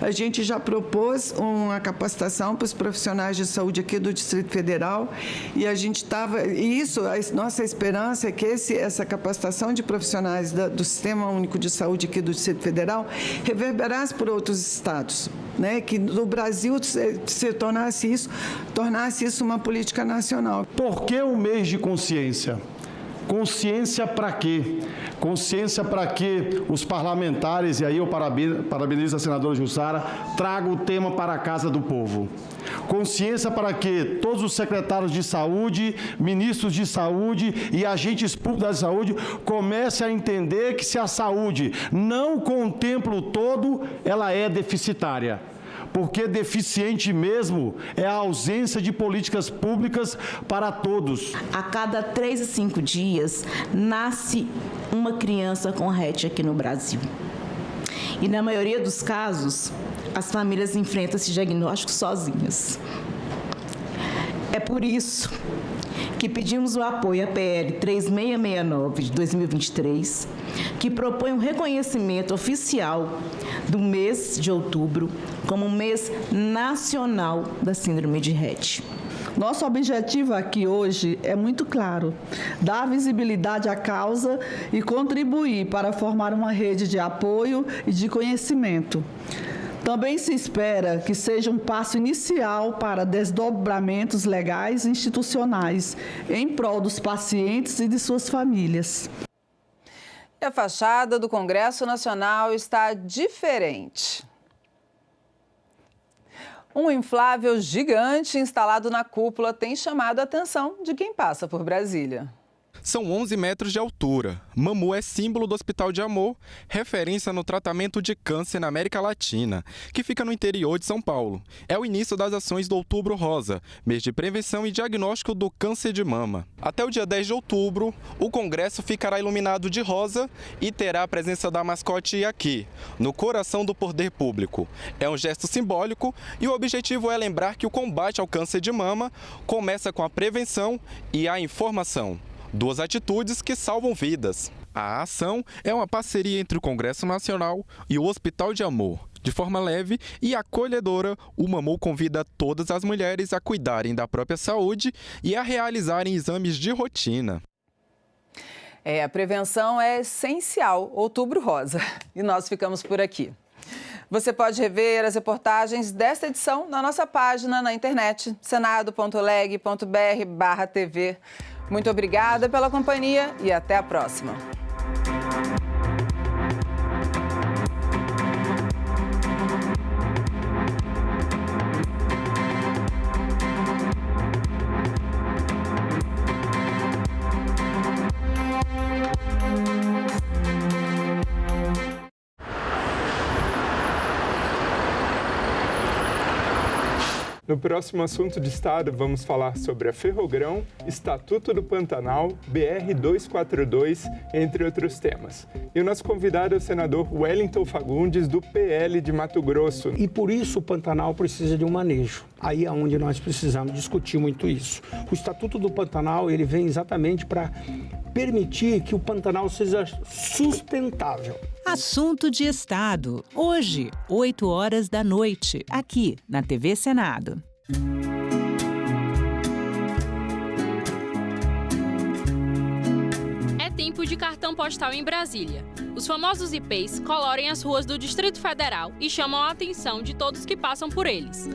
A gente já propôs uma capacitação para os profissionais de saúde aqui do Distrito Federal, e a gente estava, a nossa esperança é que essa capacitação de profissionais do Sistema Único de Saúde aqui do Distrito Federal reverberasse por outros estados, né? Que no Brasil se tornasse isso uma política nacional. Por que o mês de consciência? Consciência para quê? Consciência para que os parlamentares, e aí eu parabenizo a senadora Jussara, tragam o tema para a casa do povo. Consciência para que todos os secretários de saúde, ministros de saúde e agentes públicos da saúde comecem a entender que se a saúde não contempla o todo, ela é deficitária. Porque deficiente mesmo é a ausência de políticas públicas para todos. A cada 3 a 5 dias, nasce uma criança com Rett aqui no Brasil. E na maioria dos casos, as famílias enfrentam esse diagnóstico sozinhas. É por isso que pedimos o apoio à PL 3669 de 2023, que propõe um reconhecimento oficial do mês de outubro como um mês nacional da síndrome de Rett. Nosso objetivo aqui hoje é muito claro: dar visibilidade à causa e contribuir para formar uma rede de apoio e de conhecimento. Também se espera que seja um passo inicial para desdobramentos legais e institucionais em prol dos pacientes e de suas famílias. A fachada do Congresso Nacional está diferente. Um inflável gigante instalado na cúpula tem chamado a atenção de quem passa por Brasília. São 11 metros de altura. MAMU é símbolo do Hospital de Amor, referência no tratamento de câncer na América Latina, que fica no interior de São Paulo. É o início das ações do Outubro Rosa, mês de prevenção e diagnóstico do câncer de mama. Até o dia 10 de outubro, o Congresso ficará iluminado de rosa e terá a presença da mascote aqui, no coração do poder público. É um gesto simbólico e o objetivo é lembrar que o combate ao câncer de mama começa com a prevenção e a informação. Duas atitudes que salvam vidas. A ação é uma parceria entre o Congresso Nacional e o Hospital de Amor. De forma leve e acolhedora, o MAMU convida todas as mulheres a cuidarem da própria saúde e a realizarem exames de rotina. A prevenção é essencial. Outubro Rosa. E nós ficamos por aqui. Você pode rever as reportagens desta edição na nossa página na internet, senado.leg.br/tv. Muito obrigada pela companhia e até a próxima. No próximo Assunto de Estado, vamos falar sobre a Ferrogrão, Estatuto do Pantanal, BR-242, entre outros temas. E o nosso convidado é o senador Wellington Fagundes, do PL de Mato Grosso. E por isso o Pantanal precisa de um manejo. Aí é onde nós precisamos discutir muito isso. O Estatuto do Pantanal, ele vem exatamente para permitir que o Pantanal seja sustentável. Assunto de Estado. Hoje, 20h, aqui na TV Senado. É tempo de cartão postal em Brasília. Os famosos IPs colorem as ruas do Distrito Federal e chamam a atenção de todos que passam por eles.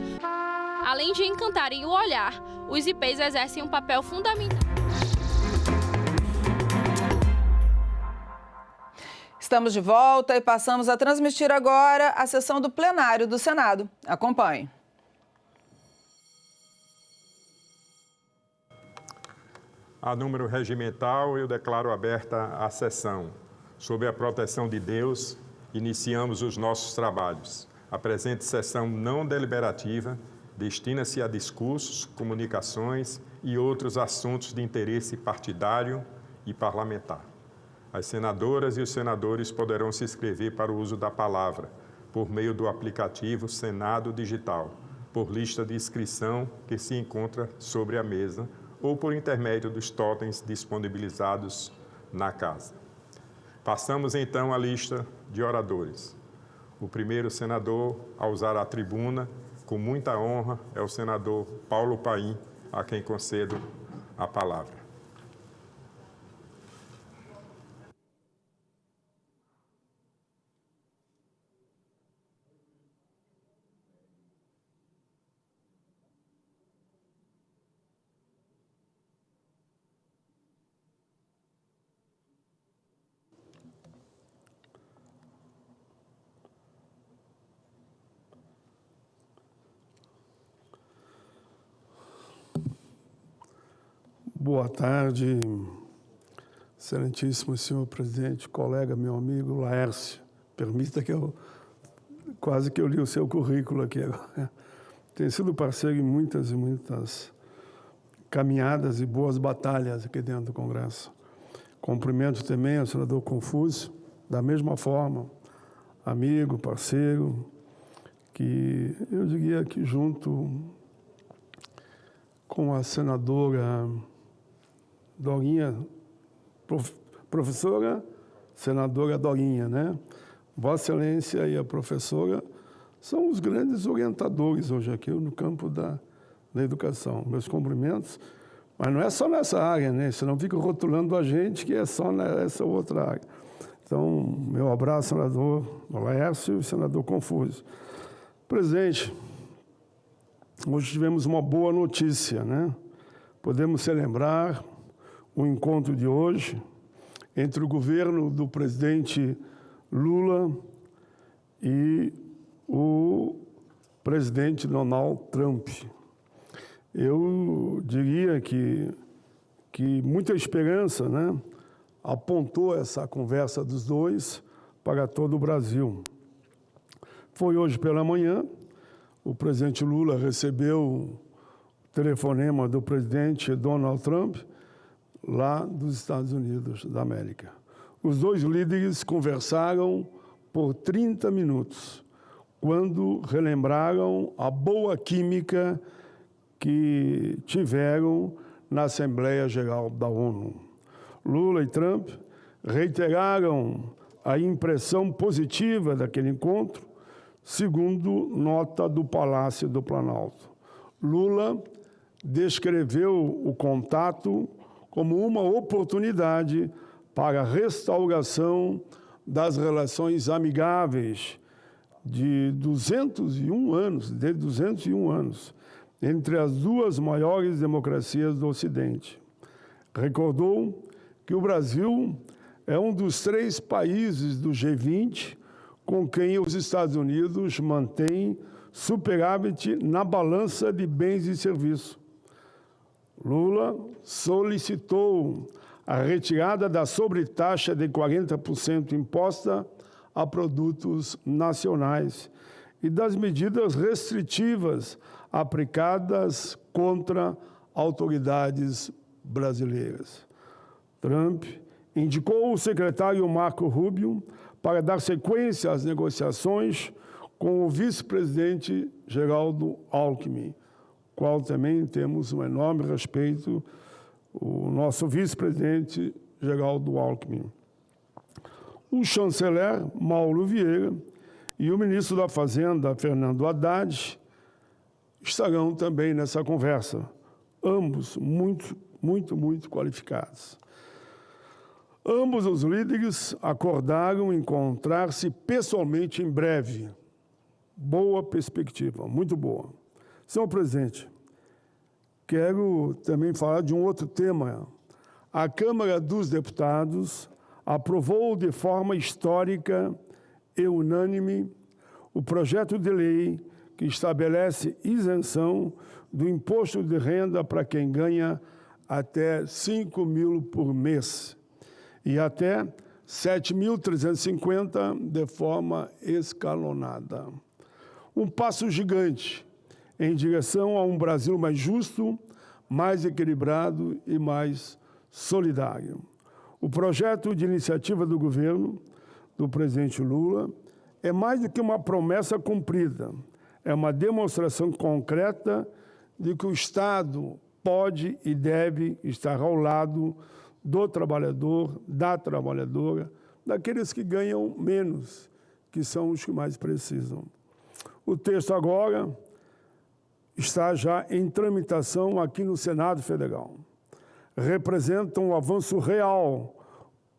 Além de encantarem o olhar, os IPs exercem um papel fundamental. Estamos de volta e passamos a transmitir agora a sessão do plenário do Senado. Acompanhe. A número regimental, eu declaro aberta a sessão. Sob a proteção de Deus, iniciamos os nossos trabalhos. A presente sessão não deliberativa destina-se a discursos, comunicações e outros assuntos de interesse partidário e parlamentar. As senadoras e os senadores poderão se inscrever para o uso da palavra por meio do aplicativo Senado Digital, por lista de inscrição que se encontra sobre a mesa ou por intermédio dos totens disponibilizados na casa. Passamos então à lista de oradores. O primeiro senador a usar a tribuna, com muita honra, é o senador Paulo Paim, a quem concedo a palavra. Boa tarde, excelentíssimo senhor presidente, colega, meu amigo Laércio. Permita que quase que eu li o seu currículo aqui agora. Tenho sido parceiro em muitas e muitas caminhadas e boas batalhas aqui dentro do Congresso. Cumprimento também ao senador Confúcio, da mesma forma, amigo, parceiro, que eu diria que junto com a senadora Dorinha, professora, senadora Dorinha, né? Vossa Excelência e a professora são os grandes orientadores hoje aqui no campo da educação. Meus cumprimentos, mas não é só nessa área, né? Senão fica rotulando a gente que é só nessa outra área. Então, meu abraço, senador Laércio e senador Confúcio. Presidente, hoje tivemos uma boa notícia, né? Podemos celebrar o encontro de hoje entre o governo do presidente Lula e o presidente Donald Trump. Eu diria que muita esperança, né, apontou essa conversa dos dois para todo o Brasil. Foi hoje pela manhã, o presidente Lula recebeu o telefonema do presidente Donald Trump, lá dos Estados Unidos da América. Os dois líderes conversaram por 30 minutos, quando relembraram a boa química que tiveram na Assembleia Geral da ONU. Lula e Trump reiteraram a impressão positiva daquele encontro, segundo nota do Palácio do Planalto. Lula descreveu o contato como uma oportunidade para a restauração das relações amigáveis de 201 anos, entre as duas maiores democracias do Ocidente. Recordou que o Brasil é um dos 3 países do G20 com quem os Estados Unidos mantêm superávit na balança de bens e serviços. Lula solicitou a retirada da sobretaxa de 40% imposta a produtos nacionais e das medidas restritivas aplicadas contra autoridades brasileiras. Trump indicou o secretário Marco Rubio para dar sequência às negociações com o vice-presidente Geraldo Alckmin, qual também temos um enorme respeito, o nosso vice-presidente Geraldo Alckmin. O chanceler Mauro Vieira e o ministro da Fazenda, Fernando Haddad, estarão também nessa conversa, ambos muito qualificados. Ambos os líderes acordaram encontrar-se pessoalmente em breve. Boa perspectiva, muito boa. Senhor presidente, quero também falar de um outro tema. A Câmara dos Deputados aprovou de forma histórica e unânime o projeto de lei que estabelece isenção do imposto de renda para quem ganha até 5 mil por mês e até 7.350 de forma escalonada. Um passo gigante em direção a um Brasil mais justo, mais equilibrado e mais solidário. O projeto de iniciativa do governo, do presidente Lula, é mais do que uma promessa cumprida, é uma demonstração concreta de que o Estado pode e deve estar ao lado do trabalhador, da trabalhadora, daqueles que ganham menos, que são os que mais precisam. O texto agora está já em tramitação aqui no Senado Federal. Representa um avanço real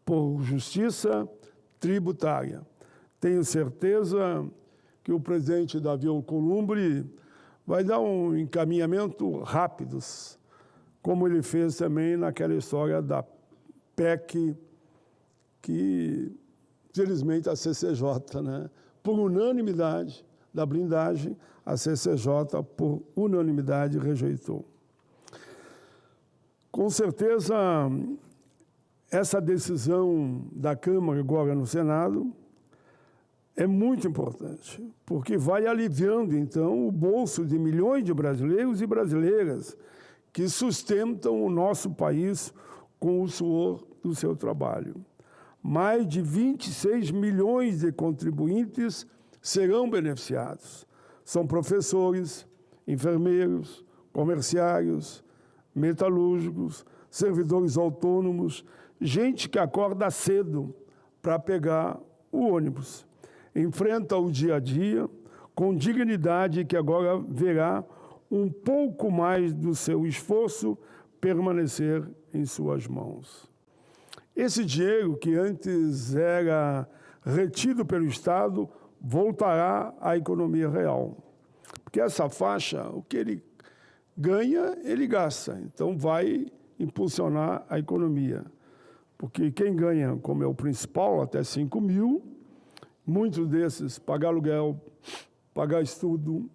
por justiça tributária. Tenho certeza que o presidente Davi Alcolumbre vai dar um encaminhamento rápido, como ele fez também naquela história da PEC, que, felizmente, a CCJ, né, por unanimidade, da blindagem, a CCJ, por unanimidade, rejeitou. Com certeza, essa decisão da Câmara agora no Senado é muito importante, porque vai aliviando, então, o bolso de milhões de brasileiros e brasileiras que sustentam o nosso país com o suor do seu trabalho. Mais de 26 milhões de contribuintes serão beneficiados. São professores, enfermeiros, comerciários, metalúrgicos, servidores autônomos, gente que acorda cedo para pegar o ônibus. Enfrenta o dia a dia com dignidade, que agora verá um pouco mais do seu esforço permanecer em suas mãos. Esse dinheiro que antes era retido pelo Estado voltará à economia real. Porque essa faixa, o que ele ganha, ele gasta. Então, vai impulsionar a economia. Porque quem ganha, como é o principal, até 5 mil, muitos desses, pagar aluguel, pagar estudo,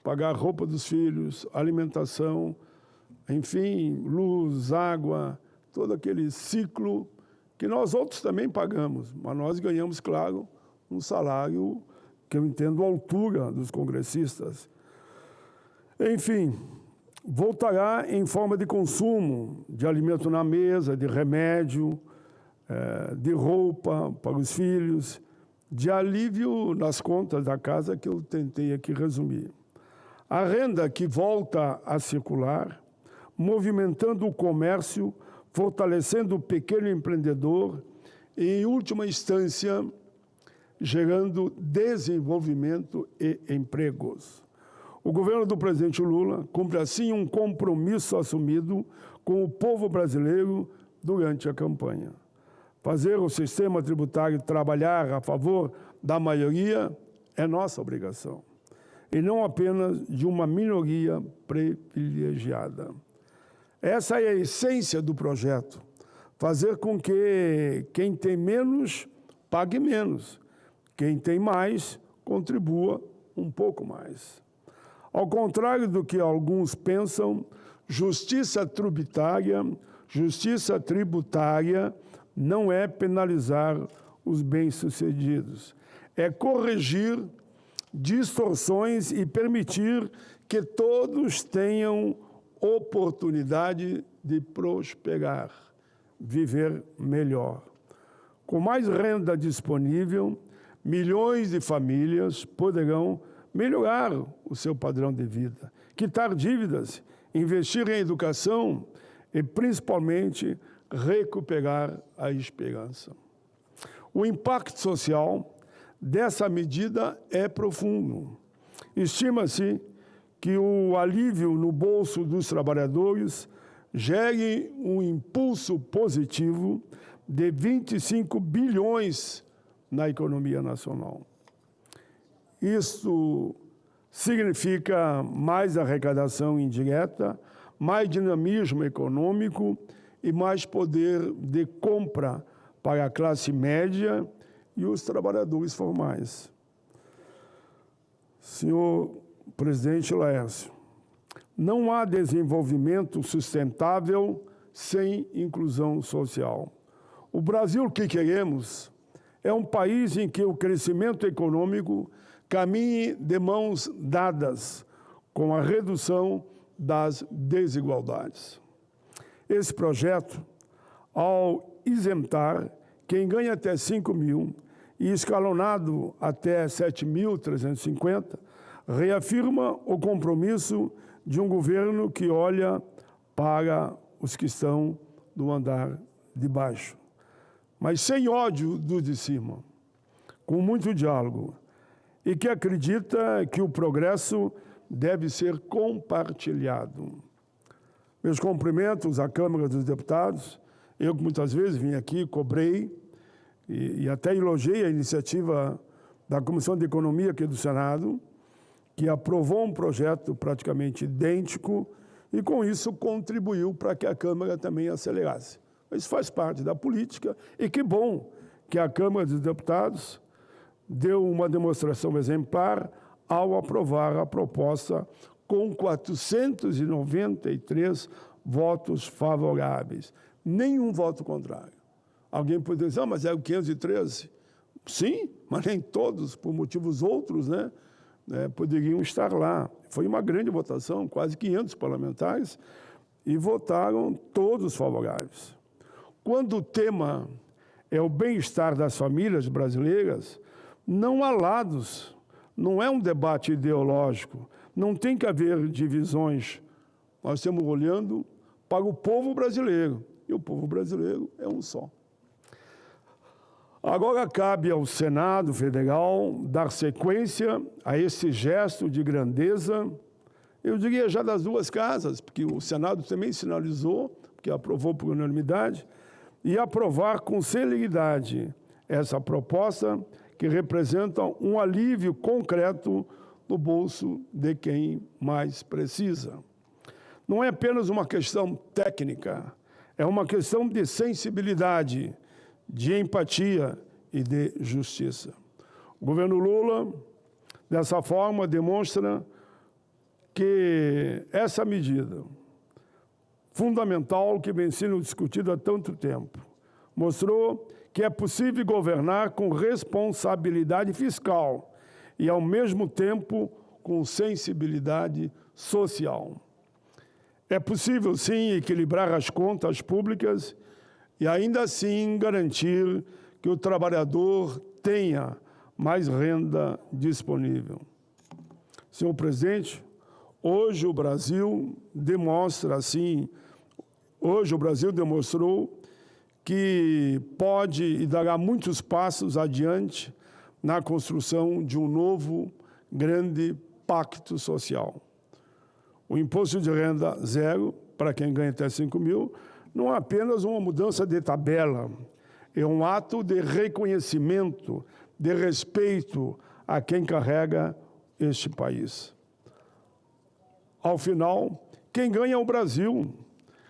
pagar roupa dos filhos, alimentação, enfim, luz, água, todo aquele ciclo que nós outros também pagamos, mas nós ganhamos, claro, um salário que eu entendo à altura dos congressistas. Enfim, voltará em forma de consumo, de alimento na mesa, de remédio, de roupa para os filhos, de alívio nas contas da casa, que eu tentei aqui resumir. A renda que volta a circular, movimentando o comércio, fortalecendo o pequeno empreendedor e, em última instância, gerando desenvolvimento e empregos. O governo do presidente Lula cumpre, assim, um compromisso assumido com o povo brasileiro durante a campanha. Fazer o sistema tributário trabalhar a favor da maioria é nossa obrigação, e não apenas de uma minoria privilegiada. Essa é a essência do projeto, fazer com que quem tem menos pague menos, quem tem mais contribua um pouco mais. Ao contrário do que alguns pensam, justiça tributária não é penalizar os bem-sucedidos, é corrigir distorções e permitir que todos tenham oportunidade de prosperar, viver melhor. Com mais renda disponível, milhões de famílias poderão melhorar o seu padrão de vida, quitar dívidas, investir em educação e, principalmente, recuperar a esperança. O impacto social dessa medida é profundo. Estima-se que o alívio no bolso dos trabalhadores gere um impulso positivo de 25 bilhões na economia nacional. Isso significa mais arrecadação indireta, mais dinamismo econômico e mais poder de compra para a classe média e os trabalhadores formais. Senhor presidente Laércio, não há desenvolvimento sustentável sem inclusão social. O Brasil que queremos é um país em que o crescimento econômico caminhe de mãos dadas com a redução das desigualdades. Esse projeto, ao isentar quem ganha até 5 mil e escalonado até 7.350, reafirma o compromisso de um governo que olha para os que estão no andar de baixo, mas sem ódio do de cima, com muito diálogo, e que acredita que o progresso deve ser compartilhado. Meus cumprimentos à Câmara dos Deputados. Eu, que muitas vezes vim aqui, cobrei e até elogiei a iniciativa da Comissão de Economia aqui do Senado, que aprovou um projeto praticamente idêntico e, com isso, contribuiu para que a Câmara também acelerasse. Isso faz parte da política e que bom que a Câmara dos Deputados deu uma demonstração exemplar ao aprovar a proposta com 493 votos favoráveis. Nenhum voto contrário. Alguém poderia dizer, mas é o 513. Sim, mas nem todos, por motivos outros, poderiam estar lá. Foi uma grande votação, quase 500 parlamentares, e votaram todos favoráveis. Quando o tema é o bem-estar das famílias brasileiras, não há lados, não é um debate ideológico, não tem que haver divisões. Nós estamos olhando para o povo brasileiro, e o povo brasileiro é um só. Agora cabe ao Senado Federal dar sequência a esse gesto de grandeza, eu diria já das duas casas, porque o Senado também sinalizou, que aprovou por unanimidade, e aprovar com celeridade essa proposta que representam um alívio concreto no bolso de quem mais precisa. Não é apenas uma questão técnica, é uma questão de sensibilidade, de empatia e de justiça. O governo Lula, dessa forma, demonstra que essa medida fundamental que vem sendo discutida há tanto tempo mostrou que é possível governar com responsabilidade fiscal e, ao mesmo tempo, com sensibilidade social. É possível, sim, equilibrar as contas públicas e, ainda assim, garantir que o trabalhador tenha mais renda disponível. Senhor presidente, hoje o Brasil demonstrou que pode e dará muitos passos adiante na construção de um novo grande pacto social. O imposto de renda zero, para quem ganha até 5 mil, não é apenas uma mudança de tabela, é um ato de reconhecimento, de respeito a quem carrega este país. Ao final, quem ganha é o Brasil,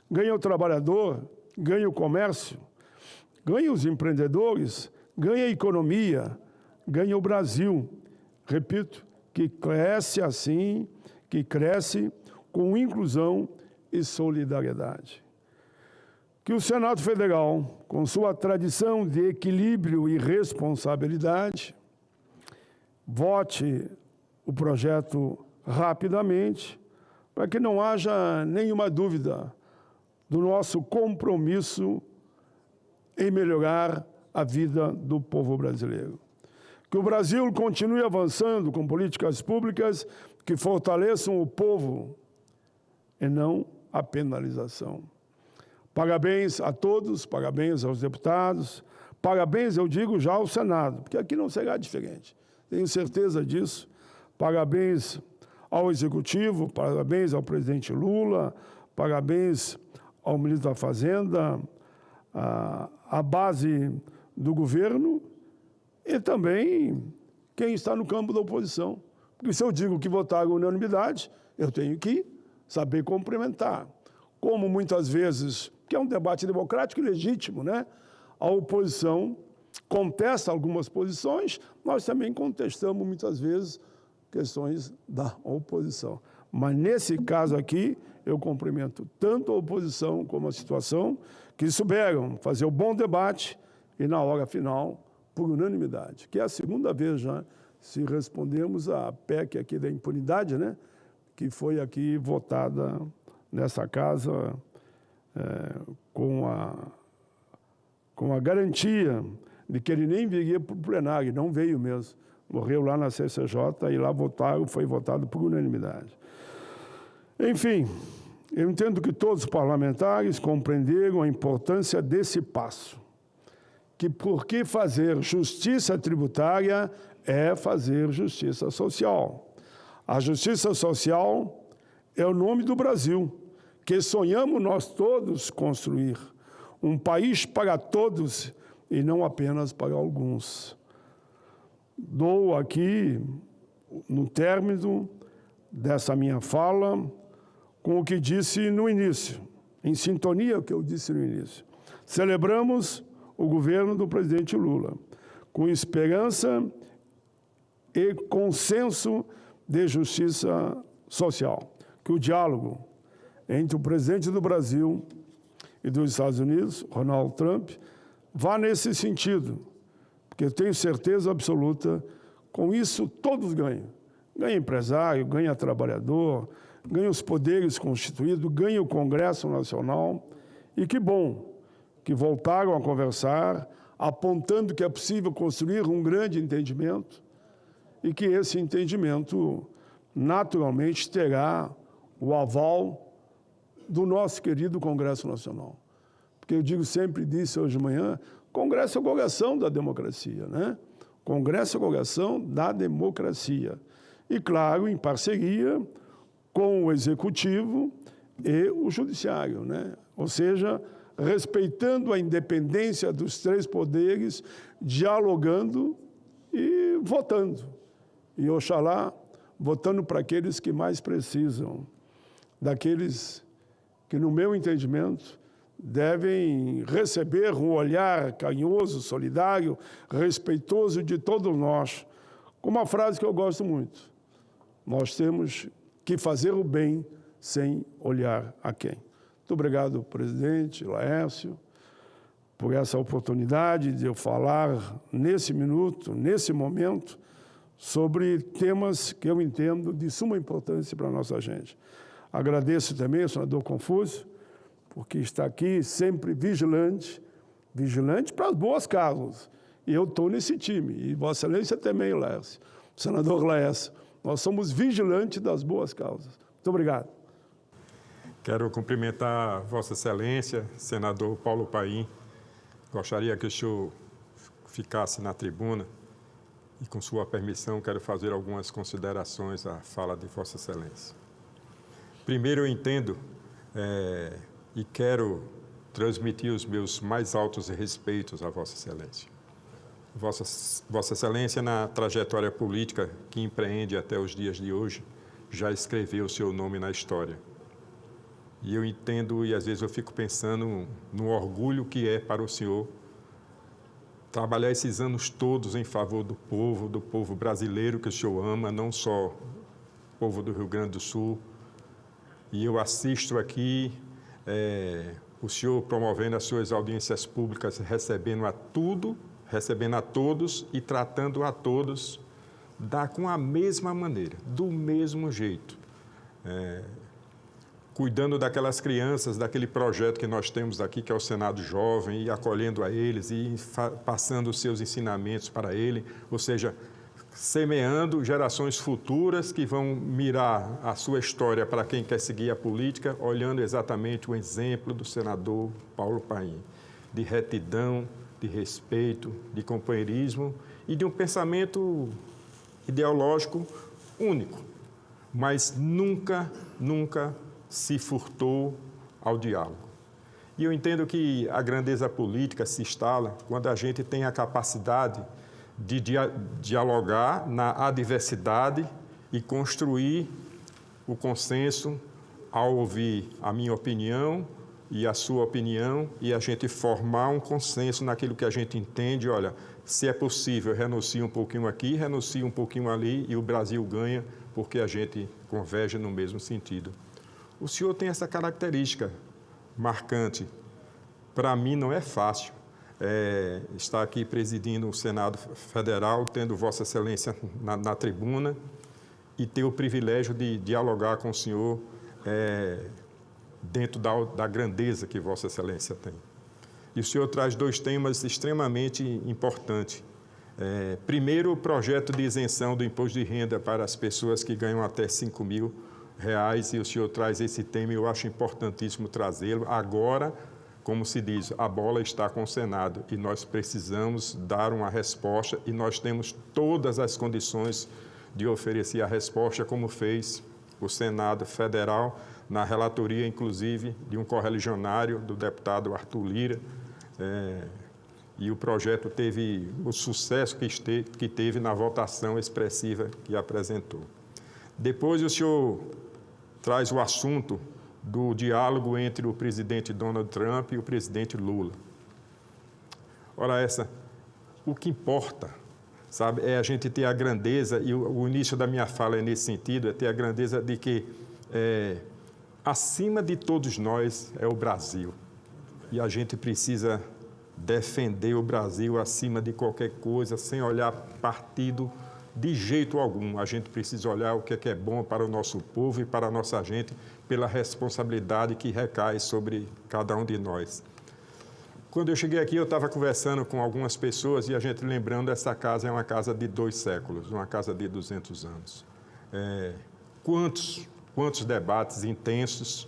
ganha o trabalhador, ganha o comércio, ganha os empreendedores, ganha a economia, ganha o Brasil. Repito, que cresce assim, que cresce com inclusão e solidariedade. Que o Senado Federal, com sua tradição de equilíbrio e responsabilidade, vote o projeto rapidamente, para que não haja nenhuma dúvida do nosso compromisso em melhorar a vida do povo brasileiro. Que o Brasil continue avançando com políticas públicas que fortaleçam o povo e não a penalização. Parabéns a todos, parabéns aos deputados, parabéns, eu digo já ao Senado, porque aqui não será diferente, tenho certeza disso. Parabéns ao Executivo, parabéns ao presidente Lula, parabéns ao ministro da Fazenda, à base do governo e também quem está no campo da oposição. Porque se eu digo que votaram unanimidade, eu tenho que saber cumprimentar. Como muitas vezes, que é um debate democrático e legítimo, né? A oposição contesta algumas posições, nós também contestamos muitas vezes questões da oposição. Mas nesse caso aqui, eu cumprimento tanto a oposição como a situação, que souberam fazer o bom debate e, na hora final, por unanimidade, que é a segunda vez já, se respondemos à PEC aqui da impunidade, né, que foi aqui votada nessa casa com a garantia de que ele nem viria para o plenário, não veio mesmo. Morreu lá na CCJ e lá foi votado por unanimidade. Enfim, eu entendo que todos os parlamentares compreenderam a importância desse passo, que porque fazer justiça tributária é fazer justiça social. A justiça social é o nome do Brasil, que sonhamos nós todos construir, um país para todos e não apenas para alguns. Dou aqui, no término dessa minha fala, com o que disse no início, em sintonia com o que eu disse no início. Celebramos o governo do presidente Lula, com esperança e consenso de justiça social. Que o diálogo entre o presidente do Brasil e dos Estados Unidos, Donald Trump, vá nesse sentido, porque eu tenho certeza absoluta, com isso todos ganham. Ganha empresário, ganha trabalhador, ganha os poderes constituídos, ganha o Congresso Nacional. E que bom que voltaram a conversar, apontando que é possível construir um grande entendimento e que esse entendimento, naturalmente, terá o aval do nosso querido Congresso Nacional. Porque eu digo sempre, disse hoje de manhã, Congresso é a congregação da democracia, né? Congresso é a congregação da democracia. E, claro, em parceria com o Executivo e o Judiciário, né? Ou seja, respeitando a independência dos três poderes, dialogando e votando. E oxalá, votando para aqueles que mais precisam, daqueles que, no meu entendimento, devem receber um olhar carinhoso, solidário, respeitoso de todos nós. Com uma frase que eu gosto muito: nós temos que fazer o bem sem olhar a quem. Muito obrigado, presidente Laércio, por essa oportunidade de eu falar nesse minuto, nesse momento, sobre temas que eu entendo de suma importância para a nossa gente. Agradeço também ao senador Confúcio, porque está aqui sempre vigilante para as boas causas. E eu estou nesse time, e Vossa Excelência também, Laércio, senador Laércio. Nós somos vigilantes das boas causas. Muito obrigado. Quero cumprimentar Vossa Excelência, senador Paulo Paim. Gostaria que o senhor ficasse na tribuna e, com sua permissão, quero fazer algumas considerações à fala de Vossa Excelência. Primeiro, eu entendo e quero transmitir os meus mais altos respeitos a Vossa Excelência. Vossa Excelência, na trajetória política que empreende até os dias de hoje, já escreveu o seu nome na história. E eu entendo, e às vezes eu fico pensando no orgulho que é para o senhor trabalhar esses anos todos em favor do povo brasileiro que o senhor ama, não só o povo do Rio Grande do Sul. E eu assisto aqui o senhor promovendo as suas audiências públicas, recebendo a todos e tratando a todos com a mesma maneira, do mesmo jeito. Cuidando daquelas crianças, daquele projeto que nós temos aqui, que é o Senado Jovem, e acolhendo a eles e passando os seus ensinamentos para ele, ou seja, semeando gerações futuras que vão mirar a sua história para quem quer seguir a política, olhando exatamente o exemplo do senador Paulo Paim, de retidão, de respeito, de companheirismo e de um pensamento ideológico único, mas nunca se furtou ao diálogo. E eu entendo que a grandeza política se instala quando a gente tem a capacidade de dialogar na adversidade e construir o consenso ao ouvir a minha opinião e a sua opinião e a gente formar um consenso naquilo que a gente entende. Olha, se é possível, renuncia um pouquinho aqui, renuncia um pouquinho ali e o Brasil ganha porque a gente converge no mesmo sentido. O senhor tem essa característica marcante. Para mim não é fácil estar aqui presidindo o Senado Federal, tendo Vossa Excelência na tribuna e ter o privilégio de dialogar com o senhor dentro da grandeza que Vossa Excelência tem. E o senhor traz dois temas extremamente importantes. Primeiro, o projeto de isenção do imposto de renda para as pessoas que ganham até R$5.000, e o senhor traz esse tema e eu acho importantíssimo trazê-lo. Agora, como se diz, a bola está com o Senado e nós precisamos dar uma resposta e nós temos todas as condições de oferecer a resposta, como fez o Senado Federal, na relatoria, inclusive, de um correligionário do deputado Arthur Lira, e o projeto teve o sucesso que teve na votação expressiva que apresentou. Depois o senhor traz o assunto do diálogo entre o presidente Donald Trump e o presidente Lula. Ora, o que importa, sabe, é a gente ter a grandeza, e o início da minha fala é nesse sentido, é ter a grandeza de que acima de todos nós é o Brasil. E a gente precisa defender o Brasil acima de qualquer coisa, sem olhar partido de jeito algum. A gente precisa olhar o que é bom para o nosso povo e para a nossa gente, pela responsabilidade que recai sobre cada um de nós. Quando eu cheguei aqui, eu estava conversando com algumas pessoas e a gente lembrando, essa casa é uma casa de 2 séculos, uma casa de 200 anos. Quantos debates intensos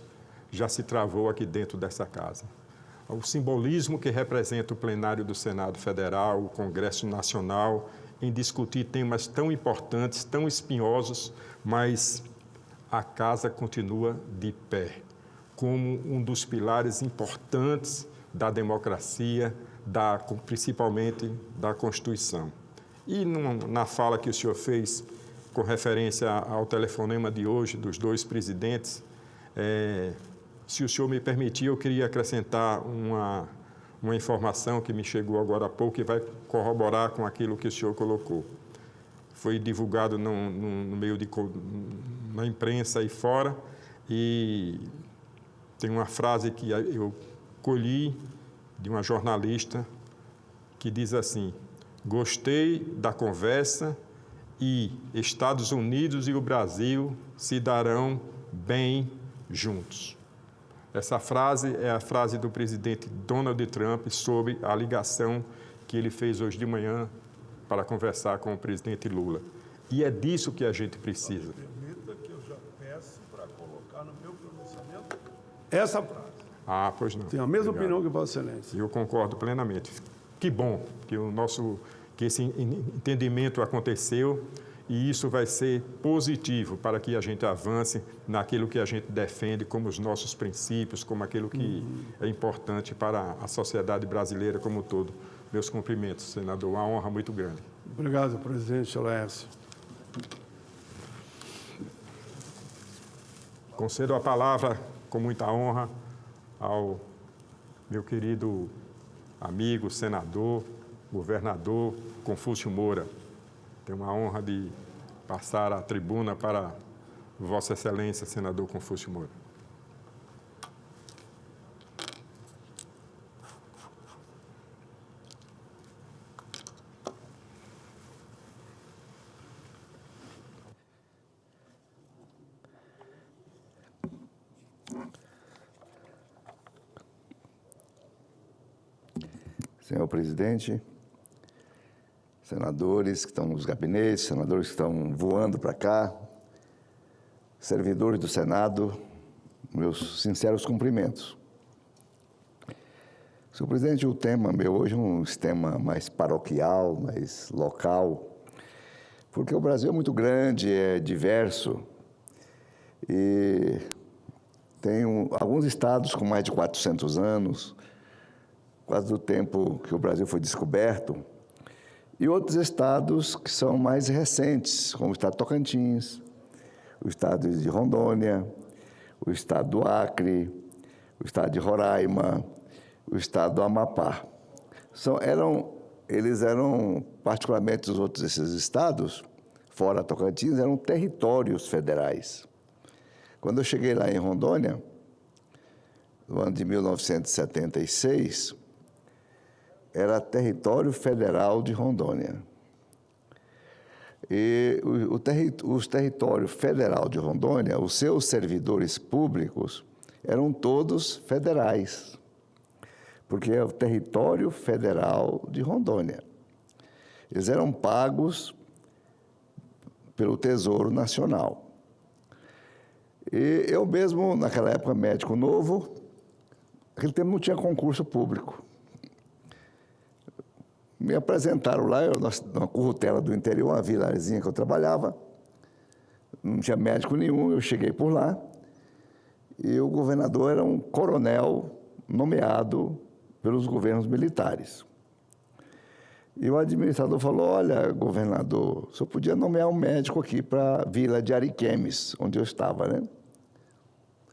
já se travou aqui dentro dessa casa. O simbolismo que representa o plenário do Senado Federal, o Congresso Nacional, em discutir temas tão importantes, tão espinhosos, mas a casa continua de pé, como um dos pilares importantes da democracia, principalmente da Constituição. E na fala que o senhor fez com referência ao telefonema de hoje dos dois presidentes, se o senhor me permitir, eu queria acrescentar uma informação que me chegou agora há pouco e vai corroborar com aquilo que o senhor colocou. Foi divulgado no meio na imprensa e fora, e tem uma frase que eu colhi de uma jornalista que diz assim: gostei da conversa e Estados Unidos e o Brasil se darão bem juntos. Essa frase é a frase do presidente Donald Trump sobre a ligação que ele fez hoje de manhã para conversar com o presidente Lula. E é disso que a gente precisa. Permita que eu já peço para colocar no meu pronunciamento essa frase. Ah, pois não. Tenho a mesma opinião que Vossa Excelência. Eu concordo plenamente. Que bom que esse entendimento aconteceu, e isso vai ser positivo para que a gente avance naquilo que a gente defende como os nossos princípios, como aquilo que é importante para a sociedade brasileira como um todo. Meus cumprimentos, senador. Uma honra muito grande. Obrigado, presidente Laércio. Concedo a palavra com muita honra ao meu querido amigo, senador, governador Confúcio Moura. Tenho a honra de passar a tribuna para Vossa Excelência, senador Confúcio Moura. Senhor presidente, senadores que estão nos gabinetes, senadores que estão voando para cá, servidores do Senado, meus sinceros cumprimentos. Senhor presidente, o tema meu hoje é um tema mais paroquial, mais local, porque o Brasil é muito grande, é diverso e tem alguns estados com mais de 400 anos, quase do tempo que o Brasil foi descoberto, e outros estados que são mais recentes, como o estado de Tocantins, o estado de Rondônia, o estado do Acre, o estado de Roraima, o estado do Amapá. Eles eram, particularmente esses estados, fora Tocantins, eram territórios federais. Quando eu cheguei lá em Rondônia, no ano de 1976, era território federal de Rondônia. E os territórios federal de Rondônia, os seus servidores públicos, eram todos federais, porque é o território federal de Rondônia. Eles eram pagos pelo Tesouro Nacional. E eu mesmo, naquela época, médico novo, naquele tempo não tinha concurso público. Me apresentaram lá, na Currutela do interior, uma vilazinha que eu trabalhava, não tinha médico nenhum, eu cheguei por lá, e o governador era um coronel nomeado pelos governos militares. E o administrador falou: olha, governador, o senhor podia nomear um médico aqui para a vila de Ariquemes, onde eu estava, né?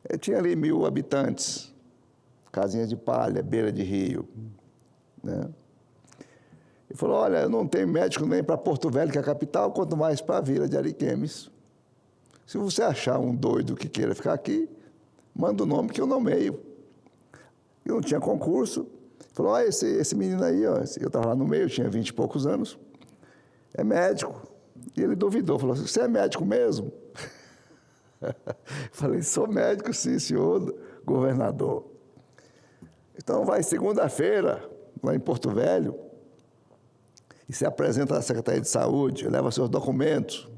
Eu tinha ali 1.000 habitantes, casinhas de palha, beira de rio, né? Ele falou: olha, eu não tenho médico nem para Porto Velho, que é a capital, quanto mais para a vila de Ariquemes. Se você achar um doido que queira ficar aqui, manda o nome que eu nomeio. Eu não tinha concurso. Ele falou: olha, esse menino aí, ó, eu estava lá no meio, eu tinha 20 e poucos anos, é médico. E ele duvidou, falou: você é médico mesmo? Eu falei: sou médico, sim, senhor governador. Então vai segunda-feira, lá em Porto Velho, e se apresenta à Secretaria de Saúde, leva seus documentos.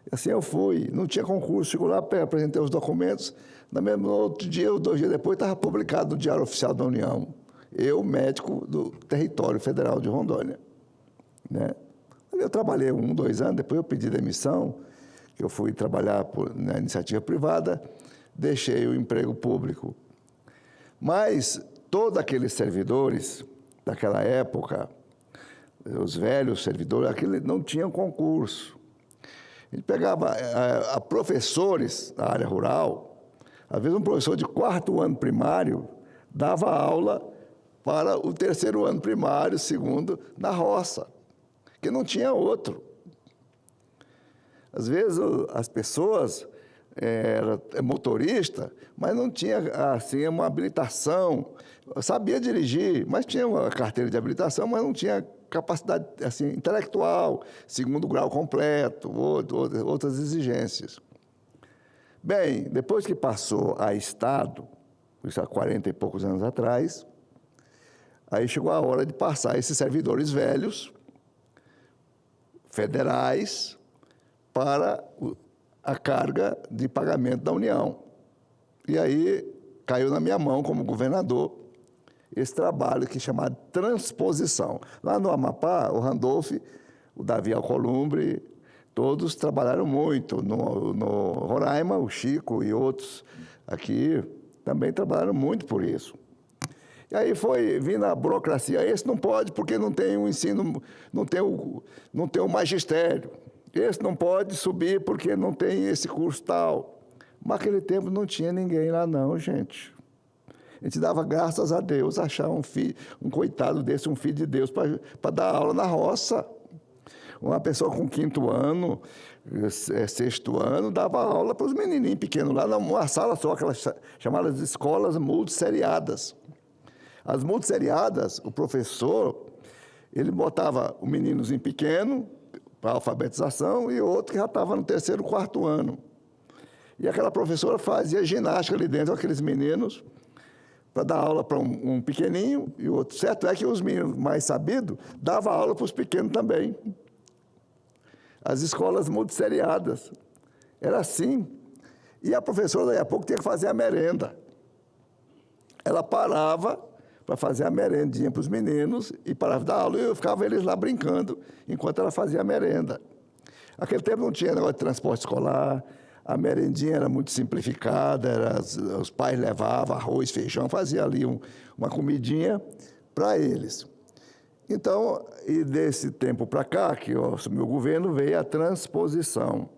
E assim eu fui, não tinha concurso, chegou lá, apresentei os documentos, no outro dia, ou 2 dias depois, estava publicado no Diário Oficial da União, eu, médico do Território Federal de Rondônia, né? Eu trabalhei 1, 2 anos, depois eu pedi demissão, eu fui trabalhar na iniciativa privada, deixei o emprego público. Mas todos aqueles servidores daquela época, os velhos servidores, aquilo não tinha concurso. A gente pegava professores da área rural, às vezes um professor de 4º ano primário dava aula para o 3º ano primário, 2º, na roça, que não tinha outro. Às vezes as pessoas era motorista, mas não tinha assim uma habilitação, sabia dirigir, mas tinha uma carteira de habilitação, mas não tinha capacidade assim, intelectual, 2º grau completo, outras exigências. Bem, depois que passou a Estado, isso há 40 e poucos anos atrás, aí chegou a hora de passar esses servidores velhos, federais, para a carga de pagamento da União. E aí caiu na minha mão, como governador, esse trabalho que é chamado transposição. Lá no Amapá, o Randolph, o Davi Alcolumbre, todos trabalharam muito. No Roraima, o Chico e outros aqui também trabalharam muito por isso. E aí foi vindo a burocracia. Esse não pode porque não tem o ensino, não tem o magistério. Esse não pode subir porque não tem esse curso tal. Mas naquele tempo não tinha ninguém lá não, gente. A gente dava graças a Deus achar um coitado desse, um filho de Deus, para dar aula na roça. Uma pessoa com 5º ano, 6º ano, dava aula para os menininhos pequenos, lá numa sala só, aquelas chamadas de escolas multisseriadas. As multisseriadas, o professor, ele botava o meninozinho pequeno para alfabetização e outro que já estava no 3º, 4º ano. E aquela professora fazia ginástica ali dentro com aqueles meninos para dar aula para um pequeninho e outro. Certo é que os meninos mais sabidos davam aula para os pequenos também. As escolas multisseriadas. Era assim. E a professora, daí a pouco, tinha que fazer a merenda. Ela parava para fazer a merendinha para os meninos e parava de dar aula e eu ficava eles lá brincando enquanto ela fazia a merenda. Naquele tempo não tinha negócio de transporte escolar, a merendinha era muito simplificada, os pais levavam arroz, feijão, fazia ali uma comidinha para eles. Então, e desse tempo para cá, que eu assumi o governo, veio a transposição.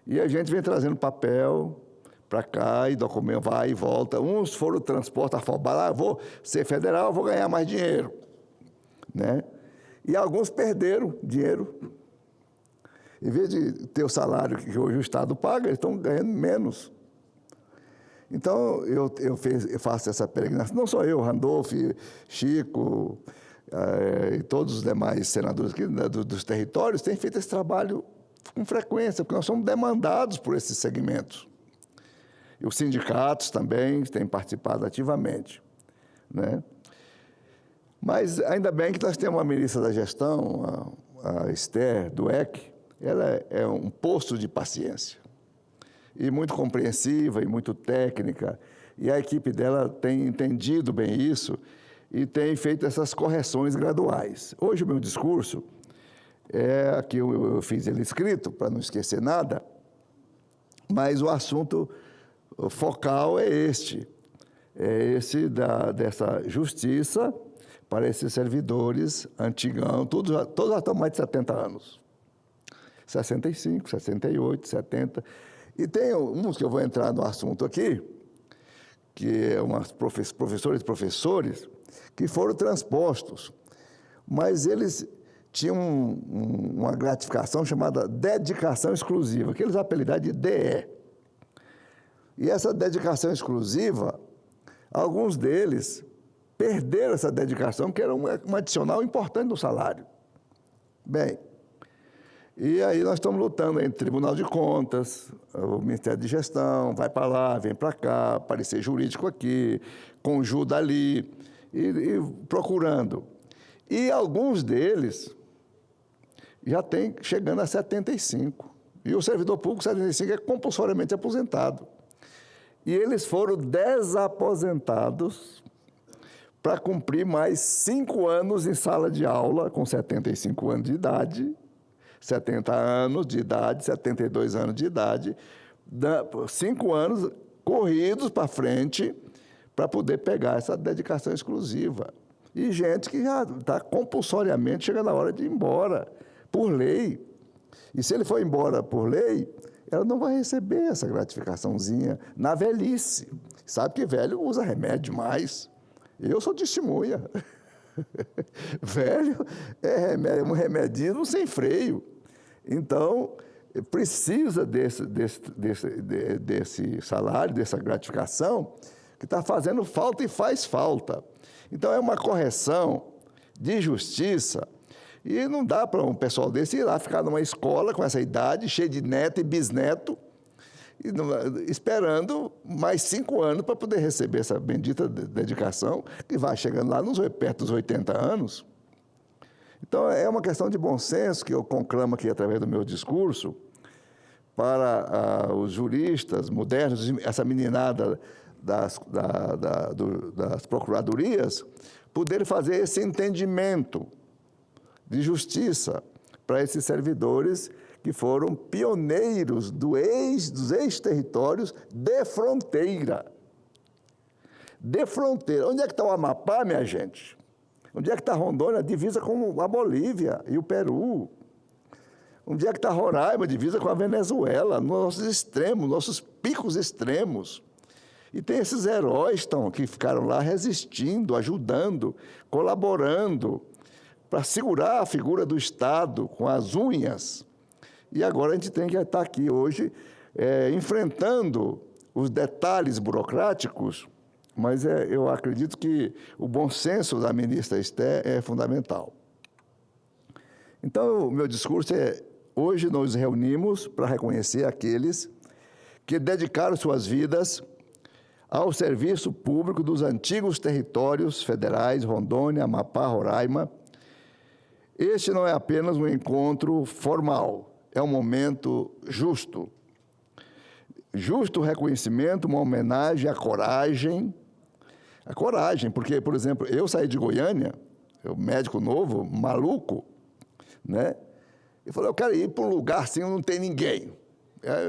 E a gente vem trazendo papel para cá e documento vai e volta. Uns foram transporte afobados, vou ser federal, vou ganhar mais dinheiro. Né? E alguns perderam dinheiro. Em vez de ter o salário que hoje o Estado paga, eles estão ganhando menos. Então, eu faço essa peregrinação, não só eu, Randolph, Chico e todos os demais senadores aqui, dos territórios têm feito esse trabalho com frequência, porque nós somos demandados por esses segmentos. E os sindicatos também têm participado ativamente. Né? Mas ainda bem que nós temos uma ministra da Gestão, a Esther Dweck, ela é um poço de paciência. E muito compreensiva e muito técnica. E a equipe dela tem entendido bem isso e tem feito essas correções graduais. Hoje o meu discurso, aqui eu fiz ele escrito, para não esquecer nada, mas o assunto focal é esse dessa justiça para esses servidores antigão, todos já estão mais de 70 anos. 65, 68, 70. E tem uns que eu vou entrar no assunto aqui, que é umas professores e professores, que foram transpostos, mas eles tinham uma gratificação chamada dedicação exclusiva, que eles apelidaram de DE. E essa dedicação exclusiva, alguns deles perderam essa dedicação, que era um adicional importante no salário. Bem, e aí nós estamos lutando entre Tribunal de Contas, o Ministério de Gestão, vai para lá, vem para cá, parecer jurídico aqui, conjuda ali, e procurando. E alguns deles já têm chegando a 75. E o servidor público 75 é compulsoriamente aposentado. E eles foram desaposentados para cumprir mais 5 anos em sala de aula, com 75 anos de idade, 70 anos de idade, 72 anos de idade, 5 anos corridos para frente para poder pegar essa dedicação exclusiva. E gente que já está compulsoriamente chegando a hora de ir embora, por lei. E se ele for embora por lei, ela não vai receber essa gratificaçãozinha na velhice. Sabe que velho usa remédio demais. Eu sou testemunha. Velho é um remedinho sem freio. Então, precisa desse salário, dessa gratificação, que está fazendo falta e faz falta. Então, é uma correção de justiça. E não dá para um pessoal desse ir lá ficar numa escola com essa idade, cheia de neto e bisneto, esperando mais 5 anos para poder receber essa bendita dedicação, que vai chegando lá perto dos 80 anos. Então, é uma questão de bom senso que eu conclamo aqui através do meu discurso para os juristas modernos, essa meninada das procuradorias, poderem fazer esse entendimento de justiça para esses servidores que foram pioneiros dos ex-territórios de fronteira. De fronteira. Onde é que está o Amapá, minha gente? Onde é que está Rondônia? Divisa com a Bolívia e o Peru. Onde é que está Roraima? Divisa com a Venezuela, nossos extremos, nossos picos extremos. E tem esses heróis que ficaram lá resistindo, ajudando, colaborando, para segurar a figura do Estado com as unhas. E agora a gente tem que estar aqui hoje enfrentando os detalhes burocráticos, mas eu acredito que o bom senso da ministra Esther é fundamental. Então, o meu discurso hoje nos reunimos para reconhecer aqueles que dedicaram suas vidas ao serviço público dos antigos territórios federais, Rondônia, Amapá, Roraima. Este não é apenas um encontro formal, é um momento justo. Justo reconhecimento, uma homenagem à coragem. A coragem, porque, por exemplo, eu saí de Goiânia, eu médico novo, maluco, né? Eu falei, eu quero ir para um lugar assim onde não tem ninguém.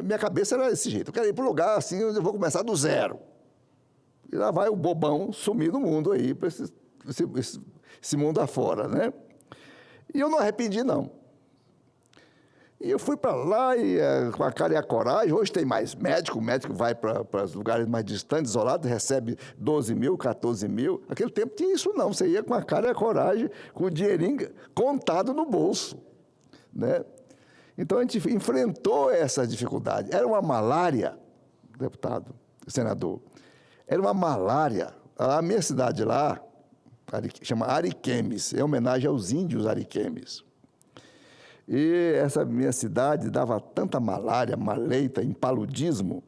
Minha cabeça era desse jeito, eu quero ir para um lugar assim onde eu vou começar do zero. E lá vai o bobão sumir do mundo aí, para esse mundo afora, né? E eu não arrependi, não. E eu fui para lá com a cara e a coragem. Hoje tem mais médico, o médico vai para os lugares mais distantes, isolados, recebe 12 mil, 14 mil. Naquele tempo tinha isso não, você ia com a cara e a coragem, com o dinheirinho contado no bolso, né? Então a gente enfrentou essa dificuldade. Era uma malária, deputado, senador, era uma malária. A minha cidade lá, chama Ariquemes, é homenagem aos índios ariquemes. E essa minha cidade dava tanta malária, maleita, impaludismo,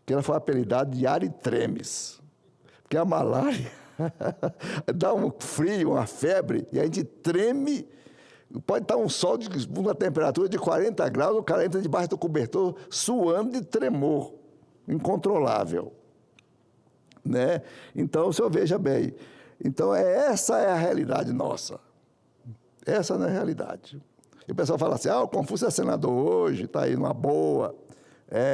que ela foi apelidada de Aritremes. Porque a malária dá um frio, uma febre, e a gente treme. Pode estar um sol de uma temperatura de 40 graus, o cara entra debaixo do cobertor suando de tremor incontrolável, né? Então, o senhor veja bem. Então, essa é a realidade nossa. Essa não é a realidade. E o pessoal fala assim, o Confúcio é senador hoje, está aí numa boa.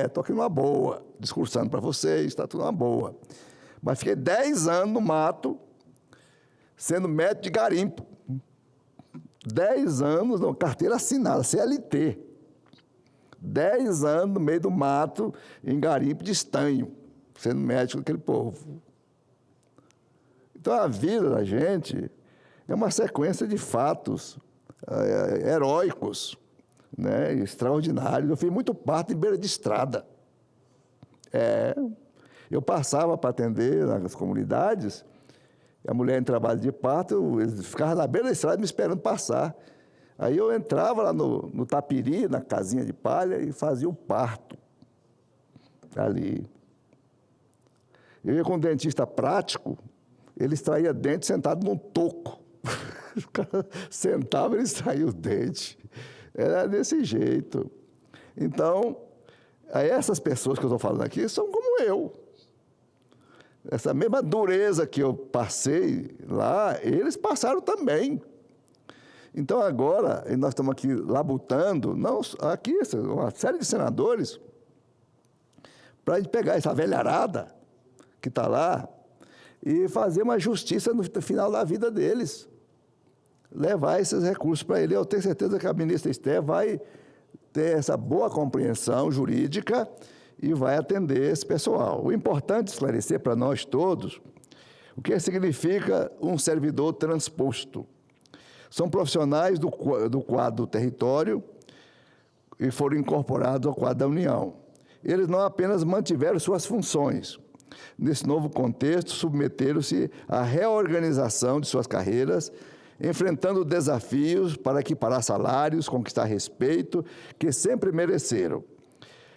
Estou aqui numa boa, discursando para vocês, está tudo numa boa. Mas fiquei 10 anos no mato, sendo médico de garimpo. 10 anos, não, carteira assinada, CLT. 10 anos no meio do mato, em garimpo de estanho, sendo médico daquele povo. Então, a vida da gente é uma sequência de fatos heróicos, né, extraordinários. Eu fiz muito parto em beira de estrada. Eu passava para atender nas comunidades, a mulher em trabalho de parto, eles ficavam na beira da estrada me esperando passar. Aí eu entrava lá no tapiri, na casinha de palha, e fazia o parto ali. Eu ia com um dentista prático, ele extraía dente sentado num toco. O cara sentava e ele extraía o dente. Era desse jeito. Então, essas pessoas que eu estou falando aqui são como eu. Essa mesma dureza que eu passei lá, eles passaram também. Então, agora, nós estamos aqui labutando, aqui, uma série de senadores, para a gente pegar essa velharada que está lá, e fazer uma justiça no final da vida deles. Levar esses recursos para ele. Eu tenho certeza que a ministra Esther vai ter essa boa compreensão jurídica e vai atender esse pessoal. O importante é esclarecer para nós todos o que significa um servidor transposto. São profissionais do quadro do território e foram incorporados ao quadro da União. Eles não apenas mantiveram suas funções. Nesse novo contexto, submeteram-se à reorganização de suas carreiras, enfrentando desafios para equiparar salários, conquistar respeito, que sempre mereceram.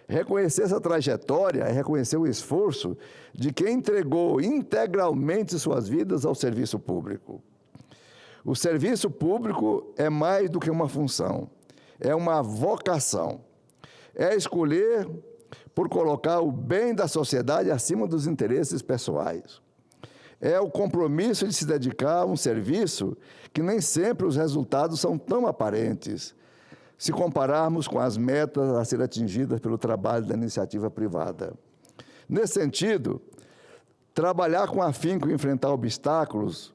Reconhecer essa trajetória é reconhecer o esforço de quem entregou integralmente suas vidas ao serviço público. O serviço público é mais do que uma função, é uma vocação. É escolher por colocar o bem da sociedade acima dos interesses pessoais. É o compromisso de se dedicar a um serviço que nem sempre os resultados são tão aparentes, se compararmos com as metas a ser atingidas pelo trabalho da iniciativa privada. Nesse sentido, trabalhar com afinco e enfrentar obstáculos,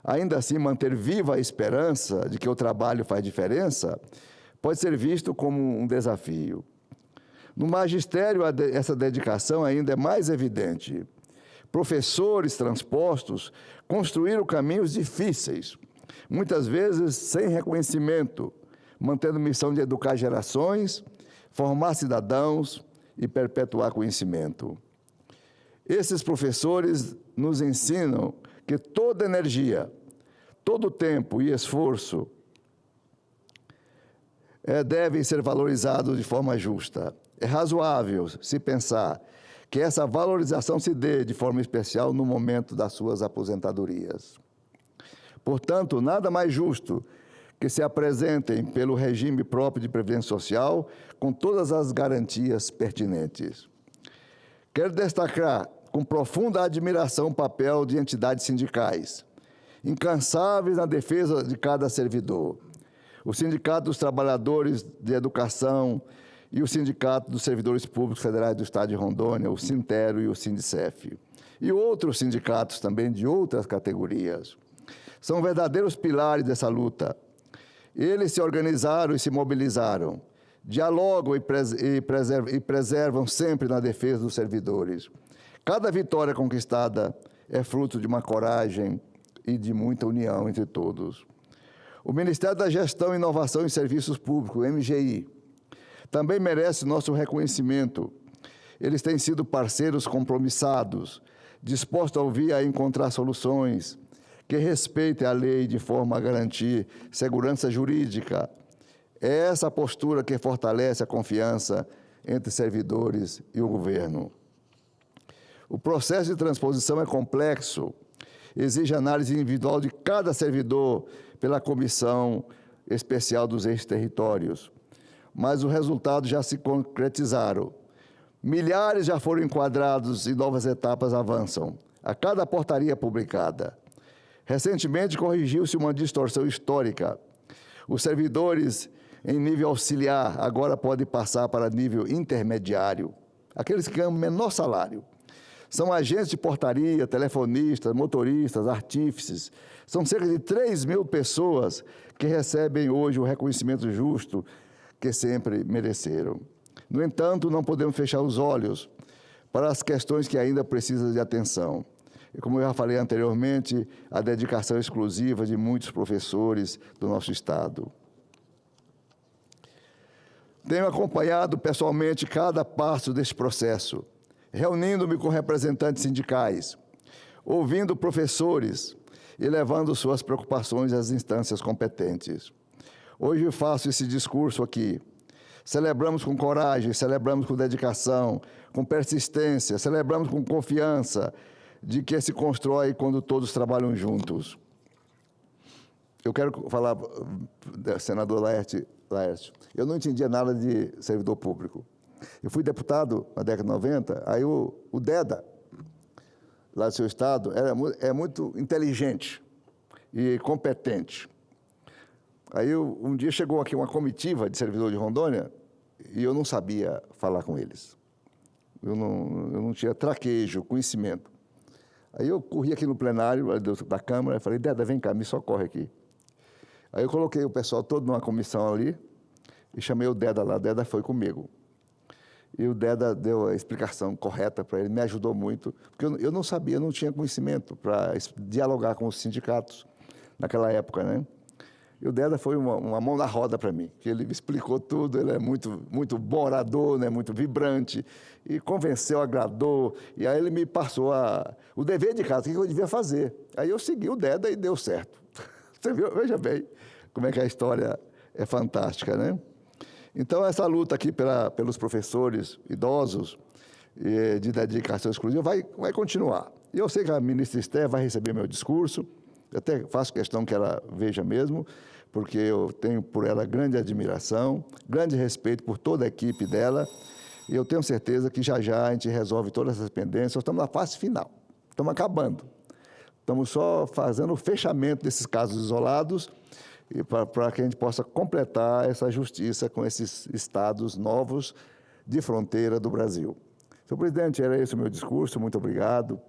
ainda assim manter viva a esperança de que o trabalho faz diferença, pode ser visto como um desafio. No magistério, essa dedicação ainda é mais evidente. Professores transpostos construíram caminhos difíceis, muitas vezes sem reconhecimento, mantendo missão de educar gerações, formar cidadãos e perpetuar conhecimento. Esses professores nos ensinam que toda energia, todo tempo e esforço devem ser valorizados de forma justa. É razoável se pensar que essa valorização se dê de forma especial no momento das suas aposentadorias. Portanto, nada mais justo que se apresentem pelo regime próprio de previdência social com todas as garantias pertinentes. Quero destacar com profunda admiração o papel de entidades sindicais, incansáveis na defesa de cada servidor. O Sindicato dos Trabalhadores de Educação e o Sindicato dos Servidores Públicos Federais do Estado de Rondônia, o Sintero e o Sindicef. E outros sindicatos também de outras categorias. São verdadeiros pilares dessa luta. Eles se organizaram e se mobilizaram, dialogam e preservam sempre na defesa dos servidores. Cada vitória conquistada é fruto de uma coragem e de muita união entre todos. O Ministério da Gestão e Inovação em Serviços Públicos, o MGI, também merece nosso reconhecimento. Eles têm sido parceiros compromissados, dispostos a ouvir e a encontrar soluções que respeitem a lei de forma a garantir segurança jurídica. É essa postura que fortalece a confiança entre servidores e o governo. O processo de transposição é complexo, exige análise individual de cada servidor pela Comissão Especial dos Ex-Territórios, mas os resultados já se concretizaram. Milhares já foram enquadrados e novas etapas avançam a cada portaria publicada. Recentemente, corrigiu-se uma distorção histórica. Os servidores em nível auxiliar agora podem passar para nível intermediário. Aqueles que ganham menor salário. São agentes de portaria, telefonistas, motoristas, artífices. São cerca de 3 mil pessoas que recebem hoje o reconhecimento justo que sempre mereceram. No entanto, não podemos fechar os olhos para as questões que ainda precisam de atenção. E como eu já falei anteriormente, a dedicação exclusiva de muitos professores do nosso Estado. Tenho acompanhado pessoalmente cada passo deste processo, reunindo-me com representantes sindicais, ouvindo professores e levando suas preocupações às instâncias competentes. Hoje eu faço esse discurso aqui. Celebramos com coragem, celebramos com dedicação, com persistência, celebramos com confiança de que se constrói quando todos trabalham juntos. Eu quero falar, senador Laerte, eu não entendia nada de servidor público. Eu fui deputado na década de 90, aí o Deda, lá do seu estado, é muito inteligente e competente. Aí um dia chegou aqui uma comitiva de servidor de Rondônia e eu não sabia falar com eles. Eu não tinha traquejo, conhecimento. Aí eu corri aqui no plenário da Câmara e falei, Deda, vem cá, me socorre aqui. Aí eu coloquei o pessoal todo numa comissão ali e chamei o Deda lá, o Deda foi comigo. E o Deda deu a explicação correta para ele, me ajudou muito, porque eu não sabia, eu não tinha conhecimento para dialogar com os sindicatos naquela época, né? E o Deda foi uma mão na roda para mim, que ele me explicou tudo, ele é muito bom orador, né? Muito vibrante, e convenceu, agradou, e aí ele me passou o dever de casa, o que eu devia fazer. Aí eu segui o Deda e deu certo. Você viu? Veja bem como é que a história é fantástica, né? Então, essa luta aqui pelos professores idosos de dedicação exclusiva vai continuar. E eu sei que a ministra Esther vai receber meu discurso, eu até faço questão que ela veja mesmo, porque eu tenho por ela grande admiração, grande respeito por toda a equipe dela, e eu tenho certeza que já a gente resolve todas essas pendências. Nós estamos na fase final, estamos acabando. Estamos só fazendo o fechamento desses casos isolados, e para que a gente possa completar essa justiça com esses estados novos de fronteira do Brasil. Senhor presidente, era esse o meu discurso. Muito obrigado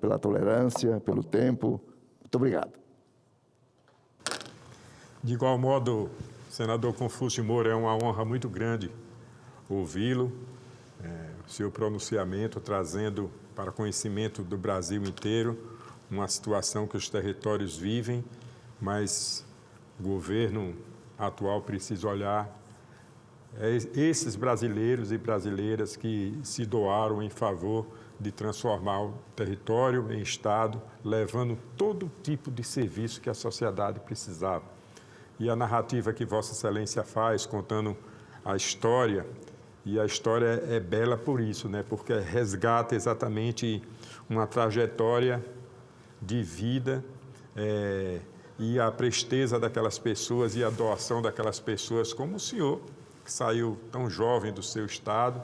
pela tolerância, pelo tempo. Muito obrigado. De igual modo, senador Confúcio Moura, é uma honra muito grande ouvi-lo, seu pronunciamento trazendo para conhecimento do Brasil inteiro uma situação que os territórios vivem, mas o governo atual precisa olhar esses brasileiros e brasileiras que se doaram em favor de transformar o território em Estado, levando todo tipo de serviço que a sociedade precisava. E a narrativa que Vossa Excelência faz, contando a história, e a história é bela por isso, né? Porque resgata exatamente uma trajetória de vida, e a presteza daquelas pessoas e a doação daquelas pessoas, como o senhor, que saiu tão jovem do seu estado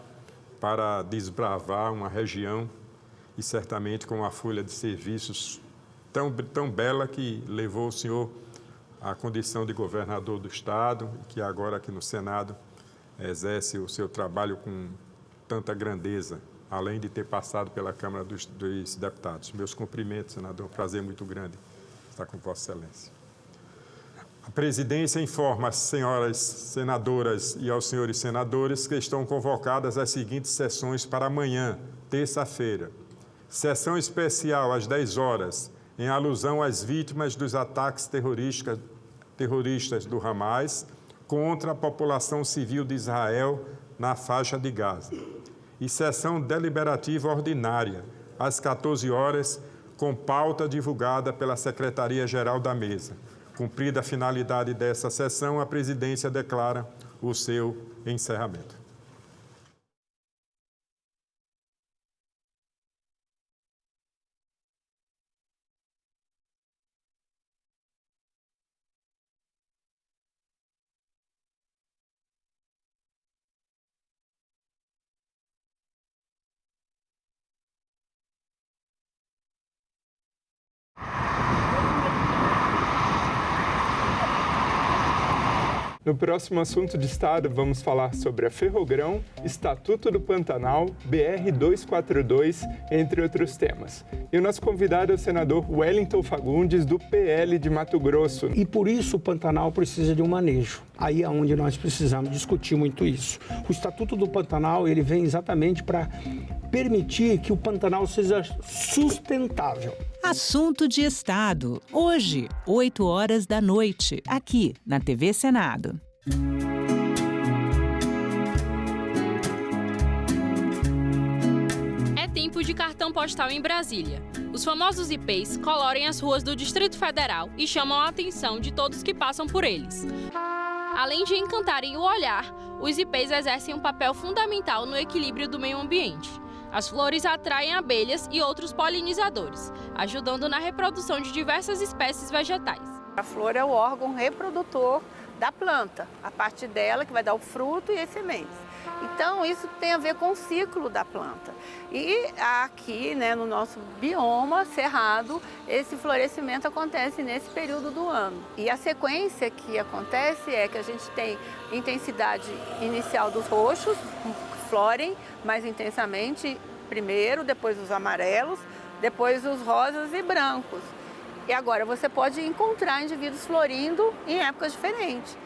para desbravar uma região e certamente com uma folha de serviços tão bela que levou o senhor à condição de governador do estado e que agora aqui no Senado exerce o seu trabalho com tanta grandeza, além de ter passado pela Câmara dos Deputados. Meus cumprimentos, senador, é um prazer muito grande estar com Vossa Excelência. A presidência informa às senhoras senadoras e aos senhores senadores que estão convocadas as seguintes sessões para amanhã, terça-feira. Sessão especial às 10 horas, em alusão às vítimas dos ataques terroristas do Hamas contra a população civil de Israel na faixa de Gaza. E sessão deliberativa ordinária, às 14 horas, com pauta divulgada pela Secretaria-Geral da Mesa. Cumprida a finalidade dessa sessão, a presidência declara o seu encerramento. No próximo assunto de Estado, vamos falar sobre a Ferrogrão, Estatuto do Pantanal, BR-242, entre outros temas. E o nosso convidado é o senador Wellington Fagundes, do PL de Mato Grosso. E por isso o Pantanal precisa de um manejo. Aí é onde nós precisamos discutir muito isso. O Estatuto do Pantanal, ele vem exatamente para permitir que o Pantanal seja sustentável. Assunto de Estado. Hoje, 8 horas da noite, aqui na TV Senado. É tempo de cartão postal em Brasília. Os famosos IPs colorem as ruas do Distrito Federal e chamam a atenção de todos que passam por eles. Além de encantarem o olhar, os IPs exercem um papel fundamental no equilíbrio do meio ambiente. As flores atraem abelhas e outros polinizadores, ajudando na reprodução de diversas espécies vegetais. A flor é o órgão reprodutor da planta, a parte dela que vai dar o fruto e as sementes. Então, isso tem a ver com o ciclo da planta. E aqui, no nosso bioma cerrado, esse florescimento acontece nesse período do ano. E a sequência que acontece é que a gente tem intensidade inicial dos roxos, florem mais intensamente primeiro, depois os amarelos, depois os rosas e brancos. E agora você pode encontrar indivíduos florindo em épocas diferentes.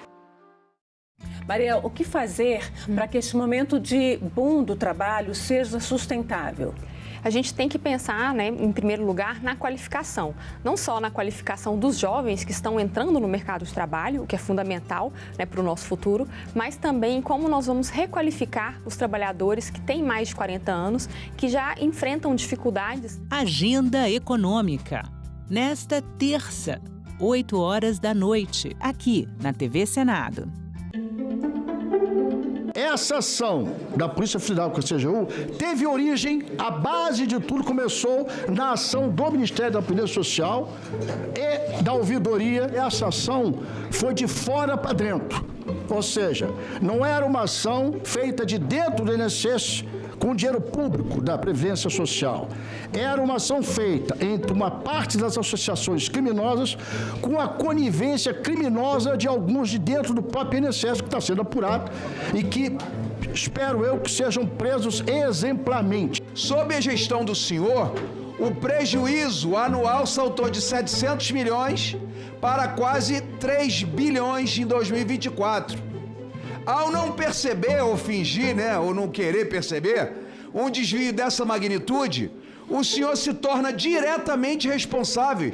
Maria, o que fazer para que esse momento de boom do trabalho seja sustentável? A gente tem que pensar, né, em primeiro lugar, na qualificação. Não só na qualificação dos jovens que estão entrando no mercado de trabalho, o que é fundamental, né, para o nosso futuro, mas também em como nós vamos requalificar os trabalhadores que têm mais de 40 anos, que já enfrentam dificuldades. Agenda Econômica. Nesta terça, 8 horas da noite, aqui na TV Senado. Essa ação da Polícia Federal com a CGU teve origem, a base de tudo começou na ação do Ministério da Previdência Social e da ouvidoria. Essa ação foi de fora para dentro, ou seja, não era uma ação feita de dentro do INSS com dinheiro público da Previdência Social. Era uma ação feita entre uma parte das associações criminosas com a conivência criminosa de alguns de dentro do próprio INSS, que está sendo apurado e que espero eu que sejam presos exemplarmente. Sob a gestão do senhor, o prejuízo anual saltou de 700 milhões para quase 3 bilhões em 2024. Ao não perceber ou fingir, né, ou não querer perceber, um desvio dessa magnitude, o senhor se torna diretamente responsável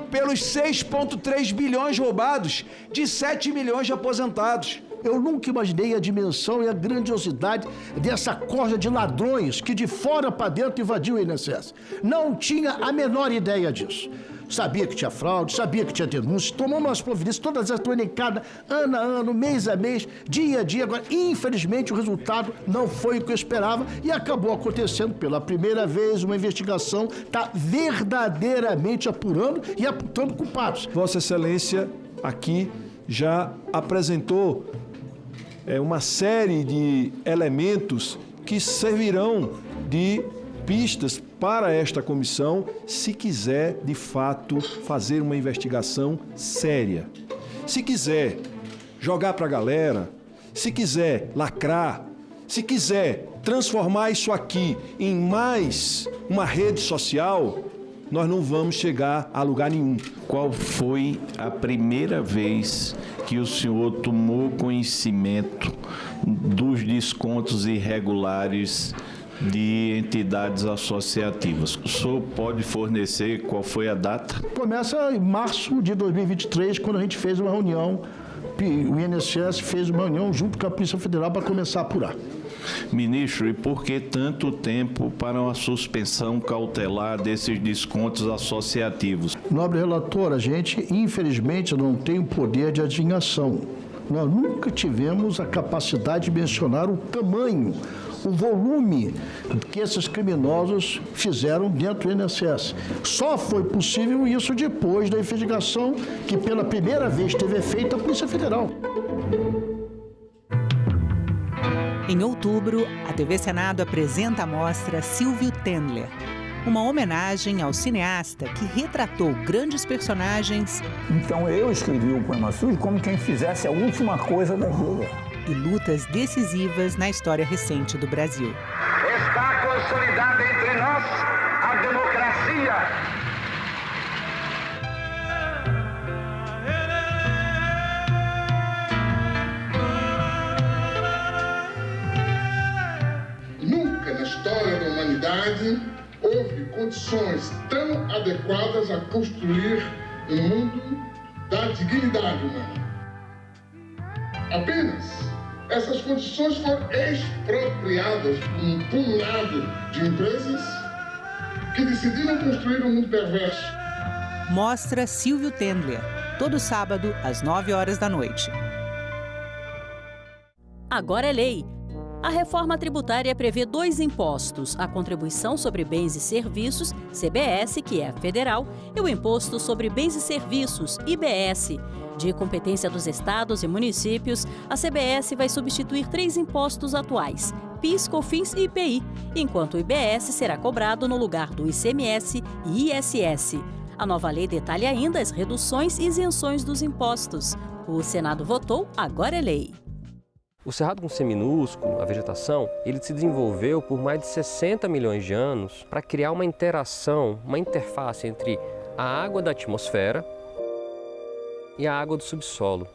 pelos 6,3 bilhões roubados de 7 milhões de aposentados. Eu nunca imaginei a dimensão e a grandiosidade dessa corja de ladrões que de fora para dentro invadiu o INSS. Não tinha a menor ideia disso. Sabia que tinha fraude, sabia que tinha denúncia, tomamos as providências, todas elas estão elencadas ano a ano, mês a mês, dia a dia. Agora, infelizmente, o resultado não foi o que eu esperava e acabou acontecendo pela primeira vez. Uma investigação está verdadeiramente apurando e apontando culpados. Vossa Excelência aqui já apresentou uma série de elementos que servirão de pistas para esta comissão, se quiser, de fato, fazer uma investigação séria. Se quiser jogar para a galera, se quiser lacrar, se quiser transformar isso aqui em mais uma rede social, nós não vamos chegar a lugar nenhum. Qual foi a primeira vez que o senhor tomou conhecimento dos descontos irregulares de entidades associativas? O senhor pode fornecer qual foi a data? Começa em março de 2023, quando a gente fez uma reunião, o INSS fez uma reunião junto com a Polícia Federal para começar a apurar. Ministro, e por que tanto tempo para uma suspensão cautelar desses descontos associativos? Nobre relator, a gente, infelizmente, não tem o poder de adivinhação. Nós nunca tivemos a capacidade de mencionar o tamanho, o volume que esses criminosos fizeram dentro do INSS. Só foi possível isso depois da investigação que pela primeira vez teve feita a Polícia Federal. Em outubro, a TV Senado apresenta a mostra Silvio Tendler, uma homenagem ao cineasta que retratou grandes personagens. Então eu escrevi o poema sujo como quem fizesse a última coisa da vida. E lutas decisivas na história recente do Brasil. Está consolidada entre nós a democracia. Nunca na história da humanidade houve condições tão adequadas a construir um mundo da dignidade humana. Apenas essas condições foram expropriadas por um punhado de empresas que decidiram construir um mundo perverso. Mostra Silvio Tendler, todo sábado às 9 horas da noite. Agora é lei. A reforma tributária prevê 2 impostos, a Contribuição sobre Bens e Serviços, CBS, que é federal, e o Imposto sobre Bens e Serviços, IBS. De competência dos estados e municípios, a CBS vai substituir 3 impostos atuais, PIS, COFINS e IPI, enquanto o IBS será cobrado no lugar do ICMS e ISS. A nova lei detalha ainda as reduções e isenções dos impostos. O Senado votou, agora é lei. O cerrado com C minúsculo, a vegetação, ele se desenvolveu por mais de 60 milhões de anos para criar uma interação, uma interface entre a água da atmosfera e a água do subsolo.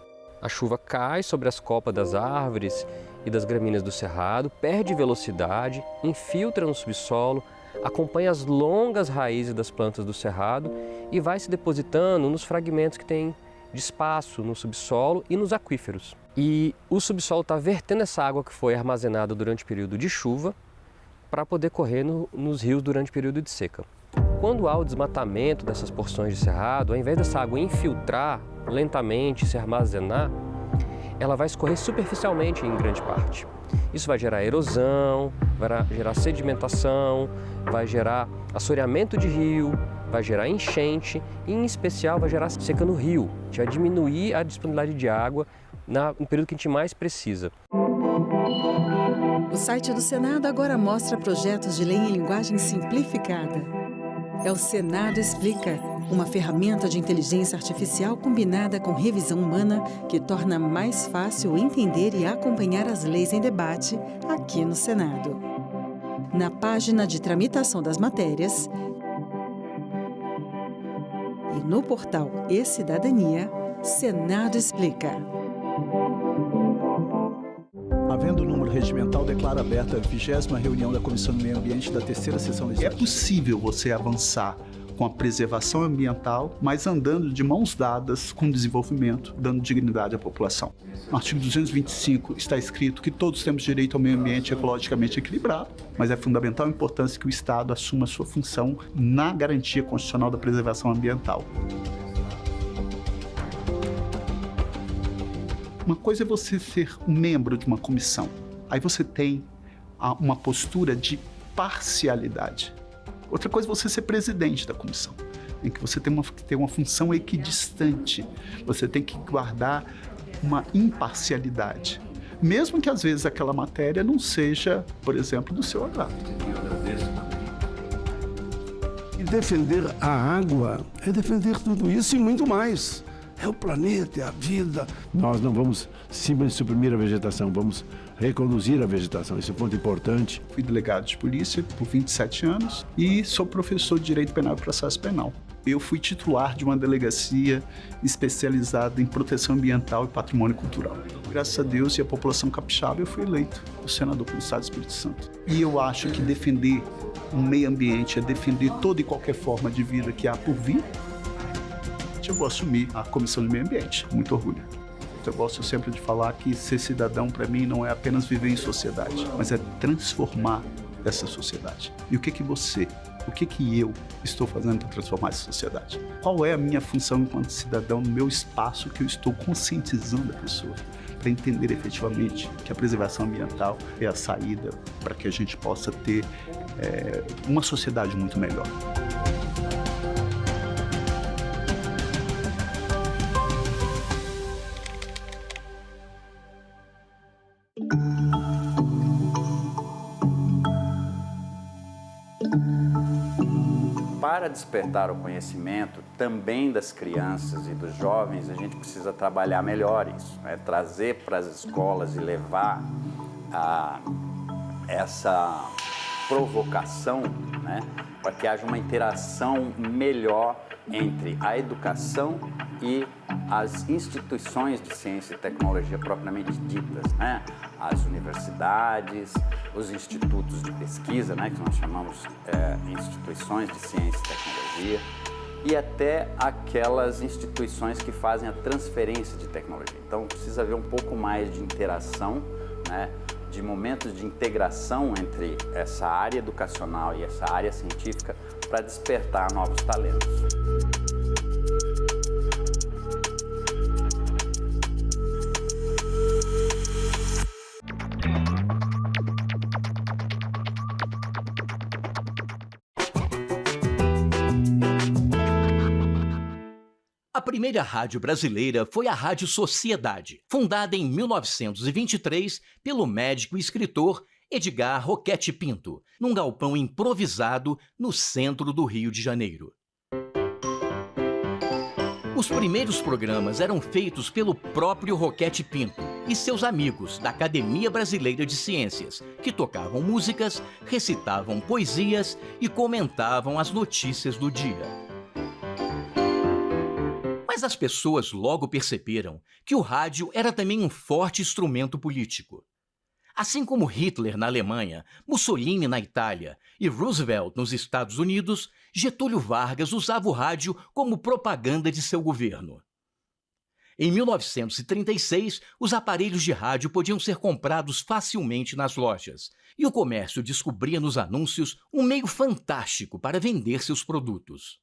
A chuva cai sobre as copas das árvores e das gramíneas do cerrado, perde velocidade, infiltra no subsolo, acompanha as longas raízes das plantas do cerrado e vai se depositando nos fragmentos que tem de espaço no subsolo e nos aquíferos. E o subsolo está vertendo essa água que foi armazenada durante o período de chuva para poder correr nos rios durante o período de seca. Quando há o desmatamento dessas porções de cerrado, ao invés dessa água infiltrar lentamente, se armazenar, ela vai escorrer superficialmente em grande parte. Isso vai gerar erosão, vai gerar sedimentação, vai gerar assoreamento de rio, vai gerar enchente e, em especial, vai gerar seca no rio. A gente vai diminuir a disponibilidade de água no período que a gente mais precisa. O site do Senado agora mostra projetos de lei em linguagem simplificada. É o Senado Explica, uma ferramenta de inteligência artificial combinada com revisão humana que torna mais fácil entender e acompanhar as leis em debate aqui no Senado. Na página de tramitação das matérias e no portal E-Cidadania, Senado Explica. Havendo o número regimental, declaro aberta a 20ª reunião da Comissão do Meio Ambiente da terceira sessão legislativa. É possível você avançar com a preservação ambiental, mas andando de mãos dadas com o desenvolvimento, dando dignidade à população. No artigo 225 está escrito que todos temos direito ao meio ambiente ecologicamente equilibrado, mas é fundamental a importância que o Estado assuma sua função na garantia constitucional da preservação ambiental. Uma coisa é você ser um membro de uma comissão. Aí você tem uma postura de parcialidade. Outra coisa é você ser presidente da comissão, em que você tem que ter uma função equidistante. Você tem que guardar uma imparcialidade, mesmo que às vezes aquela matéria não seja, por exemplo, do seu agrado. E defender a água é defender tudo isso e muito mais. É o planeta, é a vida. Nós não vamos simplesmente suprimir a vegetação, vamos reconduzir a vegetação. Esse é um ponto importante. Fui delegado de polícia por 27 anos e sou professor de Direito Penal e Processo Penal. Eu fui titular de uma delegacia especializada em proteção ambiental e patrimônio cultural. Graças a Deus e a população capixaba, eu fui eleito o senador pelo Estado do Espírito Santo. E eu acho que defender o meio ambiente é defender toda e qualquer forma de vida que há por vir. Eu vou assumir a Comissão de Meio Ambiente, muito orgulho. Eu gosto sempre de falar que ser cidadão, para mim, não é apenas viver em sociedade, mas é transformar essa sociedade. E o que eu estou fazendo para transformar essa sociedade? Qual é a minha função enquanto cidadão no meu espaço que eu estou conscientizando a pessoa para entender efetivamente que a preservação ambiental é a saída para que a gente possa ter uma sociedade muito melhor. Para despertar o conhecimento também das crianças e dos jovens, a gente precisa trabalhar melhor isso, né? Trazer para as escolas e levar essa provocação, né? Para que haja uma interação melhor entre a educação e as instituições de ciência e tecnologia propriamente ditas, né? As universidades, os institutos de pesquisa, né? Que nós chamamos instituições de ciência e tecnologia, e até aquelas instituições que fazem a transferência de tecnologia. Então, precisa haver um pouco mais de interação, né? De momentos de integração entre essa área educacional e essa área científica para despertar novos talentos. A primeira rádio brasileira foi a Rádio Sociedade, fundada em 1923 pelo médico e escritor Edgar Roquete Pinto, num galpão improvisado no centro do Rio de Janeiro. Os primeiros programas eram feitos pelo próprio Roquete Pinto, e seus amigos da Academia Brasileira de Ciências, que tocavam músicas, recitavam poesias e comentavam as notícias do dia. Mas as pessoas logo perceberam que o rádio era também um forte instrumento político. Assim como Hitler na Alemanha, Mussolini na Itália e Roosevelt nos Estados Unidos, Getúlio Vargas usava o rádio como propaganda de seu governo. Em 1936, os aparelhos de rádio podiam ser comprados facilmente nas lojas, e o comércio descobria nos anúncios um meio fantástico para vender seus produtos.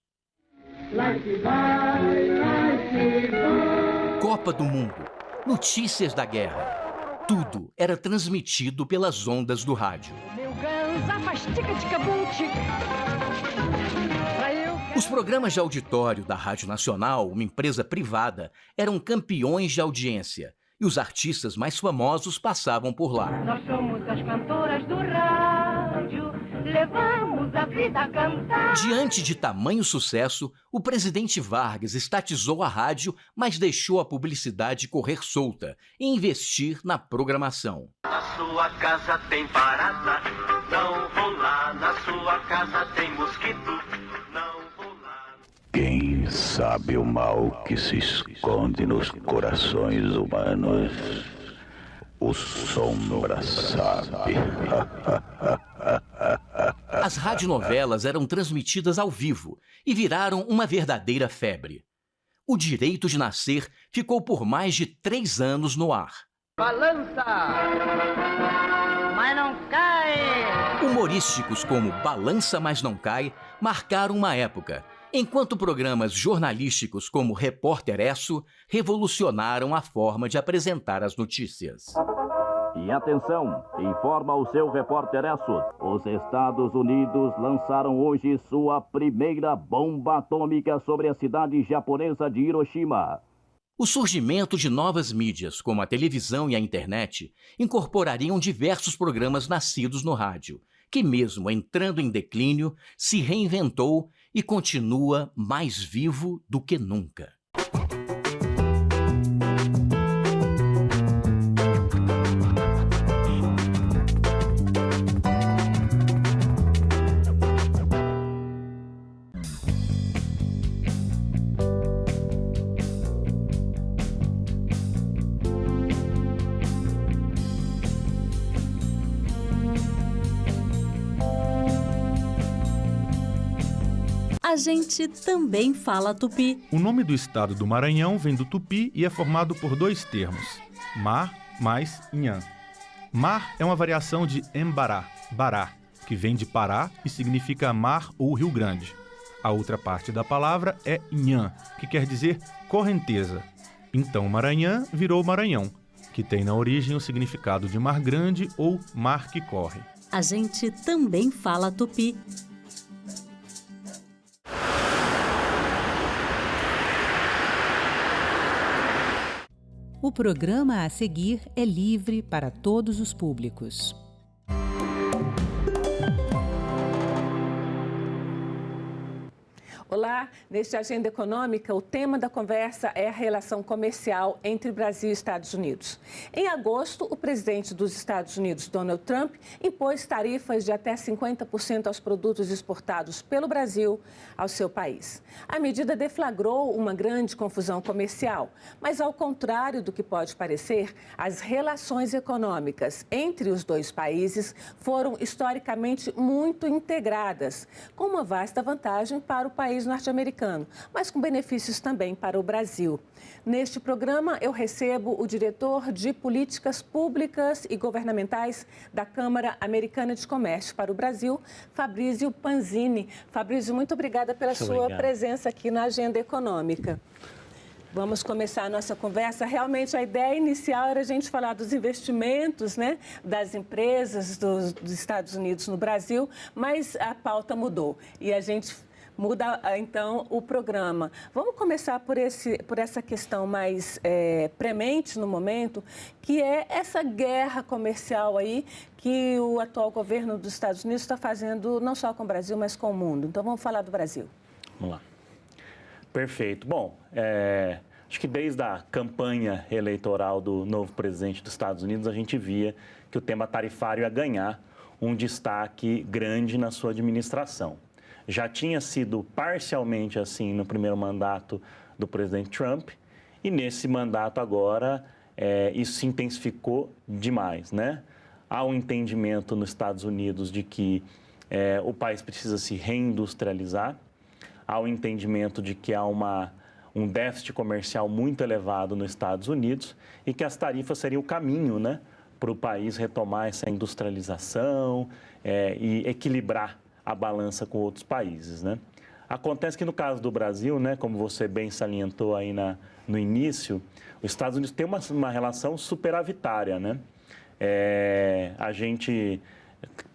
Copa do Mundo, notícias da guerra, tudo era transmitido pelas ondas do rádio. Os programas de auditório da Rádio Nacional, uma empresa privada, eram campeões de audiência e os artistas mais famosos passavam por lá. Nós somos as cantoras do rádio, levamos a vida a cantar. Diante de tamanho sucesso, o presidente Vargas estatizou a rádio, mas deixou a publicidade correr solta e investir na programação. Na sua casa tem barata, não vou lá. Na sua casa tem mosquito, não vou lá. Quem sabe o mal que se esconde nos corações humanos? O Sombra sabe. As radionovelas eram transmitidas ao vivo e viraram uma verdadeira febre. O Direito de Nascer ficou por mais de 3 anos no ar. Balança, mas não cai. Humorísticos como Balança, mas não cai marcaram uma época, enquanto programas jornalísticos como Repórter Esso revolucionaram a forma de apresentar as notícias. E atenção, informa o seu Repórter Esso. Os Estados Unidos lançaram hoje sua primeira bomba atômica sobre a cidade japonesa de Hiroshima. O surgimento de novas mídias, como a televisão e a internet, incorporariam diversos programas nascidos no rádio, que mesmo entrando em declínio, se reinventou e continua mais vivo do que nunca. A gente também fala tupi. O nome do estado do Maranhão vem do tupi e é formado por 2 termos, mar mais inhã. Mar é uma variação de embará, bará, que vem de Pará e significa mar ou Rio Grande. A outra parte da palavra é inhã, que quer dizer correnteza. Então Maranhã virou Maranhão, que tem na origem o significado de mar grande ou mar que corre. A gente também fala tupi. O programa a seguir é livre para todos os públicos. Olá, neste Agenda Econômica, o tema da conversa é a relação comercial entre Brasil e Estados Unidos. Em agosto, o presidente dos Estados Unidos, Donald Trump, impôs tarifas de até 50% aos produtos exportados pelo Brasil ao seu país. A medida deflagrou uma grande confusão comercial, mas ao contrário do que pode parecer, as relações econômicas entre os dois países foram historicamente muito integradas, com uma vasta vantagem para o país norte-americano, mas com benefícios também para o Brasil. Neste programa, eu recebo o diretor de Políticas Públicas e Governamentais da Câmara Americana de Comércio para o Brasil, Fabrício Panzini. Fabrício, muito obrigada pela sua presença aqui na Agenda Econômica. Vamos começar a nossa conversa. Realmente, a ideia inicial era a gente falar dos investimentos, né, das empresas dos Estados Unidos no Brasil, mas a pauta mudou e a gente muda, então, o programa. Vamos começar por essa questão mais premente no momento, que é essa guerra comercial aí que o atual governo dos Estados Unidos está fazendo, não só com o Brasil, mas com o mundo. Então, vamos falar do Brasil. Vamos lá. Perfeito. Bom, Acho que desde a campanha eleitoral do novo presidente dos Estados Unidos, a gente via que o tema tarifário ia ganhar um destaque grande na sua administração. Já tinha sido parcialmente assim no primeiro mandato do presidente Trump, e nesse mandato agora isso se intensificou demais, né? Há um entendimento nos Estados Unidos de que o país precisa se reindustrializar, há um entendimento de que há um déficit comercial muito elevado nos Estados Unidos e que as tarifas seriam o caminho, né, para o país retomar essa industrialização e equilibrar a balança com outros países, né? Acontece que no caso do Brasil, né, como você bem salientou aí no início, os Estados Unidos têm uma relação superavitária, né? A gente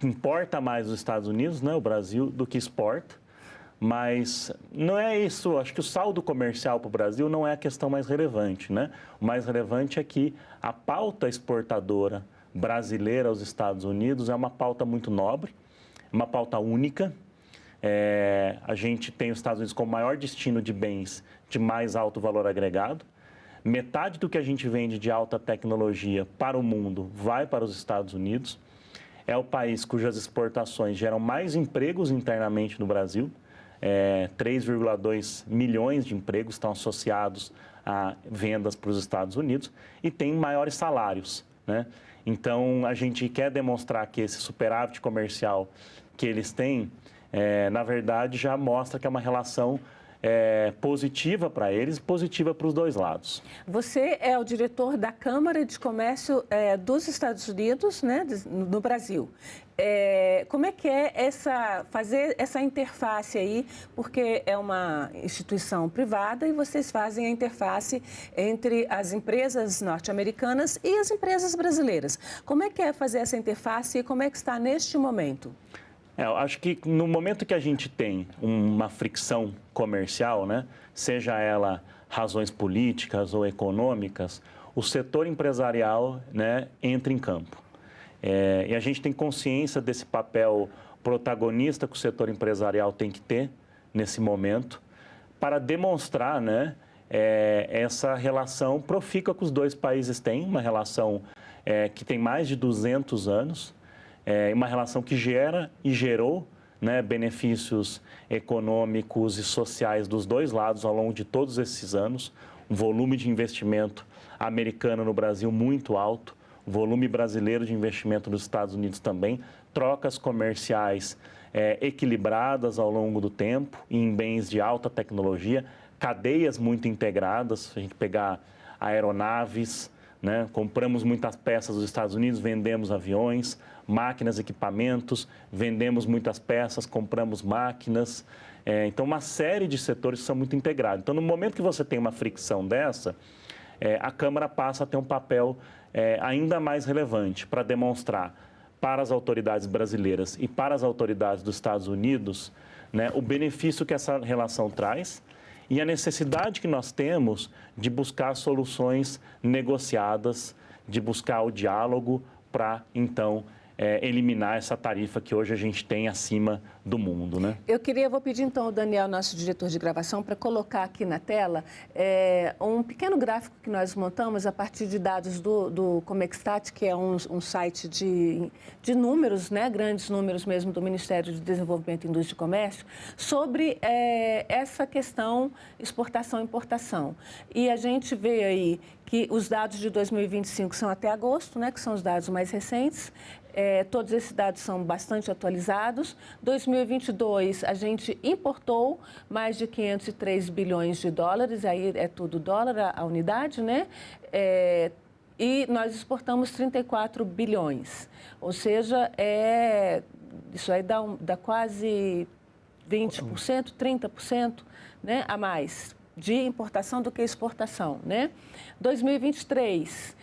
importa mais os Estados Unidos, né, o Brasil, do que exporta, mas não é isso. Acho que o saldo comercial para o Brasil não é a questão mais relevante, né? O mais relevante é que a pauta exportadora brasileira aos Estados Unidos é uma pauta muito nobre, uma pauta única. A gente tem os Estados Unidos como maior destino de bens de mais alto valor agregado. Metade do que a gente vende de alta tecnologia para o mundo vai para os Estados Unidos. É o país cujas exportações geram mais empregos internamente no Brasil. 3,2 milhões de empregos estão associados a vendas para os Estados Unidos e tem maiores salários, né? Então, a gente quer demonstrar que esse superávit comercial que eles têm, na verdade, já mostra que é uma relação positiva para eles e positiva para os dois lados. Você é o diretor da Câmara de Comércio dos Estados Unidos, né, no Brasil. Como é que é fazer essa interface aí? Porque é uma instituição privada e vocês fazem a interface entre as empresas norte-americanas e as empresas brasileiras. Como é que é fazer essa interface e como é que está neste momento? Eu acho que no momento que a gente tem uma fricção comercial, né, seja ela razões políticas ou econômicas, o setor empresarial, né, entra em campo. E a gente tem consciência desse papel protagonista que o setor empresarial tem que ter nesse momento para demonstrar, né, essa relação profícua que os dois países têm, uma relação que tem mais de 200 anos, uma relação que gera e gerou, né, benefícios econômicos e sociais dos dois lados ao longo de todos esses anos, um volume de investimento americano no Brasil muito alto, volume brasileiro de investimento nos Estados Unidos também, trocas comerciais equilibradas ao longo do tempo em bens de alta tecnologia, cadeias muito integradas. Se a gente pegar aeronaves, né, compramos muitas peças dos Estados Unidos, vendemos aviões, máquinas, equipamentos, vendemos muitas peças, compramos máquinas. Então, uma série de setores são muito integrados. Então, no momento que você tem uma fricção dessa, a Câmara passa a ter um papel ainda mais relevante para demonstrar para as autoridades brasileiras e para as autoridades dos Estados Unidos, né, o benefício que essa relação traz e a necessidade que nós temos de buscar soluções negociadas, de buscar o diálogo para, então, eliminar essa tarifa que hoje a gente tem acima do mundo, né? Vou pedir então ao Daniel, nosso diretor de gravação, para colocar aqui na tela um pequeno gráfico que nós montamos a partir de dados do Comextat, que é um site de números, né, grandes números mesmo do Ministério de Desenvolvimento, Indústria e Comércio, sobre essa questão exportação e importação. E a gente vê aí que os dados de 2025 são até agosto, né, que são os dados mais recentes. Todos esses dados são bastante atualizados. 2022, a gente importou mais de 503 bilhões de dólares, aí é tudo dólar a unidade, né? E nós exportamos 34 bilhões, ou seja, isso aí dá quase 20%, 30%, né, a mais de importação do que exportação, né? 2023,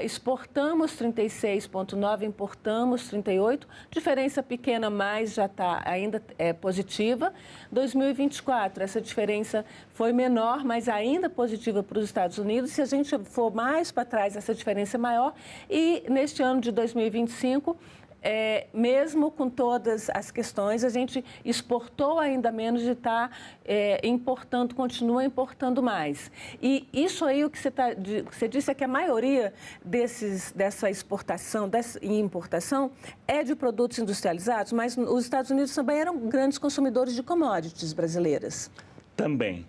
exportamos 36,9, importamos 38, diferença pequena, mas já ainda positiva. 2024, essa diferença foi menor, mas ainda positiva para os Estados Unidos. Se a gente for mais para trás, essa diferença é maior. E neste ano de 2025, mesmo com todas as questões, a gente exportou ainda menos de estar importando, continua importando mais. E isso aí, o que você disse é que a maioria dessa exportação e importação é de produtos industrializados, mas os Estados Unidos também eram grandes consumidores de commodities brasileiras. Também.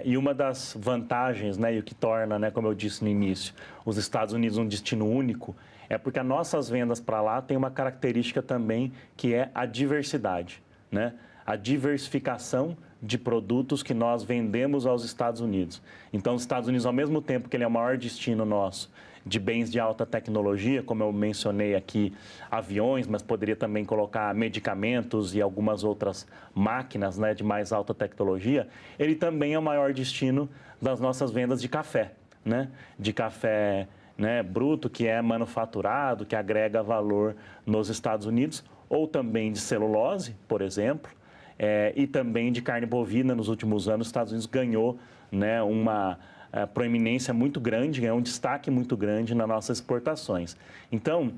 E uma das vantagens, né, e o que torna, né, como eu disse no início, os Estados Unidos um destino único, é porque as nossas vendas para lá têm uma característica também que é a diversidade, né? A diversificação de produtos que nós vendemos aos Estados Unidos. Então, os Estados Unidos, ao mesmo tempo que ele é o maior destino nosso de bens de alta tecnologia, como eu mencionei aqui, aviões, mas poderia também colocar medicamentos e algumas outras máquinas, né, de mais alta tecnologia, ele também é o maior destino das nossas vendas de café, né? De café, né, bruto, que é manufaturado, que agrega valor nos Estados Unidos, ou também de celulose, por exemplo, e também de carne bovina. Nos últimos anos, os Estados Unidos ganhou, né, uma proeminência muito grande, ganhou um destaque muito grande nas nossas exportações. Então,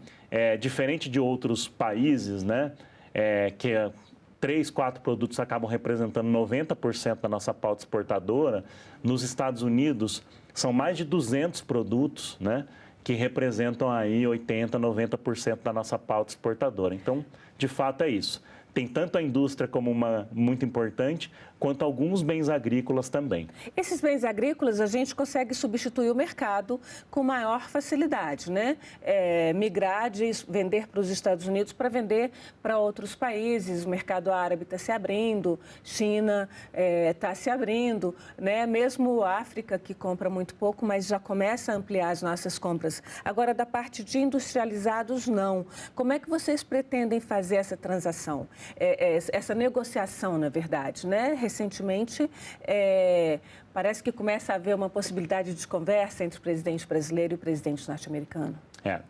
diferente de outros países, né, que 3, 4 produtos acabam representando 90% da nossa pauta exportadora, nos Estados Unidos são mais de 200 produtos, né, que representam aí 80%, 90% da nossa pauta exportadora. Então, de fato, é isso. Tem tanto a indústria como uma muito importante, quanto alguns bens agrícolas também. Esses bens agrícolas a gente consegue substituir o mercado com maior facilidade, né? Migrar de vender para os Estados Unidos para vender para outros países. O mercado árabe está se abrindo, China está se abrindo, né? Mesmo a África, que compra muito pouco, mas já começa a ampliar as nossas compras. Agora, da parte de industrializados, não. Como é que vocês pretendem fazer essa transação? Essa negociação, na verdade, né? Recentemente, parece que começa a haver uma possibilidade de conversa entre o presidente brasileiro e o presidente norte-americano.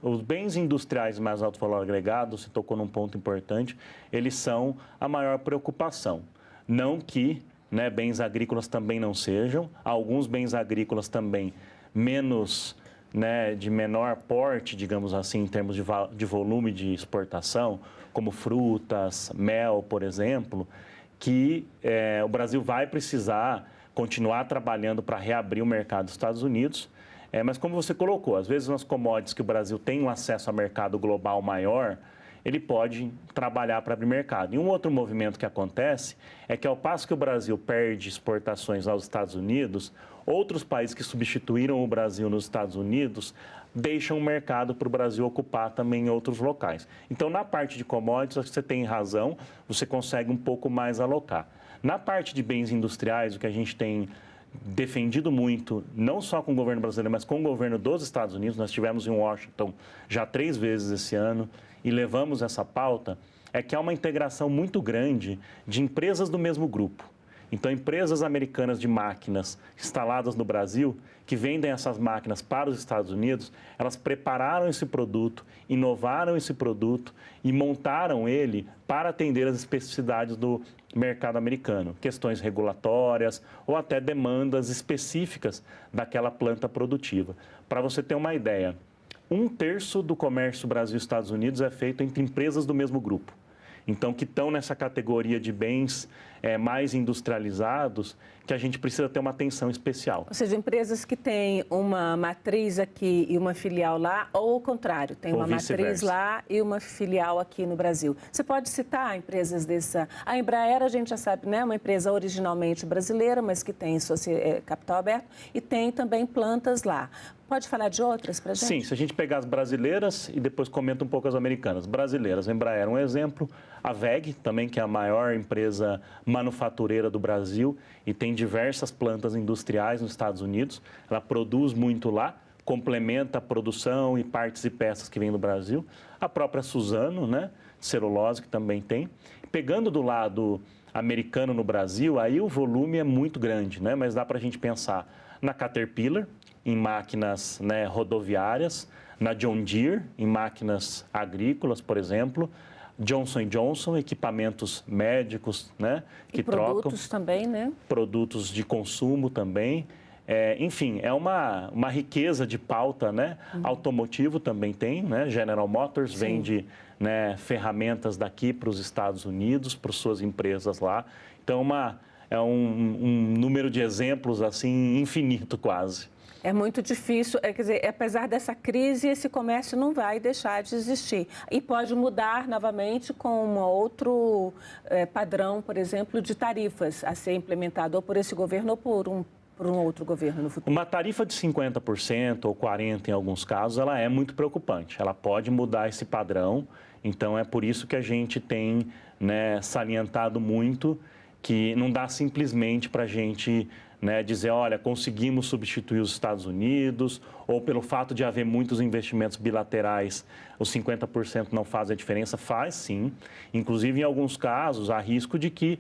Os bens industriais mais alto valor agregado, você tocou num ponto importante, eles são a maior preocupação. Não que, né, bens agrícolas também não sejam, alguns bens agrícolas também menos, né, de menor porte, digamos assim, em termos de volume de exportação, como frutas, mel, por exemplo, que o Brasil vai precisar continuar trabalhando para reabrir o mercado dos Estados Unidos. Mas como você colocou, às vezes nas commodities que o Brasil tem um acesso a mercado global maior, ele pode trabalhar para abrir mercado. E um outro movimento que acontece é que ao passo que o Brasil perde exportações aos Estados Unidos, outros países que substituíram o Brasil nos Estados Unidos deixam o mercado para o Brasil ocupar também em outros locais. Então, na parte de commodities, acho que você tem razão, você consegue um pouco mais alocar. Na parte de bens industriais, o que a gente tem defendido muito, não só com o governo brasileiro, mas com o governo dos Estados Unidos, nós estivemos em Washington já 3 vezes esse ano e levamos essa pauta, é que há uma integração muito grande de empresas do mesmo grupo. Então, empresas americanas de máquinas instaladas no Brasil, que vendem essas máquinas para os Estados Unidos, elas prepararam esse produto, inovaram esse produto e montaram ele para atender as especificidades do mercado americano, questões regulatórias ou até demandas específicas daquela planta produtiva. Para você ter uma ideia, 1/3 do comércio Brasil-Estados Unidos é feito entre empresas do mesmo grupo. Então, que estão nessa categoria de bens mais industrializados, que a gente precisa ter uma atenção especial. Ou seja, empresas que têm uma matriz aqui e uma filial lá, ou o contrário, tem uma matriz lá e uma filial aqui no Brasil. Você pode citar empresas dessa... A Embraer, a gente já sabe, né, uma empresa originalmente brasileira, mas que tem capital aberto e tem também plantas lá. Pode falar de outras para a gente? Sim, se a gente pegar as brasileiras e depois comenta um pouco as americanas. Brasileiras, a Embraer é um exemplo, a WEG também, que é a maior empresa manufatureira do Brasil e tem diversas plantas industriais nos Estados Unidos. Ela produz muito lá, complementa a produção e partes e peças que vêm do Brasil. A própria Suzano, né, celulose, que também tem. Pegando do lado americano no Brasil, aí o volume é muito grande, né, mas dá para a gente pensar na Caterpillar, em máquinas, né, rodoviárias, na John Deere, em máquinas agrícolas, por exemplo, Johnson & Johnson, equipamentos médicos, né, que trocam. Produtos também, né? Produtos de consumo também. Enfim, é uma riqueza de pauta, né? Automotivo também tem, né? General Motors vende, né, ferramentas daqui para os Estados Unidos, para suas empresas lá. Então, é um número de exemplos, assim, infinito quase. É muito difícil, quer dizer, apesar dessa crise, esse comércio não vai deixar de existir. E pode mudar novamente com um outro padrão, por exemplo, de tarifas a ser implementado ou por esse governo ou por um outro governo no futuro. Uma tarifa de 50% ou 40% em alguns casos, ela é muito preocupante. Ela pode mudar esse padrão, então é por isso que a gente tem, né, salientado muito que não dá simplesmente para a gente, né, dizer, olha, conseguimos substituir os Estados Unidos, ou pelo fato de haver muitos investimentos bilaterais, os 50% não faz a diferença. Faz sim. Inclusive, em alguns casos, há risco de que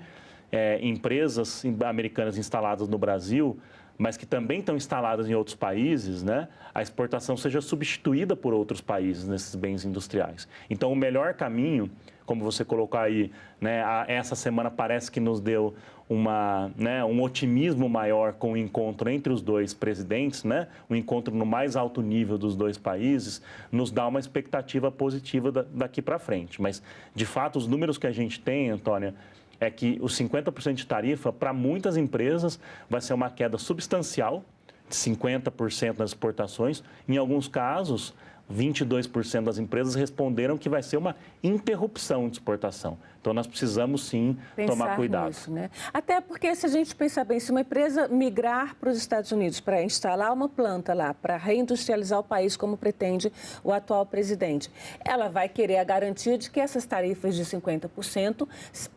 empresas americanas instaladas no Brasil, mas que também estão instaladas em outros países, né, a exportação seja substituída por outros países nesses bens industriais. Então, o melhor caminho, como você colocou aí, né, essa semana parece que nos deu um otimismo maior com o encontro entre os dois presidentes, né, um encontro no mais alto nível dos dois países, nos dá uma expectativa positiva daqui para frente. Mas, de fato, os números que a gente tem, Antônia, é que os 50% de tarifa, para muitas empresas, vai ser uma queda substancial, de 50% nas exportações. Em alguns casos, 22% das empresas responderam que vai ser uma interrupção de exportação. Então, nós precisamos, sim, tomar cuidado. Nisso, né? Até porque, se a gente pensar bem, se uma empresa migrar para os Estados Unidos para instalar uma planta lá, para reindustrializar o país, como pretende o atual presidente, ela vai querer a garantia de que essas tarifas de 50%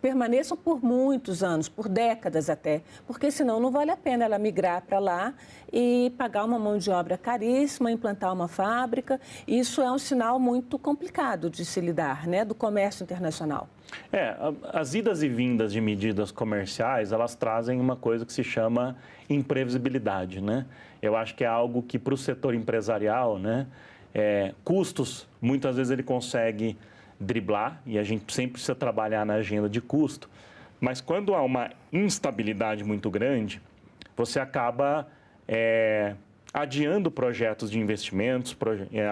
permaneçam por muitos anos, por décadas até, porque senão não vale a pena ela migrar para lá e pagar uma mão de obra caríssima, implantar uma fábrica. Isso é um sinal muito complicado de se lidar, né, do comércio internacional. As idas e vindas de medidas comerciais, elas trazem uma coisa que se chama imprevisibilidade, né? Eu acho que é algo que para o setor empresarial, né, custos, muitas vezes ele consegue driblar e a gente sempre precisa trabalhar na agenda de custo, mas quando há uma instabilidade muito grande, você acaba adiando projetos de investimentos,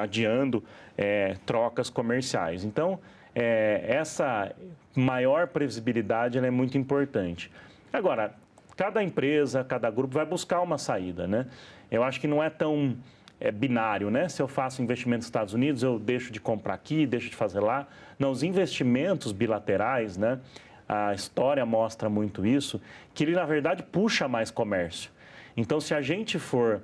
adiando trocas comerciais. Então, essa maior previsibilidade ela é muito importante. Agora, cada empresa, cada grupo vai buscar uma saída, né? Eu acho que não é tão binário, né? Se eu faço investimento nos Estados Unidos, eu deixo de comprar aqui, deixo de fazer lá. Não, os investimentos bilaterais, né? A história mostra muito isso, que ele, na verdade, puxa mais comércio. Então, se a gente for,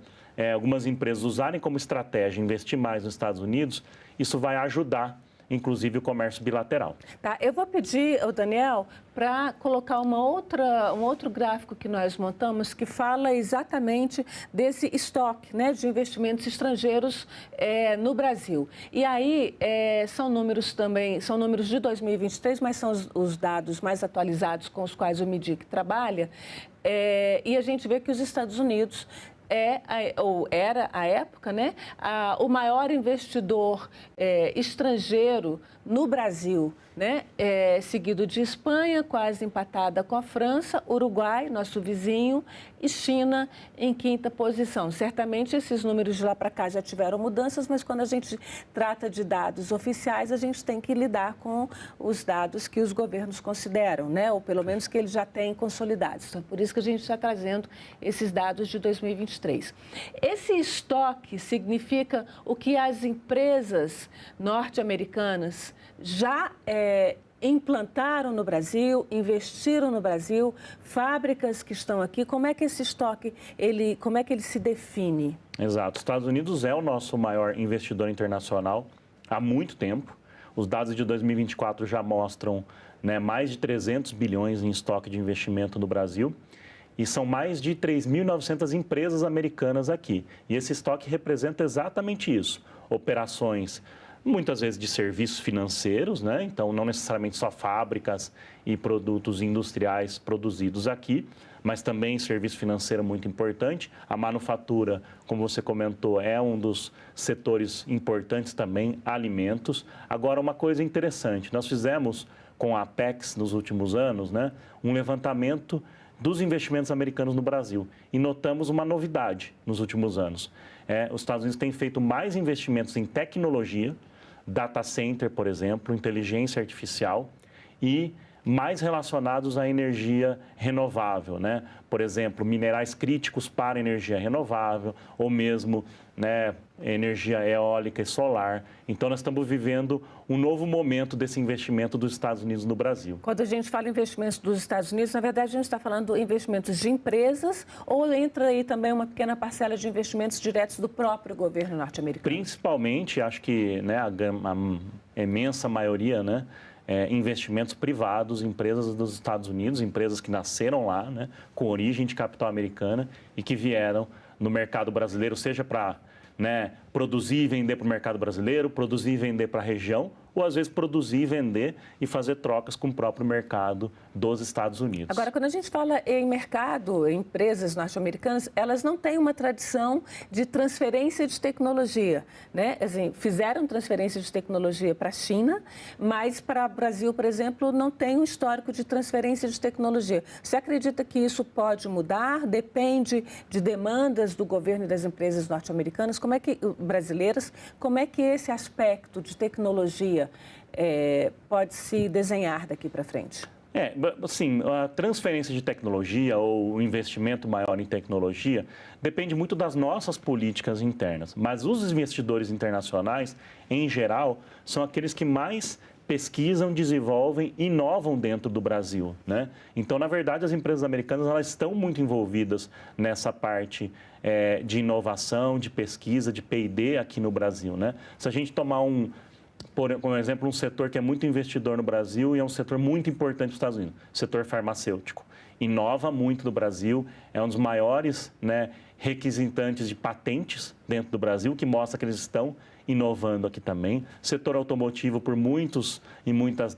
algumas empresas usarem como estratégia investir mais nos Estados Unidos, isso vai ajudar, inclusive, o comércio bilateral. Tá, eu vou pedir ao Daniel para colocar um outro gráfico que nós montamos que fala exatamente desse estoque, né, de investimentos estrangeiros no Brasil. E aí são números de 2023, mas são os dados mais atualizados com os quais o MIDIC trabalha. E a gente vê que os Estados Unidos era, à época, né, o maior investidor estrangeiro no Brasil, né, seguido de Espanha, quase empatada com a França, Uruguai, nosso vizinho, e China em quinta posição. Certamente esses números de lá para cá já tiveram mudanças, mas quando a gente trata de dados oficiais, a gente tem que lidar com os dados que os governos consideram, né, ou pelo menos que eles já têm consolidados. Então, por isso que a gente está trazendo esses dados de 2023. Esse estoque significa o que as empresas norte-americanas já implantaram no Brasil, investiram no Brasil, fábricas que estão aqui. Como é que esse estoque, como é que ele se define? Exato. Os Estados Unidos é o nosso maior investidor internacional há muito tempo. Os dados de 2024 já mostram, né, mais de 300 bilhões em estoque de investimento no Brasil. E são mais de 3.900 empresas americanas aqui. E esse estoque representa exatamente isso. Operações, muitas vezes de serviços financeiros, né? Então, não necessariamente só fábricas e produtos industriais produzidos aqui, mas também serviço financeiro muito importante. A manufatura, como você comentou, é um dos setores importantes também, alimentos. Agora, uma coisa interessante, nós fizemos com a Apex nos últimos anos, né, um levantamento dos investimentos americanos no Brasil. E notamos uma novidade nos últimos anos. Os Estados Unidos têm feito mais investimentos em tecnologia, data center, por exemplo, inteligência artificial e mais relacionados à energia renovável, né? Por exemplo, minerais críticos para energia renovável ou mesmo, né, energia eólica e solar. Então, nós estamos vivendo um novo momento desse investimento dos Estados Unidos no Brasil. Quando a gente fala em investimentos dos Estados Unidos, na verdade, a gente está falando de investimentos de empresas ou entra aí também uma pequena parcela de investimentos diretos do próprio governo norte-americano? Principalmente, acho que, né, a imensa maioria, né, investimentos privados, empresas dos Estados Unidos, empresas que nasceram lá, né, com origem de capital americana e que vieram no mercado brasileiro, seja para, né, produzir e vender para o mercado brasileiro, produzir e vender para a região, ou às vezes produzir e vender e fazer trocas com o próprio mercado dos Estados Unidos. Agora, quando a gente fala em mercado, em empresas norte-americanas, elas não têm uma tradição de transferência de tecnologia, né? Assim, fizeram transferência de tecnologia para a China, mas para o Brasil, por exemplo, não tem um histórico de transferência de tecnologia. Você acredita que isso pode mudar? Depende de demandas do governo e das empresas norte-americanas? Brasileiras, como é que esse aspecto de tecnologia pode se desenhar daqui para frente? Assim, a transferência de tecnologia ou o investimento maior em tecnologia depende muito das nossas políticas internas. Mas os investidores internacionais, em geral, são aqueles que mais pesquisam, desenvolvem e inovam dentro do Brasil, né? Então, na verdade, as empresas americanas elas estão muito envolvidas nessa parte de inovação, de pesquisa, de P&D aqui no Brasil, né? Se a gente tomar por exemplo, um setor que é muito investidor no Brasil e é um setor muito importante nos Estados Unidos, o setor farmacêutico. Inova muito no Brasil, é um dos maiores, né, requisitantes de patentes dentro do Brasil, que mostra que eles estão inovando aqui também. O setor automotivo, por muitas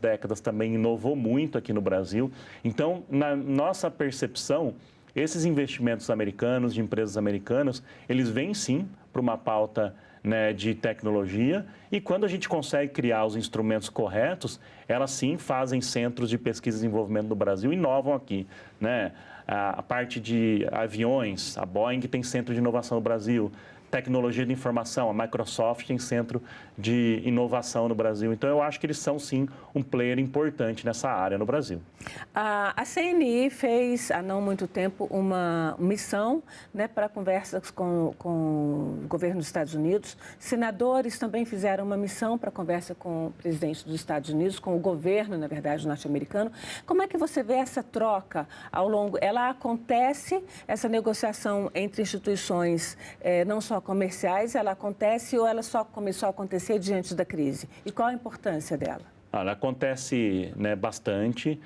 décadas, também inovou muito aqui no Brasil. Então, na nossa percepção, esses investimentos americanos, de empresas americanas, eles vêm sim para uma pauta, né, de tecnologia e quando a gente consegue criar os instrumentos corretos, elas sim fazem centros de pesquisa e desenvolvimento no Brasil e inovam aqui, né? A parte de aviões, a Boeing tem centro de inovação no Brasil, tecnologia de informação, a Microsoft tem centro de inovação no Brasil. Então, eu acho que eles são, sim, um player importante nessa área no Brasil. A CNI fez, há não muito tempo, uma missão, né, para conversas com o governo dos Estados Unidos. Senadores também fizeram uma missão para conversa com o presidente dos Estados Unidos, com o governo, na verdade, norte-americano. Como é que você vê essa troca ao longo? Ela acontece, essa negociação entre instituições, não só comerciais, ela acontece ou ela só começou a acontecer diante da crise? E qual a importância dela? Ela acontece, né, bastante.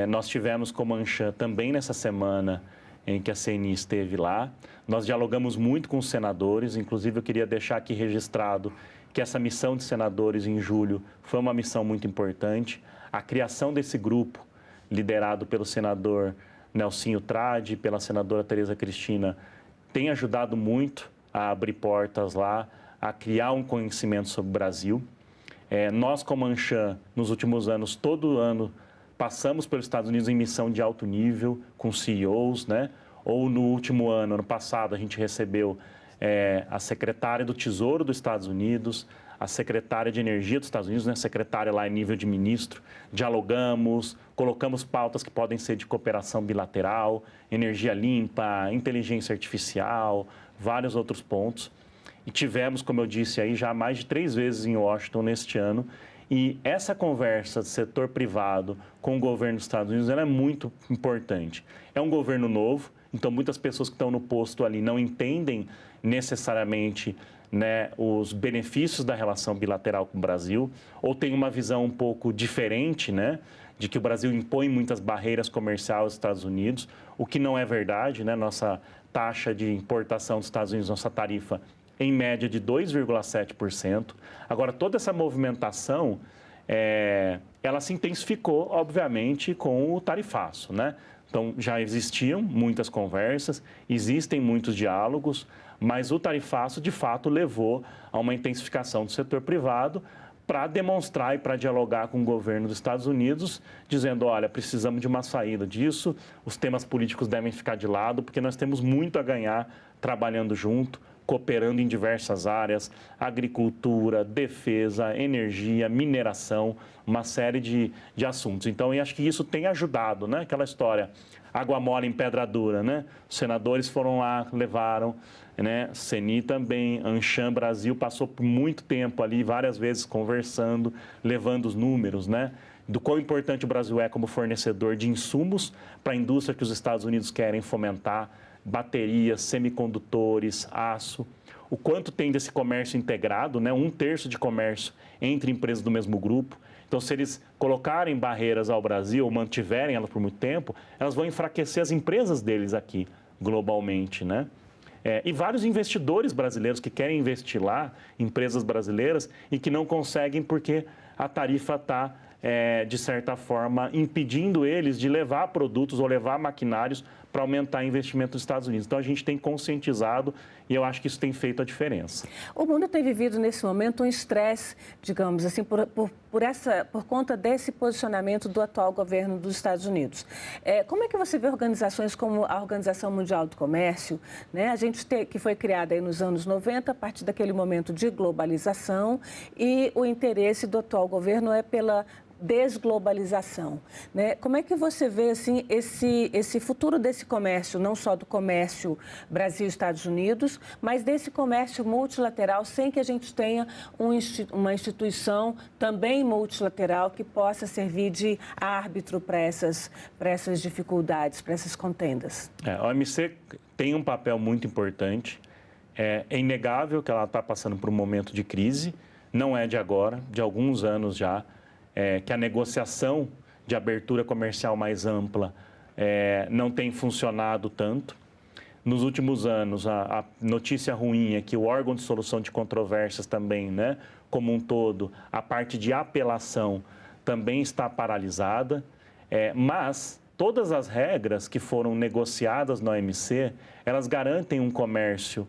Nós tivemos como Anshan também nessa semana em que a CNI esteve lá. Nós dialogamos muito com os senadores, inclusive eu queria deixar aqui registrado que essa missão de senadores em julho foi uma missão muito importante. A criação desse grupo, liderado pelo senador Nelsinho Trade e pela senadora Tereza Cristina, tem ajudado muito a abrir portas lá, a criar um conhecimento sobre o Brasil. Nós, como Anshan, nos últimos anos, todo ano, passamos pelos Estados Unidos em missão de alto nível, com CEOs, né? Ou no último ano passado, a gente recebeu a secretária do Tesouro dos Estados Unidos, a secretária de Energia dos Estados Unidos, né? A secretária lá em nível de ministro. Dialogamos, colocamos pautas que podem ser de cooperação bilateral, energia limpa, inteligência artificial, vários outros pontos. E tivemos, como eu disse aí, já mais de 3 vezes em Washington neste ano. E essa conversa do setor privado com o governo dos Estados Unidos ela é muito importante. É um governo novo, então muitas pessoas que estão no posto ali não entendem necessariamente, né, os benefícios da relação bilateral com o Brasil, ou tem uma visão um pouco diferente, né, de que o Brasil impõe muitas barreiras comerciais aos Estados Unidos, o que não é verdade, né? Nossa taxa de importação dos Estados Unidos, nossa tarifa, em média de 2,7%. Agora, toda essa movimentação, ela se intensificou, obviamente, com o tarifaço, né? Então, já existiam muitas conversas, existem muitos diálogos, mas o tarifaço, de fato, levou a uma intensificação do setor privado para demonstrar e para dialogar com o governo dos Estados Unidos, dizendo, olha, precisamos de uma saída disso, os temas políticos devem ficar de lado, porque nós temos muito a ganhar trabalhando junto, cooperando em diversas áreas, agricultura, defesa, energia, mineração, uma série de assuntos. Então, eu acho que isso tem ajudado, né? Aquela história, água mole em pedra dura, né? Os senadores foram lá, levaram, né? CENI também, Anshan Brasil passou por muito tempo ali, várias vezes conversando, levando os números, né? Do quão importante o Brasil é como fornecedor de insumos para a indústria que os Estados Unidos querem fomentar, baterias, semicondutores, aço, o quanto tem desse comércio integrado, né? 1/3 de comércio entre empresas do mesmo grupo. Então, se eles colocarem barreiras ao Brasil ou mantiverem elas por muito tempo, elas vão enfraquecer as empresas deles aqui, globalmente, né? E vários investidores brasileiros que querem investir lá, empresas brasileiras, e que não conseguem porque a tarifa está, de certa forma, impedindo eles de levar produtos ou levar maquinários para aumentar investimento nos Estados Unidos. Então, a gente tem conscientizado e eu acho que isso tem feito a diferença. O mundo tem vivido, nesse momento, um estresse, digamos assim, por conta desse posicionamento do atual governo dos Estados Unidos. Como é que você vê organizações como a Organização Mundial do Comércio, né? A gente que foi criada aí nos anos 90, a partir daquele momento de globalização, e o interesse do atual governo é pela desglobalização, né? Como é que você vê assim esse futuro desse comércio, não só do comércio Brasil-Estados Unidos, mas desse comércio multilateral, sem que a gente tenha uma instituição também multilateral que possa servir de árbitro para essas dificuldades, para essas contendas? A OMC tem um papel muito importante. É inegável que ela está passando por um momento de crise, não é de agora, de alguns anos já. Que a negociação de abertura comercial mais ampla não tem funcionado tanto. Nos últimos anos, a notícia ruim é que o órgão de solução de controvérsias também, né, como um todo, a parte de apelação também está paralisada, mas todas as regras que foram negociadas na OMC, elas garantem um comércio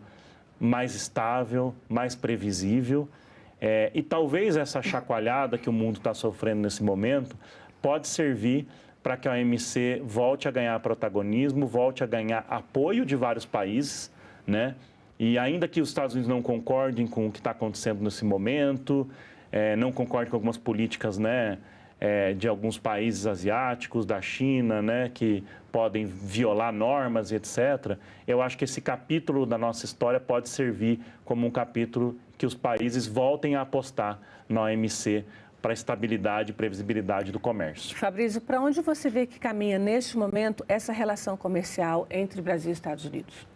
mais estável, mais previsível. E talvez essa chacoalhada que o mundo está sofrendo nesse momento pode servir para que a OMC volte a ganhar protagonismo, volte a ganhar apoio de vários países, né? E ainda que os Estados Unidos não concordem com o que está acontecendo nesse momento, não concordem com algumas políticas, né, de alguns países asiáticos, da China, né, que podem violar normas e etc., eu acho que esse capítulo da nossa história pode servir como um capítulo que os países voltem a apostar na OMC para a estabilidade e previsibilidade do comércio. Fabrício, para onde você vê que caminha, neste momento, essa relação comercial entre Brasil e Estados Unidos?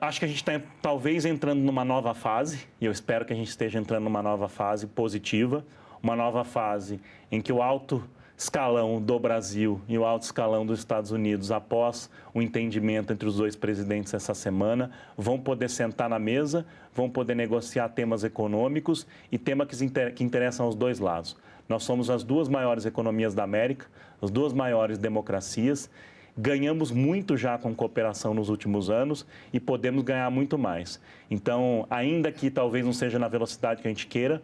Acho que a gente está, talvez, entrando numa nova fase, e eu espero que a gente esteja entrando numa nova fase positiva, uma nova fase em que o alto escalão do Brasil e o alto escalão dos Estados Unidos, após o entendimento entre os dois presidentes essa semana, vão poder sentar na mesa, vão poder negociar temas econômicos e temas que interessam aos dois lados. Nós somos as duas maiores economias da América, as duas maiores democracias, ganhamos muito já com cooperação nos últimos anos e podemos ganhar muito mais. Então, ainda que talvez não seja na velocidade que a gente queira,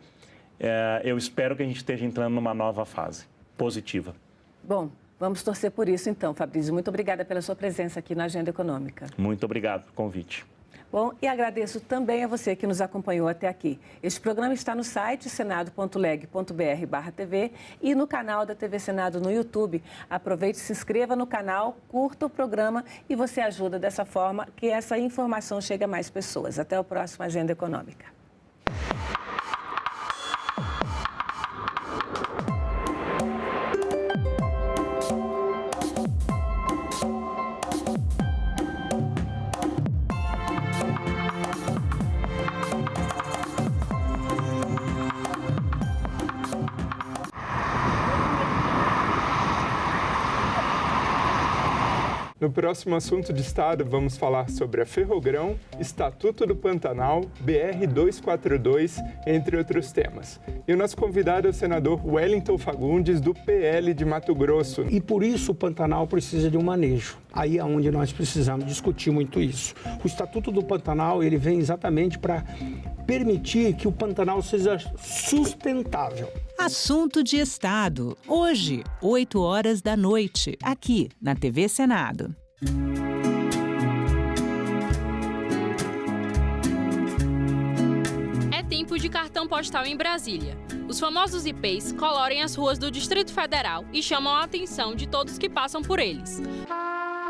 eu espero que a gente esteja entrando numa nova fase positiva. Bom, vamos torcer por isso então, Fabrício. Muito obrigada pela sua presença aqui na Agenda Econômica. Muito obrigado pelo convite. Bom, e agradeço também a você que nos acompanhou até aqui. Este programa está no site senado.leg.br/TV e no canal da TV Senado no YouTube. Aproveite, se inscreva no canal, curta o programa e você ajuda dessa forma que essa informação chegue a mais pessoas. Até o próximo Agenda Econômica. No próximo assunto de Estado, vamos falar sobre a Ferrogrão, Estatuto do Pantanal, BR-242, entre outros temas. E o nosso convidado é o senador Wellington Fagundes, do PL de Mato Grosso. E por isso o Pantanal precisa de um manejo. Aí é onde nós precisamos discutir muito isso. O Estatuto do Pantanal, ele vem exatamente para permitir que o Pantanal seja sustentável. Assunto de Estado. Hoje, 20h, aqui na TV Senado. É tempo de cartão postal em Brasília. Os famosos IPs colorem as ruas do Distrito Federal e chamam a atenção de todos que passam por eles.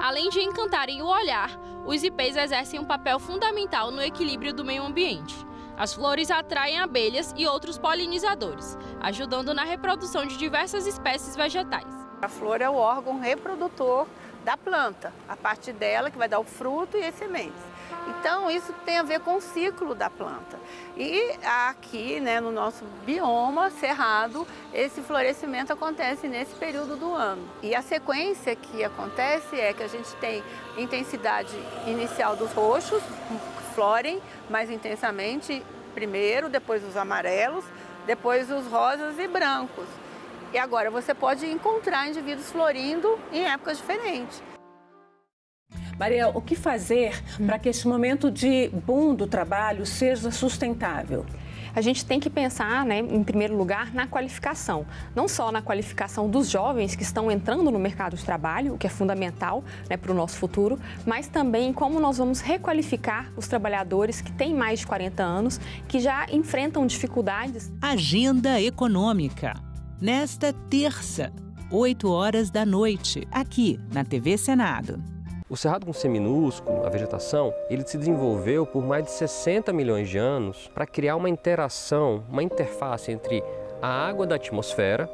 Além de encantarem o olhar, os IPs exercem um papel fundamental no equilíbrio do meio ambiente. As flores atraem abelhas e outros polinizadores, ajudando na reprodução de diversas espécies vegetais. A flor é o órgão reprodutor da planta, a partir dela que vai dar o fruto e as sementes. Então, isso tem a ver com o ciclo da planta. E aqui, no nosso bioma cerrado, esse florescimento acontece nesse período do ano. E a sequência que acontece é que a gente tem intensidade inicial dos roxos, que florem mais intensamente primeiro, depois os amarelos, depois os rosas e brancos. E agora você pode encontrar indivíduos florindo em épocas diferentes. Maria, o que fazer para que esse momento de boom do trabalho seja sustentável? A gente tem que pensar, em primeiro lugar, na qualificação. Não só na qualificação dos jovens que estão entrando no mercado de trabalho, o que é fundamental para o nosso futuro, mas também em como nós vamos requalificar os trabalhadores que têm mais de 40 anos, que já enfrentam dificuldades. Agenda Econômica. Nesta terça, 20h, aqui na TV Senado. O cerrado com C minúsculo, a vegetação, ele se desenvolveu por mais de 60 milhões de anos para criar uma interação, uma interface entre a água da atmosfera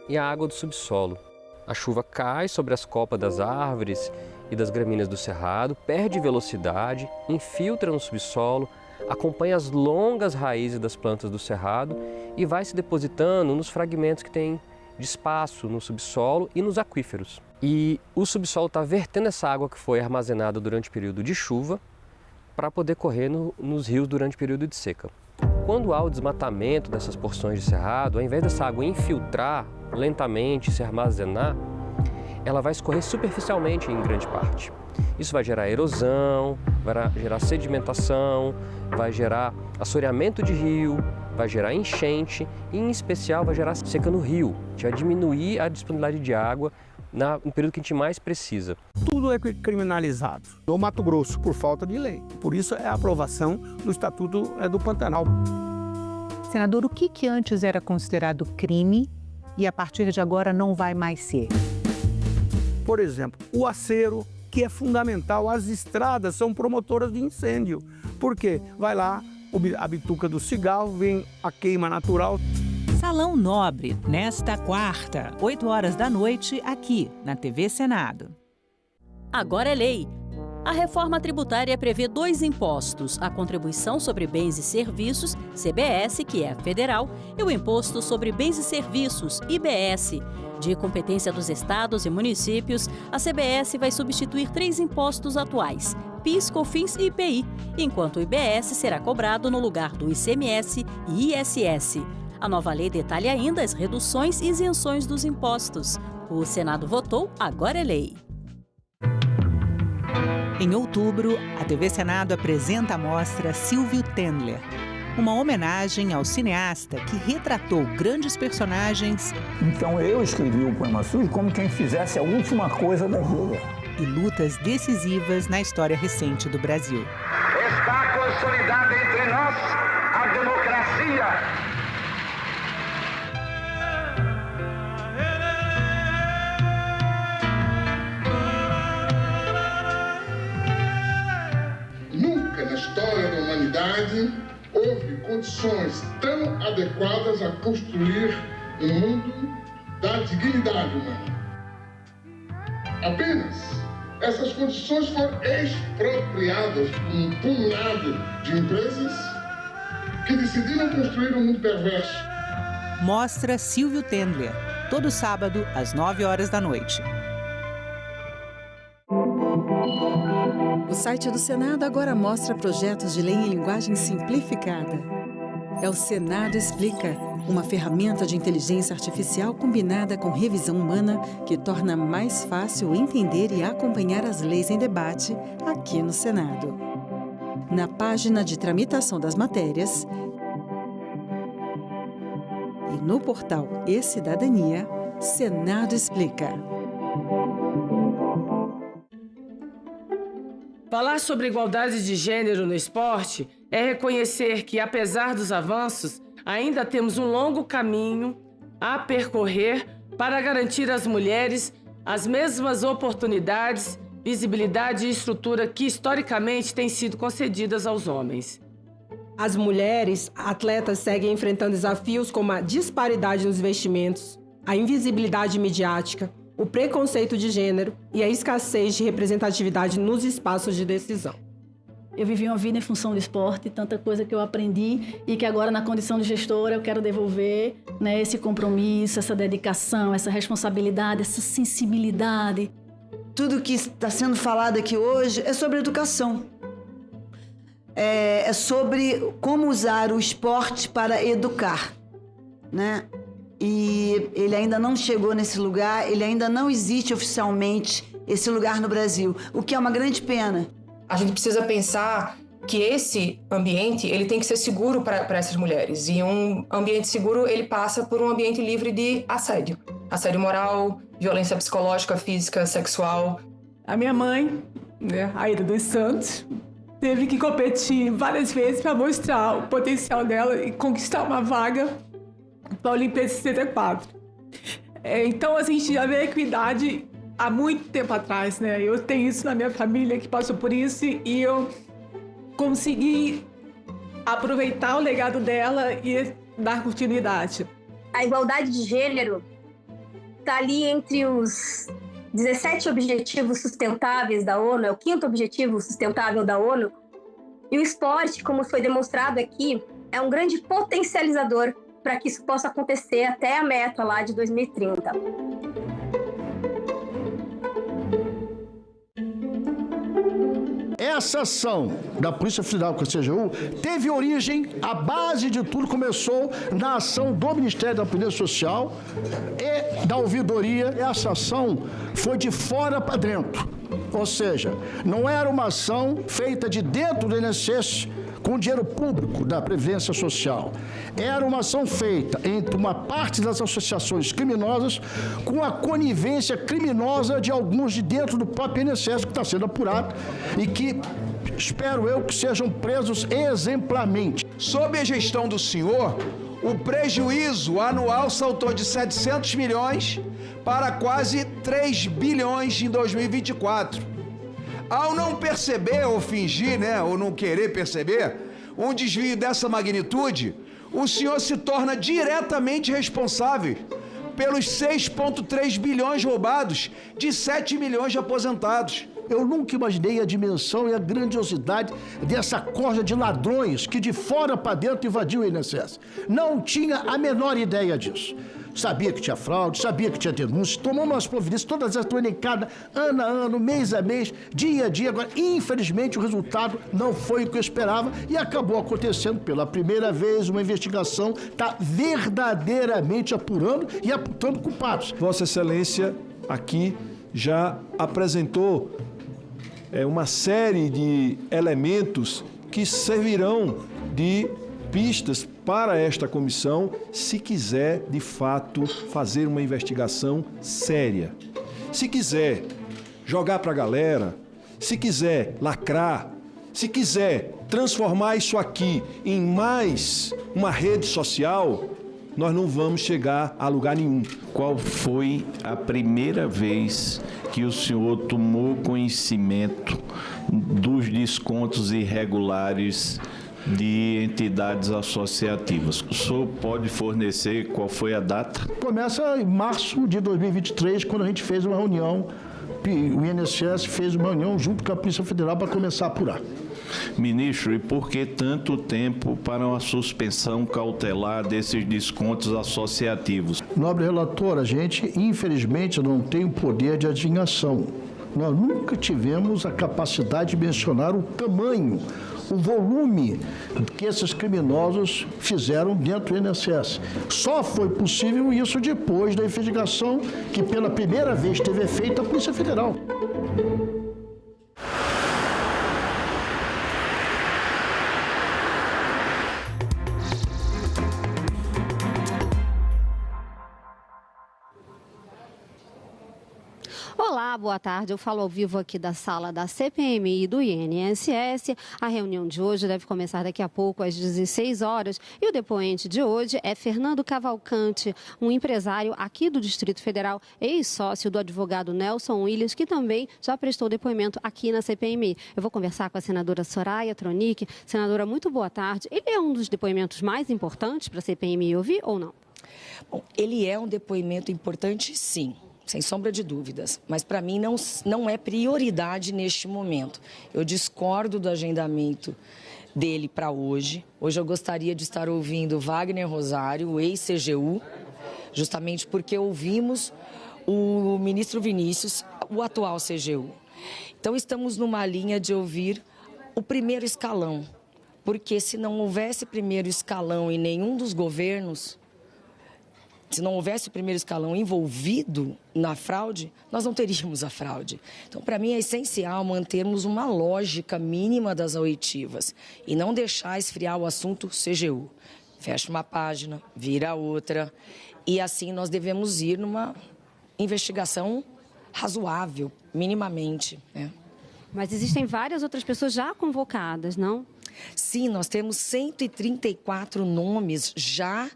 e a água do subsolo. A chuva cai sobre as copas das árvores e das gramíneas do cerrado, perde velocidade, infiltra no subsolo, acompanha as longas raízes das plantas do cerrado e vai se depositando nos fragmentos que tem de espaço no subsolo e nos aquíferos. E o subsolo está vertendo essa água que foi armazenada durante o período de chuva para poder correr nos rios durante o período de seca. Quando há o desmatamento dessas porções de cerrado, ao invés dessa água infiltrar lentamente e se armazenar, ela vai escorrer superficialmente em grande parte. Isso vai gerar erosão, vai gerar sedimentação, vai gerar assoreamento de rio, vai gerar enchente e, em especial, vai gerar seca no rio, que vai diminuir a disponibilidade de água no período que a gente mais precisa. Tudo é criminalizado no Mato Grosso por falta de lei. Por isso é a aprovação do Estatuto do Pantanal. Senador, o que antes era considerado crime e a partir de agora não vai mais ser? Por exemplo, o acero, que é fundamental. As estradas são promotoras de incêndio. Por quê? Vai lá, a bituca do cigarro, vem a queima natural. Salão Nobre, nesta quarta, 20h, aqui na TV Senado. Agora é lei. A reforma tributária prevê 2 impostos, a Contribuição sobre Bens e Serviços, CBS, que é federal, e o Imposto sobre Bens e Serviços, IBS. De competência dos estados e municípios, a CBS vai substituir 3 impostos atuais, PIS, COFINS e IPI, enquanto o IBS será cobrado no lugar do ICMS e ISS. A nova lei detalha ainda as reduções e isenções dos impostos. O Senado votou, agora é lei. Em outubro, a TV Senado apresenta a mostra Silvio Tendler, uma homenagem ao cineasta que retratou grandes personagens. Então eu escrevi o Poema Sujo como quem fizesse a última coisa da vida. E lutas decisivas na história recente do Brasil. Está consolidada entre nós a democracia. Nunca na história da humanidade houve condições tão adequadas a construir um mundo da dignidade humana. Apenas essas condições foram expropriadas por um punhado de empresas que decidiram construir um mundo perverso. Mostra Silvio Tendler, todo sábado às 21h. O site do Senado agora mostra projetos de lei em linguagem simplificada. É o Senado Explica, uma ferramenta de inteligência artificial combinada com revisão humana que torna mais fácil entender e acompanhar as leis em debate aqui no Senado. Na página de tramitação das matérias e no portal E-Cidadania, Senado Explica. Falar sobre igualdade de gênero no esporte é reconhecer que, apesar dos avanços, ainda temos um longo caminho a percorrer para garantir às mulheres as mesmas oportunidades, visibilidade e estrutura que historicamente têm sido concedidas aos homens. As mulheres atletas seguem enfrentando desafios como a disparidade nos investimentos, a invisibilidade midiática, o preconceito de gênero e a escassez de representatividade nos espaços de decisão. Eu vivi uma vida em função do esporte, tanta coisa que eu aprendi e que agora, na condição de gestora, eu quero devolver, né, esse compromisso, essa dedicação, essa responsabilidade, essa sensibilidade. Tudo que está sendo falado aqui hoje é sobre educação. É sobre como usar o esporte para educar, né? E ele ainda não chegou nesse lugar, ele ainda não existe oficialmente esse lugar no Brasil, o que é uma grande pena. A gente precisa pensar que esse ambiente ele tem que ser seguro para essas mulheres. E um ambiente seguro, ele passa por um ambiente livre de assédio. Assédio moral, violência psicológica, física, sexual. A minha mãe, né, Aida dos Santos, teve que competir várias vezes para mostrar o potencial dela e conquistar uma vaga para a Olimpíada de 64. Então, a gente já vê a equidade há muito tempo atrás, né? Eu tenho isso na minha família que passou por isso e eu consegui aproveitar o legado dela e dar continuidade. A igualdade de gênero está ali entre os 17 objetivos sustentáveis da ONU, é o 5º objetivo sustentável da ONU, e o esporte, como foi demonstrado aqui, é um grande potencializador para que isso possa acontecer até a meta lá de 2030. Essa ação da Polícia Federal com a CGU teve origem, a base de tudo começou na ação do Ministério da Previdência Social e da ouvidoria. Essa ação foi de fora para dentro, ou seja, não era uma ação feita de dentro do INSS com dinheiro público da Previdência Social. Era uma ação feita entre uma parte das associações criminosas com a conivência criminosa de alguns de dentro do próprio INSS, que está sendo apurado e que, espero eu, que sejam presos exemplarmente. Sob a gestão do senhor, o prejuízo anual saltou de 700 milhões para quase 3 bilhões em 2024. Ao não perceber ou fingir, né, ou não querer perceber, um desvio dessa magnitude, o senhor se torna diretamente responsável pelos 6,3 bilhões roubados de 7 milhões de aposentados. Eu nunca imaginei a dimensão e a grandiosidade dessa corja de ladrões que de fora para dentro invadiu o INSS. Não tinha a menor ideia disso. Sabia que tinha fraude, sabia que tinha denúncia, tomamos as providências, todas elas estão elencadas ano a ano, mês a mês, dia a dia. Agora, infelizmente, o resultado não foi o que eu esperava e acabou acontecendo pela primeira vez. Uma investigação está verdadeiramente apurando e apontando culpados. Vossa Excelência aqui já apresentou uma série de elementos que servirão de pistas para esta comissão, se quiser, de fato, fazer uma investigação séria. Se quiser jogar para a galera, se quiser lacrar, se quiser transformar isso aqui em mais uma rede social, nós não vamos chegar a lugar nenhum. Qual foi a primeira vez que o senhor tomou conhecimento dos descontos irregulares de entidades associativas? O senhor pode fornecer qual foi a data? Começa em março de 2023, quando a gente fez uma reunião, o INSS fez uma reunião junto com a Polícia Federal para começar a apurar. Ministro, e por que tanto tempo para uma suspensão cautelar desses descontos associativos? Nobre relator, a gente, infelizmente, não tem o poder de adivinhação. Nós nunca tivemos a capacidade de mencionar o tamanho o volume que esses criminosos fizeram dentro do INSS. Só foi possível isso depois da investigação que pela primeira vez teve feita a Polícia Federal. Olá, boa tarde. Eu falo ao vivo aqui da sala da CPMI do INSS. A reunião de hoje deve começar daqui a pouco, às 16 horas. E o depoente de hoje é Fernando Cavalcante, um empresário aqui do Distrito Federal, ex-sócio do advogado Nelson Williams, que também já prestou depoimento aqui na CPMI. Eu vou conversar com a senadora Soraya Tronic. Senadora, muito boa tarde. Ele é um dos depoimentos mais importantes para a CPMI ouvir ou não? Bom, ele é um depoimento importante, sim. Sem sombra de dúvidas, mas para mim não é prioridade neste momento. Eu discordo do agendamento dele para hoje. Hoje eu gostaria de estar ouvindo Wagner Rosário, o ex-CGU, justamente porque ouvimos o ministro Vinícius, o atual CGU. Então estamos numa linha de ouvir o primeiro escalão, porque se não houvesse primeiro escalão em nenhum dos governos, se não houvesse o primeiro escalão envolvido na fraude, nós não teríamos a fraude. Então, para mim, é essencial mantermos uma lógica mínima das oitivas e não deixar esfriar o assunto CGU. Fecha uma página, vira outra, e assim nós devemos ir numa investigação razoável, minimamente, né? Mas existem várias outras pessoas já convocadas, não? Sim, nós temos 134 nomes já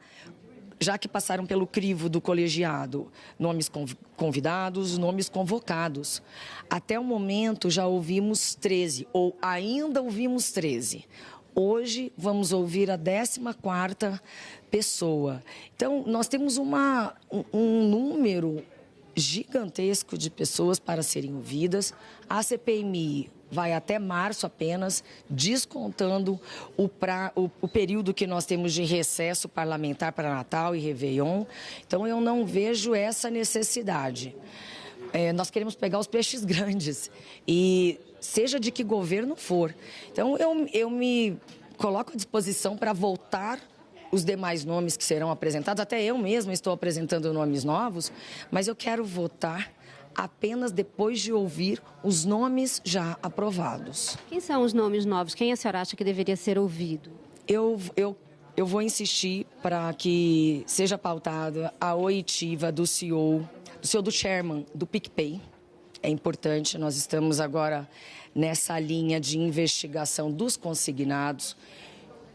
que passaram pelo crivo do colegiado, nomes convidados, nomes convocados. Até o momento já ouvimos 13, ou ainda ouvimos 13. Hoje vamos ouvir a 14ª pessoa. Então, nós temos um número gigantesco de pessoas para serem ouvidas. A CPMI vai até março apenas, descontando o período que nós temos de recesso parlamentar para Natal e Réveillon. Então, eu não vejo essa necessidade. Nós queremos pegar os peixes grandes, e seja de que governo for. Então, eu me coloco à disposição para voltar os demais nomes que serão apresentados. Até eu mesma estou apresentando nomes novos, mas eu quero votar apenas depois de ouvir os nomes já aprovados. Quem são os nomes novos? Quem a senhora acha que deveria ser ouvido? Eu vou insistir para que seja pautada a oitiva do CEO do chairman do PicPay. É importante, nós estamos agora nessa linha de investigação dos consignados,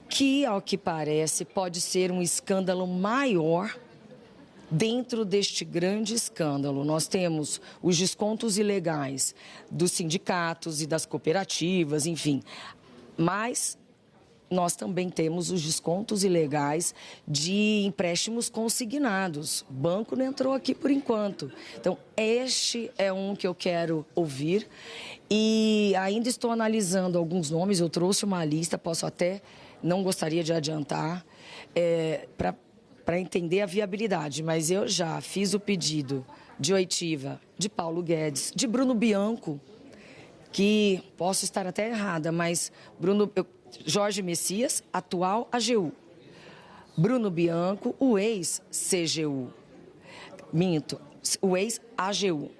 que, ao que parece, pode ser um escândalo maior. Dentro deste grande escândalo, nós temos os descontos ilegais dos sindicatos e das cooperativas, enfim. Mas nós também temos os descontos ilegais de empréstimos consignados. O banco não entrou aqui por enquanto. Então, este é um que eu quero ouvir. E ainda estou analisando alguns nomes. Eu trouxe uma lista, posso até, não gostaria de adiantar, para entender a viabilidade, mas eu já fiz o pedido de oitiva de Paulo Guedes, de Bruno Bianco, que posso estar até errada, mas Jorge Messias, atual AGU. Bruno Bianco, o ex-CGU. Minto, o ex-AGU.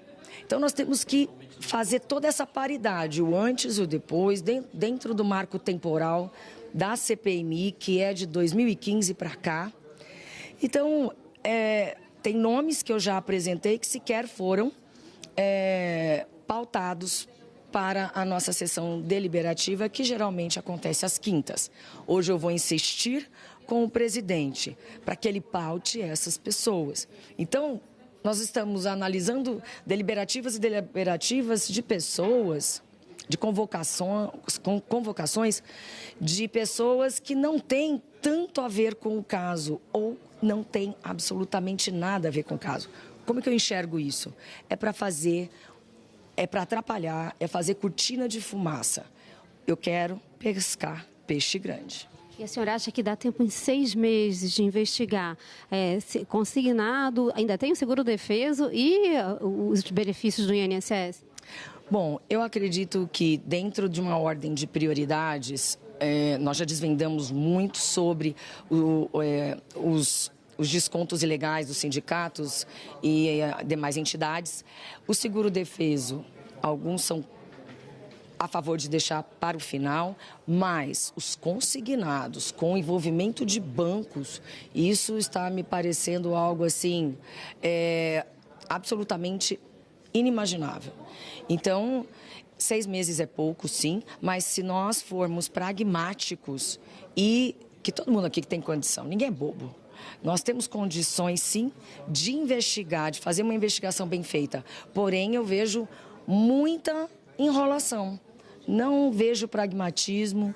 Então, nós temos que fazer toda essa paridade, o antes e o depois, dentro do marco temporal da CPMI, que é de 2015 para cá. Então, tem nomes que eu já apresentei que sequer foram pautados para a nossa sessão deliberativa, que geralmente acontece às quintas. Hoje eu vou insistir com o presidente para que ele paute essas pessoas. Então, nós estamos analisando deliberativas e deliberativas de pessoas, de convocações de pessoas que não têm tanto a ver com o caso ou não tem absolutamente nada a ver com o caso. Como que eu enxergo isso? É para atrapalhar, é fazer cortina de fumaça. Eu quero pescar peixe grande. E a senhora acha que dá tempo em 6 meses de investigar? Consignado, ainda tem o seguro-defeso e os benefícios do INSS? Bom, eu acredito que dentro de uma ordem de prioridades, nós já desvendamos muito sobre os descontos ilegais dos sindicatos e demais entidades. O seguro-defeso, alguns são a favor de deixar para o final, mas os consignados com envolvimento de bancos, isso está me parecendo algo assim, absolutamente inimaginável. Então, 6 meses é pouco, sim, mas se nós formos pragmáticos e que todo mundo aqui que tem condição, ninguém é bobo. Nós temos condições, sim, de investigar, de fazer uma investigação bem feita. Porém, eu vejo muita enrolação. Não vejo pragmatismo.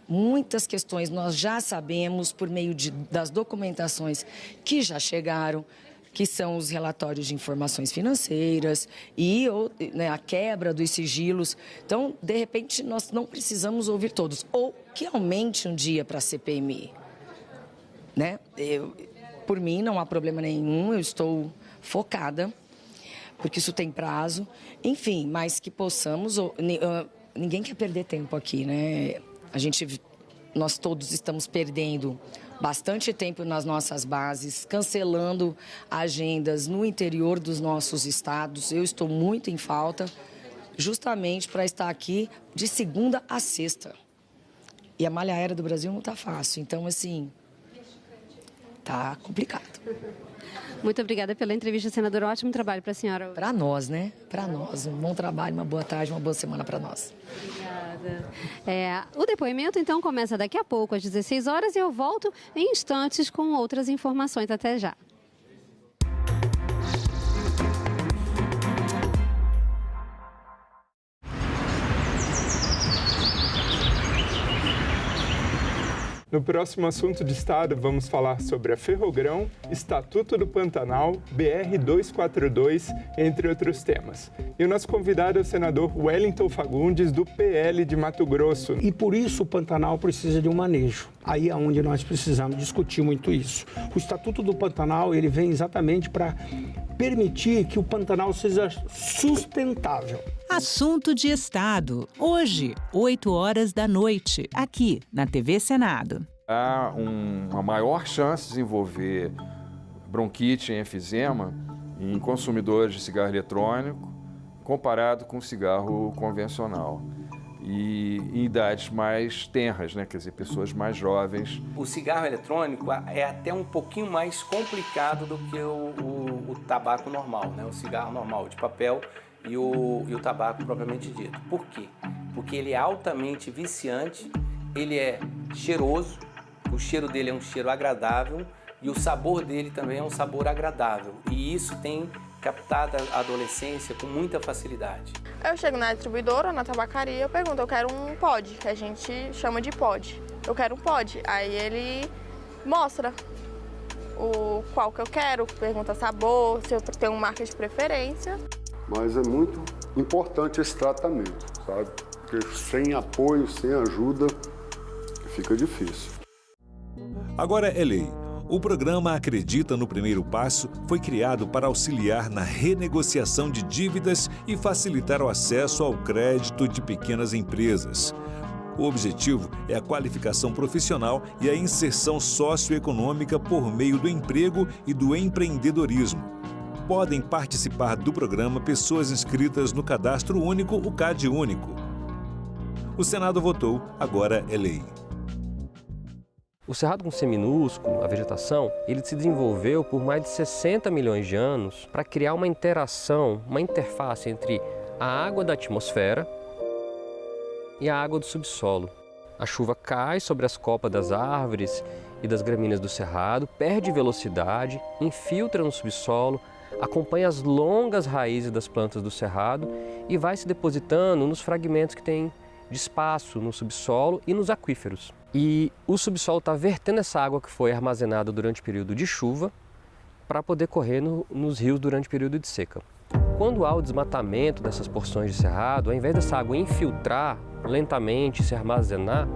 Muitas questões nós já sabemos por meio das documentações que já chegaram, que são os relatórios de informações financeiras e a quebra dos sigilos. Então, de repente, nós não precisamos ouvir todos. Ou que aumente um dia para a CPMI. Né? Por mim, não há problema nenhum, eu estou focada, porque isso tem prazo. Enfim, mas que possamos... Ninguém quer perder tempo aqui, né? Nós todos estamos perdendo bastante tempo nas nossas bases, cancelando agendas no interior dos nossos estados. Eu estou muito em falta, justamente para estar aqui de segunda a sexta. E a malha aérea do Brasil não está fácil, então, assim, tá complicado. Muito obrigada pela entrevista, senadora. Ótimo trabalho para a senhora. Para nós, né? Para nós. Um bom trabalho, uma boa tarde, uma boa semana para nós. Obrigada. O depoimento, então, começa daqui a pouco, às 16 horas, e eu volto em instantes com outras informações. Até já. No próximo assunto de Estado, vamos falar sobre a Ferrogrão, Estatuto do Pantanal, BR-242, entre outros temas. E o nosso convidado é o senador Wellington Fagundes, do PL de Mato Grosso. E por isso o Pantanal precisa de um manejo. Aí é onde nós precisamos discutir muito isso. O Estatuto do Pantanal, ele vem exatamente para permitir que o Pantanal seja sustentável. Assunto de Estado. Hoje, 8 horas da noite, aqui na TV Senado. Há uma maior chance de desenvolver bronquite e enfisema em consumidores de cigarro eletrônico comparado com cigarro convencional. E em idades mais tenras, né? Quer dizer, pessoas mais jovens. O cigarro eletrônico é até um pouquinho mais complicado do que o tabaco normal, né? O cigarro normal de papel e o tabaco propriamente dito. Por quê? Porque ele é altamente viciante, ele é cheiroso, o cheiro dele é um cheiro agradável e o sabor dele também é um sabor agradável. E isso tem captado a adolescência com muita facilidade. Eu chego na distribuidora, na tabacaria, eu pergunto, eu quero um pod, que a gente chama de pod. Eu quero um pod. Aí ele mostra qual que eu quero, pergunta sabor, se eu tenho uma marca de preferência. Mas é muito importante esse tratamento, sabe? Porque sem apoio, sem ajuda, fica difícil. Agora é lei. O programa Acredita no Primeiro Passo foi criado para auxiliar na renegociação de dívidas e facilitar o acesso ao crédito de pequenas empresas. O objetivo é a qualificação profissional e a inserção socioeconômica por meio do emprego e do empreendedorismo. Podem participar do programa pessoas inscritas no Cadastro Único, o CAD Único. O Senado votou, agora é lei. O cerrado com C minúsculo, a vegetação, ele se desenvolveu por mais de 60 milhões de anos para criar uma interação, uma interface entre a água da atmosfera e a água do subsolo. A chuva cai sobre as copas das árvores e das gramíneas do cerrado, perde velocidade, infiltra no subsolo, acompanha as longas raízes das plantas do cerrado e vai se depositando nos fragmentos que tem de espaço no subsolo e nos aquíferos. E o subsolo está vertendo essa água que foi armazenada durante o período de chuva para poder correr nos rios durante o período de seca. Quando há o desmatamento dessas porções de cerrado, ao invés dessa água infiltrar lentamente e se armazenar,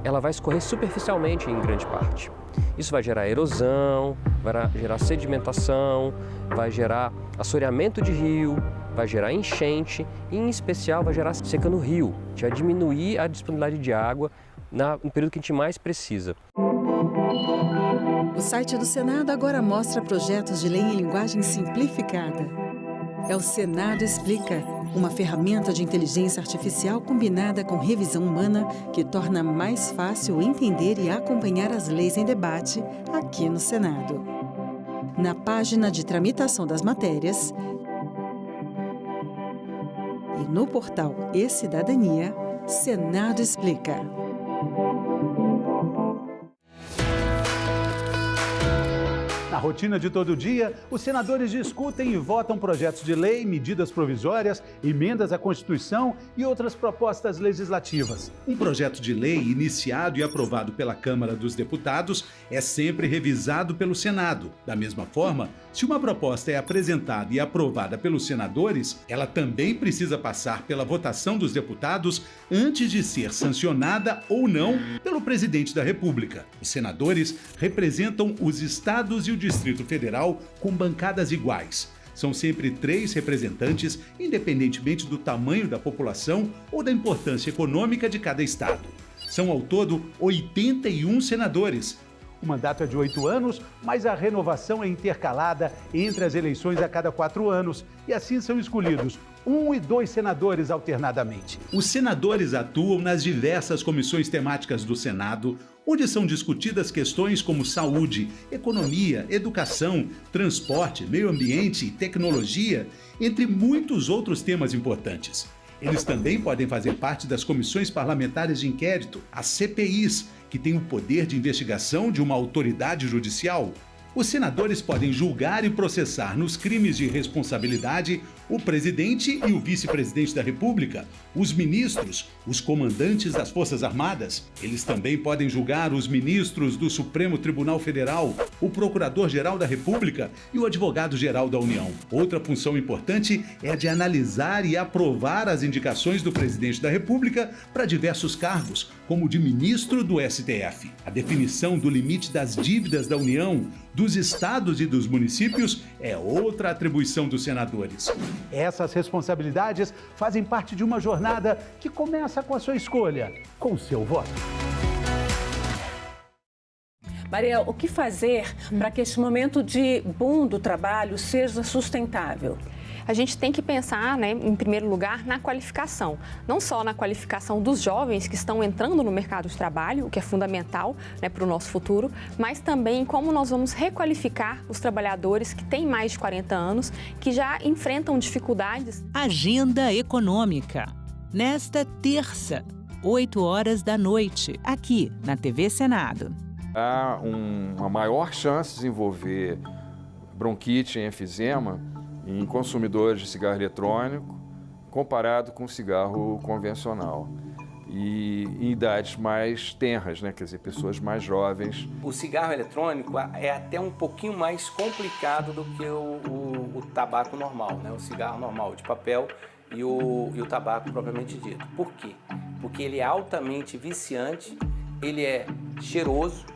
ela vai escorrer superficialmente em grande parte. Isso vai gerar erosão, vai gerar sedimentação, vai gerar assoreamento de rio, vai gerar enchente e, em especial, vai gerar seca no rio, que vai diminuir a disponibilidade de água no período que a gente mais precisa. O site do Senado agora mostra projetos de lei em linguagem simplificada. É o Senado Explica, uma ferramenta de inteligência artificial combinada com revisão humana que torna mais fácil entender e acompanhar as leis em debate aqui no Senado. Na página de tramitação das matérias e no portal E-Cidadania, Senado Explica. Na rotina de todo dia, os senadores discutem e votam projetos de lei, medidas provisórias, emendas à Constituição e outras propostas legislativas. Um projeto de lei iniciado e aprovado pela Câmara dos Deputados é sempre revisado pelo Senado. Da mesma forma, se uma proposta é apresentada e aprovada pelos senadores, ela também precisa passar pela votação dos deputados antes de ser sancionada ou não pelo presidente da República. Os senadores representam os estados e o Distrito Federal com bancadas iguais. São sempre 3 representantes, independentemente do tamanho da população ou da importância econômica de cada estado. São ao todo 81 senadores. O mandato é de 8 anos, mas a renovação é intercalada entre as eleições a cada 4 anos e assim são escolhidos 1 e 2 senadores alternadamente. Os senadores atuam nas diversas comissões temáticas do Senado, onde são discutidas questões como saúde, economia, educação, transporte, meio ambiente e tecnologia, entre muitos outros temas importantes. Eles também podem fazer parte das comissões parlamentares de inquérito, as CPIs, que têm o poder de investigação de uma autoridade judicial. Os senadores podem julgar e processar nos crimes de responsabilidade o presidente e o vice-presidente da República, os ministros, os comandantes das Forças Armadas. Eles também podem julgar os ministros do Supremo Tribunal Federal, o Procurador-Geral da República e o Advogado-Geral da União. Outra função importante é a de analisar e aprovar as indicações do presidente da República para diversos cargos, como o de ministro do STF. A definição do limite das dívidas da União, dos estados e dos municípios é outra atribuição dos senadores. Essas responsabilidades fazem parte de uma jornada que começa com a sua escolha, com o seu voto. Maria, o que fazer para que esse momento de boom do trabalho seja sustentável? A gente tem que pensar, em primeiro lugar, na qualificação. Não só na qualificação dos jovens que estão entrando no mercado de trabalho, o que é fundamental para o nosso futuro, mas também em como nós vamos requalificar os trabalhadores que têm mais de 40 anos, que já enfrentam dificuldades. Agenda Econômica. Nesta terça, 20h, aqui na TV Senado. Há uma maior chance de desenvolver bronquite e enfisema em consumidores de cigarro eletrônico comparado com cigarro convencional e em idades mais tenras, quer dizer, pessoas mais jovens. O cigarro eletrônico é até um pouquinho mais complicado do que o tabaco normal, o cigarro normal de papel e o tabaco propriamente dito. Por quê? Porque ele é altamente viciante, ele é cheiroso,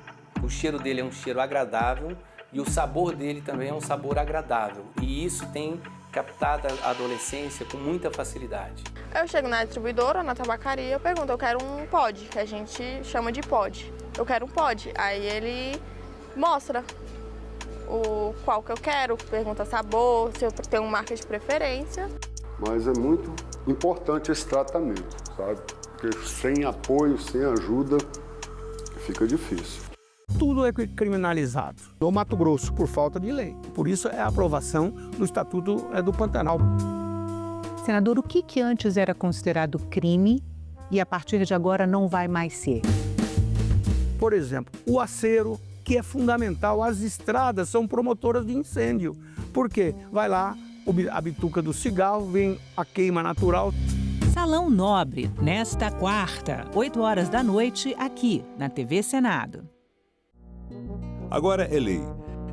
o cheiro dele é um cheiro agradável, e o sabor dele também é um sabor agradável. E isso tem captado a adolescência com muita facilidade. Eu chego na distribuidora, na tabacaria, eu pergunto, eu quero um pod, que a gente chama de pod. Eu quero um pod. Aí ele mostra qual que eu quero, pergunta sabor, se eu tenho uma marca de preferência. Mas é muito importante esse tratamento, sabe? Porque sem apoio, sem ajuda, fica difícil. Tudo é criminalizado no Mato Grosso por falta de lei. Por isso é a aprovação do Estatuto do Pantanal. Senador, o que antes era considerado crime e a partir de agora não vai mais ser? Por exemplo, o acero, que é fundamental. As estradas são promotoras de incêndio. Por quê? Vai lá, a bituca do cigarro, vem a queima natural. Salão Nobre, nesta quarta, 20h, aqui na TV Senado. Agora é lei.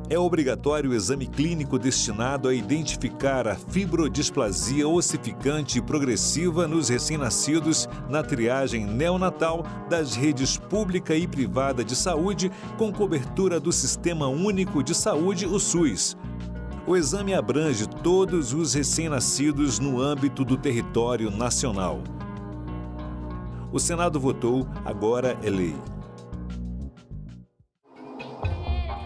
É obrigatório o exame clínico destinado a identificar a fibrodisplasia ossificante progressiva nos recém-nascidos na triagem neonatal das redes pública e privada de saúde com cobertura do Sistema Único de Saúde, o SUS. O exame abrange todos os recém-nascidos no âmbito do território nacional. O Senado votou, agora é lei.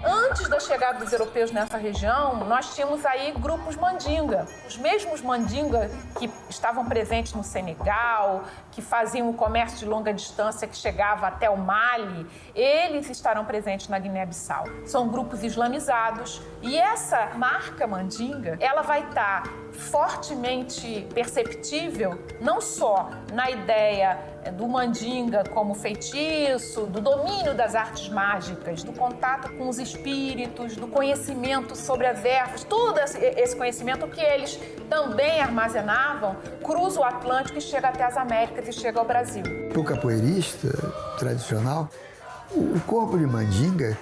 Antes da chegada dos europeus nessa região, nós tínhamos aí grupos mandinga. Os mesmos mandinga que estavam presentes no Senegal, que faziam o comércio de longa distância que chegava até o Mali, eles estarão presentes na Guiné-Bissau. São grupos islamizados e essa marca mandinga, ela vai estar fortemente perceptível não só na ideia do mandinga como feitiço, do domínio das artes mágicas, do contato com os espíritos, do conhecimento sobre as ervas, todo esse conhecimento que eles também armazenavam, cruza o Atlântico e chega até as Américas e chega ao Brasil. Para o capoeirista tradicional, o corpo de mandinga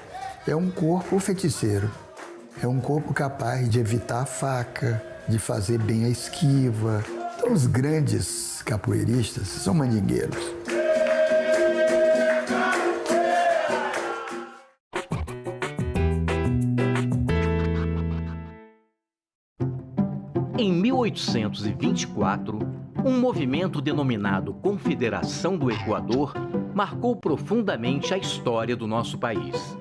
é um corpo feiticeiro, é um corpo capaz de evitar a faca, de fazer bem a esquiva. Então, os grandes capoeiristas são mandingueiros. Em 1824, um movimento denominado Confederação do Equador marcou profundamente a história do nosso país.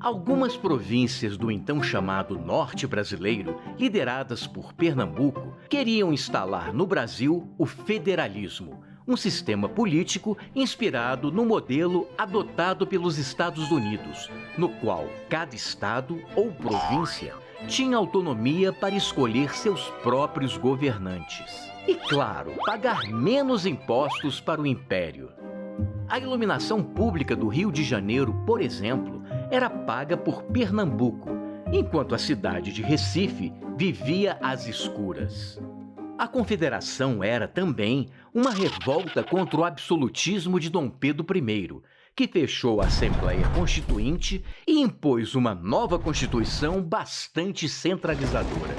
Algumas províncias do então chamado Norte Brasileiro, lideradas por Pernambuco, queriam instalar no Brasil o federalismo, um sistema político inspirado no modelo adotado pelos Estados Unidos, no qual cada estado ou província tinha autonomia para escolher seus próprios governantes. E, claro, pagar menos impostos para o império. A iluminação pública do Rio de Janeiro, por exemplo, era paga por Pernambuco, enquanto a cidade de Recife vivia às escuras. A Confederação era também uma revolta contra o absolutismo de Dom Pedro I, que fechou a Assembleia Constituinte e impôs uma nova Constituição bastante centralizadora.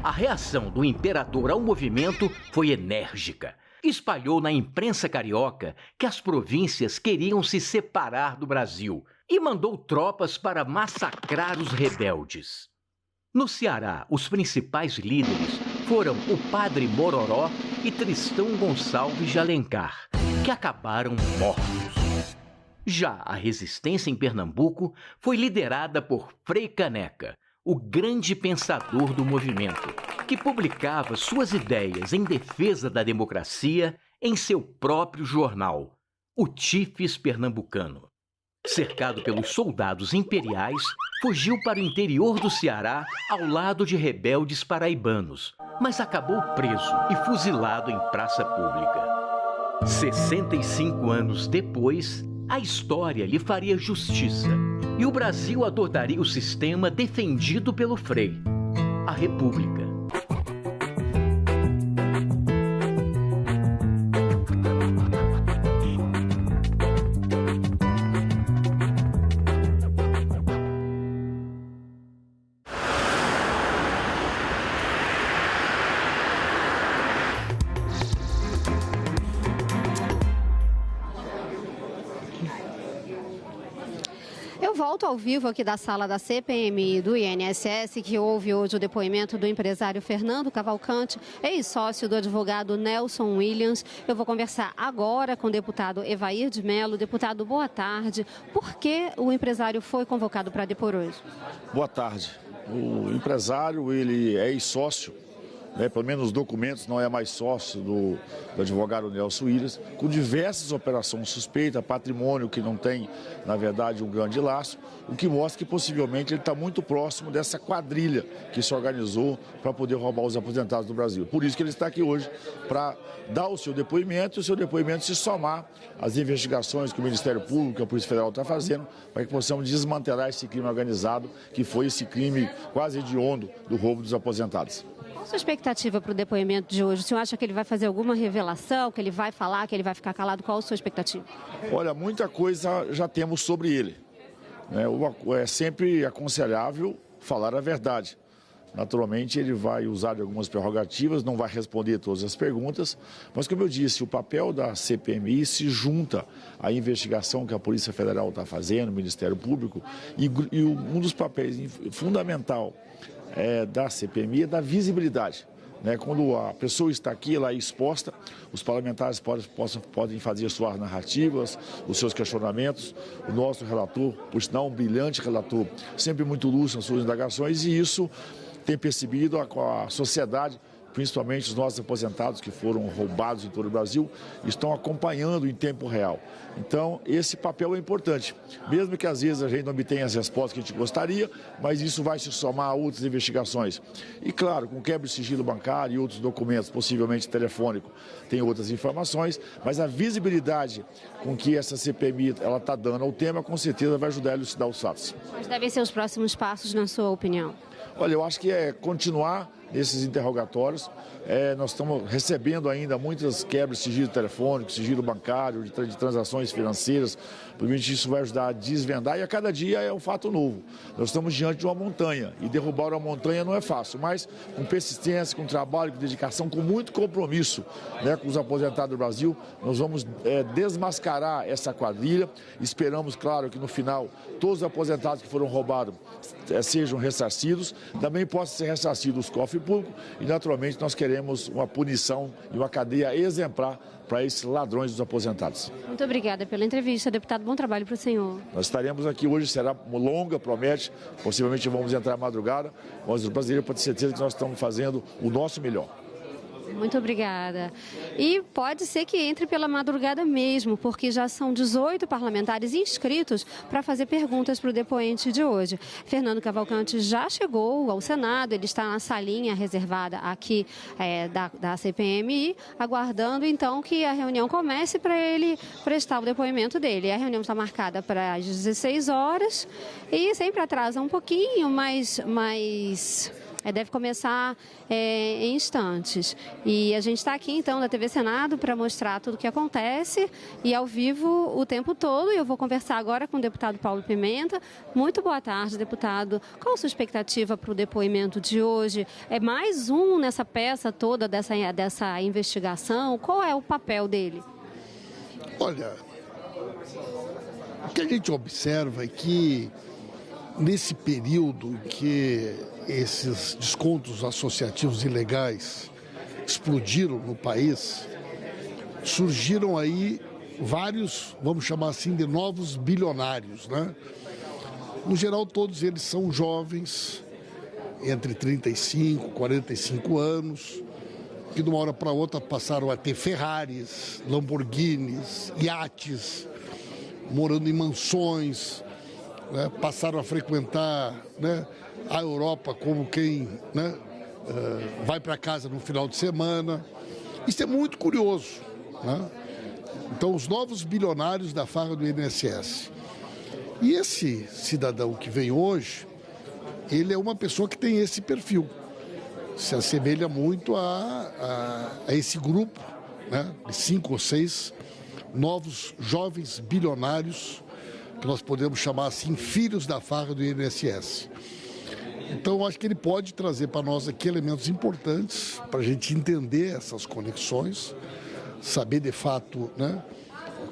A reação do imperador ao movimento foi enérgica. Espalhou na imprensa carioca que as províncias queriam se separar do Brasil e mandou tropas para massacrar os rebeldes. No Ceará, os principais líderes foram o Padre Mororó e Tristão Gonçalves de Alencar, que acabaram mortos. Já a resistência em Pernambuco foi liderada por Frei Caneca, o grande pensador do movimento, que publicava suas ideias em defesa da democracia em seu próprio jornal, o Tifes Pernambucano. Cercado pelos soldados imperiais, fugiu para o interior do Ceará ao lado de rebeldes paraibanos, mas acabou preso e fuzilado em praça pública. 65 anos depois, a história lhe faria justiça e o Brasil adotaria o sistema defendido pelo Frei, a República. Volto ao vivo aqui da sala da CPMI do INSS, que houve hoje o depoimento do empresário Fernando Cavalcante, ex-sócio do advogado Nelson Williams. Eu vou conversar agora com o deputado Evair de Mello. Deputado, boa tarde. Por que o empresário foi convocado para depor hoje? Boa tarde. O empresário, ele é ex-sócio, pelo menos nos documentos não é mais sócio do advogado Nelson Williams, com diversas operações suspeitas, patrimônio que não tem, na verdade, um grande laço, o que mostra que possivelmente ele está muito próximo dessa quadrilha que se organizou para poder roubar os aposentados do Brasil. Por isso que ele está aqui hoje, para dar o seu depoimento e o seu depoimento se somar às investigações que o Ministério Público, que a Polícia Federal está fazendo, para que possamos desmantelar esse crime organizado, que foi esse crime quase hediondo do roubo dos aposentados. Qual a sua expectativa para o depoimento de hoje? O senhor acha que ele vai fazer alguma revelação, que ele vai falar, que ele vai ficar calado? Qual a sua expectativa? Olha, muita coisa já temos sobre ele. É sempre aconselhável falar a verdade. Naturalmente, ele vai usar de algumas prerrogativas, não vai responder todas as perguntas, mas, como eu disse, o papel da CPMI se junta à investigação que a Polícia Federal está fazendo, o Ministério Público, e um dos papéis fundamental da CPMI é da visibilidade. Quando a pessoa está aqui, ela é exposta, os parlamentares podem fazer suas narrativas, os seus questionamentos. O nosso relator, por sinal, um brilhante relator, sempre muito lúcido nas suas indagações, e isso tem percebido a sociedade, principalmente os nossos aposentados que foram roubados em todo o Brasil, estão acompanhando em tempo real. Então, esse papel é importante, mesmo que às vezes a gente não obtenha as respostas que a gente gostaria, mas isso vai se somar a outras investigações. E claro, com quebra de sigilo bancário e outros documentos, possivelmente telefônico, tem outras informações, mas a visibilidade com que essa CPMI está dando ao tema, com certeza vai ajudar a elucidar os fatos. Quais devem ser os próximos passos, na sua opinião? Olha, eu acho que é continuar nesses interrogatórios. Nós estamos recebendo ainda muitas quebras de sigilo telefônico, sigilo bancário, de transações financeiras. Provavelmente isso vai ajudar a desvendar, e a cada dia é um fato novo. Nós estamos diante de uma montanha, e derrubar uma montanha não é fácil, mas com persistência, com trabalho, com dedicação, com muito compromisso, com os aposentados do Brasil, nós vamos desmascarar essa quadrilha. Esperamos, claro, que no final todos os aposentados que foram roubados sejam ressarcidos, também possam ser ressarcidos os cofres públicos, e naturalmente nós queremos uma punição e uma cadeia exemplar para esses ladrões dos aposentados. Muito obrigada pela entrevista, deputado. Bom trabalho para o senhor. Nós estaremos aqui hoje, será longa, promete, possivelmente vamos entrar à madrugada, mas os brasileiros podem ter certeza que nós estamos fazendo o nosso melhor. Muito obrigada. E pode ser que entre pela madrugada mesmo, porque já são 18 parlamentares inscritos para fazer perguntas para o depoente de hoje. Fernando Cavalcante já chegou ao Senado, ele está na salinha reservada aqui da CPMI, aguardando então que a reunião comece para ele prestar o depoimento dele. A reunião está marcada para as 16 horas e sempre atrasa um pouquinho, mas deve começar em instantes. E a gente está aqui, então, da TV Senado para mostrar tudo o que acontece e ao vivo o tempo todo. E eu vou conversar agora com o deputado Paulo Pimenta. Muito boa tarde, deputado. Qual a sua expectativa para o depoimento de hoje? É mais um nessa peça toda dessa investigação? Qual é o papel dele? Olha, o que a gente observa é que nesse período que esses descontos associativos ilegais explodiram no país, surgiram aí vários, vamos chamar assim, de novos bilionários, No geral, todos eles são jovens, entre 35 e 45 anos, que de uma hora para outra passaram a ter Ferraris, Lamborghinis, iates, morando em mansões, passaram a frequentar a Europa como quem vai para casa no final de semana. Isso é muito curioso. Então, os novos bilionários da farra do INSS. E esse cidadão que vem hoje, ele é uma pessoa que tem esse perfil. Se assemelha muito a esse grupo, de 5 ou 6 novos jovens bilionários, que nós podemos chamar assim, filhos da farra do INSS. Então, eu acho que ele pode trazer para nós aqui elementos importantes para a gente entender essas conexões, saber de fato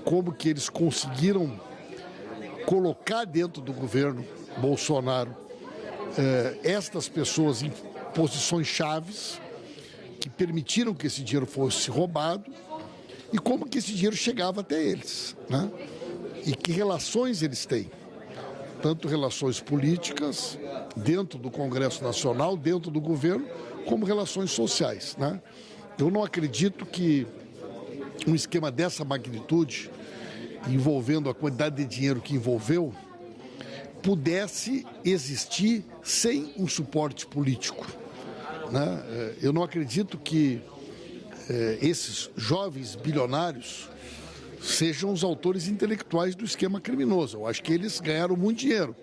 como que eles conseguiram colocar dentro do governo Bolsonaro estas pessoas em posições chaves que permitiram que esse dinheiro fosse roubado e como que esse dinheiro chegava até eles, e que relações eles têm, tanto relações políticas dentro do Congresso Nacional, dentro do governo, como relações sociais, Eu não acredito que um esquema dessa magnitude, envolvendo a quantidade de dinheiro que envolveu, pudesse existir sem um suporte político, Eu não acredito que esses jovens bilionários sejam os autores intelectuais do esquema criminoso. Eu acho que eles ganharam muito dinheiro,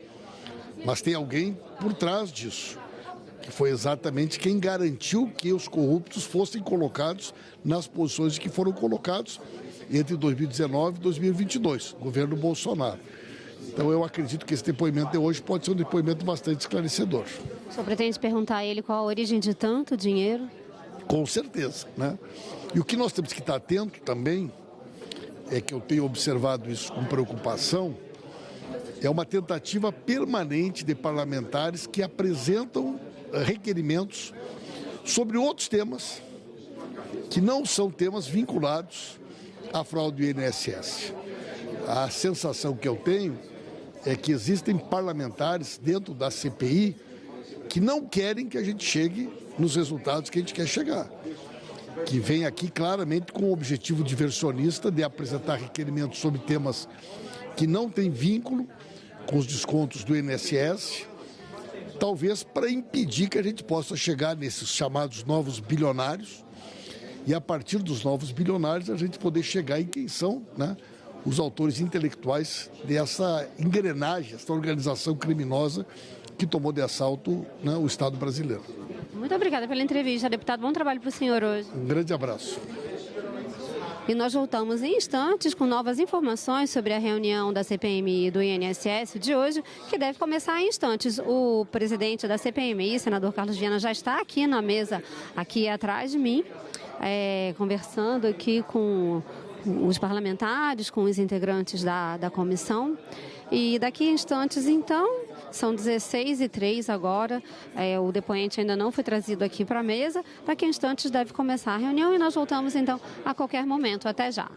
mas tem alguém por trás disso, que foi exatamente quem garantiu que os corruptos fossem colocados nas posições que foram colocados entre 2019 e 2022, governo Bolsonaro. Então, eu acredito que esse depoimento de hoje pode ser um depoimento bastante esclarecedor. O senhor pretende perguntar a ele qual a origem de tanto dinheiro? Com certeza, E o que nós temos que estar atento também, é que eu tenho observado isso com preocupação, é uma tentativa permanente de parlamentares que apresentam requerimentos sobre outros temas que não são temas vinculados à fraude do INSS. A sensação que eu tenho é que existem parlamentares dentro da CPI que não querem que a gente chegue nos resultados que a gente quer chegar. Que vem aqui claramente com o objetivo diversionista de apresentar requerimentos sobre temas que não têm vínculo com os descontos do INSS, talvez para impedir que a gente possa chegar nesses chamados novos bilionários e, a partir dos novos bilionários, a gente poder chegar em quem são, né, os autores intelectuais dessa engrenagem, essa organização criminosa que tomou de assalto, né, o Estado brasileiro. Muito obrigada pela entrevista, deputado. Bom trabalho para o senhor hoje. Um grande abraço. E nós voltamos em instantes com novas informações sobre a reunião da CPMI e do INSS de hoje, que deve começar em instantes. O presidente da CPMI, senador Carlos Viana, já está aqui na mesa, aqui atrás de mim, conversando aqui com os parlamentares, com os integrantes da comissão. E daqui a instantes, então, são 16h03 agora, o depoente ainda não foi trazido aqui para a mesa. Daqui a instantes deve começar a reunião e nós voltamos, então, a qualquer momento. Até já.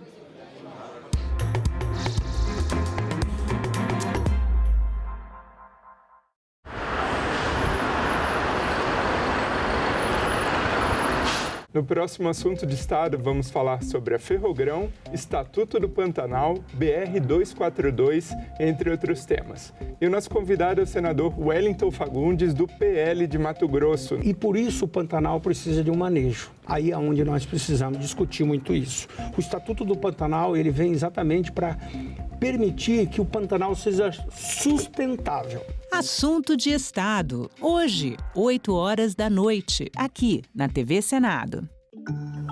No próximo assunto de Estado, vamos falar sobre a Ferrogrão, Estatuto do Pantanal, BR-242, entre outros temas. E o nosso convidado é o senador Wellington Fagundes, do PL de Mato Grosso. E por isso o Pantanal precisa de um manejo. Aí é onde nós precisamos discutir muito isso. O Estatuto do Pantanal, ele vem exatamente para permitir que o Pantanal seja sustentável. Assunto de Estado. Hoje, 20h, aqui na TV Senado.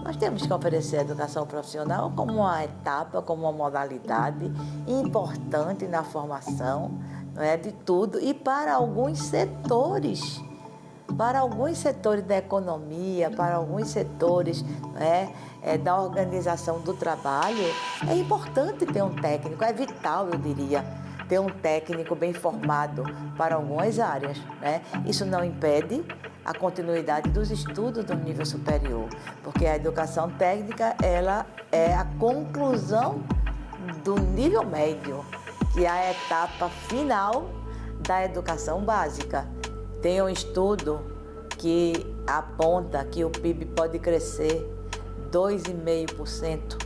Nós temos que oferecer a educação profissional como uma etapa, como uma modalidade importante na formação, não é, de tudo, e para alguns setores da economia, para alguns setores, não é, da organização do trabalho, é importante ter um técnico, é vital, eu diria, ter um técnico bem formado para algumas áreas, né? Isso não impede a continuidade dos estudos do nível superior, porque a educação técnica, ela é a conclusão do nível médio, que é a etapa final da educação básica. Tem um estudo que aponta que o PIB pode crescer 2,5%,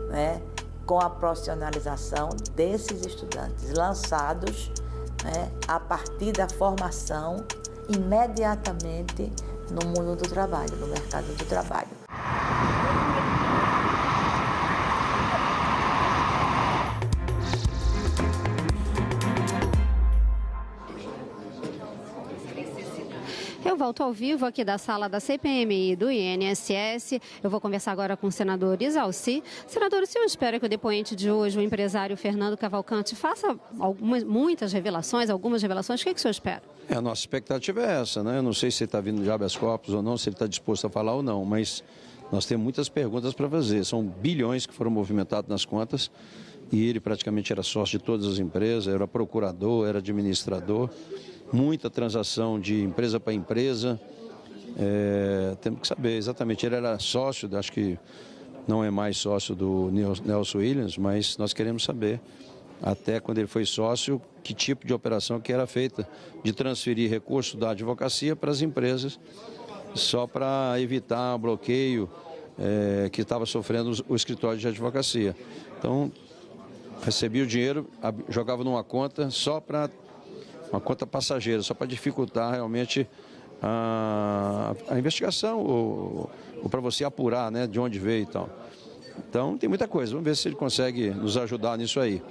né? Com a profissionalização desses estudantes lançados, né, a partir da formação imediatamente no mundo do trabalho, no mercado do trabalho. Eu volto ao vivo aqui da sala da CPMI do INSS. Eu vou conversar agora com o senador Isalci. Senador, o senhor espera que o depoente de hoje, o empresário Fernando Cavalcante, faça algumas revelações? O que o senhor espera? A nossa expectativa é essa, né? Eu não sei se ele está vindo de habeas corpus ou não, se ele está disposto a falar ou não, mas nós temos muitas perguntas para fazer. São bilhões que foram movimentados nas contas e ele praticamente era sócio de todas as empresas, era procurador, era administrador. Muita transação de empresa para empresa, temos que saber exatamente, ele era sócio, acho que não é mais sócio do Nelson Williams, mas nós queremos saber, até quando ele foi sócio, que tipo de operação que era feita, de transferir recursos da advocacia para as empresas, só para evitar bloqueio que estava sofrendo o escritório de advocacia. Então, recebia o dinheiro, jogava numa conta só para uma conta passageira, só para dificultar realmente a investigação ou para você apurar, né, de onde veio e tal. Então tem muita coisa, vamos ver se ele consegue nos ajudar nisso aí,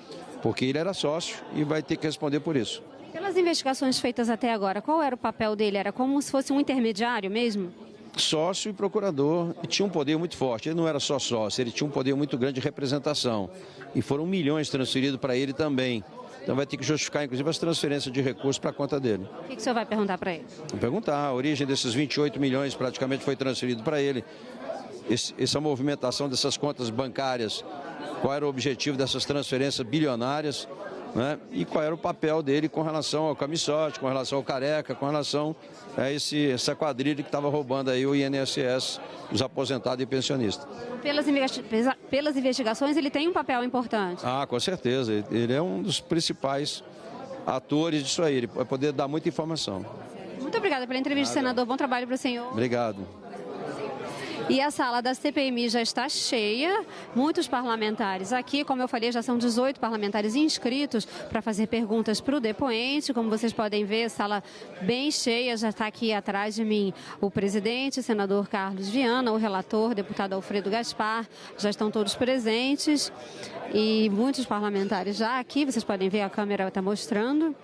porque ele era sócio e vai ter que responder por isso. Pelas investigações feitas até agora, qual era o papel dele? Era como se fosse um intermediário mesmo? Sócio e procurador, e tinha um poder muito forte. Ele não era só sócio, ele tinha um poder muito grande de representação. E foram milhões transferidos para ele também. Então vai ter que justificar, inclusive, as transferências de recursos para a conta dele. O que o senhor vai perguntar para ele? Vou perguntar. A origem desses 28 milhões praticamente foi transferido para ele. Essa movimentação dessas contas bancárias, qual era o objetivo dessas transferências bilionárias, né? E qual era o papel dele com relação ao Camissote, com relação ao Careca, com relação a essa quadrilha que estava roubando aí o INSS, os aposentados e pensionistas. Pelas investigações, ele tem um papel importante. Ah, com certeza. Ele é um dos principais atores disso aí. Ele vai poder dar muita informação. Muito obrigada pela entrevista, senador. Bom trabalho para o senhor. Obrigado. E a sala da CPMI já está cheia, muitos parlamentares aqui, como eu falei, já são 18 parlamentares inscritos para fazer perguntas para o depoente. Como vocês podem ver, sala bem cheia, já está aqui atrás de mim o presidente, o senador Carlos Viana, o relator, o deputado Alfredo Gaspar, já estão todos presentes e muitos parlamentares já aqui, vocês podem ver, a câmera está mostrando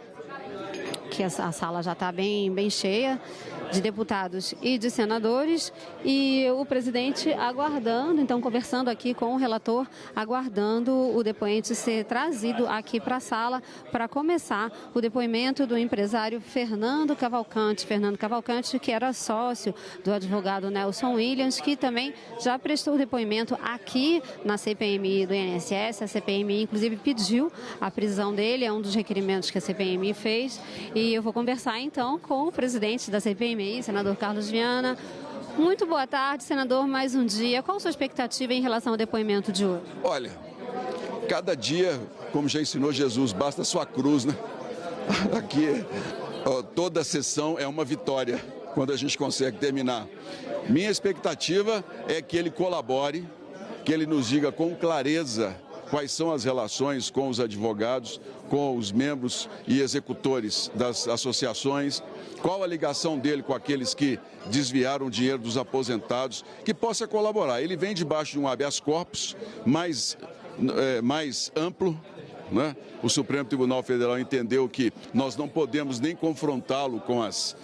que a sala já está bem cheia de deputados e de senadores, e o presidente aguardando, então conversando aqui com o relator, aguardando o depoente ser trazido aqui para a sala para começar o depoimento do empresário Fernando Cavalcante. Fernando Cavalcante, que era sócio do advogado Nelson Williams, que também já prestou depoimento aqui na CPMI do INSS. A CPMI, inclusive, pediu a prisão dele, é um dos requerimentos que a CPMI fez, e eu vou conversar então com o presidente da CPMI, senador Carlos Viana. Muito boa tarde, senador, mais um dia. Qual a sua expectativa em relação ao depoimento de hoje? Olha, cada dia, como já ensinou Jesus, basta a sua cruz, né? Aqui, toda sessão é uma vitória quando a gente consegue terminar. Minha expectativa é que ele colabore, que ele nos diga com clareza quais são as relações com os advogados, com os membros e executores das associações, qual a ligação dele com aqueles que desviaram o dinheiro dos aposentados, que possa colaborar. Ele vem debaixo de um habeas corpus mais amplo, né? O Supremo Tribunal Federal entendeu que nós não podemos nem confrontá-lo com as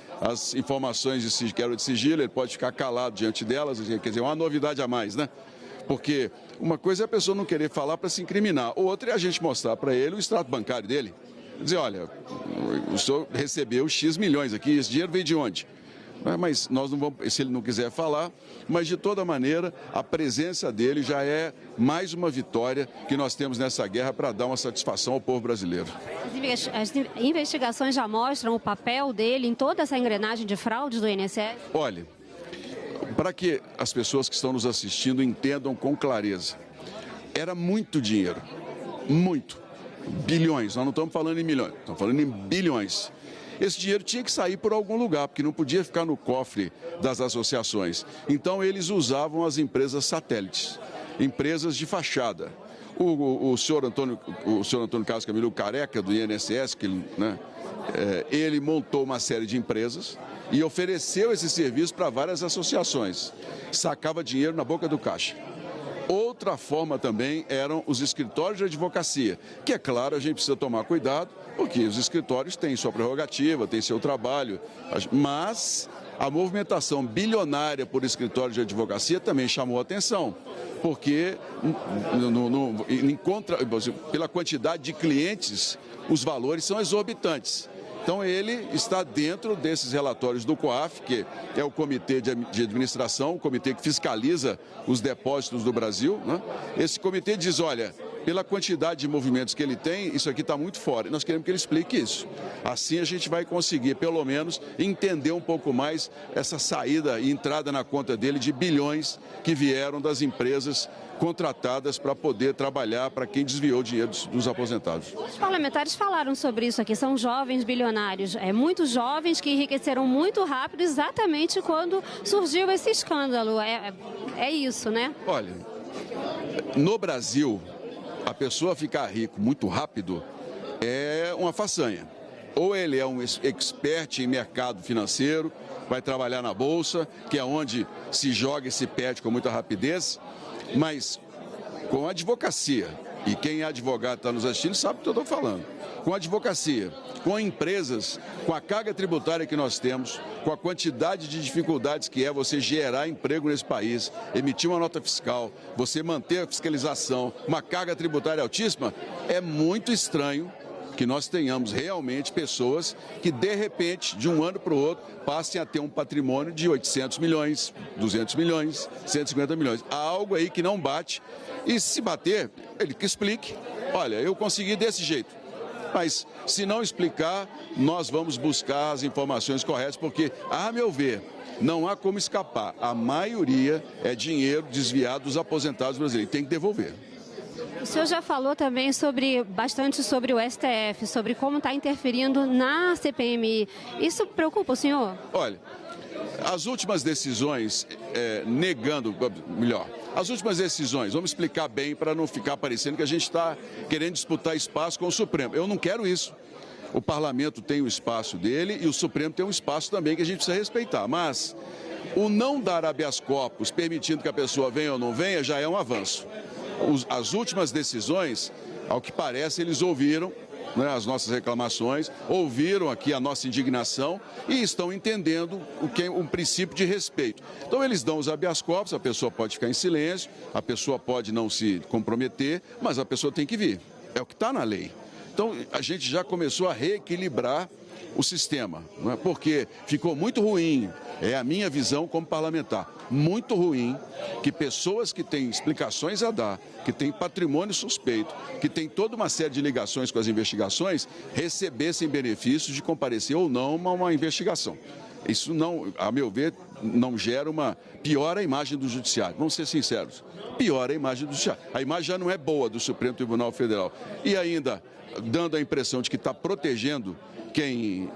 informações de sigilo, ele pode ficar calado diante delas, quer dizer, uma novidade a mais, né? Porque uma coisa é a pessoa não querer falar para se incriminar, outra é a gente mostrar para ele o extrato bancário dele. Dizer, olha, o senhor recebeu X milhões aqui, esse dinheiro veio de onde? Mas nós não vamos, se ele não quiser falar, mas de toda maneira, a presença dele já é mais uma vitória que nós temos nessa guerra para dar uma satisfação ao povo brasileiro. As investigações já mostram o papel dele em toda essa engrenagem de fraudes do INSS? Olha, para que as pessoas que estão nos assistindo entendam com clareza, era muito dinheiro, muito, bilhões, nós não estamos falando em milhões, estamos falando em bilhões. Esse dinheiro tinha que sair por algum lugar, porque não podia ficar no cofre das associações. Então eles usavam as empresas satélites, empresas de fachada. O senhor Antônio Carlos Camilo Careca, do INSS, ele montou uma série de empresas e ofereceu esse serviço para várias associações. Sacava dinheiro na boca do caixa. Outra forma também eram os escritórios de advocacia, que é claro, a gente precisa tomar cuidado, porque os escritórios têm sua prerrogativa, têm seu trabalho, mas a movimentação bilionária por escritório de advocacia também chamou a atenção, porque pela quantidade de clientes, os valores são exorbitantes. Então ele está dentro desses relatórios do COAF, que é o Comitê de Administração, o comitê que fiscaliza os depósitos do Brasil, né? Esse comitê diz, olha, pela quantidade de movimentos que ele tem, isso aqui está muito fora. Nós queremos que ele explique isso. Assim a gente vai conseguir, pelo menos, entender um pouco mais essa saída e entrada na conta dele de bilhões que vieram das empresas contratadas para poder trabalhar para quem desviou o dinheiro dos aposentados. Os parlamentares falaram sobre isso aqui, são jovens bilionários, muitos jovens que enriqueceram muito rápido exatamente quando surgiu esse escândalo. É isso, né? Olha, no Brasil, a pessoa ficar rico muito rápido é uma façanha. Ou ele é um expert em mercado financeiro, vai trabalhar na bolsa, que é onde se joga e se perde com muita rapidez, mas com a advocacia, e quem é advogado está nos assistindo sabe o que eu estou falando, com a advocacia, com empresas, com a carga tributária que nós temos, com a quantidade de dificuldades que é você gerar emprego nesse país, emitir uma nota fiscal, você manter a fiscalização, uma carga tributária altíssima, é muito estranho que nós tenhamos realmente pessoas que, de repente, de um ano para o outro, passem a ter um patrimônio de 800 milhões, 200 milhões, 150 milhões. Há algo aí que não bate e, se bater, ele que explique. Olha, eu consegui desse jeito. Mas, se não explicar, nós vamos buscar as informações corretas, porque, a meu ver, não há como escapar. A maioria é dinheiro desviado dos aposentados brasileiros. Tem que devolver. O senhor já falou também bastante sobre o STF, sobre como está interferindo na CPMI. Isso preocupa o senhor? Olha, as últimas decisões, as últimas decisões, vamos explicar bem para não ficar parecendo que a gente está querendo disputar espaço com o Supremo. Eu não quero isso. O Parlamento tem o espaço dele e o Supremo tem um espaço também que a gente precisa respeitar. Mas o não dar habeas corpus, permitindo que a pessoa venha ou não venha, já é um avanço. As últimas decisões, ao que parece, eles ouviram, né, as nossas reclamações, ouviram aqui a nossa indignação e estão entendendo o que é um princípio de respeito. Então eles dão os habeas corpus, a pessoa pode ficar em silêncio, a pessoa pode não se comprometer, mas a pessoa tem que vir. É o que está na lei. Então a gente já começou a reequilibrar o sistema, não é? Porque ficou muito ruim, é a minha visão como parlamentar, muito ruim que pessoas que têm explicações a dar, que têm patrimônio suspeito, que têm toda uma série de ligações com as investigações, recebessem benefícios de comparecer ou não a uma investigação. Isso não, a meu ver, não gera piora a imagem do judiciário. Vamos ser sinceros, piora a imagem do judiciário. A imagem já não é boa do Supremo Tribunal Federal. E ainda dando a impressão de que está protegendo quem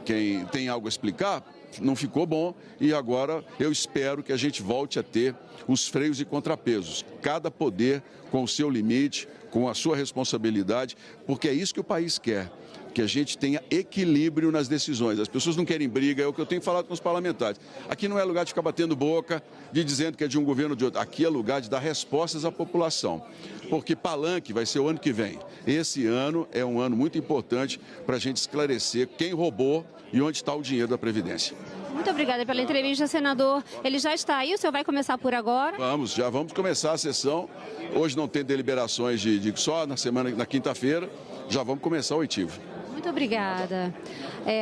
tem algo a explicar, não ficou bom e agora eu espero que a gente volte a ter os freios e contrapesos. Cada poder com o seu limite, com a sua responsabilidade, porque é isso que o país quer, que a gente tenha equilíbrio nas decisões. As pessoas não querem briga, é o que eu tenho falado com os parlamentares. Aqui não é lugar de ficar batendo boca, de dizendo que é de um governo ou de outro. Aqui é lugar de dar respostas à população, porque palanque vai ser o ano que vem. Esse ano é um ano muito importante para a gente esclarecer quem roubou e onde está o dinheiro da Previdência. Muito obrigada pela entrevista, senador. Ele já está aí, o senhor vai começar por agora? Já vamos começar a sessão. Hoje não tem deliberações só na quinta-feira, já vamos começar o oitivo. Muito obrigada.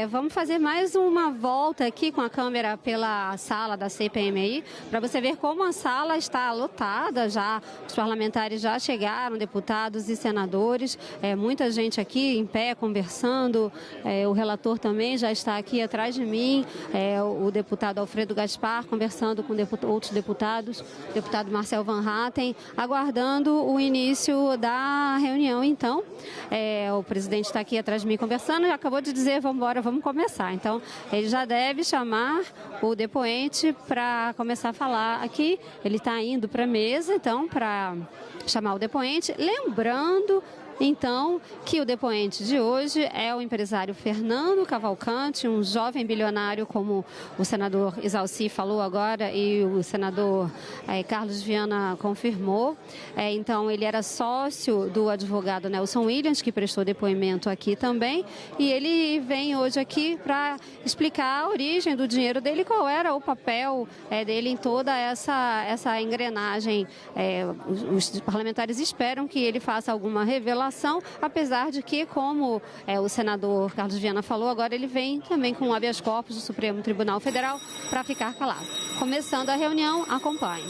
Vamos fazer mais uma volta aqui com a câmera pela sala da CPMI, para você ver como a sala está lotada já. Os parlamentares já chegaram, deputados e senadores. Muita gente aqui em pé conversando. O relator também já está aqui atrás de mim. O deputado Alfredo Gaspar conversando com outros deputados. O deputado Marcel Van Hatten, aguardando o início da reunião. Então, o presidente está aqui atrás de mim conversando e acabou de dizer, vamos embora, vamos começar. Então, ele já deve chamar o depoente para começar a falar aqui. Ele está indo para a mesa, então, para chamar o depoente. Lembrando, então, que o depoente de hoje é o empresário Fernando Cavalcante, um jovem bilionário, como o senador Isalci falou agora e o senador Carlos Viana confirmou. Então, ele era sócio do advogado Nelson Williams, que prestou depoimento aqui também, e ele vem hoje aqui para explicar a origem do dinheiro dele, qual era o papel dele em toda essa engrenagem. Os parlamentares esperam que ele faça alguma revelação, apesar de que, como o senador Carlos Viana falou, agora ele vem também com o habeas corpus do Supremo Tribunal Federal para ficar calado. Começando a reunião, acompanhe.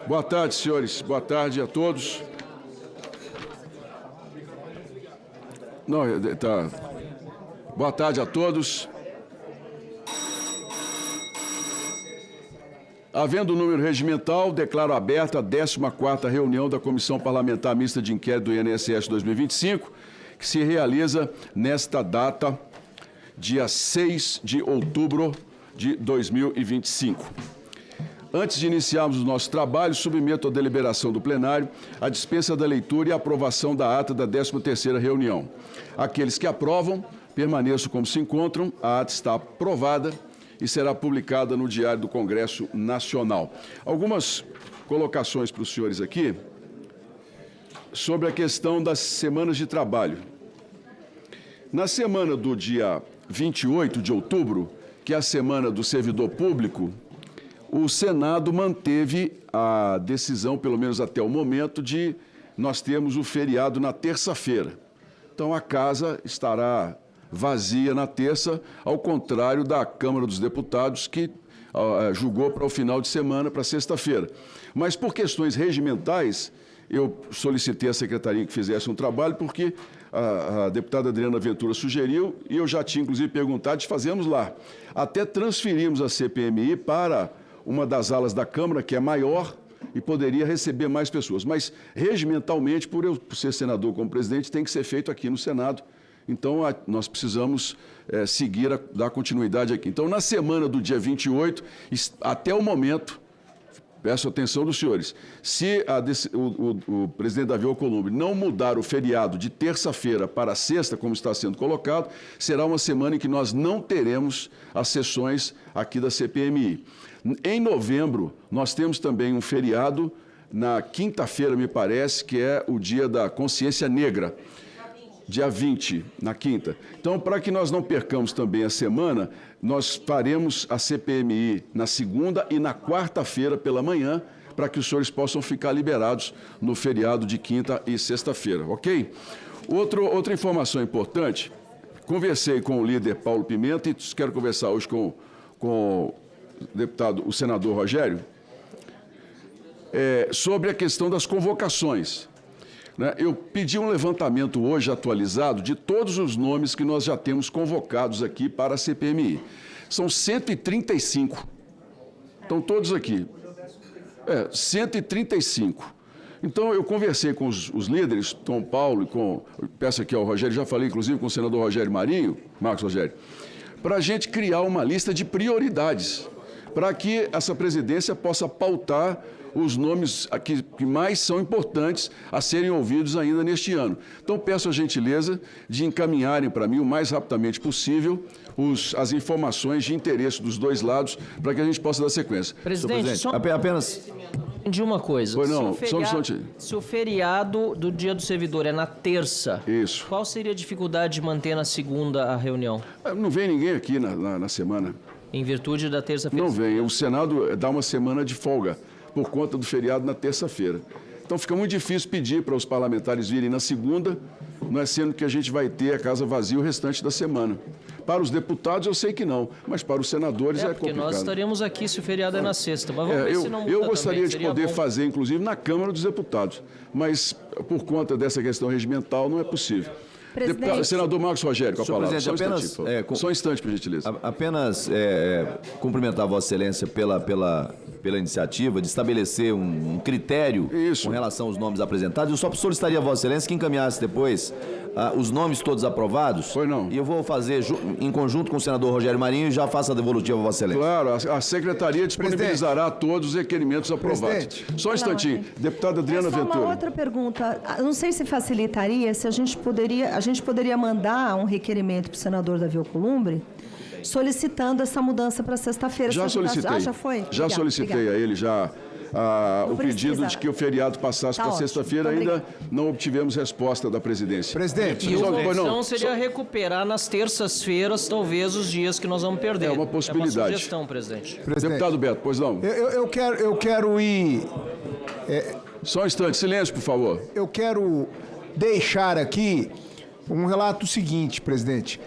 Boa tarde, senhores. Boa tarde a todos. Boa tarde a todos. Havendo número regimental, declaro aberta a 14ª reunião da Comissão Parlamentar Mista de Inquérito do INSS 2025, que se realiza nesta data, dia 6 de outubro de 2025. Antes de iniciarmos o nosso trabalho, submeto à deliberação do plenário a dispensa da leitura e a aprovação da ata da 13ª reunião. Aqueles que aprovam, permaneçam como se encontram. A ata está aprovada e será publicada no Diário do Congresso Nacional. Algumas colocações para os senhores aqui sobre a questão das semanas de trabalho. Na semana do dia 28 de outubro, que é a semana do servidor público, o Senado manteve a decisão, pelo menos até o momento, de nós termos o feriado na terça-feira. Então, a casa estará vazia na terça, ao contrário da Câmara dos Deputados, que julgou para o final de semana, para sexta-feira. Mas, por questões regimentais, eu solicitei à Secretaria que fizesse um trabalho, porque a deputada Adriana Ventura sugeriu, e eu já tinha, inclusive, perguntado, de fazermos lá. Até transferimos a CPMI para uma das alas da Câmara, que é maior, e poderia receber mais pessoas. Mas, regimentalmente, por eu ser senador como presidente, tem que ser feito aqui no Senado. Então, nós precisamos seguir, dar continuidade aqui. Então, na semana do dia 28, até o momento, peço a atenção dos senhores, se o presidente Davi Alcolumbre não mudar o feriado de terça-feira para sexta, como está sendo colocado, será uma semana em que nós não teremos as sessões aqui da CPMI. Em novembro, nós temos também um feriado, na quinta-feira, me parece, que é o Dia da Consciência Negra, dia 20, na quinta. Então, para que nós não percamos também a semana, nós faremos a CPMI na segunda e na quarta-feira pela manhã, para que os senhores possam ficar liberados no feriado de quinta e sexta-feira, ok? Outra informação importante, conversei com o líder Paulo Pimenta e quero conversar hoje com o deputado, o senador Rogério, sobre a questão das convocações. Eu pedi um levantamento hoje atualizado de todos os nomes que nós já temos convocados aqui para a CPMI. São 135. Estão todos aqui. 135. Então, eu conversei com os líderes, com o Paulo e peço aqui ao Rogério, já falei inclusive com o senador Rogério Marinho, Marcos Rogério, para a gente criar uma lista de prioridades, para que essa presidência possa pautar os nomes que mais são importantes a serem ouvidos ainda neste ano. Então, peço a gentileza de encaminharem para mim o mais rapidamente possível as informações de interesse dos dois lados para que a gente possa dar sequência. Presidente, apenas de uma coisa. Pois não, se o feriado do Dia do Servidor é na terça, isso, qual seria a dificuldade de manter na segunda a reunião? Não vem ninguém aqui na semana. Em virtude da terça-feira? Não vem. O Senado dá uma semana de folga por conta do feriado na terça-feira. Então fica muito difícil pedir para os parlamentares virem na segunda, não é sendo que a gente vai ter a casa vazia o restante da semana. Para os deputados eu sei que não, mas para os senadores é complicado. Porque nós estaremos aqui se o feriado é na sexta, mas vamos ver se não muda eu gostaria também. de poder fazer, inclusive, na Câmara dos Deputados, mas por conta dessa questão regimental não é possível. Senador Marcos Rogério, com a palavra. Só um instante, por gentileza. Apenas cumprimentar a Vossa Excelência pela iniciativa de estabelecer um critério com relação aos nomes apresentados. Eu só solicitaria a Vossa Excelência que encaminhasse depois os nomes todos aprovados. Foi não. E eu vou fazer em conjunto com o senador Rogério Marinho e já faço a devolutiva a Vossa Excelência. Claro, a Secretaria disponibilizará todos os requerimentos aprovados. Só um instantinho. Deputada Adriana Ventura. Uma outra pergunta. Não sei se facilitaria se a gente poderia mandar um requerimento para o senador Davi Alcolumbre solicitando essa mudança para sexta-feira. Já solicitei. Já foi? Já solicitei a ele, o pedido de que o feriado passasse para sexta-feira. Ainda não obtivemos resposta da presidência. Presidente, e a opção seria recuperar nas terças-feiras, talvez, os dias que nós vamos perder. É uma possibilidade. É uma sugestão, presidente. Deputado Beto, pois não. Eu quero ir... Só um instante, silêncio, por favor. Eu quero deixar aqui um relato seguinte, presidente.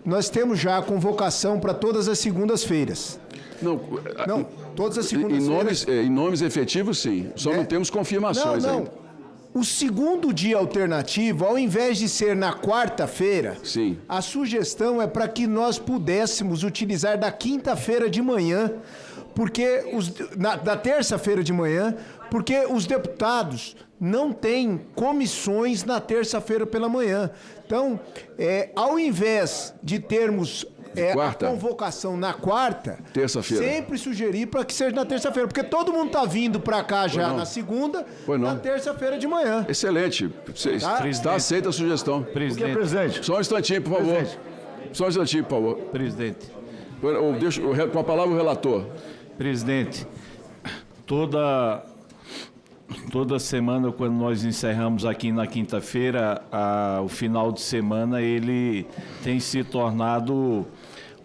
Nós temos já a convocação para todas as segundas-feiras. Não, todas as segundas-feiras. Em nomes efetivos, sim. Só não temos confirmações ainda. O segundo dia alternativo, ao invés de ser na quarta-feira, sim, a sugestão é para que nós pudéssemos utilizar da quinta-feira de manhã, porque da terça-feira de manhã, porque os deputados não têm comissões na terça-feira pela manhã. Então, ao invés de termos a convocação na quarta, terça-feira, sempre sugerir para que seja na terça-feira, porque todo mundo está vindo para cá já na segunda, na terça-feira de manhã. Excelente. Está aceita a sugestão. Presidente. Só um instantinho, por favor. Presidente. Só um instantinho, por favor. Presidente. Com a palavra o relator. Presidente, toda semana, quando nós encerramos aqui na quinta-feira, o final de semana, ele tem se tornado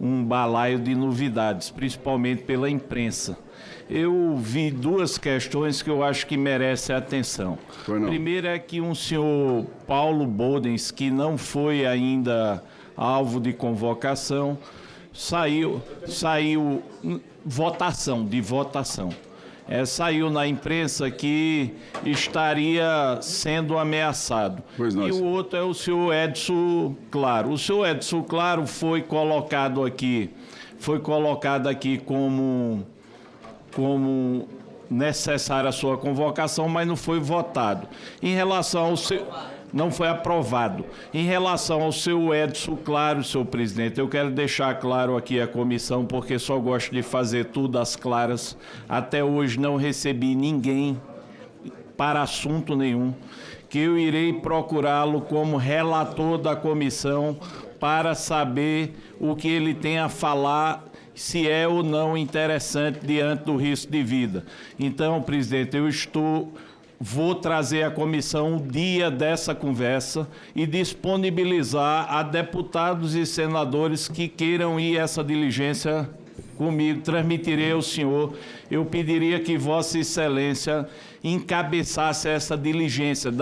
um balaio de novidades, principalmente pela imprensa. Eu vi duas questões que eu acho que merecem atenção. Primeiro é que um senhor Paulo Bodens, que não foi ainda alvo de convocação, saiu votação. Saiu na imprensa que estaria sendo ameaçado. E o outro é o senhor Edson Claro. O senhor Edson Claro foi colocado aqui como necessária a sua convocação, mas não foi votado. Não foi aprovado. Em relação ao seu Edson Claro, senhor presidente, eu quero deixar claro aqui a comissão, porque só gosto de fazer tudo às claras. Até hoje não recebi ninguém para assunto nenhum, que eu irei procurá-lo como relator da comissão para saber o que ele tem a falar, se é ou não interessante diante do risco de vida. Então, presidente, vou trazer à comissão o dia dessa conversa e disponibilizar a deputados e senadores que queiram ir essa diligência comigo. Transmitirei ao senhor. Eu pediria que Vossa Excelência encabeçasse essa diligência.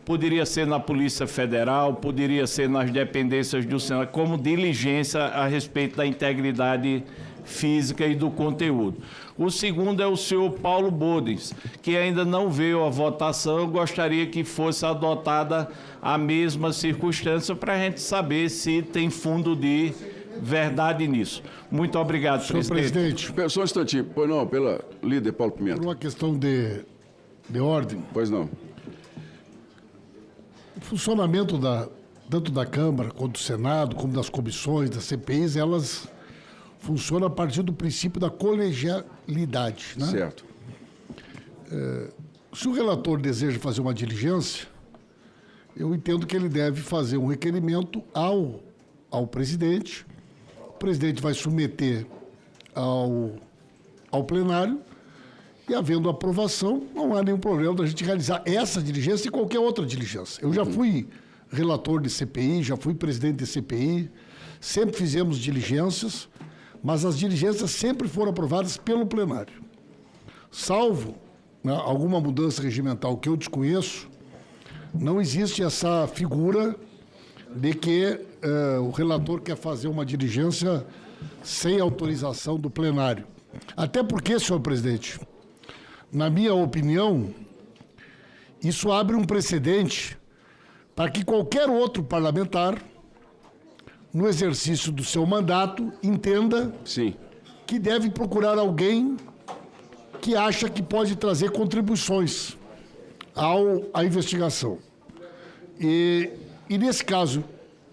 Poderia ser na Polícia Federal, poderia ser nas dependências do Senado, como diligência a respeito da integridade física e do conteúdo. O segundo é o senhor Paulo Bodens, que ainda não veio à votação. Eu gostaria que fosse adotada a mesma circunstância para a gente saber se tem fundo de verdade nisso. Muito obrigado, senhor presidente. Só um instantinho. Pois não, pela líder Paulo Pimenta. Por uma questão de ordem. Pois não. O funcionamento tanto da Câmara, quanto do Senado, como das comissões, das CPIs, elas funciona a partir do princípio da colegialidade, né? Certo. Se o relator deseja fazer uma diligência, eu entendo que ele deve fazer um requerimento ao presidente. O presidente vai submeter ao plenário e, havendo aprovação, não há nenhum problema da gente realizar essa diligência e qualquer outra diligência. Eu já fui relator de CPI, já fui presidente de CPI, sempre fizemos diligências, mas as diligências sempre foram aprovadas pelo plenário. Salvo, né, alguma mudança regimental que eu desconheço, não existe essa figura de que o relator quer fazer uma diligência sem autorização do plenário. Até porque, senhor presidente, na minha opinião, isso abre um precedente para que qualquer outro parlamentar, no exercício do seu mandato, entenda que deve procurar alguém que acha que pode trazer contribuições à investigação. E nesse caso,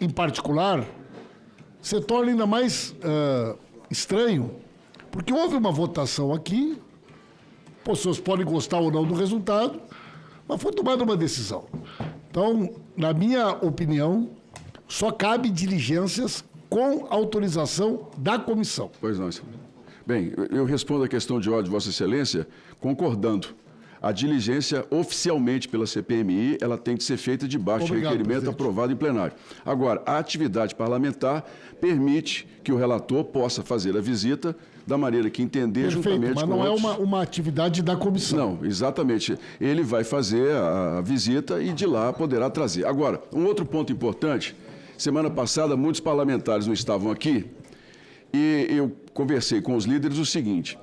em particular, se torna ainda mais estranho, porque houve uma votação aqui, pessoas podem gostar ou não do resultado, mas foi tomada uma decisão. Então, na minha opinião, só cabe diligências com autorização da comissão. Pois não, senhor. Bem, eu respondo a questão de ordem de Vossa Excelência concordando. A diligência, oficialmente pela CPMI, ela tem que ser feita debaixo de requerimento presidente. Aprovado em plenário. Agora, a atividade parlamentar permite que o relator possa fazer a visita da maneira que entender, juntamente mas com não outros... é uma atividade da comissão. Não, exatamente. Ele vai fazer a visita e de lá poderá trazer. Agora, um outro ponto importante, semana passada muitos parlamentares não estavam aqui e eu conversei com os líderes o seguinte,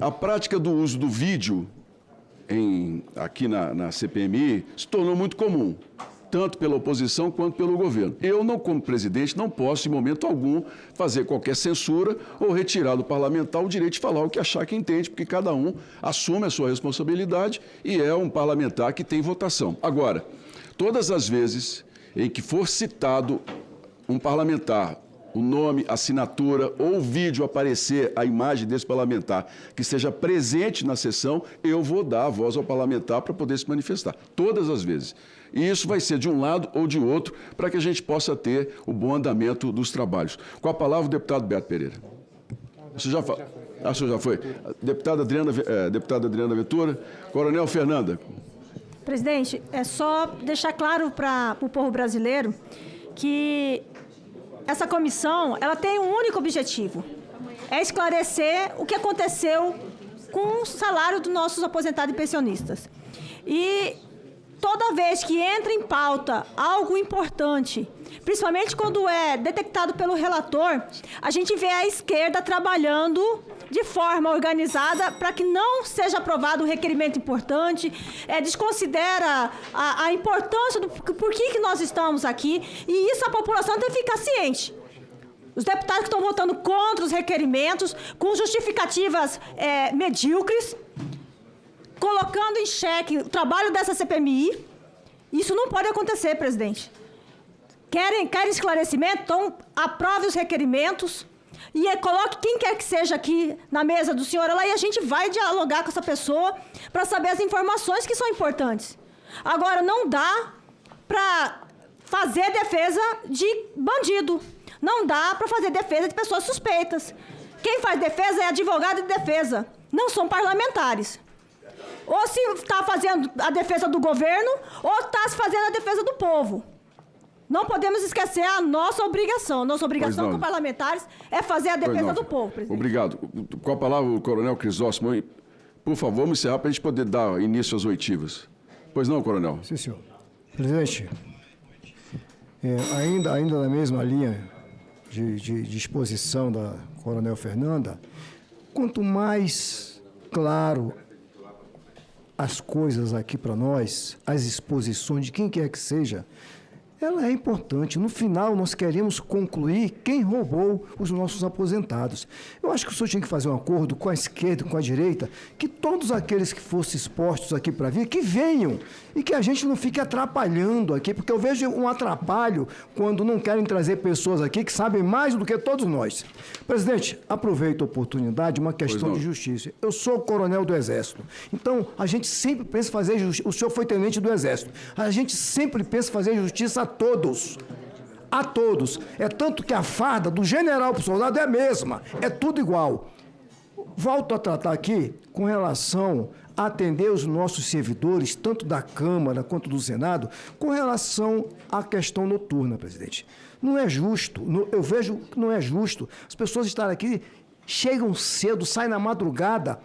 a prática do uso do vídeo aqui na CPMI se tornou muito comum. tanto pela oposição quanto pelo governo. Eu, não, como presidente, não posso, em momento algum, fazer qualquer censura ou retirar do parlamentar o direito de falar o que achar que entende, porque cada um assume a sua responsabilidade e é um parlamentar que tem votação. Agora, todas as vezes em que for citado um parlamentar, o nome, assinatura ou o vídeo aparecer a imagem desse parlamentar que esteja presente na sessão, eu vou dar a voz ao parlamentar para poder se manifestar, todas as vezes. E isso vai ser de um lado ou de outro para que a gente possa ter o bom andamento dos trabalhos. Com a palavra, o deputado Beto Pereira. Você já fala? Ah, o senhor já foi? Deputada Adriana Ventura, Coronel Fernanda. Presidente, é só deixar claro para o povo brasileiro que essa comissão, ela tem um único objetivo, é esclarecer o que aconteceu com o salário dos nossos aposentados e pensionistas. E toda vez que entra em pauta algo importante, principalmente quando é detectado pelo relator, a gente vê a esquerda trabalhando de forma organizada para que não seja aprovado um requerimento importante, desconsidera a importância do por que nós estamos aqui, e isso a população tem que ficar ciente. Os deputados que estão votando contra os requerimentos, com justificativas medíocres, colocando em xeque o trabalho dessa CPMI, isso não pode acontecer, presidente. Querem esclarecimento? Então, aprove os requerimentos e coloque quem quer que seja aqui na mesa do senhor lá e a gente vai dialogar com essa pessoa para saber as informações que são importantes. Agora, não dá para fazer defesa de bandido. Não dá para fazer defesa de pessoas suspeitas. Quem faz defesa é advogado de defesa, não são parlamentares. Ou se está fazendo a defesa do governo, ou está se fazendo a defesa do povo. Não podemos esquecer a nossa obrigação. Nossa obrigação como parlamentares é fazer a defesa do povo, presidente. Obrigado. Com a palavra, o coronel Crisóstomo. Por favor, vamos encerrar para a gente poder dar início às oitivas. Pois não, coronel? Sim, senhor. Presidente, ainda na mesma linha de exposição da coronel Fernanda, quanto mais claro as coisas aqui para nós, as exposições de quem quer que seja, ela é importante. No final, nós queremos concluir quem roubou os nossos aposentados. Eu acho que o senhor tinha que fazer um acordo com a esquerda e com a direita, que todos aqueles que fossem expostos aqui para vir, que venham, e que a gente não fique atrapalhando aqui, porque eu vejo um atrapalho quando não querem trazer pessoas aqui que sabem mais do que todos nós. Presidente, aproveito a oportunidade, uma questão de justiça. Eu sou coronel do Exército, então a gente sempre pensa em fazer justiça. O senhor foi tenente do Exército. A gente sempre pensa em fazer justiça a todos. A todos. É tanto que a farda do general para o soldado é a mesma. É tudo igual. Volto a tratar aqui com relação a atender os nossos servidores, tanto da Câmara quanto do Senado, com relação à questão noturna, presidente. Não é justo, eu vejo que não é justo. As pessoas estarem aqui, chegam cedo, saem na madrugada.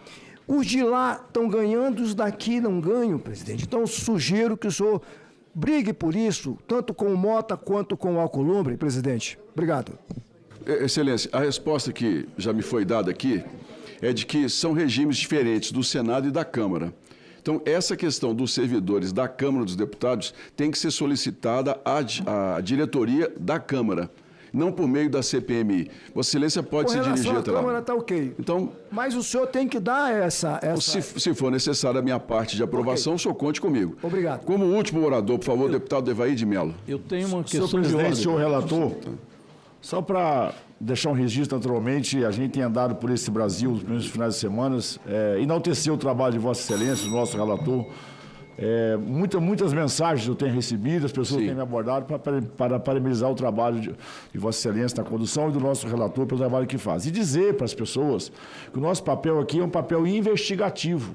Os de lá estão ganhando, os daqui não ganham, presidente. Então, sugiro que o senhor brigue por isso, tanto com o Mota quanto com o Alcolumbre, presidente. Obrigado. Excelência, a resposta que já me foi dada aqui é de que são regimes diferentes do Senado e da Câmara. Então, essa questão dos servidores da Câmara dos Deputados tem que ser solicitada à diretoria da Câmara, não por meio da CPMI. Vossa Excelência pode se dirigir até lá. A Câmara está ok. Então, mas o senhor tem que dar essa... Se for necessária a minha parte de aprovação, o senhor conte comigo. Obrigado. Como último orador, por favor, deputado Evaí de Mello. Eu tenho uma questão de ordem. Senhor presidente, senhor relator, só para deixar um registro, naturalmente, a gente tem andado por esse Brasil nos primeiros finais de semana, enaltecer o trabalho de Vossa Excelência, do nosso relator. Muitas mensagens eu tenho recebido, as pessoas têm me abordado para parabenizar o trabalho de Vossa Excelência na condução e do nosso relator pelo trabalho que faz. E dizer para as pessoas que o nosso papel aqui é um papel investigativo.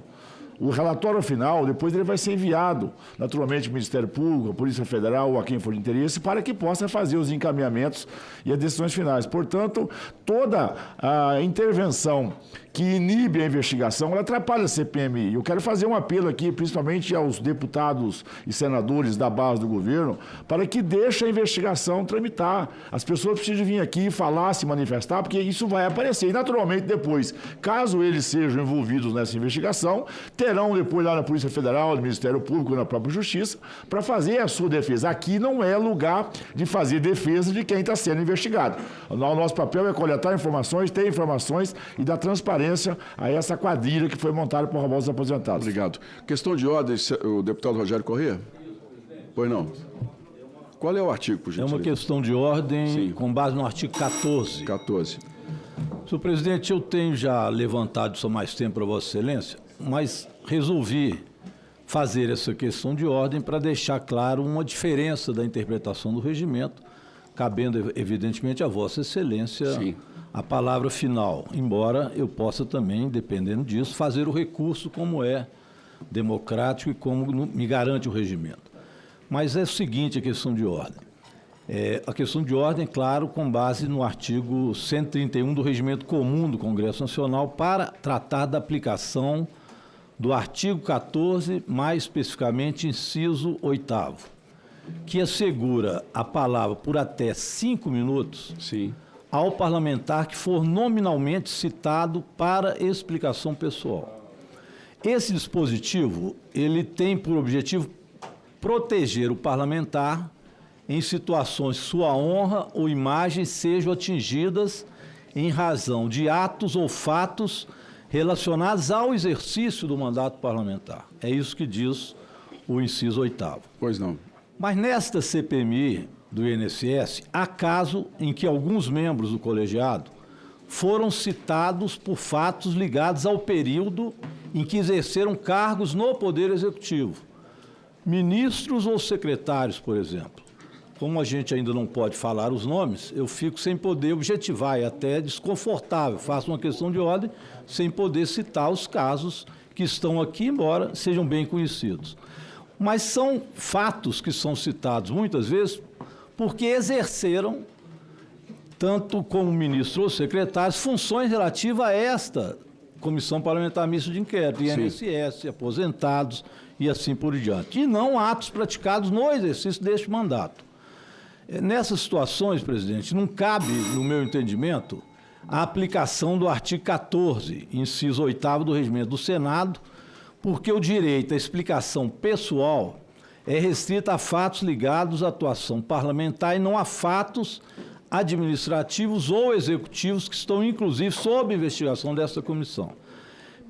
O relatório final, depois ele vai ser enviado, naturalmente, ao Ministério Público, à Polícia Federal ou a quem for de interesse, para que possa fazer os encaminhamentos e as decisões finais. Portanto, toda a intervenção que inibe a investigação, ela atrapalha a CPMI. Eu quero fazer um apelo aqui, principalmente aos deputados e senadores da base do governo, para que deixem a investigação tramitar. As pessoas precisam vir aqui falar, se manifestar, porque isso vai aparecer. E, naturalmente, depois, caso eles sejam envolvidos nessa investigação, terão depois lá na Polícia Federal, no Ministério Público, na própria Justiça, para fazer a sua defesa. Aqui não é lugar de fazer defesa de quem está sendo investigado. O nosso papel é coletar informações, ter informações e dar transparência a essa quadrilha que foi montada por famosos aposentados. Obrigado. Questão de ordem, o deputado Rogério Corrêa? Pois não. Qual é o artigo, por gentileza? É uma questão de ordem com base no artigo 14. 14. Senhor presidente, eu tenho já levantado isso há mais tempo para Vossa Excelência, mas resolvi fazer essa questão de ordem para deixar claro uma diferença da interpretação do regimento, cabendo, evidentemente, a Vossa Excelência a palavra final, embora eu possa também, dependendo disso, fazer o recurso como é democrático e como me garante o regimento. Mas é o seguinte a questão de ordem. A questão de ordem, claro, com base no artigo 131 do Regimento Comum do Congresso Nacional, para tratar da aplicação do artigo 14, mais especificamente inciso 8º, que assegura a palavra por até 5 minutos ao parlamentar que for nominalmente citado para explicação pessoal. Esse dispositivo, ele tem por objetivo proteger o parlamentar em situações que sua honra ou imagem sejam atingidas em razão de atos ou fatos relacionados ao exercício do mandato parlamentar. É isso que diz o inciso 8º. Pois não. Mas nesta CPMI do INSS, há caso em que alguns membros do colegiado foram citados por fatos ligados ao período em que exerceram cargos no Poder Executivo. Ministros ou secretários, por exemplo. Como a gente ainda não pode falar os nomes, eu fico sem poder objetivar, é até desconfortável. Faço uma questão de ordem sem poder citar os casos que estão aqui, embora sejam bem conhecidos. Mas são fatos que são citados muitas vezes porque exerceram, tanto como ministro ou secretários, funções relativas a esta Comissão Parlamentar Mista de Inquérito, INSS, aposentados e assim por diante. E não atos praticados no exercício deste mandato. Nessas situações, presidente, não cabe, no meu entendimento, a aplicação do artigo 14, inciso 8º do Regimento do Senado, porque o direito à explicação pessoal é restrito a fatos ligados à atuação parlamentar e não a fatos administrativos ou executivos que estão, inclusive, sob investigação dessa comissão.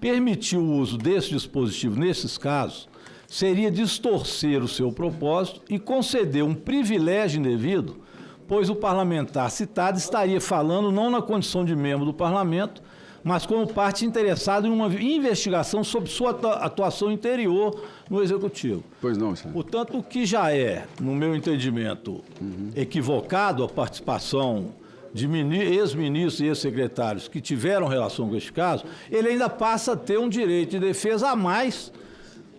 Permitir o uso desse dispositivo nesses casos seria distorcer o seu propósito e conceder um privilégio indevido, pois o parlamentar citado estaria falando não na condição de membro do parlamento, mas como parte interessada em uma investigação sobre sua atuação interior no Executivo. Pois não, senhor. Portanto, o que já é, no meu entendimento, equivocado a participação de ex-ministros e ex-secretários que tiveram relação com este caso, ele ainda passa a ter um direito de defesa a mais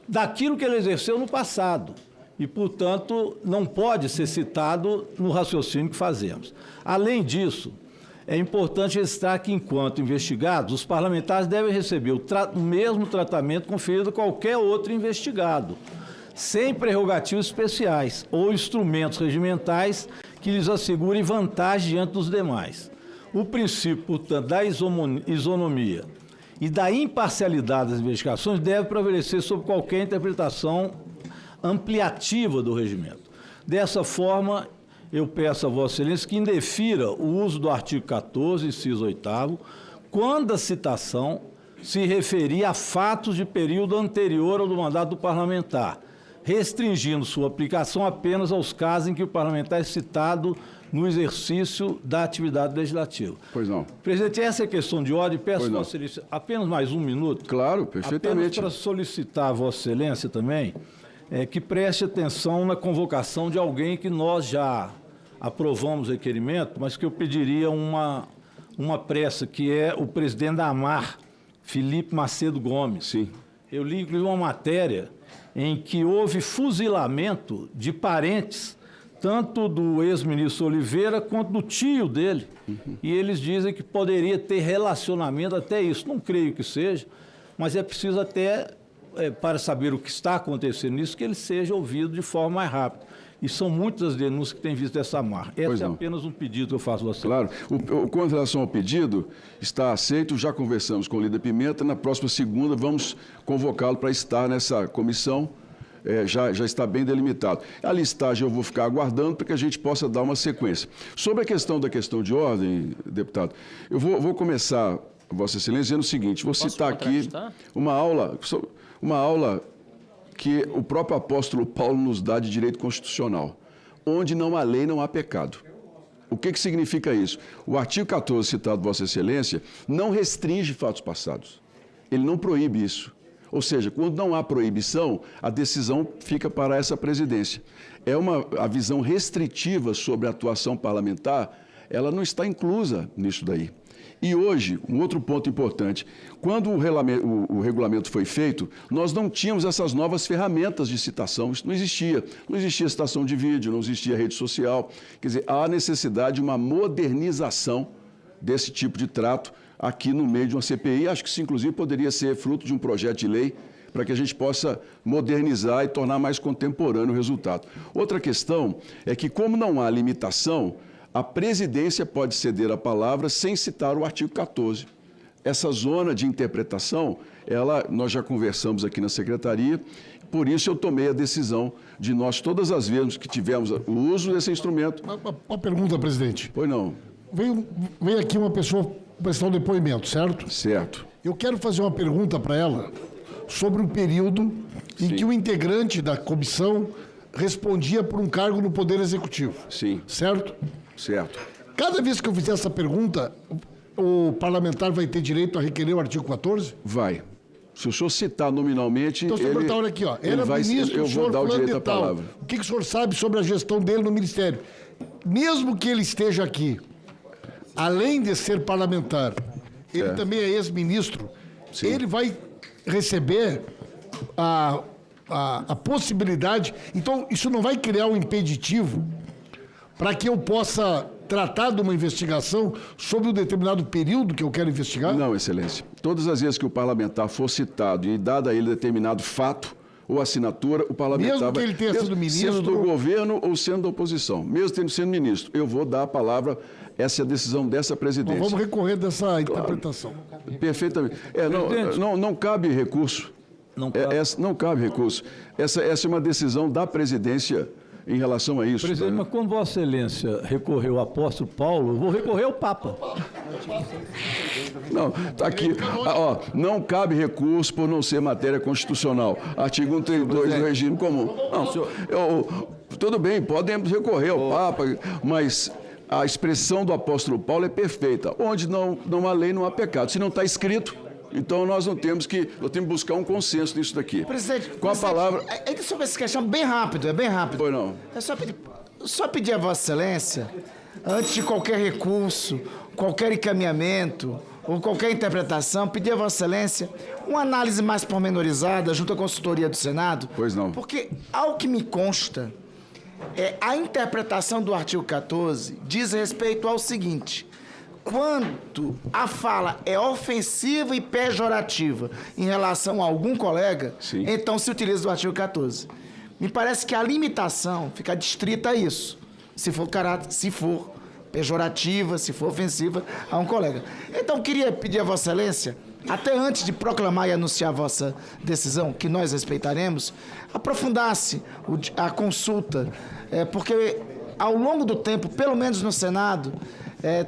daquilo que ele exerceu no passado. E, portanto, não pode ser citado no raciocínio que fazemos. Além disso, é importante registrar que, enquanto investigados, os parlamentares devem receber o mesmo tratamento conferido a qualquer outro investigado, sem prerrogativas especiais ou instrumentos regimentais que lhes assegurem vantagem diante dos demais. O princípio, portanto, da isonomia e da imparcialidade das investigações deve prevalecer sobre qualquer interpretação ampliativa do regimento. Dessa forma, eu peço a Vossa Excelência que indefira o uso do artigo 14, inciso 8º, quando a citação se referir a fatos de período anterior ao do mandato do parlamentar, restringindo sua aplicação apenas aos casos em que o parlamentar é citado no exercício da atividade legislativa. Pois não. Presidente, essa é a questão de ordem. Peço a Vossa Excelência apenas mais um minuto. Claro, perfeitamente. Apenas para solicitar a Vossa Excelência também que preste atenção na convocação de alguém que nós já aprovamos o requerimento, mas que eu pediria uma pressa, que é o presidente da AMAR, Felipe Macedo Gomes. Sim. Eu li uma matéria em que houve fuzilamento de parentes tanto do ex-ministro Oliveira quanto do tio dele. E eles dizem que poderia ter relacionamento até isso. Não creio que seja, mas é preciso até, para saber o que está acontecendo nisso, que ele seja ouvido de forma mais rápida. E são muitas as denúncias que têm visto essa marra. Esse é apenas um pedido que eu faço a você. Claro. Com relação ao pedido, está aceito, já conversamos com o líder Pimenta, na próxima segunda vamos convocá-lo para estar nessa comissão, já está bem delimitado. A listagem eu vou ficar aguardando para que a gente possa dar uma sequência. Sobre a questão de ordem, deputado, eu vou começar, Vossa Excelência, dizendo o seguinte, vou citar aqui uma aula que o próprio apóstolo Paulo nos dá de direito constitucional. Onde não há lei, não há pecado. O que significa isso? O artigo 14 citado, Vossa Excelência, não restringe fatos passados. Ele não proíbe isso. Ou seja, quando não há proibição, a decisão fica para essa presidência. A visão restritiva sobre a atuação parlamentar, ela não está inclusa nisso daí. E hoje, um outro ponto importante, quando o regulamento foi feito, nós não tínhamos essas novas ferramentas de citação, isso não existia. Não existia citação de vídeo, não existia rede social. Quer dizer, há necessidade de uma modernização desse tipo de trato aqui no meio de uma CPI. Acho que isso, inclusive, poderia ser fruto de um projeto de lei para que a gente possa modernizar e tornar mais contemporâneo o resultado. Outra questão é que, como não há limitação, a presidência pode ceder a palavra sem citar o artigo 14. Essa zona de interpretação, nós já conversamos aqui na secretaria, por isso eu tomei a decisão de nós, todas as vezes que tivemos o uso desse instrumento... Uma pergunta, presidente. Pois não. Veio aqui uma pessoa prestar um depoimento, certo? Certo. Eu quero fazer uma pergunta para ela sobre o período em que o integrante da comissão respondia por um cargo no Poder Executivo. Sim. Certo? Certo. Cada vez que eu fizer essa pergunta, o parlamentar vai ter direito a requerer o artigo 14? Vai. Se o senhor citar nominalmente... Então, senhor Bertal, olha aqui, ó. Era ministro, eu vou dar o direito à palavra. O que o senhor sabe sobre a gestão dele no Ministério? Mesmo que ele esteja aqui, além de ser parlamentar, ele também é ex-ministro, ele vai receber a possibilidade... Então, isso não vai criar um impeditivo para que eu possa tratar de uma investigação sobre um determinado período que eu quero investigar? Não, Excelência. Todas as vezes que o parlamentar for citado e dado a ele determinado fato ou assinatura, o parlamentar mesmo que ele tenha sido ministro... Sendo do governo ou sendo da oposição, mesmo tendo sido ministro, eu vou dar a palavra, essa é a decisão dessa presidência. Então, vamos recorrer dessa interpretação. Perfeitamente. Não cabe recurso. Não cabe recurso. Essa é uma decisão da presidência em relação a isso. Presidente, mas quando Vossa Excelência recorreu ao apóstolo Paulo, eu vou recorrer ao Papa. Não, está aqui. Não cabe recurso por não ser matéria constitucional. Artigo 132 do regime comum. Não, tudo bem, podemos recorrer ao Papa, mas a expressão do apóstolo Paulo é perfeita. Onde não há lei, não há pecado. Se não está escrito, então nós temos que buscar um consenso nisso daqui. Presidente, com a palavra... Ainda sobre essa questão, bem rápido. Pois não. É só pedir a Vossa Excelência, antes de qualquer recurso, qualquer encaminhamento ou qualquer interpretação, pedir a Vossa Excelência uma análise mais pormenorizada junto à consultoria do Senado. Pois não. Porque, ao que me consta, a interpretação do artigo 14 diz respeito ao seguinte: quando a fala é ofensiva e pejorativa em relação a algum colega, então se utiliza do artigo 14. Me parece que a limitação fica distrita a isso, se for pejorativa, se for ofensiva a um colega. Então, queria pedir a Vossa Excelência, até antes de proclamar e anunciar a vossa decisão, que nós respeitaremos, aprofundasse a consulta, porque ao longo do tempo, pelo menos no Senado,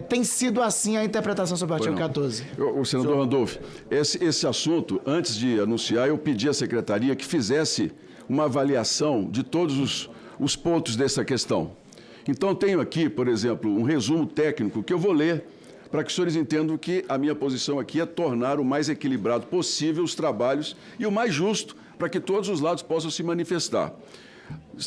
tem sido assim a interpretação sobre o artigo 14. O senador Randolph, esse assunto, antes de anunciar, eu pedi à secretaria que fizesse uma avaliação de todos os pontos dessa questão. Então, tenho aqui, por exemplo, um resumo técnico que eu vou ler para que os senhores entendam que a minha posição aqui é tornar o mais equilibrado possível os trabalhos e o mais justo para que todos os lados possam se manifestar.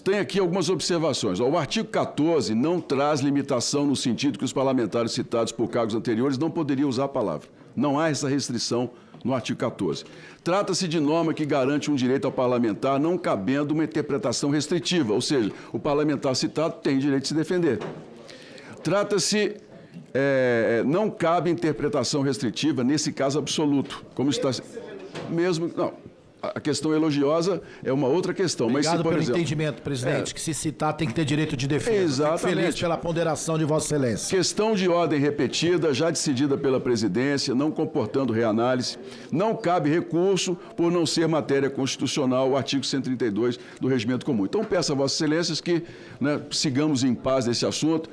Tem aqui algumas observações. O artigo 14 não traz limitação no sentido que os parlamentares citados por cargos anteriores não poderiam usar a palavra. Não há essa restrição no artigo 14. Trata-se de norma que garante um direito ao parlamentar, não cabendo uma interpretação restritiva, ou seja, o parlamentar citado tem direito de se defender. Trata-se, não cabe interpretação restritiva nesse caso absoluto, como está mesmo, não. A questão elogiosa é uma outra questão. Obrigado mas se, por pelo exemplo, entendimento, presidente, que se citar tem que ter direito de defesa. Exatamente. Fico feliz pela ponderação de Vossa Excelência. Questão de ordem repetida, já decidida pela presidência, não comportando reanálise. Não cabe recurso por não ser matéria constitucional, o artigo 132 do Regimento Comum. Então, peço a Vossas Excelências que sigamos em paz nesse assunto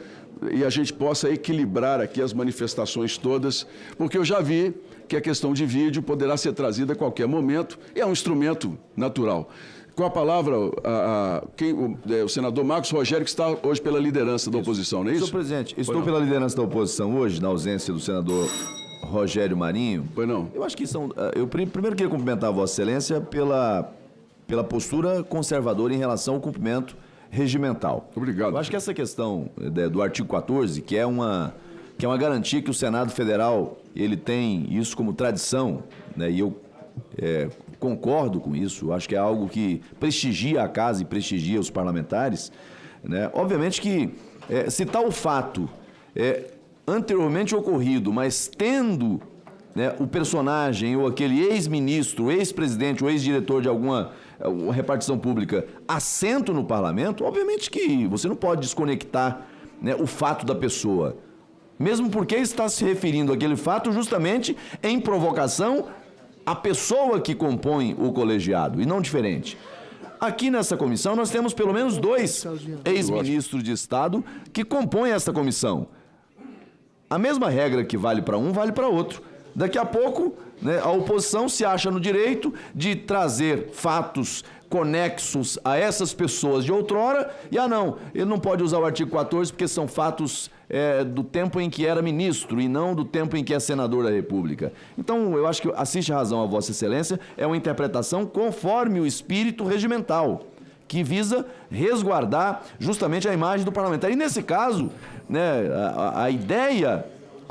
e a gente possa equilibrar aqui as manifestações todas, porque eu já vi que a questão de vídeo poderá ser trazida a qualquer momento e é um instrumento natural. Com a palavra, o senador Marcos Rogério, que está hoje pela liderança da oposição, não é isso? Senhor presidente, estou pela liderança da oposição hoje, na ausência do senador Rogério Marinho. Pois não. Eu acho que são... Eu primeiro queria cumprimentar a Vossa Excelência pela postura conservadora em relação ao cumprimento regimental. Obrigado. Eu acho que essa questão do artigo 14, que é uma garantia que o Senado Federal ele tem isso como tradição, né? E eu concordo com isso. Eu acho que é algo que prestigia a casa e prestigia os parlamentares, né? Obviamente que se tal fato anteriormente ocorrido, mas tendo, né, o personagem ou aquele ex-ministro, ex-presidente ou ex-diretor de alguma repartição pública assento no parlamento, obviamente que você não pode desconectar, né, o fato da pessoa. Mesmo porque está se referindo àquele fato justamente em provocação à pessoa que compõe o colegiado, e não diferente. Aqui nessa comissão nós temos pelo menos 2 ex-ministros de Estado que compõem essa comissão. A mesma regra que vale para um, vale para outro. Daqui a pouco, né, a oposição se acha no direito de trazer fatos conexos a essas pessoas de outrora, e não, ele não pode usar o artigo 14 porque são fatos do tempo em que era ministro e não do tempo em que é senador da República. Então, eu acho que assiste razão a Vossa Excelência, é uma interpretação conforme o espírito regimental, que visa resguardar justamente a imagem do parlamentar. E nesse caso, né, a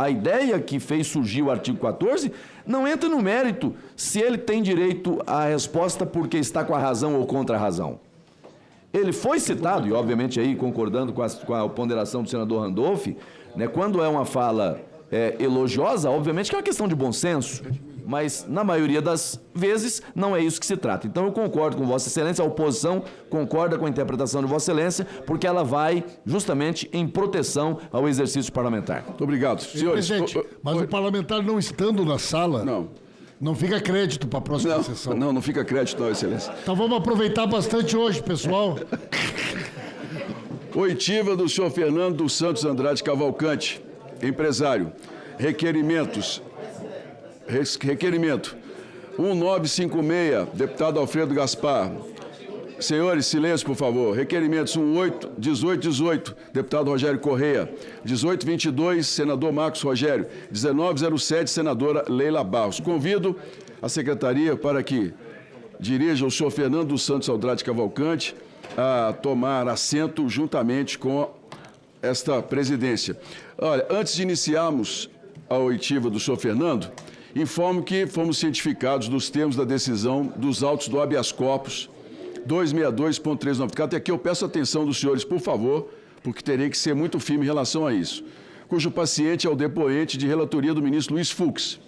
ideia que fez surgir o artigo 14 não entra no mérito se ele tem direito à resposta porque está com a razão ou contra a razão. Ele foi citado, e obviamente aí concordando com a ponderação do senador Randolph, né, quando é uma fala elogiosa, obviamente que é uma questão de bom senso, mas na maioria das vezes não é isso que se trata. Então eu concordo com Vossa Excelência, a oposição concorda com a interpretação de Vossa Excelência, porque ela vai justamente em proteção ao exercício parlamentar. Muito obrigado. Senhores, presidente, mas o parlamentar não estando na sala... Não fica crédito para a próxima sessão. Não fica crédito, não, Excelência. Então vamos aproveitar bastante hoje, pessoal. Oitiva do senhor Fernando dos Santos Andrade Cavalcante, empresário. Requerimento 1956, deputado Alfredo Gaspar. Senhores, silêncio, por favor. Requerimentos 1818, deputado Rogério Correia. 1822, senador Marcos Rogério. 1907, senadora Leila Barros. Convido a secretaria para que dirija o senhor Fernando dos Santos Andrade Cavalcante a tomar assento juntamente com esta presidência. Olha, antes de iniciarmos a oitiva do senhor Fernando, informo que fomos cientificados dos termos da decisão dos autos do habeas corpus 262.394. Até aqui eu peço a atenção dos senhores, por favor, porque terei que ser muito firme em relação a isso. Cujo paciente é o depoente de relatoria do ministro Luiz Fux.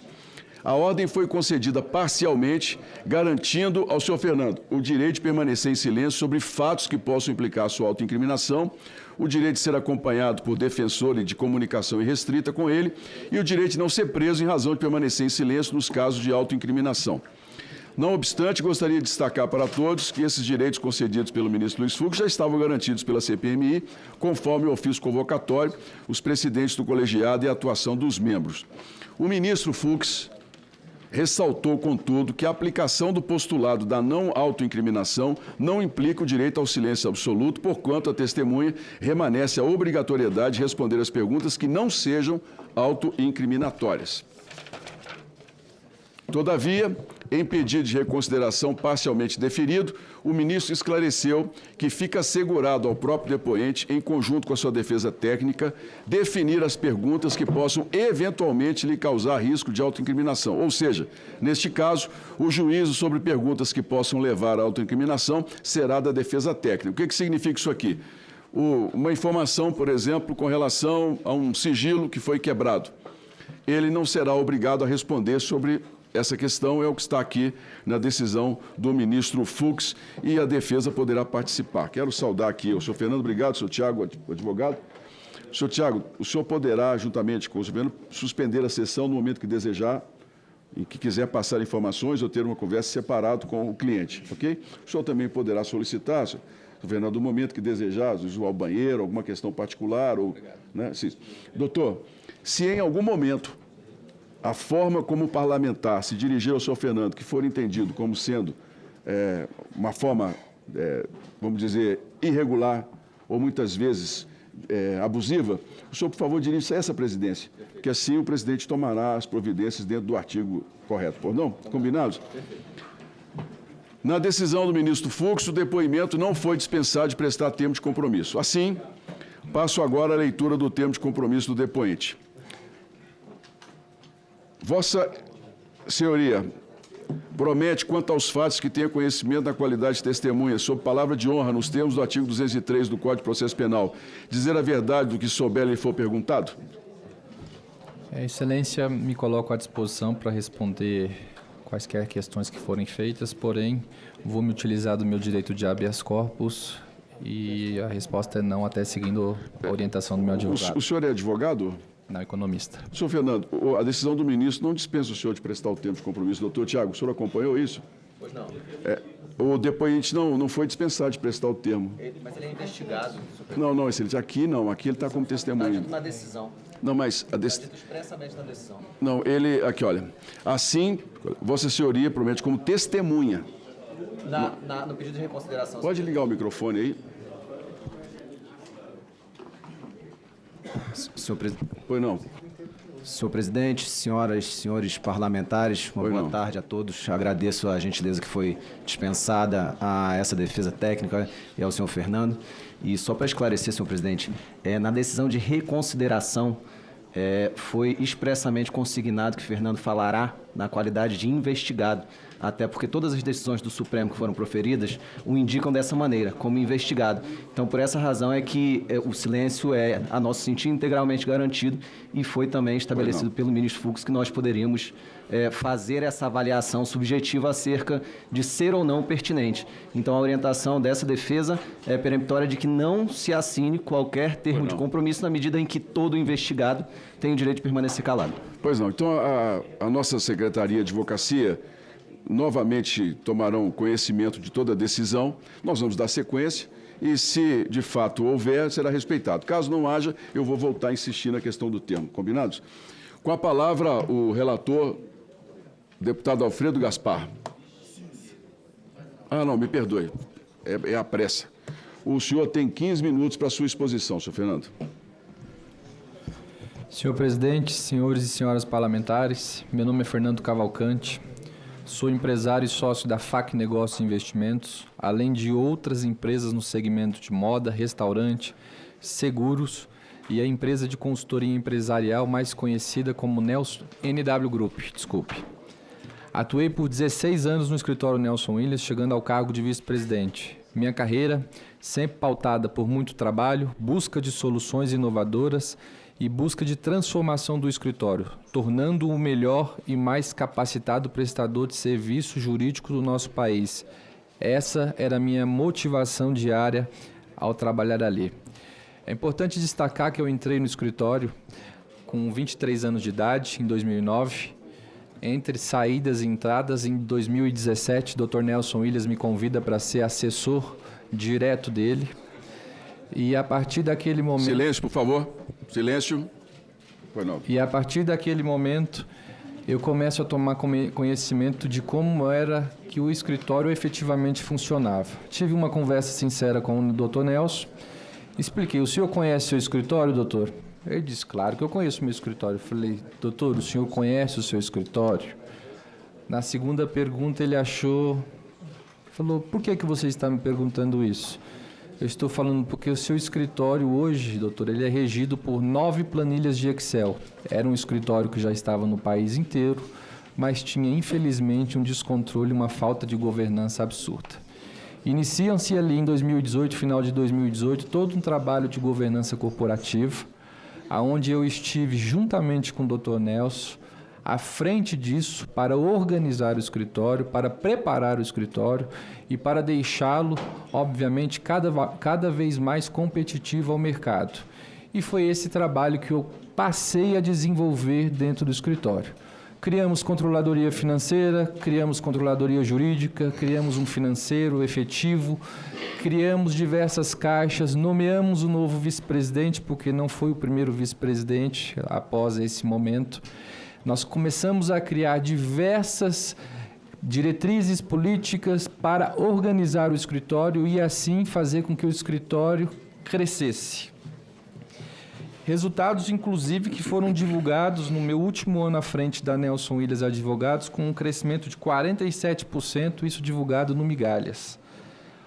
A ordem foi concedida parcialmente, garantindo ao senhor Fernando o direito de permanecer em silêncio sobre fatos que possam implicar a sua autoincriminação, o direito de ser acompanhado por defensor e de comunicação irrestrita com ele e o direito de não ser preso em razão de permanecer em silêncio nos casos de autoincriminação. Não obstante, gostaria de destacar para todos que esses direitos concedidos pelo ministro Luiz Fux já estavam garantidos pela CPMI, conforme o ofício convocatório, os precedentes do colegiado e a atuação dos membros. O ministro Fux ressaltou, contudo, que a aplicação do postulado da não autoincriminação não implica o direito ao silêncio absoluto, porquanto a testemunha remanesce a obrigatoriedade de responder às perguntas que não sejam autoincriminatórias. Todavia, em pedido de reconsideração parcialmente deferido, o ministro esclareceu que fica assegurado ao próprio depoente, em conjunto com a sua defesa técnica, definir as perguntas que possam eventualmente lhe causar risco de autoincriminação. Ou seja, neste caso, o juízo sobre perguntas que possam levar à autoincriminação será da defesa técnica. O que significa isso aqui? Uma informação, por exemplo, com relação a um sigilo que foi quebrado. Ele não será obrigado a responder sobre essa questão, é o que está aqui na decisão do ministro Fux, e a defesa poderá participar. Quero saudar aqui o senhor Fernando, obrigado, senhor Tiago, advogado. Senhor Tiago, o senhor poderá, juntamente com o senhor Fernando, suspender a sessão no momento que desejar, em que quiser passar informações ou ter uma conversa separado com o cliente, ok? O senhor também poderá solicitar, senhor Fernando, no momento que desejar, ir ao banheiro, alguma questão particular, ou, né, doutor, se em algum momento a forma como o parlamentar se dirigir ao senhor Fernando, que for entendido como sendo uma forma, vamos dizer, irregular ou muitas vezes abusiva, o senhor, por favor, dirija-se a essa presidência, que assim o presidente tomará as providências dentro do artigo correto. Por não? Combinados? Na decisão do ministro Fux, o depoimento não foi dispensado de prestar termo de compromisso. Assim, passo agora a leitura do termo de compromisso do depoente. Vossa Senhoria promete, quanto aos fatos que tenha conhecimento da qualidade de testemunha, sob palavra de honra, nos termos do artigo 203 do Código de Processo Penal, dizer a verdade do que souber lhe for perguntado? Excelência, me coloco à disposição para responder quaisquer questões que forem feitas, porém, vou me utilizar do meu direito de habeas corpus e a resposta é não, até seguindo a orientação do meu advogado. O senhor é advogado? Não, economista. Senhor Fernando, a decisão do ministro não dispensa o senhor de prestar o termo de compromisso. Doutor Tiago, o senhor acompanhou isso? Pois não. O depoente não foi dispensado de prestar o termo. Mas ele é investigado. Não, excelente. Aqui ele está como testemunha. Está dito na decisão. Não, mas Está dito expressamente na decisão. Não, aqui, olha. Assim, Vossa Senhoria promete como testemunha. No pedido de reconsideração. Pode ligar o microfone aí. Senhor presidente. Pois não. Senhor presidente, senhoras e senhores parlamentares, uma boa tarde a todos. Agradeço a gentileza que foi dispensada a essa defesa técnica e ao senhor Fernando. E só para esclarecer, senhor presidente, na decisão de reconsideração foi expressamente consignado que Fernando falará na qualidade de investigado, até porque todas as decisões do Supremo que foram proferidas o indicam dessa maneira, como investigado. Então, por essa razão é que o silêncio é, a nosso sentir, integralmente garantido e foi também estabelecido pelo ministro Fux que nós poderíamos fazer essa avaliação subjetiva acerca de ser ou não pertinente. Então, a orientação dessa defesa é peremptória de que não se assine qualquer termo de compromisso na medida em que todo investigado tem o direito de permanecer calado. Pois não. Então, a nossa Secretaria de Advocacia novamente tomarão conhecimento de toda a decisão, nós vamos dar sequência e, se de fato houver, será respeitado. Caso não haja, eu vou voltar a insistir na questão do termo. Combinados? Com a palavra, o relator, deputado Alfredo Gaspar. Não, me perdoe, é a pressa. O senhor tem 15 minutos para a sua exposição, senhor Fernando. Senhor presidente, senhores e senhoras parlamentares, meu nome é Fernando Cavalcante. Sou empresário e sócio da FAC Negócios e Investimentos, além de outras empresas no segmento de moda, restaurante, seguros e a empresa de consultoria empresarial mais conhecida como NW Group. Atuei por 16 anos no escritório Nelson Williams, chegando ao cargo de vice-presidente. Minha carreira, sempre pautada por muito trabalho, busca de soluções inovadoras e busca de transformação do escritório, tornando-o o melhor e mais capacitado prestador de serviço jurídico do nosso país. Essa era a minha motivação diária ao trabalhar ali. É importante destacar que eu entrei no escritório com 23 anos de idade, em 2009. Entre saídas e entradas, em 2017, o Dr. Nelson Williams me convida para ser assessor direto dele. E a partir daquele momento... Silêncio, por favor. Silêncio. Foi não. E a partir daquele momento, eu começo a tomar conhecimento de como era que o escritório efetivamente funcionava. Tive uma conversa sincera com o Dr. Nelson. Expliquei, o senhor conhece o seu escritório, doutor? Ele disse, claro que eu conheço o meu escritório. Eu falei, doutor, o senhor conhece o seu escritório? Na segunda pergunta ele falou, por que você está me perguntando isso? Eu estou falando porque o seu escritório hoje, doutor, ele é regido por 9 planilhas de Excel. Era um escritório que já estava no país inteiro, mas tinha, infelizmente, um descontrole, uma falta de governança absurda. Iniciam-se ali em 2018, final de 2018, todo um trabalho de governança corporativa, onde eu estive juntamente com o Dr. Nelson, à frente disso, para organizar o escritório, para preparar o escritório e para deixá-lo, obviamente, cada vez mais competitivo ao mercado. E foi esse trabalho que eu passei a desenvolver dentro do escritório. Criamos controladoria financeira, criamos controladoria jurídica, criamos um financeiro efetivo, criamos diversas caixas, nomeamos o novo vice-presidente, porque não foi o primeiro vice-presidente após esse momento. Nós começamos a criar diversas diretrizes políticas para organizar o escritório e assim fazer com que o escritório crescesse. Resultados, inclusive, que foram divulgados no meu último ano à frente da Nelson Williams Advogados, com um crescimento de 47%, isso divulgado no Migalhas.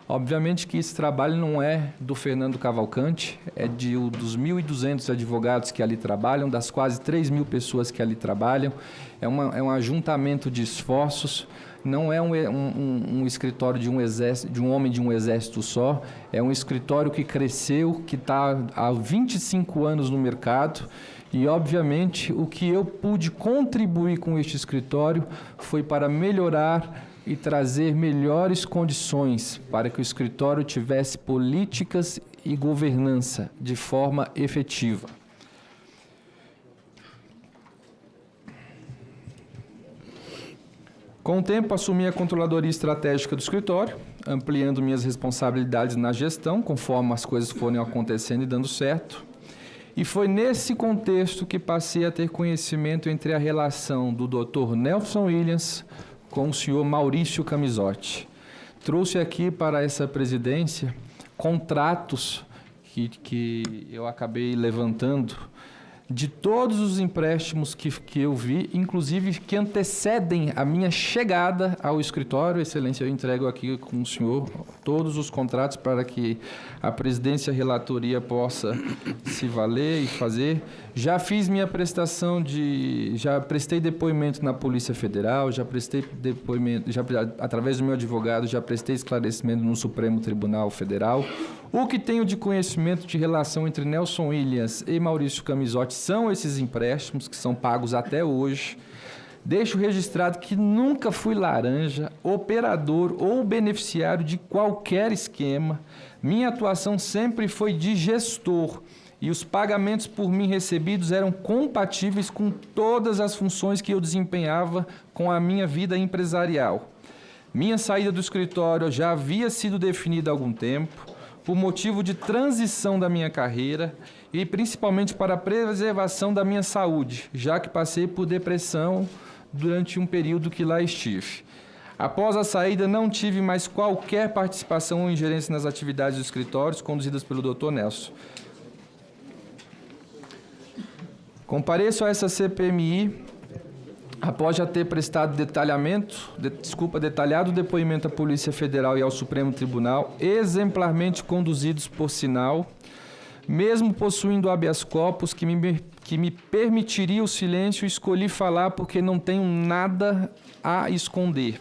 Obviamente que esse trabalho não é do Fernando Cavalcante, é dos 1.200 advogados que ali trabalham, das quase 3.000 pessoas que ali trabalham. É um ajuntamento de esforços, não é um escritório de um homem de um exército só, é um escritório que cresceu, que está há 25 anos no mercado. E, obviamente, o que eu pude contribuir com este escritório foi para melhorar e trazer melhores condições para que o escritório tivesse políticas e governança de forma efetiva. Com o tempo, assumi a controladoria estratégica do escritório, ampliando minhas responsabilidades na gestão, conforme as coisas forem acontecendo e dando certo. E foi nesse contexto que passei a ter conhecimento entre a relação do Dr. Nelson Williams com o senhor Maurício Camisotti. Trouxe aqui para essa presidência contratos que eu acabei levantando de todos os empréstimos que eu vi, inclusive que antecedem a minha chegada ao escritório. Excelência, eu entrego aqui com o senhor todos os contratos para que a presidência e a relatoria possa se valer e fazer. Já fiz minha prestação já prestei depoimento na Polícia Federal, já prestei depoimento, através do meu advogado, já prestei esclarecimento no Supremo Tribunal Federal. O que tenho de conhecimento de relação entre Nelson Williams e Maurício Camisotti são esses empréstimos que são pagos até hoje. Deixo registrado que nunca fui laranja, operador ou beneficiário de qualquer esquema. Minha atuação sempre foi de gestor e os pagamentos por mim recebidos eram compatíveis com todas as funções que eu desempenhava com a minha vida empresarial. Minha saída do escritório já havia sido definida há algum tempo, por motivo de transição da minha carreira e principalmente para a preservação da minha saúde, já que passei por depressão durante um período que lá estive. Após a saída, não tive mais qualquer participação ou ingerência nas atividades dos escritórios conduzidas pelo Dr. Nelson. Compareço a essa CPMI após já ter prestado detalhado depoimento à Polícia Federal e ao Supremo Tribunal, exemplarmente conduzidos por sinal, mesmo possuindo habeas corpus que me permitiria o silêncio, escolhi falar porque não tenho nada a esconder.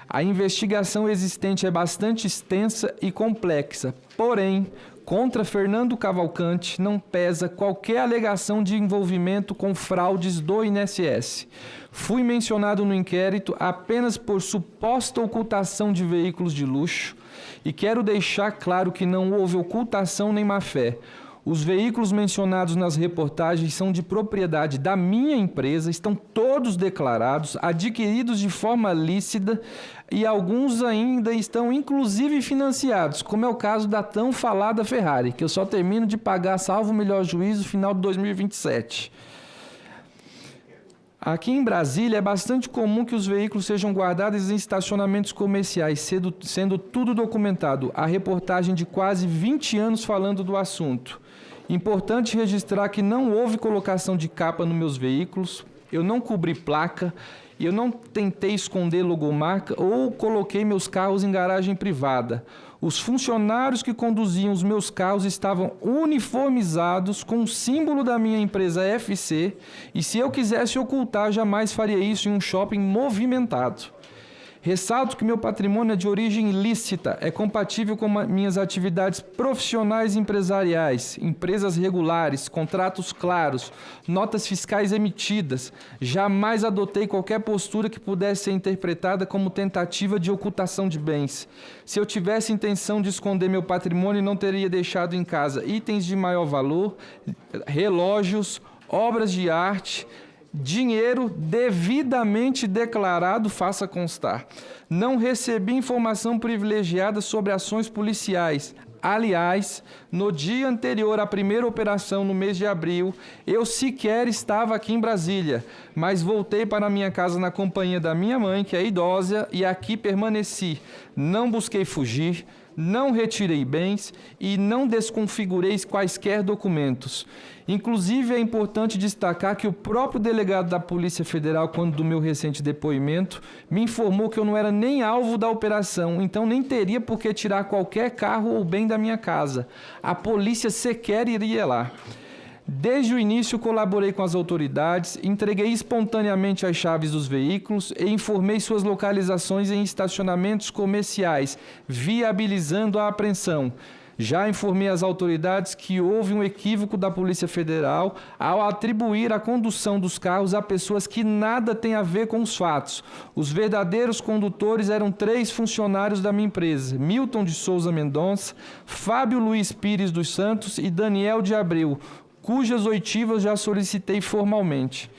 A investigação existente é bastante extensa e complexa, porém, contra Fernando Cavalcante não pesa qualquer alegação de envolvimento com fraudes do INSS. Fui mencionado no inquérito apenas por suposta ocultação de veículos de luxo e quero deixar claro que não houve ocultação nem má-fé. Os veículos mencionados nas reportagens são de propriedade da minha empresa, estão todos declarados, adquiridos de forma lícita e alguns ainda estão inclusive financiados, como é o caso da tão falada Ferrari, que eu só termino de pagar, salvo o melhor juízo, no final de 2027. Aqui em Brasília é bastante comum que os veículos sejam guardados em estacionamentos comerciais, sendo tudo documentado. Há reportagem de quase 20 anos falando do assunto. Importante registrar que não houve colocação de capa nos meus veículos, eu não cobri placa, eu não tentei esconder logomarca ou coloquei meus carros em garagem privada. Os funcionários que conduziam os meus carros estavam uniformizados com o símbolo da minha empresa FC e se eu quisesse ocultar, jamais faria isso em um shopping movimentado. Ressalto que meu patrimônio é de origem ilícita, é compatível com minhas atividades profissionais e empresariais, empresas regulares, contratos claros, notas fiscais emitidas. Jamais adotei qualquer postura que pudesse ser interpretada como tentativa de ocultação de bens. Se eu tivesse intenção de esconder meu patrimônio, não teria deixado em casa itens de maior valor, relógios, obras de arte, dinheiro devidamente declarado, faça constar. Não recebi informação privilegiada sobre ações policiais. Aliás, no dia anterior à primeira operação, no mês de abril, eu sequer estava aqui em Brasília, mas voltei para minha casa na companhia da minha mãe, que é idosa, e aqui permaneci. Não busquei fugir, não retirei bens e não desconfigurei quaisquer documentos. Inclusive, é importante destacar que o próprio delegado da Polícia Federal, quando do meu recente depoimento, me informou que eu não era nem alvo da operação, então nem teria por que tirar qualquer carro ou bem da minha casa. A polícia sequer iria lá. Desde o início, colaborei com as autoridades, entreguei espontaneamente as chaves dos veículos e informei suas localizações em estacionamentos comerciais, viabilizando a apreensão. Já informei às autoridades que houve um equívoco da Polícia Federal ao atribuir a condução dos carros a pessoas que nada têm a ver com os fatos. Os verdadeiros condutores eram 3 funcionários da minha empresa: Milton de Souza Mendonça, Fábio Luiz Pires dos Santos e Daniel de Abreu, cujas oitivas já solicitei formalmente.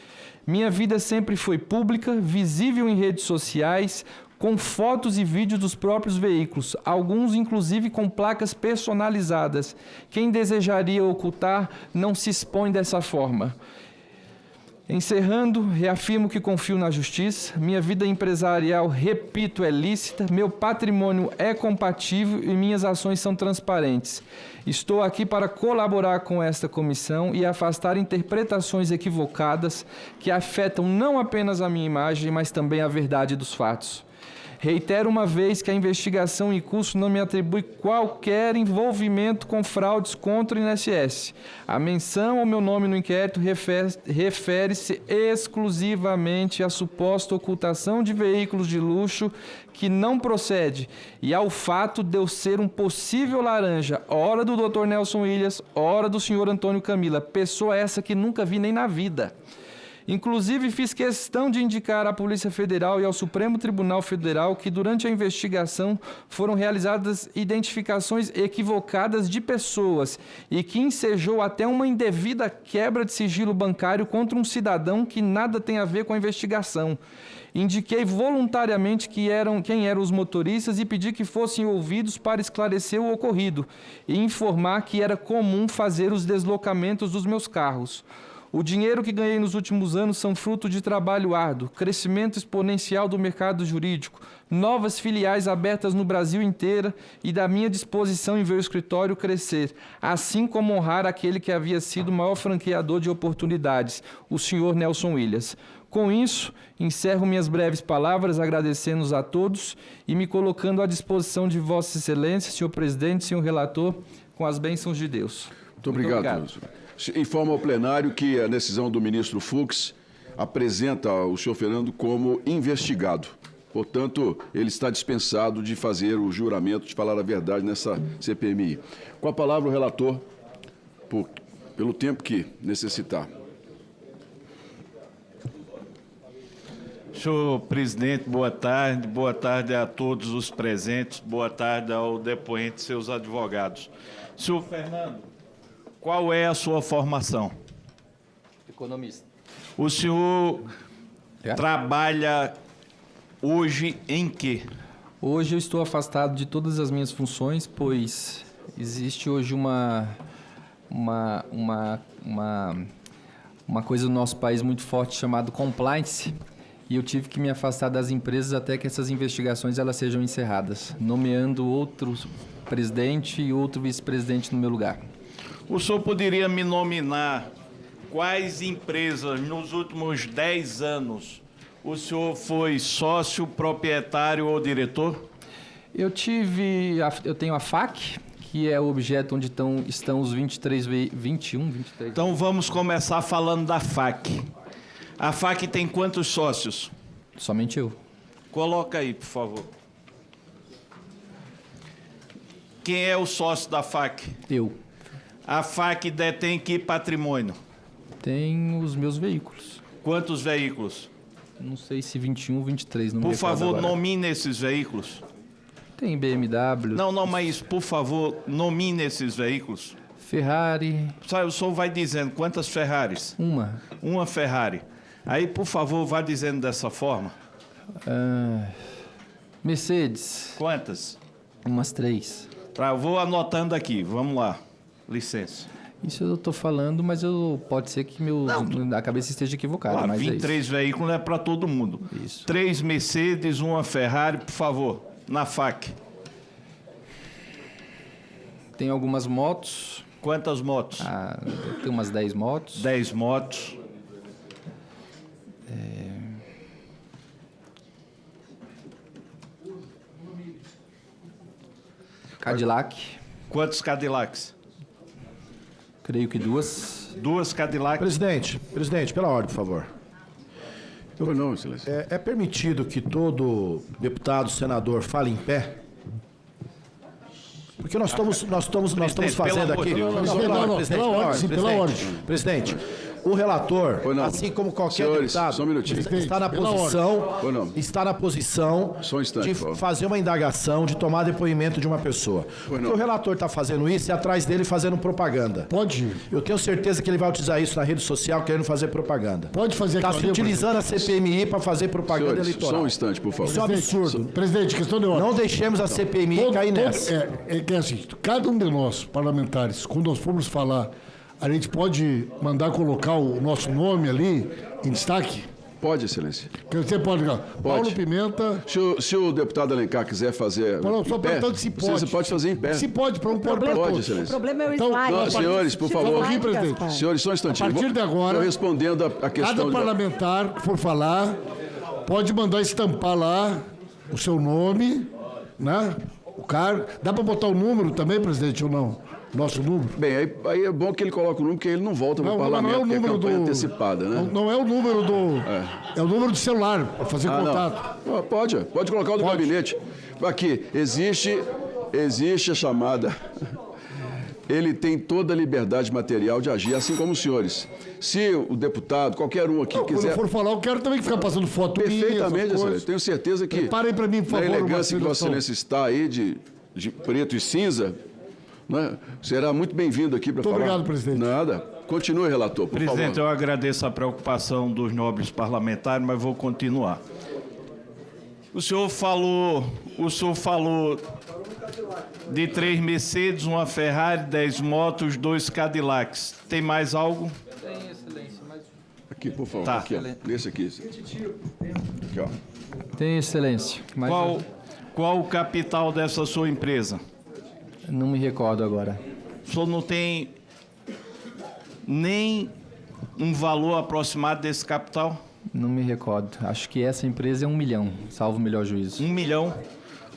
Minha vida sempre foi pública, visível em redes sociais, com fotos e vídeos dos próprios veículos, alguns inclusive com placas personalizadas. Quem desejaria ocultar não se expõe dessa forma. Encerrando, reafirmo que confio na justiça, minha vida empresarial, repito, é lícita, meu patrimônio é compatível e minhas ações são transparentes. Estou aqui para colaborar com esta comissão e afastar interpretações equivocadas que afetam não apenas a minha imagem, mas também a verdade dos fatos. Reitero uma vez que a investigação em curso não me atribui qualquer envolvimento com fraudes contra o INSS. A menção ao meu nome no inquérito refere-se exclusivamente à suposta ocultação de veículos de luxo que não procede e ao fato de eu ser um possível laranja, ora do Dr. Nelson Williams, ora do Sr. Antônio Camila, pessoa essa que nunca vi nem na vida. Inclusive, fiz questão de indicar à Polícia Federal e ao Supremo Tribunal Federal que, durante a investigação, foram realizadas identificações equivocadas de pessoas e que ensejou até uma indevida quebra de sigilo bancário contra um cidadão que nada tem a ver com a investigação. Indiquei voluntariamente quem eram os motoristas e pedi que fossem ouvidos para esclarecer o ocorrido e informar que era comum fazer os deslocamentos dos meus carros. O dinheiro que ganhei nos últimos anos são fruto de trabalho árduo, crescimento exponencial do mercado jurídico, novas filiais abertas no Brasil inteiro e da minha disposição em ver o escritório crescer, assim como honrar aquele que havia sido o maior franqueador de oportunidades, o senhor Nelson Williams. Com isso, encerro minhas breves palavras agradecendo-os a todos e me colocando à disposição de Vossa Excelência, senhor presidente, senhor relator, com as bênçãos de Deus. Muito obrigado. Informa ao plenário que a decisão do ministro Fux apresenta o senhor Fernando como investigado. Portanto, ele está dispensado de fazer o juramento, de falar a verdade nessa CPMI. Com a palavra o relator, pelo tempo que necessitar. Senhor presidente, boa tarde a todos os presentes, boa tarde ao depoente e seus advogados. Senhor Fernando, qual é a sua formação? Economista. O senhor trabalha hoje em quê? Hoje eu estou afastado de todas as minhas funções, pois existe hoje uma coisa no nosso país muito forte chamada compliance, e eu tive que me afastar das empresas até que essas investigações elas sejam encerradas, nomeando outro presidente e outro vice-presidente no meu lugar. O senhor poderia me nominar quais empresas nos últimos 10 anos o senhor foi sócio, proprietário ou diretor? Eu tenho a FAC, que é o objeto onde estão os 21, 23. Então vamos começar falando da FAC. A FAC tem quantos sócios? Somente eu. Coloca aí, por favor. Quem é o sócio da FAC? Eu. A FAC detém que patrimônio? Tem os meus veículos. Quantos veículos? Não sei se 21, 23, não me Por recordo favor, agora. nomine esses veículos. Tem BMW. Não, mas por favor, nomine esses veículos. Ferrari. O senhor vai dizendo quantas Ferraris? Uma Ferrari. Aí, por favor, vá dizendo dessa forma. Mercedes. Quantas? Umas 3. Tá, eu vou anotando aqui. Vamos lá. Licença. Isso eu estou falando, mas pode ser que a cabeça esteja equivocada. Claro, mas 23 veículos não é para todo mundo. Isso. 3 Mercedes, uma Ferrari, por favor, na FAC. Tem algumas motos. Quantas motos? Tem umas 10 motos. 10 motos. Cadillac. Quantos Cadillacs? Creio que 2. 2 Cadillacs. Presidente, pela ordem, por favor. Não, excelência. É permitido que todo deputado, senador fale em pé? Porque nós estamos fazendo aqui... Pela ordem. Presidente, o relator, assim como qualquer deputado, só um minutinho. está na posição Só um instante, de fazer uma indagação, de tomar depoimento de uma pessoa. Porque o relator está fazendo isso e atrás dele fazendo propaganda. Pode ir. Eu tenho certeza que ele vai utilizar isso na rede social querendo fazer propaganda. Pode fazer. Está se utilizando a CPMI para fazer propaganda eleitoral. Só um instante, por favor. Isso é um absurdo. Presidente, questão de ordem. Não deixemos a CPMI cair nessa. É assim, cada um de nós, parlamentares, quando nós formos falar, a gente pode mandar colocar o nosso nome ali em destaque? Pode, excelência. Você pode. Paulo Pimenta. Se o deputado Alencar quiser fazer. Não, só perguntando se pode. Você pode fazer em pé. Se pode, para um problema. Pode, excelência. O problema é o Então, slide. Senhores, por favor. Aqui, presidente. Senhores, só um instantinho. A partir de agora, estou respondendo a questão. Cada parlamentar que for falar pode mandar estampar lá o seu nome, né? O cara. Dá para botar o número também, presidente, ou não? Nosso número? Bem, aí é bom que ele coloque o número, porque ele não volta para o parlamento, não é o número porque é campanha antecipada, né? Não é o número do... É o número do celular, para fazer contato. Não. Pode colocar o do gabinete. Aqui, existe a chamada... Ele tem toda a liberdade material de agir, assim como os senhores. Se o deputado, qualquer um aqui quiser... Quando for falar, eu quero também ficar passando foto perfeitamente, excelência. Tenho certeza que... Parem para mim, por favor. Na elegância que Vossa Excelência está aí, de preto e cinza... Né? Será muito bem-vindo aqui para falar. Muito obrigado, presidente. Nada. Continue, relator, por favor. Presidente, eu agradeço a preocupação dos nobres parlamentares, mas vou continuar. O senhor falou de 3 Mercedes, uma Ferrari, 10 motos, 2 Cadillacs. Tem mais algo? Tem, excelência. Aqui, por favor. Tá. Aqui, ó. Nesse aqui. Aqui, ó. Tem, excelência. Qual o capital dessa sua empresa? Não me recordo agora. O senhor não tem nem um valor aproximado desse capital? Não me recordo. Acho que essa empresa é 1 milhão, salvo o melhor juízo. 1 milhão.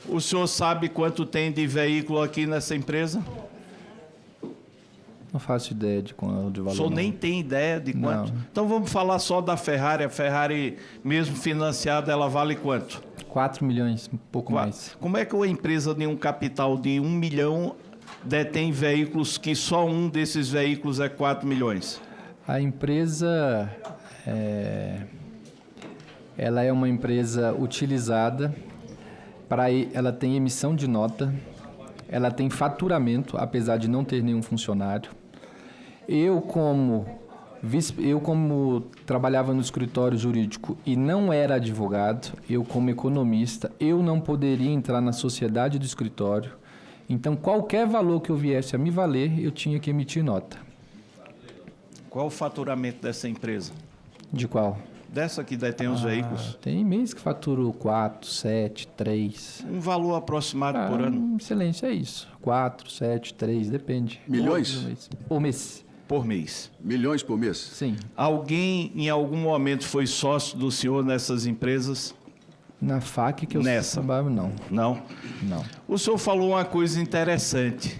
O senhor sabe quanto tem de veículo aqui nessa empresa? Não faço ideia de valor. O senhor nem tem ideia de quanto? Não. Então vamos falar só da Ferrari. A Ferrari, mesmo financiada, ela vale quanto? 4 milhões, um pouco mais. Como é que uma empresa de um capital de 1 milhão detém veículos que só um desses veículos é 4 milhões? A empresa... ela é uma empresa utilizada ela tem emissão de nota, ela tem faturamento, apesar de não ter nenhum funcionário. Eu como trabalhava no escritório jurídico e não era advogado, eu como economista, eu não poderia entrar na sociedade do escritório. Então, qualquer valor que eu viesse a me valer, eu tinha que emitir nota. Qual o faturamento dessa empresa? De qual? Dessa que detém os veículos. Tem mês que faturo 4, 7, 3. Um valor aproximado por ano? Excelência, é isso. 4, 7, 3, depende. Milhões? Por mês. por mês. Milhões por mês? Sim. Alguém, em algum momento, foi sócio do senhor nessas empresas? Na FAC que eu Nessa? trabalho, não. Não? Não. O senhor falou uma coisa interessante.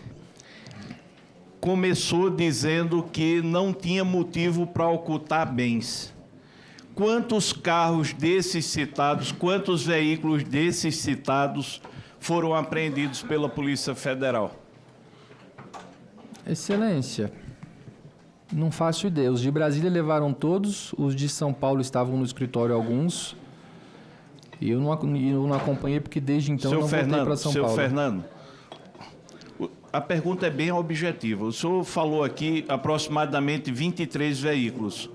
Começou dizendo que não tinha motivo para ocultar bens. Quantos carros desses citados, quantos veículos desses citados foram apreendidos pela Polícia Federal? Excelência, não faço ideia. Os de Brasília levaram todos, os de São Paulo estavam no escritório alguns. E eu não acompanhei porque desde então eu não voltei para São Paulo. Seu Fernando, a pergunta é bem objetiva. O senhor falou aqui aproximadamente 23 veículos.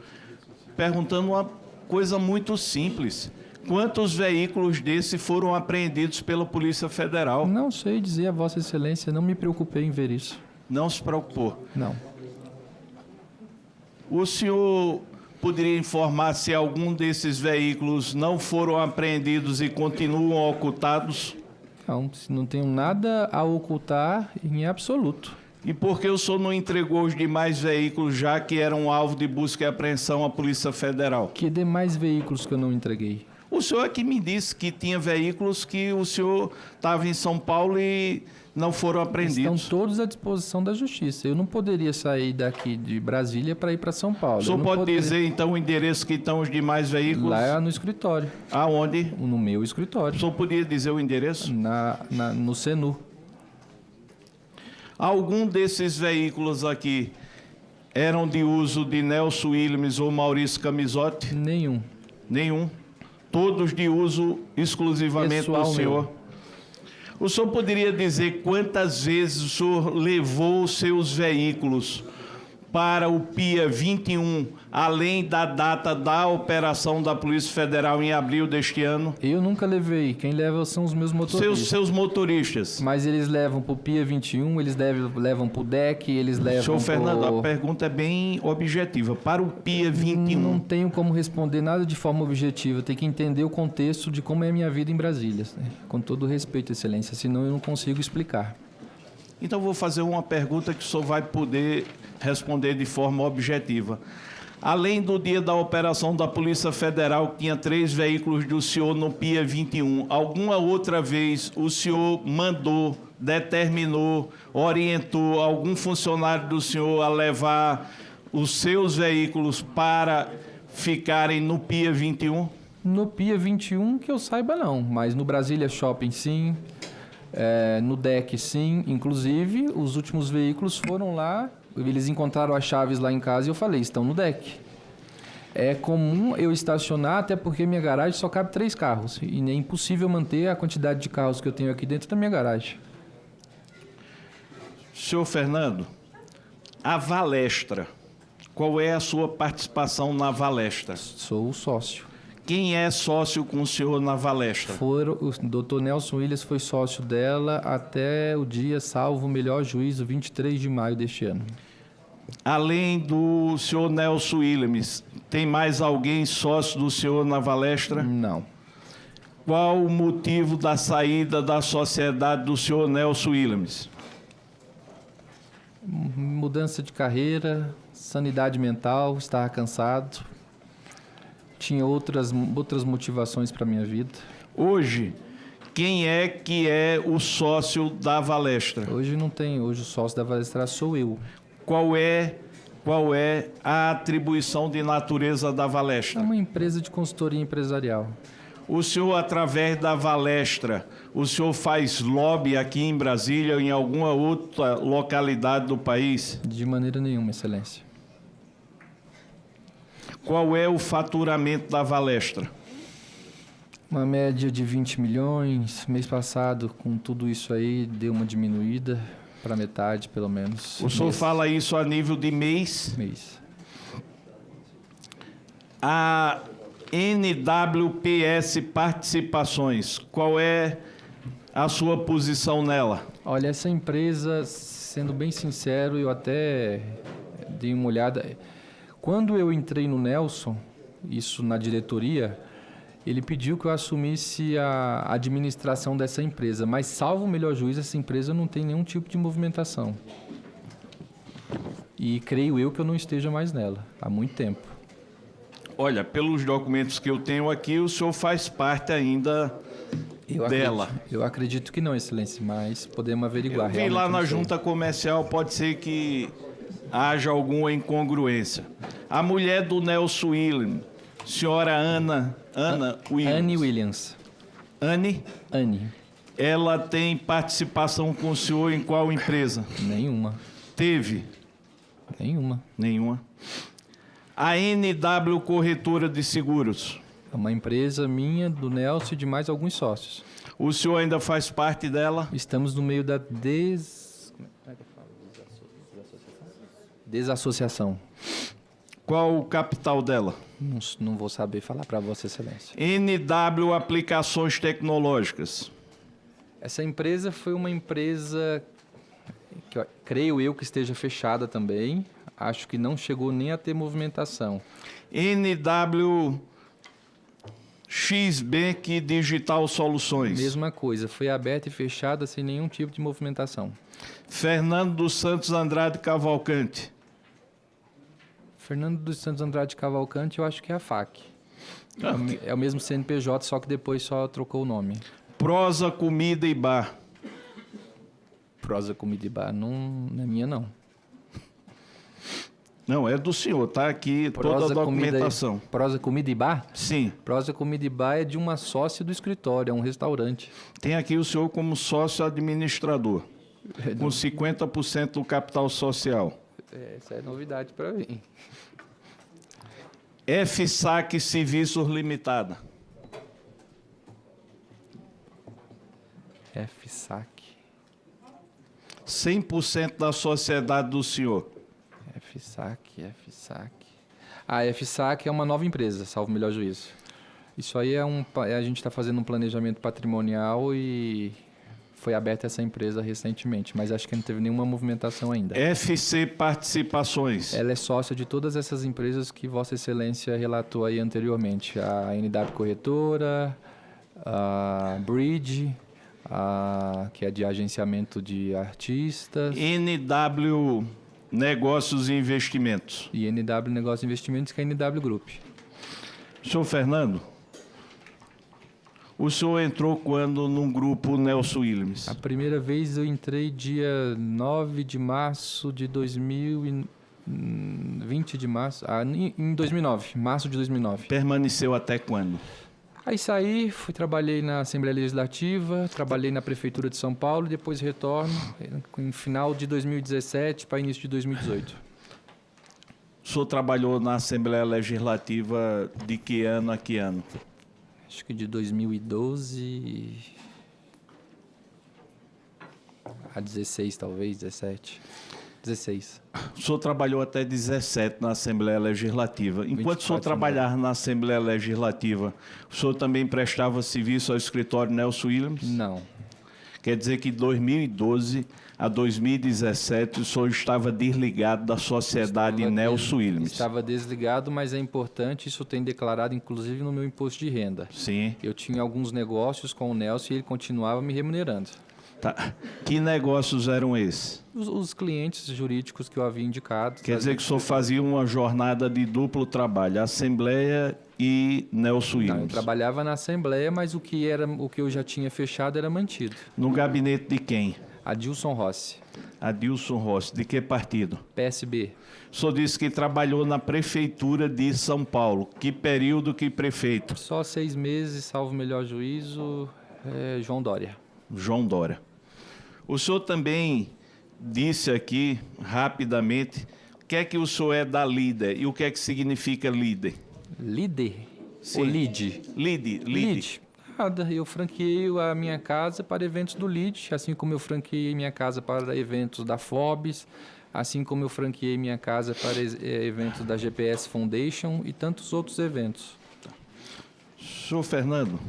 Perguntando uma coisa muito simples. Quantos veículos desses foram apreendidos pela Polícia Federal? Não sei dizer a Vossa Excelência, não me preocupei em ver isso. Não se preocupou? Não. O senhor poderia informar se algum desses veículos não foram apreendidos e continuam ocultados? Não tenho nada a ocultar em absoluto. E por que o senhor não entregou os demais veículos, já que eram alvo de busca e apreensão à Polícia Federal? Que demais veículos que eu não entreguei? O senhor aqui me disse que tinha veículos que o senhor estava em São Paulo e não foram apreendidos. Estão todos à disposição da Justiça. Eu não poderia sair daqui de Brasília para ir para São Paulo. O senhor pode dizer, então, o endereço que estão os demais veículos? Lá no escritório. Aonde? No meu escritório. O senhor podia dizer o endereço? No Senu. Algum desses veículos aqui eram de uso de Nelson Williams ou Maurício Camisotti? Nenhum. Nenhum? Todos de uso exclusivamente Pessoal do senhor? meu. O senhor poderia dizer quantas vezes o senhor levou os seus veículos para o PIA 21, além da data da operação da Polícia Federal em abril deste ano? Eu nunca levei. Quem leva são os meus motoristas. Seus motoristas. Mas eles levam para o PIA 21, eles levam para o DEC, eles levam... Senhor Fernando, a pergunta é bem objetiva. Para o PIA 21... Não tenho como responder nada de forma objetiva. Tem que entender o contexto de como é a minha vida em Brasília. Né? Com todo respeito, Excelência, senão eu não consigo explicar. Então, vou fazer uma pergunta que o senhor vai poder responder de forma objetiva. Além do dia da operação da Polícia Federal, que tinha 3 veículos do senhor no PIA 21, alguma outra vez o senhor mandou, determinou, orientou algum funcionário do senhor a levar os seus veículos para ficarem no PIA 21? No PIA 21, que eu saiba, não. Mas no Brasília Shopping, sim. No DEC, sim. Inclusive, os últimos veículos foram lá, eles encontraram as chaves lá em casa e eu falei, estão no DEC. É comum eu estacionar, até porque minha garagem só cabe 3 carros. E é impossível manter a quantidade de carros que eu tenho aqui dentro da minha garagem. Senhor Fernando, a Valestra, qual é a sua participação na Valestra? Sou o sócio. Quem é sócio com o senhor na Valestra? O Dr. Nelson Williams foi sócio dela até o dia, salvo o melhor juízo, 23 de maio deste ano. Além do senhor Nelson Williams, tem mais alguém sócio do senhor na Valestra? Não. Qual o motivo da saída da sociedade do senhor Nelson Williams? Mudança de carreira, sanidade mental, estava cansado. Tinha outras motivações para a minha vida. Hoje, quem é que é o sócio da Valestra? Hoje não tem. Hoje o sócio da Valestra sou eu. Qual é a atribuição de natureza da Valestra? É uma empresa de consultoria empresarial. O senhor, através da Valestra, o senhor faz lobby aqui em Brasília ou em alguma outra localidade do país? De maneira nenhuma, Excelência. Qual é o faturamento da Valestra? Uma média de 20 milhões. Mês passado, com tudo isso aí, deu uma diminuída para metade, pelo menos. O senhor fala isso a nível de mês? Mês. A NWPS Participações, qual é a sua posição nela? Olha, essa empresa, sendo bem sincero, eu até dei uma olhada. Quando eu entrei no Nelson, isso na diretoria, ele pediu que eu assumisse a administração dessa empresa, mas salvo o melhor juízo, essa empresa não tem nenhum tipo de movimentação. E creio eu que eu não esteja mais nela há muito tempo. Olha, pelos documentos que eu tenho aqui, o senhor faz parte ainda dela. Eu acredito que não, Excelência, mas podemos averiguar. Eu vi lá na junta comercial, pode ser que haja alguma incongruência. A mulher do Nelson Williams, senhora Ana Williams. Anne Williams. Anne? Anne. Ela tem participação com o senhor em qual empresa? Nenhuma. Teve? Nenhuma. Nenhuma. A NW Corretora de Seguros? É uma empresa minha, do Nelson e de mais alguns sócios. O senhor ainda faz parte dela? Estamos no meio da desassociação. Qual o capital dela? Não vou saber falar para Vossa Excelência. NW Aplicações Tecnológicas. Essa empresa foi uma empresa que creio eu que esteja fechada também. Acho que não chegou nem a ter movimentação. NW Xbank Digital Soluções. Mesma coisa, foi aberta e fechada sem nenhum tipo de movimentação. Fernando dos Santos Andrade Cavalcante. Fernando dos Santos Andrade Cavalcante, eu acho que é a FAC. É o mesmo CNPJ, só que depois só trocou o nome. Prosa Comida e Bar. Prosa Comida e Bar, não é minha, não. Não, é do senhor, tá aqui toda a documentação. Prosa Comida e Bar? Sim. Prosa Comida e Bar é de uma sócia do escritório, é um restaurante. Tem aqui o senhor como sócio administrador, com 50% do capital social. Essa é novidade para mim. FSAC Serviços Limitada. FSAC. 100% da sociedade do senhor. FSAC. A FSAC é uma nova empresa, salvo o melhor juízo. Isso aí a gente está fazendo um planejamento patrimonial e foi aberta essa empresa recentemente, mas acho que não teve nenhuma movimentação ainda. FC Participações. Ela é sócia de todas essas empresas que Vossa Excelência relatou aí anteriormente. A NW Corretora, a Bridge, que é de agenciamento de artistas. NW Negócios e Investimentos. E NW Negócios e Investimentos, que é a NW Group. Senhor Fernando, o senhor entrou quando num grupo Nelson Williams? A primeira vez eu entrei dia 9 de março de 2020 de março, em 2009, março de 2009. Permaneceu até quando? Aí saí, trabalhei na Assembleia Legislativa, trabalhei na Prefeitura de São Paulo, depois retorno em final de 2017 para início de 2018. O senhor trabalhou na Assembleia Legislativa de que ano a que ano? Acho que de 2012 a 16, talvez, 17. 16. O senhor trabalhou até 17 na Assembleia Legislativa. Enquanto o senhor trabalhava na Assembleia Legislativa, o senhor também prestava serviço ao escritório Nelson Williams? Não. Quer dizer que de 2012 a 2017 o senhor estava desligado da sociedade Nelson Williams? Estava desligado, mas é importante, isso tem declarado inclusive no meu imposto de renda. Sim. Eu tinha alguns negócios com o Nelson e ele continuava me remunerando. Tá. Que negócios eram esses? Os clientes jurídicos que eu havia indicado. Quer dizer que o senhor fazia uma jornada de duplo trabalho, Assembleia e Nelson Williams? Não, eu trabalhava na Assembleia, mas o que eu já tinha fechado era mantido. No gabinete de quem? Adilson Rossi. Adilson Rossi. De que partido? PSB. O senhor disse que trabalhou na Prefeitura de São Paulo. Que período, que prefeito? Só 6 meses, salvo o melhor juízo, João Dória. João Dória. O senhor também disse aqui, rapidamente, o que é que o senhor é da líder e o que é que significa líder? Líder? Sim. Ou lead? Lead. Nada, eu franqueei a minha casa para eventos do LEAD, assim como eu franqueei minha casa para eventos da FOBS, assim como eu franqueei minha casa para eventos da GPS Foundation e tantos outros eventos. Senhor Fernando,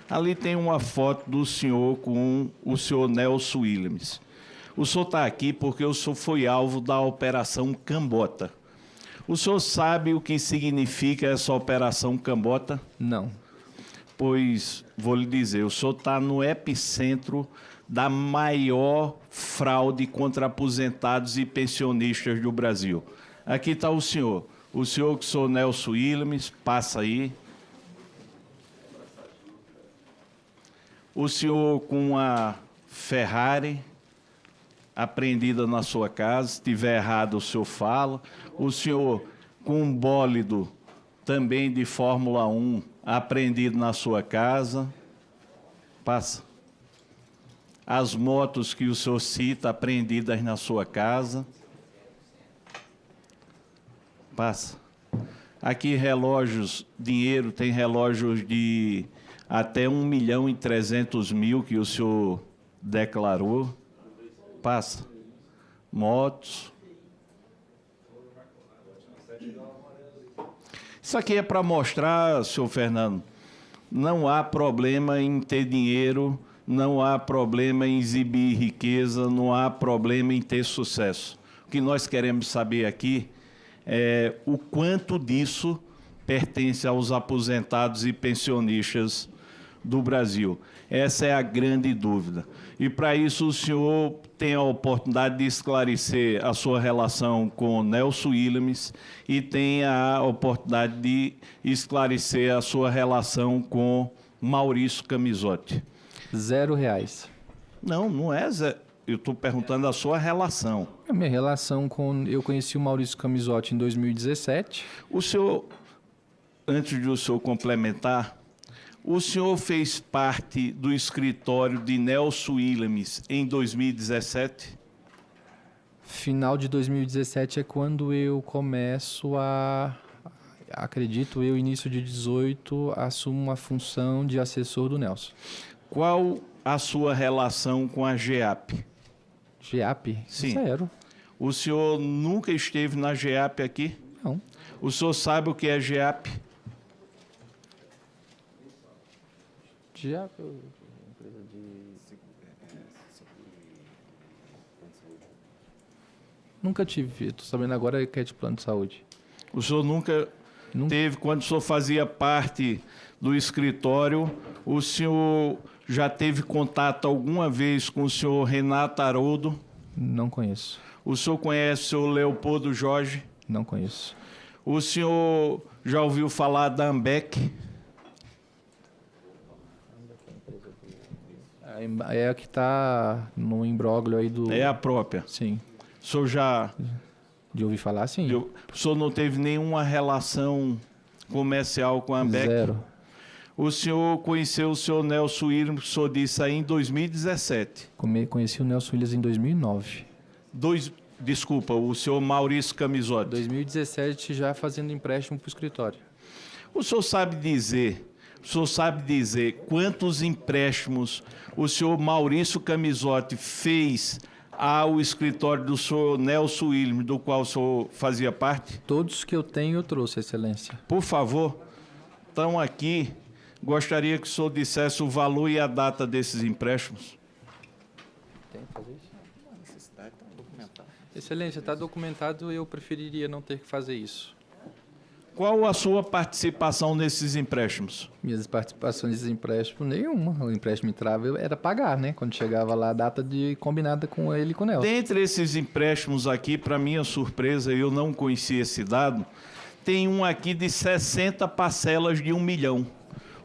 ali tem uma foto do senhor com o senhor Nelson Williams. O senhor está aqui porque o senhor foi alvo da Operação Cambota. O senhor sabe o que significa essa Operação Cambota? Não. Pois, vou lhe dizer, o senhor está no epicentro da maior fraude contra aposentados e pensionistas do Brasil. Aqui está o senhor que sou Nelson Williams, passa aí. O senhor com a Ferrari apreendida na sua casa, se estiver errado o senhor fala. O senhor com um bólido também de Fórmula 1 apreendido na sua casa. Passa. As motos que o senhor cita apreendidas na sua casa. Passa. Aqui relógios, dinheiro, tem relógios de até 1.300.000 que o senhor declarou. Passa. Motos. Isso aqui é para mostrar, senhor Fernando, não há problema em ter dinheiro, não há problema em exibir riqueza, não há problema em ter sucesso. O que nós queremos saber aqui é o quanto disso pertence aos aposentados e pensionistas do Brasil. Essa é a grande dúvida. E, para isso, o senhor tem a oportunidade de esclarecer a sua relação com Nelson Williams e tem a oportunidade de esclarecer a sua relação com Maurício Camisotti. R$0. Não é zero. Eu estou perguntando a sua relação. A minha relação com... Eu conheci o Maurício Camisotti em 2017. O senhor, antes de o senhor complementar, o senhor fez parte do escritório de Nelson Williams em 2017? Final de 2017 é quando eu começo acredito eu, início de 18, assumo uma função de assessor do Nelson. Qual a sua relação com a GEAP? GEAP? Sim. Zero. O senhor nunca esteve na GEAP aqui? Não. O senhor sabe o que é GEAP? GEAP Nunca tive, estou sabendo agora que é de plano de saúde. O senhor nunca teve, quando o senhor fazia parte do escritório, o senhor já teve contato alguma vez com o senhor Renato Haroldo? Não conheço. O senhor conhece o senhor Leopoldo Jorge? Não conheço. O senhor já ouviu falar da Ambec? É a que está no imbróglio aí do... É a própria? Sim. O senhor já... De ouvir falar, sim. O senhor não teve nenhuma relação comercial com a Ambec? Zero. O senhor conheceu o senhor Nelson Williams, o senhor disse aí, em 2017? Conheci o Nelson Williams em 2009. Desculpa, o senhor Maurício Camisotti. 2017, já fazendo empréstimo para o escritório. O senhor sabe dizer quantos empréstimos o senhor Maurício Camisotti fez ao escritório do senhor Nelson Williams, do qual o senhor fazia parte? Todos que eu tenho, eu trouxe, Excelência. Por favor, estão aqui. Gostaria que o senhor dissesse o valor e a data desses empréstimos. Tem que fazer isso? Não, necessidade, está documentado. Excelência, está documentado, eu preferiria não ter que fazer isso. Qual a sua participação nesses empréstimos? Minhas participações nesses empréstimos, nenhuma. O empréstimo entrava, era pagar, né? Quando chegava lá a data combinada com ele e com o Nelson. Dentre esses empréstimos aqui, para minha surpresa, eu não conhecia esse dado, tem um aqui de 60 parcelas de 1 milhão.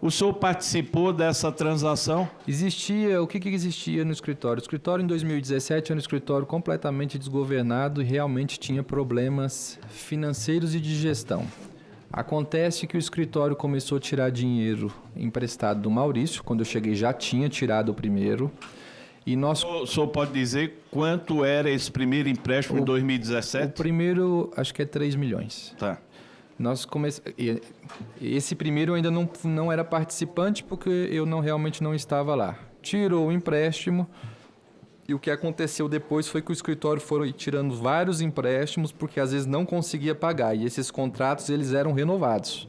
O senhor participou dessa transação? Existia, o que existia no escritório? O escritório em 2017 era um escritório completamente desgovernado e realmente tinha problemas financeiros e de gestão. Acontece que o escritório começou a tirar dinheiro emprestado do Maurício. Quando eu cheguei já tinha tirado o primeiro. E nós... O senhor pode dizer quanto era esse primeiro empréstimo em 2017? O primeiro, acho que é 3 milhões. Tá. Esse primeiro eu ainda não era participante porque eu realmente não estava lá. Tirou o empréstimo e o que aconteceu depois foi que o escritório foi tirando vários empréstimos porque às vezes não conseguia pagar e esses contratos eles eram renovados.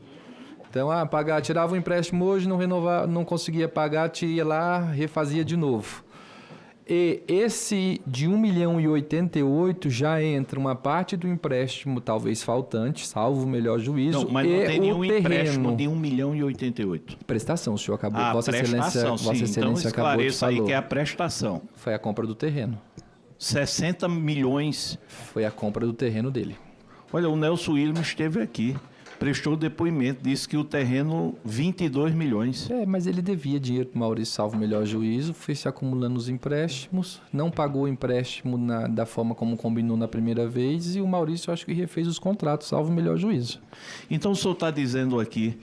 Então, tirava o empréstimo hoje, não conseguia pagar, ia lá, refazia de novo. E esse de 1.088.000 já entra uma parte do empréstimo talvez faltante, salvo o melhor juízo. Não, mas não tem nenhum empréstimo de 1.088.000. Prestação, o senhor acabou. Vossa Excelência Então acabou de falar. aí que é a prestação. Foi a compra do terreno. 60 milhões. Foi a compra do terreno dele. Olha, o Nelson Williams esteve aqui, prestou depoimento, disse que o terreno 22 milhões. Mas ele devia dinheiro para o Maurício, salvo o melhor juízo, foi se acumulando os empréstimos, não pagou o empréstimo da forma como combinou na primeira vez e o Maurício acho que refez os contratos, salvo o melhor juízo. Então o senhor está dizendo aqui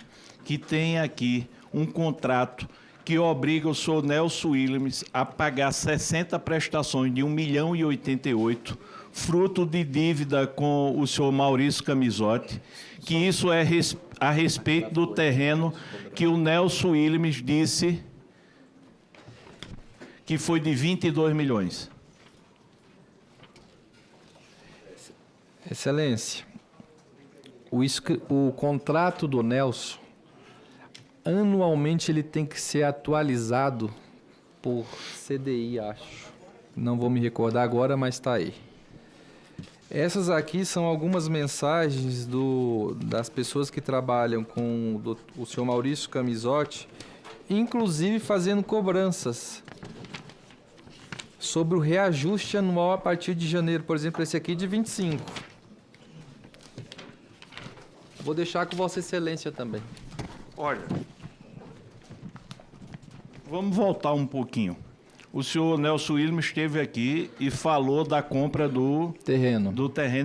que tem aqui um contrato que obriga o senhor Nelson Williams a pagar 60 prestações de 1.088.000, fruto de dívida com o senhor Maurício Camizotti, que isso é a respeito do terreno que o Nelson Williams disse que foi de 22 milhões. Excelência, o contrato do Nelson, anualmente ele tem que ser atualizado por CDI, acho. Não vou me recordar agora, mas está aí. Essas aqui são algumas mensagens das pessoas que trabalham com o senhor Maurício Camizotti, inclusive fazendo cobranças sobre o reajuste anual a partir de janeiro. Por exemplo, esse aqui de 25. Vou deixar com Vossa Excelência também. Olha, vamos voltar um pouquinho. O senhor Nelson Williams esteve aqui e falou da compra do terreno,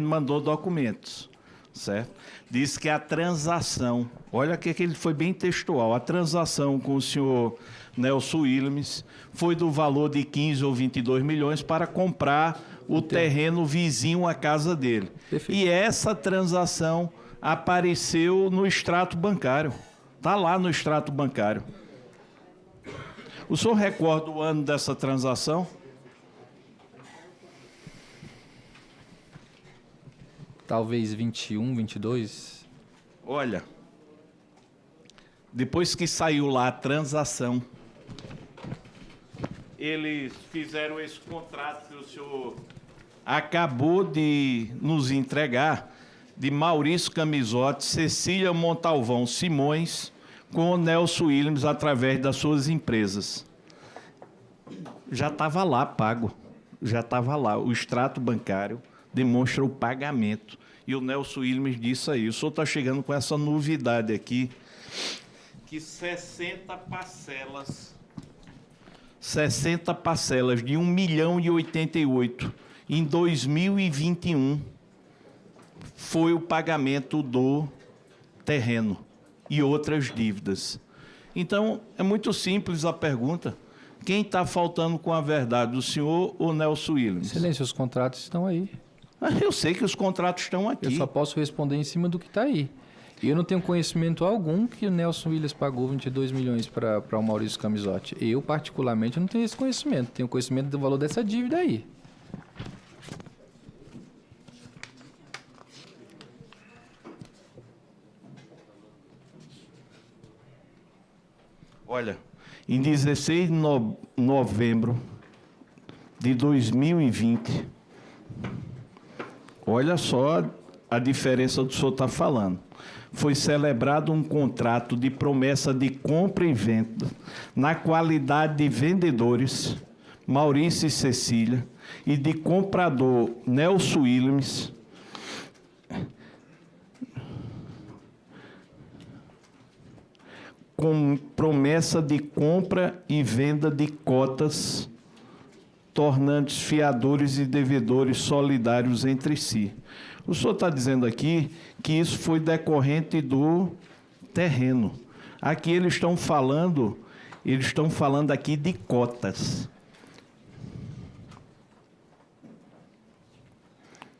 mandou documentos, certo? Disse que a transação, olha que ele foi bem textual, a transação com o senhor Nelson Williams foi do valor de 15 ou 22 milhões para comprar o terreno vizinho à casa dele. Perfeito. E essa transação apareceu no extrato bancário, está lá no extrato bancário. O senhor recorda o ano dessa transação? Talvez 21, 22. Olha, depois que saiu lá a transação, eles fizeram esse contrato que o senhor acabou de nos entregar, de Maurício Camizotti, Cecília Montalvão Simões, com o Nelson Williams através das suas empresas. Já estava lá pago, já estava lá. O extrato bancário demonstra o pagamento. E o Nelson Williams disse aí. O senhor está chegando com essa novidade aqui, que 60 parcelas de 1.088.000 em 2021 foi o pagamento do terreno e outras dívidas. Então, é muito simples a pergunta. Quem está faltando com a verdade, o senhor ou Nelson Williams? Excelência, os contratos estão aí. Eu sei que os contratos estão aqui. Eu só posso responder em cima do que está aí. E eu não tenho conhecimento algum que o Nelson Williams pagou 22 milhões para o Maurício Camizotti. Eu, particularmente, não tenho esse conhecimento. Tenho conhecimento do valor dessa dívida aí. Olha, em 16 de novembro de 2020, olha só a diferença do que o senhor está falando. Foi celebrado um contrato de promessa de compra e venda na qualidade de vendedores, Maurício e Cecília, e de comprador, Nelson Williams, com promessa de compra e venda de cotas, tornando-se fiadores e devedores solidários entre si. O senhor está dizendo aqui que isso foi decorrente do terreno. Aqui eles estão falando aqui de cotas.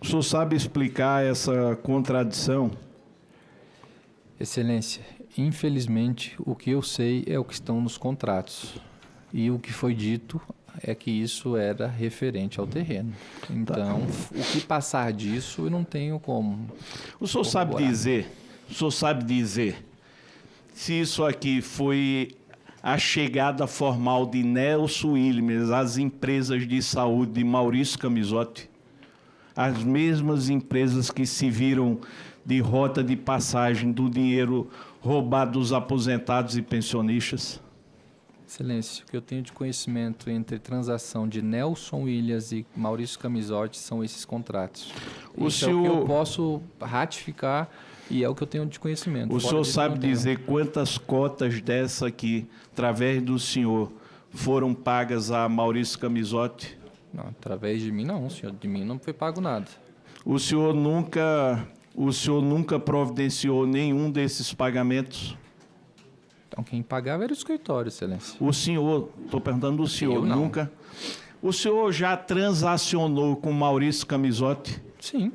O senhor sabe explicar essa contradição? Excelência, infelizmente, o que eu sei é o que estão nos contratos. E o que foi dito é que isso era referente ao terreno. Então, o que passar disso, eu não tenho como. O senhor sabe dizer se isso aqui foi a chegada formal de Nelson Williams às empresas de saúde de Maurício Camisotti? As mesmas empresas que se viram de rota de passagem do dinheiro roubado dos aposentados e pensionistas? Excelência, o que eu tenho de conhecimento entre transação de Nelson Williams e Maurício Camisotti são esses contratos. Isso é o que eu posso ratificar e é o que eu tenho de conhecimento. O senhor sabe dizer quantas cotas dessa aqui, através do senhor, foram pagas a Maurício Camisotti? Não, através de mim não, senhor. De mim não foi pago nada. O senhor nunca providenciou nenhum desses pagamentos? Então, quem pagava era o escritório, Excelência. O senhor, estou perguntando do senhor, Eu não. nunca? O senhor já transacionou com Maurício Camisotti? Sim.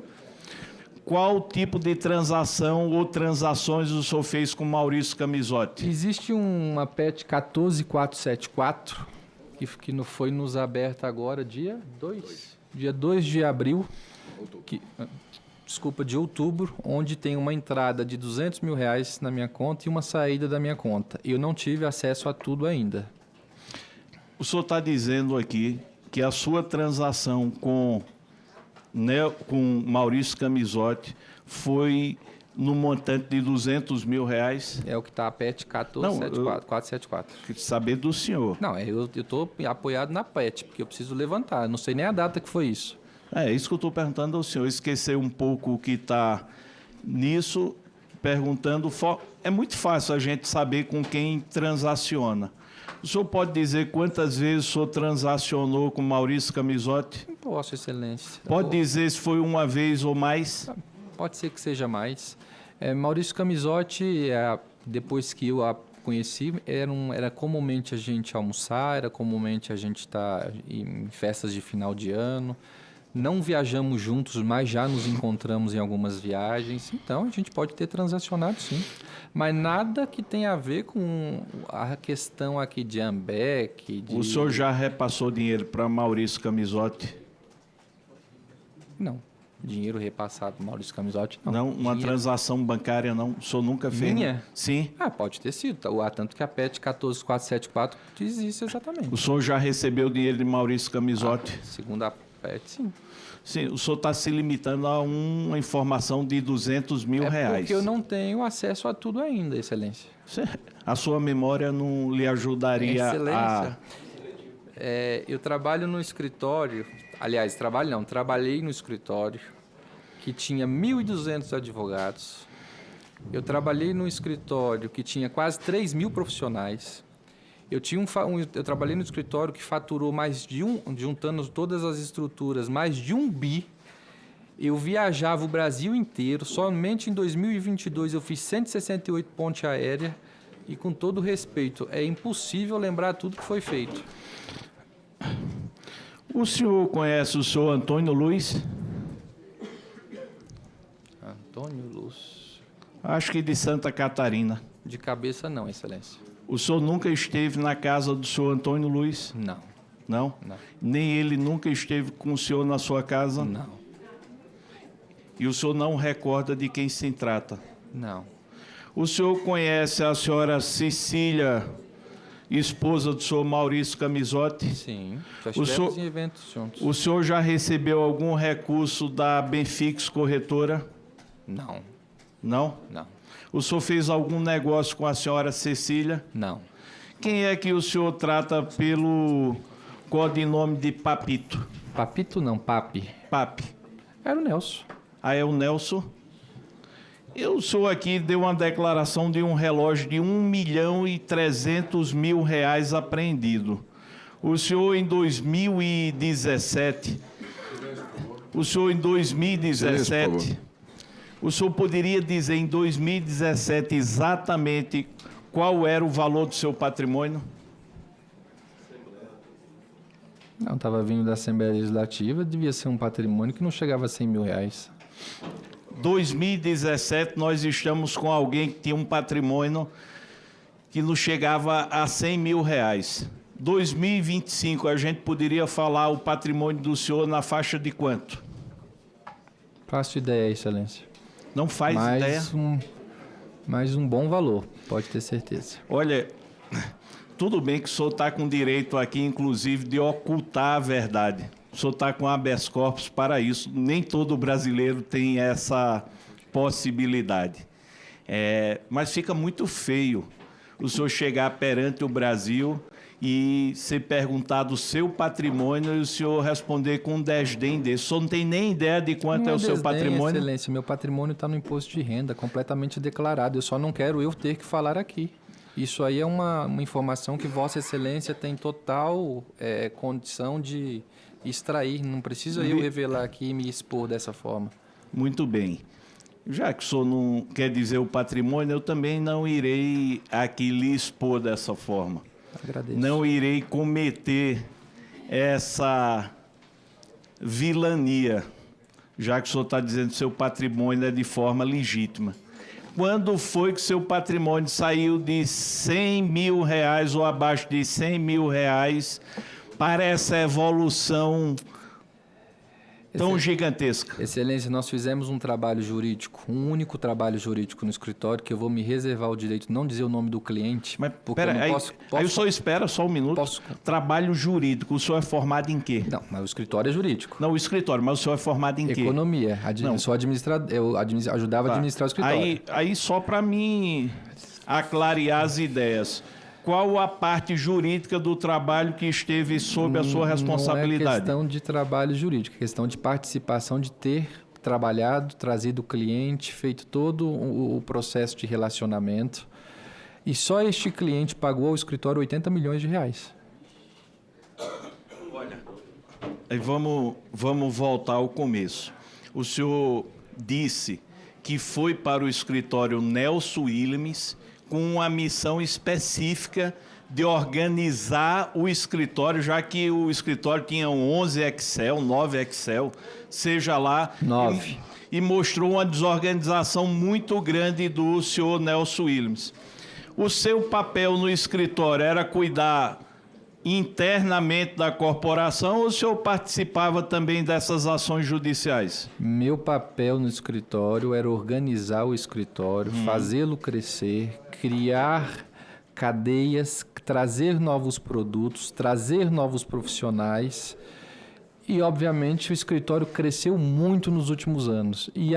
Qual tipo de transação ou transações o senhor fez com Maurício Camisotti? Existe uma PET 14474, que foi nos aberta agora, dia 2 de abril, de outubro, onde tem uma entrada de R$200 mil na minha conta e uma saída da minha conta. Eu não tive acesso a tudo ainda. O senhor está dizendo aqui que a sua transação com Maurício Camisotti foi no montante de R$200 mil? É o que está a PET 474. Queria saber do senhor. Não, eu estou apoiado na PET, porque eu preciso levantar. Eu não sei nem a data que foi isso. É isso que eu estou perguntando ao senhor. Esquecer um pouco o que está nisso, perguntando... É muito fácil a gente saber com quem transaciona. O senhor pode dizer quantas vezes o senhor transacionou com Maurício Camisotti? Não posso, Excelência. Pode dizer se foi uma vez ou mais? Pode ser que seja mais. Maurício Camisotti, depois que eu a conheci, era comumente a gente almoçar, era comumente a gente estar em festas de final de ano. Não viajamos juntos, mas já nos encontramos em algumas viagens. Então, a gente pode ter transacionado, sim. Mas nada que tenha a ver com a questão aqui de Ambev. O senhor já repassou dinheiro para Maurício Camisotti? Não. Dinheiro repassado para Maurício Camisotti, não. Não, uma transação bancária, não? O senhor nunca fez? Minha? Sim. Pode ter sido. Tanto que a PET 14474 diz isso exatamente. O senhor já recebeu dinheiro de Maurício Camisotti? Segundo a PET, sim. Sim, o senhor está se limitando a uma informação de R$200 mil. Porque eu não tenho acesso a tudo ainda, Excelência. A sua memória não lhe ajudaria Excelência, eu trabalho no escritório, trabalhei no escritório que tinha 1.200 advogados. Eu trabalhei no escritório que tinha quase 3.000 profissionais. Eu trabalhei no escritório que faturou juntando todas as estruturas, mais de 1 bi. Eu viajava o Brasil inteiro. Somente em 2022 eu fiz 168 pontes aéreas. E com todo respeito, é impossível lembrar tudo que foi feito. O senhor conhece o senhor Antônio Luiz? Antônio Luz. Acho que de Santa Catarina. De cabeça não, Excelência. O senhor nunca esteve na casa do senhor Antônio Luiz? Não. Não? Não. Nem ele nunca esteve com o senhor na sua casa? Não. E o senhor não recorda de quem se trata? Não. O senhor conhece a senhora Cecília, esposa do senhor Maurício Camisotti? Sim, já estivemos em eventos juntos. O senhor já recebeu algum recurso da Benfix Corretora? Não. Não? Não. O senhor fez algum negócio com a senhora Cecília? Não. Quem é que o senhor trata pelo codinome de Papito? Papito não, Papi. Papi. Era o Nelson. É o Nelson? O senhor aqui deu uma declaração de um relógio de R$1.300.000 apreendido. O senhor em 2017... O senhor em 2017... O senhor poderia dizer em 2017 exatamente qual era o valor do seu patrimônio? Não, estava vindo da Assembleia Legislativa, devia ser um patrimônio que não chegava a R$100 mil. 2017 nós estamos com alguém que tinha um patrimônio que não chegava a R$100 mil. 2025 a gente poderia falar o patrimônio do senhor na faixa de quanto? Faço ideia, Excelência. Não faz ideia? Mais um bom valor, pode ter certeza. Olha, tudo bem que o senhor está com direito aqui, inclusive, de ocultar a verdade. O senhor está com habeas corpus para isso. Nem todo brasileiro tem essa possibilidade. Mas fica muito feio o senhor chegar perante o Brasil e ser perguntado o seu patrimônio e o senhor responder com um desdém desse. O senhor não tem nem ideia de quanto é o seu patrimônio? Excelência, meu patrimônio está no imposto de renda, completamente declarado. Eu só não quero eu ter que falar aqui. Isso aí é uma informação que Vossa Excelência tem total condição de extrair. Não precisa eu revelar aqui e me expor dessa forma. Muito bem. Já que o senhor não quer dizer o patrimônio, eu também não irei aqui lhe expor dessa forma. Agradeço. Não irei cometer essa vilania, já que o senhor está dizendo que seu patrimônio é de forma legítima. Quando foi que seu patrimônio saiu de R$100 mil ou abaixo de R$100 mil para essa evolução tão gigantesca? Excelência, nós fizemos um trabalho jurídico, um único trabalho jurídico no escritório, que eu vou me reservar o direito de não dizer o nome do cliente. Mas pera, aí o senhor espera só um minuto. Trabalho jurídico, o senhor é formado em quê? Não, mas o escritório é jurídico. Não, o escritório, mas o senhor é formado em quê? Economia. Eu sou administrador, eu ajudava a administrar o escritório. Aí só para mim aclarear as ideias. Qual a parte jurídica do trabalho que esteve sob a sua responsabilidade? Não é questão de trabalho jurídico, é questão de participação, de ter trabalhado, trazido o cliente, feito todo o processo de relacionamento. E só este cliente pagou ao escritório R$80 milhões. Olha, aí vamos voltar ao começo. O senhor disse que foi para o escritório Nelson Williams com uma missão específica de organizar o escritório, já que o escritório tinha 11 Excel, 9 Excel, seja lá... 9. E mostrou uma desorganização muito grande do senhor Nelson Williams. O seu papel no escritório era cuidar internamente da corporação ou o senhor participava também dessas ações judiciais? Meu papel no escritório era organizar o escritório, fazê-lo crescer, criar cadeias, trazer novos produtos, trazer novos profissionais. E, obviamente, o escritório cresceu muito nos últimos anos. E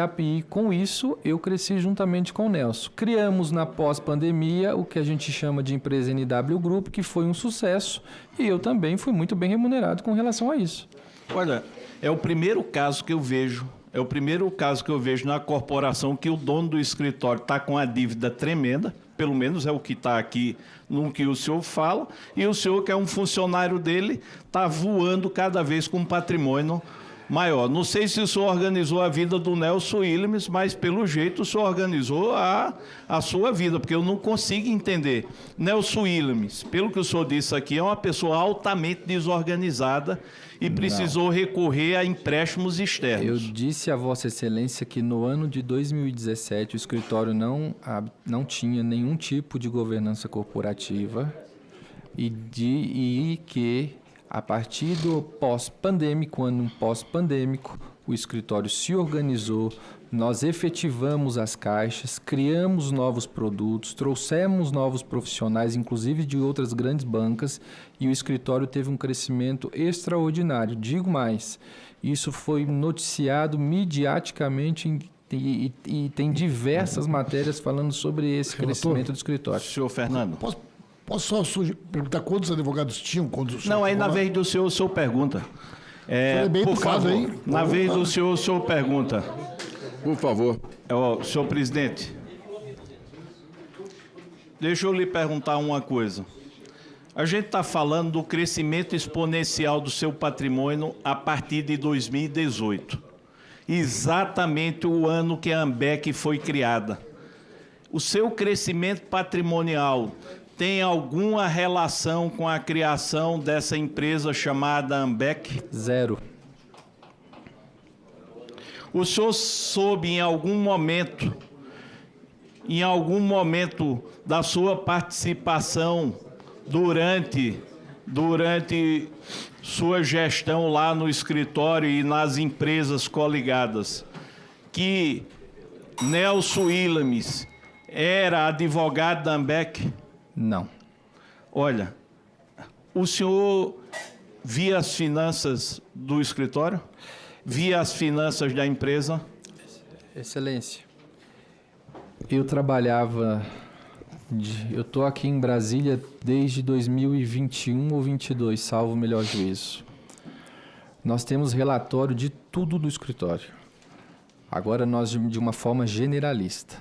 com isso, eu cresci juntamente com o Nelson. Criamos, na pós-pandemia, o que a gente chama de empresa NW Group, que foi um sucesso. E eu também fui muito bem remunerado com relação a isso. Olha, é o primeiro caso que eu vejo. É o primeiro caso que eu vejo na corporação que o dono do escritório está com a dívida tremenda, pelo menos é o que está aqui no que o senhor fala, e o senhor, que é um funcionário dele, está voando cada vez com um patrimônio maior. Não sei se o senhor organizou a vida do Nelson Williams, mas pelo jeito o senhor organizou a sua vida, porque eu não consigo entender. Nelson Williams, pelo que o senhor disse aqui, é uma pessoa altamente desorganizada e precisou recorrer a empréstimos externos. Eu disse a Vossa Excelência que no ano de 2017 o escritório não tinha nenhum tipo de governança corporativa e que a partir do pós-pandêmico, ano pós-pandêmico, o escritório se organizou, nós efetivamos as caixas, criamos novos produtos, trouxemos novos profissionais, inclusive de outras grandes bancas, e o escritório teve um crescimento extraordinário. Digo mais, isso foi noticiado mediaticamente e tem diversas matérias falando sobre esse crescimento do escritório. Senhor Fernando. Posso só perguntar quantos advogados tinham? Não, aí na vez do senhor, o senhor pergunta. Por favor, na vez do senhor, o senhor pergunta. Por favor. Senhor presidente, deixa eu lhe perguntar uma coisa. A gente está falando do crescimento exponencial do seu patrimônio a partir de 2018. Exatamente o ano que a Ambec foi criada. O seu crescimento patrimonial tem alguma relação com a criação dessa empresa chamada Ambec? Zero. O senhor soube em algum momento da sua participação durante sua gestão lá no escritório e nas empresas coligadas, que Nelson Williams era advogado da Ambec? Não. Olha, o senhor via as finanças do escritório? Via as finanças da empresa? Excelência, eu trabalhava... Eu estou aqui em Brasília desde 2021 ou 22, salvo o melhor juízo. Nós temos relatório de tudo do escritório. Agora nós de uma forma generalista.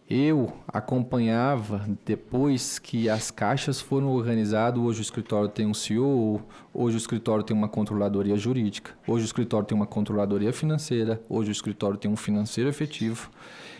Eu acompanhava depois que as caixas foram organizadas. Hoje o escritório tem um CEO, hoje o escritório tem uma controladoria jurídica, hoje o escritório tem uma controladoria financeira, hoje o escritório tem um financeiro efetivo.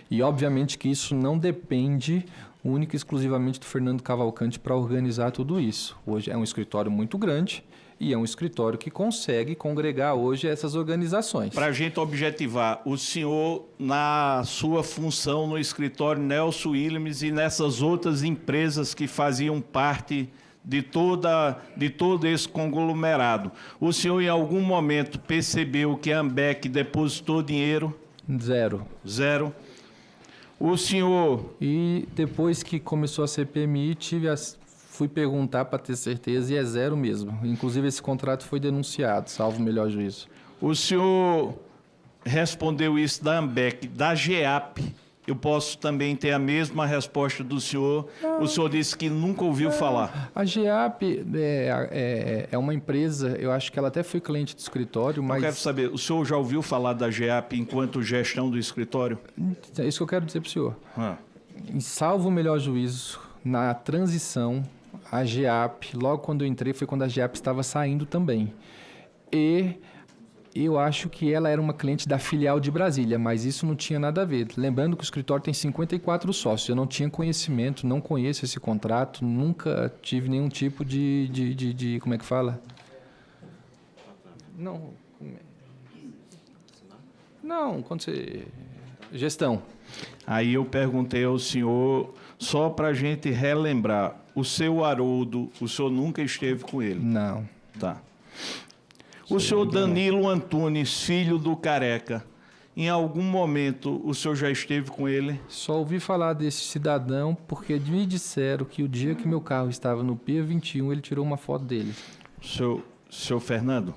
E obviamente que isso não depende única e exclusivamente do Fernando Cavalcante para organizar tudo isso. Hoje é um escritório muito grande e é um escritório que consegue congregar hoje essas organizações. Para a gente objetivar, o senhor, na sua função no escritório Nelson Williams e nessas outras empresas que faziam parte de todo esse conglomerado, o senhor em algum momento percebeu que a Ambec depositou dinheiro? Zero. Zero. O senhor... E depois que começou a CPMI, fui perguntar para ter certeza e é zero mesmo. Inclusive, esse contrato foi denunciado, salvo o melhor juízo. O senhor respondeu isso da Ambec, da GEAP. Eu posso também ter a mesma resposta do senhor. O senhor disse que nunca ouviu falar. A GEAP é uma empresa, eu acho que ela até foi cliente do escritório, mas... Eu quero saber, o senhor já ouviu falar da GEAP enquanto gestão do escritório? É isso que eu quero dizer para o senhor. Em salvo o melhor juízo, na transição, a GEAP, logo quando eu entrei, foi quando a GEAP estava saindo também. E eu acho que ela era uma cliente da filial de Brasília, mas isso não tinha nada a ver. Lembrando que o escritório tem 54 sócios. Eu não tinha conhecimento, não conheço esse contrato, nunca tive nenhum tipo de como é que fala? Não, quando você... Gestão. Aí eu perguntei ao senhor, só para a gente relembrar, o seu Haroldo, o senhor nunca esteve com ele? Não. Tá. O senhor Danilo Antunes, filho do Careca, em algum momento o senhor já esteve com ele? Só ouvi falar desse cidadão porque me disseram que o dia que meu carro estava no Pia 21, ele tirou uma foto dele. Senhor Fernando,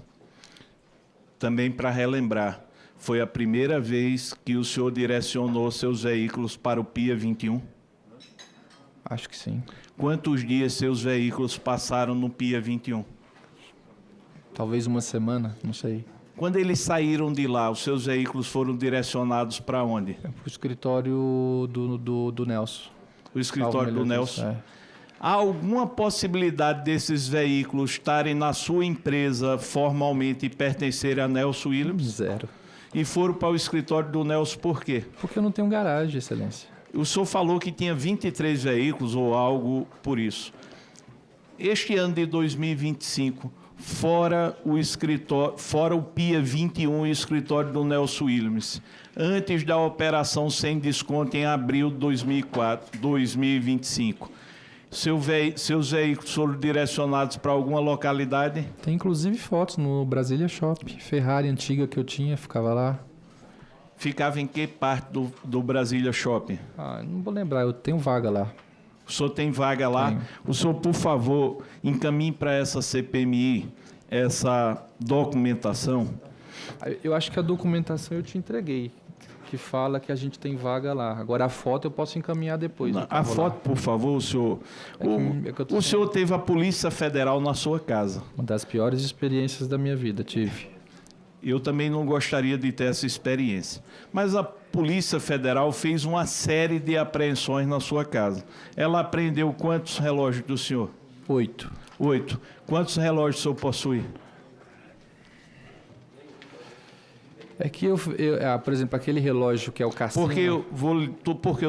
também para relembrar, foi a primeira vez que o senhor direcionou seus veículos para o Pia 21? Acho que sim. Quantos dias seus veículos passaram no Pia 21? Talvez uma semana, não sei. Quando eles saíram de lá, os seus veículos foram direcionados para onde? Para o escritório do Nelson. O escritório do Nelson? É. Há alguma possibilidade desses veículos estarem na sua empresa formalmente e pertencerem a Nelson Williams? Zero. E foram para o escritório do Nelson por quê? Porque eu não tenho garagem, Excelência. O senhor falou que tinha 23 veículos ou algo por isso. Este ano de 2025... fora o Pia 21 e o escritório do Nelson Williams, antes da operação sem desconto em abril de 2025. Seus veículos foram direcionados para alguma localidade? Tem inclusive fotos no Brasília Shopping. Ferrari antiga que eu tinha, ficava lá. Ficava em que parte do Brasília Shopping? Não vou lembrar, eu tenho vaga lá. O senhor tem vaga lá? Tenho. O senhor, por favor, encaminhe para essa CPMI essa documentação. Eu acho que a documentação eu te entreguei, que fala que a gente tem vaga lá. Agora a foto eu posso encaminhar depois. Não, a foto, por favor, o senhor. O senhor teve a Polícia Federal na sua casa. Uma das piores experiências da minha vida, tive. Eu também não gostaria de ter essa experiência. Mas a Polícia Federal fez uma série de apreensões na sua casa. Ela apreendeu quantos relógios do senhor? 8. 8. Quantos relógios o senhor possui? É que por exemplo, aquele relógio que é o Cassino... Porque eu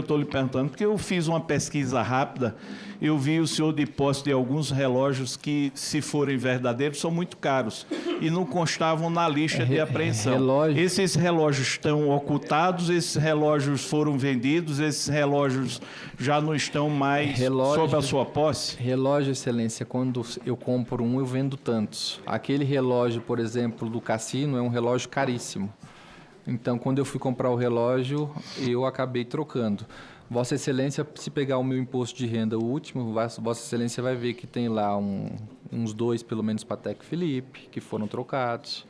estou lhe perguntando? Porque eu fiz uma pesquisa rápida, eu vi o senhor de posse de alguns relógios que, se forem verdadeiros, são muito caros e não constavam na lista de apreensão. Esses relógios estão ocultados, esses relógios foram vendidos, esses relógios já não estão mais sob a sua posse? Relógio, Excelência, quando eu compro um, eu vendo tantos. Aquele relógio, por exemplo, do Cassino, é um relógio caríssimo. Então, quando eu fui comprar o relógio, eu acabei trocando. Vossa Excelência, se pegar o meu imposto de renda, o último, Vossa Excelência vai ver que tem lá uns 2, pelo menos, Patek Philippe, que foram trocados.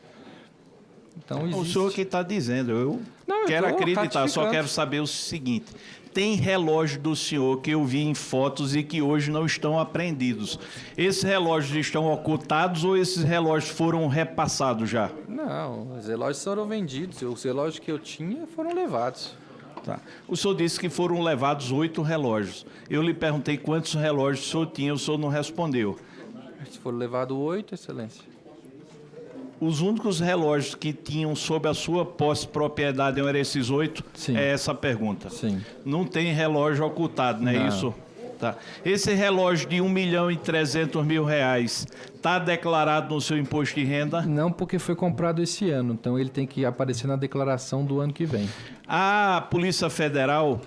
Então, existe... O senhor que está dizendo, eu quero acreditar, só quero saber o seguinte: tem relógio do senhor que eu vi em fotos e que hoje não estão apreendidos. Esses relógios estão ocultados ou esses relógios foram repassados já? Não, os relógios foram vendidos. Os relógios que eu tinha foram levados. Tá. O senhor disse que foram levados 8 relógios. Eu lhe perguntei quantos relógios o senhor tinha, o senhor não respondeu. Foram levados 8, Excelência. Os únicos relógios que tinham sob a sua posse propriedade eram esses 8? Sim. É essa a pergunta. Sim. Não tem relógio ocultado, não é isso? Tá. Esse relógio de R$1.300.000 está declarado no seu imposto de renda? Não, porque foi comprado esse ano. Então ele tem que aparecer na declaração do ano que vem. A Polícia Federal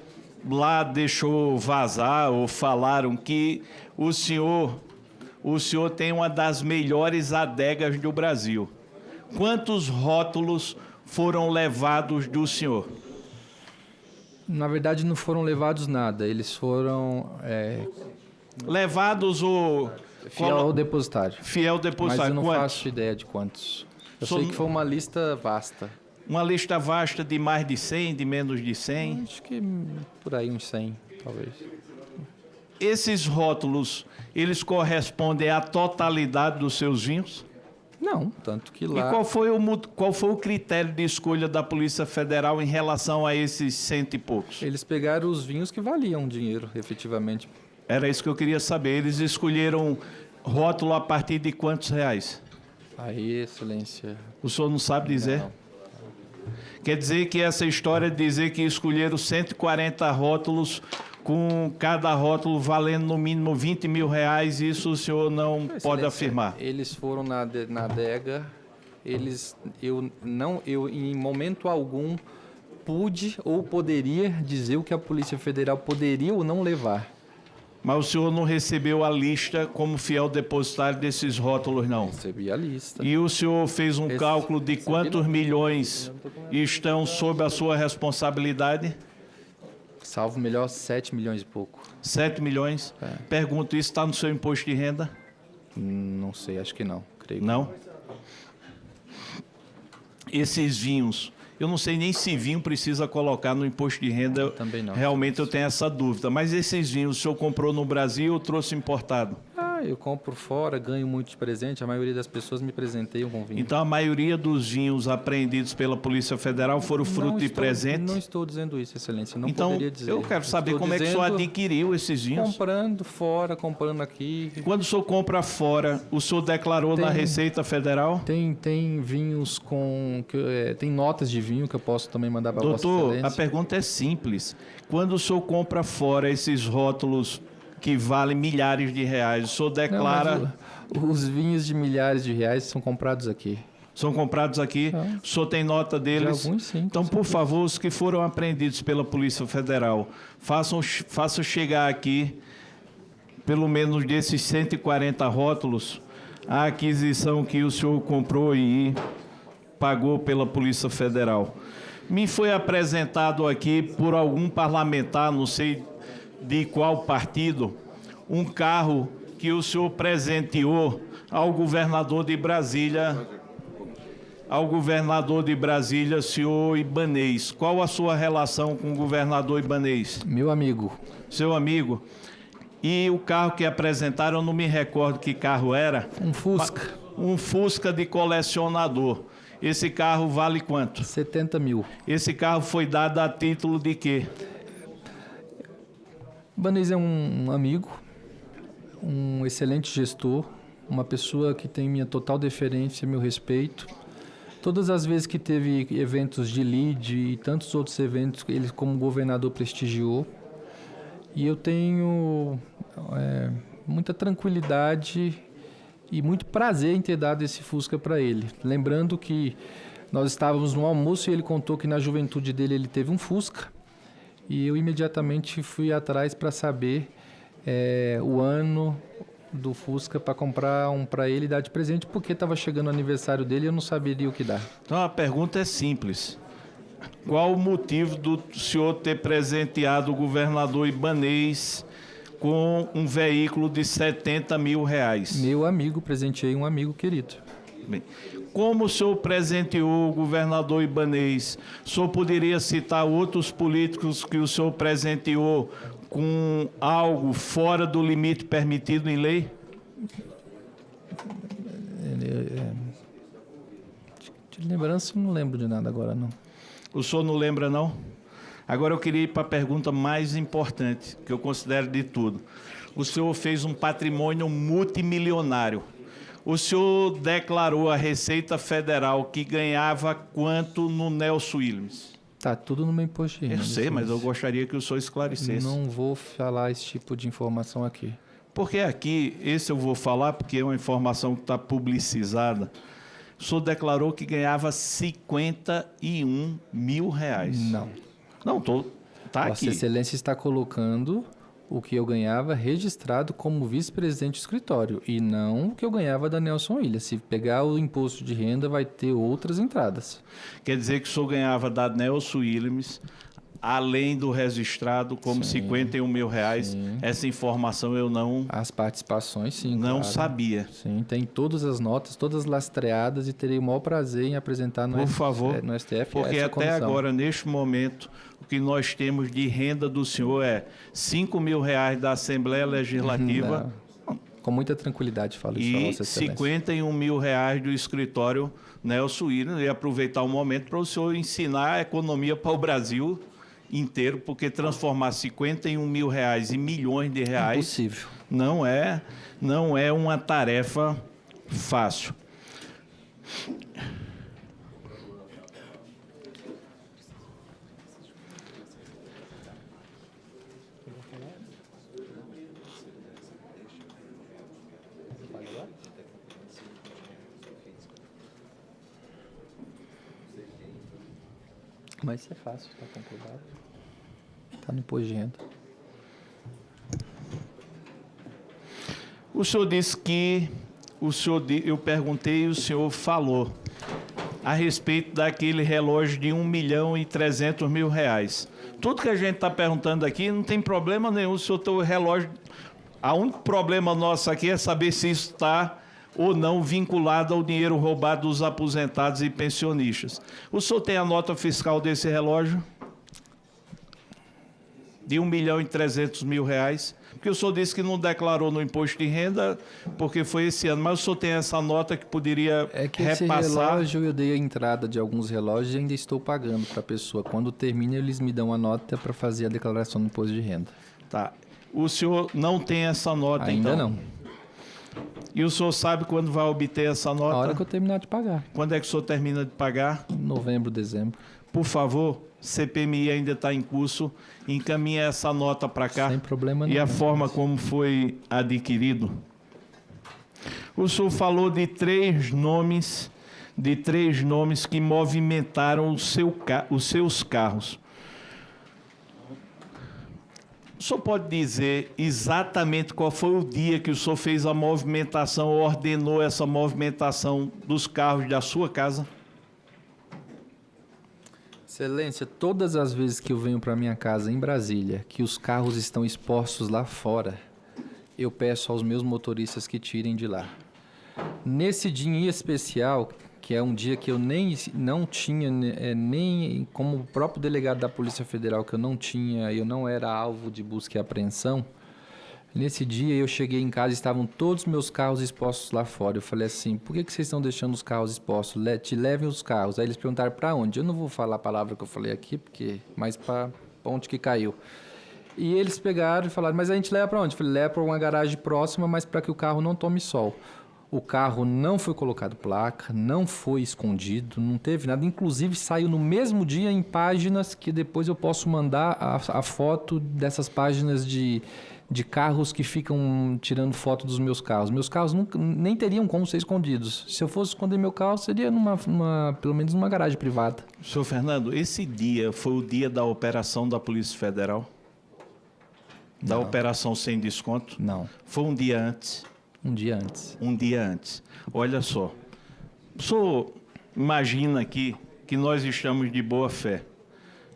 lá deixou vazar ou falaram que o senhor tem uma das melhores adegas do Brasil. Quantos rótulos foram levados do senhor? Na verdade, não foram levados nada. Eles foram... levados o... Fiel depositário. Fiel depositário. Mas eu não quantos? faço ideia de quantos. Eu sei que foi uma lista vasta. Uma lista vasta de mais de 100, de menos de 100? Acho que por aí uns 100, talvez. Esses rótulos, eles correspondem à totalidade dos seus vinhos? Não, tanto que lá... E qual foi o critério de escolha da Polícia Federal em relação a esses 100 e poucos? Eles pegaram os vinhos que valiam dinheiro, efetivamente. Era isso que eu queria saber. Eles escolheram rótulo a partir de quantos reais? Aí, Excelência... O senhor não sabe dizer? Não. Quer dizer que essa história de dizer que escolheram 140 rótulos, com cada rótulo valendo no mínimo R$20.000, isso o senhor não pode afirmar? Eles foram na adega, eu em momento algum pude ou poderia dizer o que a Polícia Federal poderia ou não levar. Mas o senhor não recebeu a lista como fiel depositário desses rótulos, não? Recebi a lista. E o senhor fez um cálculo de quantos milhões estão sob a sua responsabilidade? Salvo melhor, 7 milhões e pouco. 7 milhões? É. Pergunto, isso está no seu imposto de renda? Não sei, acho que não. Creio que não? Esses vinhos... Eu não sei nem se vinho precisa colocar no imposto de renda. Também não. Realmente eu tenho essa dúvida. Mas esses vinhos o senhor comprou no Brasil ou trouxe importado? Eu compro fora, ganho muito de presente. A maioria das pessoas me presenteiam com vinho. Então a maioria dos vinhos apreendidos pela Polícia Federal foram fruto de presente? Não estou dizendo isso, Excelência. Não então, poderia dizer. Eu quero saber como é que o senhor adquiriu esses vinhos. Comprando fora, comprando aqui. Quando o senhor compra fora, o senhor declarou na Receita Federal? Tem vinhos com... tem notas de vinho que eu posso também mandar para Vossa Excelência. Doutor, a pergunta é simples. Quando o senhor compra fora esses rótulos que valem milhares de reais, o senhor declara... Não, os vinhos de milhares de reais são comprados aqui. São comprados aqui? O senhor tem nota deles? De alguns, sim. Então, por favor, os que foram apreendidos pela Polícia Federal, façam chegar aqui, pelo menos desses 140 rótulos, a aquisição que o senhor comprou e pagou pela Polícia Federal. Me foi apresentado aqui por algum parlamentar, não sei de qual partido, um carro que o senhor presenteou ao governador de Brasília, senhor Ibanez. Qual a sua relação com o governador Ibanez? Meu amigo. Seu amigo. E o carro que apresentaram, eu não me recordo que carro era. Um Fusca. Um Fusca de colecionador. Esse carro vale quanto? 70 mil. Esse carro foi dado a título de quê? Ibanez é um amigo, um excelente gestor, uma pessoa que tem minha total deferência e meu respeito. Todas as vezes que teve eventos de LEED e tantos outros eventos, ele como governador prestigiou. E eu tenho muita tranquilidade e muito prazer em ter dado esse Fusca para ele. Lembrando que nós estávamos no almoço e ele contou que na juventude dele ele teve um Fusca. E eu imediatamente fui atrás para saber o ano do Fusca para comprar um para ele e dar de presente, porque estava chegando o aniversário dele e eu não saberia o que dar. Então a pergunta é simples. qual o motivo do senhor ter presenteado o governador Ibanez com um veículo de R$70 mil? Meu amigo, presenteei um amigo querido. Bem, como o senhor presenteou o governador Ibanez, o senhor poderia citar outros políticos que o senhor presenteou com algo fora do limite permitido em lei? De lembrança, eu não lembro de nada agora, não. O senhor não lembra, não? Agora eu queria ir para a pergunta mais importante, que eu considero de tudo. O senhor fez um patrimônio multimilionário. O senhor declarou à Receita Federal que ganhava quanto no Nelson Williams? Tá tudo no meu imposto de renda. Eu sei, mas eu gostaria que o senhor esclarecesse. Não vou falar esse tipo de informação aqui. Porque aqui, esse eu vou falar porque é uma informação que está publicizada. O senhor declarou que ganhava R$51 mil. Não. Não, tá aqui. Vossa Excelência está colocando o que eu ganhava registrado como vice-presidente do escritório e não o que eu ganhava da Nelson Williams. Se pegar o imposto de renda, vai ter outras entradas. Quer dizer que o senhor ganhava da Nelson Williams, além do registrado, como R$51 mil. Sim. Essa informação eu não... As participações, sim. Não claro. sabia. Sim, tem todas as notas, todas lastreadas e terei o maior prazer em apresentar no, Por favor, no STF porque essa até comissão. agora, neste momento, o que nós temos de renda do senhor é R$5 mil da Assembleia Legislativa. Não. Com muita tranquilidade falo isso, E Vossa Excelência. R$51 mil do escritório Nelson Williams. E aproveitar o momento para o senhor ensinar a economia para o Brasil inteiro, porque transformar R$51 mil em milhões de reais impossível. Não é uma tarefa fácil. Mas isso é fácil, está comprovado. Está no imposto de renda. O senhor disse que eu perguntei e o senhor falou a respeito daquele relógio de R$1.300.000. Tudo que a gente está perguntando aqui não tem problema nenhum. O senhor tem o relógio. O único problema nosso aqui é saber se isso está ou não vinculado ao dinheiro roubado dos aposentados e pensionistas. O senhor tem a nota fiscal desse relógio? De R$1.300.000? Porque o senhor disse que não declarou no imposto de renda, porque foi esse ano. Mas o senhor tem essa nota que poderia Esse repassar? relógio, eu dei a entrada de alguns relógios e ainda estou pagando para a pessoa. Quando termina, eles me dão a nota para fazer a declaração do imposto de renda. Tá. O senhor não tem essa nota, ainda então? Não. E o senhor sabe quando vai obter essa nota? A hora que eu terminar de pagar. Quando é que o senhor termina de pagar? Novembro, dezembro. Por favor, CPMI ainda está em curso, encaminhe essa nota para cá. Sem problema nenhum. E a forma como foi adquirido. O senhor falou de três nomes que movimentaram os seus carros. O senhor pode dizer exatamente qual foi o dia que o senhor fez a movimentação, ordenou essa movimentação dos carros da sua casa? Excelência, todas as vezes que eu venho para minha casa em Brasília, que os carros estão expostos lá fora, eu peço aos meus motoristas que tirem de lá. Nesse dia em especial, que é um dia que eu não tinha, nem como o próprio delegado da Polícia Federal, que eu não era alvo de busca e apreensão, nesse dia eu cheguei em casa e estavam todos os meus carros expostos lá fora. Eu falei assim, por que vocês estão deixando os carros expostos? Te levem os carros. Aí eles perguntaram para onde? Eu não vou falar a palavra que eu falei aqui, mas para onde que caiu. E eles pegaram e falaram, mas a gente leva para onde? Eu falei, leva para uma garagem próxima, mas para que o carro não tome sol. O carro não foi colocado placa, não foi escondido, não teve nada. Inclusive, saiu no mesmo dia em páginas que depois eu posso mandar a foto dessas páginas de carros que ficam tirando foto dos meus carros. Meus carros nem teriam como ser escondidos. Se eu fosse esconder meu carro, seria pelo menos numa garagem privada. Senhor Fernando, esse dia foi o dia da operação da Polícia Federal? Da Não. operação sem desconto? Não. Foi um dia antes? Um dia antes. Um dia antes. Olha só, o senhor imagina aqui que nós estamos de boa fé.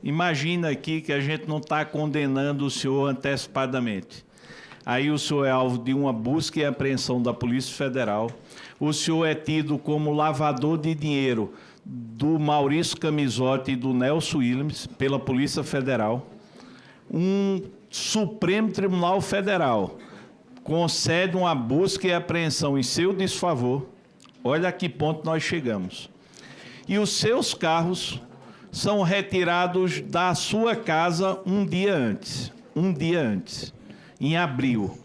Imagina aqui que a gente não está condenando o senhor antecipadamente. Aí o senhor é alvo de uma busca e apreensão da Polícia Federal. O senhor é tido como lavador de dinheiro do Maurício Camizotti e do Nelson Williams pela Polícia Federal. Um Supremo Tribunal Federal concede uma busca e apreensão em seu desfavor. Olha a que ponto nós chegamos. E os seus carros são retirados da sua casa um dia antes, em abril.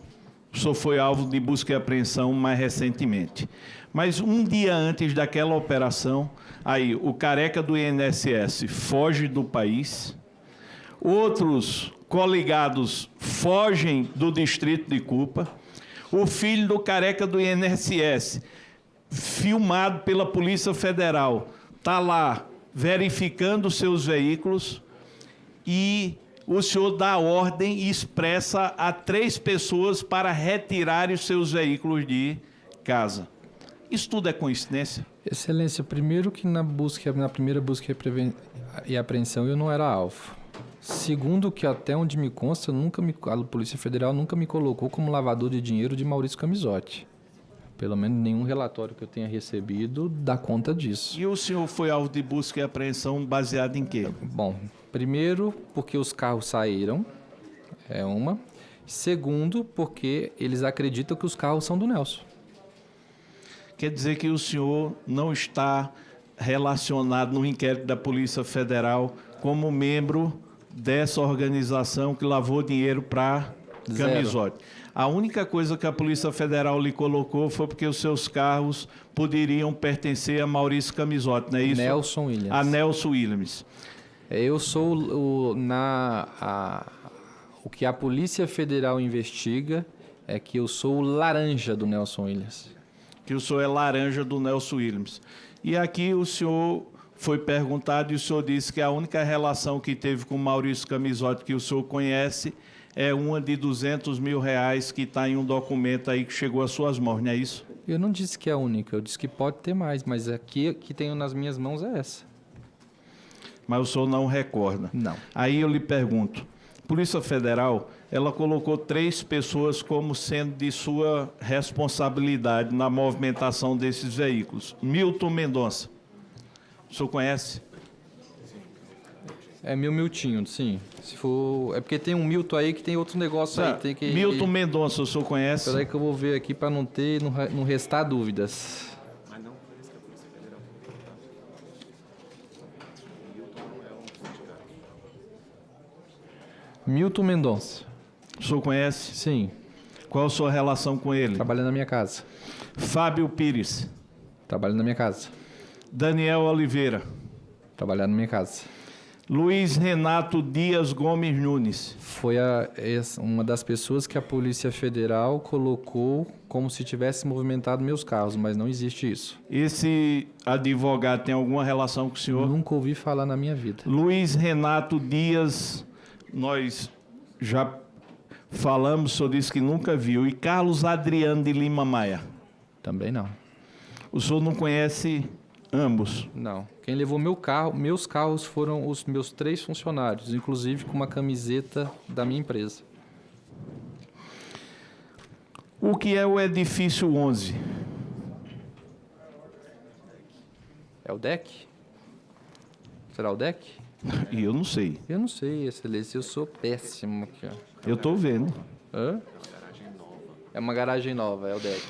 O senhor foi alvo de busca e apreensão mais recentemente. Mas um dia antes daquela operação, aí o careca do INSS foge do país, outros coligados fogem do distrito de culpa, o filho do careca do INSS, filmado pela Polícia Federal, está lá verificando seus veículos e o senhor dá ordem e expressa a 3 pessoas para retirarem os seus veículos de casa. Isso tudo é coincidência? Excelência, primeiro que na primeira busca e apreensão eu não era alvo. Segundo que até onde me consta, a Polícia Federal nunca me colocou como lavador de dinheiro de Maurício Camizotti. Pelo menos nenhum relatório que eu tenha recebido dá conta disso. E o senhor foi alvo de busca e apreensão baseado em quê? Bom, primeiro porque os carros saíram, é uma. Segundo, porque eles acreditam que os carros são do Nelson. Quer dizer que o senhor não está relacionado no inquérito da Polícia Federal como membro dessa organização que lavou dinheiro para Camizotti. A única coisa que a Polícia Federal lhe colocou foi porque os seus carros poderiam pertencer a Maurício Camizotti, não é isso? Nelson Williams. A Nelson Williams. Eu sou o que a Polícia Federal investiga é que eu sou o laranja do Nelson Williams. Que o senhor é laranja do Nelson Williams. E aqui o senhor foi perguntado e o senhor disse que a única relação que teve com Maurício Camizotti que o senhor conhece é uma de R$200 mil que está em um documento aí que chegou às suas mãos, não é isso? Eu não disse que é a única, eu disse que pode ter mais, mas aqui que tenho nas minhas mãos é essa. Mas o senhor não recorda? Não. Aí eu lhe pergunto, Polícia Federal, ela colocou 3 pessoas como sendo de sua responsabilidade na movimentação desses veículos. Milton Mendonça, o senhor conhece? É Miltinho, sim. Se for, é porque tem um Milton aí que tem outro negócio aí. Tem que, Milton Mendonça, o senhor conhece? Espera aí que eu vou ver aqui para não restar dúvidas. Mas não parece que a Polícia Federal foi contratada. Milton não é um sindicato. Milton Mendonça. O senhor conhece? Sim. Qual a sua relação com ele? Trabalha na minha casa. Fábio Pires. Trabalha na minha casa. Daniel Oliveira. Trabalha na minha casa. Luiz Renato Dias Gomes Nunes. Foi uma das pessoas que a Polícia Federal colocou como se tivesse movimentado meus carros, mas não existe isso. Esse advogado tem alguma relação com o senhor? Nunca ouvi falar na minha vida. Luiz Renato Dias, nós já falamos, o senhor disse que nunca viu. E Carlos Adriano de Lima Maia? Também não. O senhor não conhece ambos? Não. Quem levou meus carros foram os meus 3 funcionários, inclusive com uma camiseta da minha empresa. O que é o edifício 11? É o DEC? Será o DEC? E eu não sei. Eu não sei, excelência. Eu sou péssimo aqui, ó. Eu estou vendo. Hã? É uma garagem nova, é o DEC.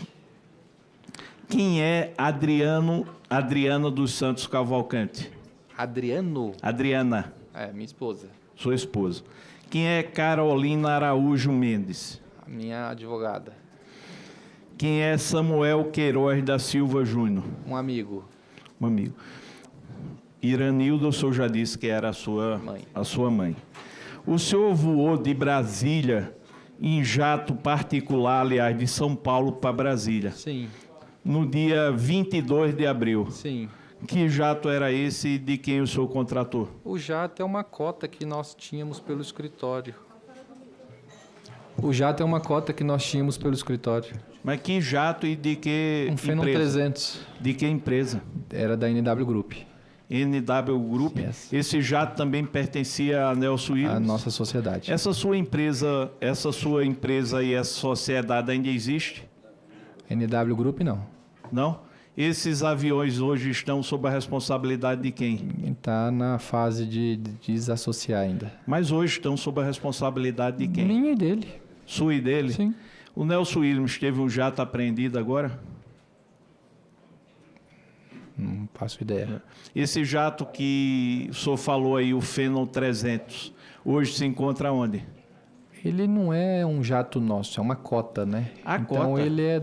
Quem é Adriana dos Santos Cavalcante? Adriana? É, minha esposa. Sua esposa. Quem é Carolina Araújo Mendes? A minha advogada. Quem é Samuel Queiroz da Silva Júnior? Um amigo. Um amigo. Iranilda, o senhor já disse que era a sua mãe. O senhor voou de Brasília em jato particular, aliás, de São Paulo para Brasília. Sim. No dia 22 de abril. Sim. Que jato era esse e de quem o senhor contratou? O jato é uma cota que nós tínhamos pelo escritório. O jato é uma cota que nós tínhamos pelo escritório. Mas que jato e de que Phenom 300. De que empresa? Era da NW Group. NW Group. Yes. Esse jato também pertencia a Nelson Williams? A nossa sociedade. Essa sua empresa e essa sociedade ainda existe? NW Group, não. Não? Esses aviões hoje estão sob a responsabilidade de quem? Está na fase de desassociar ainda. Mas hoje estão sob a responsabilidade de quem? Minha e dele. Sua e dele? Sim. O Nelson Williams teve um jato apreendido agora? Não faço ideia. Esse jato que o senhor falou aí, o Phenom 300, hoje se encontra onde? Ele não é um jato nosso, é uma cota, né? Então cota? ele é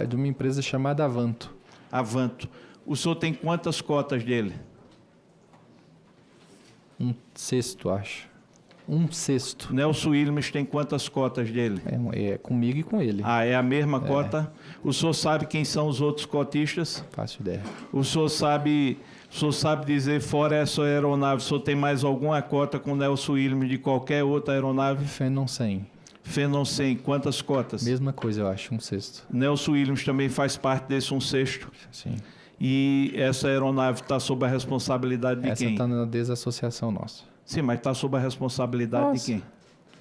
de uma empresa chamada Avanto. Avanto. O senhor tem quantas cotas dele? 1/6, acho. 1/6. Nelson Williams tem quantas cotas dele? É comigo e com ele. Ah, é a mesma cota? O senhor sabe quem são os outros cotistas? Faço ideia. O senhor sabe dizer, fora essa aeronave, o senhor tem mais alguma cota com Nelson Williams de qualquer outra aeronave? Phenom 100. Phenom 100, quantas cotas? Mesma coisa, eu acho, 1/6. Nelson Williams também faz parte desse 1/6? Sim. E essa aeronave está sob a responsabilidade de quem? Essa está na desassociação nossa. Sim, mas está sob a responsabilidade de quem?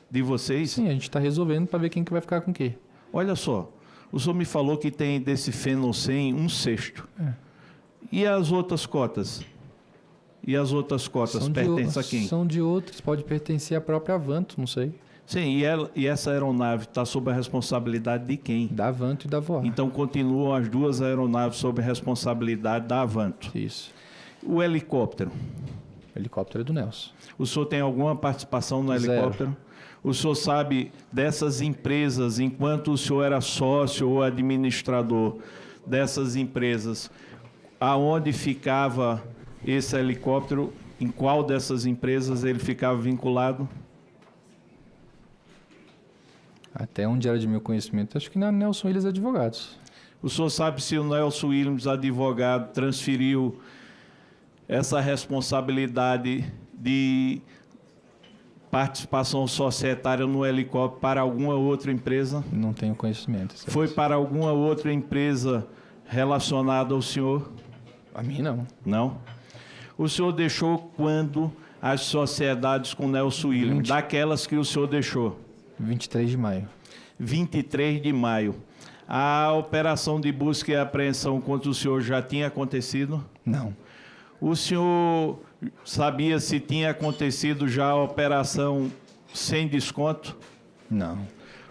De vocês? Sim, a gente está resolvendo para ver quem que vai ficar com o quê. Olha só, o senhor me falou que tem desse Phenom 100 1/6. E as outras cotas? E as outras cotas pertencem a quem? São de outros, pode pertencer à própria Avanto, não sei. Sim, e essa aeronave está sob a responsabilidade de quem? Da Avanto e da Voar. Então continuam as duas aeronaves sob a responsabilidade da Avanto. Isso. O helicóptero? O helicóptero é do Nelson. O senhor tem alguma participação no helicóptero? O senhor sabe dessas empresas, enquanto o senhor era sócio ou administrador dessas empresas, aonde ficava esse helicóptero, em qual dessas empresas ele ficava vinculado? Até onde era de meu conhecimento, acho que na Nelson Williams Advogados. O senhor sabe se o Nelson Williams Advogado transferiu essa responsabilidade de participação societária no helicóptero para alguma outra empresa? Não tenho conhecimento. Foi para alguma outra empresa relacionada ao senhor? A mim, não. Não? O senhor deixou quando as sociedades com Nelson Williams? Daquelas que o senhor deixou? 23 de maio. 23 de maio. A operação de busca e apreensão contra o senhor já tinha acontecido? Não. O senhor sabia se tinha acontecido já a operação sem desconto? Não.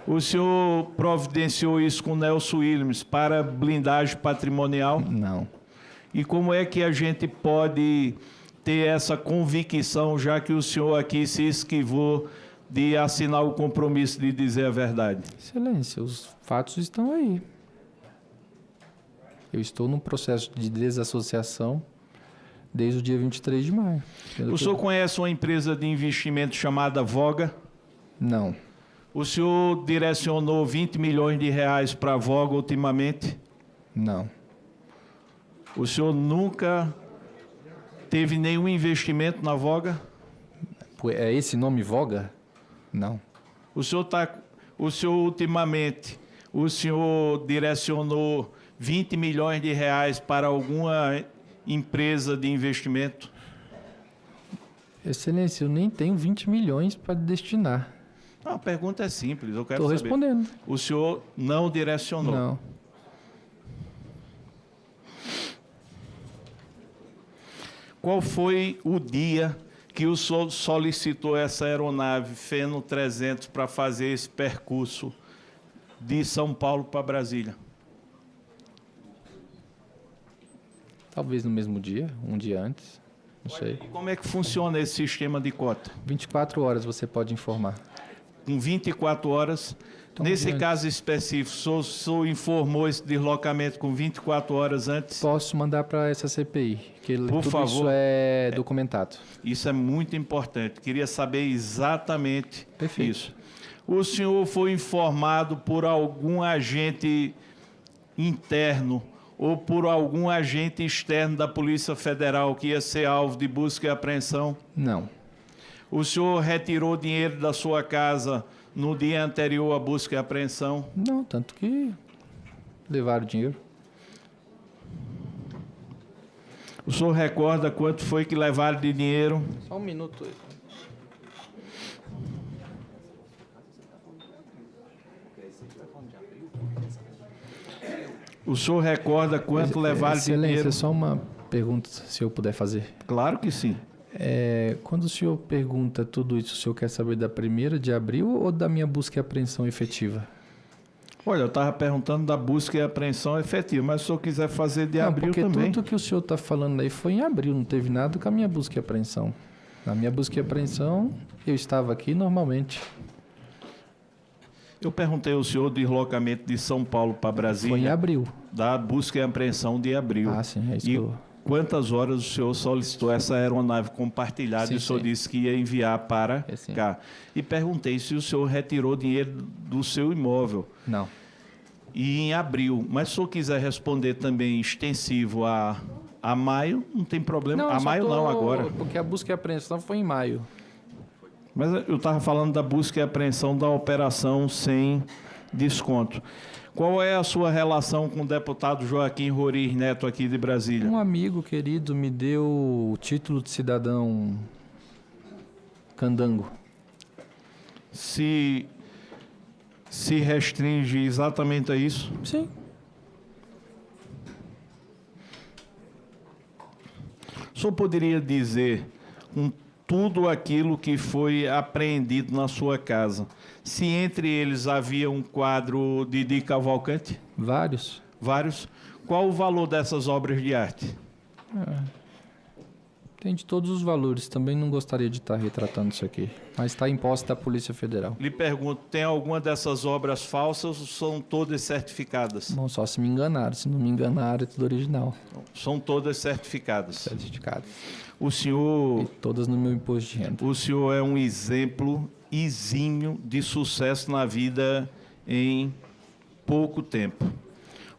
O senhor providenciou isso com Nelson Williams para blindagem patrimonial? Não. E como é que a gente pode ter essa convicção, já que o senhor aqui se esquivou de assinar o compromisso de dizer a verdade? Excelência, os fatos estão aí. Eu estou num processo de desassociação desde o dia 23 de maio. O senhor conhece uma empresa de investimento chamada Voga? Não. O senhor direcionou 20 milhões de reais para a Voga ultimamente? Não. O senhor nunca teve nenhum investimento na Voga? É esse nome Voga? Não. O senhor ultimamente, o senhor direcionou 20 milhões de reais para alguma empresa de investimento? Excelência, eu nem tenho 20 milhões para destinar. Não, a pergunta é simples, eu quero saber. Estou respondendo. O senhor não direcionou? Não. Qual foi o dia que o senhor solicitou essa aeronave Phenom 300 para fazer esse percurso de São Paulo para Brasília? Talvez no mesmo dia, um dia antes, não sei. E como é que funciona esse sistema de cota? 24 horas você pode informar. Com 24 horas, então, nesse caso específico, o senhor informou esse deslocamento com 24 horas antes? Posso mandar para essa CPI, que Por tudo favor, isso é documentado. Isso é muito importante. Queria saber exatamente Perfeito. isso. O senhor foi informado por algum agente interno ou por algum agente externo da Polícia Federal que ia ser alvo de busca e apreensão? Não. O senhor retirou dinheiro da sua casa no dia anterior à busca e apreensão? Não, tanto que levaram o dinheiro. O senhor recorda quanto foi que levaram de dinheiro? Só um minuto. O senhor recorda quanto levaram de dinheiro? Excelência, só uma pergunta, se eu puder fazer. Claro que sim. Quando o senhor pergunta tudo isso, o senhor quer saber da 1ª de abril ou da minha busca e apreensão efetiva? Olha, eu estava perguntando da busca e apreensão efetiva, mas se o senhor quiser fazer de abril também. Porque tudo que o senhor está falando aí foi em abril, não teve nada com a minha busca e apreensão. Na minha busca e apreensão, eu estava aqui normalmente. Eu perguntei ao senhor do deslocamento de São Paulo para Brasília. Foi em abril. Da busca e apreensão de abril. Ah, sim, é isso. E quantas horas o senhor solicitou essa aeronave compartilhada? Sim, e o senhor disse que ia enviar para cá. E perguntei se o senhor retirou dinheiro do seu imóvel. Não. E em abril. Mas se o senhor quiser responder também extensivo a maio, não tem problema. A maio não, agora. Porque a busca e apreensão foi em maio. Mas eu estava falando da busca e apreensão da operação sem desconto. Qual é a sua relação com o deputado Joaquim Roriz Neto aqui de Brasília? Um amigo querido me deu o título de cidadão candango. Se restringe exatamente a isso? Sim. O senhor poderia dizer, com tudo aquilo que foi apreendido na sua casa, se entre eles havia um quadro de Didi Cavalcante? Vários. Vários. Qual o valor dessas obras de arte? Tem de todos os valores. Também não gostaria de estar retratando isso aqui. Mas está em posse da Polícia Federal. Lhe pergunto, tem alguma dessas obras falsas ou são todas certificadas? Bom, só se me enganaram. Se não me enganaram, é tudo original. São todas certificadas? Certificadas. O senhor... E todas no meu imposto de renda. O senhor é um exemplo exímio de sucesso na vida em pouco tempo.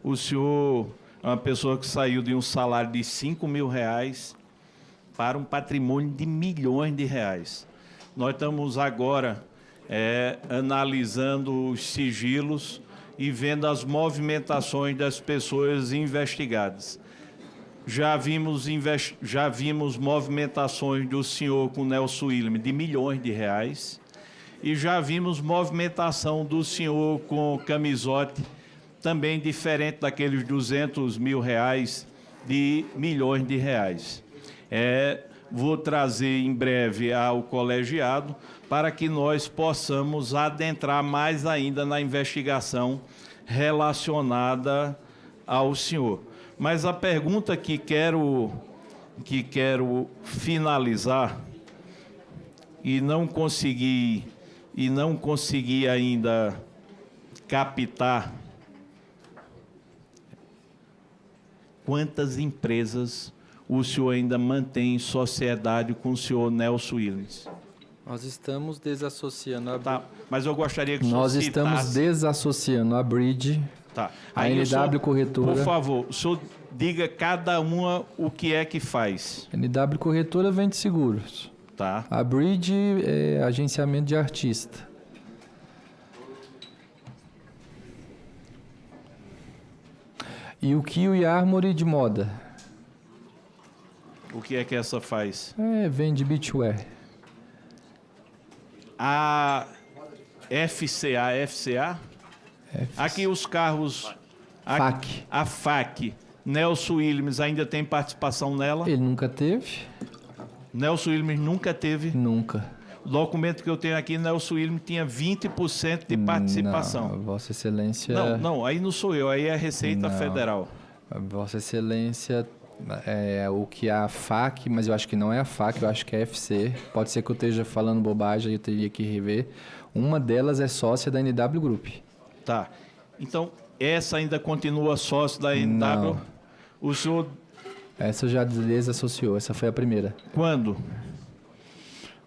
O senhor é uma pessoa que saiu de um salário de R$5.000 para um patrimônio de milhões de reais. Nós estamos agora analisando os sigilos e vendo as movimentações das pessoas investigadas. Já vimos movimentações do senhor com Nelson William de milhões de reais e já vimos movimentação do senhor com Camisote, também diferente daqueles R$200 mil de milhões de reais. Vou trazer em breve ao colegiado para que nós possamos adentrar mais ainda na investigação relacionada ao senhor. Mas a pergunta que quero finalizar e não consegui ainda captar quantas empresas o senhor ainda mantém sociedade com o senhor Nelson Williams? Nós estamos desassociando mas eu gostaria que o senhor Nós estamos desassociando a Bridge, a NW Corretora. Por favor, o senhor diga cada uma o que é que faz. NW Corretora vende seguros. Tá. A Bridge é agenciamento de artista. E o Kiwi Armory de moda. O que é que essa faz? Vende beachwear. A FCA? Aqui os carros... FAC. A FAC. Nelson Williams ainda tem participação nela? Ele nunca teve. Nelson Williams nunca teve? Nunca. O documento que eu tenho aqui, Nelson Williams tinha 20% de participação. Não, Vossa Excelência... Não, aí não sou eu, aí é a Receita Federal. Vossa Excelência... o que é a FAC, mas eu acho que não é a FAC, eu acho que é a FC. Pode ser que eu esteja falando bobagem, eu teria que rever. Uma delas é sócia da NW Group. Tá. Então, essa ainda continua sócio da NW? Não. O senhor... Essa já desassociou, essa foi a primeira. Quando?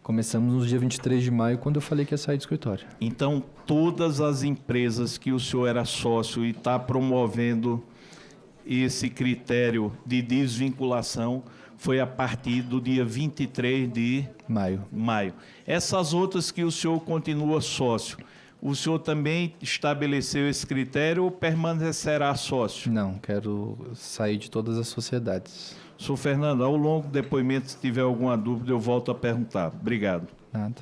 Começamos no dia 23 de maio, quando eu falei que ia sair do escritório. Então, todas as empresas que o senhor era sócio e está promovendo esse critério de desvinculação foi a partir do dia 23 de maio. Essas outras que o senhor continua sócio, o senhor também estabeleceu esse critério ou permanecerá sócio? Não, quero sair de todas as sociedades. Senhor Fernando, ao longo do depoimento, se tiver alguma dúvida, eu volto a perguntar. Obrigado. Nada.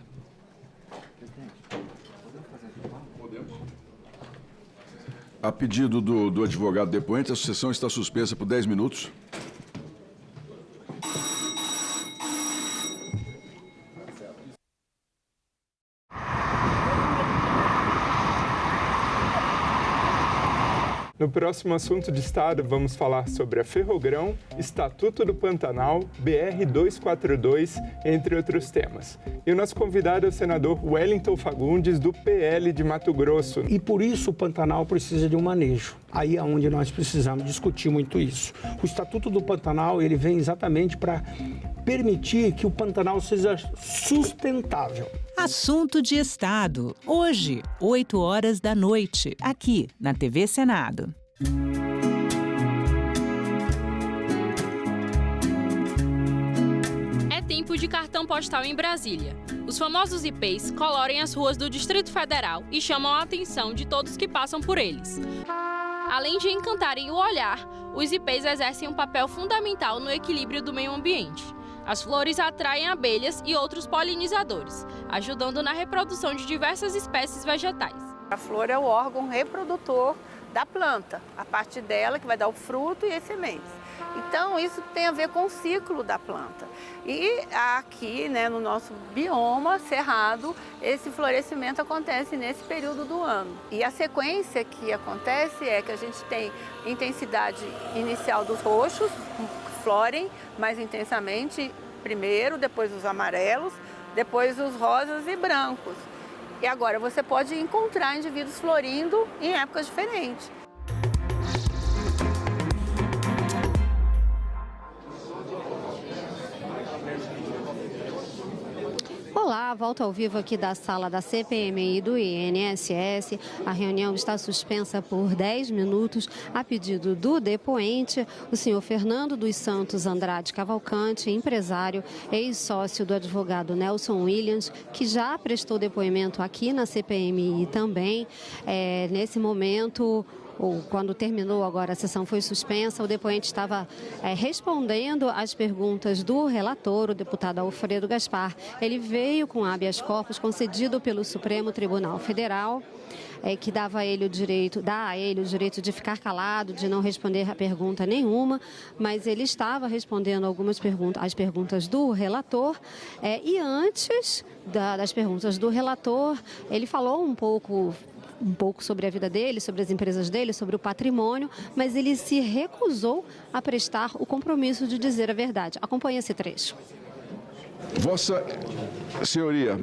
A pedido do advogado depoente, a sessão está suspensa por 10 minutos. No próximo assunto de Estado, vamos falar sobre a Ferrogrão, Estatuto do Pantanal, BR-242, entre outros temas. E o nosso convidado é o senador Wellington Fagundes, do PL de Mato Grosso. E por isso o Pantanal precisa de um manejo. Aí é onde nós precisamos discutir muito isso. O Estatuto do Pantanal, ele vem exatamente para permitir que o Pantanal seja sustentável. Assunto de Estado. Hoje, 20h, aqui na TV Senado. É tempo de cartão postal em Brasília. Os famosos IPs colorem as ruas do Distrito Federal e chamam a atenção de todos que passam por eles. Além de encantarem o olhar, os IPs exercem um papel fundamental no equilíbrio do meio ambiente. As flores atraem abelhas e outros polinizadores, ajudando na reprodução de diversas espécies vegetais. A flor é o órgão reprodutor da planta, a partir dela que vai dar o fruto e as sementes. Então, isso tem a ver com o ciclo da planta. E aqui, no nosso bioma cerrado, esse florescimento acontece nesse período do ano. E a sequência que acontece é que a gente tem intensidade inicial dos roxos, florem mais intensamente primeiro, depois os amarelos, depois os rosas e brancos. E agora você pode encontrar indivíduos florindo em épocas diferentes. Olá, volta ao vivo aqui da sala da CPMI do INSS. A reunião está suspensa por 10 minutos a pedido do depoente, o senhor Fernando dos Santos Andrade Cavalcante, empresário, ex-sócio do advogado Nelson Williams, que já prestou depoimento aqui na CPMI também. Nesse momento, quando terminou agora a sessão foi suspensa, o depoente estava respondendo às perguntas do relator, o deputado Alfredo Gaspar. Ele veio com habeas corpus concedido pelo Supremo Tribunal Federal, que dá a ele o direito de ficar calado, de não responder a pergunta nenhuma, mas ele estava respondendo às perguntas do relator, e antes das perguntas do relator, ele falou um pouco sobre a vida dele, sobre as empresas dele, sobre o patrimônio, mas ele se recusou a prestar o compromisso de dizer a verdade. Acompanhe esse trecho. Vossa Senhoria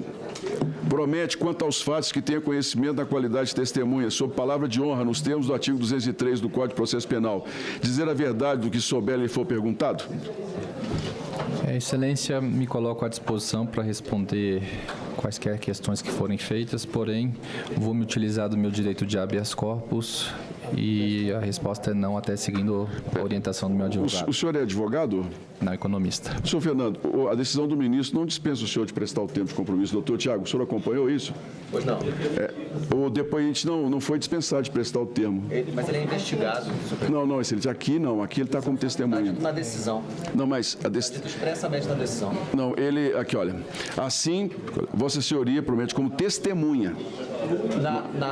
promete, quanto aos fatos que tenha conhecimento da qualidade de testemunha, sob palavra de honra, nos termos do artigo 203 do Código de Processo Penal, dizer a verdade do que souber lhe for perguntado? Excelência, me coloco à disposição para responder quaisquer questões que forem feitas, porém, vou me utilizar do meu direito de habeas corpus e a resposta é não, até seguindo a orientação do meu advogado. O senhor é advogado? Não, economista. Senhor Fernando, a decisão do ministro não dispensa o senhor de prestar o tempo de compromisso. Doutor Tiago, o senhor acompanhou isso? Pois não. O depoente não foi dispensado de prestar o termo. Mas ele é investigado. Não, aqui ele está como testemunha. Na decisão. Não, mas expressamente na decisão. Não, aqui, olha, assim, Vossa Senhoria promete como testemunha.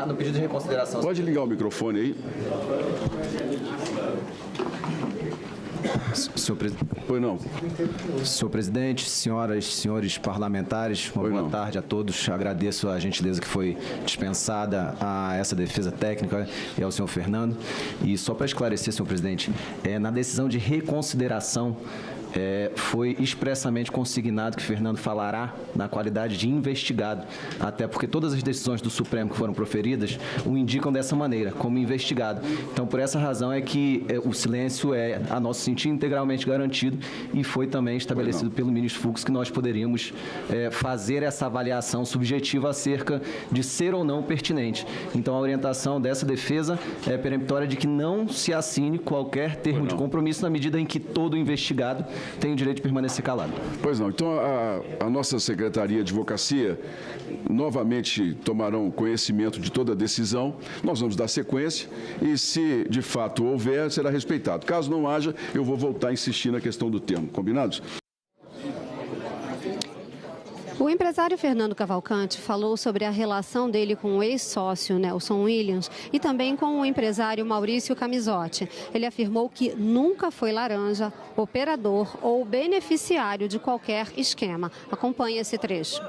No pedido de reconsideração. Pode ligar o microfone aí. Senhor presidente, senhoras e senhores parlamentares, uma boa tarde a todos. Agradeço a gentileza que foi dispensada a essa defesa técnica e ao senhor Fernando. E só para esclarecer, senhor presidente, na decisão de reconsideração, foi expressamente consignado que Fernando falará na qualidade de investigado, até porque todas as decisões do Supremo que foram proferidas o indicam dessa maneira, como investigado. Então, por essa razão é que o silêncio é, a nosso sentir, integralmente garantido e foi também estabelecido pelo ministro Fux que nós poderíamos fazer essa avaliação subjetiva acerca de ser ou não pertinente. Então, a orientação dessa defesa é peremptória de que não se assine qualquer termo de compromisso na medida em que todo investigado tenho o direito de permanecer calado. Pois não. Então, a nossa Secretaria de Advocacia novamente tomarão conhecimento de toda a decisão. Nós vamos dar sequência e, se de fato houver, será respeitado. Caso não haja, eu vou voltar a insistir na questão do termo. Combinados? O empresário Fernando Cavalcante falou sobre a relação dele com o ex-sócio Nelson Williams e também com o empresário Maurício Camisotti. Ele afirmou que nunca foi laranja, operador ou beneficiário de qualquer esquema. Acompanhe esse trecho.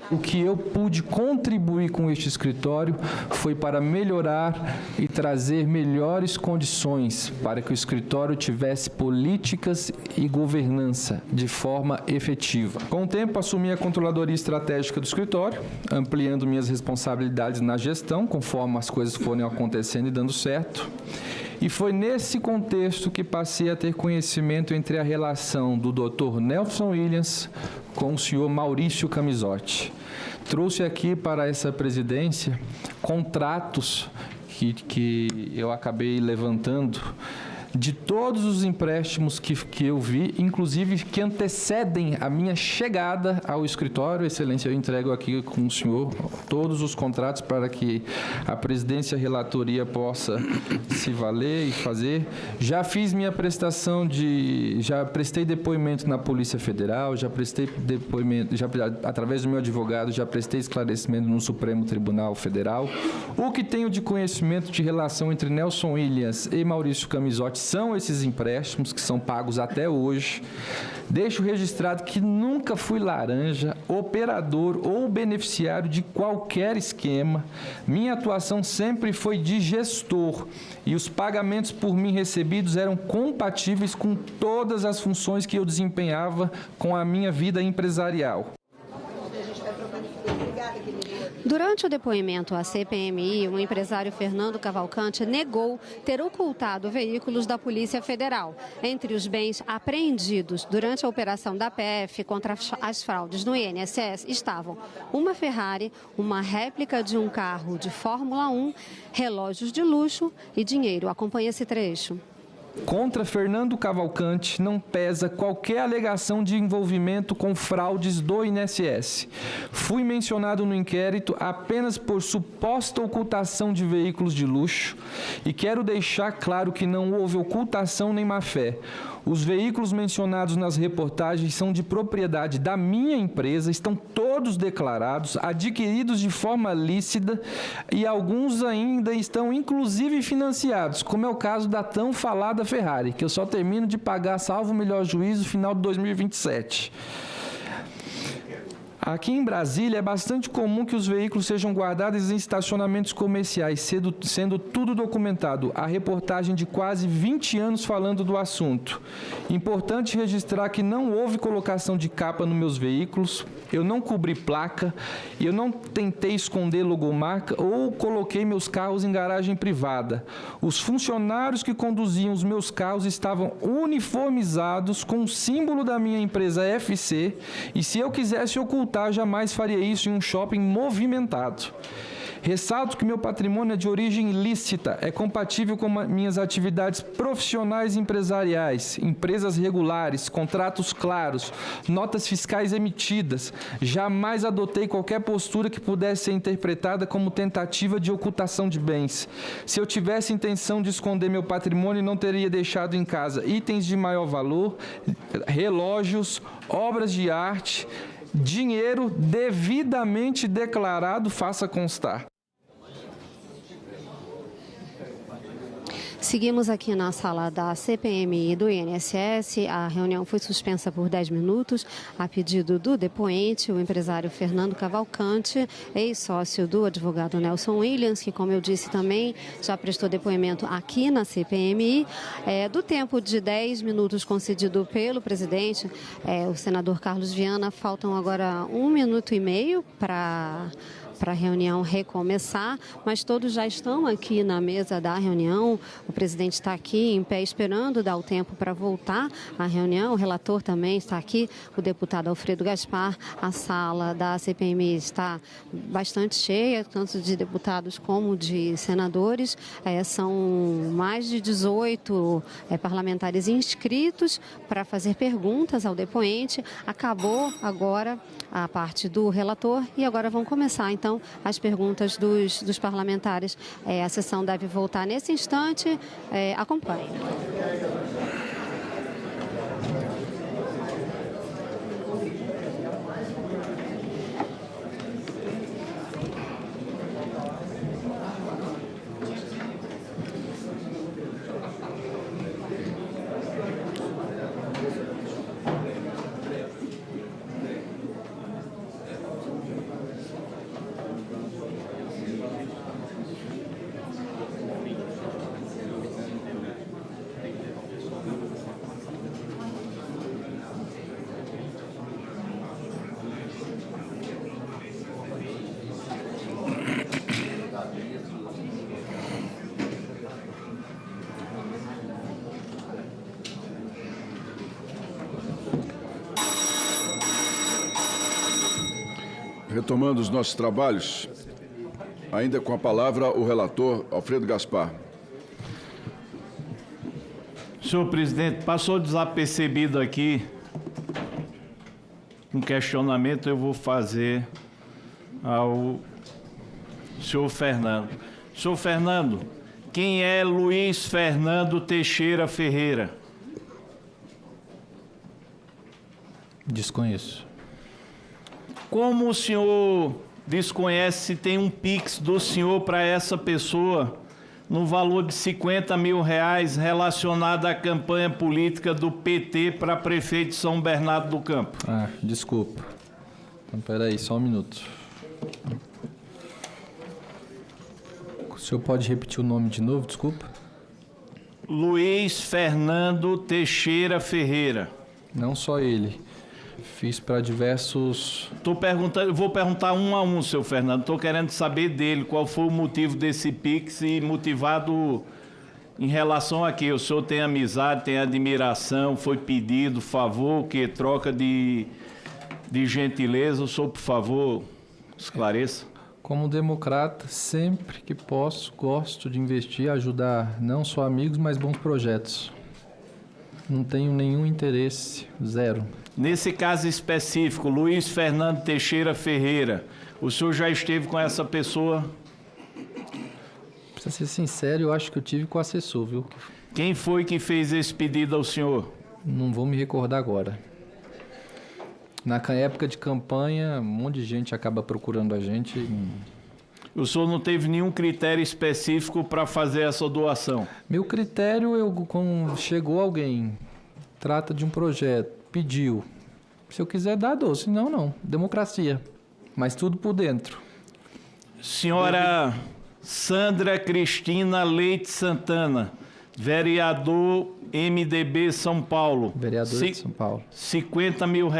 O que eu pude contribuir com este escritório foi para melhorar e trazer melhores condições para que o escritório tivesse políticas e governança de forma efetiva. Com o tempo, assumi a controladoria estratégica do escritório, ampliando minhas responsabilidades na gestão, conforme as coisas forem acontecendo e dando certo. E foi nesse contexto que passei a ter conhecimento entre a relação do Dr. Nelson Williams com o senhor Maurício Camisotti. Trouxe aqui para essa presidência contratos que eu acabei levantando de todos os empréstimos que eu vi, inclusive que antecedem a minha chegada ao escritório. Excelência, eu entrego aqui com o senhor todos os contratos para que a presidência e a relatoria possa se valer e fazer. Já fiz minha prestação já prestei depoimento na Polícia Federal, já prestei depoimento, através do meu advogado, já prestei esclarecimento no Supremo Tribunal Federal. O que tenho de conhecimento de relação entre Nelson Williams e Maurício Camisotti são esses empréstimos que são pagos até hoje. Deixo registrado que nunca fui laranja, operador ou beneficiário de qualquer esquema. Minha atuação sempre foi de gestor e os pagamentos por mim recebidos eram compatíveis com todas as funções que eu desempenhava com a minha vida empresarial. Durante o depoimento à CPMI, o empresário Fernando Cavalcante negou ter ocultado veículos da Polícia Federal. Entre os bens apreendidos durante a operação da PF contra as fraudes no INSS estavam uma Ferrari, uma réplica de um carro de Fórmula 1, relógios de luxo e dinheiro. Acompanhe esse trecho. Contra Fernando Cavalcante não pesa qualquer alegação de envolvimento com fraudes do INSS. Fui mencionado no inquérito apenas por suposta ocultação de veículos de luxo e quero deixar claro que não houve ocultação nem má-fé. Os veículos mencionados nas reportagens são de propriedade da minha empresa, estão todos declarados, adquiridos de forma lícita e alguns ainda estão inclusive financiados, como é o caso da tão falada Ferrari, que eu só termino de pagar, salvo o melhor juízo, no final de 2027. Aqui em Brasília é bastante comum que os veículos sejam guardados em estacionamentos comerciais, sendo tudo documentado. A reportagem de quase 20 anos falando do assunto. Importante registrar que não houve colocação de capa nos meus veículos, eu não cobri placa, eu não tentei esconder logomarca ou coloquei meus carros em garagem privada. Os funcionários que conduziam os meus carros estavam uniformizados com o símbolo da minha empresa FC e se eu quisesse ocultar, jamais faria isso em um shopping movimentado. Ressalto que meu patrimônio é de origem lícita, é compatível com minhas atividades profissionais e empresariais, empresas regulares, contratos claros, notas fiscais emitidas. Jamais adotei qualquer postura que pudesse ser interpretada como tentativa de ocultação de bens. Se eu tivesse intenção de esconder meu patrimônio, não teria deixado em casa itens de maior valor, relógios, obras de arte, dinheiro devidamente declarado, faça constar. Seguimos aqui na sala da CPMI do INSS. A reunião foi suspensa por 10 minutos a pedido do depoente, o empresário Fernando Cavalcante, ex-sócio do advogado Nelson Williams, que, como eu disse, também já prestou depoimento aqui na CPMI. Do tempo de 10 minutos concedido pelo presidente, o senador Carlos Viana, faltam agora 1 minuto e meio para para a reunião recomeçar, mas todos já estão aqui na mesa da reunião. O presidente está aqui em pé esperando dar o tempo para voltar à reunião. O relator também está aqui, o deputado Alfredo Gaspar. A sala da CPMI está bastante cheia, tanto de deputados como de senadores. São mais de 18 parlamentares inscritos para fazer perguntas ao depoente. Acabou agora a parte do relator e agora vão começar, então, as perguntas dos parlamentares. A sessão deve voltar nesse instante. Acompanhe. Retomando os nossos trabalhos, ainda com a palavra o relator Alfredo Gaspar. Senhor presidente, passou desapercebido aqui um questionamento, eu vou fazer ao senhor Fernando. Senhor Fernando, quem é Luiz Fernando Teixeira Ferreira? Desconheço. Como o senhor desconhece se tem um Pix do senhor para essa pessoa no valor de R$50 mil relacionado à campanha política do PT para prefeito de São Bernardo do Campo? Desculpa. Então, peraí, só um minuto. O senhor pode repetir o nome de novo, desculpa? Luiz Fernando Teixeira Ferreira. Não só ele. Fiz para diversos... Vou perguntar um a um, seu Fernando. Estou querendo saber dele, qual foi o motivo desse Pix e motivado em relação a quê? O senhor tem amizade, tem admiração, foi pedido, favor, que troca de gentileza. O senhor, por favor, esclareça. Como democrata, sempre que posso, gosto de investir, ajudar não só amigos, mas bons projetos. Não tenho nenhum interesse, zero. Nesse caso específico, Luiz Fernando Teixeira Ferreira, o senhor já esteve com essa pessoa? Pra ser sincero, eu acho que eu tive com o assessor, viu? Quem foi que fez esse pedido ao senhor? Não vou me recordar agora. Na época de campanha, um monte de gente acaba procurando a gente. O senhor não teve nenhum critério específico para fazer essa doação? Meu critério, quando chegou alguém, trata de um projeto, pediu. Se eu quiser dar, dou. Se não, não. Democracia. Mas tudo por dentro. Senhora Sandra Cristina Leite Santana, vereador MDB São Paulo. Vereador de São Paulo. R$50 mil.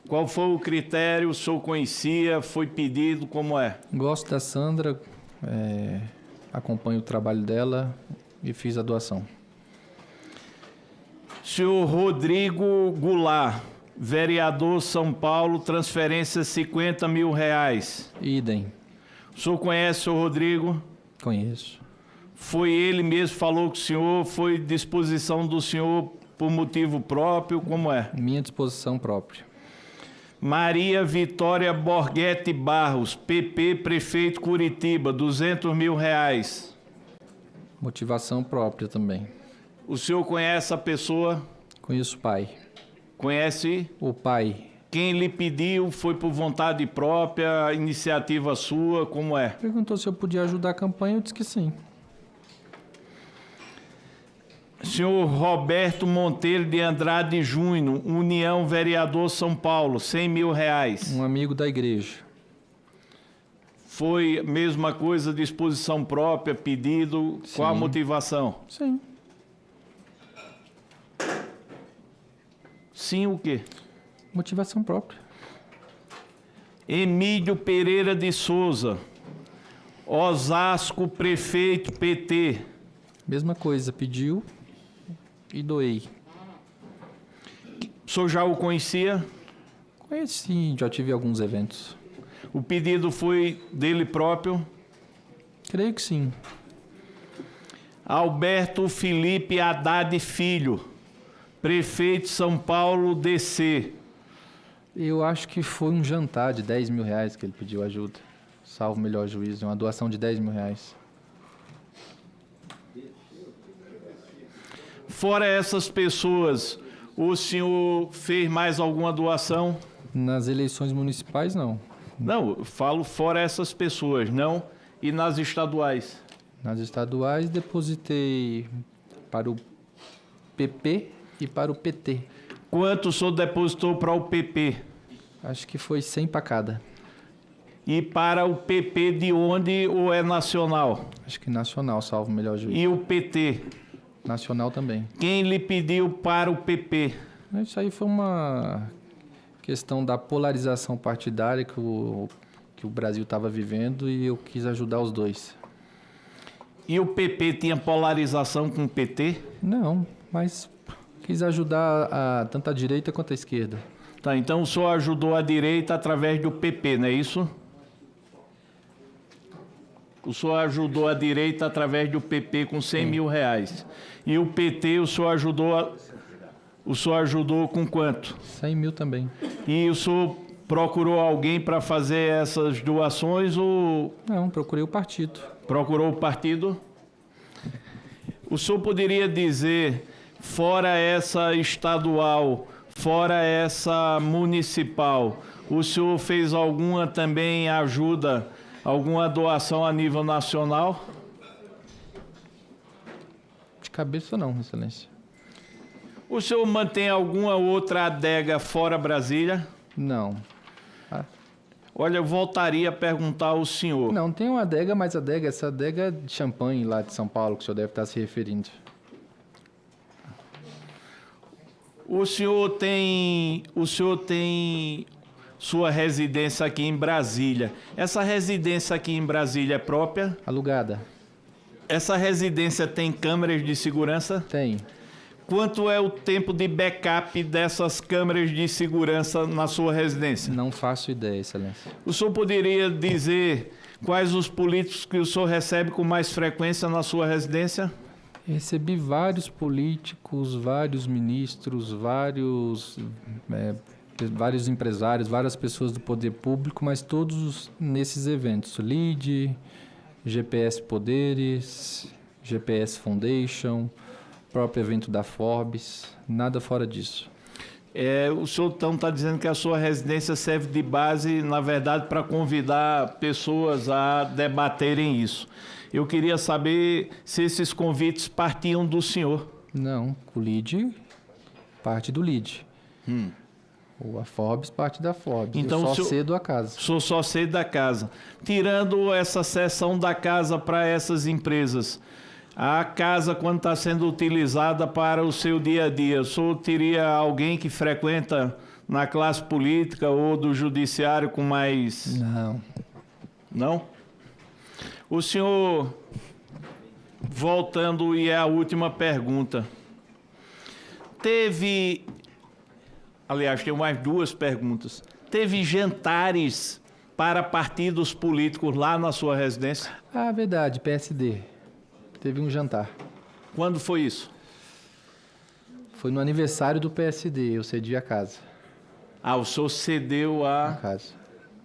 Qual foi o critério? O senhor conhecia? Foi pedido? Como é? Gosto da Sandra, acompanho o trabalho dela e fiz a doação. Senhor Rodrigo Goulart, vereador São Paulo, transferência R$50 mil. Idem. O senhor conhece o senhor Rodrigo? Conheço. Foi ele mesmo que falou com o senhor? Foi disposição do senhor por motivo próprio? Como é? Minha disposição própria. Maria Vitória Borghetti Barros, PP, prefeito Curitiba, R$200 mil. Motivação própria também. O senhor conhece a pessoa? Conheço o pai. Conhece? O pai. Quem lhe pediu foi por vontade própria, iniciativa sua, como é? Perguntou se eu podia ajudar a campanha, eu disse que sim. Senhor Roberto Monteiro de Andrade Júnior, União Vereador São Paulo, R$100 mil. Um amigo da igreja. Foi a mesma coisa, disposição própria, pedido, sim. Qual a motivação? Sim. Sim o quê? Motivação própria. Emílio Pereira de Souza, Osasco, prefeito, PT. Mesma coisa, pediu e doei. O senhor já o conhecia? Conheci, já tive alguns eventos. O pedido foi dele próprio? Creio que sim. Alberto Felipe Haddad Filho, prefeito de São Paulo, DC. Eu acho que foi um jantar de R$10 mil que ele pediu ajuda. Salvo o melhor juízo, uma doação de R$10 mil. Fora essas pessoas, o senhor fez mais alguma doação? Nas eleições municipais, não. Não, eu falo fora essas pessoas, não? E nas estaduais? Nas estaduais, depositei para o PP e para o PT. Quanto o senhor depositou para o PP? Acho que foi 100 para cada. E para o PP de onde ou é nacional? Acho que nacional, salvo o melhor juízo. E o PT? Nacional também. Quem lhe pediu para o PP? Isso aí foi uma questão da polarização partidária que o Brasil estava vivendo e eu quis ajudar os dois. E o PP tinha polarização com o PT? Não, mas quis ajudar tanto a direita quanto a esquerda. Tá, então o senhor ajudou a direita através do PP, não é isso? O senhor ajudou a direita através do PP com R$100 mil. E o PT o senhor ajudou com quanto? 100 mil também. E o senhor procurou alguém para fazer essas doações ou... Não, procurei o partido. Procurou o partido? O senhor poderia dizer, fora essa estadual, fora essa municipal, o senhor fez alguma também ajuda, alguma doação a nível nacional? De cabeça não, Excelência. O senhor mantém alguma outra adega fora Brasília? Não. Olha, eu voltaria a perguntar ao senhor. Não, tem uma adega, mas essa adega de champanhe lá de São Paulo, que o senhor deve estar se referindo. O senhor tem sua residência aqui em Brasília. Essa residência aqui em Brasília é própria? Alugada. Essa residência tem câmeras de segurança? Tem. Quanto é o tempo de backup dessas câmeras de segurança na sua residência? Não faço ideia, Excelência. O senhor poderia dizer quais os políticos que o senhor recebe com mais frequência na sua residência? Recebi vários políticos, vários ministros, vários empresários, várias pessoas do poder público, mas todos nesses eventos. LIDE, GPS Poderes, GPS Foundation, próprio evento da Forbes, nada fora disso. O senhor então está dizendo que a sua residência serve de base, na verdade, para convidar pessoas a debaterem isso. Eu queria saber se esses convites partiam do senhor. Não, o LIDE parte do LIDE. A Forbes parte da Forbes. Então, eu só cedo a casa. Sou só cedo da casa. Tirando essa cessão da casa para essas empresas, a casa, quando está sendo utilizada para o seu dia a dia, o senhor teria alguém que frequenta na classe política ou do judiciário com mais... Não. Não? O senhor, voltando, e é a última pergunta, aliás, tenho mais duas perguntas. Teve jantares para partidos políticos lá na sua residência? Verdade, PSD. Teve um jantar. Quando foi isso? Foi no aniversário do PSD, eu cedi a casa. O senhor cedeu a casa.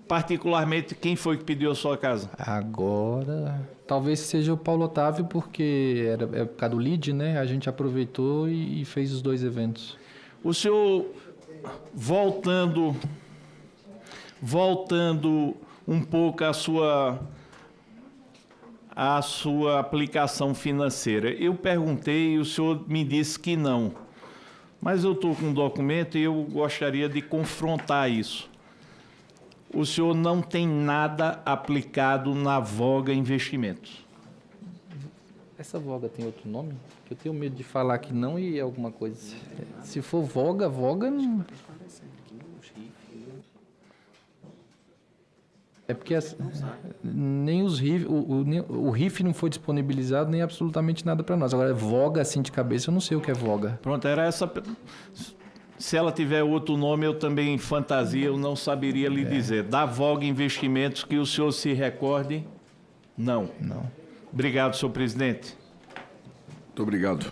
Particularmente, quem foi que pediu a sua casa? Agora, talvez seja o Paulo Otávio, porque era por causa do LIDE, né? A gente aproveitou e fez os dois eventos. O senhor, voltando um pouco à sua aplicação financeira. Eu perguntei e o senhor me disse que não. Mas eu estou com um documento e eu gostaria de confrontar isso. O senhor não tem nada aplicado na Voga Investimentos. Essa Voga tem outro nome? Eu tenho medo de falar que não e alguma coisa. Se for Voga não... É porque nem os RIF, o RIF não foi disponibilizado nem absolutamente nada para nós. Agora, voga assim de cabeça, eu não sei o que é voga. Pronto, era essa... Se ela tiver outro nome, eu também fantasia, eu não saberia lhe dizer. Da Voga Investimentos, que o senhor se recorde? Não. Obrigado, senhor presidente. Muito obrigado.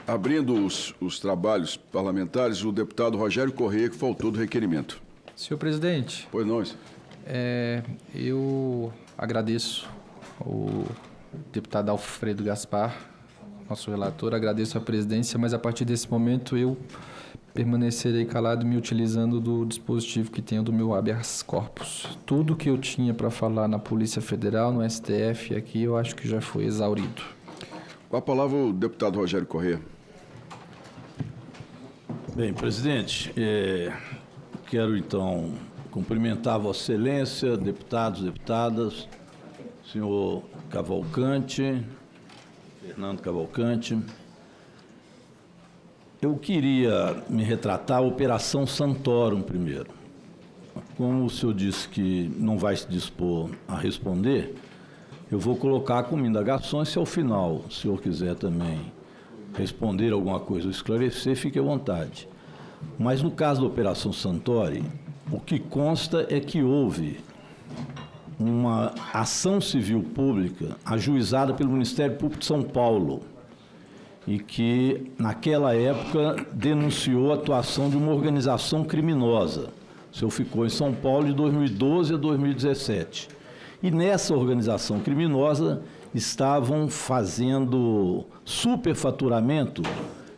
Abrindo os trabalhos parlamentares, o deputado Rogério Corrêa, que faltou do requerimento. Senhor presidente. Pois não. Eu agradeço ao deputado Alfredo Gaspar, nosso relator, agradeço a presidência, mas a partir desse momento eu permanecerei calado me utilizando do dispositivo que tenho do meu habeas corpus. Tudo que eu tinha para falar na Polícia Federal, no STF, aqui eu acho que já foi exaurido. Com a palavra o deputado Rogério Corrêa. Bem, presidente, quero então cumprimentar Vossa Excelência, deputados, deputadas, senhor Cavalcante, Fernando Cavalcante. Eu queria me retratar a Operação Santorum primeiro. Como o senhor disse que não vai se dispor a responder, eu vou colocar como indagações, se ao final o senhor quiser também responder alguma coisa ou esclarecer, fique à vontade. Mas no caso da Operação Santorum, o que consta é que houve uma ação civil pública ajuizada pelo Ministério Público de São Paulo e que, naquela época, denunciou a atuação de uma organização criminosa. O senhor ficou em São Paulo de 2012 a 2017. E nessa organização criminosa estavam fazendo superfaturamento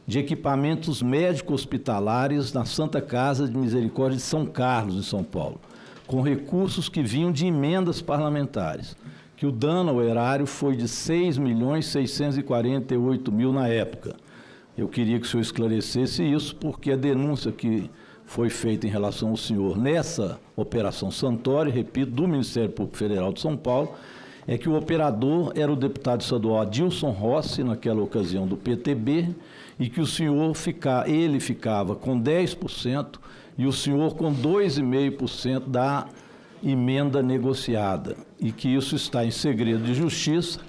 de equipamentos médico-hospitalares na Santa Casa de Misericórdia de São Carlos, em São Paulo, com recursos que vinham de emendas parlamentares, que o dano ao erário foi de 6.648.000 na época. Eu queria que o senhor esclarecesse isso, porque a denúncia que foi feita em relação ao senhor nessa Operação Santorum, repito, do Ministério Público Federal de São Paulo, é que o operador era o deputado estadual Adilson Rossi, naquela ocasião do PTB, e que o senhor ele ficava com 10% e o senhor com 2,5% da emenda negociada, e que isso está em segredo de justiça,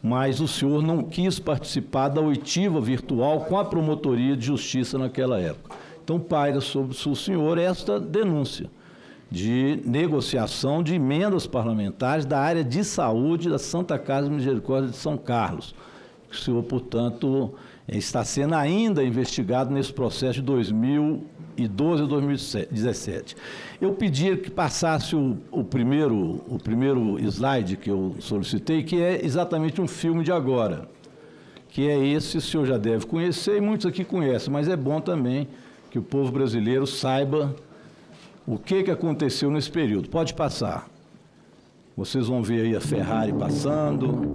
mas o senhor não quis participar da oitiva virtual com a Promotoria de Justiça naquela época. Então, paira sobre o senhor esta denúncia de negociação de emendas parlamentares da área de saúde da Santa Casa de Misericórdia de São Carlos. O senhor, portanto, está sendo ainda investigado nesse processo de 2012 a 2017. Eu pedi que passasse o primeiro slide que eu solicitei, que é exatamente um filme de agora, que é esse, o senhor já deve conhecer, e muitos aqui conhecem, mas é bom também que o povo brasileiro saiba o que aconteceu nesse período. Pode passar. Vocês vão ver aí a Ferrari passando.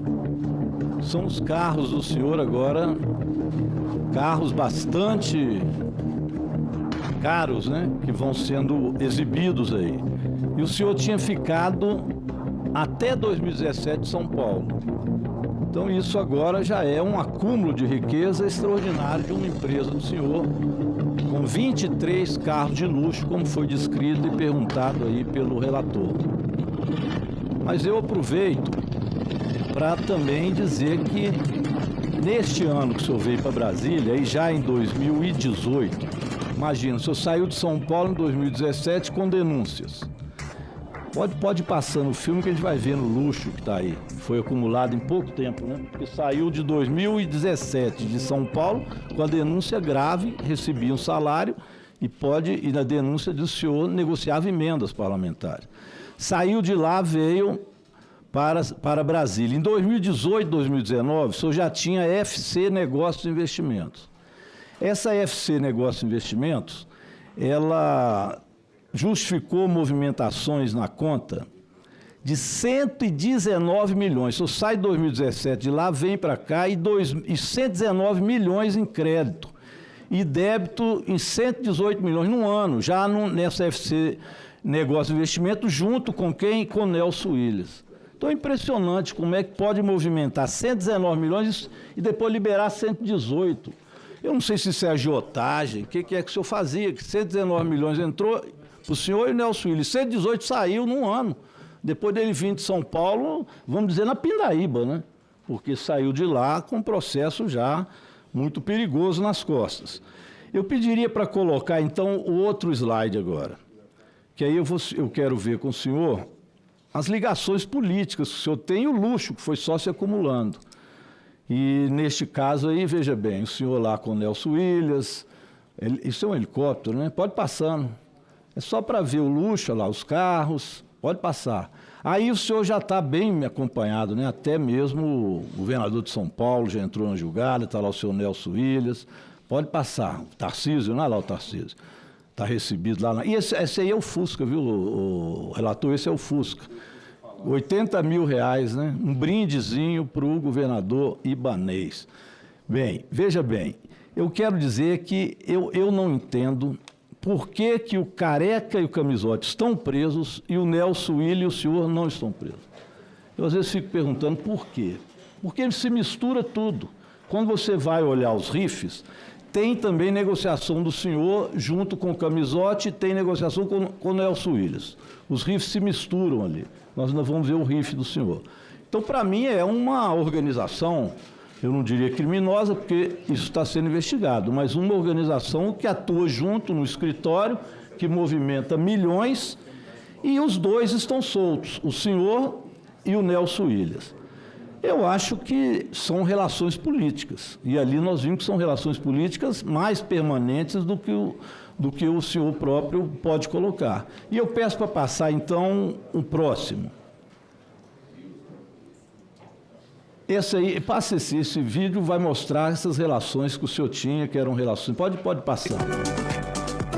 São os carros do senhor agora, carros bastante caros, né? Que vão sendo exibidos aí. E o senhor tinha ficado até 2017 em São Paulo. Então isso agora já é um acúmulo de riqueza extraordinário de uma empresa do senhor, com 23 carros de luxo, como foi descrito e perguntado aí pelo relator. Mas eu aproveito para também dizer que neste ano que o senhor veio para Brasília, e já em 2018, imagina, o senhor saiu de São Paulo em 2017 com denúncias. Pode passar no filme que a gente vai ver no luxo que está aí. Foi acumulado em pouco tempo, né? Porque saiu de 2017 de São Paulo com a denúncia grave, recebia um salário e na denúncia do senhor negociava emendas parlamentares. Saiu de lá, veio para Brasília. Em 2018, 2019, o senhor já tinha FC Negócios e Investimentos. Essa FC Negócios e Investimentos, ela justificou movimentações na conta de 119 milhões. O senhor sai de 2017 de lá, vem para cá e 119 milhões em crédito. E débito em 118 milhões num ano, já nessa FC Negócio e Investimento, junto com quem? Com o Nelson Williams. Então é impressionante como é que pode movimentar 119 milhões e depois liberar 118. Eu não sei se isso é agiotagem, o que é que o senhor fazia, que 119 milhões entrou, O senhor e o Nelson Williams, 118 saiu num ano. Depois dele vir de São Paulo, vamos dizer, na Pindaíba, né? Porque saiu de lá com um processo já muito perigoso nas costas. Eu pediria para colocar, então, o outro slide agora, que aí eu quero ver com o senhor as ligações políticas, que o senhor tem o luxo, que foi só se acumulando. E, neste caso aí, veja bem, o senhor lá com o Nelson Williams, isso é um helicóptero, né? Pode passando. É só para ver o luxo, lá, os carros, pode passar. Aí o senhor já está bem me acompanhado, né? Até mesmo o governador de São Paulo já entrou na julgada, está lá o senhor Nelson Williams, pode passar. O Tarcísio, não é lá o Tarcísio. Está recebido lá. E esse aí é o Fusca, viu, o relator? Esse é o Fusca. R$80 mil, né? Um brindezinho para o governador Ibanez. Bem, veja bem, eu quero dizer que eu não entendo por que o Careca e o Camisote estão presos e o Nelson Williams e o senhor não estão presos. Eu às vezes fico perguntando por quê. Porque se mistura tudo. Quando você vai olhar os rifes, tem também negociação do senhor junto com o Camisote, tem negociação com o Nelson Williams. Os rifes se misturam ali. Nós ainda vamos ver o rife do senhor. Então, para mim, é uma organização, eu não diria criminosa, porque isso está sendo investigado, mas uma organização que atua junto no escritório, que movimenta milhões, e os dois estão soltos, o senhor e o Nelson Williams. Eu acho que são relações políticas, e ali nós vimos que são relações políticas mais permanentes do que o senhor próprio pode colocar. E eu peço para passar, então, o próximo. Esse aí, passa esse vídeo, vai mostrar essas relações que o senhor tinha, que eram relações... Pode passar.